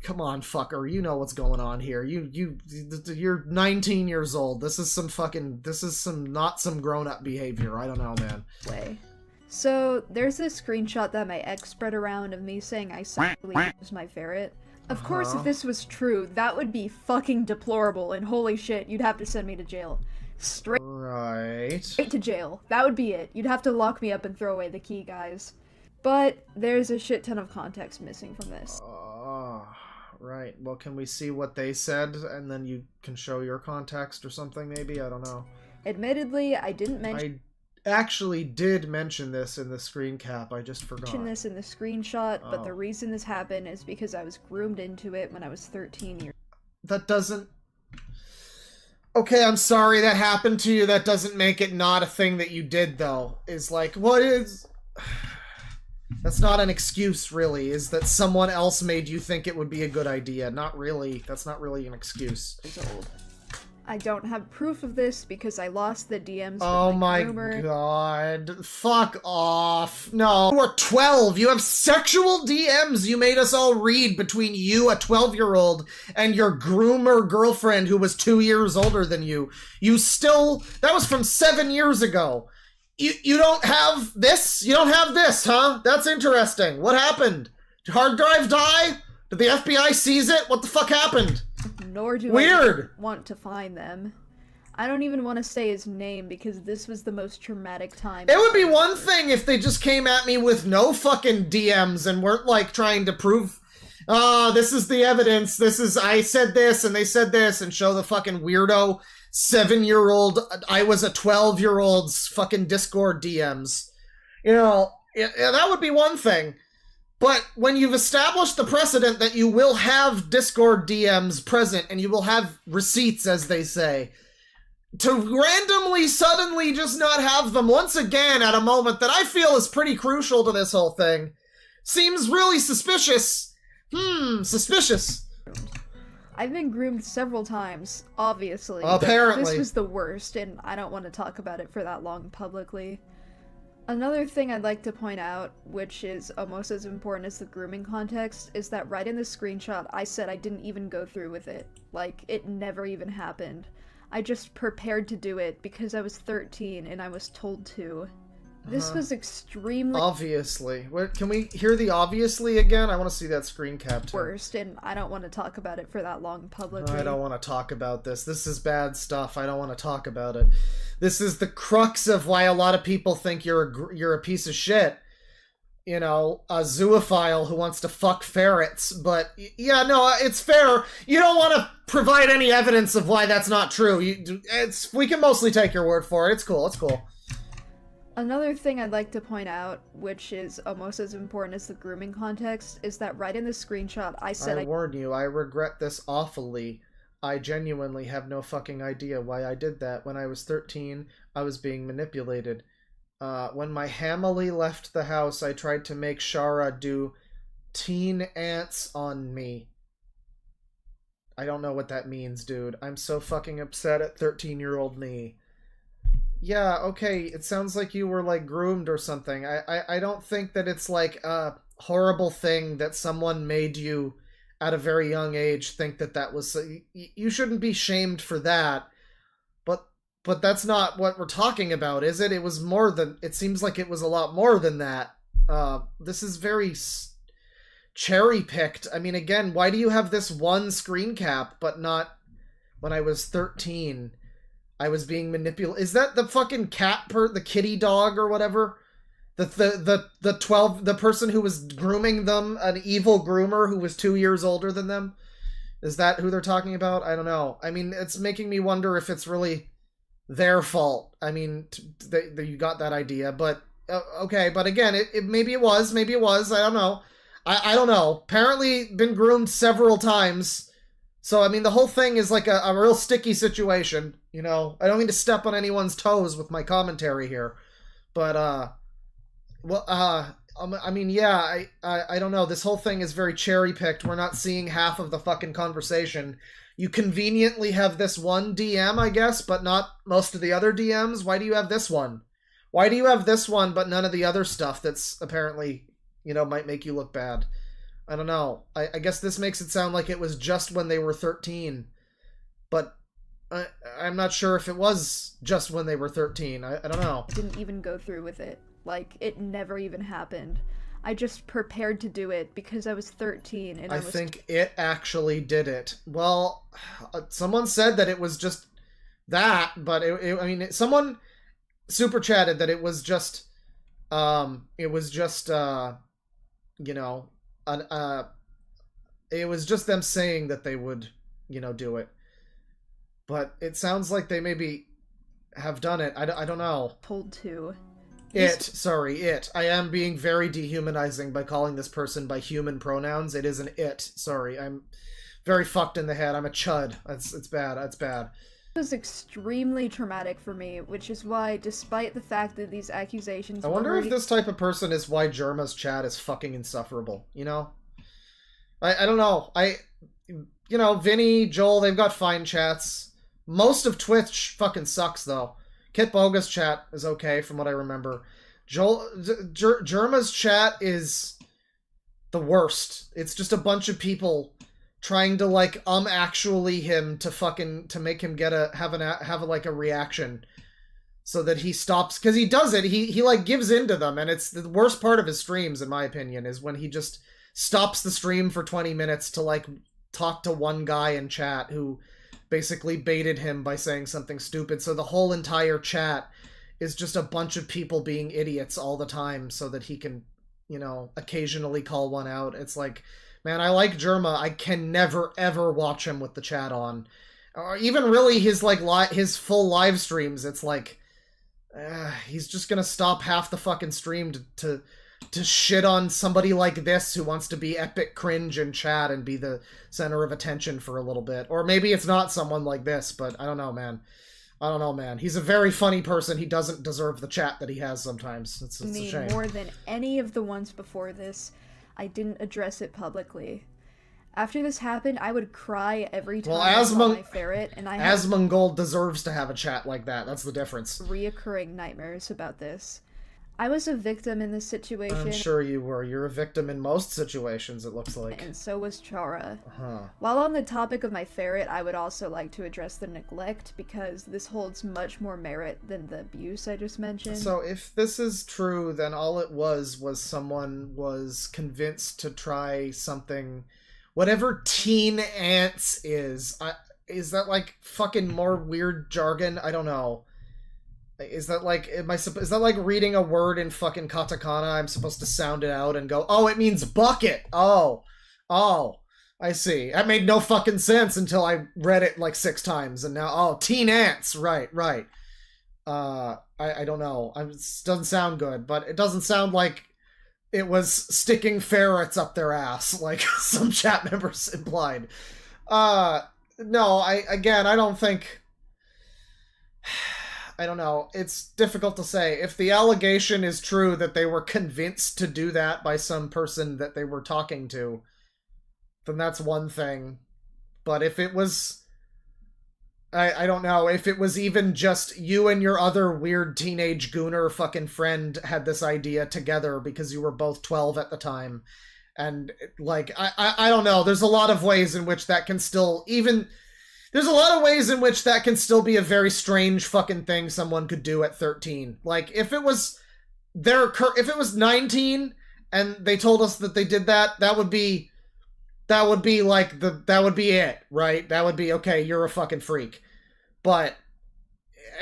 Come on, fucker, you know what's going on here. You're 19 years old. This is not some grown-up behavior. I don't know, man. So, there's this screenshot that my ex spread around of me saying I sexually abused my ferret. Of course, if this was true, that would be fucking deplorable, and holy shit, you'd have to send me to jail. Straight to jail. That would be it. You'd have to lock me up and throw away the key, guys. But there's a shit ton of context missing from this. Right. Well, can we see what they said, and then you can show your context or something, maybe? I don't know. Admittedly, I didn't mention... I actually did mention this in the screen cap, I just forgot. Mention this in the screenshot, but the reason this happened is because I was groomed into it when I was 13 years old. That doesn't... Okay, I'm sorry that happened to you. That doesn't make it not a thing that you did, though. Is like, what is... That's not an excuse, really, is that someone else made you think it would be a good idea. Not really. That's not really an excuse. I don't have proof of this because I lost the DMs. Oh my god. Fuck off. No. You are 12. You have sexual DMs you made us all read between you, a 12-year-old, and your groomer girlfriend who was 2 years older than you. That was from 7 years ago. You don't have this? You don't have this, huh? That's interesting. What happened? Did hard drive die? Did the FBI seize it? What the fuck happened? Nor do I want to find them. I don't even want to say his name because this was the most traumatic time. It would be one thing if they just came at me with no fucking DMs and weren't, like, trying to prove, this is the evidence, I said this and they said this, and show the fucking weirdo 7-year-old, I was a 12-year-old's fucking Discord DMs. You know, that would be one thing. But when you've established the precedent that you will have Discord DMs present and you will have receipts, as they say, to randomly, suddenly just not have them once again at a moment that I feel is pretty crucial to this whole thing seems really suspicious. Suspicious. I've been groomed several times, obviously. Apparently. This was the worst, and I don't want to talk about it for that long publicly. Another thing I'd like to point out, which is almost as important as the grooming context, is that right in the screenshot I said I didn't even go through with it. Like, it never even happened. I just prepared to do it because I was 13 and I was told to. This was extremely Obviously. What, can we hear the obviously again? I want to see that screen cap too. worst, and I don't want to talk about it for that long publicly. I don't want to talk about this. This is bad stuff. I don't want to talk about it. This is the crux of why a lot of people think you're a piece of shit. You know, a zoophile who wants to fuck ferrets. But yeah, no, it's fair. You don't want to provide any evidence of why that's not true. We can mostly take your word for it. It's cool. It's cool. Another thing I'd like to point out, which is almost as important as the grooming context, is that right in the screenshot I said I warn you, I regret this awfully. I genuinely have no fucking idea why I did that. When I was 13, I was being manipulated. When my family left the house, I tried to make Shara do teen ants on me. I don't know what that means, dude. I'm so fucking upset at 13-year-old me. Yeah, okay, it sounds like you were, like, groomed or something. I don't think that it's, like, a horrible thing that someone made you, at a very young age, think that that was... You shouldn't be shamed for that. But that's not what we're talking about, is it? It was more than... It seems like it was a lot more than that. This is very cherry-picked. I mean, again, why do you have this one screen cap, but not when I was 13? I was being manipulated. Is that the fucking the kitty dog or whatever? The person who was grooming them, an evil groomer who was 2 years older than them? Is that who they're talking about? I don't know. I mean, it's making me wonder if it's really their fault. I mean, you got that idea, but okay. But again, maybe it was. I don't know. I don't know. Apparently been groomed several times. So, I mean, the whole thing is like a real sticky situation, you know? I don't mean to step on anyone's toes with my commentary here. But, I mean, yeah, I don't know. This whole thing is very cherry-picked. We're not seeing half of the fucking conversation. You conveniently have this one DM, I guess, but not most of the other DMs. Why do you have this one? Why do you have this one, but none of the other stuff that's apparently, you know, might make you look bad? I don't know. I guess this makes it sound like it was just when they were 13. But I'm not sure if it was just when they were 13. I don't know. Didn't even go through with it. Like, it never even happened. I just prepared to do it because I was 13 and I think it actually did it. Well, someone said that it was just that, but someone super chatted that it was just, you know, it was just them saying that they would, you know, do it. But it sounds like they maybe have done it. I don't know. Told to. It. I am being very dehumanizing by calling this person by human pronouns. It is an it. Sorry. I'm very fucked in the head. I'm a chud. It's bad. It's bad. It was extremely traumatic for me, which is why, despite the fact that these accusations I wonder if this type of person is why Germa's chat is fucking insufferable, you know? I don't know. You know, Vinny, Joel, they've got fine chats. Most of Twitch fucking sucks, though. Kit Boga's chat is okay, from what I remember. Germa's chat is the worst. It's just a bunch of people trying to, like, actually him to make him have a reaction so that he stops, because he does it, he like gives into them, and it's the worst part of his streams, in my opinion, is when he just stops the stream for 20 minutes to, like, talk to one guy in chat who basically baited him by saying something stupid, so the whole entire chat is just a bunch of people being idiots all the time so that he can, you know, occasionally call one out. It's like, man, I like Germa. I can never, ever watch him with the chat on. Or even really his, like, his full live streams. It's like, he's just gonna stop half the fucking stream to shit on somebody like this who wants to be epic cringe in chat and be the center of attention for a little bit. Or maybe it's not someone like this, but I don't know, man. He's a very funny person. He doesn't deserve the chat that he has sometimes. It's a shame. More than any of the ones before this, I didn't address it publicly. After this happened, I would cry every time I saw my ferret, and I had Asmongold deserves to have a chat like that. That's the difference. reoccurring nightmares about this. I was a victim in this situation. I'm sure you were. You're a victim in most situations, it looks like. And so was Chara. Huh. While on the topic of my ferret, I would also like to address the neglect, because this holds much more merit than the abuse I just mentioned. So if this is true, then all it was someone was convinced to try something, whatever teen ants is. Is that like fucking more weird jargon? I don't know. Is that like, is that like reading a word in fucking katakana? I'm supposed to sound it out and go, oh, it means bucket. Oh, I see. That made no fucking sense until I read it like 6 times, and now, oh, teen ants. Right. I don't know. It doesn't sound good, but it doesn't sound like it was sticking ferrets up their ass, like some chat members implied. No, I don't think... I don't know. It's difficult to say. If the allegation is true that they were convinced to do that by some person that they were talking to, then that's one thing. But if it was... I don't know. If it was even just you and your other weird teenage gooner fucking friend had this idea together because you were both 12 at the time. And, like, I don't know. There's a lot of ways in which that can still... There's a lot of ways in which that can still be a very strange fucking thing someone could do at 13. Like, if it was 19 and they told us that they did that, that would be it, right? That would be, okay, you're a fucking freak. But,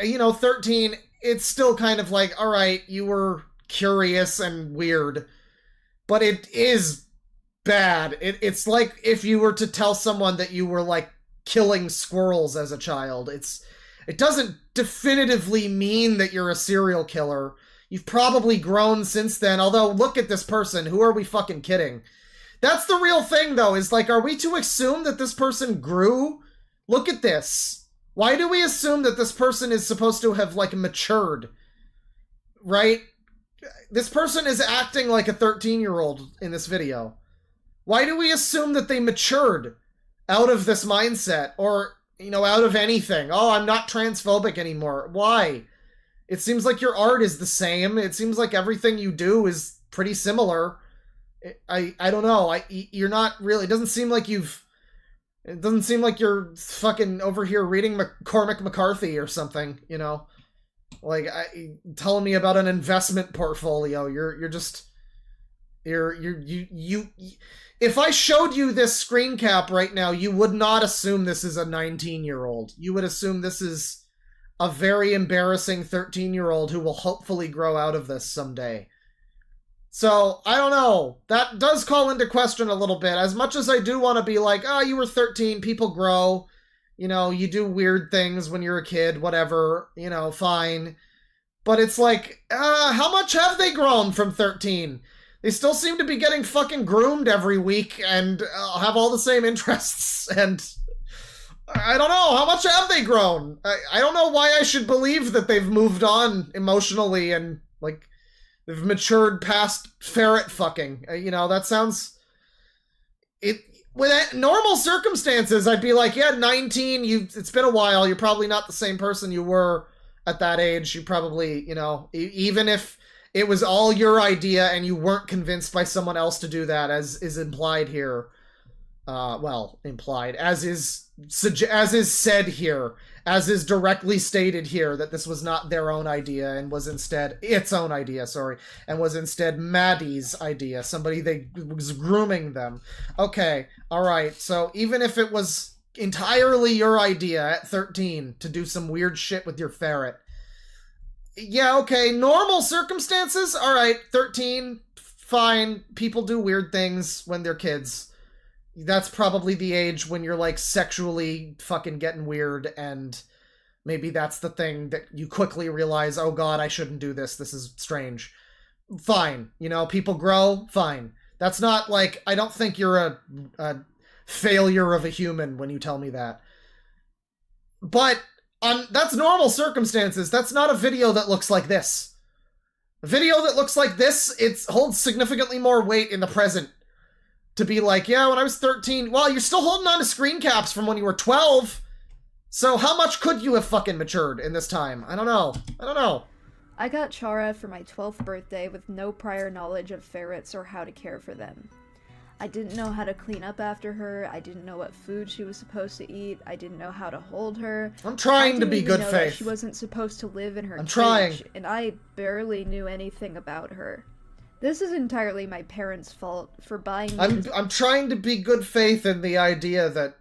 13, it's still kind of like, all right, you were curious and weird, but it is bad. It's like if you were to tell someone that you were, like, killing squirrels as a child. It doesn't definitively mean that you're a serial killer. You've probably grown since then, although look at this person. Who are we fucking kidding? That's the real thing, though, is like, are we to assume that this person grew? Look at this. Why do we assume that this person is supposed to have, like, matured? Right? This person is acting like a 13-year-old in this video. Why do we assume that they matured out of this mindset, or, out of anything? Oh, I'm not transphobic anymore. Why? It seems like your art is the same. It seems like everything you do is pretty similar. I don't know. You're not really... It doesn't seem like you're fucking over here reading Cormac McCarthy or something, Like, telling me about an investment portfolio. If I showed you this screen cap right now, you would not assume this is a 19-year-old. You would assume this is a very embarrassing 13-year-old who will hopefully grow out of this someday. So, I don't know. That does call into question a little bit. As much as I do want to be like, oh, you were 13, people grow. You do weird things when you're a kid, whatever. Fine. But it's like, how much have they grown from 13? They still seem to be getting fucking groomed every week and have all the same interests, and I don't know, how much have they grown? I don't know why I should believe that they've moved on emotionally and, like, they've matured past ferret fucking. That sounds... With normal circumstances, I'd be like, yeah, 19, it's been a while, you're probably not the same person you were at that age. You probably, even if it was all your idea and you weren't convinced by someone else to do that, as is implied here. Implied. As is said here. As is directly stated here, that this was not their own idea and was instead its own idea, and was instead Maddie's idea. Somebody was grooming them. Okay, alright, so even if it was entirely your idea at 13 to do some weird shit with your ferret, yeah, okay, normal circumstances, alright, 13, fine, people do weird things when they're kids. That's probably the age when you're, like, sexually fucking getting weird, and maybe that's the thing that you quickly realize, oh god, I shouldn't do this is strange. Fine, people grow, fine. That's not, like, I don't think you're a failure of a human when you tell me that. But that's normal circumstances. That's not a video that looks like this. A video that looks like this, it holds significantly more weight in the present. To be like, yeah, when I was 13, well, you're still holding on to screen caps from when you were 12. So how much could you have fucking matured in this time? I don't know. I got Chara for my 12th birthday with no prior knowledge of ferrets or how to care for them. I didn't know how to clean up after her, I didn't know what food she was supposed to eat, I didn't know how to hold her. I'm trying to be good know faith. That she wasn't supposed to live in her I'm cage, trying. and I barely knew anything about her. This is entirely my parents' fault for buying me I'm trying to be good faith in the idea that,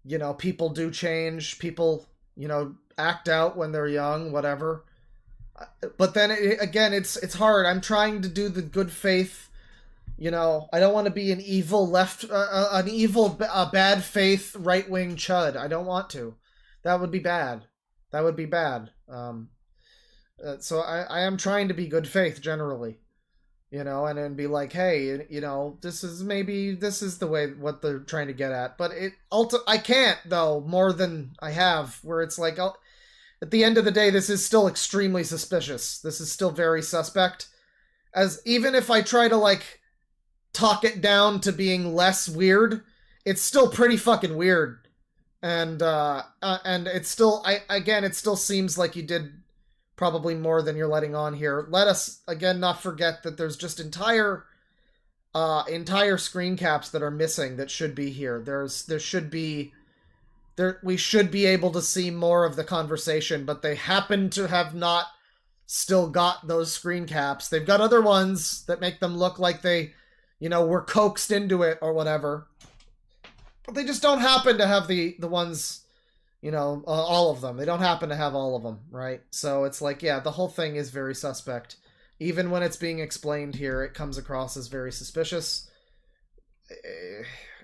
you know, people do change, people, you know, act out when they're young, whatever. But then again, it's hard. I'm trying to do the good faith. You know, I don't want to be an evil bad faith right-wing chud. I don't want to. That would be bad. That would be bad. So I am trying to be good faith generally. You know, and then be like, hey, you know, this is the way what they're trying to get at. But I can't, though, more than I have, where it's like, at the end of the day, this is still extremely suspicious. This is still very suspect. As even if I try to, like, talk it down to being less weird, it's still pretty fucking weird. And it's still, it still seems like you did probably more than you're letting on here. Let us, again, not forget that there's just entire screen caps that are missing that should be here. We should be able to see more of the conversation, but they happen to have not still got those screen caps. They've got other ones that make them look like they, you know, were coaxed into it or whatever. But they just don't happen to have the ones, you know, all of them. They don't happen to have all of them, right? So it's like, yeah, the whole thing is very suspect. Even when it's being explained here, it comes across as very suspicious.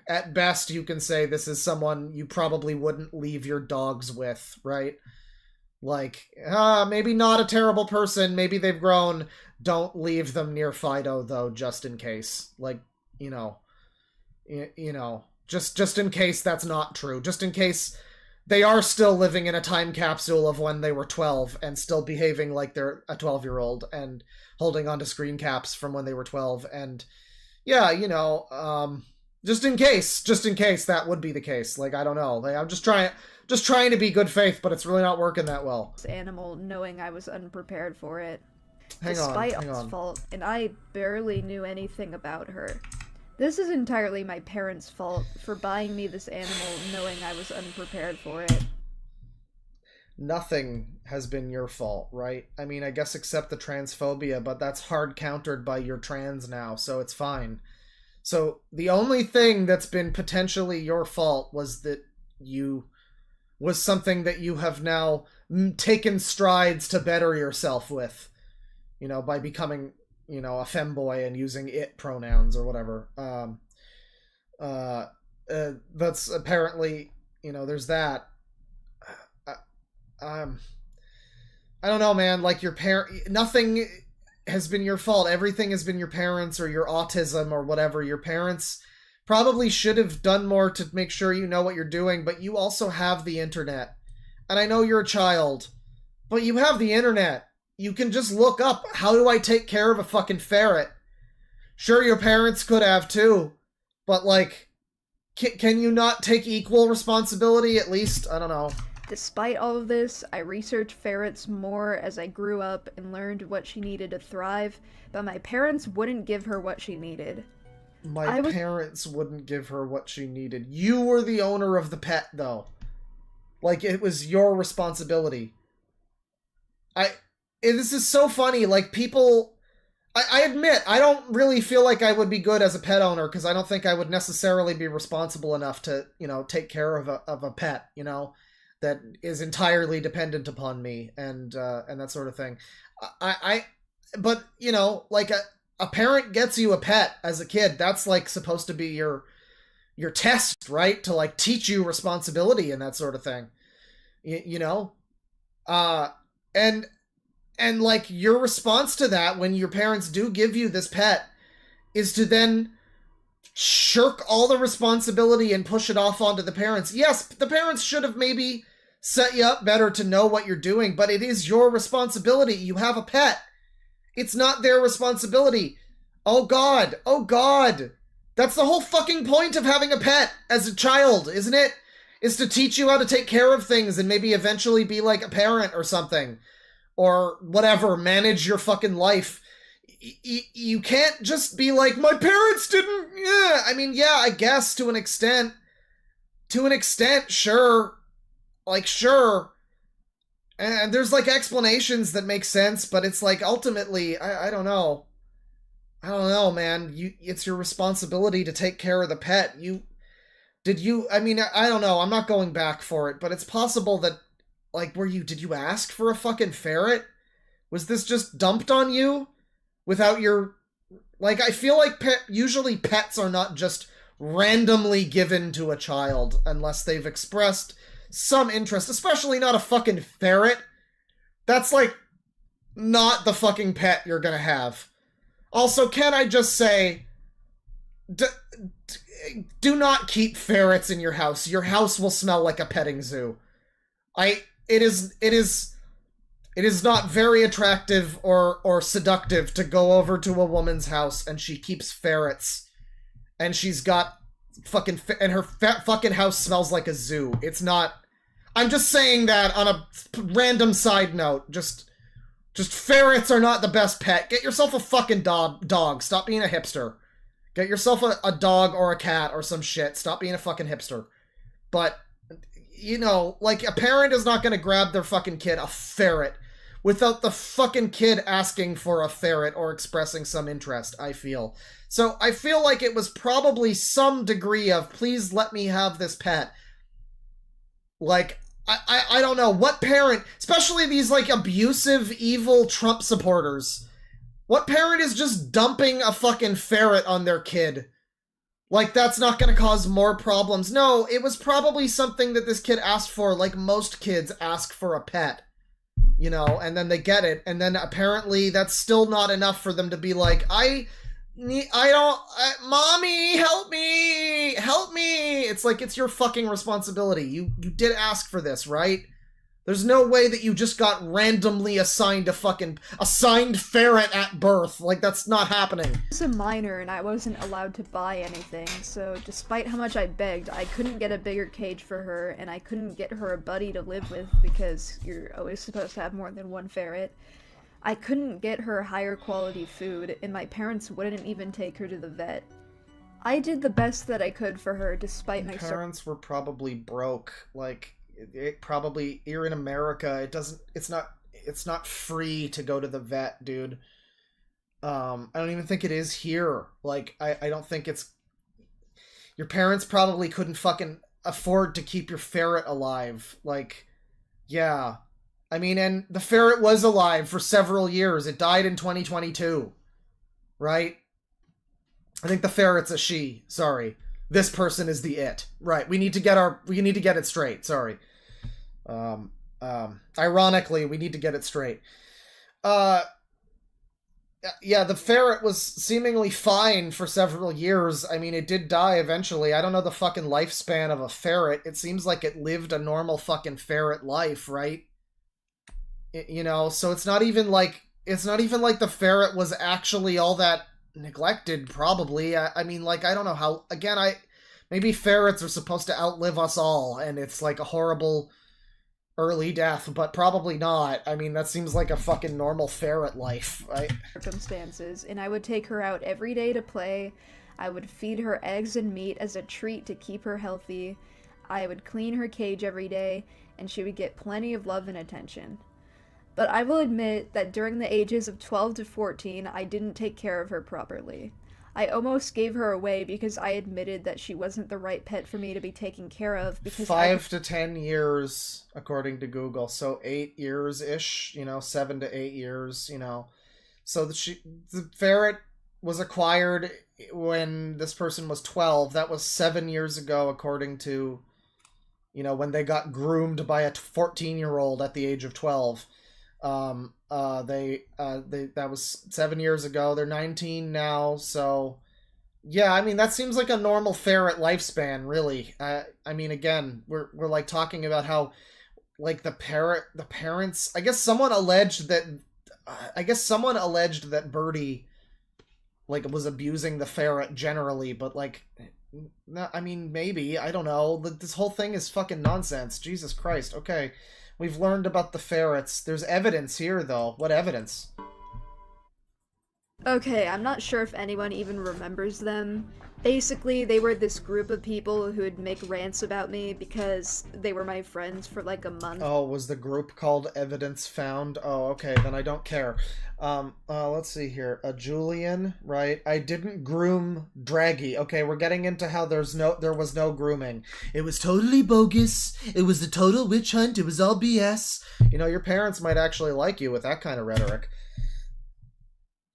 At best, you can say this is someone you probably wouldn't leave your dogs with, right? Like, maybe not a terrible person, maybe they've grown. Don't leave them near Fido, though, just in case. Like, you know, just in case that's not true. Just in case they are still living in a time capsule of when they were 12 and still behaving like they're a 12-year-old and holding onto screen caps from when they were 12. And yeah, you know, just in case that would be the case. Like, I don't know. Like, I'm just trying to be good faith, but it's really not working that well. Animal, knowing I was unprepared for it. Hang Despite on. its fault, and I barely knew anything about her. This is entirely my parents' fault for buying me this animal knowing I was unprepared for it. Nothing has been your fault, right? I mean, I guess except the transphobia, but that's hard countered by you're trans now, so it's fine. So the only thing that's been potentially your fault was something that you have now taken strides to better yourself with, you know, by becoming, you know, a femboy and using it pronouns or whatever. That's apparently, you know, there's that. I don't know, man. Like, nothing has been your fault. Everything has been your parents or your autism or whatever. Your parents probably should have done more to make sure you know what you're doing, but you also have the internet. And I know you're a child, but you have the internet. You can just look up, how do I take care of a fucking ferret? Sure, your parents could have too, but like, can you not take equal responsibility at least? I don't know. Despite all of this, I researched ferrets more as I grew up and learned what she needed to thrive, but my parents wouldn't give her what she needed. My parents wouldn't give her what she needed. You were the owner of the pet, though. Like, it was your responsibility. This is so funny, like, people... I admit, I don't really feel like I would be good as a pet owner, because I don't think I would necessarily be responsible enough to, you know, take care of a pet, you know, that is entirely dependent upon me, and that sort of thing. But, you know, like, a parent gets you a pet as a kid, that's, like, supposed to be your test, right? To, like, teach you responsibility and that sort of thing. You know? And like, your response to that when your parents do give you this pet is to then shirk all the responsibility and push it off onto the parents. Yes, the parents should have maybe set you up better to know what you're doing, but it is your responsibility. You have a pet. It's not their responsibility. Oh God. Oh God. That's the whole fucking point of having a pet as a child, isn't it? Is to teach you how to take care of things and maybe eventually be like a parent or something. or whatever, manage your fucking life. You can't just be like, my parents didn't, yeah. I mean, yeah, I guess to an extent, sure. Like, sure. And there's like explanations that make sense, but it's like ultimately, I don't know. I don't know, man. It's your responsibility to take care of the pet. I mean, I don't know. I'm not going back for it, but it's possible that, like, did you ask for a fucking ferret? Was this just dumped on you without your, like, I feel like usually pets are not just randomly given to a child unless they've expressed some interest, especially not a fucking ferret. That's, like, not the fucking pet you're gonna have. Also, can I just say, do not keep ferrets in your house. Your house will smell like a petting zoo. It is not very attractive or seductive to go over to a woman's house and she keeps ferrets and she's got fucking and her fucking house smells like a zoo. It's not. I'm just saying that on a random side note. Just ferrets are not the best pet. Get yourself a fucking dog. Stop being a hipster. Get yourself a dog or a cat or some shit. Stop being a fucking hipster. But, you know, like, a parent is not gonna grab their fucking kid a ferret without the fucking kid asking for a ferret or expressing some interest, I feel. So I feel like it was probably some degree of, please let me have this pet. Like, I don't know, what parent, especially these, like, abusive, evil Trump supporters, what parent is just dumping a fucking ferret on their kid? Like, that's not gonna cause more problems. No, it was probably something that this kid asked for, like most kids ask for a pet. You know, and then they get it, and then apparently that's still not enough for them to be like, mommy, help me. It's like, it's your fucking responsibility. You did ask for this, right? There's no way that you just got randomly assigned a assigned ferret at birth. Like, that's not happening. I was a minor and I wasn't allowed to buy anything, so despite how much I begged, I couldn't get a bigger cage for her, and I couldn't get her a buddy to live with because you're always supposed to have more than one ferret. I couldn't get her higher quality food, and my parents wouldn't even take her to the vet. I did the best that I could for her despite my parents were probably broke. Like, it probably, you're in America, it's not free to go to the vet, dude. I don't even think it is here. Like, I don't think it's, your parents probably couldn't fucking afford to keep your ferret alive. Like, yeah. I mean, and the ferret was alive for several years. It died in 2022. Right? I think the ferret's a she. Sorry. This person is the it. Right. We need to get it straight. Sorry. Ironically, we need to get it straight. Yeah, the ferret was seemingly fine for several years. I mean, it did die eventually. I don't know the fucking lifespan of a ferret. It seems like it lived a normal fucking ferret life, right? You know, so it's not even like the ferret was actually all that neglected, probably. I mean, like, I don't know how, again, maybe ferrets are supposed to outlive us all, and it's like a horrible early death, but probably not. I mean, that seems like a fucking normal ferret life, right? Circumstances, and I would take her out every day to play. I would feed her eggs and meat as a treat to keep her healthy. I would clean her cage every day, and she would get plenty of love and attention. But I will admit that during the ages of 12 to 14, I didn't take care of her properly. I almost gave her away because I admitted that she wasn't the right pet for me to be taking care of because 5 to 10 years, according to Google. So 8 years-ish, 7 to 8 years, So the ferret was acquired when this person was 12. That was 7 years ago, according to, when they got groomed by a 14-year-old at the age of 12. That was 7 years ago. They're 19 now, so yeah, I mean, that seems like a normal ferret lifespan, really. I mean, again, we're like talking about how, like, the parents, I guess someone alleged that Birdie, like, was abusing the ferret generally, but, like, no, I mean, maybe, I don't know. This whole thing is fucking nonsense. Jesus Christ. Okay. We've learned about the ferrets. There's evidence here, though. What evidence? Okay, I'm not sure if anyone even remembers them. Basically, they were this group of people who would make rants about me because they were my friends for like a month. Oh, was the group called Evidence Found? Oh, okay, then I don't care. Let's see here. Julian, right? I didn't groom Draggy. Okay, we're getting into how there was no grooming. It was totally bogus. It was a total witch hunt. It was all BS. You know, your parents might actually like you with that kind of rhetoric.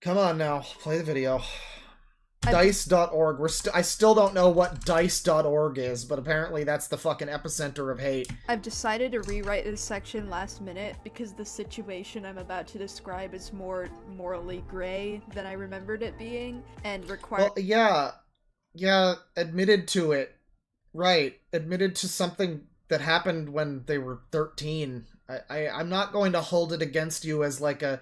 Come on now, play the video. Dice.org. I still don't know what Dice.org is, but apparently that's the fucking epicenter of hate. I've decided to rewrite this section last minute because the situation I'm about to describe is more morally gray than I remembered it being, and requires— Well, yeah, admitted to it. Right, admitted to something that happened when they were 13. I'm not going to hold it against you as like an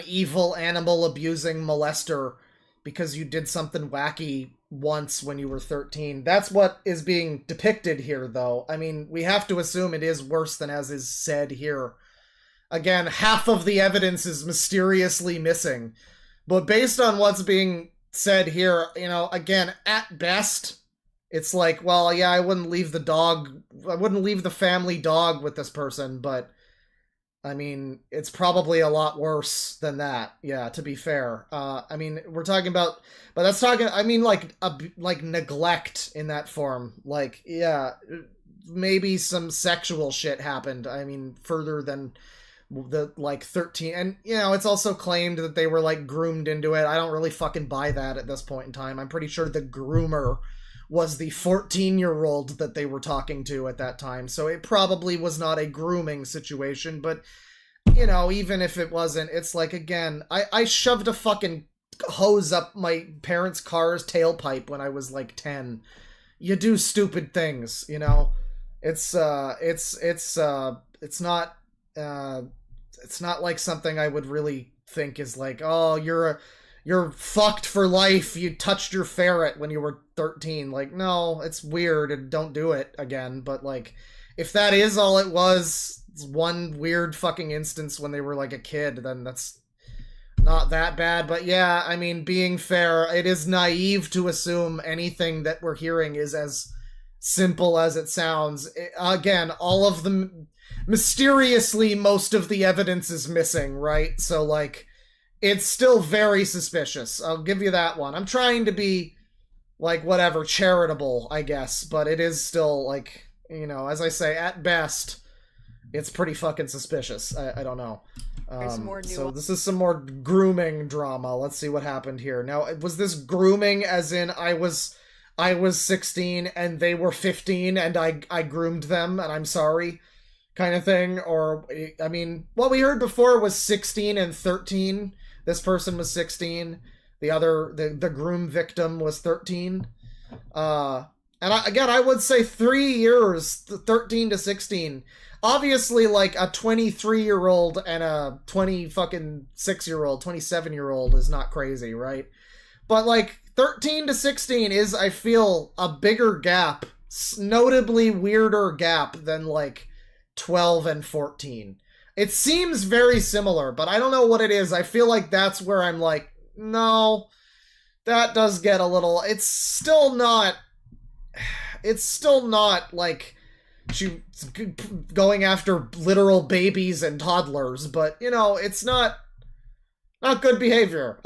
evil animal abusing molester because you did something wacky once when you were 13. That's what is being depicted here, though. I mean, we have to assume it is worse than as is said here. Again, half of the evidence is mysteriously missing. But based on what's being said here, you know, again, at best, it's like, well, yeah, I wouldn't leave the family dog with this person, but I mean, it's probably a lot worse than that. Yeah, to be fair. I mean, we're talking about, but that's talking, I mean, like neglect in that form. Like, yeah, maybe some sexual shit happened. I mean, further than the, like, 13. And, you know, it's also claimed that they were, like, groomed into it. I don't really fucking buy that at this point in time. I'm pretty sure the groomer was the 14-year-old that they were talking to at that time. So it probably was not a grooming situation, but, you know, even if it wasn't, it's like, again, I shoved a fucking hose up my parents' car's tailpipe when I was like 10. You do stupid things, you know? It's not like something I would really think is like, oh, you're fucked for life. You touched your ferret when you were 13. Like, no, it's weird and don't do it again. But, like, if that is all it was, it's one weird fucking instance when they were, like, a kid, then that's not that bad. But, yeah, I mean, being fair, it is naive to assume anything that we're hearing is as simple as it sounds. Again, all of the... mysteriously, most of the evidence is missing, right? So, like, it's still very suspicious. I'll give you that one. I'm trying to be, like, whatever, charitable, I guess, but it is still, like, you know, as I say, at best, it's pretty fucking suspicious. I don't know. So this is some more grooming drama. Let's see what happened here. Now, was this grooming as in I was 16 and they were 15 and I groomed them and I'm sorry kind of thing? Or, I mean, what we heard before was 16 and 13. This person was 16. The groom victim was 13. And I would say 3 years, 13 to 16. Obviously, like, a 23-year-old and a 26-year-old, 27-year-old is not crazy, right? But, like, 13 to 16 is, I feel, a bigger gap, notably weirder gap than, like, 12 and 14. It seems very similar, but I don't know what it is. I feel like that's where I'm like, no, that does get a little... It's still not, like, she's going after literal babies and toddlers, but, you know, it's not good behavior.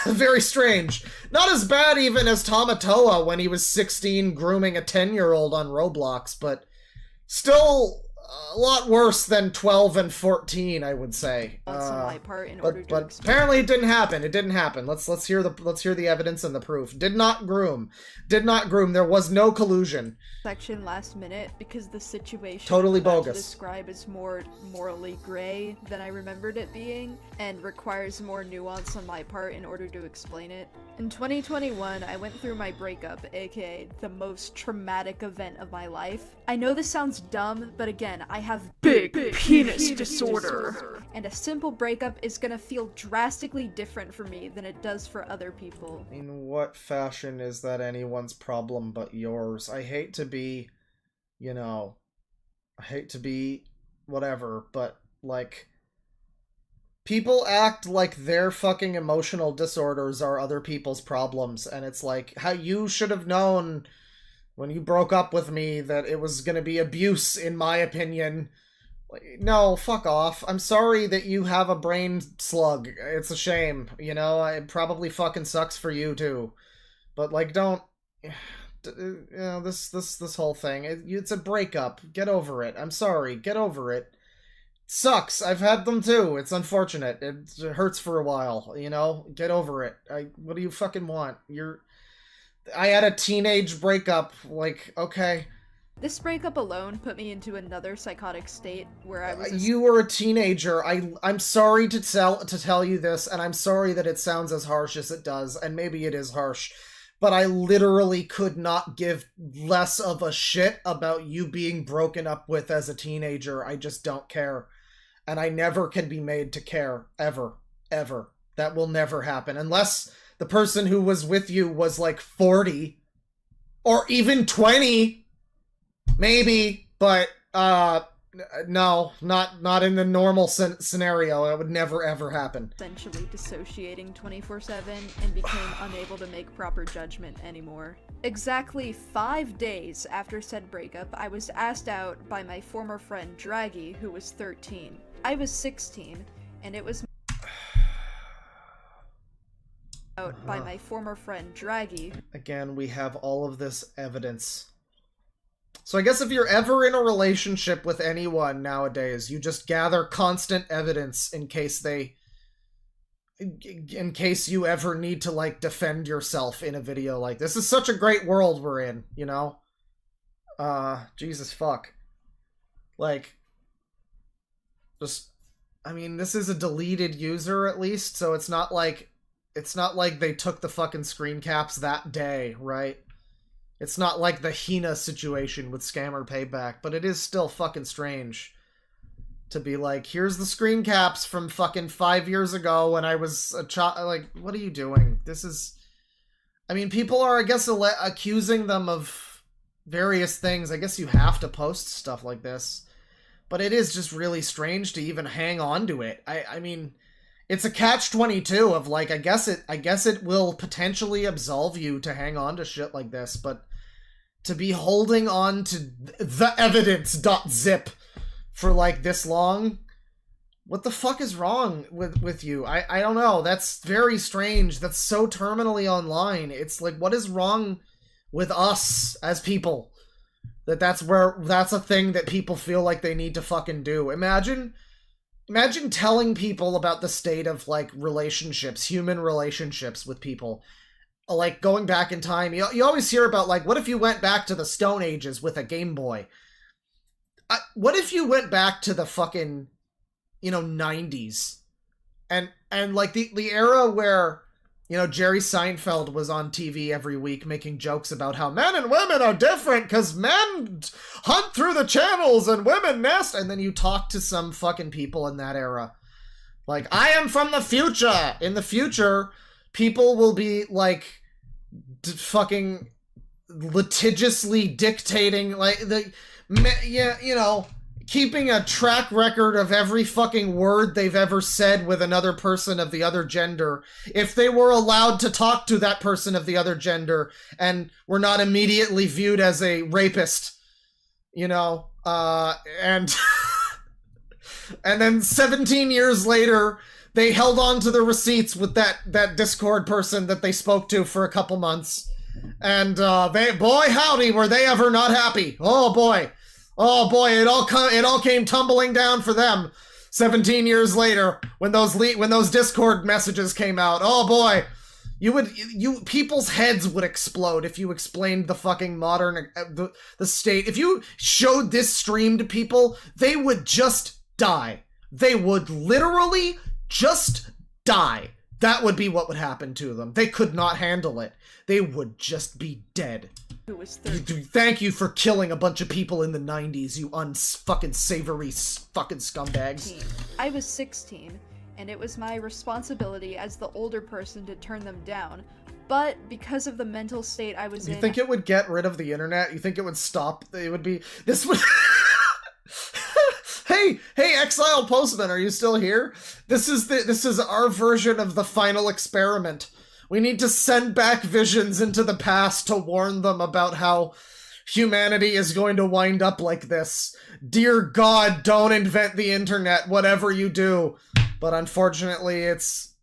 Very strange. Not as bad even as Tamatoa when he was 16 grooming a 10-year-old on Roblox, but still a lot worse than 12 and 14, I would say. On my part in order to but apparently it didn't happen. It didn't happen. Let's hear the evidence and the proof. Did not groom. There was no collusion. Section last minute because the situation totally I'm about bogus. To describe is more morally gray than I remembered it being and requires more nuance on my part in order to explain it. In 2021, I went through my breakup, aka the most traumatic event of my life. I know this sounds dumb, but again, I have big penis disorder. And a simple breakup is gonna feel drastically different for me than it does for other people. In what fashion is that anyone's problem but yours? I hate to be, you know, whatever, but, like, people act like their fucking emotional disorders are other people's problems, and it's like, how you should have known when you broke up with me that it was gonna be abuse, in my opinion. Like, no, fuck off. I'm sorry that you have a brain slug. It's a shame, you know? It probably fucking sucks for you, too. But, like, don't... You know, this whole thing, it's a breakup. Get over it. I'm sorry. Get over it. Sucks. I've had them too. It's unfortunate. It hurts for a while, you know? Get over it. What do you fucking want? I had a teenage breakup. Like, okay. This breakup alone put me into another psychotic state where I was. You were a teenager. I'm sorry to tell you this, and I'm sorry that it sounds as harsh as it does, and maybe it is harsh. But I literally could not give less of a shit about you being broken up with as a teenager. I just don't care. And I never can be made to care. Ever. Ever. That will never happen. Unless the person who was with you was like 40. Or even 20. Maybe. But, no. Not in the normal scenario. It would never ever happen. Essentially dissociating 24/7 and became unable to make proper judgment anymore. Exactly 5 days after said breakup, I was asked out by my former friend Draggy, who was 13. I was 16, and it was out by my former friend Draggy. Again, we have all of this evidence. So I guess if you're ever in a relationship with anyone nowadays, you just gather constant evidence in case you ever need to, like, defend yourself in a video like this. This is such a great world we're in, you know? Jesus fuck. Like, just, I mean, this is a deleted user at least, so it's not like they took the fucking screen caps that day, right? It's not like the Hina situation with Scammer Payback, but it is still fucking strange to be like, here's the screen caps from fucking 5 years ago when I was a child. Like, what are you doing? This is... I mean, people are, I guess, accusing them of various things. I guess you have to post stuff like this. But it is just really strange to even hang on to it. I mean... It's a catch-22 of, like, I guess it will potentially absolve you to hang on to shit like this, but to be holding on to the evidence.zip for, like, this long? What the fuck is wrong with you? I don't know. That's very strange. That's so terminally online. It's like, what is wrong with us as people? That's a thing that people feel like they need to fucking do. Imagine telling people about the state of, like, relationships, human relationships with people. Like, going back in time, you always hear about, like, what if you went back to the Stone Ages with a Game Boy? What if you went back to the fucking, 90s? And like, the era where, Jerry Seinfeld was on TV every week making jokes about how men and women are different because men hunt through the channels and women nest. And then you talk to some fucking people in that era. Like, I am from the future. In the future, people will be, like, fucking litigiously dictating, like, keeping a track record of every fucking word they've ever said with another person of the other gender, if they were allowed to talk to that person of the other gender and were not immediately viewed as a rapist, and and then 17 years later, they held on to the receipts with that Discord person that they spoke to for a couple months, and boy howdy, were they ever not happy. Oh boy, it all came tumbling down for them 17 years later when those Discord messages came out. Oh boy, people's heads would explode if you explained the fucking modern the state. If you showed this stream to people, they would just die. They would literally just die. That would be what would happen to them. They could not handle it. They would just be dead. Who was 13. Thank you for killing a bunch of people in the 90s, you unfucking savory fucking scumbags. I was 16, and it was my responsibility as the older person to turn them down. But because of the mental state I was in... You think it would get rid of the internet? You think it would stop? It would be... This would... Hey, Hey, exiled postman, are you still here? This is our version of the final experiment. We need to send back visions into the past to warn them about how humanity is going to wind up like this. Dear God, don't invent the internet, whatever you do. But unfortunately, it's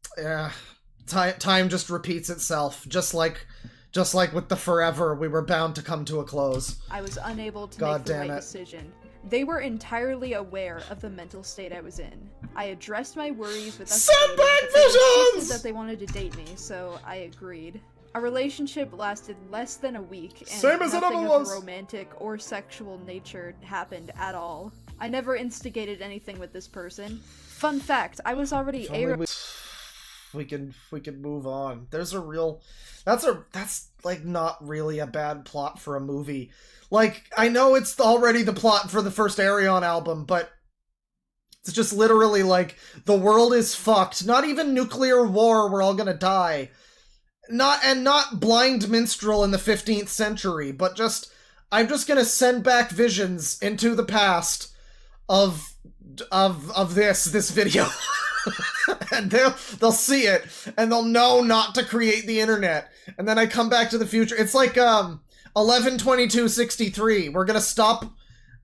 time just repeats itself, just like with the Forever, we were bound to come to a close. I was unable to God make the damn right it. decision. They were entirely aware of the mental state I was in. I addressed my worries with us Send back but they insisted visions! that they wanted to date me, so I agreed. Our relationship lasted less than a week, and Same as it nothing ever of was. a romantic or sexual nature happened at all. I never instigated anything with this person. Fun fact, I was already we can move on. There's a real that's like not really a bad plot for a movie. Like, I know it's already the plot for the first Arion album, but it's just literally like the world is fucked. Not even nuclear war, we're all gonna die. Not blind minstrel in the 15th century, but just I'm just gonna send back visions into the past of this video. And they'll see it, and they'll know not to create the internet. And then I come back to the future. It's like 11/22/63. We're gonna stop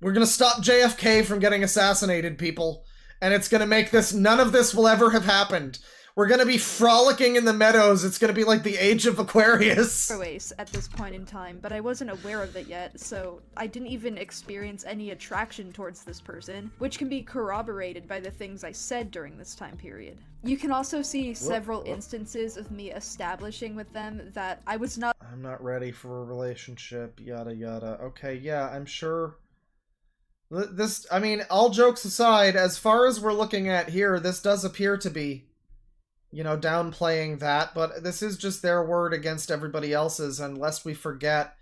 JFK from getting assassinated, people. And it's gonna make this, none of this will ever have happened. We're gonna be frolicking in the meadows. It's gonna be like the age of Aquarius. Ace at this point in time, but I wasn't aware of it yet, so I didn't even experience any attraction towards this person, which can be corroborated by the things I said during this time period. You can also see several instances of me establishing with them that I was not- I'm not ready for a relationship, yada yada. Okay, yeah, I'm sure. This, I mean, all jokes aside, as far as we're looking at here, this does appear to be, you know, downplaying that, but this is just their word against everybody else's, and lest we forget,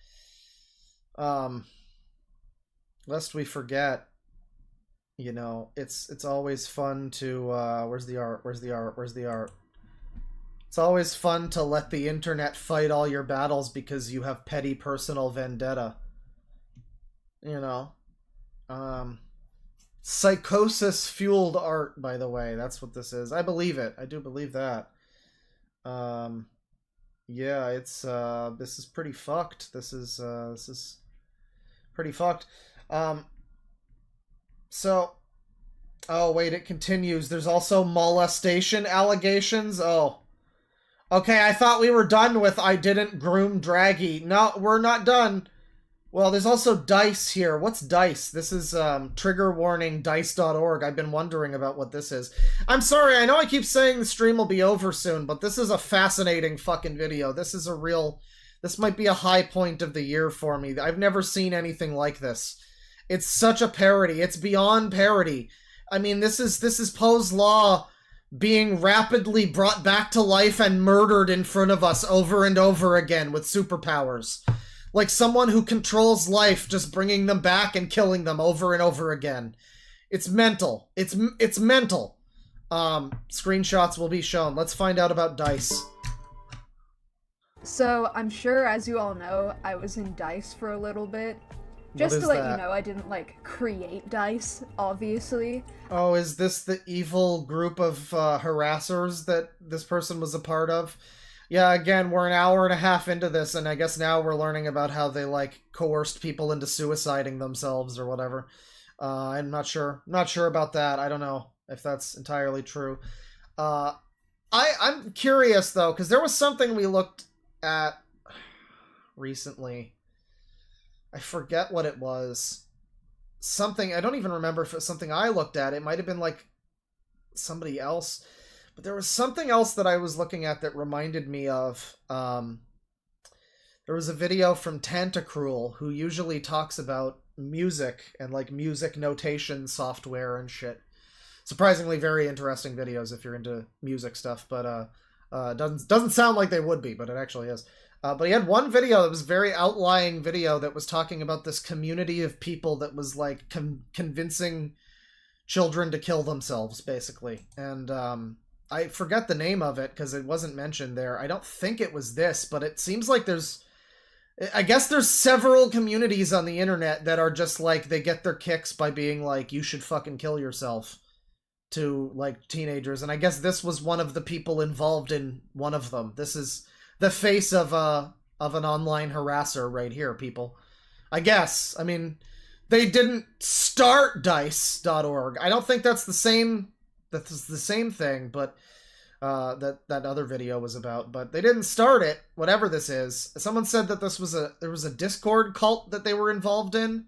you know, it's always fun to, where's the art? It's always fun to let the internet fight all your battles because you have petty personal vendetta. You know? Psychosis-fueled art, by the way. That's what this is. I believe it. I do believe that. Yeah, it's, this is pretty fucked. This is pretty fucked. So, oh, wait, it continues. There's also molestation allegations. Oh. Okay, I thought we were done with I didn't groom Draggy. No, we're not done. Well, there's also DICE here. What's DICE? This is, trigger warning, dice.org. I've been wondering about what this is. I'm sorry, I know I keep saying the stream will be over soon, but this is a fascinating fucking video. This is a real... This might be a high point of the year for me. I've never seen anything like this. It's such a parody. It's beyond parody. I mean, this is Poe's Law being rapidly brought back to life and murdered in front of us over and over again with superpowers. Like someone who controls life, just bringing them back and killing them over and over again. It's mental. It's mental. Screenshots will be shown. Let's find out about DICE. So, I'm sure, as you all know, I was in DICE for a little bit. Just to let you know, I didn't, like, create DICE, obviously. Oh, is this the evil group of harassers that this person was a part of? Yeah, again, we're an hour and a half into this, and I guess now we're learning about how they, like, coerced people into suiciding themselves or whatever. I'm not sure. Not sure about that. I don't know if that's entirely true. I'm curious, though, because there was something we looked at recently. I forget what it was. Something, I don't even remember if it was something I looked at. It might have been, like, somebody else. But there was something else that I was looking at that reminded me of, there was a video from Tantacruel, who usually talks about music and, like, music notation software and shit. Surprisingly very interesting videos if you're into music stuff, but, doesn't sound like they would be, but it actually is. But he had one video that was a very outlying video that was talking about this community of people that was, like, convincing children to kill themselves, basically. And, I forget the name of it because it wasn't mentioned there. I don't think it was this, but it seems like there's I guess there's several communities on the internet that are just like, they get their kicks by being like, you should fucking kill yourself to like teenagers. And I guess this was one of the people involved in one of them. This is the face of an online harasser right here, people. I guess. I mean, they didn't start dice.org. I don't think that's the same thing, but that other video was about, but they didn't start it, whatever this is. Someone said that there was a Discord cult that they were involved in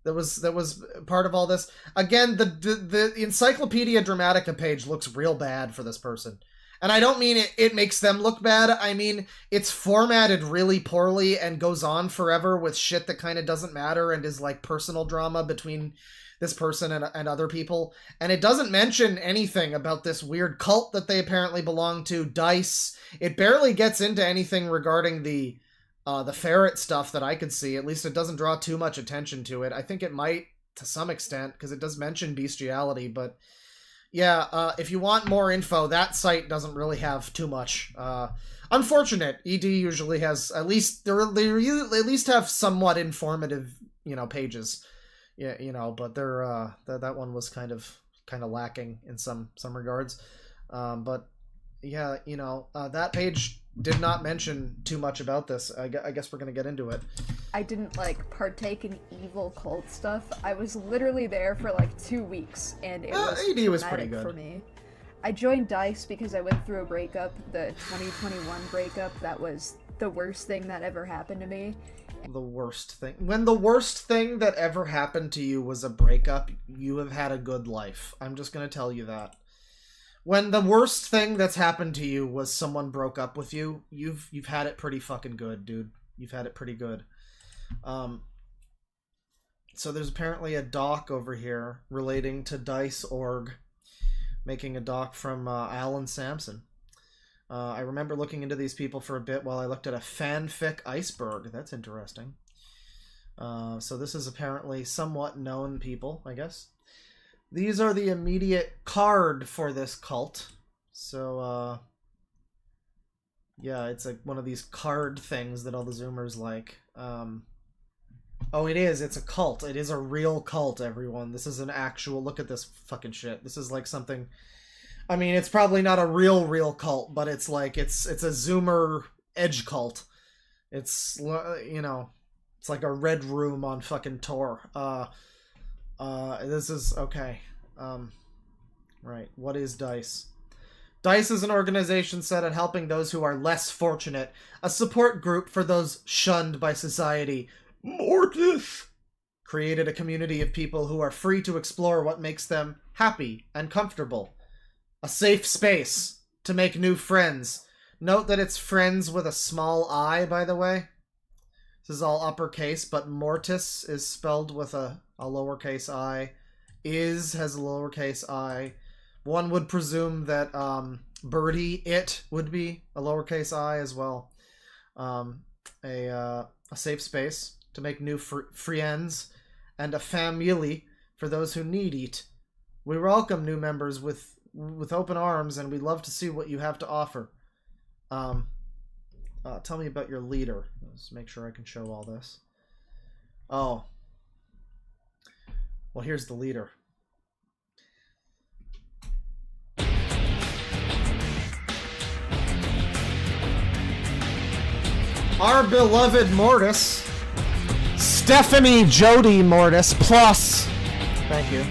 that was part of all this. Again, the Encyclopedia Dramatica page looks real bad for this person. And I don't mean it makes them look bad. I mean, it's formatted really poorly and goes on forever with shit that kind of doesn't matter and is like personal drama between this person and other people. And it doesn't mention anything about this weird cult that they apparently belong to, Dice. It barely gets into anything regarding the ferret stuff that I could see. At least it doesn't draw too much attention to it. I think it might to some extent, because it does mention bestiality, but yeah, if you want more info, that site doesn't really have too much. Unfortunate. ED usually has at least they at least have somewhat informative, pages. Yeah, but they're that one was kind of lacking in some regards. But yeah, that page did not mention too much about this. I guess we're gonna get into it. I didn't partake in evil cult stuff. I was literally there for 2 weeks, and it was AD was pretty good for me. I joined DICE because I went through a breakup, the 2021 breakup. That was the worst thing that ever happened to me. The worst thing. When the worst thing that ever happened to you was a breakup, you have had a good life. I'm just gonna tell you that. When the worst thing that's happened to you was someone broke up with you, you've had it pretty fucking good, dude. You've had it pretty good. So there's apparently a doc over here relating to Dice.org, making a doc from Alan Sampson. I remember looking into these people for a bit while I looked at a fanfic iceberg. That's interesting. So this is apparently somewhat known people, I guess. These are the immediate card for this cult. So, yeah, it's like one of these card things that all the Zoomers like. Oh, it is. It's a cult. It is a real cult, everyone. This is an actual... Look at this fucking shit. This is like something... I mean, it's probably not a real cult, but it's like... It's a Zoomer edge cult. It's, it's like a red room on fucking Tor. This is... Okay. Right. What is DICE? DICE is an organization set at helping those who are less fortunate. A support group for those shunned by society. Mortis! Created a community of people who are free to explore what makes them happy and comfortable. A safe space to make new friends. Note that it's friends with a small I, by the way. This is all uppercase, but Mortis is spelled with a lowercase I. Is has a lowercase I. One would presume that Birdie, it, would be a lowercase I as well. A safe space to make new friends, and a family for those who need it. We welcome new members with open arms, and we'd love to see what you have to offer. Tell me about your leader. Let's make sure I can show all this. Oh. Well, here's the leader. Our beloved Mortis, Stephanie Jody Mortis, plus, thank you,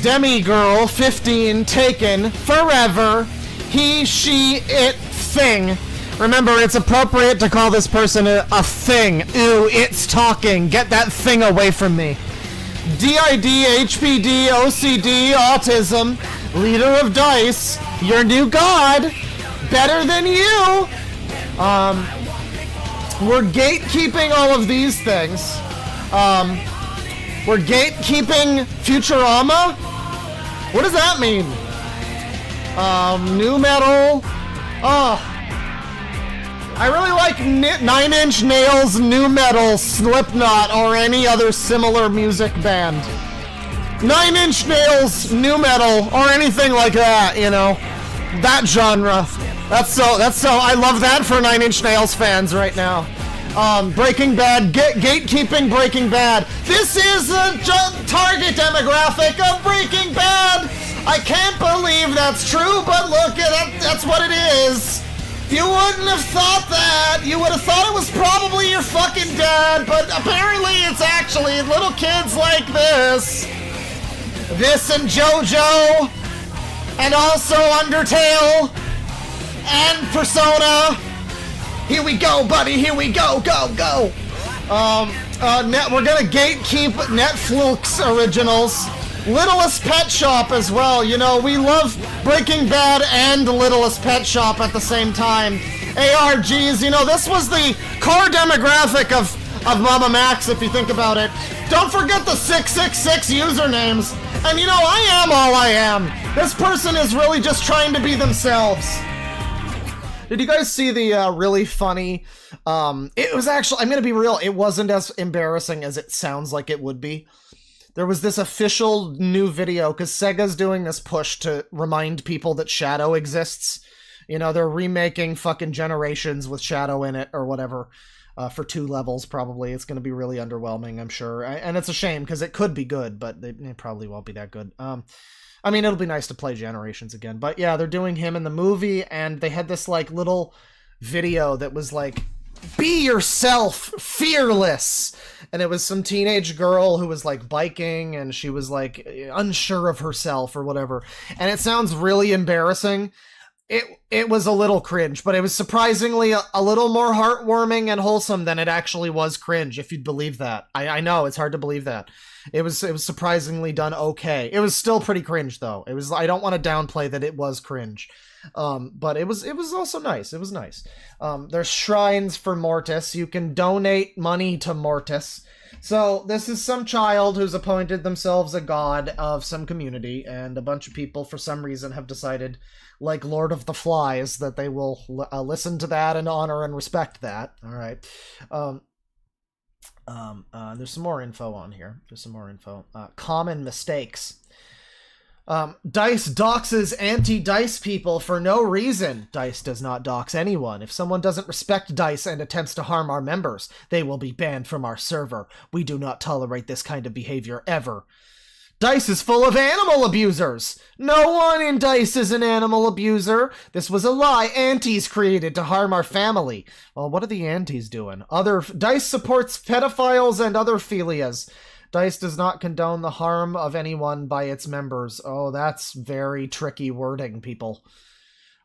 Demigirl, 15, taken, forever, he, she, it, thing. Remember, it's appropriate to call this person a thing. Ew, it's talking. Get that thing away from me. DID, HPD, OCD, autism, leader of DICE, your new god, better than you. We're gatekeeping all of these things. We're gatekeeping Futurama? What does that mean? New metal. Oh. I really like 9 Inch Nails, new metal, Slipknot, or any other similar music band. 9 Inch Nails, new metal, or anything like that, that genre. That's so, I love that for Nine Inch Nails fans right now. Breaking Bad, gatekeeping Breaking Bad. This is the target demographic of Breaking Bad. I can't believe that's true, but look at it, that's what it is. You wouldn't have thought that. You would have thought it was probably your fucking dad, but apparently it's actually little kids like this. This and JoJo, and also Undertale, and Persona. Here we go, buddy. Here we go. Go. We're gonna gatekeep Netflix originals. Littlest Pet Shop as well. You know, we love Breaking Bad and Littlest Pet Shop at the same time. ARGs, you know, this was the core demographic of Mama Max, if you think about it. Don't forget the 666 usernames. And you know, I am all I am. This person is really just trying to be themselves. Did you guys see the really funny, it was actually, I'm gonna be real, it wasn't as embarrassing as it sounds like it would be. There was this official new video, because Sega's doing this push to remind people that Shadow exists. You know, they're remaking fucking Generations with Shadow in it, or whatever, for 2 levels, probably. It's gonna be really underwhelming, I'm sure. And it's a shame, because it could be good, but it probably won't be that good. I mean, it'll be nice to play Generations again. But yeah, they're doing him in the movie, and they had this, like, little video that was like, be yourself, fearless. And it was some teenage girl who was, like, biking, and she was, like, unsure of herself or whatever. And it sounds really embarrassing. It was a little cringe, but it was surprisingly a little more heartwarming and wholesome than it actually was cringe, if you'd believe that. I know, it's hard to believe that. It was surprisingly done okay. It was still pretty cringe, though. It was, I don't want to downplay that it was cringe. But it was also nice. It was nice. There's shrines for Mortis. You can donate money to Mortis. So this is some child who's appointed themselves a god of some community, and a bunch of people for some reason have decided, like Lord of the Flies, that they will listen to that and honor and respect that. All right. There's some more info on here. Common mistakes. DICE doxes anti-DICE people for no reason. DICE does not dox anyone. If someone doesn't respect DICE and attempts to harm our members, they will be banned from our server. We do not tolerate this kind of behavior ever. DICE is full of animal abusers. No one in DICE is an animal abuser. This was a lie antis created to harm our family. Well, what are the antis doing? DICE supports pedophiles and other philias. DICE does not condone the harm of anyone by its members. Oh, that's very tricky wording, people.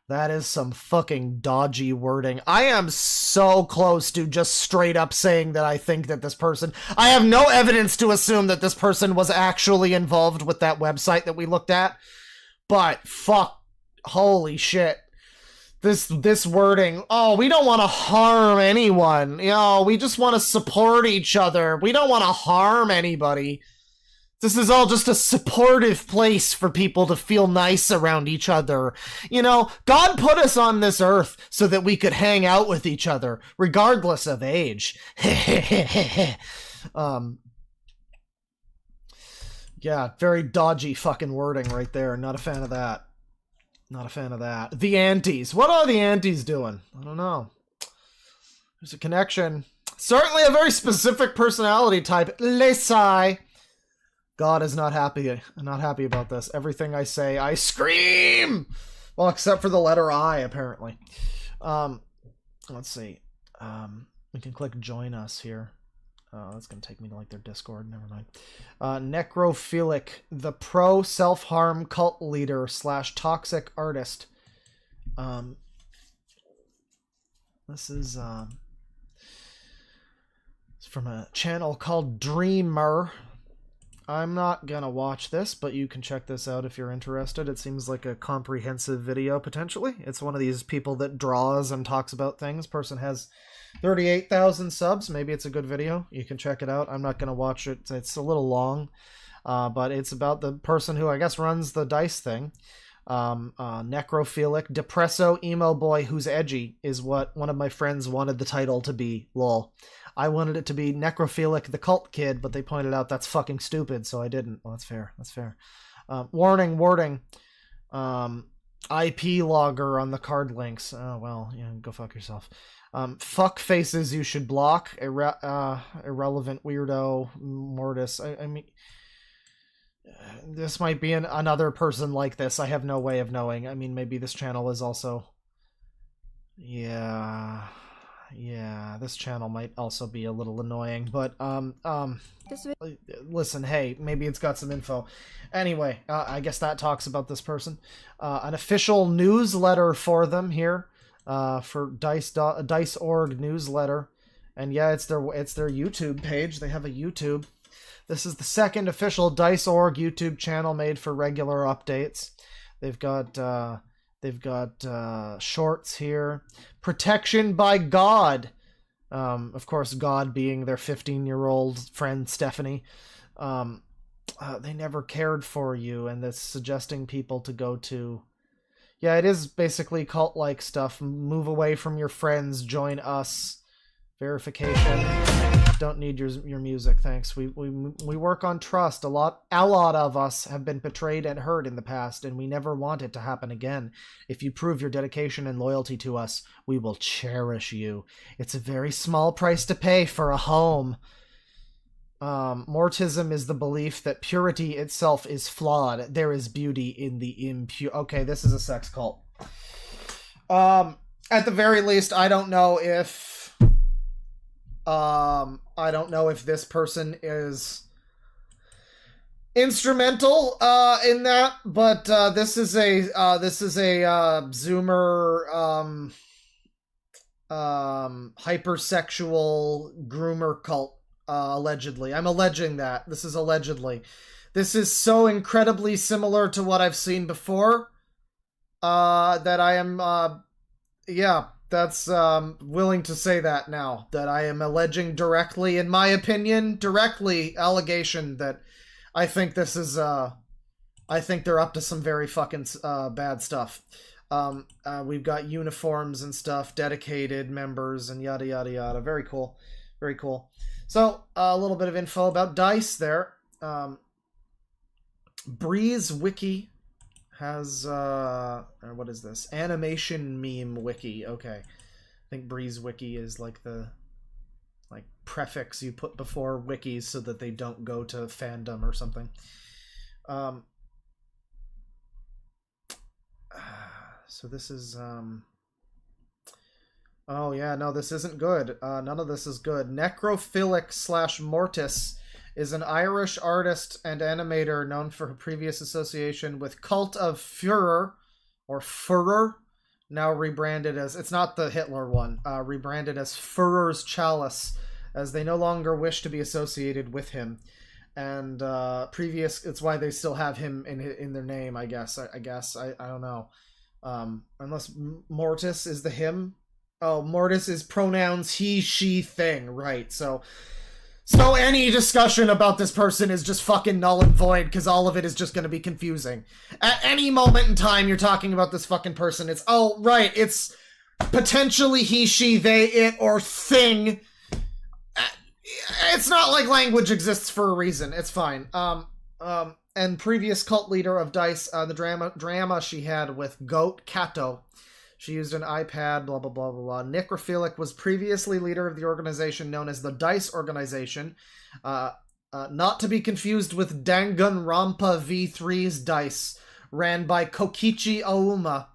That is some fucking dodgy wording. I am so close to just straight up saying that I think that this person... I have no evidence to assume that this person was actually involved with that website that we looked at. But, fuck. Holy shit. This wording, oh, we don't want to harm anyone. You know, we just want to support each other. We don't want to harm anybody. This is all just a supportive place for people to feel nice around each other. You know, God put us on this earth so that we could hang out with each other, regardless of age. Yeah, very dodgy fucking wording right there. Not a fan of that. Not a fan of that. The antis. What are the antis doing? I don't know. There's a connection. Certainly a very specific personality type. Lesai. God is not happy. I'm not happy about this. Everything I say, I scream! Well, except for the letter I, apparently. Let's see. We can click join us here. Oh, that's going to take me to, like, their Discord. Never mind. Necrophilic, the pro self-harm cult leader / toxic artist. This is it's from a channel called Dreamer. I'm not going to watch this, but you can check this out if you're interested. It seems like a comprehensive video, potentially. It's one of these people that draws and talks about things. Person has 38,000 subs. Maybe it's a good video. You can check it out. I'm not going to watch it. It's a little long, but it's about the person who I guess runs the DICE thing. Necrophilic, depresso emo boy who's edgy is what one of my friends wanted the title to be. Lol. I wanted it to be Necrophilic the cult kid, but they pointed out that's fucking stupid, so I didn't. Well, that's fair. That's fair. Warning. IP logger on the card links. Oh, well, yeah, go fuck yourself. Fuck faces you should block. Irrelevant weirdo. Mortis. I mean, this might be another person like this. I have no way of knowing. I mean, maybe this channel is also... Yeah, this channel might also be a little annoying, but, listen, hey, maybe it's got some info. Anyway, I guess that talks about this person. An official newsletter for them here, for Dice.org newsletter. And yeah, it's their YouTube page. They have a YouTube. This is the second official Dice.org YouTube channel made for regular updates. They've got shorts here. Protection by God. Of course, God being their 15-year-old friend Stephanie. They never cared for you, and that's suggesting people to go to... Yeah, it is basically cult-like stuff. Move away from your friends, join us. Verification. Don't need your music, thanks. We work on trust. A lot of us have been betrayed and hurt in the past, and we never want it to happen again. If you prove your dedication and loyalty to us, we will cherish you. It's a very small price to pay for a home. Mortism is the belief that purity itself is flawed. There is beauty in the impure. Okay, this is a sex cult. At the very least, I don't know if this person is instrumental in that, but this is a Zoomer hypersexual groomer cult, allegedly. I'm alleging that. This is allegedly. This is so incredibly similar to what I've seen before that I am that's willing to say that now, that I am alleging directly, in my opinion, allegation that I think this is, I think they're up to some very fucking bad stuff. We've got uniforms and stuff, dedicated members, and yada yada yada. Very cool. Very cool. So, a little bit of info about DICE there. Breeze Wiki has, what is this? Animation meme wiki. Okay. I think Breeze Wiki is like the, prefix you put before wikis so that they don't go to fandom or something. So this is, oh yeah, no, this isn't good. None of this is good. Necrophilic / Mortis is an Irish artist and animator known for her previous association with Cult of Führer, or Führer, now rebranded as, it's not the Hitler one, rebranded as Führer's Chalice, as they no longer wish to be associated with him. And it's why they still have him in their name, I guess. I don't know. Unless Mortis is the him. Oh, Mortis is pronouns he, she, thing, right? So any discussion about this person is just fucking null and void, because all of it is just going to be confusing. At any moment in time you're talking about this fucking person, it's, oh, right, it's potentially he, she, they, it, or thing. It's not like language exists for a reason. It's fine. And previous cult leader of DICE, the drama she had with Goat Kato. She used an iPad, blah, blah, blah, blah, blah. Necrophilic was previously leader of the organization known as the DICE Organization. Not to be confused with Danganronpa V3's DICE, ran by Kokichi Auma.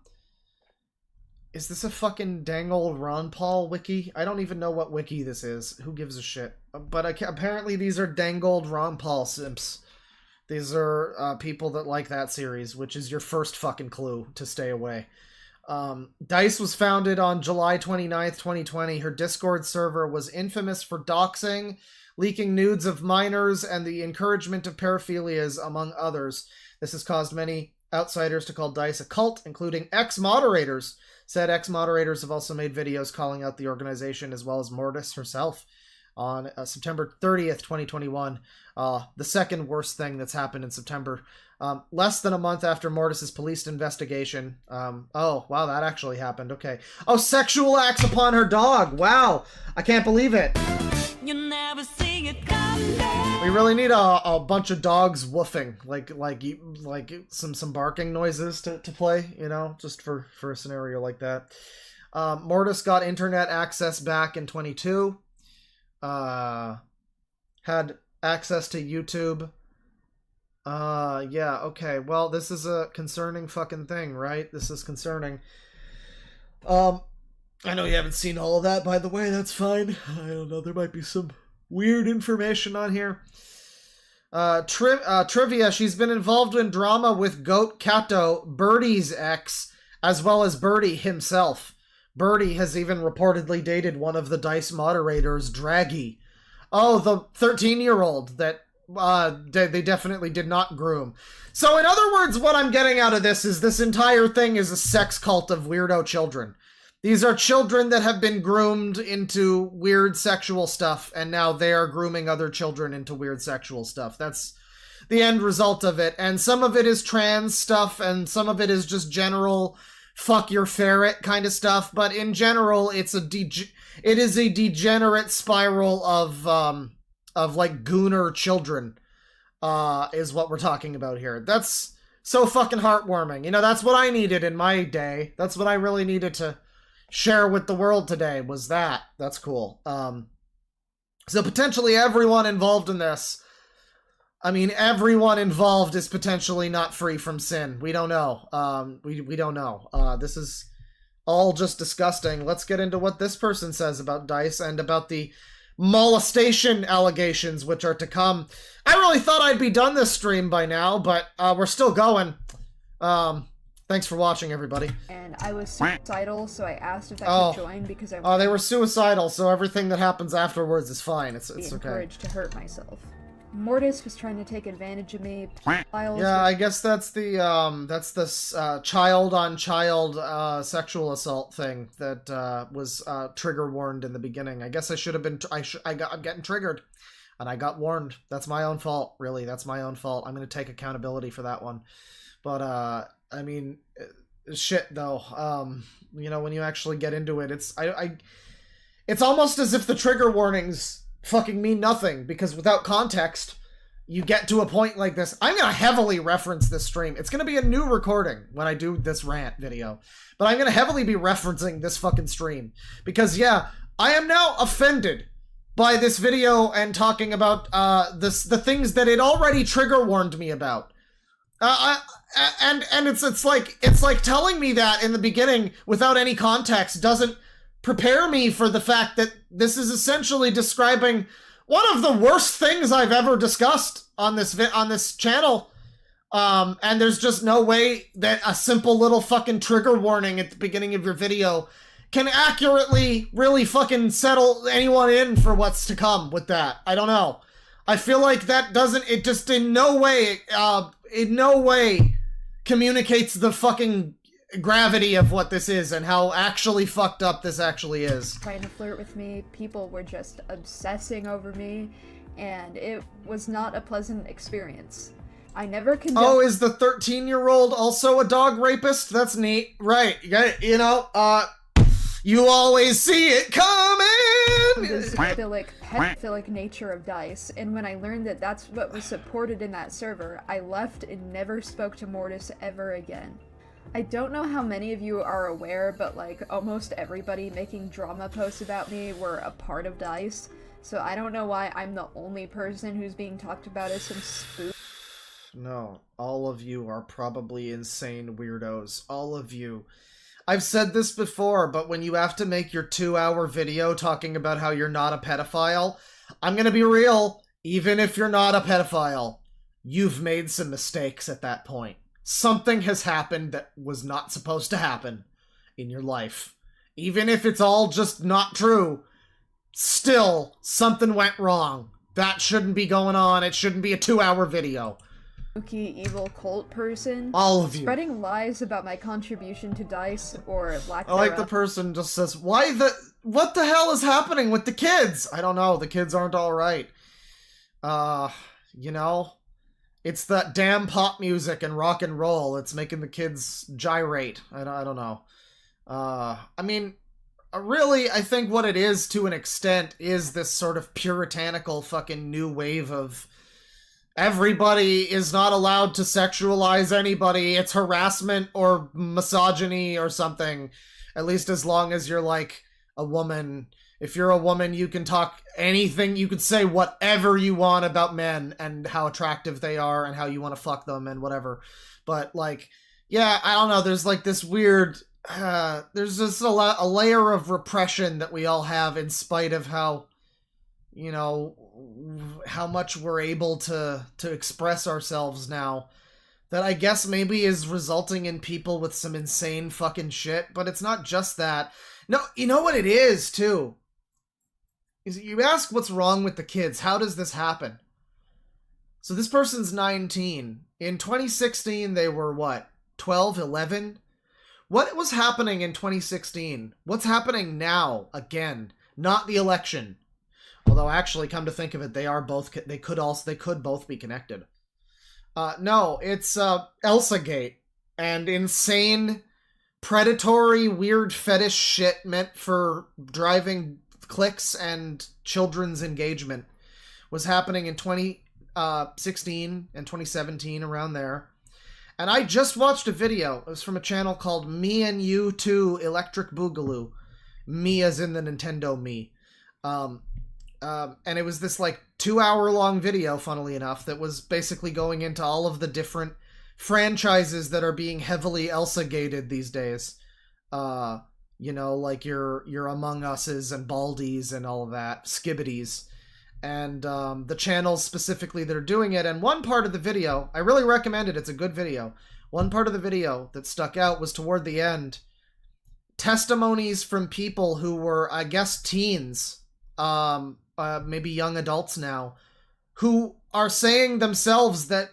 Is this a fucking dang old Ron Paul wiki? I don't even know what wiki this is. Who gives a shit? But apparently these are dang old Ron Paul simps. These are people that like that series, which is your first fucking clue to stay away. DICE was founded on July 29th, 2020. Her Discord server was infamous for doxing, leaking nudes of minors, and the encouragement of paraphilias, among others. This has caused many outsiders to call DICE a cult, including ex-moderators. Said ex-moderators have also made videos calling out the organization, as well as Mortis herself, on September 30th, 2021. The second worst thing that's happened in September. Less than a month after Mortis's police investigation. Oh, wow, that actually happened. Okay. Oh, sexual acts upon her dog. Wow. I can't believe it. You never see it coming. We really need a bunch of dogs woofing, like some barking noises to play, you know, just for a scenario like that. Mortis got internet access back in 22. Had access to YouTube. Yeah, okay. Well, this is a concerning fucking thing, right? This is concerning. I know you haven't seen all of that, by the way. That's fine. I don't know. There might be some weird information on here. Trivia. She's been involved in drama with Goat Kato, Birdie's ex, as well as Birdie himself. Birdie has even reportedly dated one of the DICE moderators, Draggy. Oh, the 13-year-old that they definitely did not groom. So in other words, what I'm getting out of this is this entire thing is a sex cult of weirdo children. These are children that have been groomed into weird sexual stuff, and now they are grooming other children into weird sexual stuff. That's the end result of it. And some of it is trans stuff, and some of it is just general fuck your ferret kind of stuff. But in general, it is a degenerate spiral of like gooner children, is what we're talking about here. That's so fucking heartwarming. You know, that's what I needed in my day. That's what I really needed to share with the world today, was that. That's cool. So potentially everyone involved in this, I mean, everyone involved is potentially not free from sin. We don't know. We don't know. This is all just disgusting. Let's get into what this person says about DICE and about the molestation allegations which are to come. I really thought I'd be done this stream by now, but we're still going. Thanks for watching, everybody. And I was suicidal, so I asked if I could join because I Oh, they were suicidal, so everything that happens afterwards is fine. It's okay. Encouraged to hurt myself. Mortis was trying to take advantage of me. Yeah, I guess that's the child-on-child sexual assault thing that was trigger warned in the beginning. I guess I should have been. I'm getting triggered, and I got warned. That's my own fault, really. That's my own fault. I'm gonna take accountability for that one. But I mean, shit though. You know, when you actually get into it, it's almost as if the trigger warnings fucking mean nothing, because without context, you get to a point like this. I'm gonna heavily reference this stream. It's gonna be a new recording when I do this rant video, but I'm gonna heavily be referencing this fucking stream because, yeah, I am now offended by this video and talking about the things that it already trigger warned me about. And it's like telling me that in the beginning without any context doesn't prepare me for the fact that this is essentially describing one of the worst things I've ever discussed on this channel. And there's just no way that a simple little fucking trigger warning at the beginning of your video can accurately really fucking settle anyone in for what's to come with that. I don't know. I feel like that doesn't, it just in no way communicates the fucking gravity of what this is and how actually fucked up this actually is. Trying to flirt with me, people were just obsessing over me, and it was not a pleasant experience. I never condoned— Oh, is the 13-year-old also a dog rapist? That's neat. Right. You know, you always see it coming! The zoophilic, pedophilic nature of DICE, and when I learned that that's what was supported in that server, I left and never spoke to Mortis ever again. I don't know how many of you are aware, but like almost everybody making drama posts about me were a part of DICE, so I don't know why I'm the only person who's being talked about as some spook. No, all of you are probably insane weirdos. All of you. I've said this before, but when you have to make your 2-hour video talking about how you're not a pedophile, I'm gonna be real, even if you're not a pedophile, you've made some mistakes at that point. Something has happened that was not supposed to happen in your life. Even if it's all just not true, still, something went wrong. That shouldn't be going on. It shouldn't be a 2-hour video. Spooky, evil cult person. All of you. Spreading lies about my contribution to DICE or lack I like the thereof. person just says, what the hell is happening with the kids? I don't know. The kids aren't all right. You know, it's that damn pop music and rock and roll. It's making the kids gyrate. I don't know. I mean, really, I think what it is to an extent is this sort of puritanical fucking new wave of everybody is not allowed to sexualize anybody. It's harassment or misogyny or something. At least as long as you're like a woman. If you're a woman, you can talk anything. You could say whatever you want about men and how attractive they are and how you want to fuck them and whatever. But like, yeah, I don't know. There's like this weird, there's just a layer of repression that we all have in spite of how, you know, how much we're able to express ourselves now, that I guess maybe is resulting in people with some insane fucking shit. But it's not just that. No, you know what it is too? Is you ask what's wrong with the kids. How does this happen? So this person's 19. In 2016, they were what? 12, 11? What was happening in 2016? What's happening now again? Not the election. Although actually, come to think of it, they are both. They could both be connected. No, it's Elsa Gate and insane, predatory, weird fetish shit meant for driving clicks and children's engagement was happening in 2016 and 2017, around there. And I just watched a video. It was from a channel called Me and You Too Electric Boogaloo. Me as in the Nintendo Me. And it was this like 2-hour-long video, funnily enough, that was basically going into all of the different franchises that are being heavily Elsa-gated these days. You know, like your Among Us's and Baldies and all of that, Skibbities. And the channels specifically that are doing it. And one part of the video, I really recommend it, it's a good video. One part of the video that stuck out was toward the end. Testimonies from people who were, I guess, teens, maybe young adults now, who are saying themselves that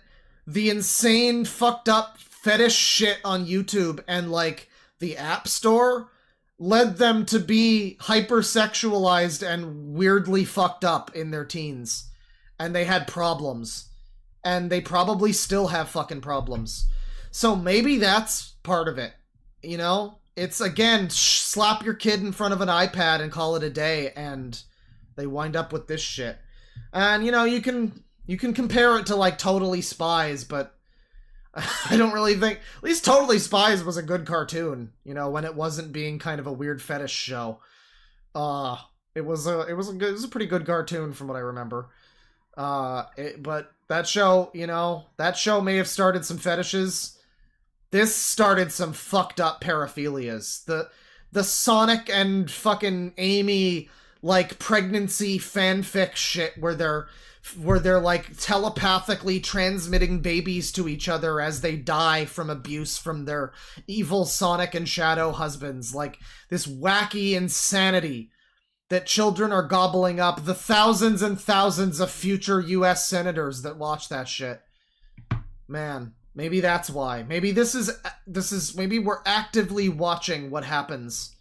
the insane fucked up fetish shit on YouTube and like the App Store led them to be hypersexualized and weirdly fucked up in their teens. And they had problems. And they probably still have fucking problems. So maybe that's part of it. You know? It's, again, slap your kid in front of an iPad and call it a day, and they wind up with this shit. And, you know, you can compare it to, like, Totally Spies, but I don't really think... At least Totally Spies was a good cartoon, you know, when it wasn't being kind of a weird fetish show. It was a pretty good cartoon from what I remember. But that show, you know, that show may have started some fetishes. This started some fucked up paraphilias. The Sonic and fucking Amy, like, pregnancy fanfic shit where they're like telepathically transmitting babies to each other as they die from abuse from their evil Sonic and Shadow husbands. Like, this wacky insanity that children are gobbling up. The thousands and thousands of future US senators that watch that shit. Man, maybe that's why. Maybe maybe we're actively watching what happens,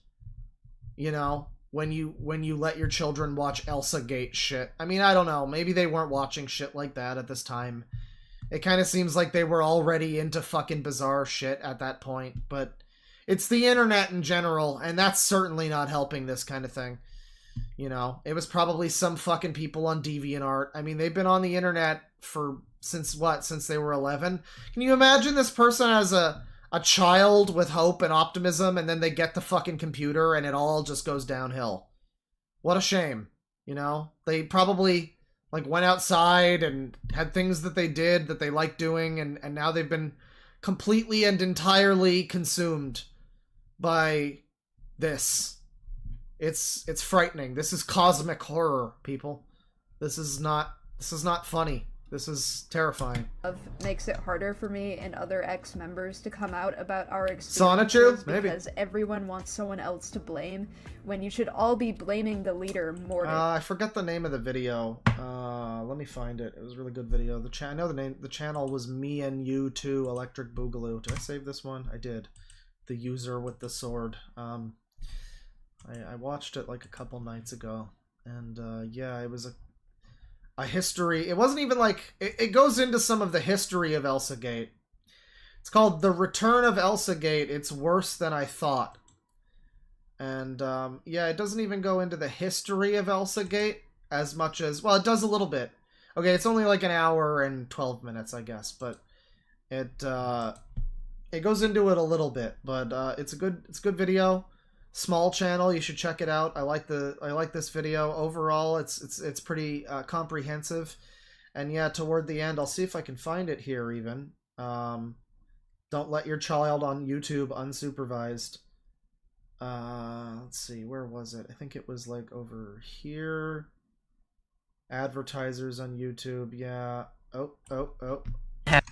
you know, when you let your children watch Elsa Gate shit. I mean, I don't know. Maybe they weren't watching shit like that at this time. It kind of seems like they were already into fucking bizarre shit at that point. But it's the internet in general, and that's certainly not helping this kind of thing. You know, it was probably some fucking people on DeviantArt. I mean, they've been on the internet since they were 11? Can you imagine this person as a child with hope and optimism, and then they get the fucking computer and it all just goes downhill? What a shame, you know? They probably, like, went outside and had things that they did that they liked doing, and now they've been completely and entirely consumed by this. It's frightening. This is cosmic horror, people. This is not funny. This is terrifying. Makes it harder for me and other ex-members to come out about our Sonichu? experiences Maybe. because everyone wants someone else to blame when you should all be blaming the leader more. I forgot the name of the video. Let me find it. It was a really good video. I know the name. The channel was Me and You Too Electric Boogaloo. Did I save this one? I did. The user with the sword. I watched it like a couple nights ago, and yeah, it was a history. It wasn't even like it goes into some of the history of Elsa Gate. It's called The Return of Elsa Gate. It's worse than I thought. And yeah, it doesn't even go into the history of Elsa Gate as much as, well, it does a little bit. Okay, it's only like an hour and 12 minutes, I guess, but it goes into it a little bit, but it's a good video. Small channel, you should check it out. I like this video. Overall, it's pretty comprehensive. And yeah, toward the end, I'll see if I can find it here even. Don't let your child on YouTube unsupervised. Let's see, where was it? I think it was like over here. Advertisers on YouTube, yeah. Oh. Let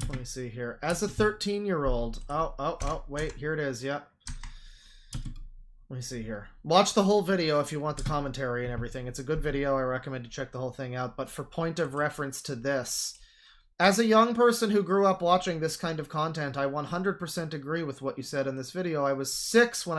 me see here. As a 13-year-old. Oh, wait, here it is, yeah. Let me see here. Watch the whole video if you want the commentary and everything. It's a good video. I recommend you check the whole thing out. But for point of reference to this, as a young person who grew up watching this kind of content, I 100% agree with what you said in this video. I was 6 when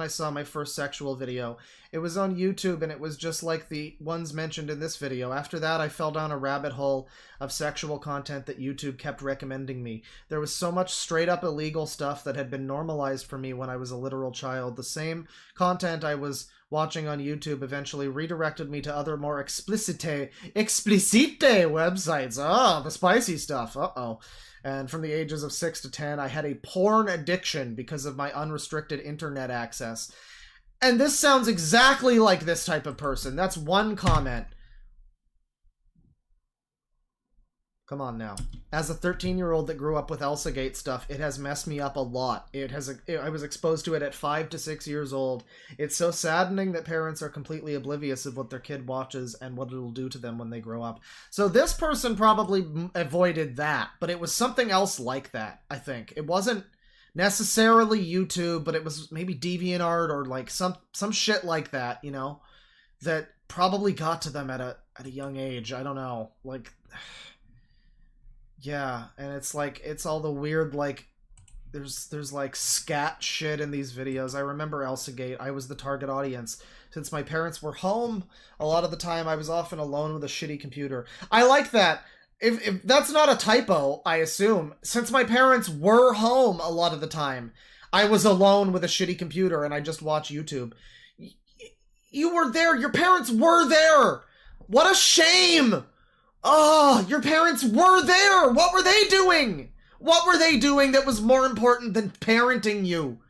I saw my first sexual video. It was on YouTube, and it was just like the ones mentioned in this video. After that, I fell down a rabbit hole of sexual content that YouTube kept recommending me. There was so much straight-up illegal stuff that had been normalized for me when I was a literal child. The same content I was watching on YouTube eventually redirected me to other more explicite websites. Oh, the spicy stuff. Uh-oh. And from the ages of 6 to 10, I had a porn addiction because of my unrestricted internet access. And this sounds exactly like this type of person. That's one comment. Come on now. As a 13-year-old that grew up with Elsagate stuff, it has messed me up a lot. I was exposed to it at 5 to 6 years old. It's so saddening that parents are completely oblivious of what their kid watches and what it'll do to them when they grow up. So this person probably avoided that, but it was something else like that, I think. It wasn't necessarily YouTube, but it was maybe DeviantArt or like some shit like that, you know, that probably got to them at a young age. I don't know. Like... Yeah, and it's like, it's all the weird, like, there's like scat shit in these videos. I remember Elsagate. I was the target audience. Since my parents were home, a lot of the time I was often alone with a shitty computer. I like that. If that's not a typo, I assume. Since my parents were home a lot of the time, I was alone with a shitty computer and I just watch YouTube. You were there. Your parents were there. What a shame. Oh, your parents were there! What were they doing? What were they doing that was more important than parenting you?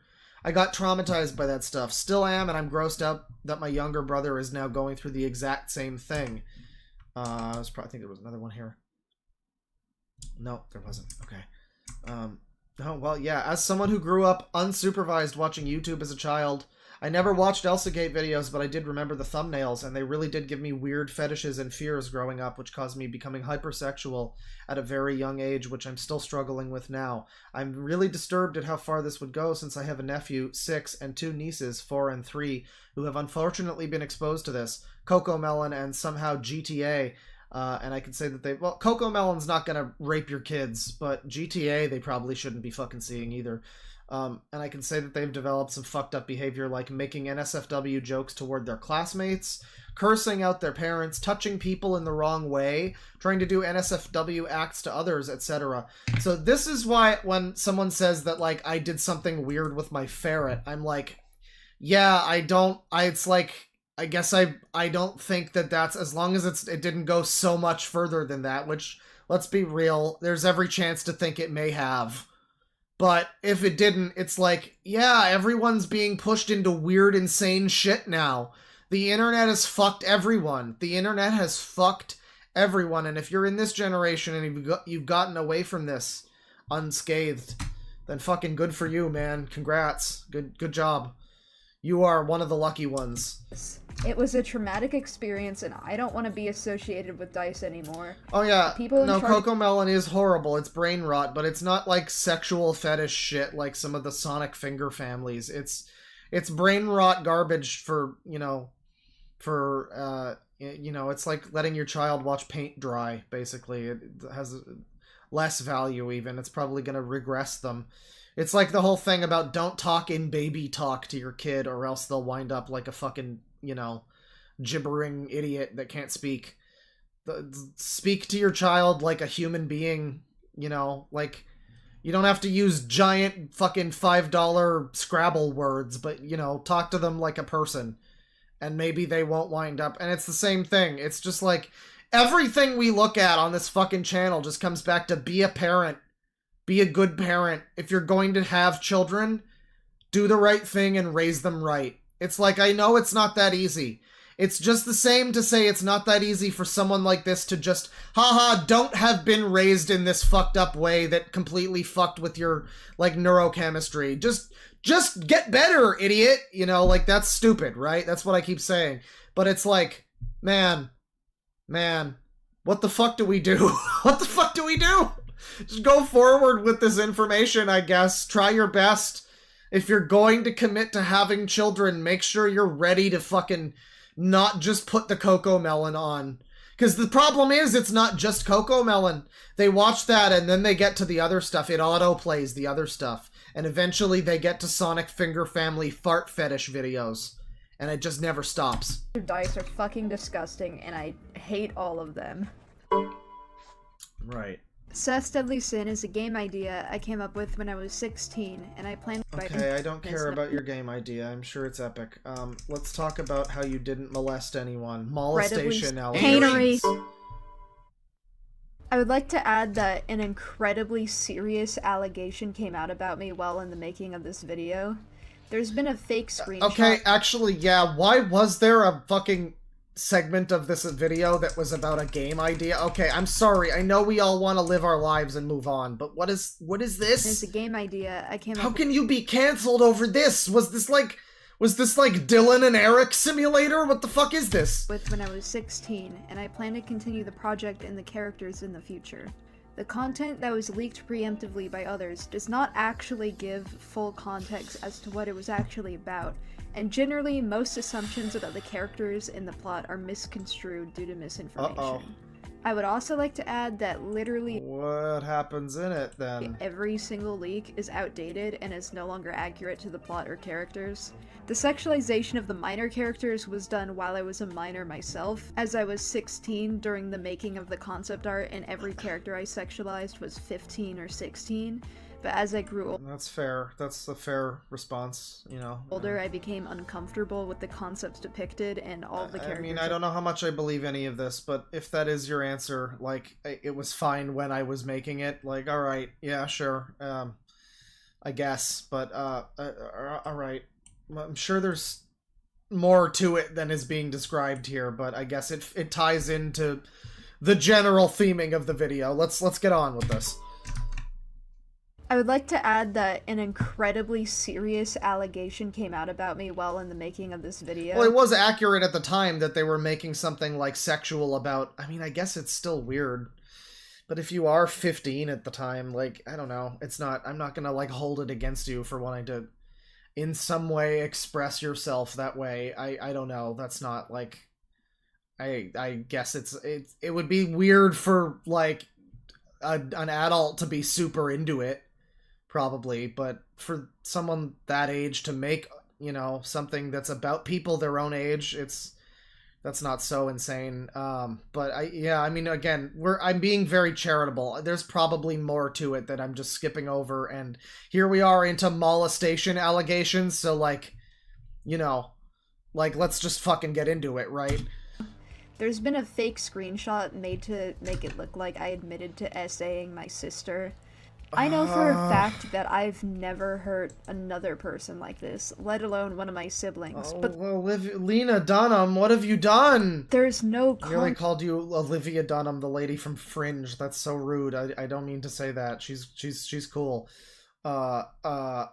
I got traumatized by that stuff. Still am, and I'm grossed out that my younger brother is now going through the exact same thing. I think there was another one here. No, there wasn't. Okay. Oh, well, yeah. As someone who grew up unsupervised watching YouTube as a child, I never watched Elsagate videos, but I did remember the thumbnails, and they really did give me weird fetishes and fears growing up, which caused me becoming hypersexual at a very young age, which I'm still struggling with now. I'm really disturbed at how far this would go, since I have a nephew, 6, and 2 nieces, 4 and 3, who have unfortunately been exposed to this. Coco Melon and somehow GTA, and I can say that well, Coco Melon's not gonna rape your kids, but GTA they probably shouldn't be fucking seeing either. And I can say that they've developed some fucked up behavior like making NSFW jokes toward their classmates, cursing out their parents, touching people in the wrong way, trying to do NSFW acts to others, etc. So this is why when someone says that, like, I did something weird with my ferret, I'm like, yeah, I guess I don't think that that's, as long as it didn't go so much further than that, which, let's be real, there's every chance to think it may have. But if it didn't, it's like, yeah, everyone's being pushed into weird, insane shit now. The internet has fucked everyone. The internet has fucked everyone. And if you're in this generation and you've gotten away from this unscathed, then fucking good for you, man. Congrats. Good job. You are one of the lucky ones. It was a traumatic experience, and I don't want to be associated with DICE anymore. Oh yeah, no, Coco Melon is horrible. It's brain rot, but it's not like sexual fetish shit like some of the Sonic Finger families. It's brain rot garbage for, it's like letting your child watch paint dry, basically. It has less value even. It's probably going to regress them. It's like the whole thing about don't talk in baby talk to your kid or else they'll wind up like a fucking, gibbering idiot that can't speak. Speak to your child like a human being, like, you don't have to use giant fucking $5 Scrabble words, but, talk to them like a person. And maybe they won't wind up. And it's the same thing. It's just like, everything we look at on this fucking channel just comes back to be a parent. Be a good parent. If you're going to have children, do the right thing and raise them right. It's like, I know it's not that easy. It's just the same to say it's not that easy for someone like this to just, haha, don't have been raised in this fucked up way that completely fucked with your, like, neurochemistry. Just get better, idiot. You know, like, that's stupid, right? That's what I keep saying. But it's like, man, what the fuck do we do? What the fuck do we do? Just go forward with this information, I guess. Try your best. If you're going to commit to having children, make sure you're ready to fucking not just put the Coco Melon on. Because the problem is, it's not just Coco Melon. They watch that and then they get to the other stuff. It auto-plays the other stuff. And eventually they get to Sonic Finger Family fart fetish videos. And it just never stops. Your dice are fucking disgusting, and I hate all of them. Right. Seth's Deadly Sin is a game idea I came up with when I was 16, and I planned to Okay, I don't care about your game idea. I'm sure it's epic. Let's talk about how you didn't molest anyone. Molestation allegations. I would like to add that an incredibly serious allegation came out about me while in the making of this video. There's been a fake screenshot. Okay, actually, yeah, why was there a fucking segment of this video that was about a game idea? Okay, I'm sorry. I know we all want to live our lives and move on, but what is this? It's a game idea I came up How with. can you be cancelled over this? Was this like Dylan and Eric simulator? What the fuck is this? With when I was 16, and I plan to continue the project and the characters in the future. The content that was leaked preemptively by others does not actually give full context as to what it was actually about, and generally most assumptions about the characters in the plot are misconstrued due to misinformation. Uh-oh. I would also like to add that literally What happens in it then? every single leak is outdated and is no longer accurate to the plot or characters. The sexualization of the minor characters was done while I was a minor myself, as I was 16 during the making of the concept art, and every character I sexualized was 15 or 16. But as I grew That's fair. That's a fair response, you know. older, I became uncomfortable with the concepts depicted and all the characters. I mean, I don't know how much I believe any of this, but if that is your answer, like, it was fine when I was making it, like, alright, yeah, sure, I guess, but, alright. I'm sure there's more to it than is being described here, but I guess it ties into the general theming of the video. Let's get on with this. I would like to add that an incredibly serious allegation came out about me while in the making of this video. Well, it was accurate at the time that they were making something, like, sexual about... I mean, I guess it's still weird. But if you are 15 at the time, like, I don't know. It's not... I'm not gonna, like, hold it against you for wanting to, in some way, express yourself that way. I don't know. That's not, like... I guess it would be weird for, like, an adult to be super into it. Probably, but for someone that age to make, you know, something that's about people their own age, that's not so insane. But I mean, again, I'm being very charitable. There's probably more to it that I'm just skipping over, and here we are into molestation allegations, so, like, you know, like, let's just fucking get into it, right? There's been a fake screenshot made to make it look like I admitted to SAing my sister. I know for a fact that I've never hurt another person like this, let alone one of my siblings, but... Well, Lena Dunham, what have you done? There's no... I nearly called you Olivia Dunham, the lady from Fringe. That's so rude. I don't mean to say that. She's cool. Lena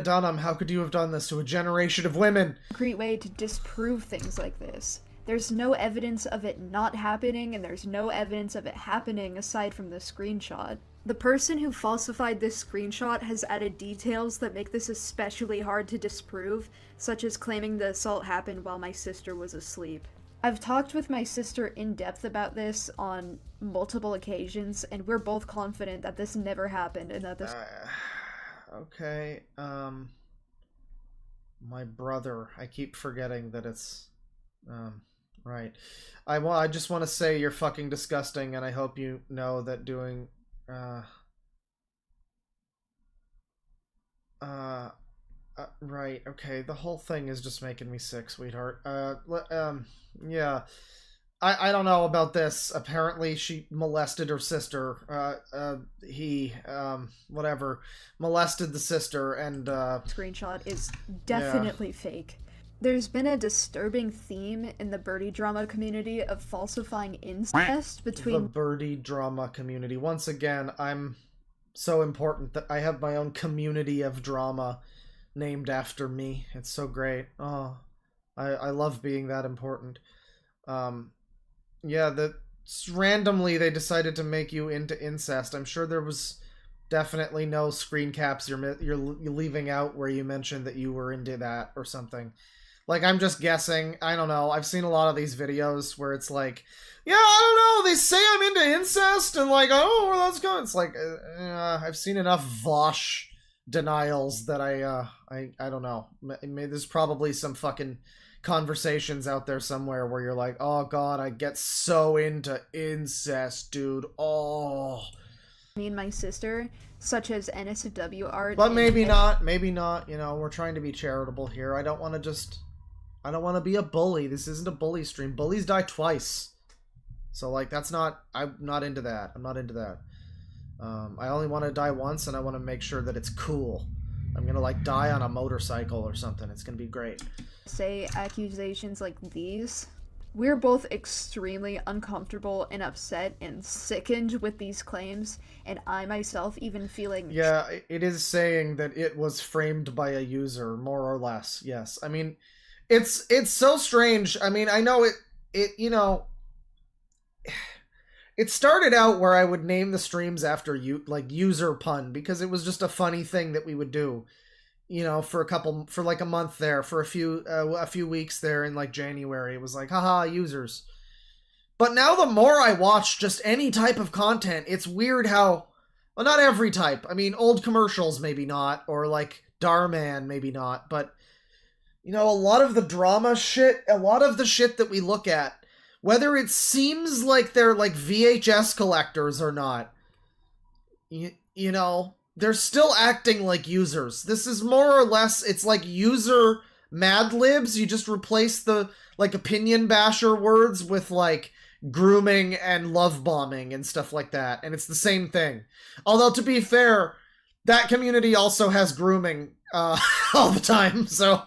Dunham, how could you have done this to a generation of women? Great way to disprove things like this. There's no evidence of it not happening, and there's no evidence of it happening aside from the screenshot. The person who falsified this screenshot has added details that make this especially hard to disprove, such as claiming the assault happened while my sister was asleep. I've talked with my sister in depth about this on multiple occasions, and we're both confident that this never happened and that this... Okay, my brother. I keep forgetting that it's... Right. I just want to say you're fucking disgusting, and I hope you know that doing, right, okay, the whole thing is just making me sick, sweetheart. Yeah. I don't know about this. Apparently she molested her sister. Whatever. Molested the sister and, Screenshot is definitely fake. There's been a disturbing theme in the birdie drama community of falsifying incest between... The birdie drama community. Once again, I'm so important that I have my own community of drama named after me. It's so great. Oh, I love being that important. Yeah, randomly they decided to make you into incest. I'm sure there was definitely no screen caps you're leaving out where you mentioned that you were into that or something. Like, I'm just guessing. I don't know. I've seen a lot of these videos where it's like, yeah, I don't know, they say I'm into incest, and like, oh, where that's going. It's like, I've seen enough Vosh denials that I don't know. Maybe there's probably some fucking conversations out there somewhere where you're like, oh god, I get so into incest, dude. Oh. Me and my sister, such as NSFW art. But maybe not, you know, we're trying to be charitable here. I don't want to be a bully. This isn't a bully stream. Bullies die twice. So, like, I'm not into that. I only want to die once, and I want to make sure that it's cool. I'm gonna, like, die on a motorcycle or something. It's gonna be great. Say accusations like these. We're both extremely uncomfortable and upset and sickened with these claims, and I myself even feeling... Yeah, it is saying that it was framed by a user, more or less, yes. I mean, it's so strange. I mean, I know it you know... It started out where I would name the streams after user pun, because it was just a funny thing that we would do. You know, for like a month there, for a few weeks there in like January, it was like, haha, users. But now the more I watch just any type of content, it's weird how, well, not every type. I mean, old commercials maybe not, or like Darman maybe not, but you know, a lot of the drama shit, a lot of the shit that we look at, whether it seems like they're like VHS collectors or not, you know, they're still acting like users. This is more or less, it's like user Mad Libs. You just replace the, like, opinion basher words with, like, grooming and love bombing and stuff like that. And it's the same thing. Although, to be fair, that community also has grooming all the time, so...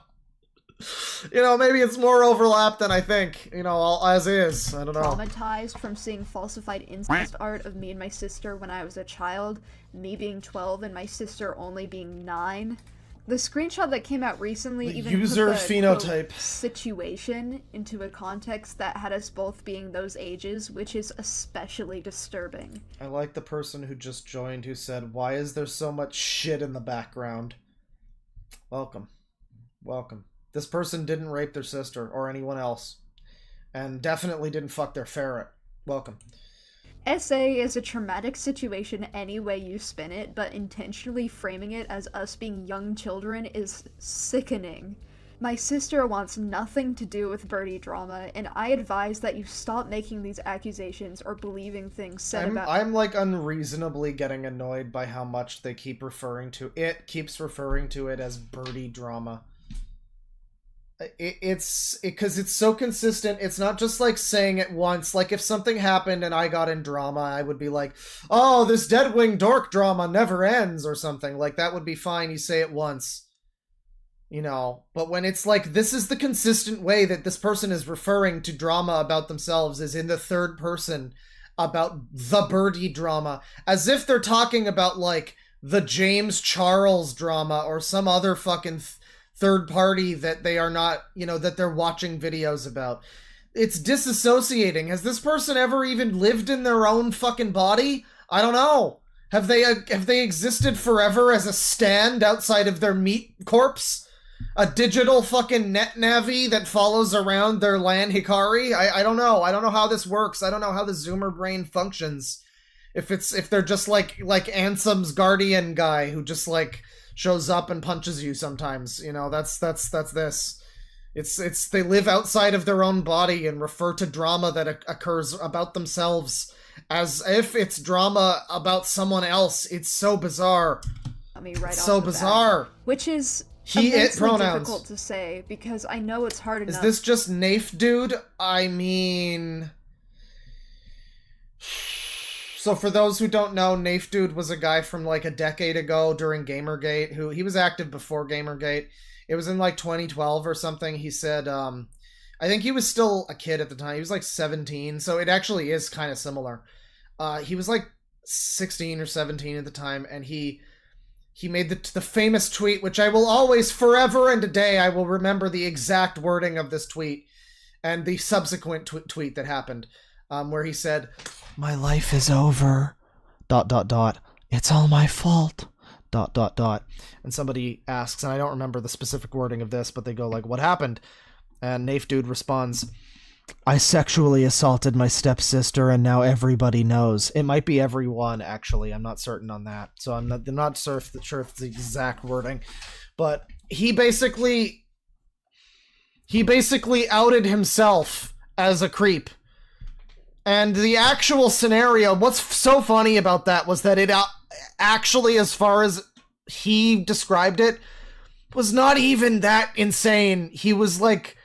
You know, maybe it's more overlap than I think, you know, as is. I don't know. Traumatized from seeing falsified incest art of me and my sister when I was a child, me being 12 and my sister only being 9. The screenshot that came out recently even user put the, phenotype quote, situation into a context that had us both being those ages, which is especially disturbing. I like the person who just joined who said, why is there so much shit in the background? Welcome. Welcome. This person didn't rape their sister or anyone else. And definitely didn't fuck their ferret. Welcome. SA is a traumatic situation any way you spin it, but intentionally framing it as us being young children is sickening. My sister wants nothing to do with birdie drama, and I advise that you stop making these accusations or believing things said about- I'm like unreasonably getting annoyed by how much they keep referring to it. Keeps referring to it as birdie drama. It's because it's so consistent. It's not just like saying it once. Like if something happened and I got in drama, I would be like, oh, this DeadwingDork drama never ends or something. Like that would be fine. You say it once, you know. But when it's like, this is the consistent way that this person is referring to drama about themselves is in the third person about the birdie drama, as if they're talking about like the James Charles drama or some other fucking third party that they are not, you know, that they're watching videos about. It's disassociating. Has this person ever even lived in their own fucking body? I don't know. Have they existed forever as a stand outside of their meat corpse? A digital fucking net navi that follows around their LAN Hikari? I don't know. I don't know how this works. I don't know how the Zoomer brain functions. If they're just like Ansem's guardian guy who just like shows up and punches you sometimes, you know, that's this. It's they live outside of their own body and refer to drama that occurs about themselves as if it's drama about someone else. It's so bizarre. I mean, right it's off so the bizarre. bat, which is He, it immensely pronouns. difficult to say because I know it's hard enough. Is this just Nafe dude? I mean... So for those who don't know, Nafe dude was a guy from like a decade ago during Gamergate, who he was active before Gamergate. It was in like 2012 or something. He said, I think he was still a kid at the time. He was like 17, so it actually is kind of similar. He was like 16 or 17 at the time, and he made the famous tweet, which I will always, forever and a day, I will remember the exact wording of this tweet and the subsequent tweet that happened, where he said, "My life is over. ... It's all my fault. ... And somebody asks, and I don't remember the specific wording of this, but they go like, "What happened?" And Nafe dude responds, I sexually assaulted my stepsister and now everybody knows." It might be everyone, actually. I'm not certain on that. So I'm not sure if it's the exact wording. But he basically outed himself as a creep. And the actual scenario, what's so funny about that was that it actually, as far as he described it, was not even that insane. He was like,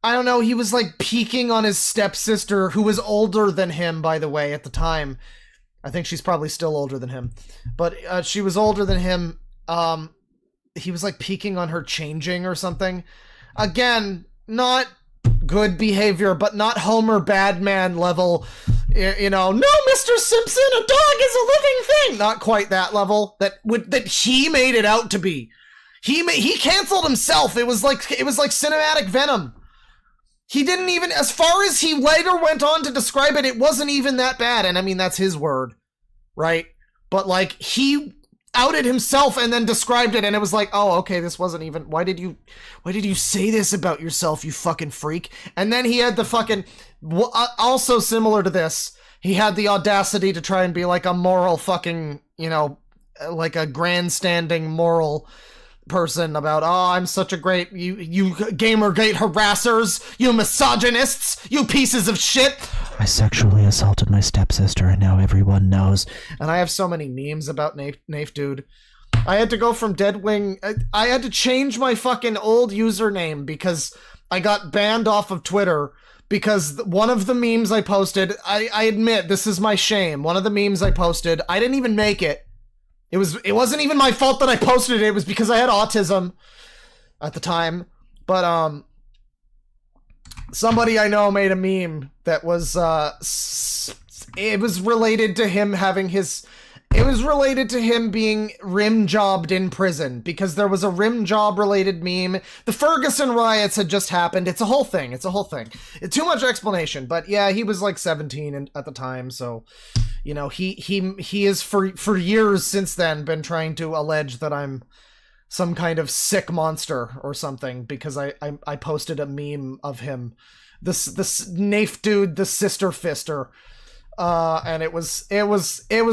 I don't know, he was like peeking on his stepsister, who was older than him, by the way, at the time. I think she's probably still older than him. But she was older than him. He was like peeking on her changing or something. Again, not good behavior, but not Homer Badman level, you know, "No, Mr. Simpson, a dog is a living thing." Not quite that level that he made it out to be. He canceled himself. It was like cinematic venom. He didn't even, as far as he later went on to describe it, it wasn't even that bad. And I mean, that's his word, right? But like, he outed himself and then described it, and it was like, oh, okay, this wasn't even, why did you say this about yourself, you fucking freak? And then he had the fucking, also similar to this, he had the audacity to try and be like a moral fucking, you know, like a grandstanding moral person about, "Oh, I'm such a great, you Gamergate harassers, you misogynists, you pieces of shit. I sexually assaulted my stepsister and now everyone knows." And I have so many memes about Nafe dude. I had to go from Deadwing, I had to change my fucking old username because I got banned off of Twitter because one of the memes I posted, I admit, this is my shame, one of the memes I posted, I didn't even make it. It wasn't even my fault that I posted it. It was because I had autism at the time. But somebody I know made a meme that was it was related to him having his, it was related to him being rim jobbed in prison because there was a rim job related meme. The Ferguson riots had just happened. It's a whole thing. It's too much explanation, but yeah, he was like 17 at the time, so you know, he is for years since then been trying to allege that I'm some kind of sick monster or something because I posted a meme of him, this Nafe dude, the sister fister, and it was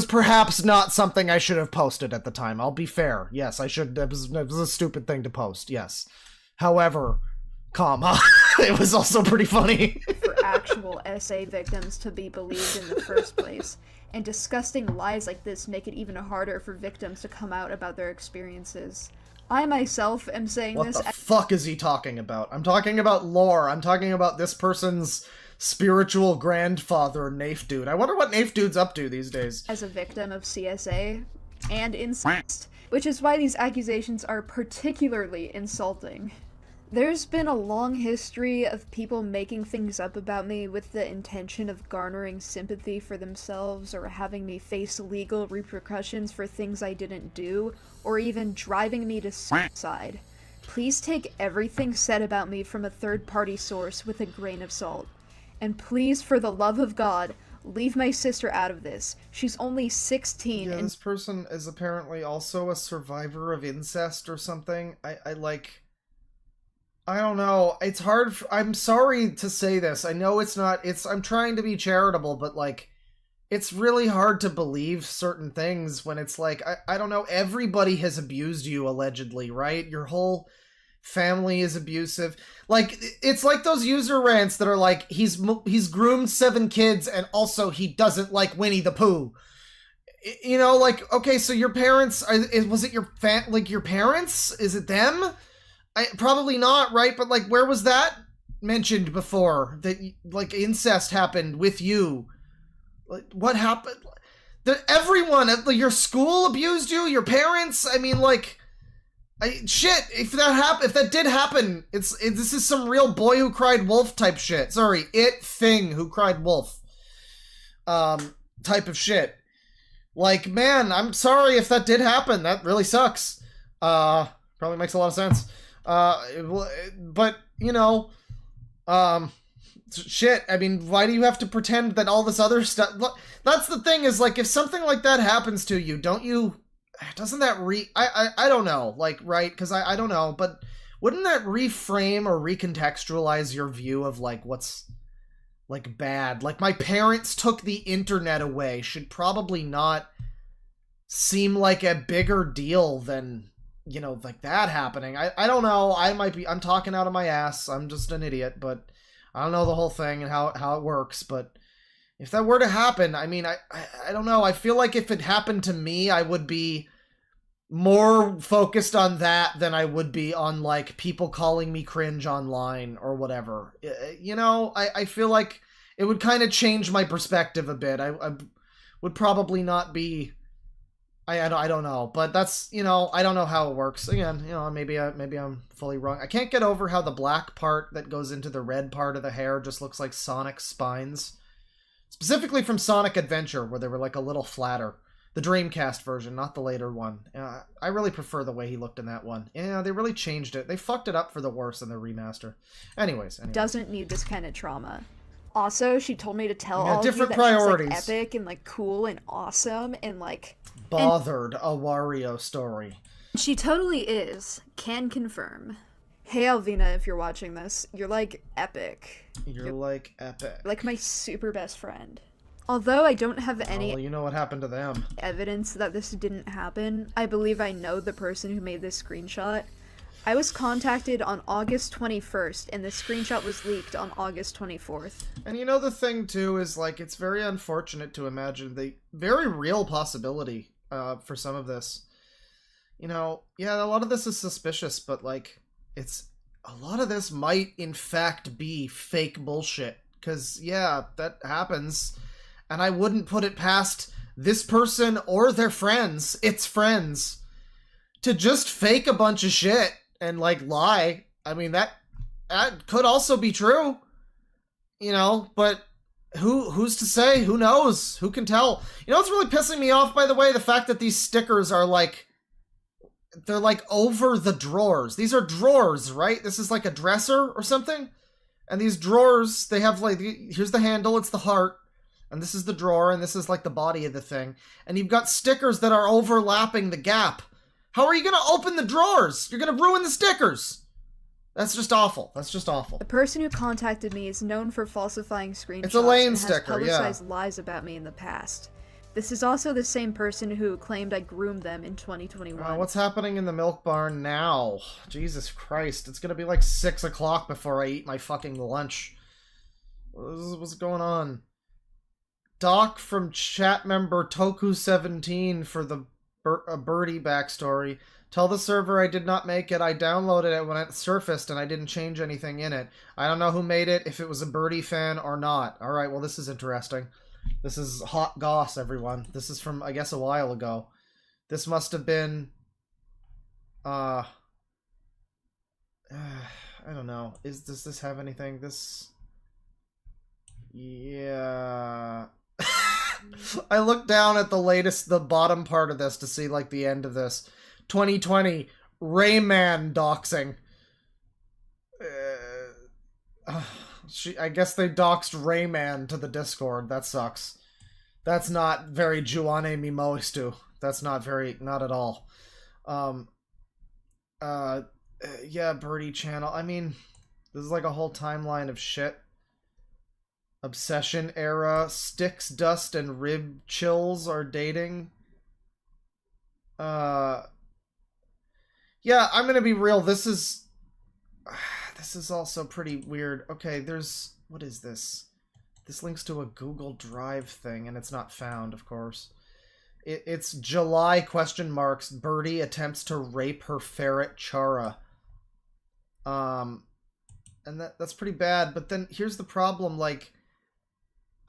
perhaps not something I should have posted at the time. I'll be fair. Yes, I should. It was a stupid thing to post. Yes, however, it was also pretty funny. For actual SA victims to be believed in the first place. And disgusting lies like this make it even harder for victims to come out about their experiences. I myself am saying what this. What the fuck is he talking about? I'm talking about lore. I'm talking about this person's spiritual grandfather, Nafe dude. I wonder what Nafe dude's up to these days. As a victim of CSA and incest, which is why these accusations are particularly insulting. There's been a long history of people making things up about me with the intention of garnering sympathy for themselves or having me face legal repercussions for things I didn't do, or even driving me to suicide. Please take everything said about me from a third-party source with a grain of salt. And please, for the love of God, leave my sister out of this. She's only 16 and— this person is apparently also a survivor of incest or something. I don't know. It's hard. I'm sorry to say this. I know it's not. I'm trying to be charitable, but like, it's really hard to believe certain things when it's like, I don't know. Everybody has abused you allegedly, right? Your whole family is abusive. Like, it's like those user rants that are like, he's groomed 7 kids and also he doesn't like Winnie the Pooh. you know, like, okay, so your parents, was it your your parents? Is it them? Probably not, right? But like, where was that mentioned before? That like incest happened with you? Like, what happened? Everyone at your school abused you. Your parents. I mean, like, shit. If that did happen, this is some real boy who cried wolf type shit. Sorry, thing who cried wolf. Type of shit. Like, man, I'm sorry if that did happen. That really sucks. Probably makes a lot of sense. But, you know, shit, I mean, why do you have to pretend that all this other stuff... That's the thing, is, like, if something like that happens to you, doesn't that I don't know, like, right? Because I don't know, but wouldn't that reframe or recontextualize your view of, like, what's, like, bad? Like, my parents took the internet away should probably not seem like a bigger deal than... you know, like that happening. I don't know. I'm talking out of my ass. I'm just an idiot, but I don't know the whole thing and how it works. But if that were to happen, I mean, I don't know. I feel like if it happened to me, I would be more focused on that than I would be on, like, people calling me cringe online or whatever. You know, I feel like it would kind of change my perspective a bit. I would probably not be... I don't know, but that's, you know, I don't know how it works. Again, you know, maybe I'm fully wrong. I can't get over how the black part that goes into the red part of the hair just looks like Sonic's spines. Specifically from Sonic Adventure, where they were like a little flatter. The Dreamcast version, not the later one. I really prefer the way he looked in that one. Yeah, they really changed it. They fucked it up for the worse in the remaster. Anyways. Doesn't need this kind of trauma. Also, she told me to tell Yeah, all of you different that priorities. she's, like, epic and, like, cool and awesome and, like... Bothered a Wario story. She totally is. Can confirm. Hey, Alvina, if you're watching this, you're, like, epic. You're like epic. Like my super best friend. Although I don't have any well, you know what happened to them. evidence that this didn't happen, I believe I know the person who made this screenshot. I was contacted on August 21st, and the screenshot was leaked on August 24th. And you know the thing, too, is, like, it's very unfortunate to imagine the very real possibility for some of this. You know, yeah, a lot of this is suspicious, but, like, a lot of this might, in fact, be fake bullshit. Because, yeah, that happens. And I wouldn't put it past this person or their friends, its friends, to just fake a bunch of shit and, like, lie. I mean, that could also be true. You know, but who's to say? Who knows? Who can tell? You know what's really pissing me off, by the way? The fact that these stickers are, like, they're, like, over the drawers. These are drawers, right? This is, like, a dresser or something? And these drawers, they have, like, here's the handle, it's the heart. And this is the drawer, and this is, like, the body of the thing. And you've got stickers that are overlapping the gap. How are you going to open the drawers? You're going to ruin the stickers. That's just awful. That's just awful. The person who contacted me is known for falsifying screenshots It's a Lane and sticker, has publicized lies about me in the past. This is also the same person who claimed I groomed them in 2021. What's happening in the milk barn now? Jesus Christ. It's going to be like 6 o'clock before I eat my fucking lunch. What's going on? Doc from chat member Toku17 for the birdie backstory. Tell the server I did not make it. I downloaded it when it surfaced and I didn't change anything in it. I don't know who made it, if it was a birdie fan or not. Alright, well this is interesting. This is hot goss, everyone. This is from, I guess, a while ago. This must have been... I don't know. Does this have anything? This... Yeah... I looked down at the bottom part of this to see, like, the end of this. 2020, Rayman doxing. I guess they doxed Rayman to the Discord. That sucks. That's not very Juane Mimoistu. That's not at all. Yeah, Birdie channel. I mean, this is like a whole timeline of shit. Obsession era, Sticks, Dust, and Rib Chills are dating. Yeah, I'm gonna be real. This is also pretty weird. Okay, what is this? This links to a Google Drive thing, and it's not found, of course. It's July question marks. Birdie attempts to rape her ferret Chara. And that's pretty bad. But then here's the problem. Like,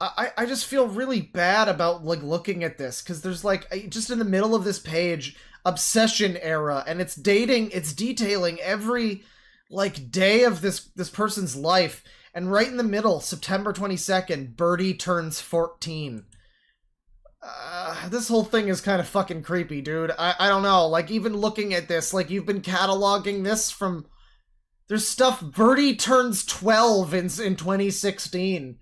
I just feel really bad about like looking at this because there's like just in the middle of this page, obsession era, and it's detailing every like day of this person's life, and right in the middle, September 22nd, Birdie turns 14. This whole thing is kind of fucking creepy, dude. I don't know, like even looking at this, like you've been cataloging this from, there's stuff, Birdie turns 12 in 2016.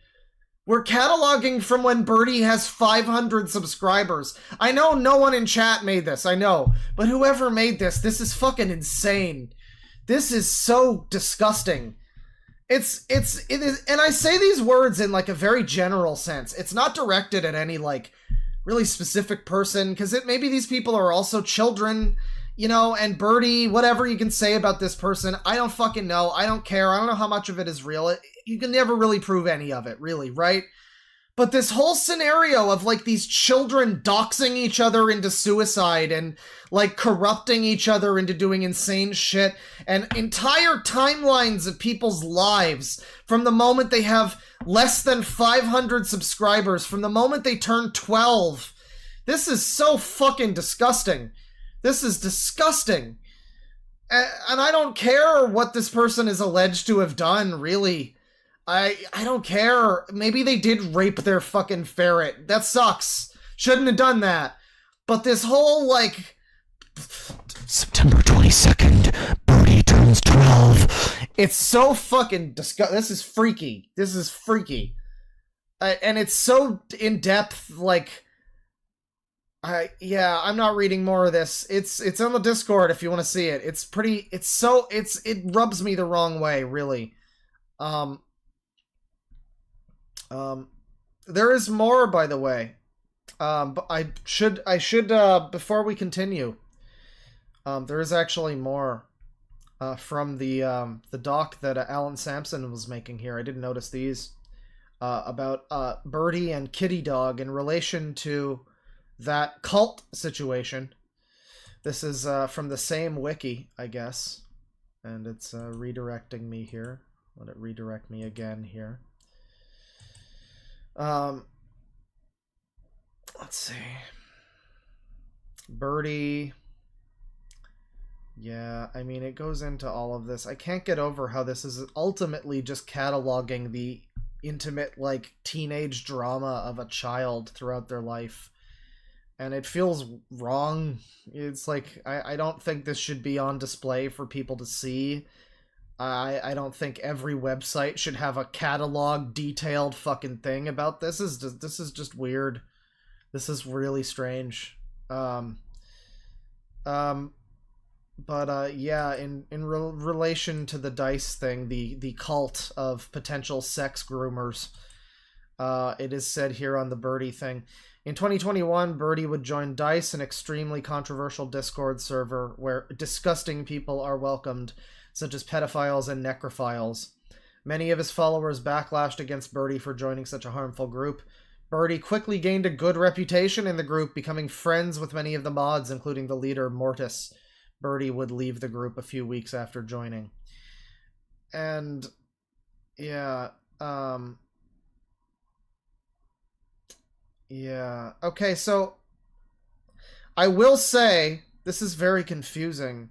We're cataloging from when Birdie has 500 subscribers. I know no one in chat made this, I know. But whoever made this is fucking insane. This is so disgusting. It is, and I say these words in like a very general sense. It's not directed at any like really specific person, because maybe these people are also children, you know, and Birdie, whatever you can say about this person, I don't fucking know. I don't care. I don't know how much of it is real. You can never really prove any of it, really, right? But this whole scenario of, like, these children doxing each other into suicide and, like, corrupting each other into doing insane shit, and entire timelines of people's lives from the moment they have less than 500 subscribers, from the moment they turn 12. This is so fucking disgusting. This is disgusting. And I don't care what this person is alleged to have done, really. I don't care. Maybe they did rape their fucking ferret. That sucks. Shouldn't have done that. But this whole, like... September 22nd, Birdie turns 12. It's so fucking disgusting. This is freaky. This is freaky. And it's so in-depth, like... yeah, I'm not reading more of this. It's on the Discord if you want to see it. It's pretty... It rubs me the wrong way, really. There is more, by the way. But I should before we continue, there is actually more, from the doc that Alan Sampson was making here. I didn't notice these, about, Birdie and Kitty Dog in relation to that cult situation. This is, from the same wiki, I guess. And it's, redirecting me here. Let it redirect me again here. Let's see. Birdie. Yeah, I mean, it goes into all of this. I can't get over how this is ultimately just cataloging the intimate, like, teenage drama of a child throughout their life. And it feels wrong. It's like, I don't think this should be on display for people to see. I don't think every website should have a catalog detailed fucking thing about this. This is just weird. This is really strange. Yeah, in relation to the DICE thing, the cult of potential sex groomers, it is said here on the Birdie thing. In 2021, Birdie would join DICE, an extremely controversial Discord server where disgusting people are welcomed, such as pedophiles and necrophiles. Many of his followers backlashed against Birdie for joining such a harmful group. Birdie quickly gained a good reputation in the group, becoming friends with many of the mods, including the leader, Mortis. Birdie would leave the group a few weeks after joining. And, yeah, yeah. Okay, so, I will say, this is very confusing.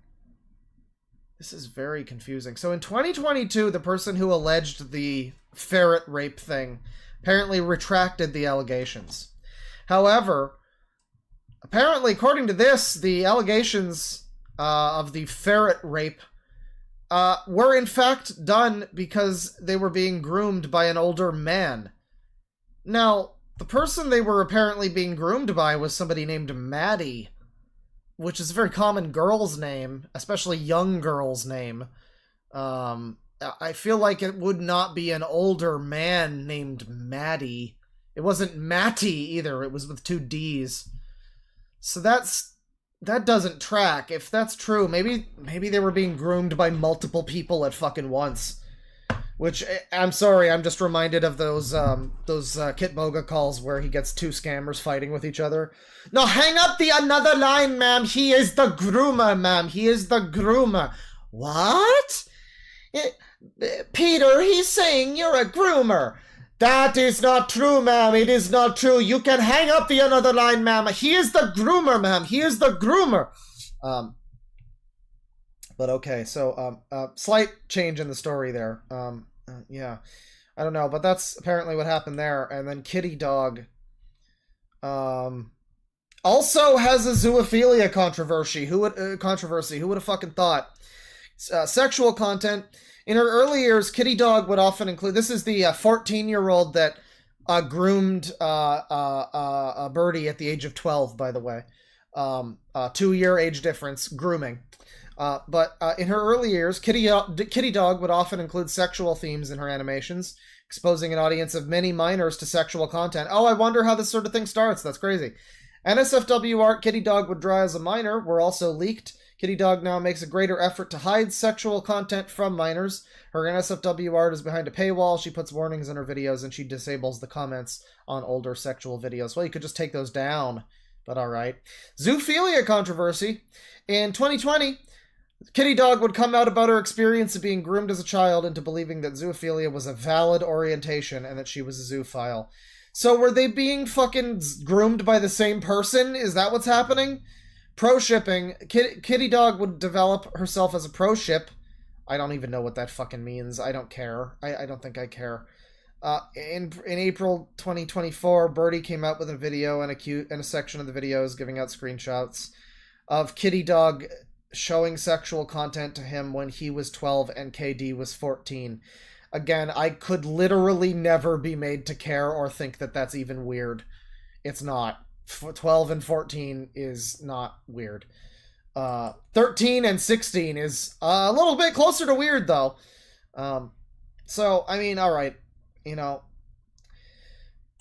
This is very confusing. So in 2022, the person who alleged the ferret rape thing apparently retracted the allegations. However, apparently, according to this, the allegations of the ferret rape were in fact done because they were being groomed by an older man. Now, the person they were apparently being groomed by was somebody named Maddie, which is a very common girl's name, especially young girl's name. I feel like it would not be an older man named Maddie. It wasn't Matty either, it was with 2 D's. So that doesn't track. If that's true, maybe they were being groomed by multiple people at fucking once. Which, I'm sorry, I'm just reminded of those Kitboga calls where he gets two scammers fighting with each other. No, hang up the another line, ma'am. He is the groomer, ma'am. He is the groomer. What? Peter, he's saying you're a groomer. That is not true, ma'am. It is not true. You can hang up the another line, ma'am. He is the groomer, ma'am. He is the groomer. But okay, so, slight change in the story there. Yeah. I don't know, but that's apparently what happened there. And then Kitty Dog, also has a zoophilia controversy. Who would have fucking thought? Sexual content. In her early years, Kitty Dog would often include... This is the 14-year-old that groomed Birdie at the age of 12, by the way. 2-year age difference, grooming. But in her early years, Kitty Dog would often include sexual themes in her animations, exposing an audience of many minors to sexual content. Oh, I wonder how this sort of thing starts. That's crazy. NSFW art Kitty Dog would draw as a minor were also leaked. Kitty Dog now makes a greater effort to hide sexual content from minors. Her NSFW art is behind a paywall. She puts warnings in her videos, and she disables the comments on older sexual videos. Well, you could just take those down, but alright. Zoophilia controversy. In 2020, Kitty Dog would come out about her experience of being groomed as a child into believing that zoophilia was a valid orientation and that she was a zoophile. So were they being fucking groomed by the same person? Is that what's happening? Pro-shipping. Kitty Dog would develop herself as a pro-ship. I don't even know what that fucking means. I don't care. I don't think I care. In April 2024, Birdie came out with a video, and a section of the video is giving out screenshots of Kitty Dog showing sexual content to him when he was 12 and KD was 14. Again, I could literally never be made to care or think that that's even weird. It's not. 12 and 14 is not weird. 13 and 16 is a little bit closer to weird, though. So, I mean, alright. You know,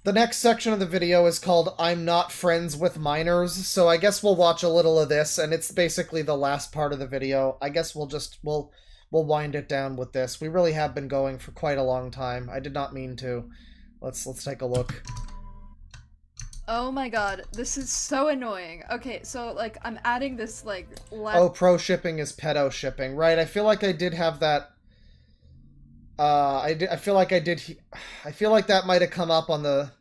the next section of the video is called I'm Not Friends with Minors, so I guess we'll watch a little of this, and it's basically the last part of the video. I guess we'll wind it down with this. We really have been going for quite a long time. I did not mean to. Let's take a look. Oh my god, this is so annoying. Okay, so, like, I'm adding this, like, Oh, pro-shipping is pedo-shipping. Right, I feel like I did have that... I feel like that might have come up on the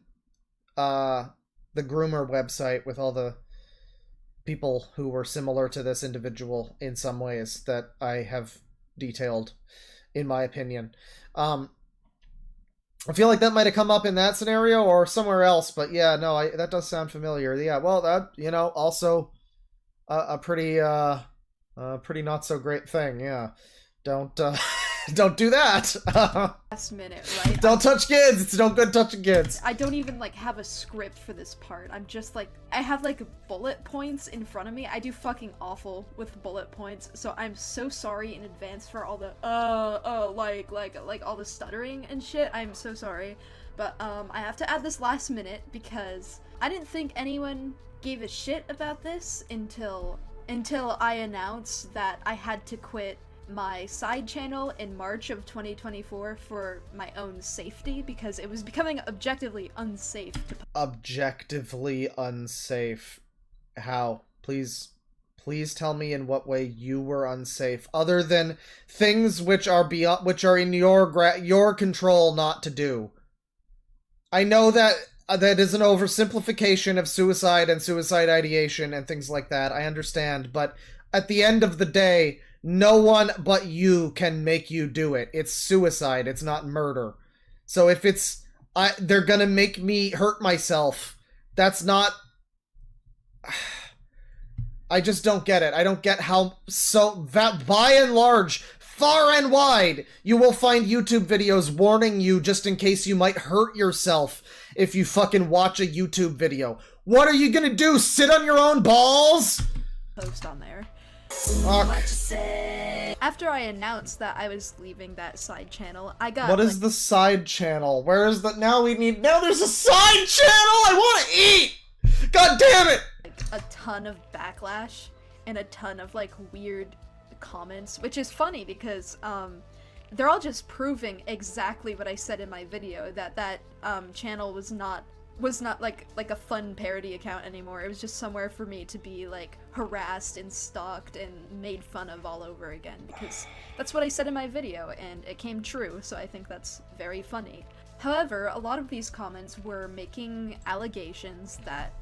groomer website with all the people who were similar to this individual in some ways that I have detailed, in my opinion. I feel like that might have come up in that scenario or somewhere else, but yeah, no, that does sound familiar. Yeah, well, that, you know, also a pretty not so great thing. Yeah, don't do that. Last minute, right? Don't touch kids. It's no good touching kids. I don't even, like, have a script for this part. I'm just, like, I have, like, bullet points in front of me. I do fucking awful with bullet points, so I'm so sorry in advance for all the, like all the stuttering and shit. I'm so sorry. But, I have to add this last minute because I didn't think anyone gave a shit about this until I announced that I had to quit my side channel in March of 2024 for my own safety because it was becoming objectively unsafe to Objectively unsafe? How? Please tell me in what way you were unsafe, other than things which are in your control not to do. I know that is an oversimplification of suicide and suicide ideation and things like that. I understand, but at the end of the day, no one but you can make you do it. It's suicide. It's not murder. So if they're gonna make me hurt myself, that's not... I just don't get it. I don't get how by and large, far and wide, you will find YouTube videos warning you just in case you might hurt yourself if you fucking watch a YouTube video. What are you gonna do? Sit on your own balls? post on there. Fuck. After I announced that I was leaving that side channel, I got What is the side channel? Where is the... Now there's a side channel! I want to eat! God damn it! a ton of backlash and a ton of, like, weird comments, which is funny because, they're all just proving exactly what I said in my video, that channel was not like a fun parody account anymore. It was just somewhere for me to be like harassed and stalked and made fun of all over again, because that's what I said in my video and it came true, so I think that's very funny. However, a lot of these comments were making allegations that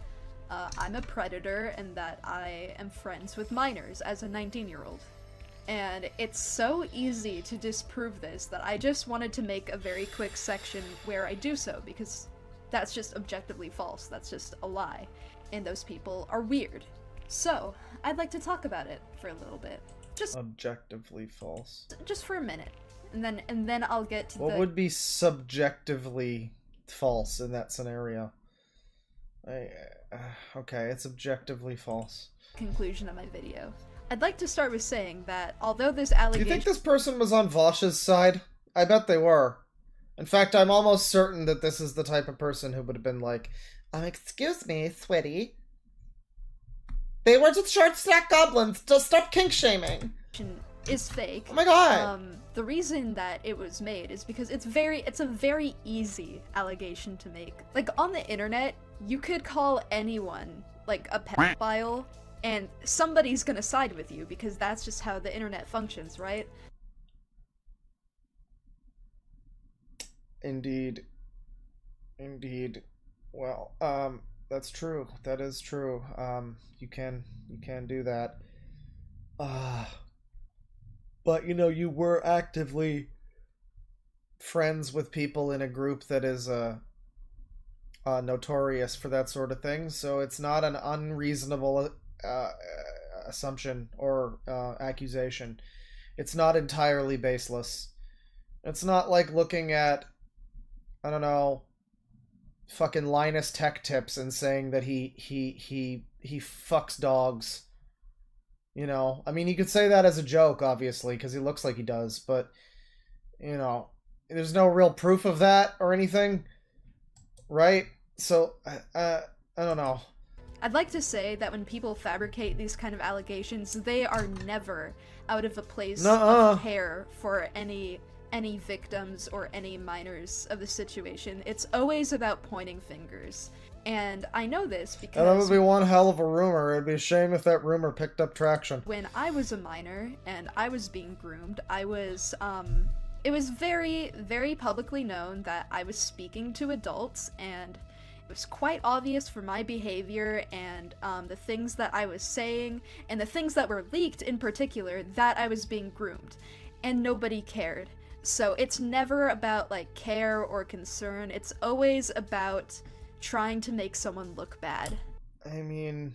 I'm a predator and that I am friends with minors as a 19-year-old. And it's so easy to disprove this that I just wanted to make a very quick section where I do so, because that's just objectively false. That's just a lie. And those people are weird. So, I'd like to talk about it for a little bit. Just objectively false. Just for a minute. And then I'll get to what would be subjectively false in that scenario? Okay, it's objectively false. Conclusion of my video. I'd like to start with saying that although this allegation— Do you think this person was on Vosh's side? I bet they were. In fact, I'm almost certain that this is the type of person who would have been like, excuse me, sweetie. They were just short-stacked goblins. Just stop kink-shaming. Is fake. Oh my god! The reason that it was made is because it's a very easy allegation to make. Like, on the internet, you could call anyone, like, a pedophile, and somebody's gonna side with you, because that's just how the internet functions, right? Indeed. Indeed. Well, that's true. That is true. You can do that. But, you know, you were actively friends with people in a group that is notorious for that sort of thing, so it's not an unreasonable assumption or accusation. It's not entirely baseless. It's not like looking at, I don't know, fucking Linus Tech Tips and saying that he fucks dogs. You know, I mean, you could say that as a joke, obviously, because he looks like he does, but, you know, there's no real proof of that or anything, right? So, I don't know. I'd like to say that when people fabricate these kind of allegations, they are never out of a place of care for any victims or any minors of the situation. It's always about pointing fingers. And I know this because— that would be one hell of a rumor. It'd be a shame if that rumor picked up traction. When I was a minor and I was being groomed, it was very, very publicly known that I was speaking to adults, and it was quite obvious from my behavior and the things that I was saying, and the things that were leaked in particular, that I was being groomed. And nobody cared. So it's never about, like, care or concern. It's always about trying to make someone look bad. I mean,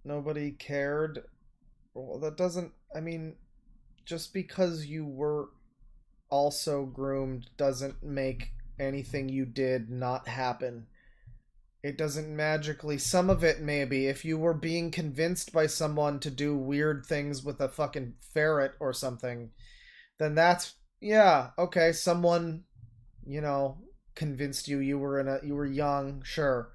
nobody cared. Well, that doesn't— I mean, just because you were also groomed doesn't make anything you did not happen. It doesn't magically— some of it maybe. If you were being convinced by someone to do weird things with a fucking ferret or something, then that's— yeah, okay, someone, you know, convinced you were young, sure.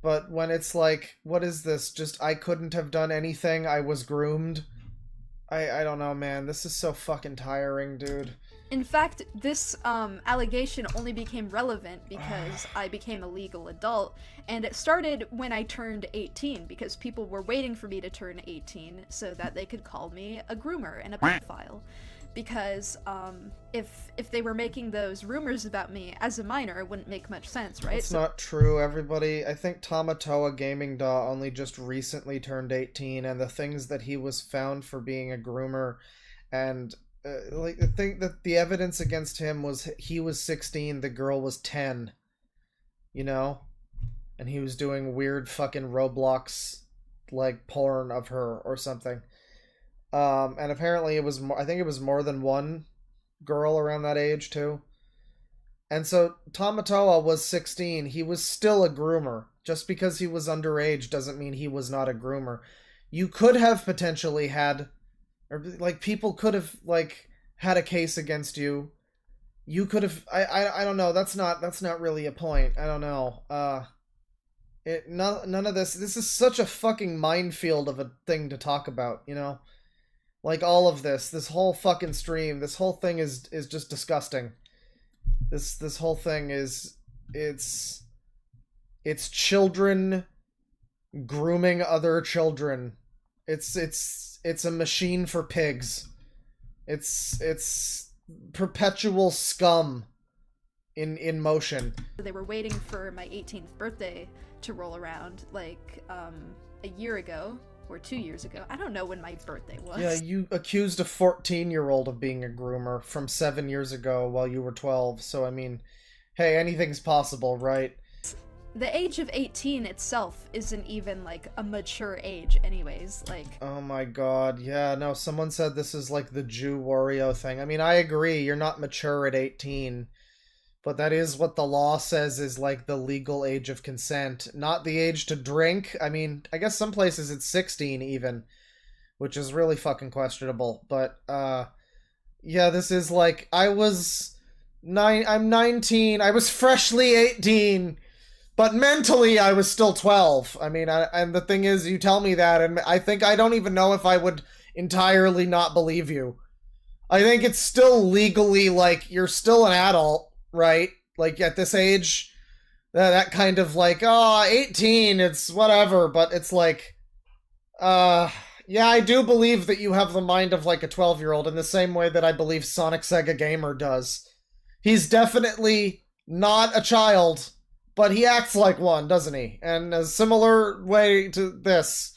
But when it's like, what is this? Just, I couldn't have done anything, I was groomed? I don't know, man. This is so fucking tiring, dude. In fact, this allegation only became relevant because I became a legal adult, and it started when I turned 18, because people were waiting for me to turn 18 so that they could call me a groomer and a pedophile. Because if they were making those rumors about me as a minor, it wouldn't make much sense, right? It's not true, everybody. I think Tamatoa Gaming Da only just recently turned 18, and the things that he was found for being a groomer, and like, the thing that the evidence against him was he was 16, the girl was 10, you know, and he was doing weird fucking Roblox like porn of her or something. And apparently it was I think it was more than one girl around that age too. And so Tamatoa was 16. He was still a groomer. Just because he was underage doesn't mean he was not a groomer. You could have potentially had, or like, people could have like had a case against you. You could have— I don't know. That's not really a point. I don't know. None of this is such a fucking minefield of a thing to talk about, you know? Like, all of this whole fucking stream, this whole thing is just disgusting. This whole thing is, it's children grooming other children. It's a machine for pigs. It's perpetual scum in motion. They were waiting for my 18th birthday to roll around, like, a year ago, or 2 years ago. I don't know when my birthday was. Yeah, you accused a 14-year-old of being a groomer from 7 years ago while you were 12, so I mean, hey, anything's possible, right? The age of 18 itself isn't even, like, a mature age anyways, like... Oh my god, yeah, no, someone said this is like the Jew Wario thing. I mean, I agree, you're not mature at 18, but that is what the law says is, like, the legal age of consent. Not the age to drink. I mean, I guess some places it's 16 even, which is really fucking questionable. But, yeah, this is like, I'm 19, I was freshly 18, but mentally I was still 12. I mean, and the thing is, you tell me that, and I think I don't even know if I would entirely not believe you. I think it's still legally, like, you're still an adult. Right? Like, at this age, that kind of like, 18, it's whatever, but it's like, yeah, I do believe that you have the mind of, like, a 12-year-old in the same way that I believe Sonic Sega Gamer does. He's definitely not a child, but he acts like one, doesn't he? And a similar way to this.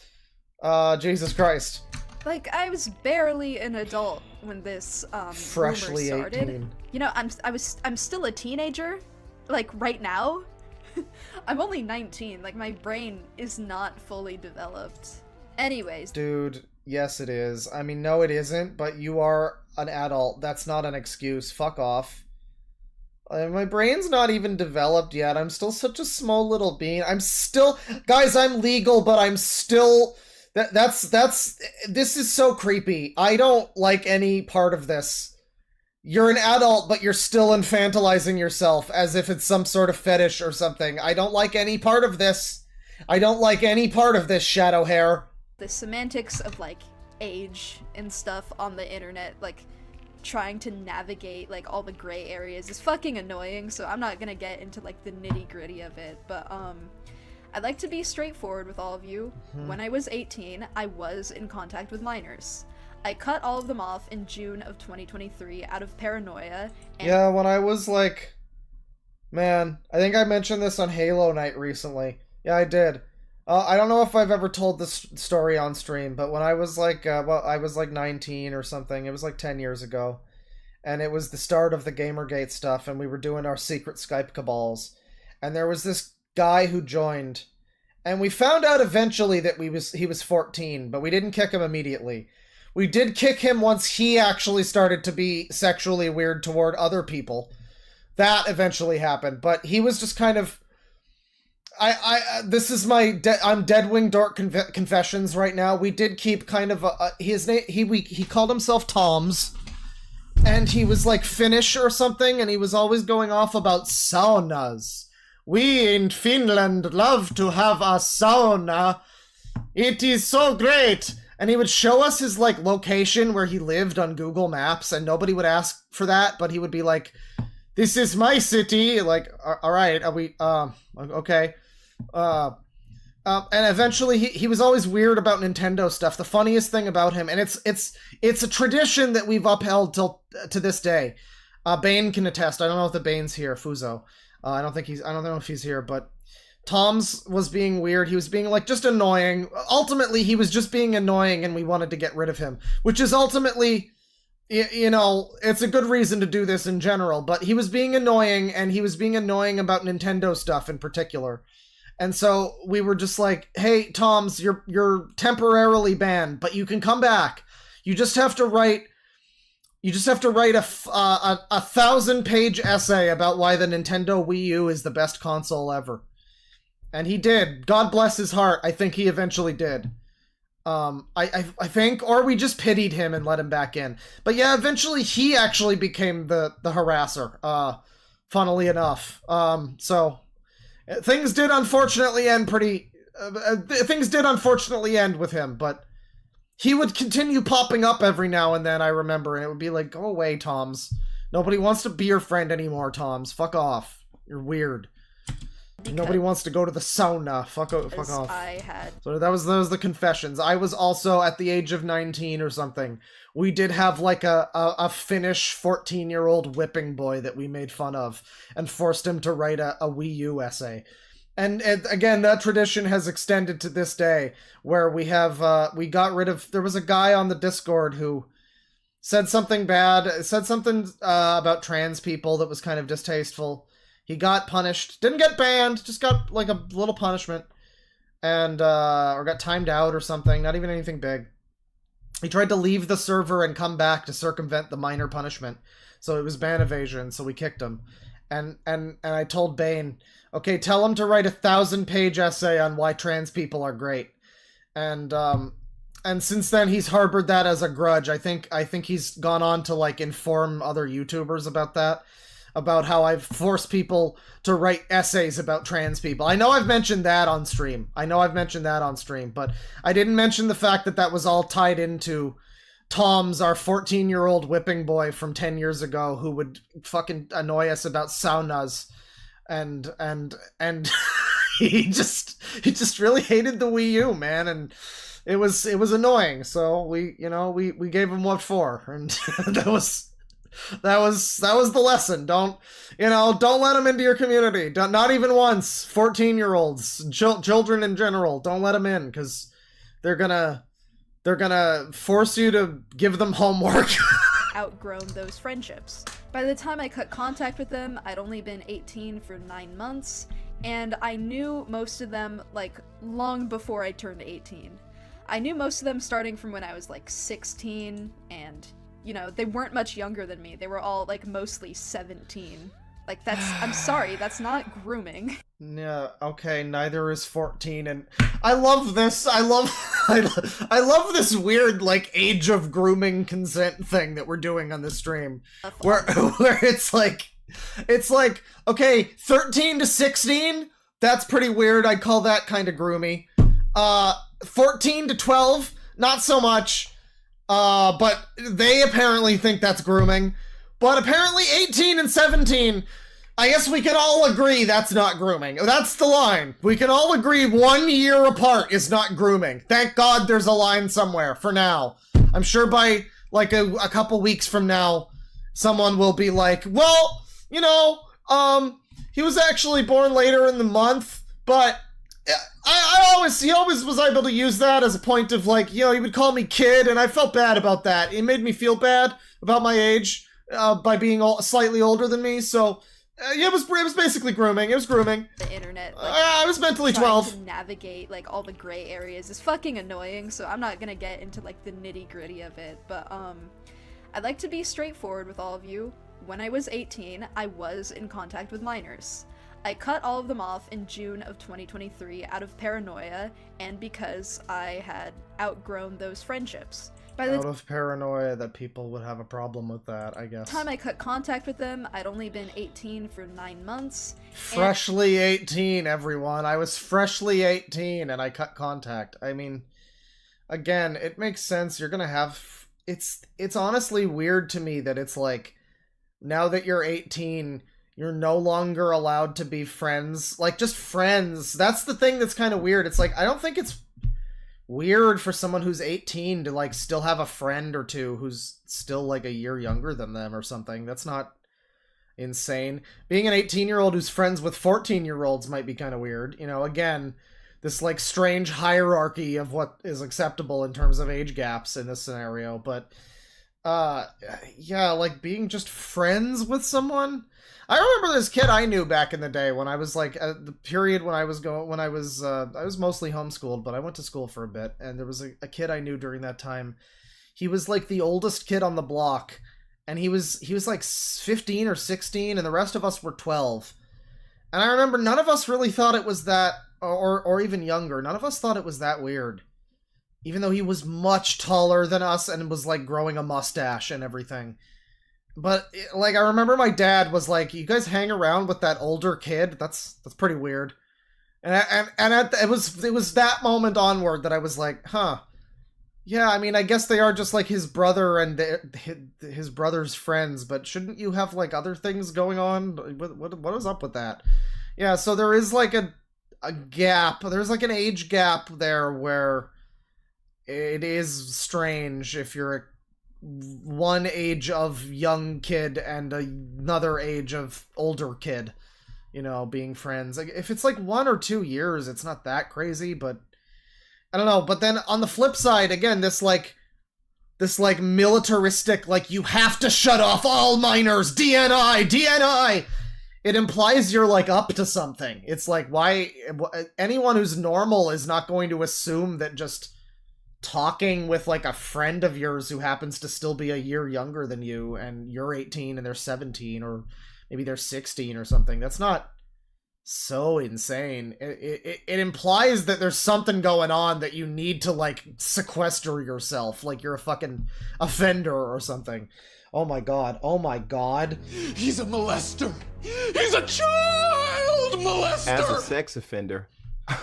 Jesus Christ. Like, I was barely an adult when this freshly rumor started. 18. You know, I'm still a teenager, like right now. I'm only 19. Like, my brain is not fully developed. Anyways, dude, yes it is. I mean, no it isn't, but you are an adult. That's not an excuse. Fuck off. My brain's not even developed yet. I'm still such a small little bean. I'm still, guys, I'm legal, but I'm still. This is so creepy. I don't like any part of this. You're an adult, but you're still infantilizing yourself as if it's some sort of fetish or something. I don't like any part of this. I don't like any part of this, Shadow Hair. The semantics of, like, age and stuff on the internet, like, trying to navigate, like, all the gray areas is fucking annoying, so I'm not gonna get into, like, the nitty-gritty of it, but, I'd like to be straightforward with all of you. When I was 18, I was in contact with minors. I cut all of them off in June of 2023 out of paranoia. And yeah, when I was like... Man, I think I mentioned this on Halo Night recently. Yeah, I did. I don't know if I've ever told this story on stream, but when I was like, I was like 19 or something. It was like 10 years ago. And it was the start of the Gamergate stuff, and we were doing our secret Skype cabals. And there was this guy who joined, and we found out eventually that he was 14, but we didn't kick him immediately. We did kick him once he actually started to be sexually weird toward other people. That eventually happened, but he was just kind of... this is my... I'm DeadwingDork confessions right now. We did keep kind of his name... He called himself Toms, and he was like Finnish or something, and he was always going off about saunas. We in Finland love to have a sauna. It is so great. And he would show us his, like, location where he lived on Google Maps, and nobody would ask for that, but he would be like, this is my city. Like, all right, are we, okay. And eventually he was always weird about Nintendo stuff. The funniest thing about him, and it's a tradition that we've upheld to this day. Bane can attest. I don't know if the Bane's here, Fuzo. I don't know if he's here, but Tom's was being weird. He was being, like, just annoying. Ultimately, he was just being annoying, and we wanted to get rid of him, which is ultimately, you know, it's a good reason to do this in general, but he was being annoying, and he was being annoying about Nintendo stuff in particular. And so we were just like, hey, Toms, you're temporarily banned, but you can come back. You just have to write a 1,000-page essay about why the Nintendo Wii U is the best console ever. And he did. God bless his heart. I think he eventually did. I think, or we just pitied him and let him back in. But yeah, eventually he actually became the harasser, funnily enough. So things did unfortunately end with him, but he would continue popping up every now and then, I remember, and it would be like, go away, Toms. Nobody wants to be your friend anymore, Toms. Fuck off. You're weird. Nobody wants to go to the sauna. Fuck off. So that was the confessions. I was also at the age of 19 or something. We did have like a Finnish 14-year-old whipping boy that we made fun of and forced him to write a Wii U essay. And again, that tradition has extended to this day, where we have we got rid of. There was a guy on the Discord who said something bad, said something about trans people that was kind of distasteful. He got punished. Didn't get banned, just got like a little punishment. And, or got timed out or something, not even anything big. He tried to leave the server and come back to circumvent the minor punishment. So it was ban evasion, so we kicked him. And I told Bane, okay, tell him to write a 1,000-page essay on why trans people are great. And since then he's harbored that as a grudge. I think he's gone on to like inform other YouTubers about that. About how I've forced people to write essays about trans people. I know I've mentioned that on stream. But I didn't mention the fact that that was all tied into Tom's, our 14-year-old whipping boy from 10 years ago, who would fucking annoy us about saunas. And he just really hated the Wii U, man, and it was annoying. So we gave him what for, and that was the lesson. Don't let them into your community. Not even once. 14-year-olds, children in general, don't let them in, because they're gonna force you to give them homework. Outgrown those friendships. By the time I cut contact with them, I'd only been 18 for 9 months, and I knew most of them like long before I turned 18. I knew most of them starting from when I was like 16, and they weren't much younger than me. They were all, like, mostly 17. Like, I'm sorry, that's not grooming. Yeah, okay, neither is 14, and I love this. I love this weird, like, age of grooming consent thing that we're doing on this stream. Where it's like, okay, 13 to 16, that's pretty weird. I'd call that kind of groomy. 14 to 12, not so much. But they apparently think that's grooming. But apparently 18 and 17, I guess we can all agree that's not grooming. That's the line. We can all agree 1 year apart is not grooming. Thank God there's a line somewhere for now. I'm sure by like a couple weeks from now, someone will be like, well, he was actually born later in the month, but he always was able to use that as a point of like, he would call me kid, and I felt bad about that. It made me feel bad about my age by being slightly older than me. So it was basically grooming. It was grooming. The internet. I was mentally 12. To navigate like all the gray areas is fucking annoying. So I'm not gonna get into like the nitty gritty of it. But I'd like to be straightforward with all of you. When I was 18, I was in contact with minors. I cut all of them off in June of 2023 out of paranoia and because I had outgrown those friendships. Out of paranoia that people would have a problem with that, I guess. By the time I cut contact with them, I'd only been 18 for 9 months. Freshly 18, everyone. I was freshly 18 and I cut contact. I mean, again, it makes sense. You're gonna have... It's honestly weird to me that it's like, now that you're 18... You're no longer allowed to be friends. Like, just friends. That's the thing that's kind of weird. It's like, I don't think it's weird for someone who's 18 to, like, still have a friend or two who's still, like, a year younger than them or something. That's not insane. Being an 18-year-old who's friends with 14-year-olds might be kind of weird. Again, this, like, strange hierarchy of what is acceptable in terms of age gaps in this scenario. But, yeah, like, being just friends with someone... I remember this kid I knew back in the day when I was like the period when I was mostly homeschooled, but I went to school for a bit, and there was a kid I knew during that time. He was like the oldest kid on the block, and he was like 15 or 16, and the rest of us were 12. And I remember none of us really thought it was that, or even younger, none of us thought it was that weird. Even though he was much taller than us and was like growing a mustache and everything. But, like, I remember my dad was like, you guys hang around with that older kid? That's pretty weird. And it was that moment onward that I was like, huh. Yeah, I mean, I guess they are just like his brother and his brother's friends, but shouldn't you have like other things going on? What is up with that? Yeah, so there is like a gap. There's like an age gap there where it is strange if you're one age of young kid and another age of older kid, you know, being friends. Like, if it's like 1 or 2 years, it's not that crazy, but I don't know. But then on the flip side, again, this militaristic, like, you have to shut off all minors, DNI. It implies you're like up to something. It's like, why anyone who's normal is not going to assume that just talking with like a friend of yours who happens to still be a year younger than you and you're 18 and they're 17 or maybe they're 16 or something. That's not so insane. It implies that there's something going on that you need to like sequester yourself, like you're a fucking offender or something. Oh my god. Oh my god. He's a molester. He's a child molester. As a sex offender,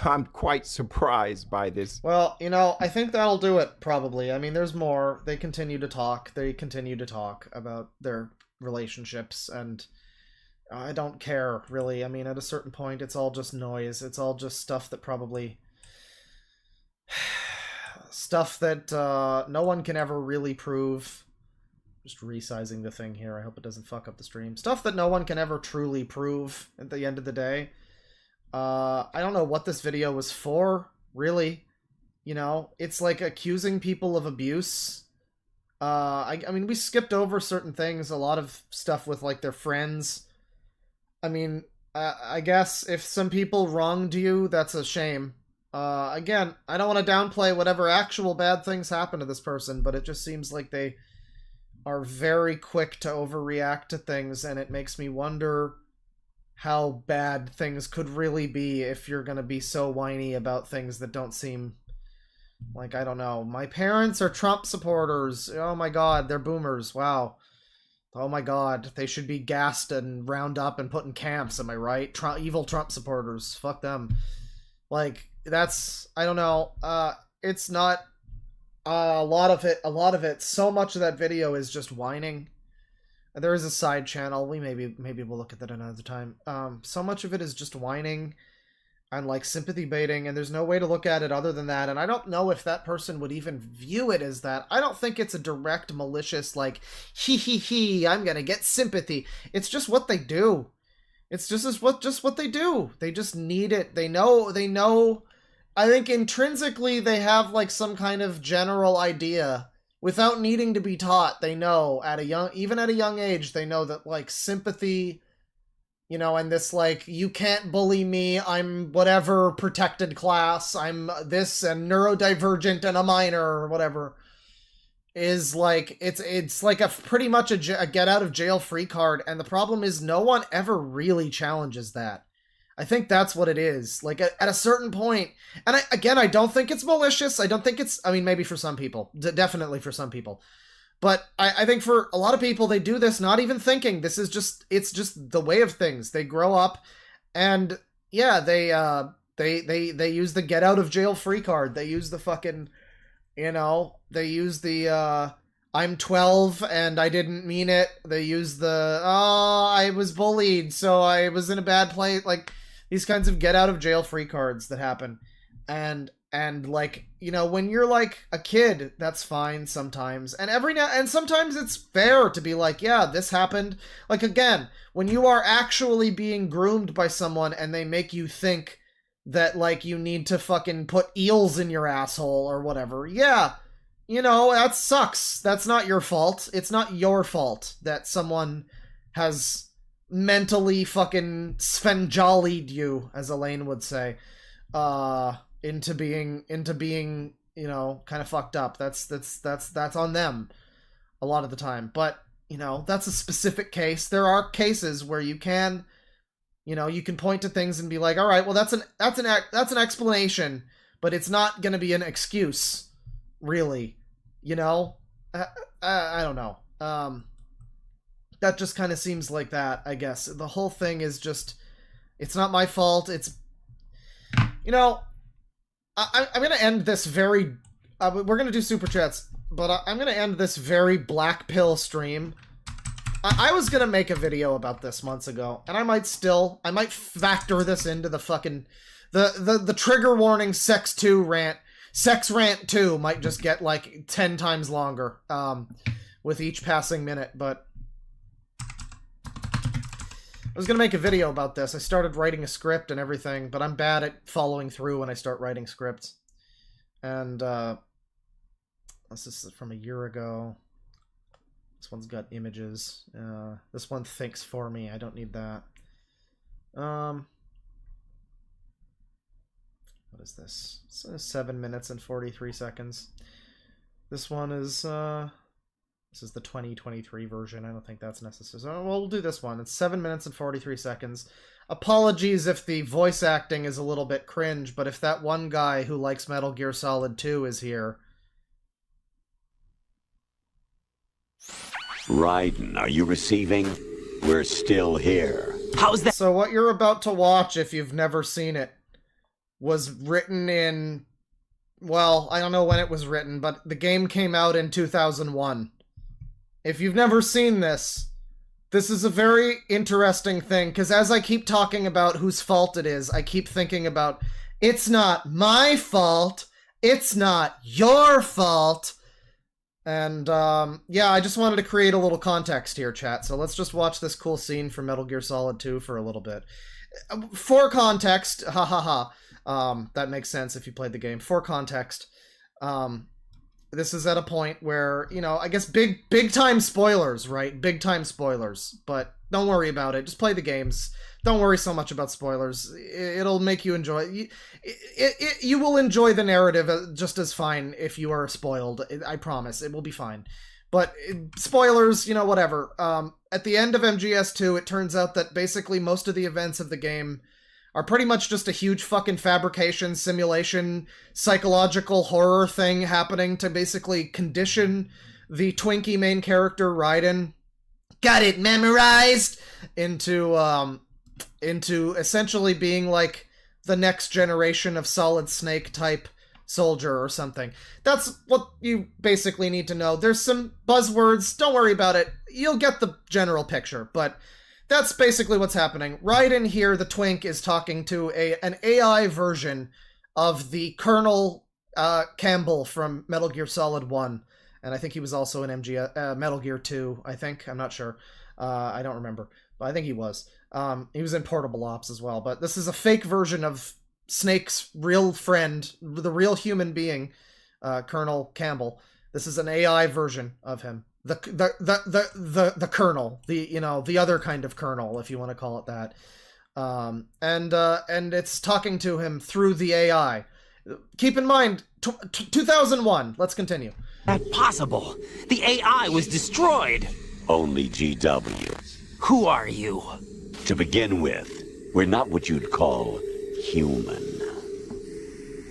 I'm quite surprised by this. Well, you know, I think that'll do it, probably. I mean, there's more. They continue to talk. They continue to talk about their relationships, and I don't care, really. I mean, at a certain point, it's all just noise. It's all just stuff that probably... stuff that no one can ever really prove. Just resizing the thing here. I hope it doesn't fuck up the stream. Stuff that no one can ever truly prove at the end of the day. I don't know what this video was for, really. You know, it's like accusing people of abuse. I mean, we skipped over certain things, a lot of stuff with, like, their friends. I mean, I guess if some people wronged you, that's a shame. Again, I don't want to downplay whatever actual bad things happen to this person, but it just seems like they are very quick to overreact to things, and it makes me wonder how bad things could really be if you're gonna be so whiny about things that don't seem like, I don't know, my parents are Trump supporters. Oh my god, they're boomers. Wow. Oh my god, they should be gassed and round up and put in camps, am I right? Evil Trump supporters. Fuck them. Like, that's, I don't know, it's not a lot of it, so much of that video is just whining. There is a side channel. We maybe we'll look at that another time. So much of it is just whining and like sympathy baiting, and there's no way to look at it other than that. And I don't know if that person would even view it as that. I don't think it's a direct malicious like he I'm gonna get sympathy. It's just what they do. It's just what they do. They just need it. They know. I think intrinsically they have like some kind of general idea. Without needing to be taught, they know even at a young age, they know that like sympathy, you know, and this like, you can't bully me, I'm whatever protected class, I'm this and neurodivergent and a minor or whatever, is like, it's like a pretty much a get out of jail free card. And the problem is no one ever really challenges that. I think that's what it is. Like, at a certain point, and I don't think it's malicious. I don't think it's, I mean, maybe for some people, definitely for some people. But I think for a lot of people, they do this not even thinking. This is just, it's just the way of things. They grow up, and yeah, they use the get out of jail free card. They use the fucking, you know, they use the, I'm 12 and I didn't mean it. They use the, oh, I was bullied, so I was in a bad place. Like, these kinds of get out of jail free cards that happen. And like, you know, when you're like a kid, that's fine sometimes. And sometimes it's fair to be like, yeah, this happened. Like, again, when you are actually being groomed by someone and they make you think that like you need to fucking put eels in your asshole or whatever. Yeah. You know, that sucks. That's not your fault. It's not your fault that someone has mentally fucking Svenjali'd you, as Elaine would say, into being, you know, kind of fucked up. That's on them a lot of the time. But, you know, that's a specific case. There are cases where you can, you know, you can point to things and be like, all right, well, that's an explanation, but it's not going to be an excuse, really. You know, I don't know. That just kind of seems like that, I guess. The whole thing is just, it's not my fault. It's, you know, I'm going to end this very we're gonna do super chats, but I'm gonna end this very black pill stream. I was gonna make a video about this months ago, and I might factor this into the fucking, the trigger warning sex rant 2 might just get like 10 times longer, with each passing minute, but I was gonna make a video about this. I started writing a script and everything, but I'm bad at following through when I start writing scripts. And, this is from a year ago. This one's got images. This one thinks for me. I don't need that. What is this? It's 7 minutes and 43 seconds. This one is, this is the 2023 version. I don't think that's necessary. So, well, we'll do this one. It's 7 minutes and 43 seconds. Apologies if the voice acting is a little bit cringe, but if that one guy who likes Metal Gear Solid 2 is here... Raiden, are you receiving? We're still here. How's that? So what you're about to watch, if you've never seen it, was written in... Well, I don't know when it was written, but the game came out in 2001. If you've never seen this, this is a very interesting thing, because as I keep talking about whose fault it is, I keep thinking about, it's not my fault, it's not your fault. And, yeah, I just wanted to create a little context here, chat, so let's just watch this cool scene from Metal Gear Solid 2 for a little bit. For context, that makes sense if you played the game. For context, this is at a point where, you know, I guess big time spoilers, right? Big time spoilers, but don't worry about it. Just play the games. Don't worry so much about spoilers. It'll make you enjoy you will enjoy the narrative just as fine if you are spoiled. I promise. It will be fine. But spoilers, you know, whatever. At the end of MGS2, it turns out that basically most of the events of the game are pretty much just a huge fucking fabrication, simulation, psychological horror thing happening to basically condition the Twinkie main character, Raiden, got it memorized, into essentially being like the next generation of Solid Snake type soldier or something. That's what you basically need to know. There's some buzzwords, don't worry about it. You'll get the general picture, but that's basically what's happening. Raiden here, the Twink, is talking to an AI version of the Colonel Campbell from Metal Gear Solid 1. And I think he was also in Metal Gear 2, I think. I'm not sure. I don't remember. But I think he was. He was in Portable Ops as well. But this is a fake version of Snake's real friend, the real human being, Colonel Campbell. This is an AI version of him. The colonel, the other kind of colonel, if you want to call it that, and it's talking to him through the AI. Keep in mind, 2001. Let's continue. Not possible. The AI was destroyed. Only GW. Who are you? To begin with, we're not what you'd call human.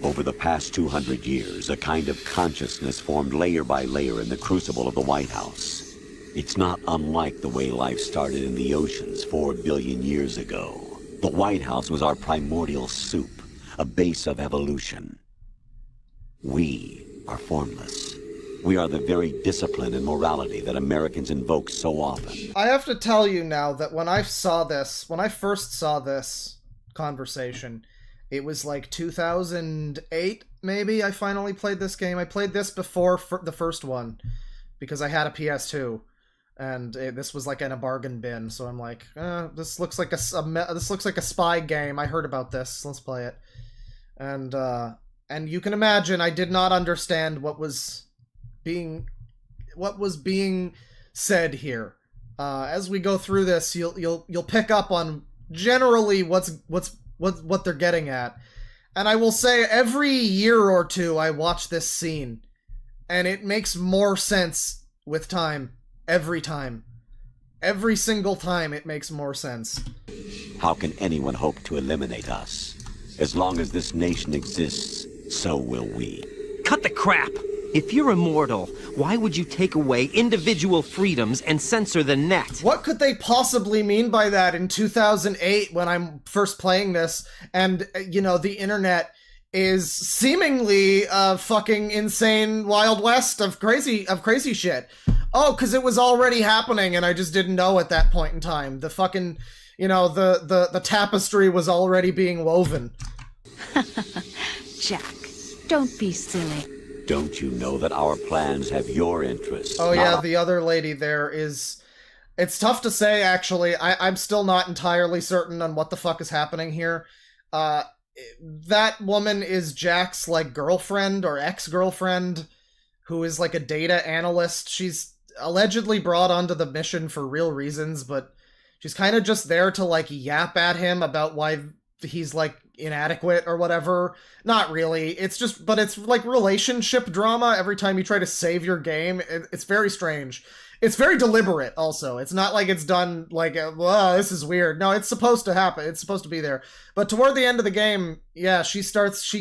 Over the past 200 years, a kind of consciousness formed layer by layer in the crucible of the White House. It's not unlike the way life started in the oceans 4 billion years ago. The White House was our primordial soup, a base of evolution. We are formless. We are the very discipline and morality that Americans invoke so often. I have to tell you now that when I first saw this conversation, it was like 2008, maybe, I finally played this game. I played this before the first one, because I had a PS2, and this was like in a bargain bin, so I'm like, this looks like a spy game. I heard about this, let's play it. And you can imagine I did not understand what was being said here. As we go through this, you'll pick up on generally what they're getting at. And I will say every year or two I watch this scene, and it makes more sense with time. Every time. Every single time it makes more sense. How can anyone hope to eliminate us? As long as this nation exists, so will we. Cut the crap! If you're immortal, why would you take away individual freedoms and censor the net? What could they possibly mean by that in 2008 when I'm first playing this, and, you know, the internet is seemingly a fucking insane Wild West of crazy shit. Oh, because it was already happening and I just didn't know at that point in time. The fucking, you know, the tapestry was already being woven. Jack, don't be silly. Don't you know that our plans have your interests? Oh yeah, the other lady there is... It's tough to say, actually. I'm still not entirely certain on what the fuck is happening here. That woman is Jack's, like, girlfriend or ex-girlfriend, who is, like, a data analyst. She's allegedly brought onto the mission for real reasons, but she's kind of just there to, like, yap at him about why he's, like, inadequate or whatever. Not really. It's just, but it's, like, relationship drama every time you try to save your game. It's very strange. It's very deliberate, also. It's not like it's done like, this is weird. No, it's supposed to happen. It's supposed to be there. But toward the end of the game, yeah, she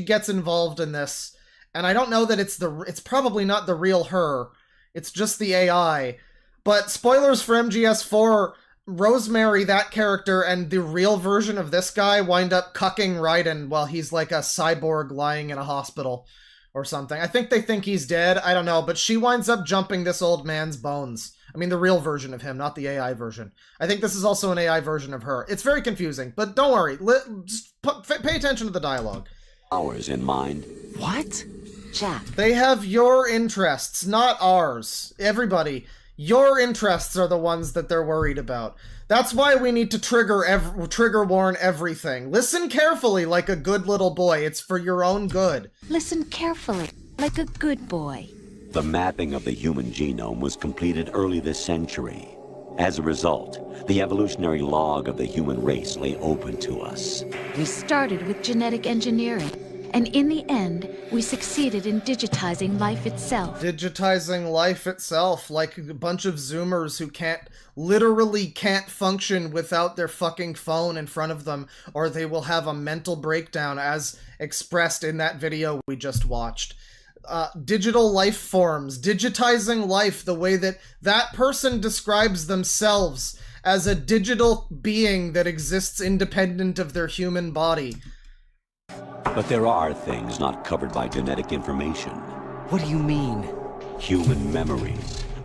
gets involved in this. And I don't know that it's probably not the real her. It's just the AI. But spoilers for MGS4, Rosemary, that character, and the real version of this guy wind up cucking Raiden while he's like a cyborg lying in a hospital. Or something. I think they think he's dead. I don't know. But she winds up jumping this old man's bones. I mean, the real version of him, not the AI version. I think this is also an AI version of her. It's very confusing. But don't worry. Just pay attention to the dialogue. Ours in mind. What? Jack. They have your interests, not ours. Everybody. Your interests are the ones that they're worried about. That's why we need to trigger warn everything. Listen carefully like a good little boy. It's for your own good. Listen carefully, like a good boy. The mapping of the human genome was completed early this century. As a result, the evolutionary log of the human race lay open to us. We started with genetic engineering, and in the end, we succeeded in digitizing life itself. Digitizing life itself, like a bunch of Zoomers who literally can't function without their fucking phone in front of them, or they will have a mental breakdown, as expressed in that video we just watched. Digital life forms, digitizing life the way that that person describes themselves as a digital being that exists independent of their human body. But there are things not covered by genetic information. What do you mean? Human memory,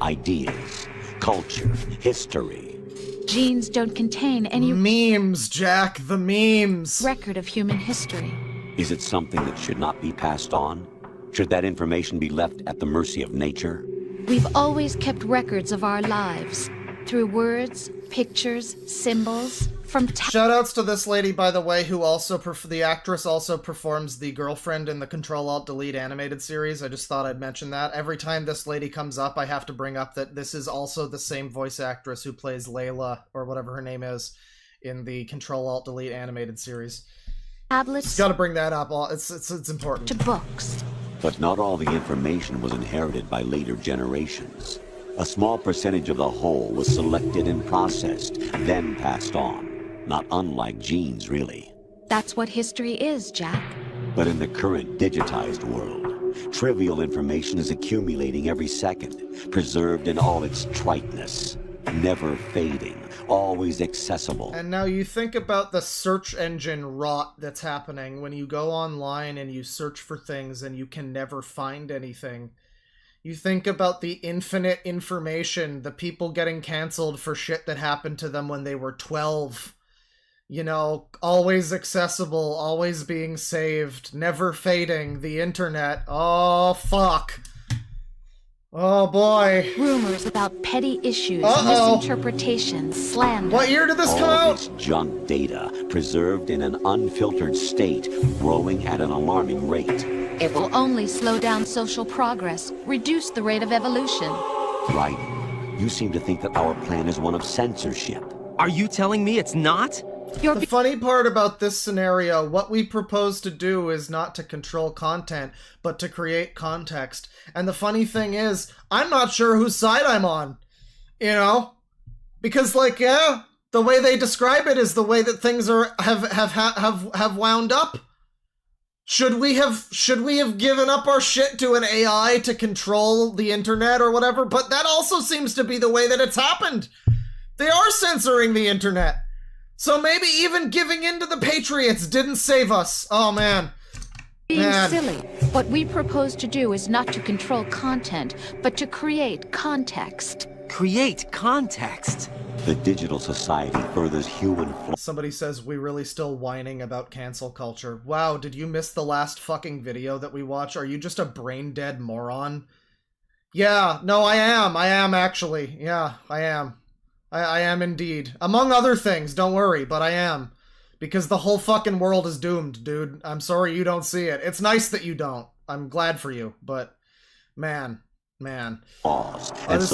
ideas, culture, history. Genes don't contain any memes, Jack, the memes. Record of human history. Is it something that should not be passed on? Should that information be left at the mercy of nature? We've always kept records of our lives through words, pictures, symbols. Shoutouts to this lady, by the way, who also the actress also performs the girlfriend in the Control-Alt-Delete animated series. I just thought I'd mention that. Every time this lady comes up, I have to bring up that this is also the same voice actress who plays Layla, or whatever her name is, in the Control-Alt-Delete animated series. Tablets. Just gotta bring that up. It's important. To books. But not all the information was inherited by later generations. A small percentage of the whole was selected and processed, then passed on. Not unlike genes, really. That's what history is, Jack. But in the current digitized world, trivial information is accumulating every second, preserved in all its triteness, never fading, always accessible. And now you think about the search engine rot that's happening when you go online and you search for things and you can never find anything. You think about the infinite information, the people getting canceled for shit that happened to them when they were 12. You know, always accessible, always being saved, never fading, the internet. Oh, fuck. Oh, boy. Rumors about petty issues, Uh-oh. misinterpretations, slander. What year did this come out? All this junk data, preserved in an unfiltered state, growing at an alarming rate. It will only slow down social progress, reduce the rate of evolution. Right. You seem to think that our plan is one of censorship. Are you telling me it's not? The funny part about this scenario, what we propose to do is not to control content, but to create context. And the funny thing is, I'm not sure whose side I'm on. You know? Because, like, yeah, the way they describe it is the way that things have wound up. Should we have given up our shit to an AI to control the internet or whatever? But that also seems to be the way that it's happened. They are censoring the internet. So maybe even giving in to the Patriots didn't save us. Oh, man. being silly. What we propose to do is not to control content, but to create context. Create context? The digital society furthers human Somebody says we really still whining about cancel culture. Wow, did you miss the last fucking video that we watched? Are you just a brain-dead moron? Yeah, no, I am. I am, actually. Yeah, I am. I am indeed. Among other things, don't worry, but I am. Because the whole fucking world is doomed, dude. I'm sorry you don't see it. It's nice that you don't. I'm glad for you, but... Man. This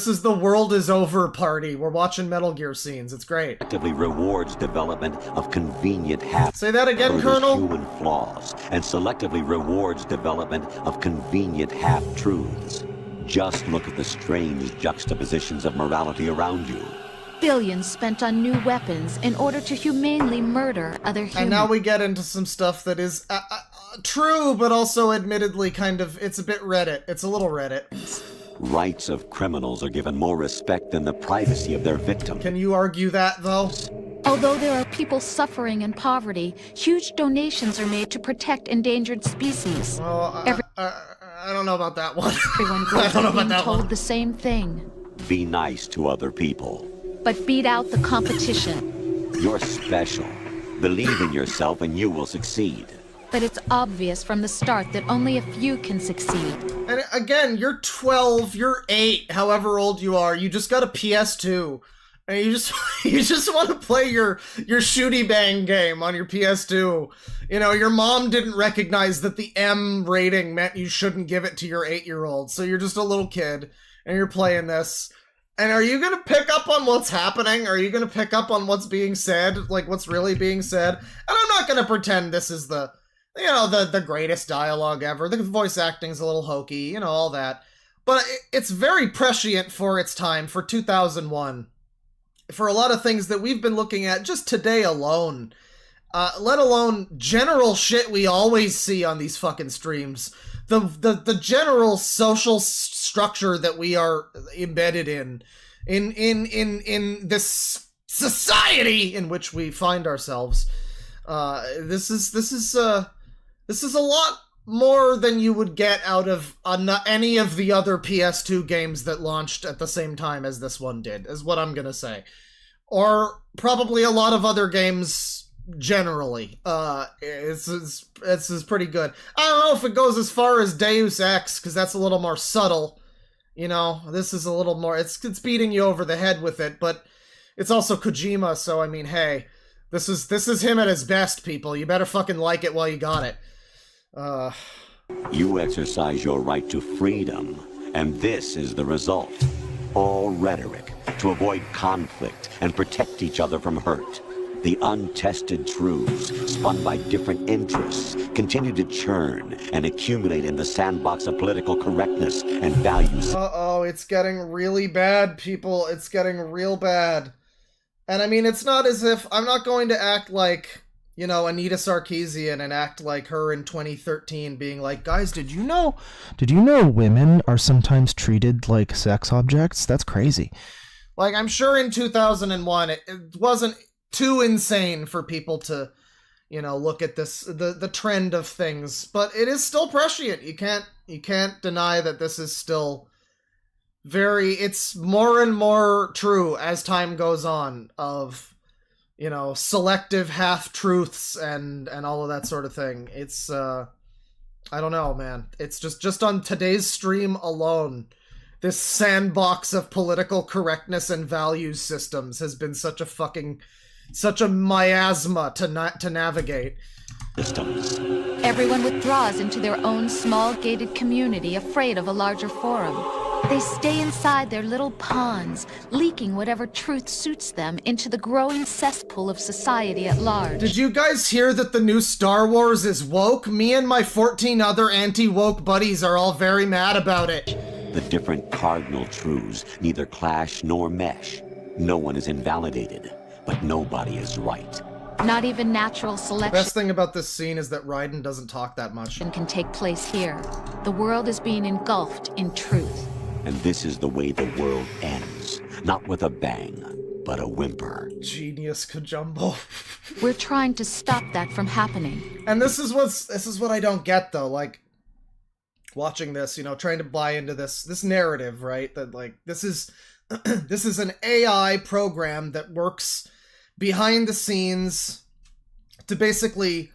is the world is over party. We're watching Metal Gear scenes. It's great. Actively rewards development of convenient half. Say that again, Colonel. Human flaws and selectively rewards development of convenient half-truths. Just look at the strange juxtapositions of morality around you. Billions spent on new weapons in order to humanely murder other humans. And now we get into some stuff that is true, but also admittedly kind of, it's a bit Reddit. It's a little Reddit. Rights of criminals are given more respect than the privacy of their victim. Can you argue that, though? Although there are people suffering in poverty, huge donations are made to protect endangered species. Well, I don't know about that one. Everyone grows up being told the same thing. Be nice to other people. But beat out the competition. You're special. Believe in yourself and you will succeed. But it's obvious from the start that only a few can succeed. And again, you're 12, you're 8, however old you are, you just got a PS2. And you just want to play your shooty bang game on your PS2. You know, your mom didn't recognize that the M rating meant you shouldn't give it to your 8-year-old. So you're just a little kid and you're playing this. And are you going to pick up on what's happening? Are you going to pick up on what's being said? Like, what's really being said? And I'm not going to pretend this is the greatest dialogue ever. The voice acting's a little hokey, you know, all that. But it's very prescient for its time, for 2001. For a lot of things that we've been looking at just today alone. Let alone general shit we always see on these fucking streams. The general social structure that we are embedded in this society in which we find ourselves. This is a lot more than you would get out of any of the other PS2 games that launched at the same time as this one did, is what I'm gonna say. Or probably a lot of other games generally. It's pretty good. I don't know if it goes as far as Deus Ex, because that's a little more subtle. You know, this is a little more, it's beating you over the head with it, but it's also Kojima, so I mean, hey, this is him at his best, people. You better fucking like it while you got it. You exercise your right to freedom, and this is the result. All rhetoric to avoid conflict and protect each other from hurt. The untested truths, spun by different interests, continue to churn and accumulate in the sandbox of political correctness and values. Uh-oh, it's getting really bad, people. It's getting real bad. And I mean, it's not as if I'm not going to act like, you know, Anita Sarkeesian and act like her in 2013 being like, guys, Did you know women are sometimes treated like sex objects? That's crazy. Like, I'm sure in 2001 it wasn't too insane for people to, you know, look at this, the trend of things, but it is still prescient. You can't deny that this is still it's more and more true as time goes on of, you know, selective half-truths and all of that sort of thing. It's, I don't know, man. It's just on today's stream alone, this sandbox of political correctness and values systems has been such a miasma to navigate. Everyone withdraws into their own small gated community, afraid of a larger forum. They stay inside their little ponds, leaking whatever truth suits them into the growing cesspool of society at large. Did you guys hear that the new Star Wars is woke? Me and my 14 other anti-woke buddies are all very mad about it. The different cardinal truths neither clash nor mesh. No one is invalidated, but nobody is right. Not even natural selection. The best thing about this scene is that Raiden doesn't talk that much. Can take place here. The world is being engulfed in truth. And this is the way the world ends. Not with a bang, but a whimper. Genius Kajumbo. We're trying to stop that from happening. And this is what I don't get though, like watching this, you know, trying to buy into this narrative, right? That like this is this is an AI program that works behind the scenes to basically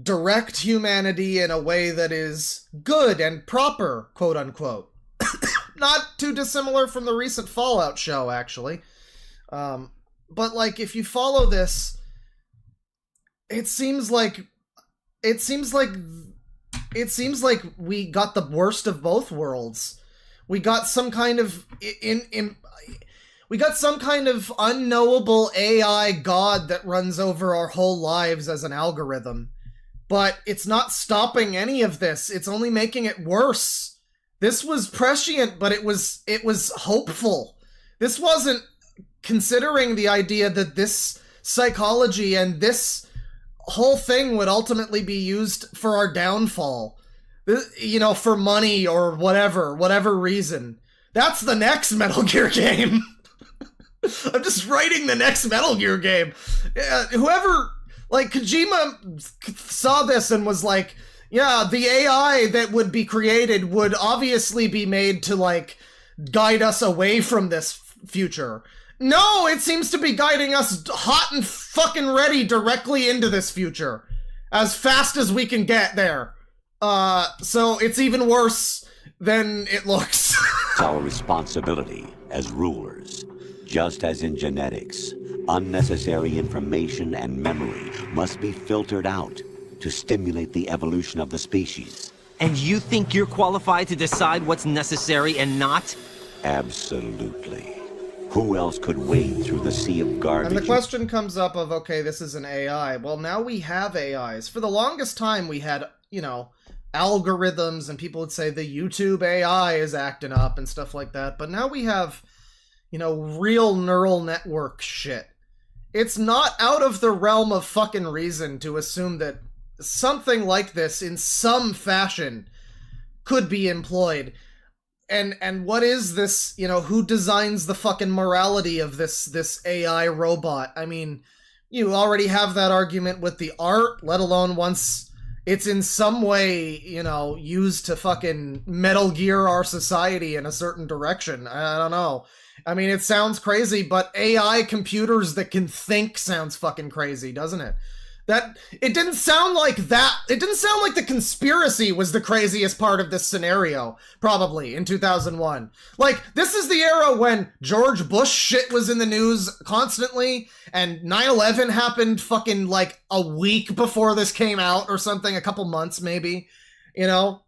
direct humanity in a way that is good and proper, quote unquote. Not too dissimilar from the recent Fallout show, actually. But like, if you follow this, it seems like we got the worst of both worlds. We got some kind of we got some kind of unknowable AI god that runs over our whole lives as an algorithm. But it's not stopping any of this. It's only making it worse. This was prescient, but it was hopeful. This wasn't considering the idea that this psychology and this whole thing would ultimately be used for our downfall. You know, for money or whatever reason. That's the next Metal Gear game. I'm just writing the next Metal Gear game. Whoever, like, Kojima saw this and was like, yeah, the AI that would be created would obviously be made to, like, guide us away from this future. No, it seems to be guiding us hot and fucking ready directly into this future. As fast as we can get there. So it's even worse than it looks. It's our responsibility as rulers. Just as in genetics, unnecessary information and memory must be filtered out to stimulate the evolution of the species. And you think you're qualified to decide what's necessary and not? Absolutely. Who else could wade through the sea of garbage? And the question comes up of, okay, this is an AI. Well, now we have AIs. For the longest time, we had, you know, algorithms, and people would say the YouTube AI is acting up and stuff like that. But now we have, you know, real neural network shit. It's not out of the realm of fucking reason to assume that something like this, in some fashion, could be employed. And what is this, you know, who designs the fucking morality of this AI robot? I mean, you already have that argument with the art, let alone once it's in some way, you know, used to fucking Metal Gear our society in a certain direction. I don't know. I mean, it sounds crazy, but AI computers that can think sounds fucking crazy, doesn't it? It didn't sound like that. It didn't sound like the conspiracy was the craziest part of this scenario, probably, in 2001. Like, this is the era when George Bush shit was in the news constantly, and 9/11 happened fucking, like, a week before this came out or something, a couple months maybe, you know?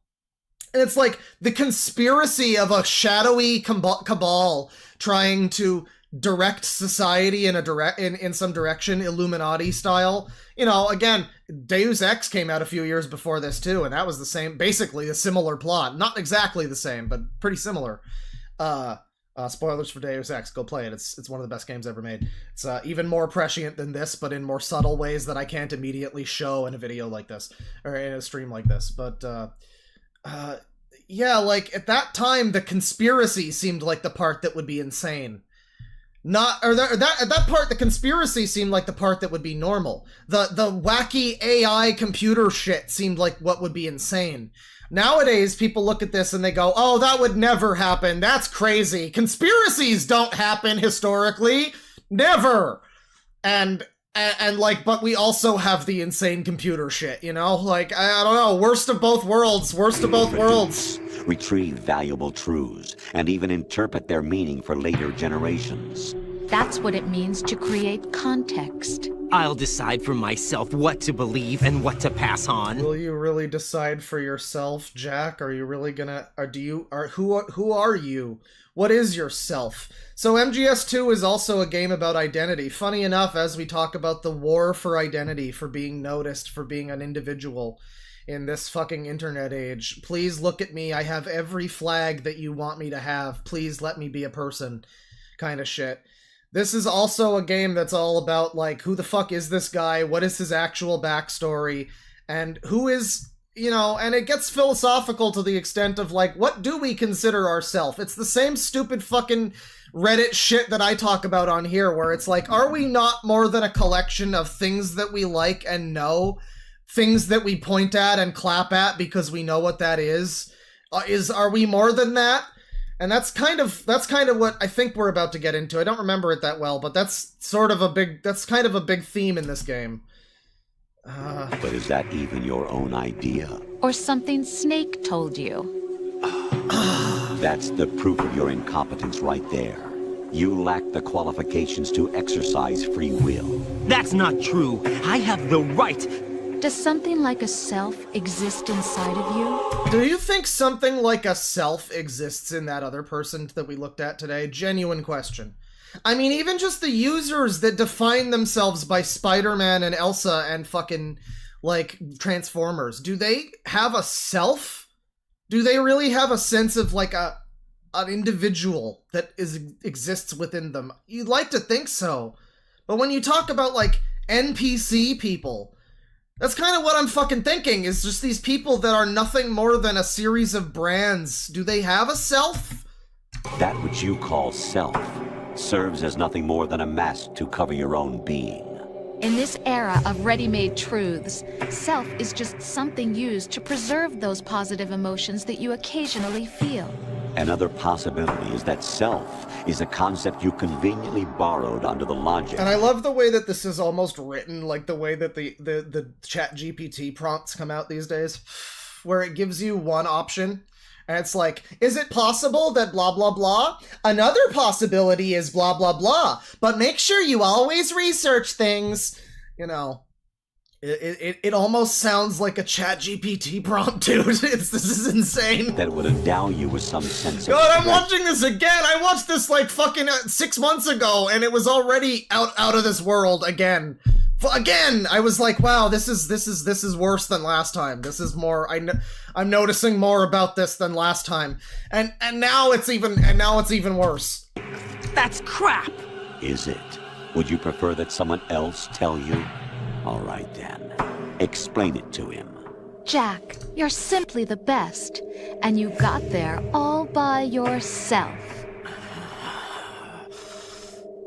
And it's like, the conspiracy of a shadowy cabal trying to direct society in some direction, Illuminati style. You know, again, Deus Ex came out a few years before this too, and that was the same, basically a similar plot. Not exactly the same, but pretty similar. Spoilers for Deus Ex, go play it. It's one of the best games ever made. It's even more prescient than this, but in more subtle ways that I can't immediately show in a video like this, or in a stream like this. But, yeah, like, at that time, the conspiracy seemed like the part that would be insane. At that part, the conspiracy seemed like the part that would be normal. The wacky AI computer shit seemed like what would be insane. Nowadays, people look at this and they go, oh, that would never happen. That's crazy. Conspiracies don't happen historically. Never. And like, but we also have the insane computer shit, you know? Like, I don't know, worst of both worlds. Retrieve valuable truths, and even interpret their meaning for later generations. That's what it means to create context. I'll decide for myself what to believe and what to pass on. Will you really decide for yourself, Jack? Are you really gonna, who are you? What is yourself? So MGS2 is also a game about identity. Funny enough, as we talk about the war for identity, for being noticed, for being an individual in this fucking internet age. Please look at me. I have every flag that you want me to have. Please let me be a person kind of shit. This is also a game that's all about, like, who the fuck is this guy? What is his actual backstory? And who is, you know, and it gets philosophical to the extent of, like, what do we consider ourselves? It's the same stupid fucking Reddit shit that I talk about on here, where it's like, are we not more than a collection of things that we like and know? Things that we point at and clap at because we know what that is? Are we more than that? And that's kind of what I think we're about to get into. I don't remember it that well, but that's kind of a big theme in this game. But is that even your own idea? Or something Snake told you? That's the proof of your incompetence right there. You lack the qualifications to exercise free will. That's not true. I have the right. Does something like a self exist inside of you? Do you think something like a self exists in that other person that we looked at today? Genuine question. I mean, even just the users that define themselves by Spider-Man and Elsa and fucking, like, Transformers, do they have a self? Do they really have a sense of, like, an individual that exists within them? You'd like to think so. But when you talk about, like, NPC people, that's kind of what I'm fucking thinking, is just these people that are nothing more than a series of brands. Do they have a self? That which you call self serves as nothing more than a mask to cover your own being. In this era of ready-made truths, self is just something used to preserve those positive emotions that you occasionally feel. Another possibility is that self is a concept you conveniently borrowed under the logic. And I love the way that this is almost written, like the way that the chat GPT prompts come out these days, where it gives you one option, and it's like, is it possible that blah blah blah? Another possibility is blah blah blah, but make sure you always research things. You know, it almost sounds like a chat GPT prompt, dude. This is insane. That would endow you with some sense of... God, I'm watching this again! I watched this like fucking 6 months ago, and it was already out of this world again. Again, I was like, wow, this is worse than last time. This is more. I'm noticing more about this than last time, and now it's even worse. That's crap. Is it? Would you prefer that someone else tell you? All right then, explain it to him. Jack, you're simply the best, and you got there all by yourself.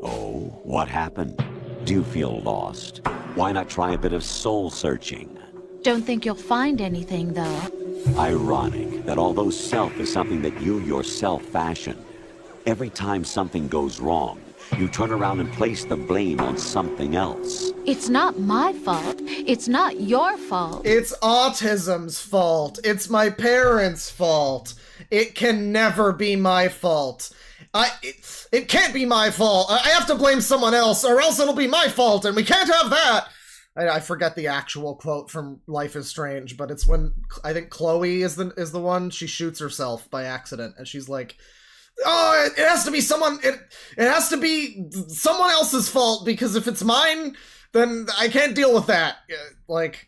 Oh, what happened? Do you feel lost? Why not try a bit of soul searching? Don't think you'll find anything, though. Ironic that although self is something that you yourself fashion, every time something goes wrong, you turn around and place the blame on something else. It's not my fault. It's not your fault. It's autism's fault. It's my parents' fault. It can never be my fault. It can't be my fault. I have to blame someone else, or else it'll be my fault, and we can't have that. I forget the actual quote from Life is Strange, but it's when I think Chloe is the one. She shoots herself by accident, and she's like, "Oh, it has to be someone. It has to be someone else's fault, because if it's mine, then I can't deal with that." Like,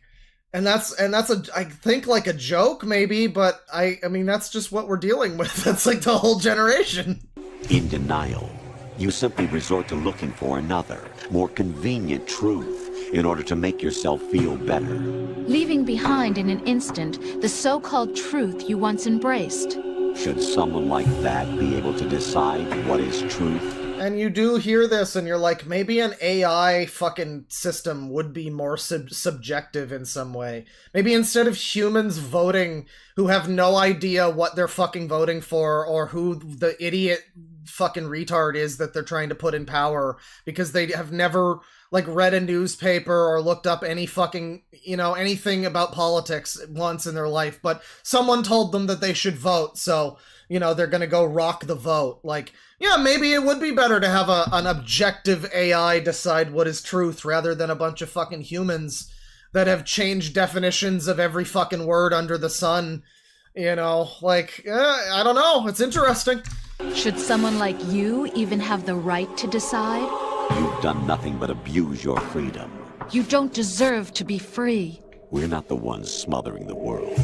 and that's I think like a joke maybe, but I mean that's just what we're dealing with. That's like the whole generation. In denial, you simply resort to looking for another, more convenient truth in order to make yourself feel better. Leaving behind in an instant the so-called truth you once embraced. Should someone like that be able to decide what is truth? And you do hear this and you're like, maybe an AI fucking system would be more subjective in some way. Maybe instead of humans voting who have no idea what they're fucking voting for, or who the idiot fucking retard is that they're trying to put in power because they have never like read a newspaper or looked up any fucking, anything about politics once in their life, but someone told them that they should vote, so, they're gonna go rock the vote. Like, yeah, maybe it would be better to have an objective AI decide what is truth rather than a bunch of fucking humans that have changed definitions of every fucking word under the sun. I don't know. It's interesting. Should someone like you even have the right to decide? You've done nothing but abuse your freedom. You don't deserve to be free. We're not the ones smothering the world.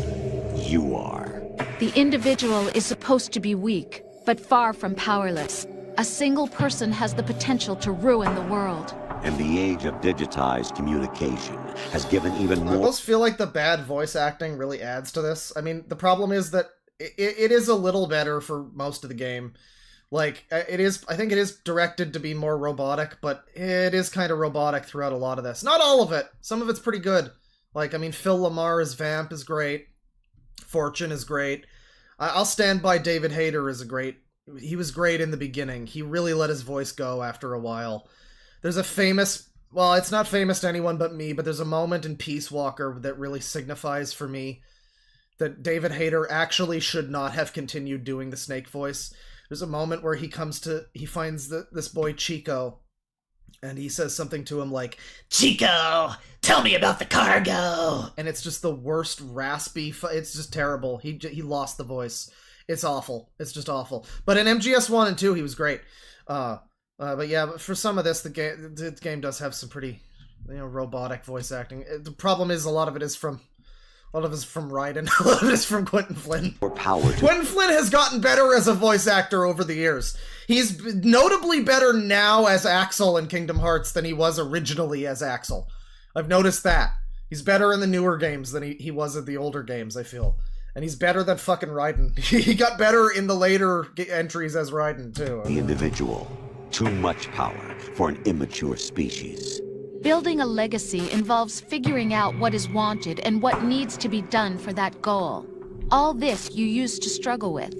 You are. The individual is supposed to be weak, but far from powerless. A single person has the potential to ruin the world. And the age of digitized communication has given even more... I almost feel like the bad voice acting really adds to this. I mean, the problem is that it is a little better for most of the game. Like, it is, I think it is directed to be more robotic, but it is kind of robotic throughout a lot of this. Not all of it. Some of it's pretty good. Like, I mean, Phil Lamar as Vamp is great. Fortune is great. I'll stand by David Hayter as he was great in the beginning. He really let his voice go after a while. There's a famous, well, it's not famous to anyone but me, but there's a moment in Peace Walker that really signifies for me that David Hayter actually should not have continued doing the Snake voice. There's a moment where he finds this boy Chico, and he says something to him like, "Chico, tell me about the cargo!" And it's just the worst raspy, it's just terrible. He lost the voice. It's awful. It's just awful. But in MGS 1 and 2, he was great. But yeah, for some of this, the game does have some pretty, robotic voice acting. The problem is a lot of it is from Raiden. A lot of it is from Quentin Flynn. Quentin Flynn has gotten better as a voice actor over the years. He's notably better now as Axel in Kingdom Hearts than he was originally as Axel. I've noticed that. He's better in the newer games than he was in the older games, I feel. And he's better than fucking Raiden. He got better in the later entries as Raiden, too. The individual. Too much power for an immature species. Building a legacy involves figuring out what is wanted and what needs to be done for that goal. All this you used to struggle with.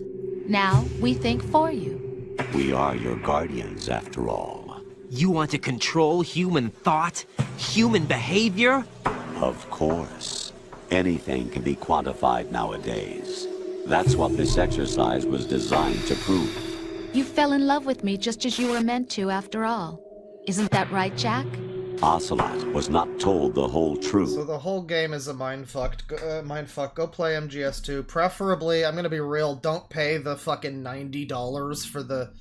Now, we think for you. We are your guardians, after all. You want to control human thought? Human behavior? Of course. Anything can be quantified nowadays. That's what this exercise was designed to prove. You fell in love with me just as you were meant to, after all. Isn't that right, Jack? Ocelot was not told the whole truth. So the whole game is a mindfuck. Go play MGS2. Preferably, I'm gonna be real, don't pay the fucking $90 for the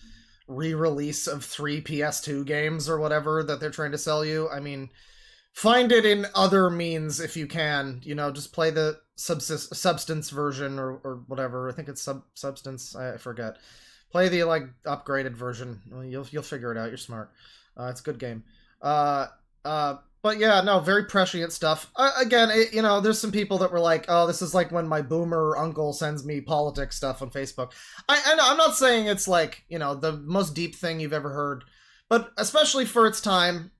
re-release of 3 PS2 games or whatever that they're trying to sell you. I mean, find it in other means if you can. Just play the Substance version or whatever. I think it's Substance. I forget. Play the upgraded version. Well, you'll figure it out. You're smart. It's a good game. But yeah, no, very prescient stuff. Again, there's some people that were like, "Oh, this is like when my boomer uncle sends me politics stuff on Facebook." I know, I'm not saying it's like, the most deep thing you've ever heard, but especially for its time,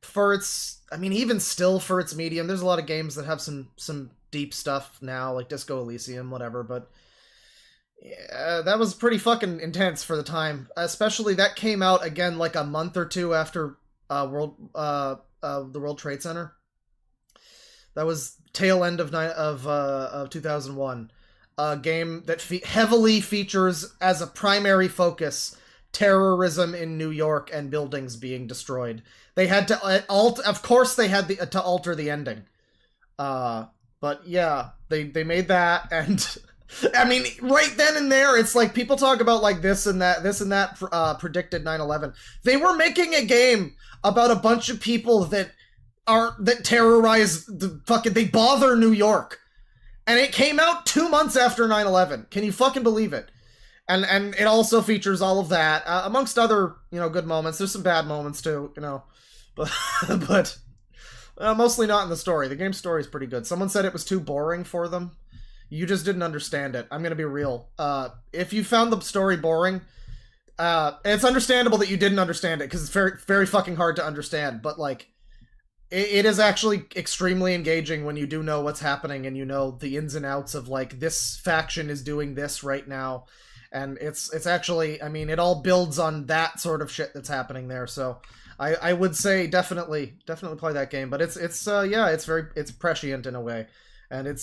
even still for its medium, there's a lot of games that have some deep stuff now, like Disco Elysium, whatever, but yeah, that was pretty fucking intense for the time. Especially that came out again like a month or two after the World Trade Center. That was tail end of 2001. A game that heavily features as a primary focus terrorism in New York and buildings being destroyed. They had to of course they had to alter the ending. But yeah, they made that, and I mean, right then and there, it's like people talk about like this and that predicted 9/11. They were making a game about a bunch of people that terrorize they bother New York. And it came out 2 months after 9/11. Can you fucking believe it? And it also features all of that, amongst other, good moments. There's some bad moments too, but mostly not in the story. The game's story is pretty good. Someone said it was too boring for them. You just didn't understand it. I'm gonna be real. If you found the story boring, it's understandable that you didn't understand it, because it's very, very fucking hard to understand. But like, it is actually extremely engaging when you do know what's happening and you know the ins and outs of like, this faction is doing this right now, and it's actually, I mean, it all builds on that sort of shit that's happening there. So I would say definitely play that game. But it's prescient in a way. And it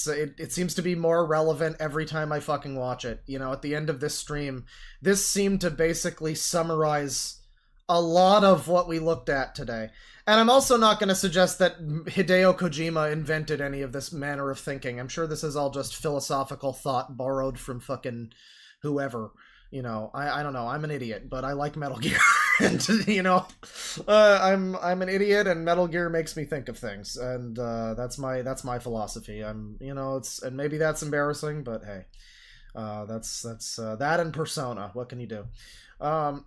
seems to be more relevant every time I fucking watch it. At the end of this stream, this seemed to basically summarize a lot of what we looked at today. And I'm also not going to suggest that Hideo Kojima invented any of this manner of thinking. I'm sure this is all just philosophical thought borrowed from fucking whoever. I don't know. I'm an idiot, but I like Metal Gear. And, I'm an idiot, and Metal Gear makes me think of things. And that's my philosophy. And maybe that's embarrassing, but hey. That's that and Persona. What can you do? And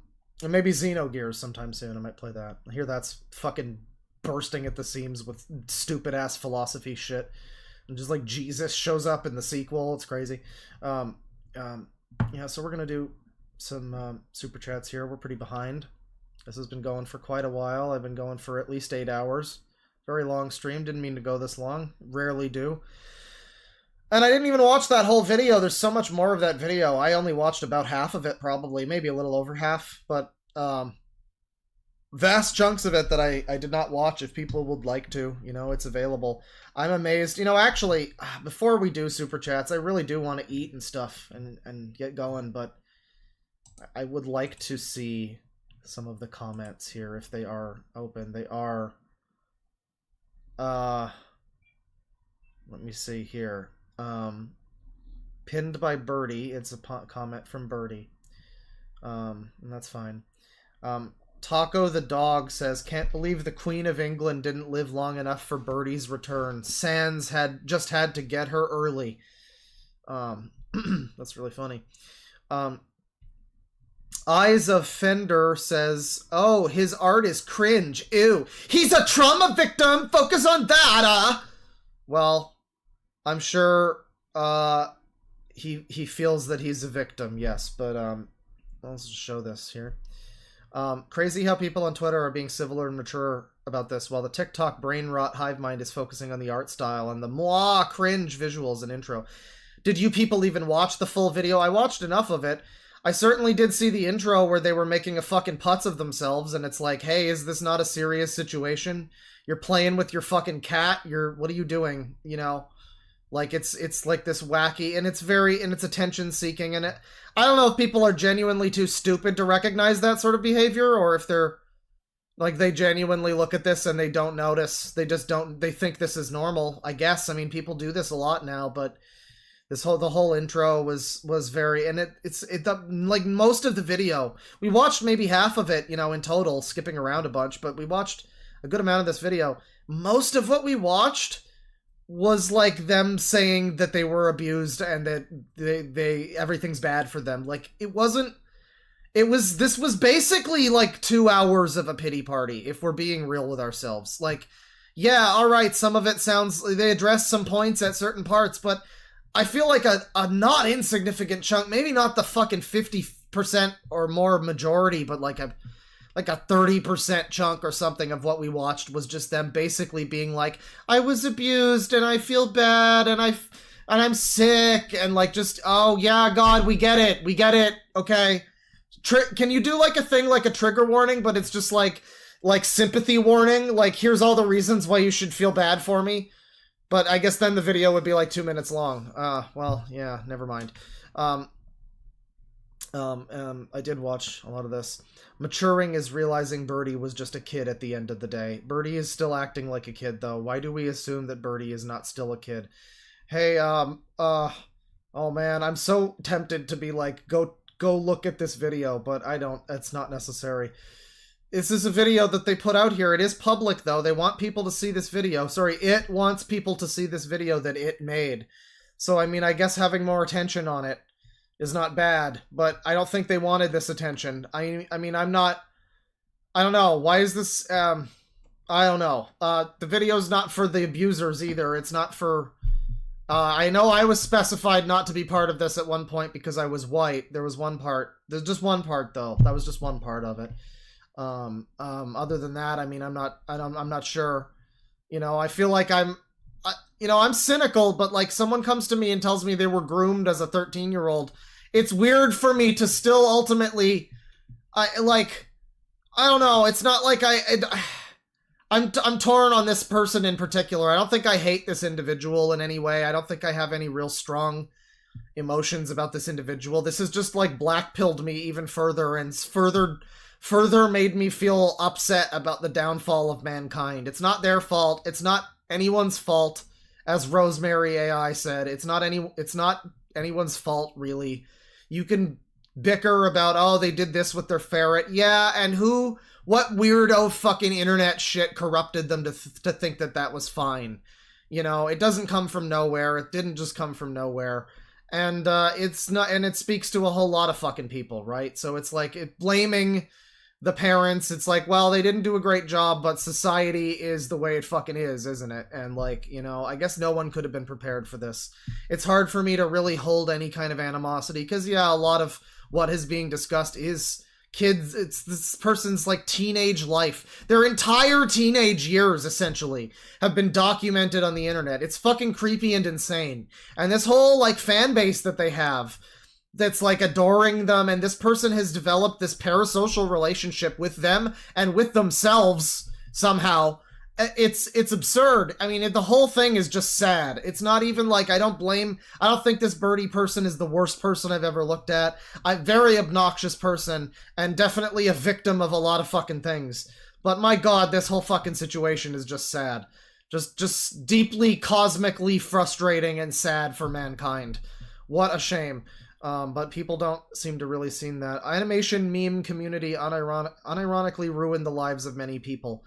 maybe Xenogears sometime soon. I might play that. I hear that's fucking bursting at the seams with stupid ass philosophy shit. And just like Jesus shows up in the sequel. It's crazy. Yeah, so we're gonna do super chats here. We're pretty behind. This has been going for quite a while. I've been going for at least 8 hours. Very long stream. Didn't mean to go this long. Rarely do. And I didn't even watch that whole video. There's so much more of that video. I only watched about half of it, probably. Maybe a little over half. But vast chunks of it that I did not watch. If people would like to, you know, it's available. I'm amazed. You know, actually, before we do super chats, I really do want to eat and stuff and get going. But I would like to see some of the comments here if they are open. They are. Let me see here. Pinned by Birdie. It's a comment from Birdie. And that's fine. Taco the dog says, "Can't believe the Queen of England didn't live long enough for Birdie's return. Sans had to get her early." That's really funny. Eyes of Fender says, "Oh, his art is cringe. Ew. He's a trauma victim. Focus on that, Well, I'm sure he feels that he's a victim, yes, but let's just show this here. Crazy how people on Twitter are being civil and mature about this, while the TikTok brain rot hive mind is focusing on the art style and the moi cringe visuals and intro. Did you people even watch the full video? I watched enough of it. I certainly did see the intro where they were making a fucking putz of themselves, and it's like, hey, is this not a serious situation? You're playing with your fucking cat. What are you doing? You know, like it's like this wacky, and it's attention seeking, and I don't know if people are genuinely too stupid to recognize that sort of behavior, or if they're like, they genuinely look at this and they don't notice. They just don't. They think this is normal. I guess. I mean, people do this a lot now, but the whole intro was very, and like most of the video, we watched maybe half of it, you know, in total, skipping around a bunch, but we watched a good amount of this video. Most of what we watched was like them saying that they were abused and that they everything's bad for them. Like, this was basically like 2 hours of a pity party, if we're being real with ourselves. Like, yeah, all right, some of it sounds, they address some points at certain parts, but I feel like a not insignificant chunk, maybe not the fucking 50% or more majority, but like a 30% chunk or something of what we watched was just them basically being like, I was abused and I feel bad and I'm sick, and like, just, oh yeah, God, we get it, okay. Can you do like a thing like a trigger warning, but it's just like sympathy warning, like, here's all the reasons why you should feel bad for me? But I guess then the video would be like 2 minutes long. Well, yeah, never mind. I did watch a lot of this. Maturing is realizing Birdie was just a kid at the end of the day. Birdie is still acting like a kid, though. Why do we assume that Birdie is not still a kid? Hey, oh man, I'm so tempted to be like, go look at this video, but I don't. It's not necessary. This is a video that they put out here. It is public, though. They want people to see this video. Sorry, it wants people to see this video that it made. So, I mean, I guess having more attention on it is not bad, but I don't think they wanted this attention. I mean, I don't know. Why is this, I don't know. The video's not for the abusers either. It's not for, I know I was specified not to be part of this at one point because I was white. There was one part. There's just one part, though. That was just one part of it. Other than that, I mean, I'm not sure. You know, I feel like I'm cynical, but like, someone comes to me and tells me they were groomed as a 13-year-old. It's weird for me to still ultimately, I don't know. It's not like I'm torn on this person in particular. I don't think I hate this individual in any way. I don't think I have any real strong emotions about this individual. This is just like black-pilled me even further and further made me feel upset about the downfall of mankind. It's not their fault. It's not anyone's fault, as Rosemary AI said. It's not anyone's fault, really. You can bicker about, oh, they did this with their ferret. Yeah, and what weirdo fucking internet shit corrupted them to think that was fine? You know, it doesn't come from nowhere. It didn't just come from nowhere. And it's not, and it speaks to a whole lot of fucking people, right? So it's like blaming the parents, it's like, well, they didn't do a great job, but society is the way it fucking is, isn't it? And like, you know, I guess no one could have been prepared for this. It's hard for me to really hold any kind of animosity, because yeah, a lot of what is being discussed is kids, it's this person's like teenage life. Their entire teenage years, essentially, have been documented on the internet. It's fucking creepy and insane. And this whole like fan base that they have, that's like adoring them, and this person has developed this parasocial relationship with them and with themselves somehow. It's absurd. I mean, the whole thing is just sad. It's not even like, I don't think this birdie person is the worst person I've ever looked at. Very obnoxious person, and definitely a victim of a lot of fucking things. But my god, this whole fucking situation is just sad. Just deeply, cosmically frustrating and sad for mankind. What a shame. But people don't seem to really seen that. Animation meme community unironically ruined the lives of many people.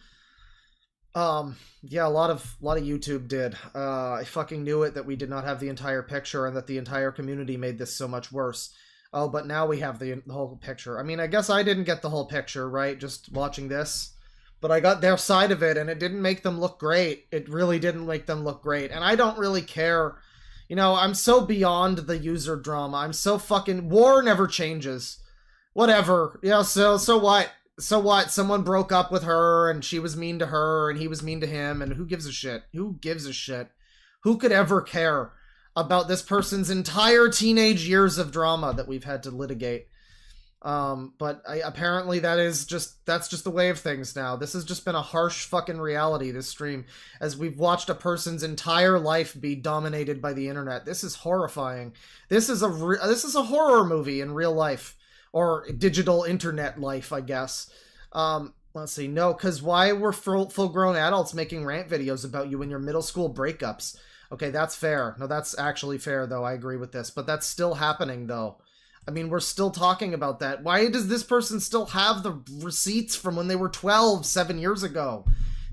Yeah, a lot of YouTube did. I fucking knew it, that we did not have the entire picture and that the entire community made this so much worse. Oh, but now we have the whole picture. I mean, I guess I didn't get the whole picture, right? Just watching this. But I got their side of it, and it didn't make them look great. It really didn't make them look great. And I don't really care. You know, I'm so beyond the user drama. I'm so fucking... War never changes. Whatever. You know, so what? So what? Someone broke up with her, and she was mean to her, and he was mean to him, and who gives a shit? Who gives a shit? Who could ever care about this person's entire teenage years of drama that we've had to litigate? But apparently that's just the way of things now. This has just been a harsh fucking reality, this stream, as we've watched a person's entire life be dominated by the internet. This is horrifying. This is a horror movie in real life, or digital internet life, I guess. Let's see. No, because why were full-grown adults making rant videos about you in your middle school breakups? Okay, that's fair. No, that's actually fair, though. I agree with this. But that's still happening, though. I mean, we're still talking about that. Why does this person still have the receipts from when they were 12, 7 years ago?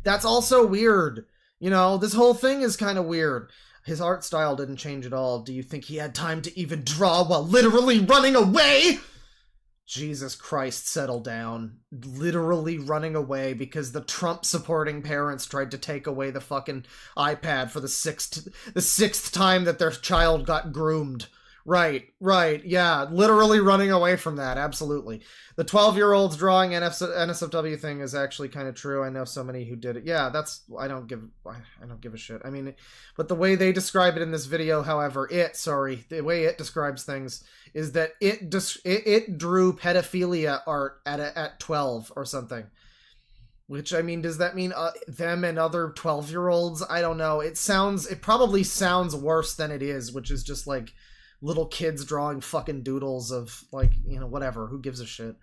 That's also weird. You know, this whole thing is kind of weird. His art style didn't change at all. Do you think he had time to even draw while literally running away? Jesus Christ, settle down. Literally running away because the Trump-supporting parents tried to take away the fucking iPad for the sixth time that their child got groomed. Right, yeah, literally running away from that, absolutely. The 12-year-olds drawing NSFW thing is actually kind of true. I know so many who did it. Yeah, I don't give a shit. I mean, but the way they describe it in this video, however, the way it describes things is that it drew pedophilia art at 12 or something. Which, I mean, does that mean them and other 12-year-olds? I don't know. It probably sounds worse than it is, which is just like little kids drawing fucking doodles of, like, you know, whatever, who gives a shit.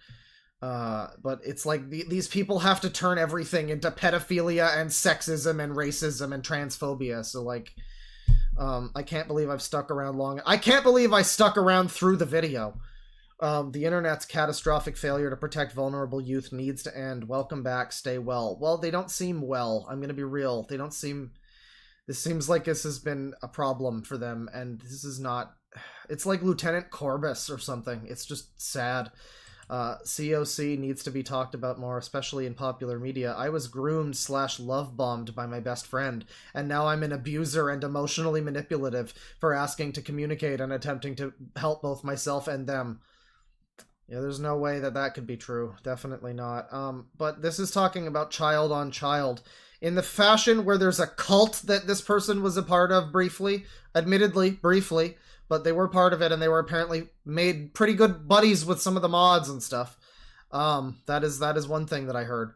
But it's like these people have to turn everything into pedophilia and sexism and racism and transphobia, so like, I can't believe I've stuck around long. I can't believe I stuck around through the video. The internet's catastrophic failure to protect vulnerable youth needs to end. Welcome back, stay well. Well, they don't seem well, I'm gonna be real. They don't seem... This seems like this has been a problem for them, and this is not... It's like Lieutenant Corbus or something. It's just sad. COC needs to be talked about more, especially in popular media. I was groomed / love-bombed by my best friend, and now I'm an abuser and emotionally manipulative for asking to communicate and attempting to help both myself and them. Yeah, there's no way that could be true. Definitely not. But this is talking about child on child. In the fashion where there's a cult that this person was a part of briefly, admittedly, briefly, but they were part of it, and they were apparently made pretty good buddies with some of the mods and stuff. That is one thing that I heard.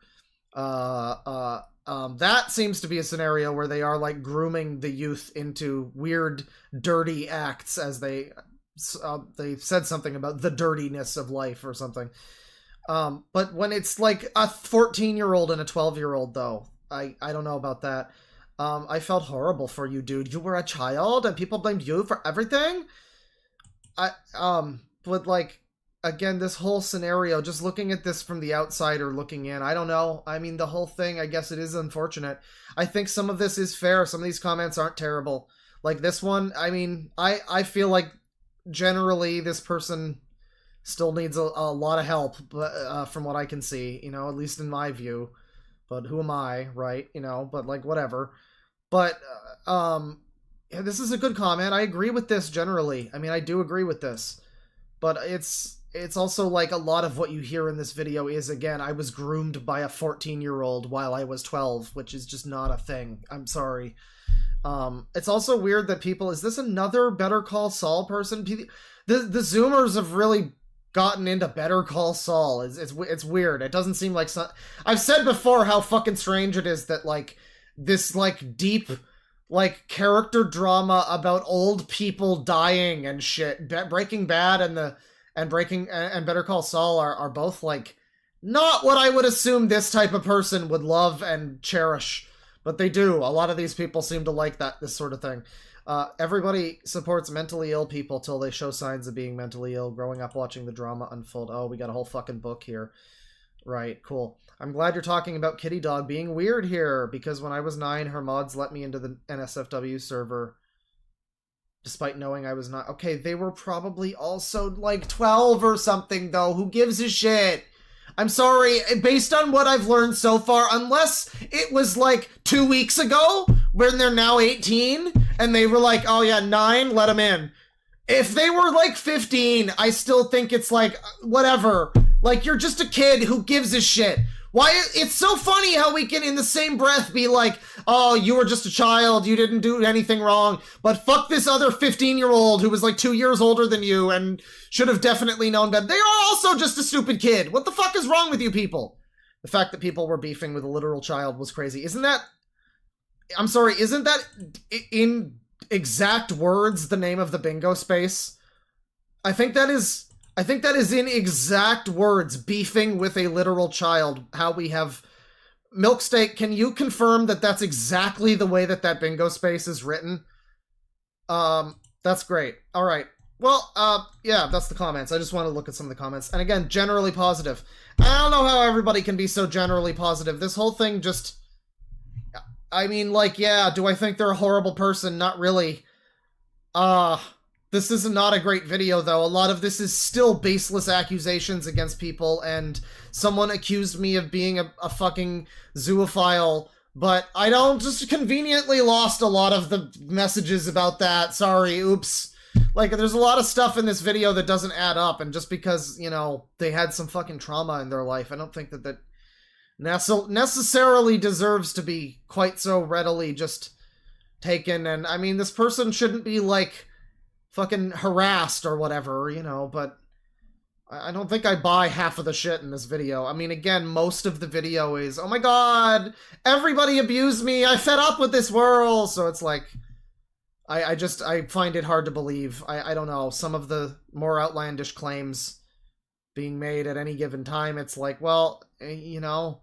That seems to be a scenario where they are like grooming the youth into weird, dirty acts, as they said something about the dirtiness of life or something. But when it's like a 14-year-old and a 12-year-old, though, I don't know about that. I felt horrible for you, dude. You were a child and people blamed you for everything? But like, again, this whole scenario, just looking at this from the outsider looking in, I don't know. I mean, the whole thing, I guess it is unfortunate. I think some of this is fair. Some of these comments aren't terrible. Like this one, I mean, I feel like generally this person still needs a lot of help, but from what I can see, you know, at least in my view. But who am I, right? You know, but like whatever. But yeah, this is a good comment. I agree with this generally. I mean, I do agree with this. But it's also like a lot of what you hear in this video is, again, I was groomed by a 14-year-old while I was 12, which is just not a thing. I'm sorry. It's also weird that people, is this another Better Call Saul person? The Zoomers have really gotten into Better Call Saul. It's weird. It doesn't seem like I've said before how fucking strange it is that like this like deep like character drama about old people dying and shit. Breaking Bad and Better Call Saul are both like not what I would assume this type of person would love and cherish, but they do. A lot of these people seem to like this sort of thing. Everybody supports mentally ill people till they show signs of being mentally ill. Growing up watching the drama unfold. Oh, we got a whole fucking book here. Right, cool. I'm glad you're talking about Kitty Dog being weird here, because when I was 9, her mods let me into the NSFW server, despite knowing I was not. Okay, they were probably also like 12 or something, though. Who gives a shit? I'm sorry, based on what I've learned so far, unless it was like 2 weeks ago, when they're now 18, and they were like, oh yeah, 9, let them in. If they were like 15, I still think it's like, whatever. Like, you're just a kid, who gives a shit? Why? It's so funny how we can in the same breath be like, oh, you were just a child, you didn't do anything wrong, but fuck this other 15-year-old who was like 2 years older than you and should have definitely known better. They are also just a stupid kid. What the fuck is wrong with you people? The fact that people were beefing with a literal child was crazy. Isn't that, I'm sorry, isn't that in exact words the name of the bingo space? I think that is in exact words, beefing with a literal child, how we have... Milksteak, can you confirm that that's exactly the way that bingo space is written? That's great. All right. Well, yeah, that's the comments. I just want to look at some of the comments. And again, generally positive. I don't know how everybody can be so generally positive. This whole thing just... I mean, like, yeah, do I think they're a horrible person? Not really. This is not a great video, though. A lot of this is still baseless accusations against people, and someone accused me of being a fucking zoophile, but I don't just conveniently lost a lot of the messages about that. Sorry, oops. Like, there's a lot of stuff in this video that doesn't add up, and just because, you know, they had some fucking trauma in their life, I don't think that necessarily deserves to be quite so readily just taken. And, I mean, this person shouldn't be, like, fucking harassed or whatever, you know, but I don't think I buy half of the shit in this video. I mean, again, most of the video is, oh my god, everybody abused me, I fed up with this world, so it's like, I find it hard to believe. I don't know, some of the more outlandish claims being made at any given time, it's like, well, you know,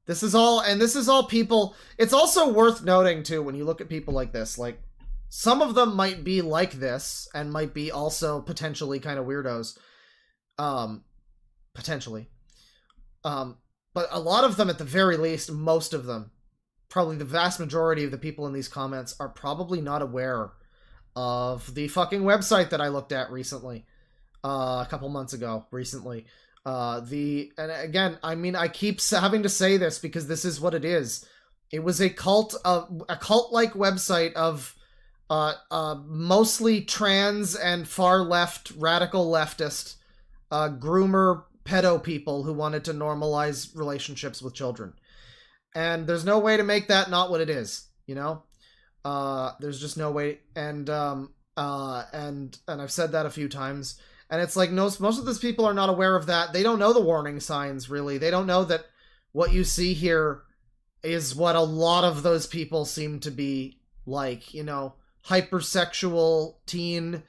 this is all people. It's also worth noting, too, when you look at people like this, like, some of them might be like this, and might be also potentially kind of weirdos. Potentially. But a lot of them, at the very least, most of them, probably the vast majority of the people in these comments are probably not aware of the fucking website that I looked at recently. A couple months ago, recently. And again, I mean, I keep having to say this because this is what it is. It was a cult-like website of mostly trans and far left, radical leftist, groomer pedo people who wanted to normalize relationships with children. And there's no way to make that not what it is, you know? There's just no way. And I've said that a few times. And it's like, most of those people are not aware of that. They don't know the warning signs, really. They don't know that what you see here is what a lot of those people seem to be like, you know, hypersexual teen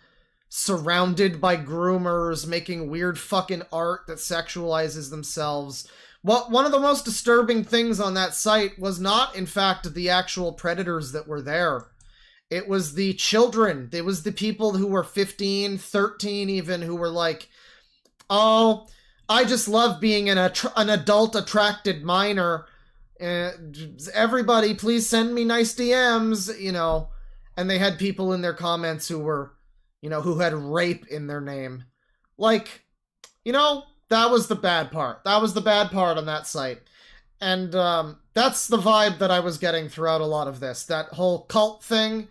surrounded by groomers making weird fucking art that sexualizes themselves. One of the most disturbing things on that site was not, in fact, the actual predators that were there. It was the children. It was the people who were 15, 13 even, who were like, oh, I just love being an adult-attracted minor. Everybody, please send me nice DMs, you know. And they had people in their comments who were, you know, who had rape in their name. Like, you know, that was the bad part. That was the bad part on that site. And that's the vibe that I was getting throughout a lot of this. That whole cult thing,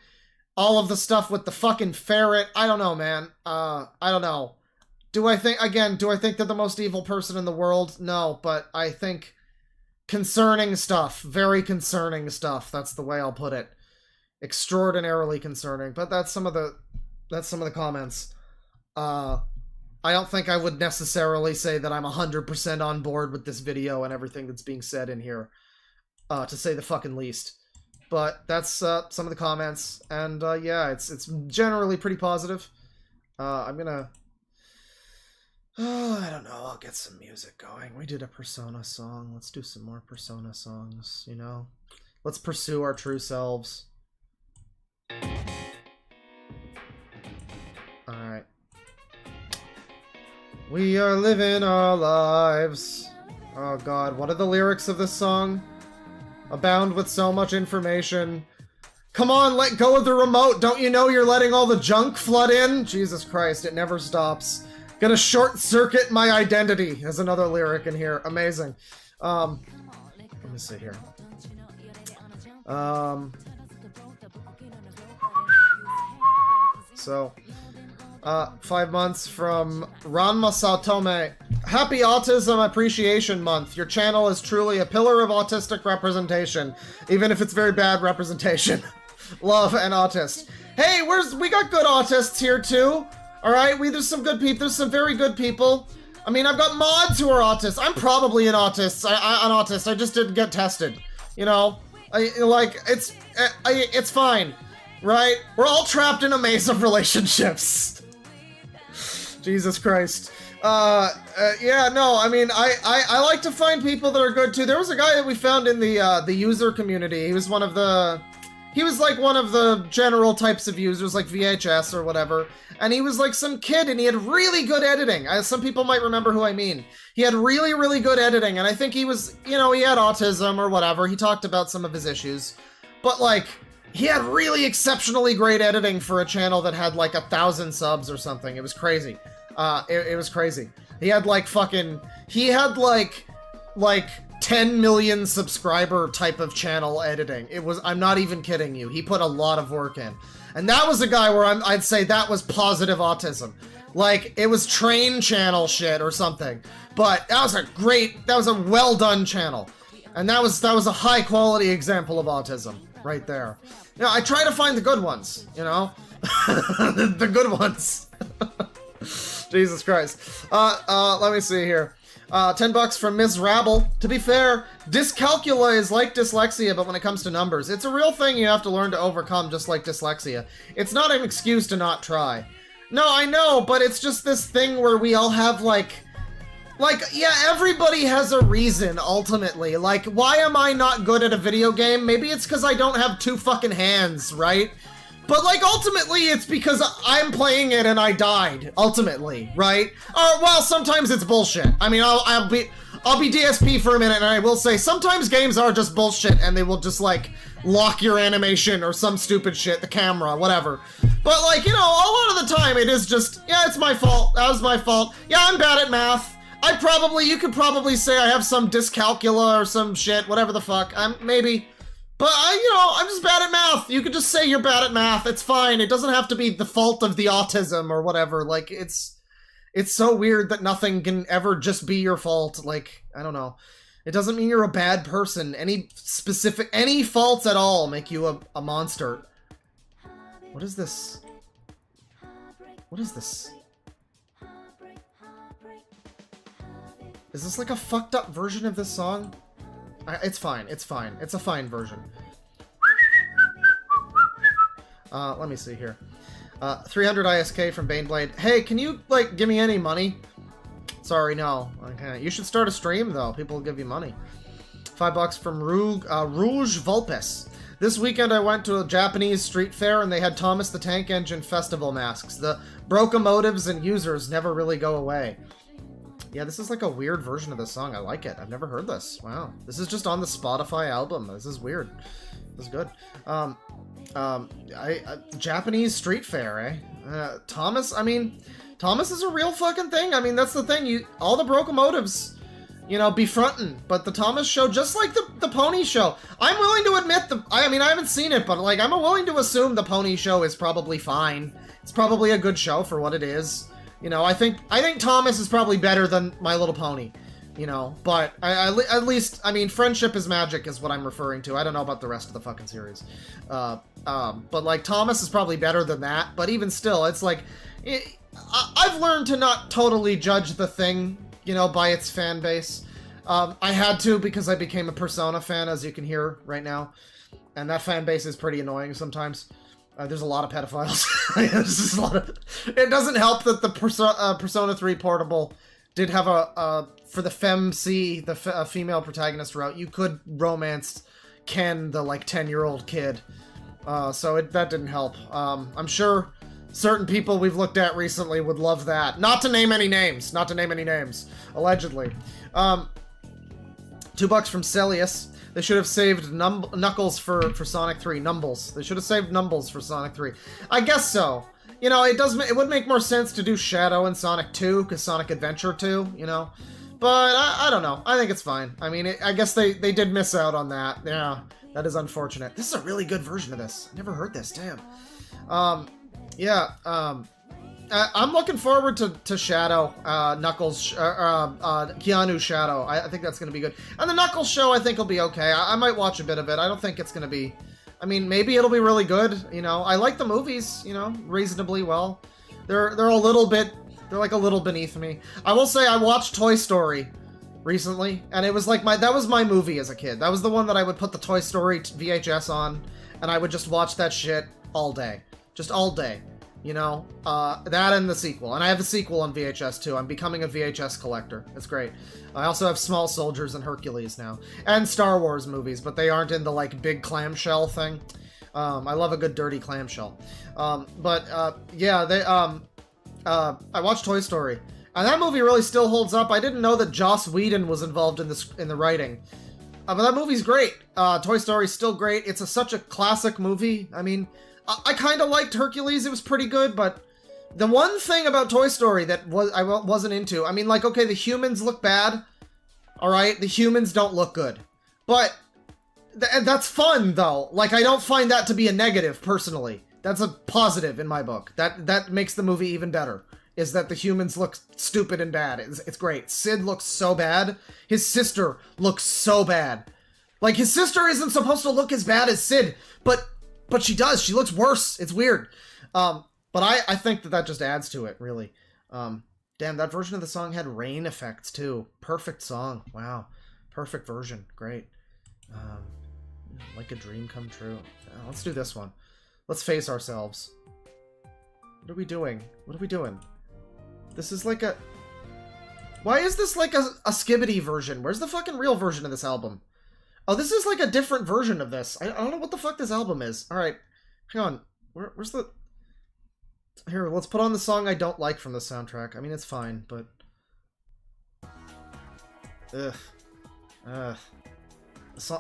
all of the stuff with the fucking ferret. I don't know, man. I don't know. Do I think they're the most evil person in the world? No, but I think concerning stuff. Very concerning stuff. That's the way I'll put it. Extraordinarily concerning. But that's some of the comments. I don't think I would necessarily say that I'm 100% on board with this video and everything that's being said in here, to say the fucking least. But that's some of the comments, and yeah, it's generally pretty positive. I'm gonna... I don't know, I'll get some music going. We did a Persona song. Let's do some more Persona songs, you know? Let's pursue our true selves. Alright. We are living our lives. Oh god, what are the lyrics of this song? Abound with so much information. Come on, let go of the remote. Don't you know you're letting all the junk flood in? Jesus Christ, it never stops. Gonna short circuit my identity. There's another lyric in here. Amazing. Let me see here. So, 5 months from Ranma Satome. Happy Autism Appreciation Month. Your channel is truly a pillar of autistic representation, even if it's very bad representation. Love and autist. Hey, we got good autists here too. All right, there's some good people. There's some very good people. I mean, I've got mods who are autists. I'm probably an autist. An autist. I just didn't get tested. You know, it's fine, right? We're all trapped in a maze of relationships. Jesus Christ. Yeah, no, I mean, I like to find people that are good too. There was a guy that we found in the user community. He was one of the general types of users, like VHS or whatever. And he was like some kid, and he had really good editing. Some people might remember who I mean. He had really, really good editing, and I think he was, you know, he had autism or whatever. He talked about some of his issues. But, like, he had really exceptionally great editing for a channel that had, like, 1,000 subs or something. It was crazy. It was crazy. He had, like, 10 million subscriber type of channel editing. I'm not even kidding you. He put a lot of work in. And that was a guy where I'd say that was positive autism. Like, it was train channel shit or something. But that was a well done channel. And that was a high quality example of autism right there. You know, I try to find the good ones, you know? The good ones. Jesus Christ. Let me see here. $10 from Miss Rabble. To be fair, dyscalculia is like dyslexia, but when it comes to numbers, it's a real thing you have to learn to overcome, just like dyslexia. It's not an excuse to not try. No, I know, but it's just this thing where we all have, yeah, everybody has a reason, ultimately. Like, why am I not good at a video game? Maybe it's because I don't have 2 fucking hands, right? But, like, ultimately, it's because I'm playing it and I died, ultimately, right? Well, sometimes it's bullshit. I mean, I'll be DSP for a minute, and I will say, sometimes games are just bullshit, and they will just, like, lock your animation or some stupid shit, the camera, whatever. But, like, you know, a lot of the time, it is just, yeah, it's my fault. That was my fault. Yeah, I'm bad at math. You could probably say I have some dyscalculia or some shit, whatever the fuck. Maybe. But, I'm just bad at math. You could just say you're bad at math. It's fine. It doesn't have to be the fault of the autism or whatever. Like, it's so weird that nothing can ever just be your fault. Like, I don't know. It doesn't mean you're a bad person. Any faults at all make you a monster. What is this? What is this? Is this like a fucked up version of this song? It's fine. It's fine. It's a fine version. Let me see here. 300 ISK from Baneblade. Hey, can you, like, give me any money? Sorry, no. Okay. You should start a stream, though. People will give you money. $5 from Rouge Vulpes. This weekend I went to a Japanese street fair and they had Thomas the Tank Engine festival masks. The brocomotives and users never really go away. Yeah, this is like a weird version of this song. I like it. I've never heard this. Wow. This is just on the Spotify album. This is weird. This is good. Japanese street fair, eh? Thomas, I mean, Thomas is a real fucking thing. I mean, that's the thing. All the brocomotives, you know, be frontin', but the Thomas show, just like the Pony show, I'm willing to admit I mean, I haven't seen it, but like, I'm willing to assume the Pony show is probably fine. It's probably a good show for what it is. You know, I think Thomas is probably better than My Little Pony. You know, but at least, I mean, Friendship is Magic is what I'm referring to. I don't know about the rest of the fucking series. But like, Thomas is probably better than that, but even still, it's like, I've learned to not totally judge the thing, you know, by its fan base. I had to because I became a Persona fan, as you can hear right now. And that fan base is pretty annoying sometimes. There's a lot of pedophiles. There's just a lot of... It doesn't help that the Persona 3 Portable did have for the FemC, the female protagonist route, you could romance Ken, the like 10-year-old kid. So that didn't help. I'm sure certain people we've looked at recently would love that. Not to name any names. Allegedly. $2 from Celius. They should have saved Knuckles for Sonic 3. Numbles. They should have saved Numbles for Sonic 3. I guess so. You know, it would make more sense to do Shadow in Sonic 2, because Sonic Adventure 2, you know? But, I don't know. I think it's fine. I mean, I guess they did miss out on that. Yeah, that is unfortunate. This is a really good version of this. I never heard this, damn. I'm looking forward to Shadow, Knuckles, Keanu Shadow. I think that's going to be good. And the Knuckles show, I think, will be okay. I might watch a bit of it. I don't think it's going to be... I mean, maybe it'll be really good, you know. I like the movies, you know, reasonably well. They're a little bit... They're like a little beneath me. I will say I watched Toy Story recently, and it was like that was my movie as a kid. That was the one that I would put the Toy Story VHS on, and I would just watch that shit all day. Just all day. You know, that and the sequel. And I have the sequel on VHS too. I'm becoming a VHS collector. It's great. I also have Small Soldiers and Hercules now. And Star Wars movies, but they aren't in the, like, big clamshell thing. I love a good dirty clamshell. Yeah, I watched Toy Story. And that movie really still holds up. I didn't know that Joss Whedon was involved in the writing. But that movie's great. Toy Story's still great. It's such a classic movie. I mean... I kind of liked Hercules, it was pretty good, but the one thing about Toy Story that I wasn't into, I mean, like, okay, the humans look bad, alright? The humans don't look good. But that's fun, though. Like, I don't find that to be a negative, personally. That's a positive in my book. That makes the movie even better, is that the humans look stupid and bad. It's great. Sid looks so bad. His sister looks so bad. Like, his sister isn't supposed to look as bad as Sid, but she does. She looks worse. It's weird. But I think that just adds to it, really. Damn, that version of the song had rain effects, too. Perfect song. Wow. Perfect version. Great. Like a dream come true. Let's do this one. Let's face ourselves. What are we doing? What are we doing? This is like a... Why is this like a skibbity version? Where's the fucking real version of this album? Oh, this is like a different version of this. I don't know what the fuck this album is. Alright, hang on. Where's the... Here, let's put on the song I don't like from the soundtrack. I mean, it's fine, but... Ugh.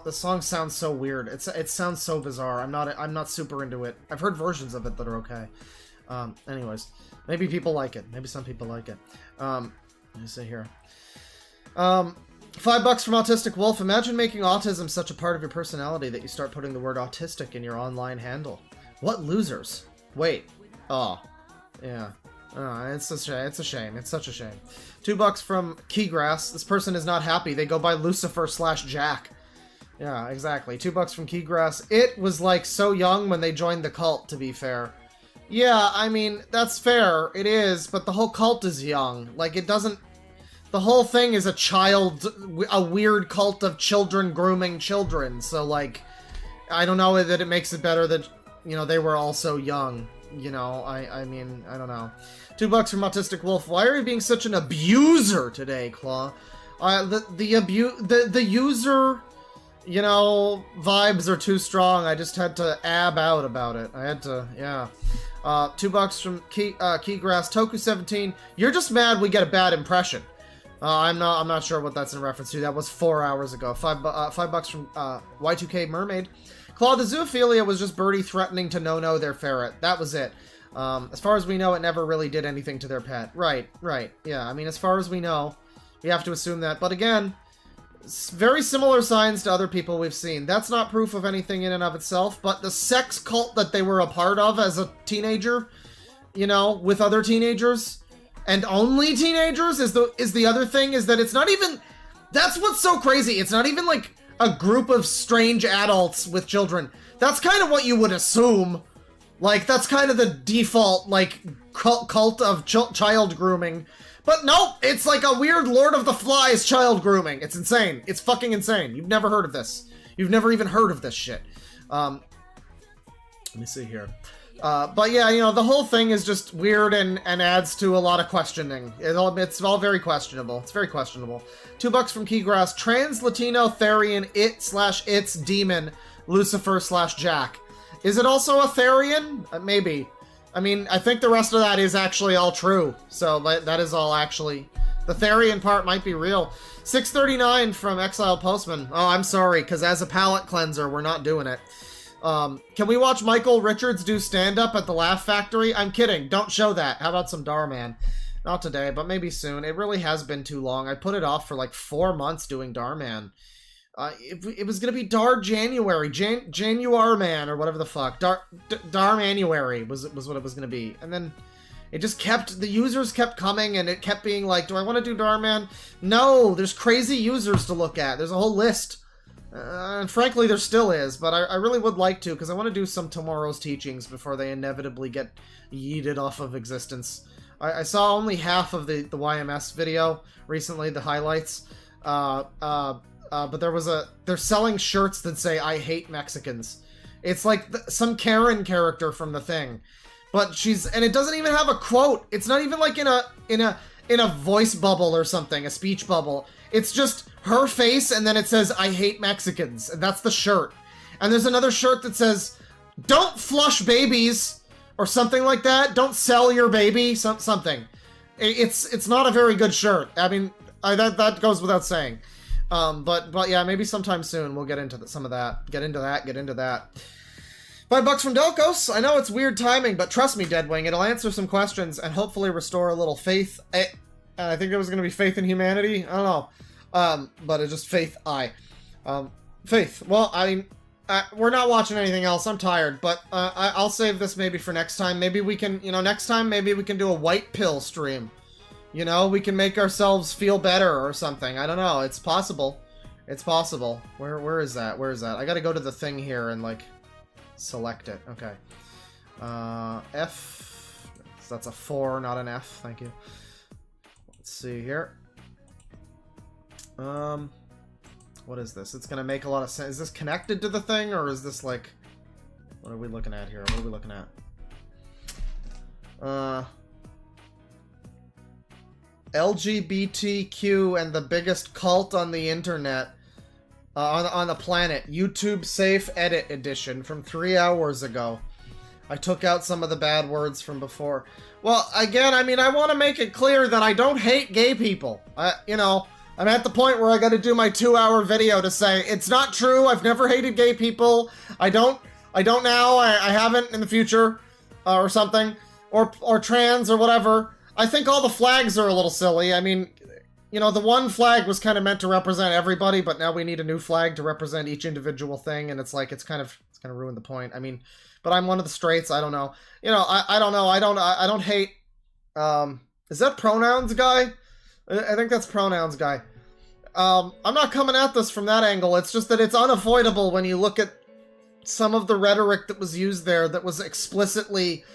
The song sounds so weird. It sounds so bizarre. I'm not super into it. I've heard versions of it that are okay. Anyways. Maybe people like it. Maybe some people like it. Let me see here. $5 from Autistic Wolf. Imagine making autism such a part of your personality that you start putting the word autistic in your online handle. What losers? Wait. Oh. Yeah. Oh, it's a shame. It's a shame. It's such a shame. $2 from Keygrass. This person is not happy. They go by Lucifer/Jack. Yeah, exactly. $2 from Keygrass. It was like so young when they joined the cult, to be fair. Yeah, I mean, that's fair. It is, but the whole cult is young. Like, it doesn't... The whole thing is a weird cult of children grooming children, so, like, I don't know that it makes it better that, you know, they were all so young, you know, I mean, I don't know. $2 from Autistic Wolf. Why are you being such an abuser today, Claw? The user, you know, vibes are too strong. I just had to ab out about it. I had to, yeah. $2 from Keygrass. Toku17. You're just mad we get a bad impression. I'm not sure what that's in reference to. That was 4 hours ago. $5 from Y2K Mermaid. Claw, the zoophilia was just Birdie threatening to no-no their ferret. That was it. As far as we know, it never really did anything to their pet. Right. Yeah, I mean, as far as we know, we have to assume that. But again, very similar signs to other people we've seen. That's not proof of anything in and of itself, but the sex cult that they were a part of as a teenager, you know, with other teenagers, and only teenagers, is the other thing, is that it's not even... That's what's so crazy. It's not even like a group of strange adults with children. That's kind of what you would assume. Like, that's kind of the default, like, cult of child grooming. But nope, it's like a weird Lord of the Flies child grooming. It's insane. It's fucking insane. You've never heard of this. You've never even heard of this shit. Let me see here. But yeah, you know, the whole thing is just weird and adds to a lot of questioning. It's all very questionable. It's very questionable. $2 from Keygrass. Trans Latino Therian it/its demon Lucifer /Jack. Is it also a Therian? Maybe. I mean, I think the rest of that is actually all true. So that is all actually... The Therian part might be real. 639 from Exile Postman. Oh, I'm sorry, because as a palate cleanser, we're not doing it. Can we watch Michael Richards do stand-up at the Laugh Factory? I'm kidding. Don't show that. How about some Darman? Not today, but maybe soon. It really has been too long. I put it off for like 4 months doing Darman. It was gonna be Dar January, Januarman, or whatever the fuck. Darmanuary was what it was gonna be, and then it just kept, the users kept coming, and it kept being like, do I want to do Darman? No, there's crazy users to look at. There's a whole list, and frankly, there still is, but I really would like to, because I want to do some tomorrow's teachings before they inevitably get yeeted off of existence. I saw only half of the YMS video recently, the highlights. But they're selling shirts that say, I hate Mexicans. It's like some Karen character from The Thing. But and it doesn't even have a quote. It's not even like in a voice bubble or something, a speech bubble. It's just her face, and then it says, I hate Mexicans. And that's the shirt. And there's another shirt that says, don't flush babies, or something like that. Don't sell your baby, something. It's not a very good shirt. I mean, that goes without saying. But yeah, maybe sometime soon we'll get into some of that. Get into that. $5 from Delcos. I know it's weird timing, but trust me, Deadwing, it'll answer some questions and hopefully restore a little faith. I think it was going to be faith in humanity. I don't know. But it's just faith. Faith. Well, I mean, we're not watching anything else. I'm tired, but I'll save this maybe for next time. Maybe we can, next time maybe we can do a white pill stream. We can make ourselves feel better or something. I don't know. It's possible. It's possible. Where is that? Where is that? I gotta go to the thing here and, like, select it. Okay. F. So that's a 4, not an F. Thank you. Let's see here. What is this? It's gonna make a lot of sense. Is this connected to the thing, or is this, like... What are we looking at here? What are we looking at? LGBTQ and the biggest cult on the internet, on the planet. YouTube Safe Edit Edition from 3 hours ago. I took out some of the bad words from before. Well, again, I mean, I want to make it clear that I don't hate gay people. I'm at the point where I got to do my 2-hour video to say it's not true. I've never hated gay people. I don't now. I haven't in the future, or something, or trans or whatever. I think all the flags are a little silly. I mean, the one flag was kind of meant to represent everybody, but now we need a new flag to represent each individual thing, and it's like, it's kind of ruined the point. I mean, but I'm one of the straights. I don't know. I don't know. I don't hate. Is that pronouns guy? I think that's pronouns guy. I'm not coming at this from that angle. It's just that it's unavoidable when you look at some of the rhetoric that was used there that was explicitly...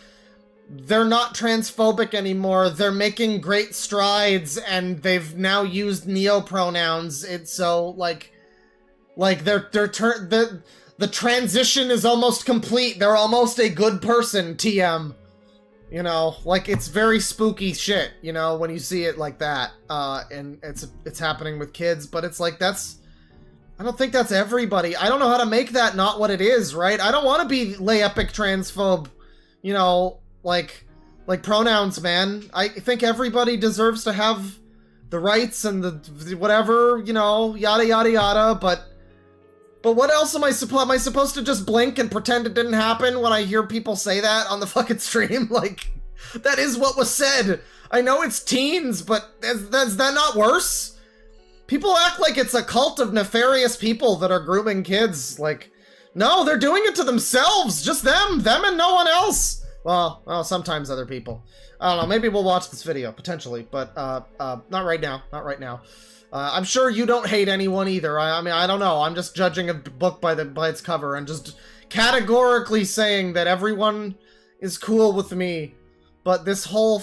They're not transphobic anymore. They're making great strides, and they've now used neo-pronouns. It's so, like the transition is almost complete. They're almost a good person, TM. Like, it's very spooky shit, when you see it like that. And it's happening with kids, but it's like, I don't think that's everybody. I don't know how to make that not what it is, right? I don't want to be lay epic transphobe, like pronouns, man. I think everybody deserves to have the rights and the whatever, yada yada yada, but But what else am I supposed to just blink and pretend it didn't happen when I hear people say that on the fucking stream? Like, that is what was said. I know it's teens, but is that not worse? People act like it's a cult of nefarious people that are grooming kids. Like, no, they're doing it to themselves. Just them and no one else. Well, sometimes other people. I don't know, maybe we'll watch this video, potentially, but not right now, not right now. I'm sure you don't hate anyone either. I mean, I don't know. I'm just judging a book by its cover and just categorically saying that everyone is cool with me. But this whole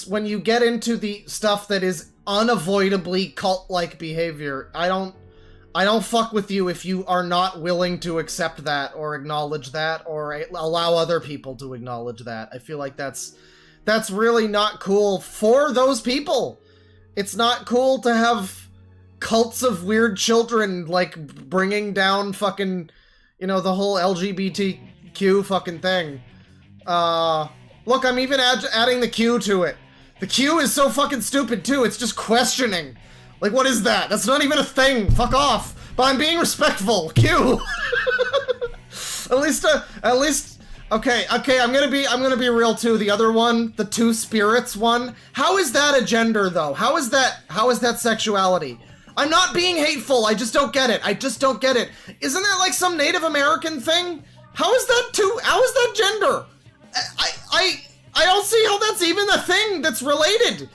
when you get into the stuff that is unavoidably cult-like behavior, I don't fuck with you if you are not willing to accept that or acknowledge that or allow other people to acknowledge that. I feel like that's really not cool for those people. It's not cool to have cults of weird children, like, bringing down fucking, you know, the whole LGBTQ fucking thing. Look, I'm even adding the Q to it. The Q is so fucking stupid, too. It's just questioning. Like, what is that? That's not even a thing. Fuck off. But I'm being respectful. Q. at least... Okay, I'm gonna be real too. The other one, the two spirits one, how is that a gender though? How is that sexuality? I'm not being hateful, I just don't get it. Isn't that like some Native American thing? How is that gender? I don't see how that's even a thing that's related.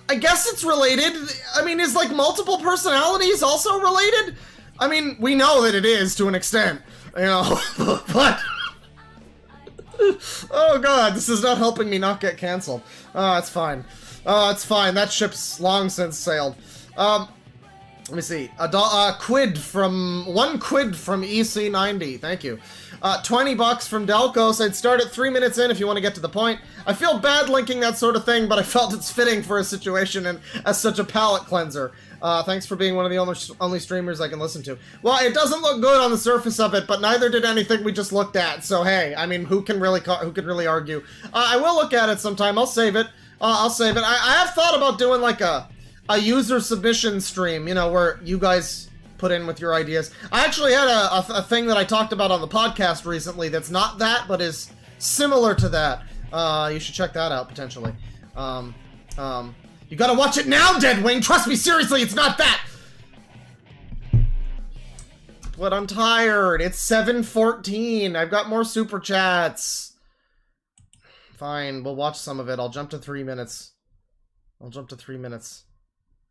I guess it's related. I mean, is like multiple personalities also related? I mean, we know that it is to an extent, you know, but... Oh god, this is not helping me not get cancelled. Oh, it's fine. It's fine. That ship's long since sailed. Let me see. One quid from EC90. Thank you. $20 from Delcos. I'd start at 3 minutes in if you want to get to the point. I feel bad linking that sort of thing, but I felt it's fitting for a situation and as such a palate cleanser. Thanks for being one of the only streamers I can listen to. Well, it doesn't look good on the surface of it, but neither did anything we just looked at. So hey, I mean, who can really argue? I will look at it sometime. I'll save it. I have thought about doing like a user submission stream, you know, where you guys put in with your ideas. I actually had a thing that I talked about on the podcast recently that's not that, but is similar to that. You should check that out potentially. You gotta watch it now, Deadwing! Trust me, seriously, it's not that! But I'm tired. It's 7:14. I've got more super chats. Fine, we'll watch some of it. I'll jump to 3 minutes.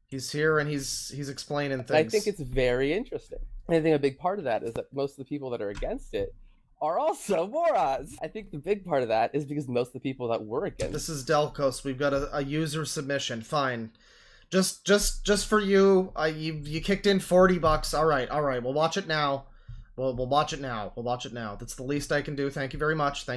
He's here and he's explaining things. I think it's very interesting. And I think a big part of that is that most of the people that are against it are also morons. I think the big part of that is because most of the people that were against... This is Delcos. We've got a user submission. Fine. Just for you. You kicked in $40. All right. We'll watch it now. We'll watch it now. That's the least I can do. Thank you very much.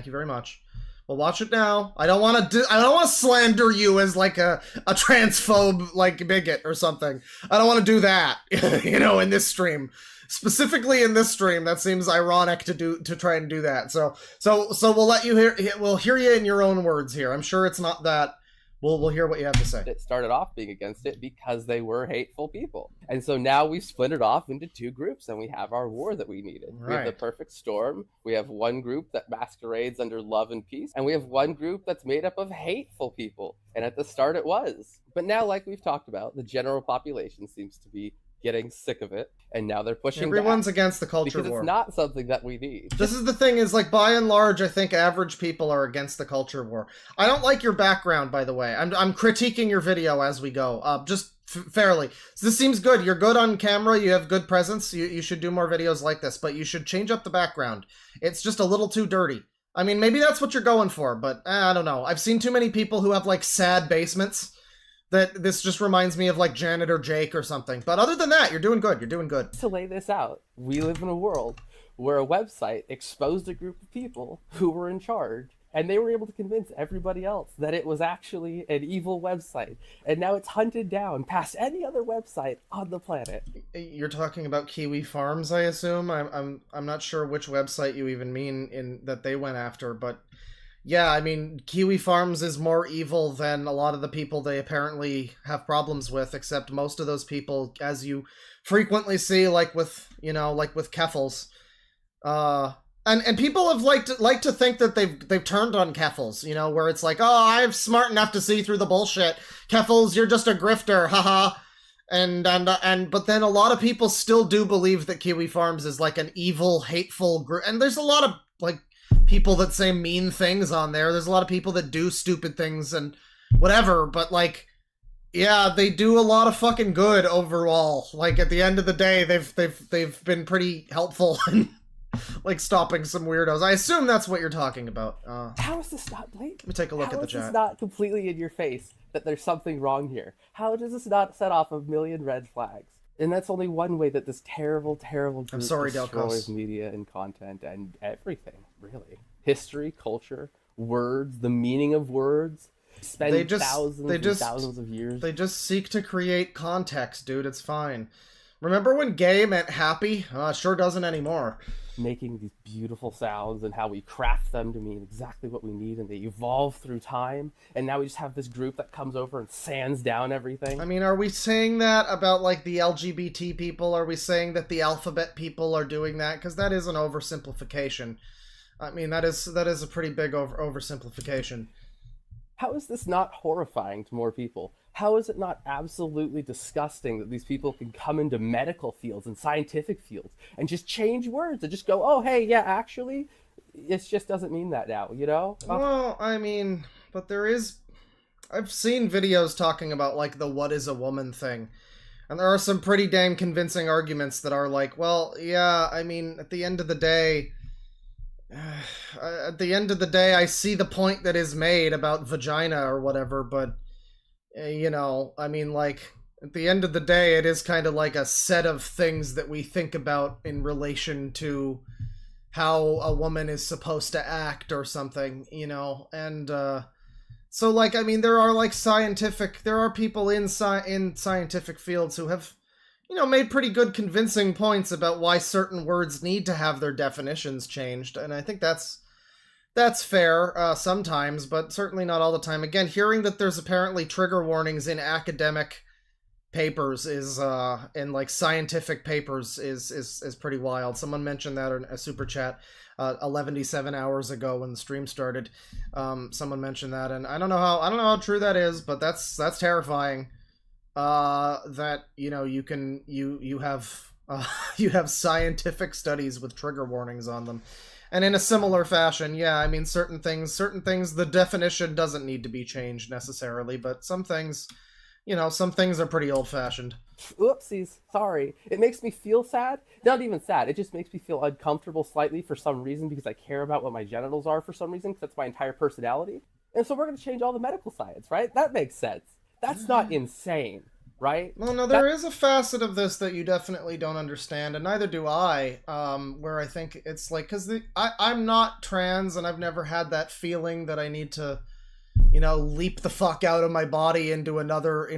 We'll watch it now. I don't want to slander you as like a transphobe, like bigot or something. I don't want to do that. You know, in this stream. Specifically in this stream, that seems ironic to try and do that. So we'll let you hear. We'll hear you in your own words here. I'm sure it's not that. We'll hear what you have to say. It started off being against it because they were hateful people, and so now we've split it off into two groups, and we have our war that we needed. Right. We have the perfect storm. We have one group that masquerades under love and peace, and we have one group that's made up of hateful people. And at the start, it was, but now, like we've talked about, the general population seems to be getting sick of it, and now they're pushing everyone's back against the culture because war. It's not something that we need. This is the thing, is like, by and large, I think average people are against the culture war. I don't like your background, by the way. I'm critiquing your video as we go, just fairly. So this seems good. You're good on camera, you have good presence, you should do more videos like this, but you should change up the background. It's just a little too dirty. I mean, maybe that's what you're going for, but I don't know. I've seen too many people who have like sad basements that this just reminds me of like Janitor Jake or something. But other than that, you're doing good. To lay this out, we live in a world where a website exposed a group of people who were in charge, and they were able to convince everybody else that it was actually an evil website. And now it's hunted down past any other website on the planet. You're talking about Kiwi Farms, I assume? I'm not sure which website you even mean in that they went after, but yeah, I mean, Kiwi Farms is more evil than a lot of the people they apparently have problems with, except most of those people, as you frequently see, like with, you know, like with Keffels. And people have liked to think that they've turned on Keffels, you know, where it's like, oh, I'm smart enough to see through the bullshit. Keffels, you're just a grifter, haha. But then a lot of people still do believe that Kiwi Farms is like an evil, hateful group. And there's a lot of like people that say mean things on there. There's a lot of people that do stupid things and whatever, but like, yeah, they do a lot of fucking good overall. Like at the end of the day, they've been pretty helpful in like stopping some weirdos. I assume that's what you're talking about. How is this not blatant? Let me take a look at the chat. How is this not completely in your face that there's something wrong here? How does this not set off a million red flags? And that's only one way that this terrible, terrible group destroys media and content and everything, really. History, culture, words, the meaning of words. Spend thousands of years. They just seek to create context, dude. It's fine. Remember when gay meant happy? Sure doesn't anymore. Making these beautiful sounds and how we craft them to mean exactly what we need, and they evolve through time, and now we just have this group that comes over and sands down everything. I mean, are we saying that about like the LGBT people? Are we saying that the alphabet people are doing that? Because that is an oversimplification. I mean, that is a pretty big oversimplification. How is this not horrifying to more people? How is it not absolutely disgusting that these people can come into medical fields and scientific fields and just change words and just go, oh, hey, yeah, actually, it just doesn't mean that now, you know? Well, I mean, but there is... I've seen videos talking about, like, the what is a woman thing. And there are some pretty damn convincing arguments that are like, well, yeah, I mean, at the end of the day... I see the point that is made about vagina or whatever, but, you know, I mean, like, at the end of the day, it is kind of like a set of things that we think about in relation to how a woman is supposed to act or something, you know, and, so, like, I mean, there are people in scientific fields who have, you know, made pretty good convincing points about why certain words need to have their definitions changed, and I think that's fair sometimes, but certainly not all the time. Again, hearing that there's apparently trigger warnings in academic papers is in like scientific papers is pretty wild. Someone mentioned that in a super chat 11-7 hours ago when the stream started. Someone mentioned that, and I don't know how true that is, but that's terrifying. That, you know, you have scientific studies with trigger warnings on them. And in a similar fashion, yeah, I mean, certain things, the definition doesn't need to be changed necessarily, but some things, you know, some things are pretty old-fashioned. Oopsies, sorry. It makes me feel sad. Not even sad, it just makes me feel uncomfortable slightly for some reason because I care about what my genitals are for some reason, because that's my entire personality. And so we're going to change all the medical science, right? That makes sense. That's not insane, right? Well, no, there is a facet of this that you definitely don't understand, and neither do I, where I think it's like, because I'm not trans, and I've never had that feeling that I need to, you know, leap the fuck out of my body into another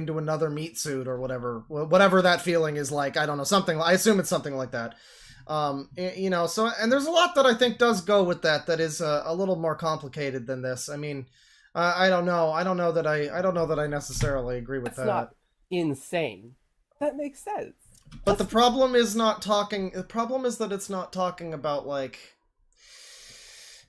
meat suit or whatever that feeling is like. I don't know, I assume it's something like that. You know, so, and there's a lot that I think does go with that is a little more complicated than this. I mean, I don't know that I necessarily agree with that. That's not insane. That makes sense. But the problem is that it's not talking about, like,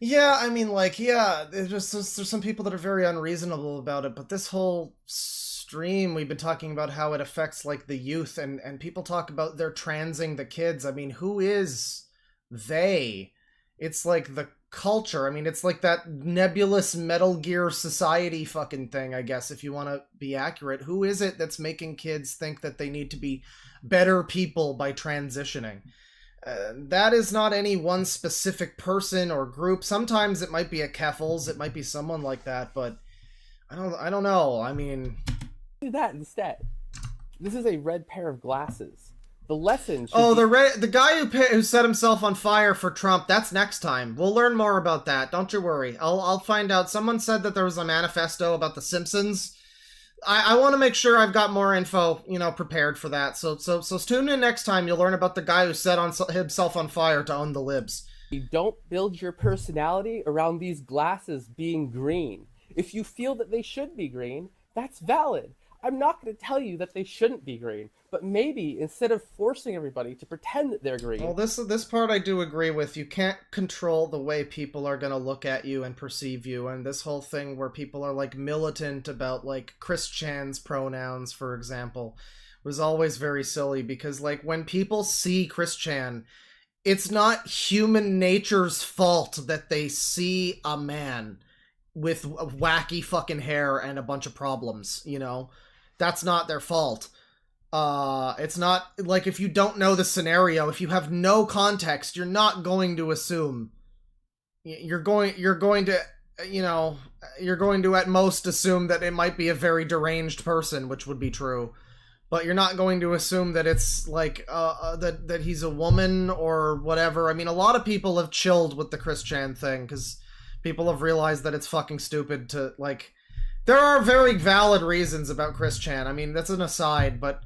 yeah, I mean, like, yeah, there's some people that are very unreasonable about it, but this whole stream, we've been talking about how it affects, like, the youth, and people talk about they're transing the kids. I mean, who is they? It's like the culture. I mean, it's like that nebulous Metal Gear Society fucking thing, I guess, if you want to be accurate. Who is it that's making kids think that they need to be better people by transitioning? That is not any one specific person or group. Sometimes it might be a Keffels, it might be someone like that, but I don't know. I mean, do that instead. This is a red pair of glasses. The lesson should the guy who set himself on fire for Trump, that's next time. We'll learn more about that. Don't you worry. I'll find out. Someone said that there was a manifesto about the Simpsons. I want to make sure I've got more info, you know, prepared for that. So tune in next time. You'll learn about the guy who set himself on fire to own the libs. You don't build your personality around these glasses being green. If you feel that they should be green, that's valid. I'm not going to tell you that they shouldn't be green, but maybe instead of forcing everybody to pretend that they're green. Well, this part I do agree with. You can't control the way people are going to look at you and perceive you, and this whole thing where people are, like, militant about, like, Chris Chan's pronouns, for example, was always very silly, because, like, when people see Chris Chan, it's not human nature's fault that they see a man with wacky fucking hair and a bunch of problems, you know? That's not their fault. It's not, like, if you don't know the scenario, if you have no context, you're not going to assume. You're going to, you know, you're going to at most assume that it might be a very deranged person, which would be true. But you're not going to assume that it's, like, that he's a woman or whatever. I mean, a lot of people have chilled with the Chris Chan thing, because people have realized that it's fucking stupid to, like... There are very valid reasons about Chris Chan. I mean, that's an aside, but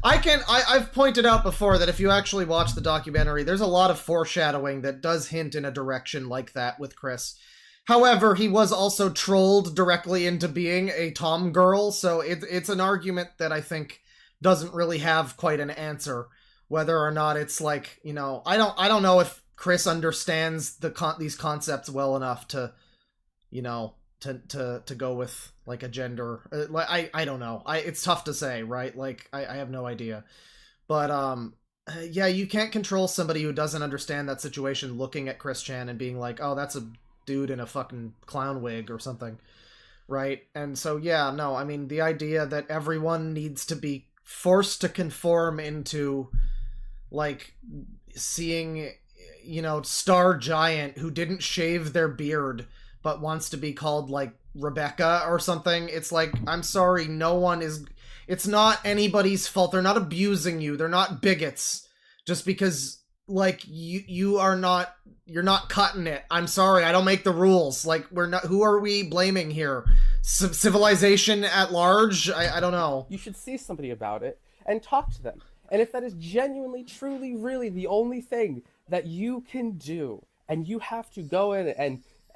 I've pointed out before that if you actually watch the documentary, there's a lot of foreshadowing that does hint in a direction like that with Chris. However, he was also trolled directly into being a Tom girl, so it's an argument that I think doesn't really have quite an answer, whether or not it's, like, you know, I don't know if Chris understands these concepts well enough to, you know, to go with, like, a gender. I don't know. It's tough to say, right? Like, I have no idea. But yeah, you can't control somebody who doesn't understand that situation looking at Chris Chan and being like, oh, that's a dude in a fucking clown wig or something, right? And so, yeah, no, I mean, the idea that everyone needs to be forced to conform into, like, seeing, you know, Star Giant who didn't shave their beard but wants to be called, like, Rebecca or something. It's like, I'm sorry, no one is... It's not anybody's fault. They're not abusing you. They're not bigots. Just because, like, you're not cutting it. I'm sorry, I don't make the rules. Like, we're not... Who are we blaming here? Civilization at large? I don't know. You should see somebody about it and talk to them. And if that is genuinely, truly, really the only thing that you can do, and you have to go in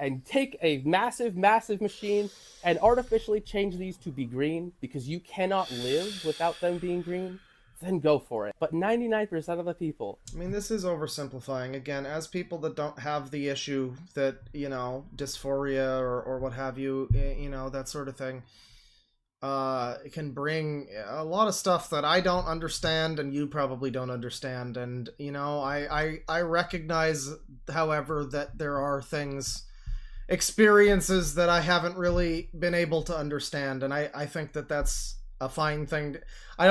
and take a massive, massive machine and artificially change these to be green because you cannot live without them being green, then go for it. But 99% of the people... I mean, this is oversimplifying. Again, as people that don't have the issue that, you know, dysphoria or what have you, you know, that sort of thing, it can bring a lot of stuff that I don't understand and you probably don't understand. And, you know, I recognize, however, that there are experiences that I haven't really been able to understand, and I think that that's a fine thing. I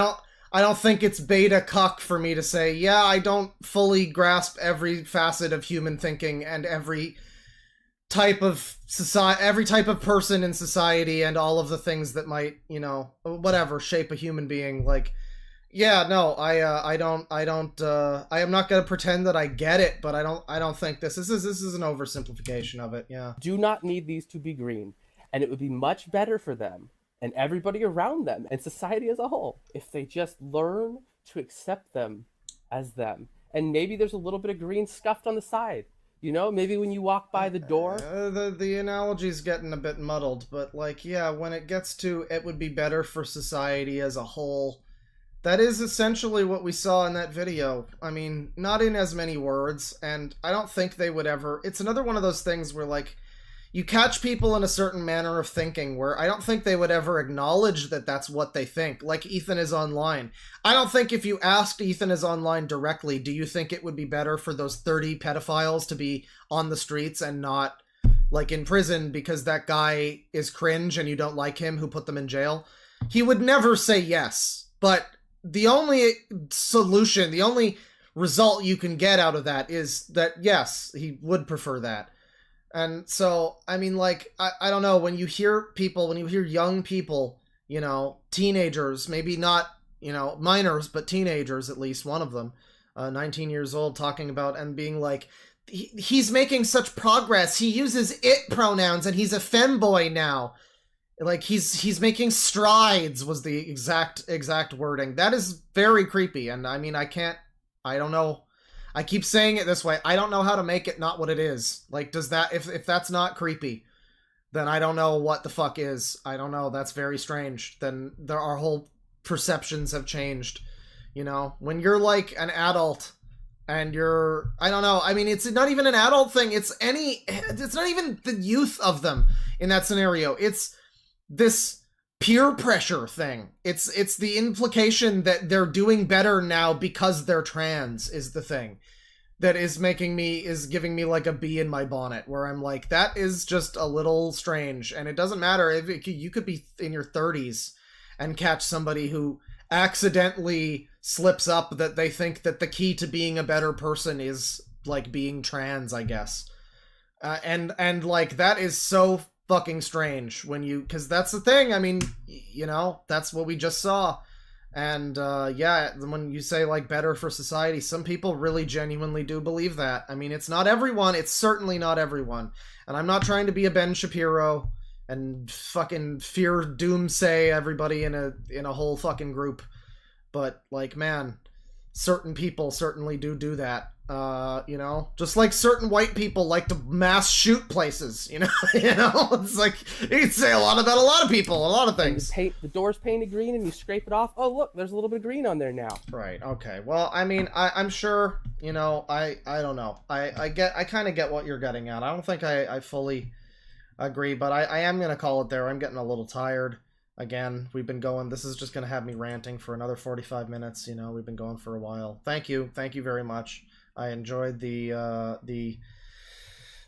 don't think it's beta cuck for me to say, yeah, I don't fully grasp every facet of human thinking and every type of person in society and all of the things that might, you know, whatever, shape a human being. Like, yeah, no, I am not gonna pretend that I get it, but I don't think this is an oversimplification of it. Yeah. Do not need these to be green, and it would be much better for them and everybody around them and society as a whole if they just learn to accept them as them. And maybe there's a little bit of green scuffed on the side. You know, maybe when you walk by the door. The analogy's getting a bit muddled, but, like, yeah, when it gets to it would be better for society as a whole. That is essentially what we saw in that video. I mean, not in as many words, and I don't think they would ever... It's another one of those things where, like, you catch people in a certain manner of thinking where I don't think they would ever acknowledge that that's what they think. Like Ethan Is Online. I don't think if you asked Ethan Is Online directly, do you think it would be better for those 30 pedophiles to be on the streets and not, like, in prison because that guy is cringe and you don't like him who put them in jail? He would never say yes, but... The only solution, the only result you can get out of that is that, yes, he would prefer that. And so, I mean, like, I don't know, when you hear young people, you know, teenagers, maybe not, you know, minors, but teenagers, at least one of them, 19 years old, talking about and being like, he's making such progress, he uses it pronouns and he's a femboy now. Like, he's making strides was the exact wording. That is very creepy, and I mean, I don't know. I keep saying it this way. I don't know how to make it not what it is. Like, does that, if that's not creepy, then I don't know what the fuck is. I don't know. That's very strange. Then our whole perceptions have changed. You know, when you're like an adult and you're, I don't know. I mean, it's not even an adult thing. It's not even the youth of them in that scenario. It's this peer pressure thing. It's the implication that they're doing better now because they're trans is the thing that is giving me like a bee in my bonnet, where I'm like, that is just a little strange. And it doesn't matter if you could be in your 30s and catch somebody who accidentally slips up that they think that the key to being a better person is like being trans, I guess. And like, that is so fucking strange because that's the thing. I mean, you know, that's what we just saw. And yeah, when you say like better for society, some people really genuinely do believe that. I mean, it's not everyone. It's certainly not everyone. And I'm not trying to be a Ben Shapiro and fucking fear doomsay everybody in a whole fucking group. But like, man, certain people certainly do that. You know, just like certain white people like to mass shoot places, you know, it's like, you can say a lot about a lot of people, a lot of things. The door's painted green and you scrape it off. Oh, look, there's a little bit of green on there now. Right. Okay. Well, I mean, I'm sure, you know, I don't know. I kind of get what you're getting at. I don't think I fully agree, but I am going to call it there. I'm getting a little tired. Again, we've been going, this is just going to have me ranting for another 45 minutes. You know, we've been going for a while. Thank you. Thank you very much. I enjoyed the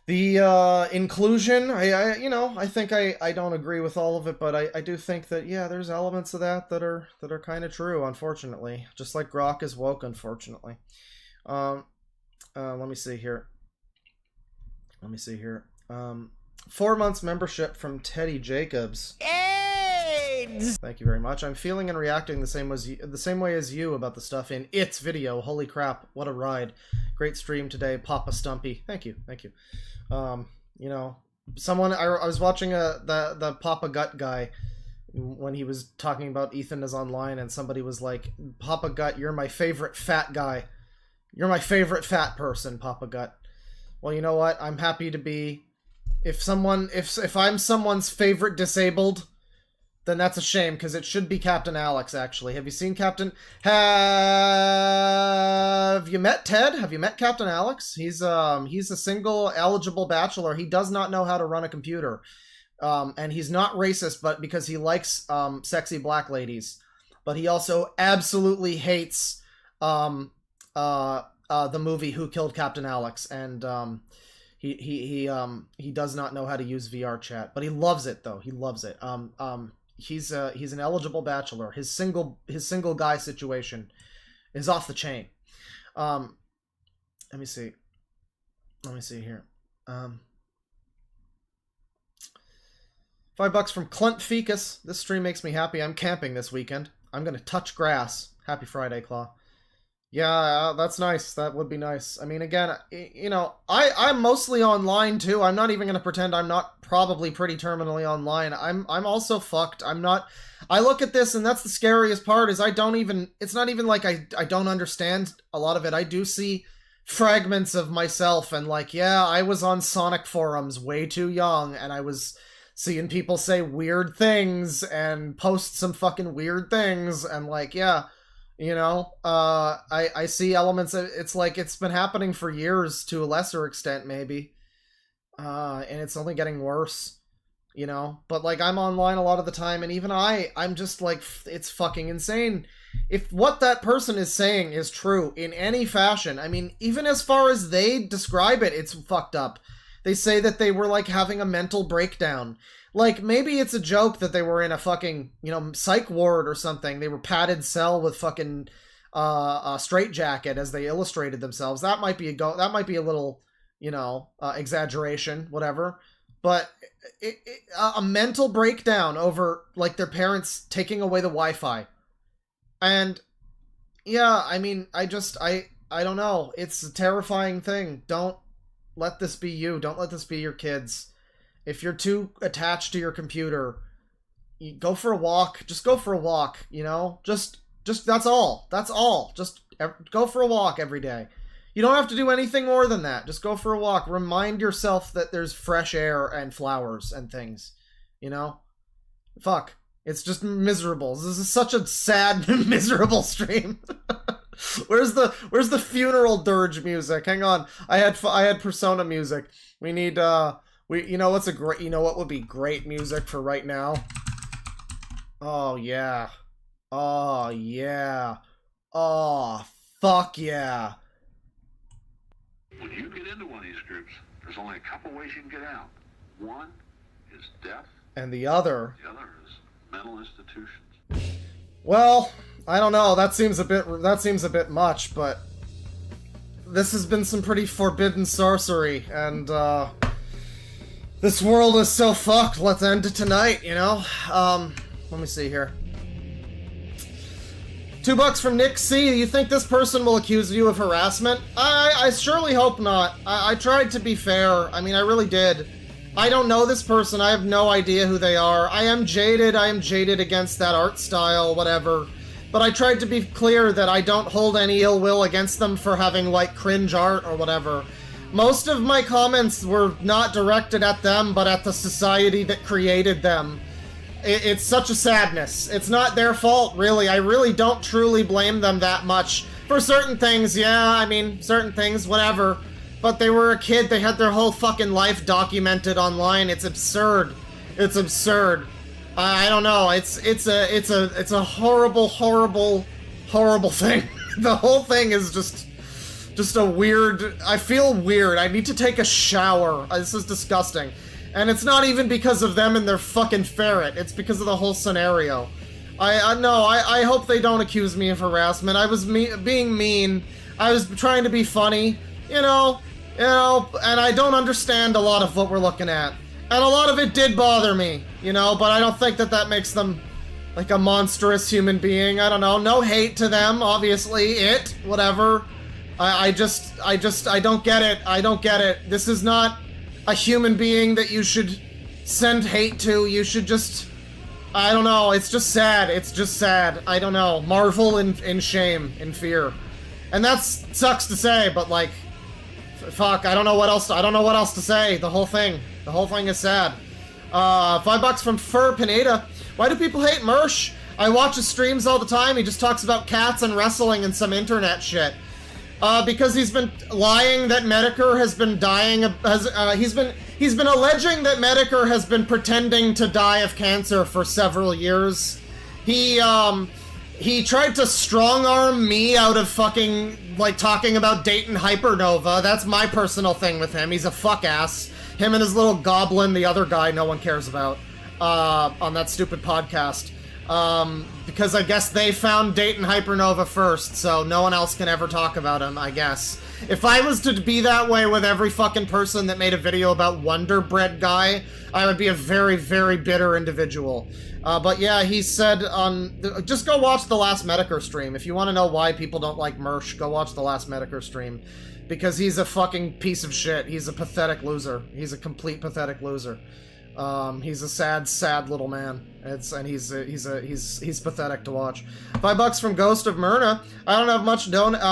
inclusion. I think I don't agree with all of it, but I do think that, yeah, there's elements of that are kind of true, unfortunately. Just like Grok is woke, unfortunately. Let me see here. 4 months membership from Teddy Jacobs. Thank you very much. I'm feeling and reacting the same way as you about the stuff in its video. Holy crap, what a ride. Great stream today, Papa Stumpy. Thank you. You know, someone, I was watching the Papa Gut guy when he was talking about Ethan is online, and somebody was like, Papa Gut, you're my favorite fat guy. You're my favorite fat person, Papa Gut. Well, you know what? I'm happy to be, if I'm someone's favorite disabled, then that's a shame, because it should be Captain Alex, actually. Have you seen Captain... Have you met Ted? Have you met Captain Alex? He's a single, eligible bachelor. He does not know how to run a computer. And he's not racist, but because he likes sexy black ladies. But he also absolutely hates the movie Who Killed Captain Alex. And he does not know how to use VR chat. But he loves it, though. He loves it. He's an eligible bachelor. His single guy situation is off the chain. Let me see here. $5 from Clint Ficus. This stream makes me happy. I'm camping this weekend. I'm gonna touch grass. Happy Friday, Claw. Yeah, that's nice. That would be nice. I mean, again, you know, I'm mostly online too. I'm not even gonna pretend I'm not probably pretty terminally online. I'm also fucked. I look at this, and that's the scariest part, is it's not even like I don't understand a lot of it. I do see fragments of myself, and like, yeah, I was on Sonic forums way too young, and I was seeing people say weird things and post some fucking weird things, and like, yeah, you know, I see elements of, it's like it's been happening for years to a lesser extent, maybe, and it's only getting worse, you know. But like, I'm online a lot of the time, and even I'm just like, it's fucking insane. If what that person is saying is true in any fashion, I mean, even as far as they describe it, it's fucked up. They say that they were like having a mental breakdown. Like, maybe it's a joke that they were in a fucking, you know, psych ward or something. They were padded cell with fucking a straitjacket as they illustrated themselves. That might be a little, you know, exaggeration, whatever. But a mental breakdown over like their parents taking away the Wi-Fi. And yeah, I mean, I don't know. It's a terrifying thing. Don't let this be you. Don't let this be your kids. If you're too attached to your computer, you go for a walk. Just go for a walk, you know? Just that's all. That's all. Just go for a walk every day. You don't have to do anything more than that. Just go for a walk. Remind yourself that there's fresh air and flowers and things. You know? Fuck. It's just miserable. This is such a sad, miserable stream. Where's the funeral dirge music? Hang on. I had Persona music. We need you know what would be great music for right now? Oh yeah. Oh yeah. Oh fuck yeah. When you get into one of these groups, there's only a couple ways you can get out. One is death. And the other is mental institutions. Well, I don't know. That seems a bit much, but this has been some pretty forbidden sorcery, and this world is so fucked. Let's end it tonight, you know? Let me see here. $2 from Nick C. You think this person will accuse you of harassment? I surely hope not. I tried to be fair. I mean, I really did. I don't know this person. I have no idea who they are. I am jaded against that art style, whatever. But I tried to be clear that I don't hold any ill will against them for having, like, cringe art or whatever. Most of my comments were not directed at them, but at the society that created them. It's such a sadness. It's not their fault, really. I really don't truly blame them that much. For certain things, yeah, I mean, certain things, whatever. But they were a kid, they had their whole fucking life documented online. It's absurd. It's absurd. I don't know. It's a horrible, horrible, horrible thing. The whole thing is just a weird... I feel weird. I need to take a shower. This is disgusting. And it's not even because of them and their fucking ferret. It's because of the whole scenario. I hope they don't accuse me of harassment. I was being mean. I was trying to be funny. You know, and I don't understand a lot of what we're looking at. And a lot of it did bother me, you know, but I don't think that makes them like a monstrous human being. I don't know. No hate to them, obviously. Whatever. I don't get it. I don't get it. This is not a human being that you should send hate to. You should just... I don't know. It's just sad. It's just sad. I don't know. Marvel in shame, in fear. And that sucks to say, but like... Fuck, I don't know what else to say. The whole thing is sad. $5 from Fur Pineda. Why do people hate Mersh? I watch his streams all the time. He just talks about cats and wrestling and some internet shit. Because he's been lying that Medicare has been dying of, he's been alleging that Medicare has been pretending to die of cancer for several years. He tried to strong-arm me out of fucking, like, talking about Dayton Hypernova. That's my personal thing with him. He's a fuck-ass. Him and his little goblin, the other guy no one cares about, on that stupid podcast. Because I guess they found Dayton Hypernova first, so no one else can ever talk about him, I guess. If I was to be that way with every fucking person that made a video about Wonder Bread Guy, I would be a very, very bitter individual. But yeah, he said just go watch the last Medicare stream. If you want to know why people don't like Mersh, go watch the last Medicare stream. Because he's a fucking piece of shit. He's a pathetic loser. He's a complete pathetic loser. He's a sad, sad little man. He's pathetic to watch. $5 from Ghost of Myrna. I don't have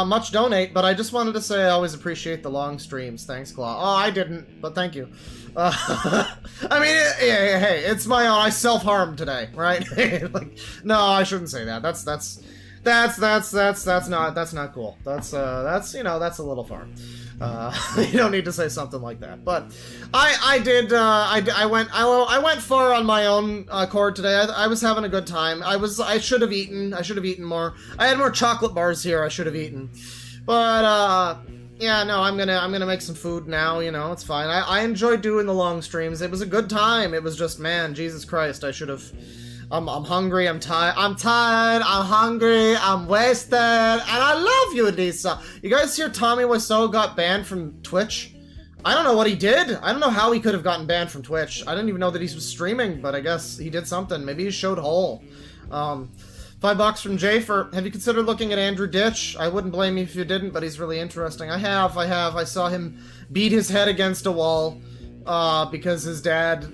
much donate, but I just wanted to say I always appreciate the long streams. Thanks, Claw. Oh, I didn't, but thank you. I mean, hey, it's my own. I self-harmed today, right? Like, no, I shouldn't say that. That's not cool. That's you know, that's a little far. You don't need to say something like that. But I went far on my own accord today. I was having a good time. I should have eaten more. I had more chocolate bars here. I should have eaten. But yeah, no, I'm gonna make some food now. You know, it's fine. I enjoyed doing the long streams. It was a good time. It was just, man, Jesus Christ, I should have. I'm hungry, I'm tired, I'm hungry, I'm wasted, and I love you, Lisa. You guys hear Tommy Wiseau got banned from Twitch? I don't know what he did. I don't know how he could have gotten banned from Twitch. I didn't even know that he was streaming, but I guess he did something. Maybe he showed Hole. $5 from Jay for, have you considered looking at Andrew Ditch? I wouldn't blame you if you didn't, but he's really interesting. I have. I saw him beat his head against a wall, because his dad...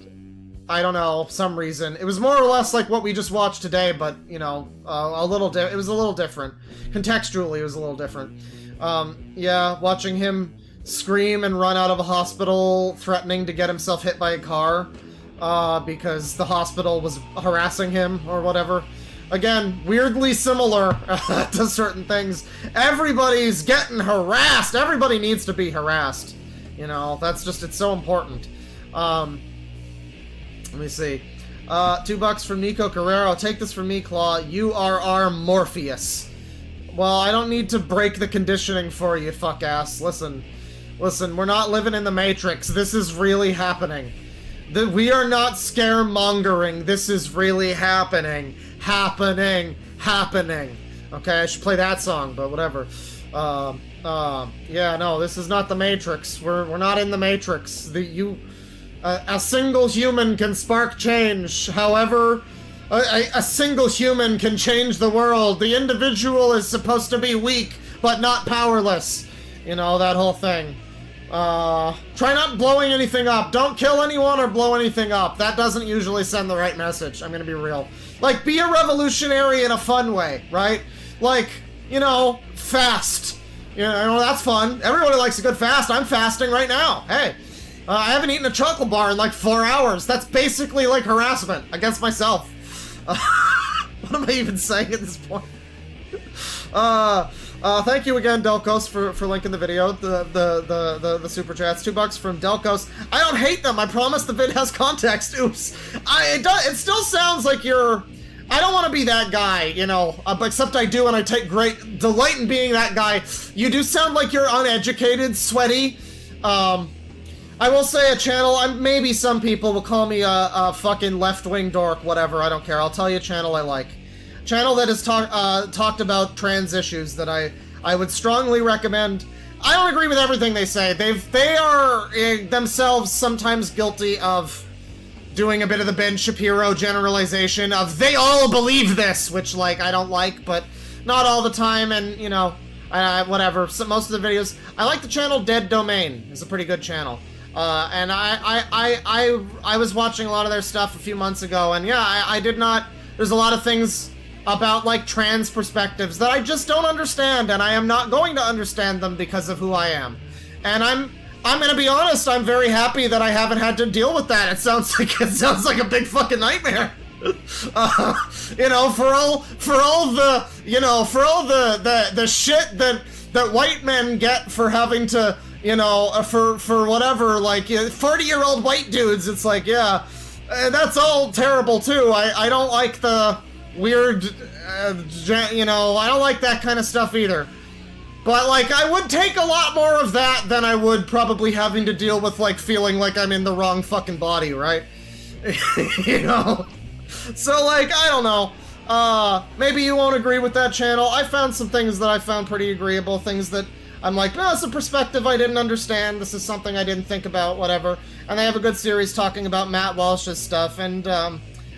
I don't know, some reason. It was more or less like what we just watched today, but, you know, it was a little different. Contextually, it was a little different. Yeah, watching him scream and run out of a hospital, threatening to get himself hit by a car, because the hospital was harassing him or whatever. Again, weirdly similar to certain things. Everybody's getting harassed. Everybody needs to be harassed. You know, that's just, it's so important. Let me see. $2 from Nico Carrero. Take this from me, Claw. You are our Morpheus. Well, I don't need to break the conditioning for you, fuck ass. Listen, we're not living in the Matrix. This is really happening. We are not scaremongering. This is really happening. Happening. Okay, I should play that song, but whatever. Yeah, no, this is not the Matrix. We're not in the Matrix. A single human can spark change. However, a single human can change the world. The individual is supposed to be weak, but not powerless. You know, that whole thing. Try not blowing anything up. Don't kill anyone or blow anything up. That doesn't usually send the right message. I'm gonna be real. Like, be a revolutionary in a fun way, right? Like, you know, fast. You know, that's fun. Everybody likes a good fast. I'm fasting right now. Hey. I haven't eaten a chocolate bar in like 4 hours. That's basically like harassment against myself. What am I even saying at this point? Thank you again, Delcos, for linking the video, the super chats. $2 from Delcos. I don't hate them. I promise the vid has context. Oops. It still sounds like you're. I don't want to be that guy, you know, except I do, and I take great delight in being that guy. You do sound like you're uneducated, sweaty. I will say a channel, maybe some people will call me a fucking left-wing dork, whatever, I don't care. I'll tell you a channel I like. Channel that has talked about trans issues that I would strongly recommend. I don't agree with everything they say. They are themselves sometimes guilty of doing a bit of the Ben Shapiro generalization of they all believe this, which, like, I don't like, but not all the time, and, you know, whatever. So most of the videos, I like the channel Dead Domain. It's a pretty good channel. And I was watching a lot of their stuff a few months ago, and yeah, I did not. There's a lot of things about like trans perspectives that I just don't understand, and I am not going to understand them because of who I am. And I'm gonna be honest. I'm very happy that I haven't had to deal with that. It sounds like a big fucking nightmare. You know, for all the shit that white men get for having to. You know, for whatever, like, 40-year-old white dudes, it's like, yeah, that's all terrible, too. I don't like the weird, you know, I don't like that kind of stuff either. But, like, I would take a lot more of that than I would probably having to deal with, like, feeling like I'm in the wrong fucking body, right? You know? So, like, I don't know. Maybe you won't agree with that channel. I found some things that I found pretty agreeable, things that I'm like, no, it's a perspective I didn't understand. This is something I didn't think about, whatever. And they have a good series talking about Matt Walsh's stuff. And,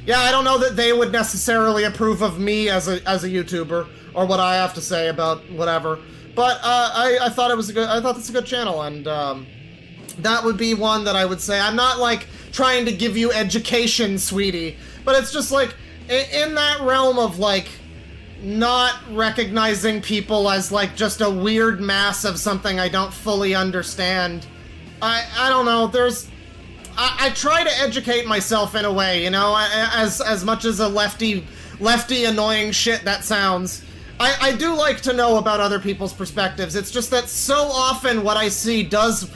yeah, I don't know that they would necessarily approve of me as a YouTuber or what I have to say about whatever. But, I thought I thought it's a good channel. And, that would be one that I would say. I'm not, like, trying to give you education, sweetie. But it's just, like, in that realm of, like, not recognizing people as, like, just a weird mass of something I don't fully understand. I don't know, I try to educate myself in a way, you know, as much as a lefty annoying shit that sounds. I do like to know about other people's perspectives. It's just that so often what I see does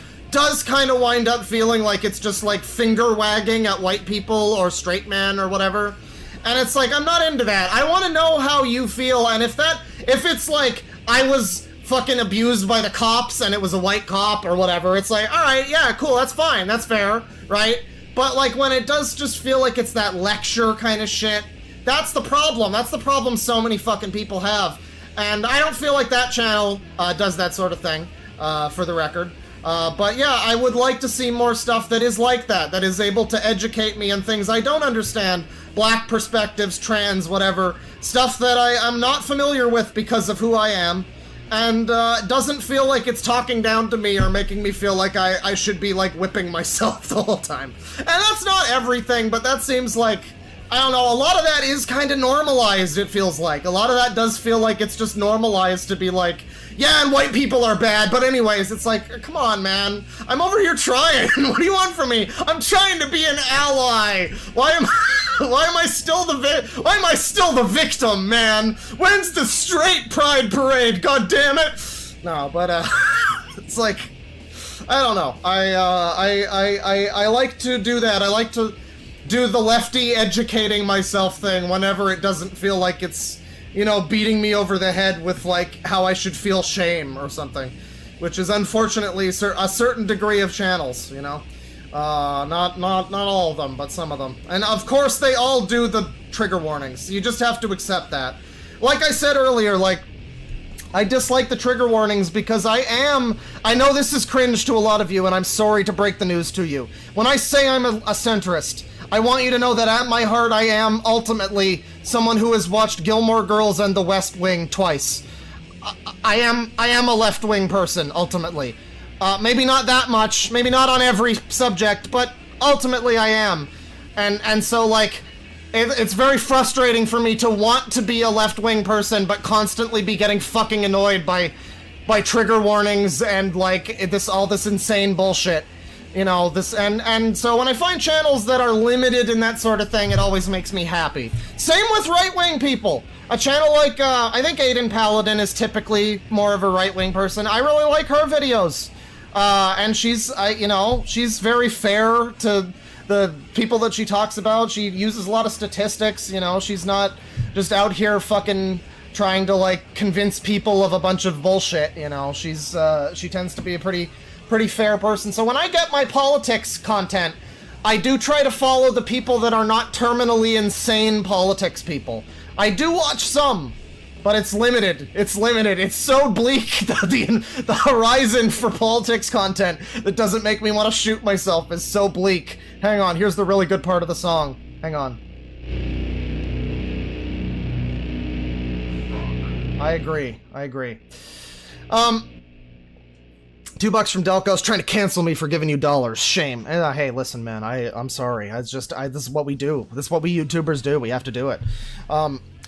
kind of wind up feeling like it's just, like, finger wagging at white people or straight men or whatever. And it's like, I'm not into that. I want to know how you feel, and if it's like, I was fucking abused by the cops and it was a white cop or whatever, it's like, alright, yeah, cool, that's fine, that's fair, right? But, like, when it does just feel like it's that lecture kind of shit, that's the problem. That's the problem so many fucking people have. And I don't feel like that channel does that sort of thing, for the record. But yeah, I would like to see more stuff that is like that is able to educate me on things I don't understand. Black perspectives, trans, whatever. Stuff that I'm not familiar with because of who I am. And doesn't feel like it's talking down to me or making me feel like I should be, like, whipping myself the whole time. And that's not everything, but that seems like, I don't know, a lot of that is kind of normalized, it feels like. A lot of that does feel like it's just normalized to be like, yeah, and white people are bad, but anyways, it's like, come on, man. I'm over here trying. What do you want from me? I'm trying to be an ally. Why am I still the victim, man? When's the straight pride parade? God damn it. No, but it's like, I don't know. I like to do that. I like to do the lefty educating myself thing whenever it doesn't feel like it's, you know, beating me over the head with, like, how I should feel shame or something. Which is, unfortunately, a certain degree of channels, you know? Not all of them, but some of them. And, of course, they all do the trigger warnings. You just have to accept that. Like I said earlier, like, I dislike the trigger warnings because I know this is cringe to a lot of you, and I'm sorry to break the news to you. When I say I'm a centrist, I want you to know that at my heart I am ultimately someone who has watched Gilmore Girls and The West Wing twice. I am a left-wing person, ultimately. Maybe not that much, maybe not on every subject, but ultimately I am. And so, like, it's very frustrating for me to want to be a left-wing person, but constantly be getting fucking annoyed by trigger warnings and, like, all this insane bullshit. You know, this, and so when I find channels that are limited and that sort of thing, it always makes me happy. Same with right-wing people. A channel like, I think Aiden Paladin is typically more of a right-wing person. I really like her videos. And she's very fair to the people that she talks about. She uses a lot of statistics, you know, she's not just out here fucking trying to, like, convince people of a bunch of bullshit, you know. She tends to be a pretty fair person. So when I get my politics content, I do try to follow the people that are not terminally insane politics people. I do watch some, but it's limited. It's limited. It's so bleak that the horizon for politics content that doesn't make me want to shoot myself is so bleak. Hang on, here's the really good part of the song. Hang on. I agree. $2 from Delco's trying to cancel me for giving you dollars. Shame. Hey, listen, man. I'm sorry. This is what we do. This is what we YouTubers do. We have to do it.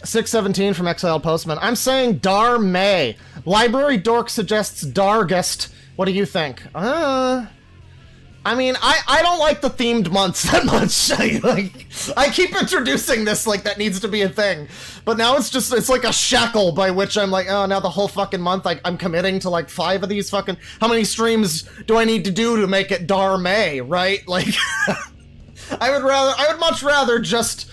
617 from Exiled Postman. I'm saying Dar May. Library Dork suggests Dargest. What do you think? I mean, I don't like the themed months that much. I keep introducing this like that needs to be a thing. But now it's like a shackle by which I'm like, oh, now the whole fucking month I'm committing to like 5 of these fucking... How many streams do I need to do to make it Dar May, right? Like, I would much rather just...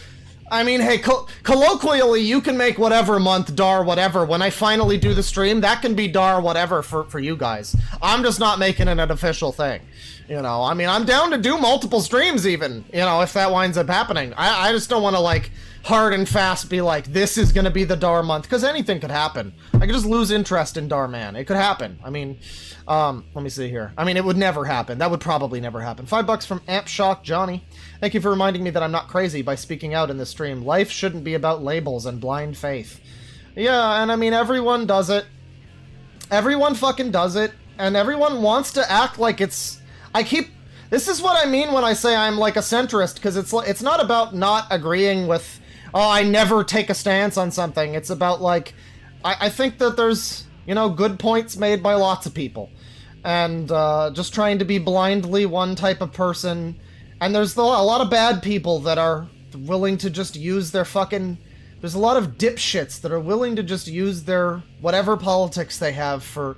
I mean, hey, colloquially, you can make whatever month Dar whatever. When I finally do the stream, that can be Dar whatever for you guys. I'm just not making it an official thing. You know, I mean, I'm down to do multiple streams even, you know, if that winds up happening. I just don't want to, like, hard and fast be like, this is going to be the Dar month, because anything could happen. I could just lose interest in Dar Man. It could happen. I mean, let me see here. I mean, it would never happen. That would probably never happen. $5 from Amp Shock Johnny. Thank you for reminding me that I'm not crazy by speaking out in this stream. Life shouldn't be about labels and blind faith. Yeah, and I mean, everyone does it. Everyone fucking does it, and everyone wants to act like it's... This is what I mean when I say I'm like a centrist, because it's not about not agreeing with, oh, I never take a stance on something. It's about, like, I think that there's, you know, good points made by lots of people. And just trying to be blindly one type of person. And there's a lot of bad people that are willing to just use their fucking... There's a lot of dipshits that are willing to just use their whatever politics they have for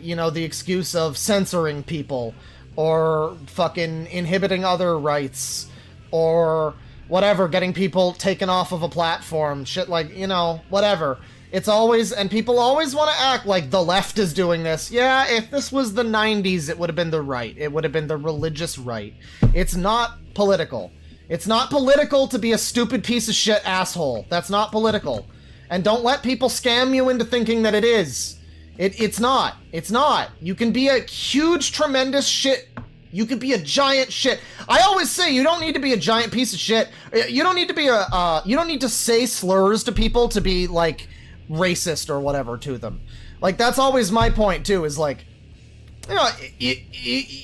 you know, the excuse of censoring people, or fucking inhibiting other rights, or whatever, getting people taken off of a platform, shit like, you know, whatever. It's always, and people always want to act like the left is doing this. Yeah, if this was the 90s, it would have been the right. It would have been the religious right. It's not political. It's not political to be a stupid piece of shit asshole. That's not political. And don't let people scam you into thinking that it is. It's not. It's not. You can be a huge, tremendous shit. You could be a giant shit. I always say you don't need to be a giant piece of shit. You don't need to be you don't need to say slurs to people to be, like, racist or whatever to them. Like, that's always my point, too, is, like, you know,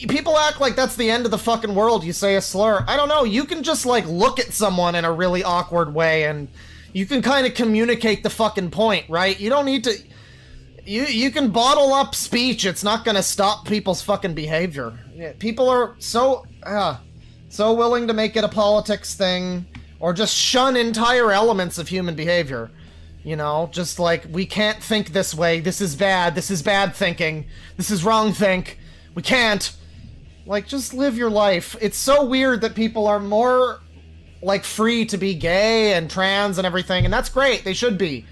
people act like that's the end of the fucking world. You say a slur. I don't know. You can just, like, look at someone in a really awkward way and you can kind of communicate the fucking point, right? You don't need to... You can bottle up speech. It's not gonna stop people's fucking behavior. People are so willing to make it a politics thing, or just shun entire elements of human behavior. You know, just like, we can't think this way. This is bad thinking. This is wrong think. We can't. Like, just live your life. It's so weird that people are more, like, free to be gay and trans and everything, and that's great. They should be.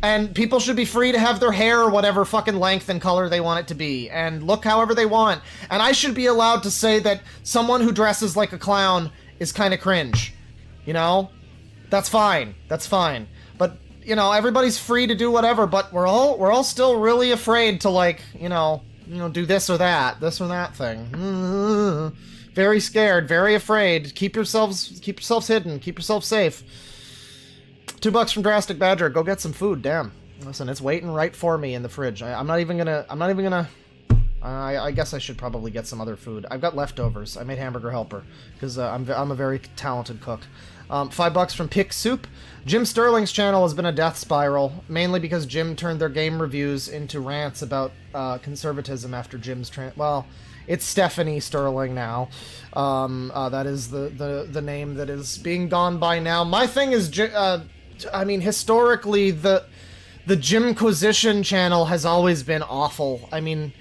And people should be free to have their hair whatever fucking length and color they want it to be, and look however they want. And I should be allowed to say that someone who dresses like a clown is kind of cringe. You know? That's fine. That's fine. But, you know, everybody's free to do whatever, but we're all still really afraid to, like, you know, do this or that thing. Very scared, very afraid. Keep yourselves hidden. Keep yourself safe. $2 from Drastic Badger. Go get some food. Damn. Listen, it's waiting right for me in the fridge. I'm not even gonna. I guess I should probably get some other food. I've got leftovers. I made hamburger helper because I'm a very talented cook. $5 from Pick Soup. Jim Sterling's channel has been a death spiral, mainly because Jim turned their game reviews into rants about conservatism after Jim's well, it's Stephanie Sterling now. That is the name that is being gone by now. My thing is, I mean, historically, the Jimquisition channel has always been awful. I mean,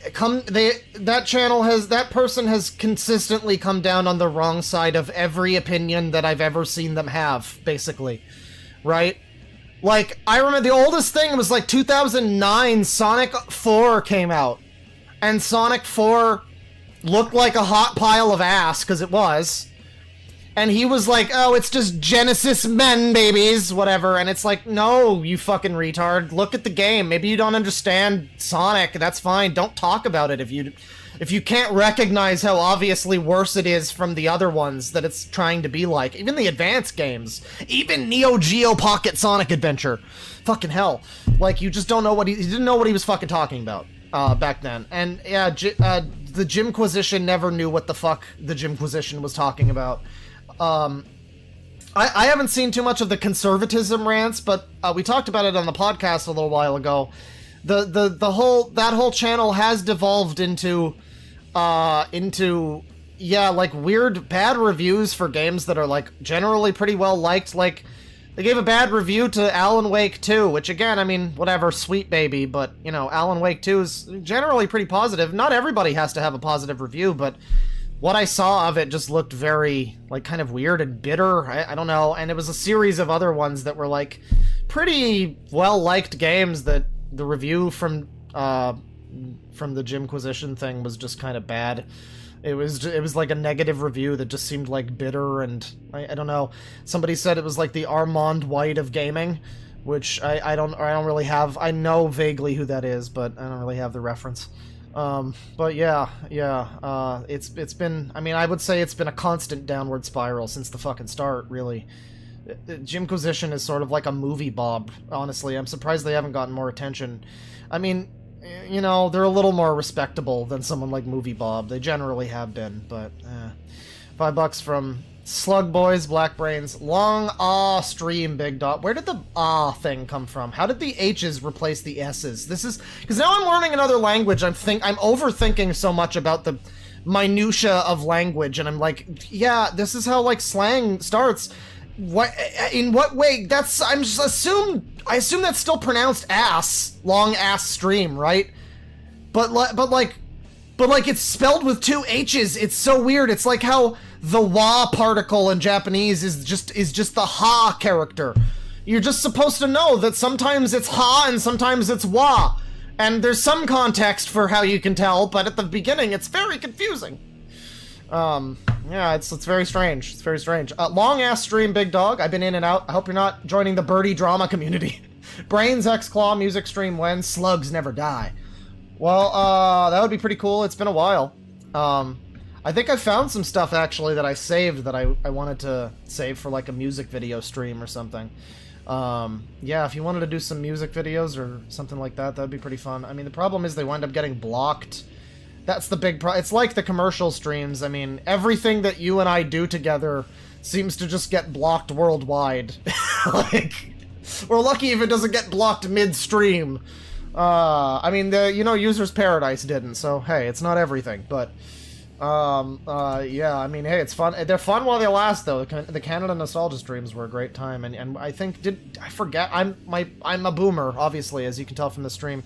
that person has consistently come down on the wrong side of every opinion that I've ever seen them have, basically. Right? Like, I remember the oldest thing was like 2009, Sonic 4 came out. And Sonic 4 looked like a hot pile of ass, because it was. And he was like, oh, it's just Genesis men, babies, whatever. And it's like, no, you fucking retard. Look at the game. Maybe you don't understand Sonic. That's fine. Don't talk about it if you can't recognize how obviously worse it is from the other ones that it's trying to be like. Even the advanced games. Even Neo Geo Pocket Sonic Adventure. Fucking hell. Like, you just don't know what he didn't know what he was fucking talking about back then. And yeah, the Jimquisition never knew what the fuck the Jimquisition was talking about. I haven't seen too much of the conservatism rants, but we talked about it on the podcast a little while ago. That whole channel has devolved into like weird bad reviews for games that are like generally pretty well liked. Like, they gave a bad review to Alan Wake 2, which again, I mean, whatever, sweet baby, but you know, Alan Wake 2 is generally pretty positive. Not everybody has to have a positive review, but what I saw of it just looked very, like, kind of weird and bitter. I don't know. And it was a series of other ones that were, like, pretty well-liked games that the review from the Jimquisition thing was just kind of bad. It was like a negative review that just seemed, like, bitter and, I don't know. Somebody said it was like the Armand White of gaming, which I don't really have. I know vaguely who that is, but I don't really have the reference. But yeah, it's been, I mean, I would say it's been a constant downward spiral since the fucking start, really. Jimquisition is sort of like a movie bob, honestly. I'm surprised they haven't gotten more attention. I mean, you know, they're a little more respectable than someone like Movie Bob. They generally have been, but, $5 from Slug Boys, Black Brains, long stream, Big Dot. Where did the thing come from? How did the H's replace the S's? This is because now I'm learning another language. I'm overthinking so much about the minutia of language, and I'm like, yeah, this is how like slang starts. What? In what way? I assume that's still pronounced ass, long ass stream, right? But like it's spelled with 2 H's. It's so weird. It's like how the wa particle in Japanese is just the ha character. You're just supposed to know that sometimes it's ha and sometimes it's wa. And there's some context for how you can tell, but at the beginning it's very confusing. Yeah, it's very strange. It's very strange. Long ass stream, Big Dog. I've been in and out. I hope you're not joining the birdie drama community. Brains X Claw music stream when slugs never die. Well, that would be pretty cool. It's been a while. I think I found some stuff actually that I saved that I wanted to save for like a music video stream or something. Yeah, if you wanted to do some music videos or something like that, that'd be pretty fun. I mean, the problem is they wind up getting blocked. That's the big problem. It's like the commercial streams. I mean, everything that you and I do together seems to just get blocked worldwide. Like, we're lucky if it doesn't get blocked midstream. I mean, User's Paradise didn't, so hey, it's not everything, but yeah, I mean, hey, it's fun. They're fun while they last, though. The Canada Nostalgia streams were a great time, and I think, I forget, I'm a boomer, obviously, as you can tell from the stream.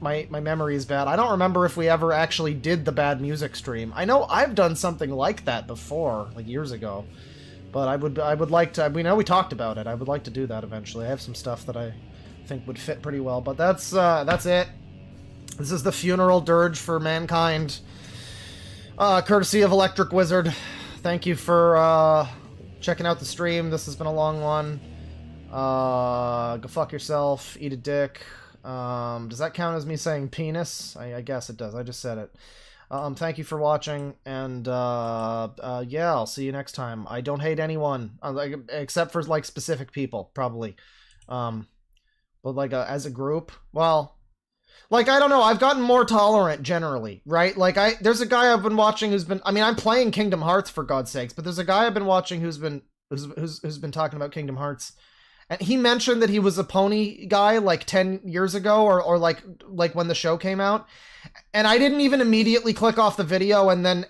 My memory is bad. I don't remember if we ever actually did the bad music stream. I know I've done something like that before, like years ago, but I would like to, we know we talked about it. I would like to do that eventually. I have some stuff that I think would fit pretty well, but that's it. This is the funeral dirge for mankind. Courtesy of Electric Wizard. Thank you for checking out the stream. This has been a long one. Go fuck yourself. Eat a dick. Does that count as me saying penis? I guess it does. I just said it. Thank you for watching, and yeah, I'll see you next time. I don't hate anyone, except for like specific people, probably. But like as a group, well. Like, I don't know, I've gotten more tolerant generally, right? Like, there's a guy I've been watching who's been, I mean, I'm playing Kingdom Hearts for God's sakes, but there's a guy I've been watching who's been talking about Kingdom Hearts. And he mentioned that he was a pony guy like 10 years ago or like when the show came out. And I didn't even immediately click off the video and then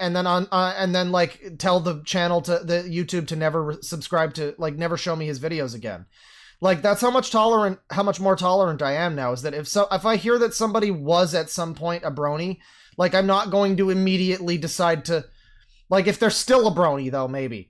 like tell the channel to the YouTube to never subscribe to, like, never show me his videos again. Like, that's how much more tolerant I am now, is that if I hear that somebody was at some point a brony, like, I'm not going to immediately decide to, like, if they're still a brony, though, maybe.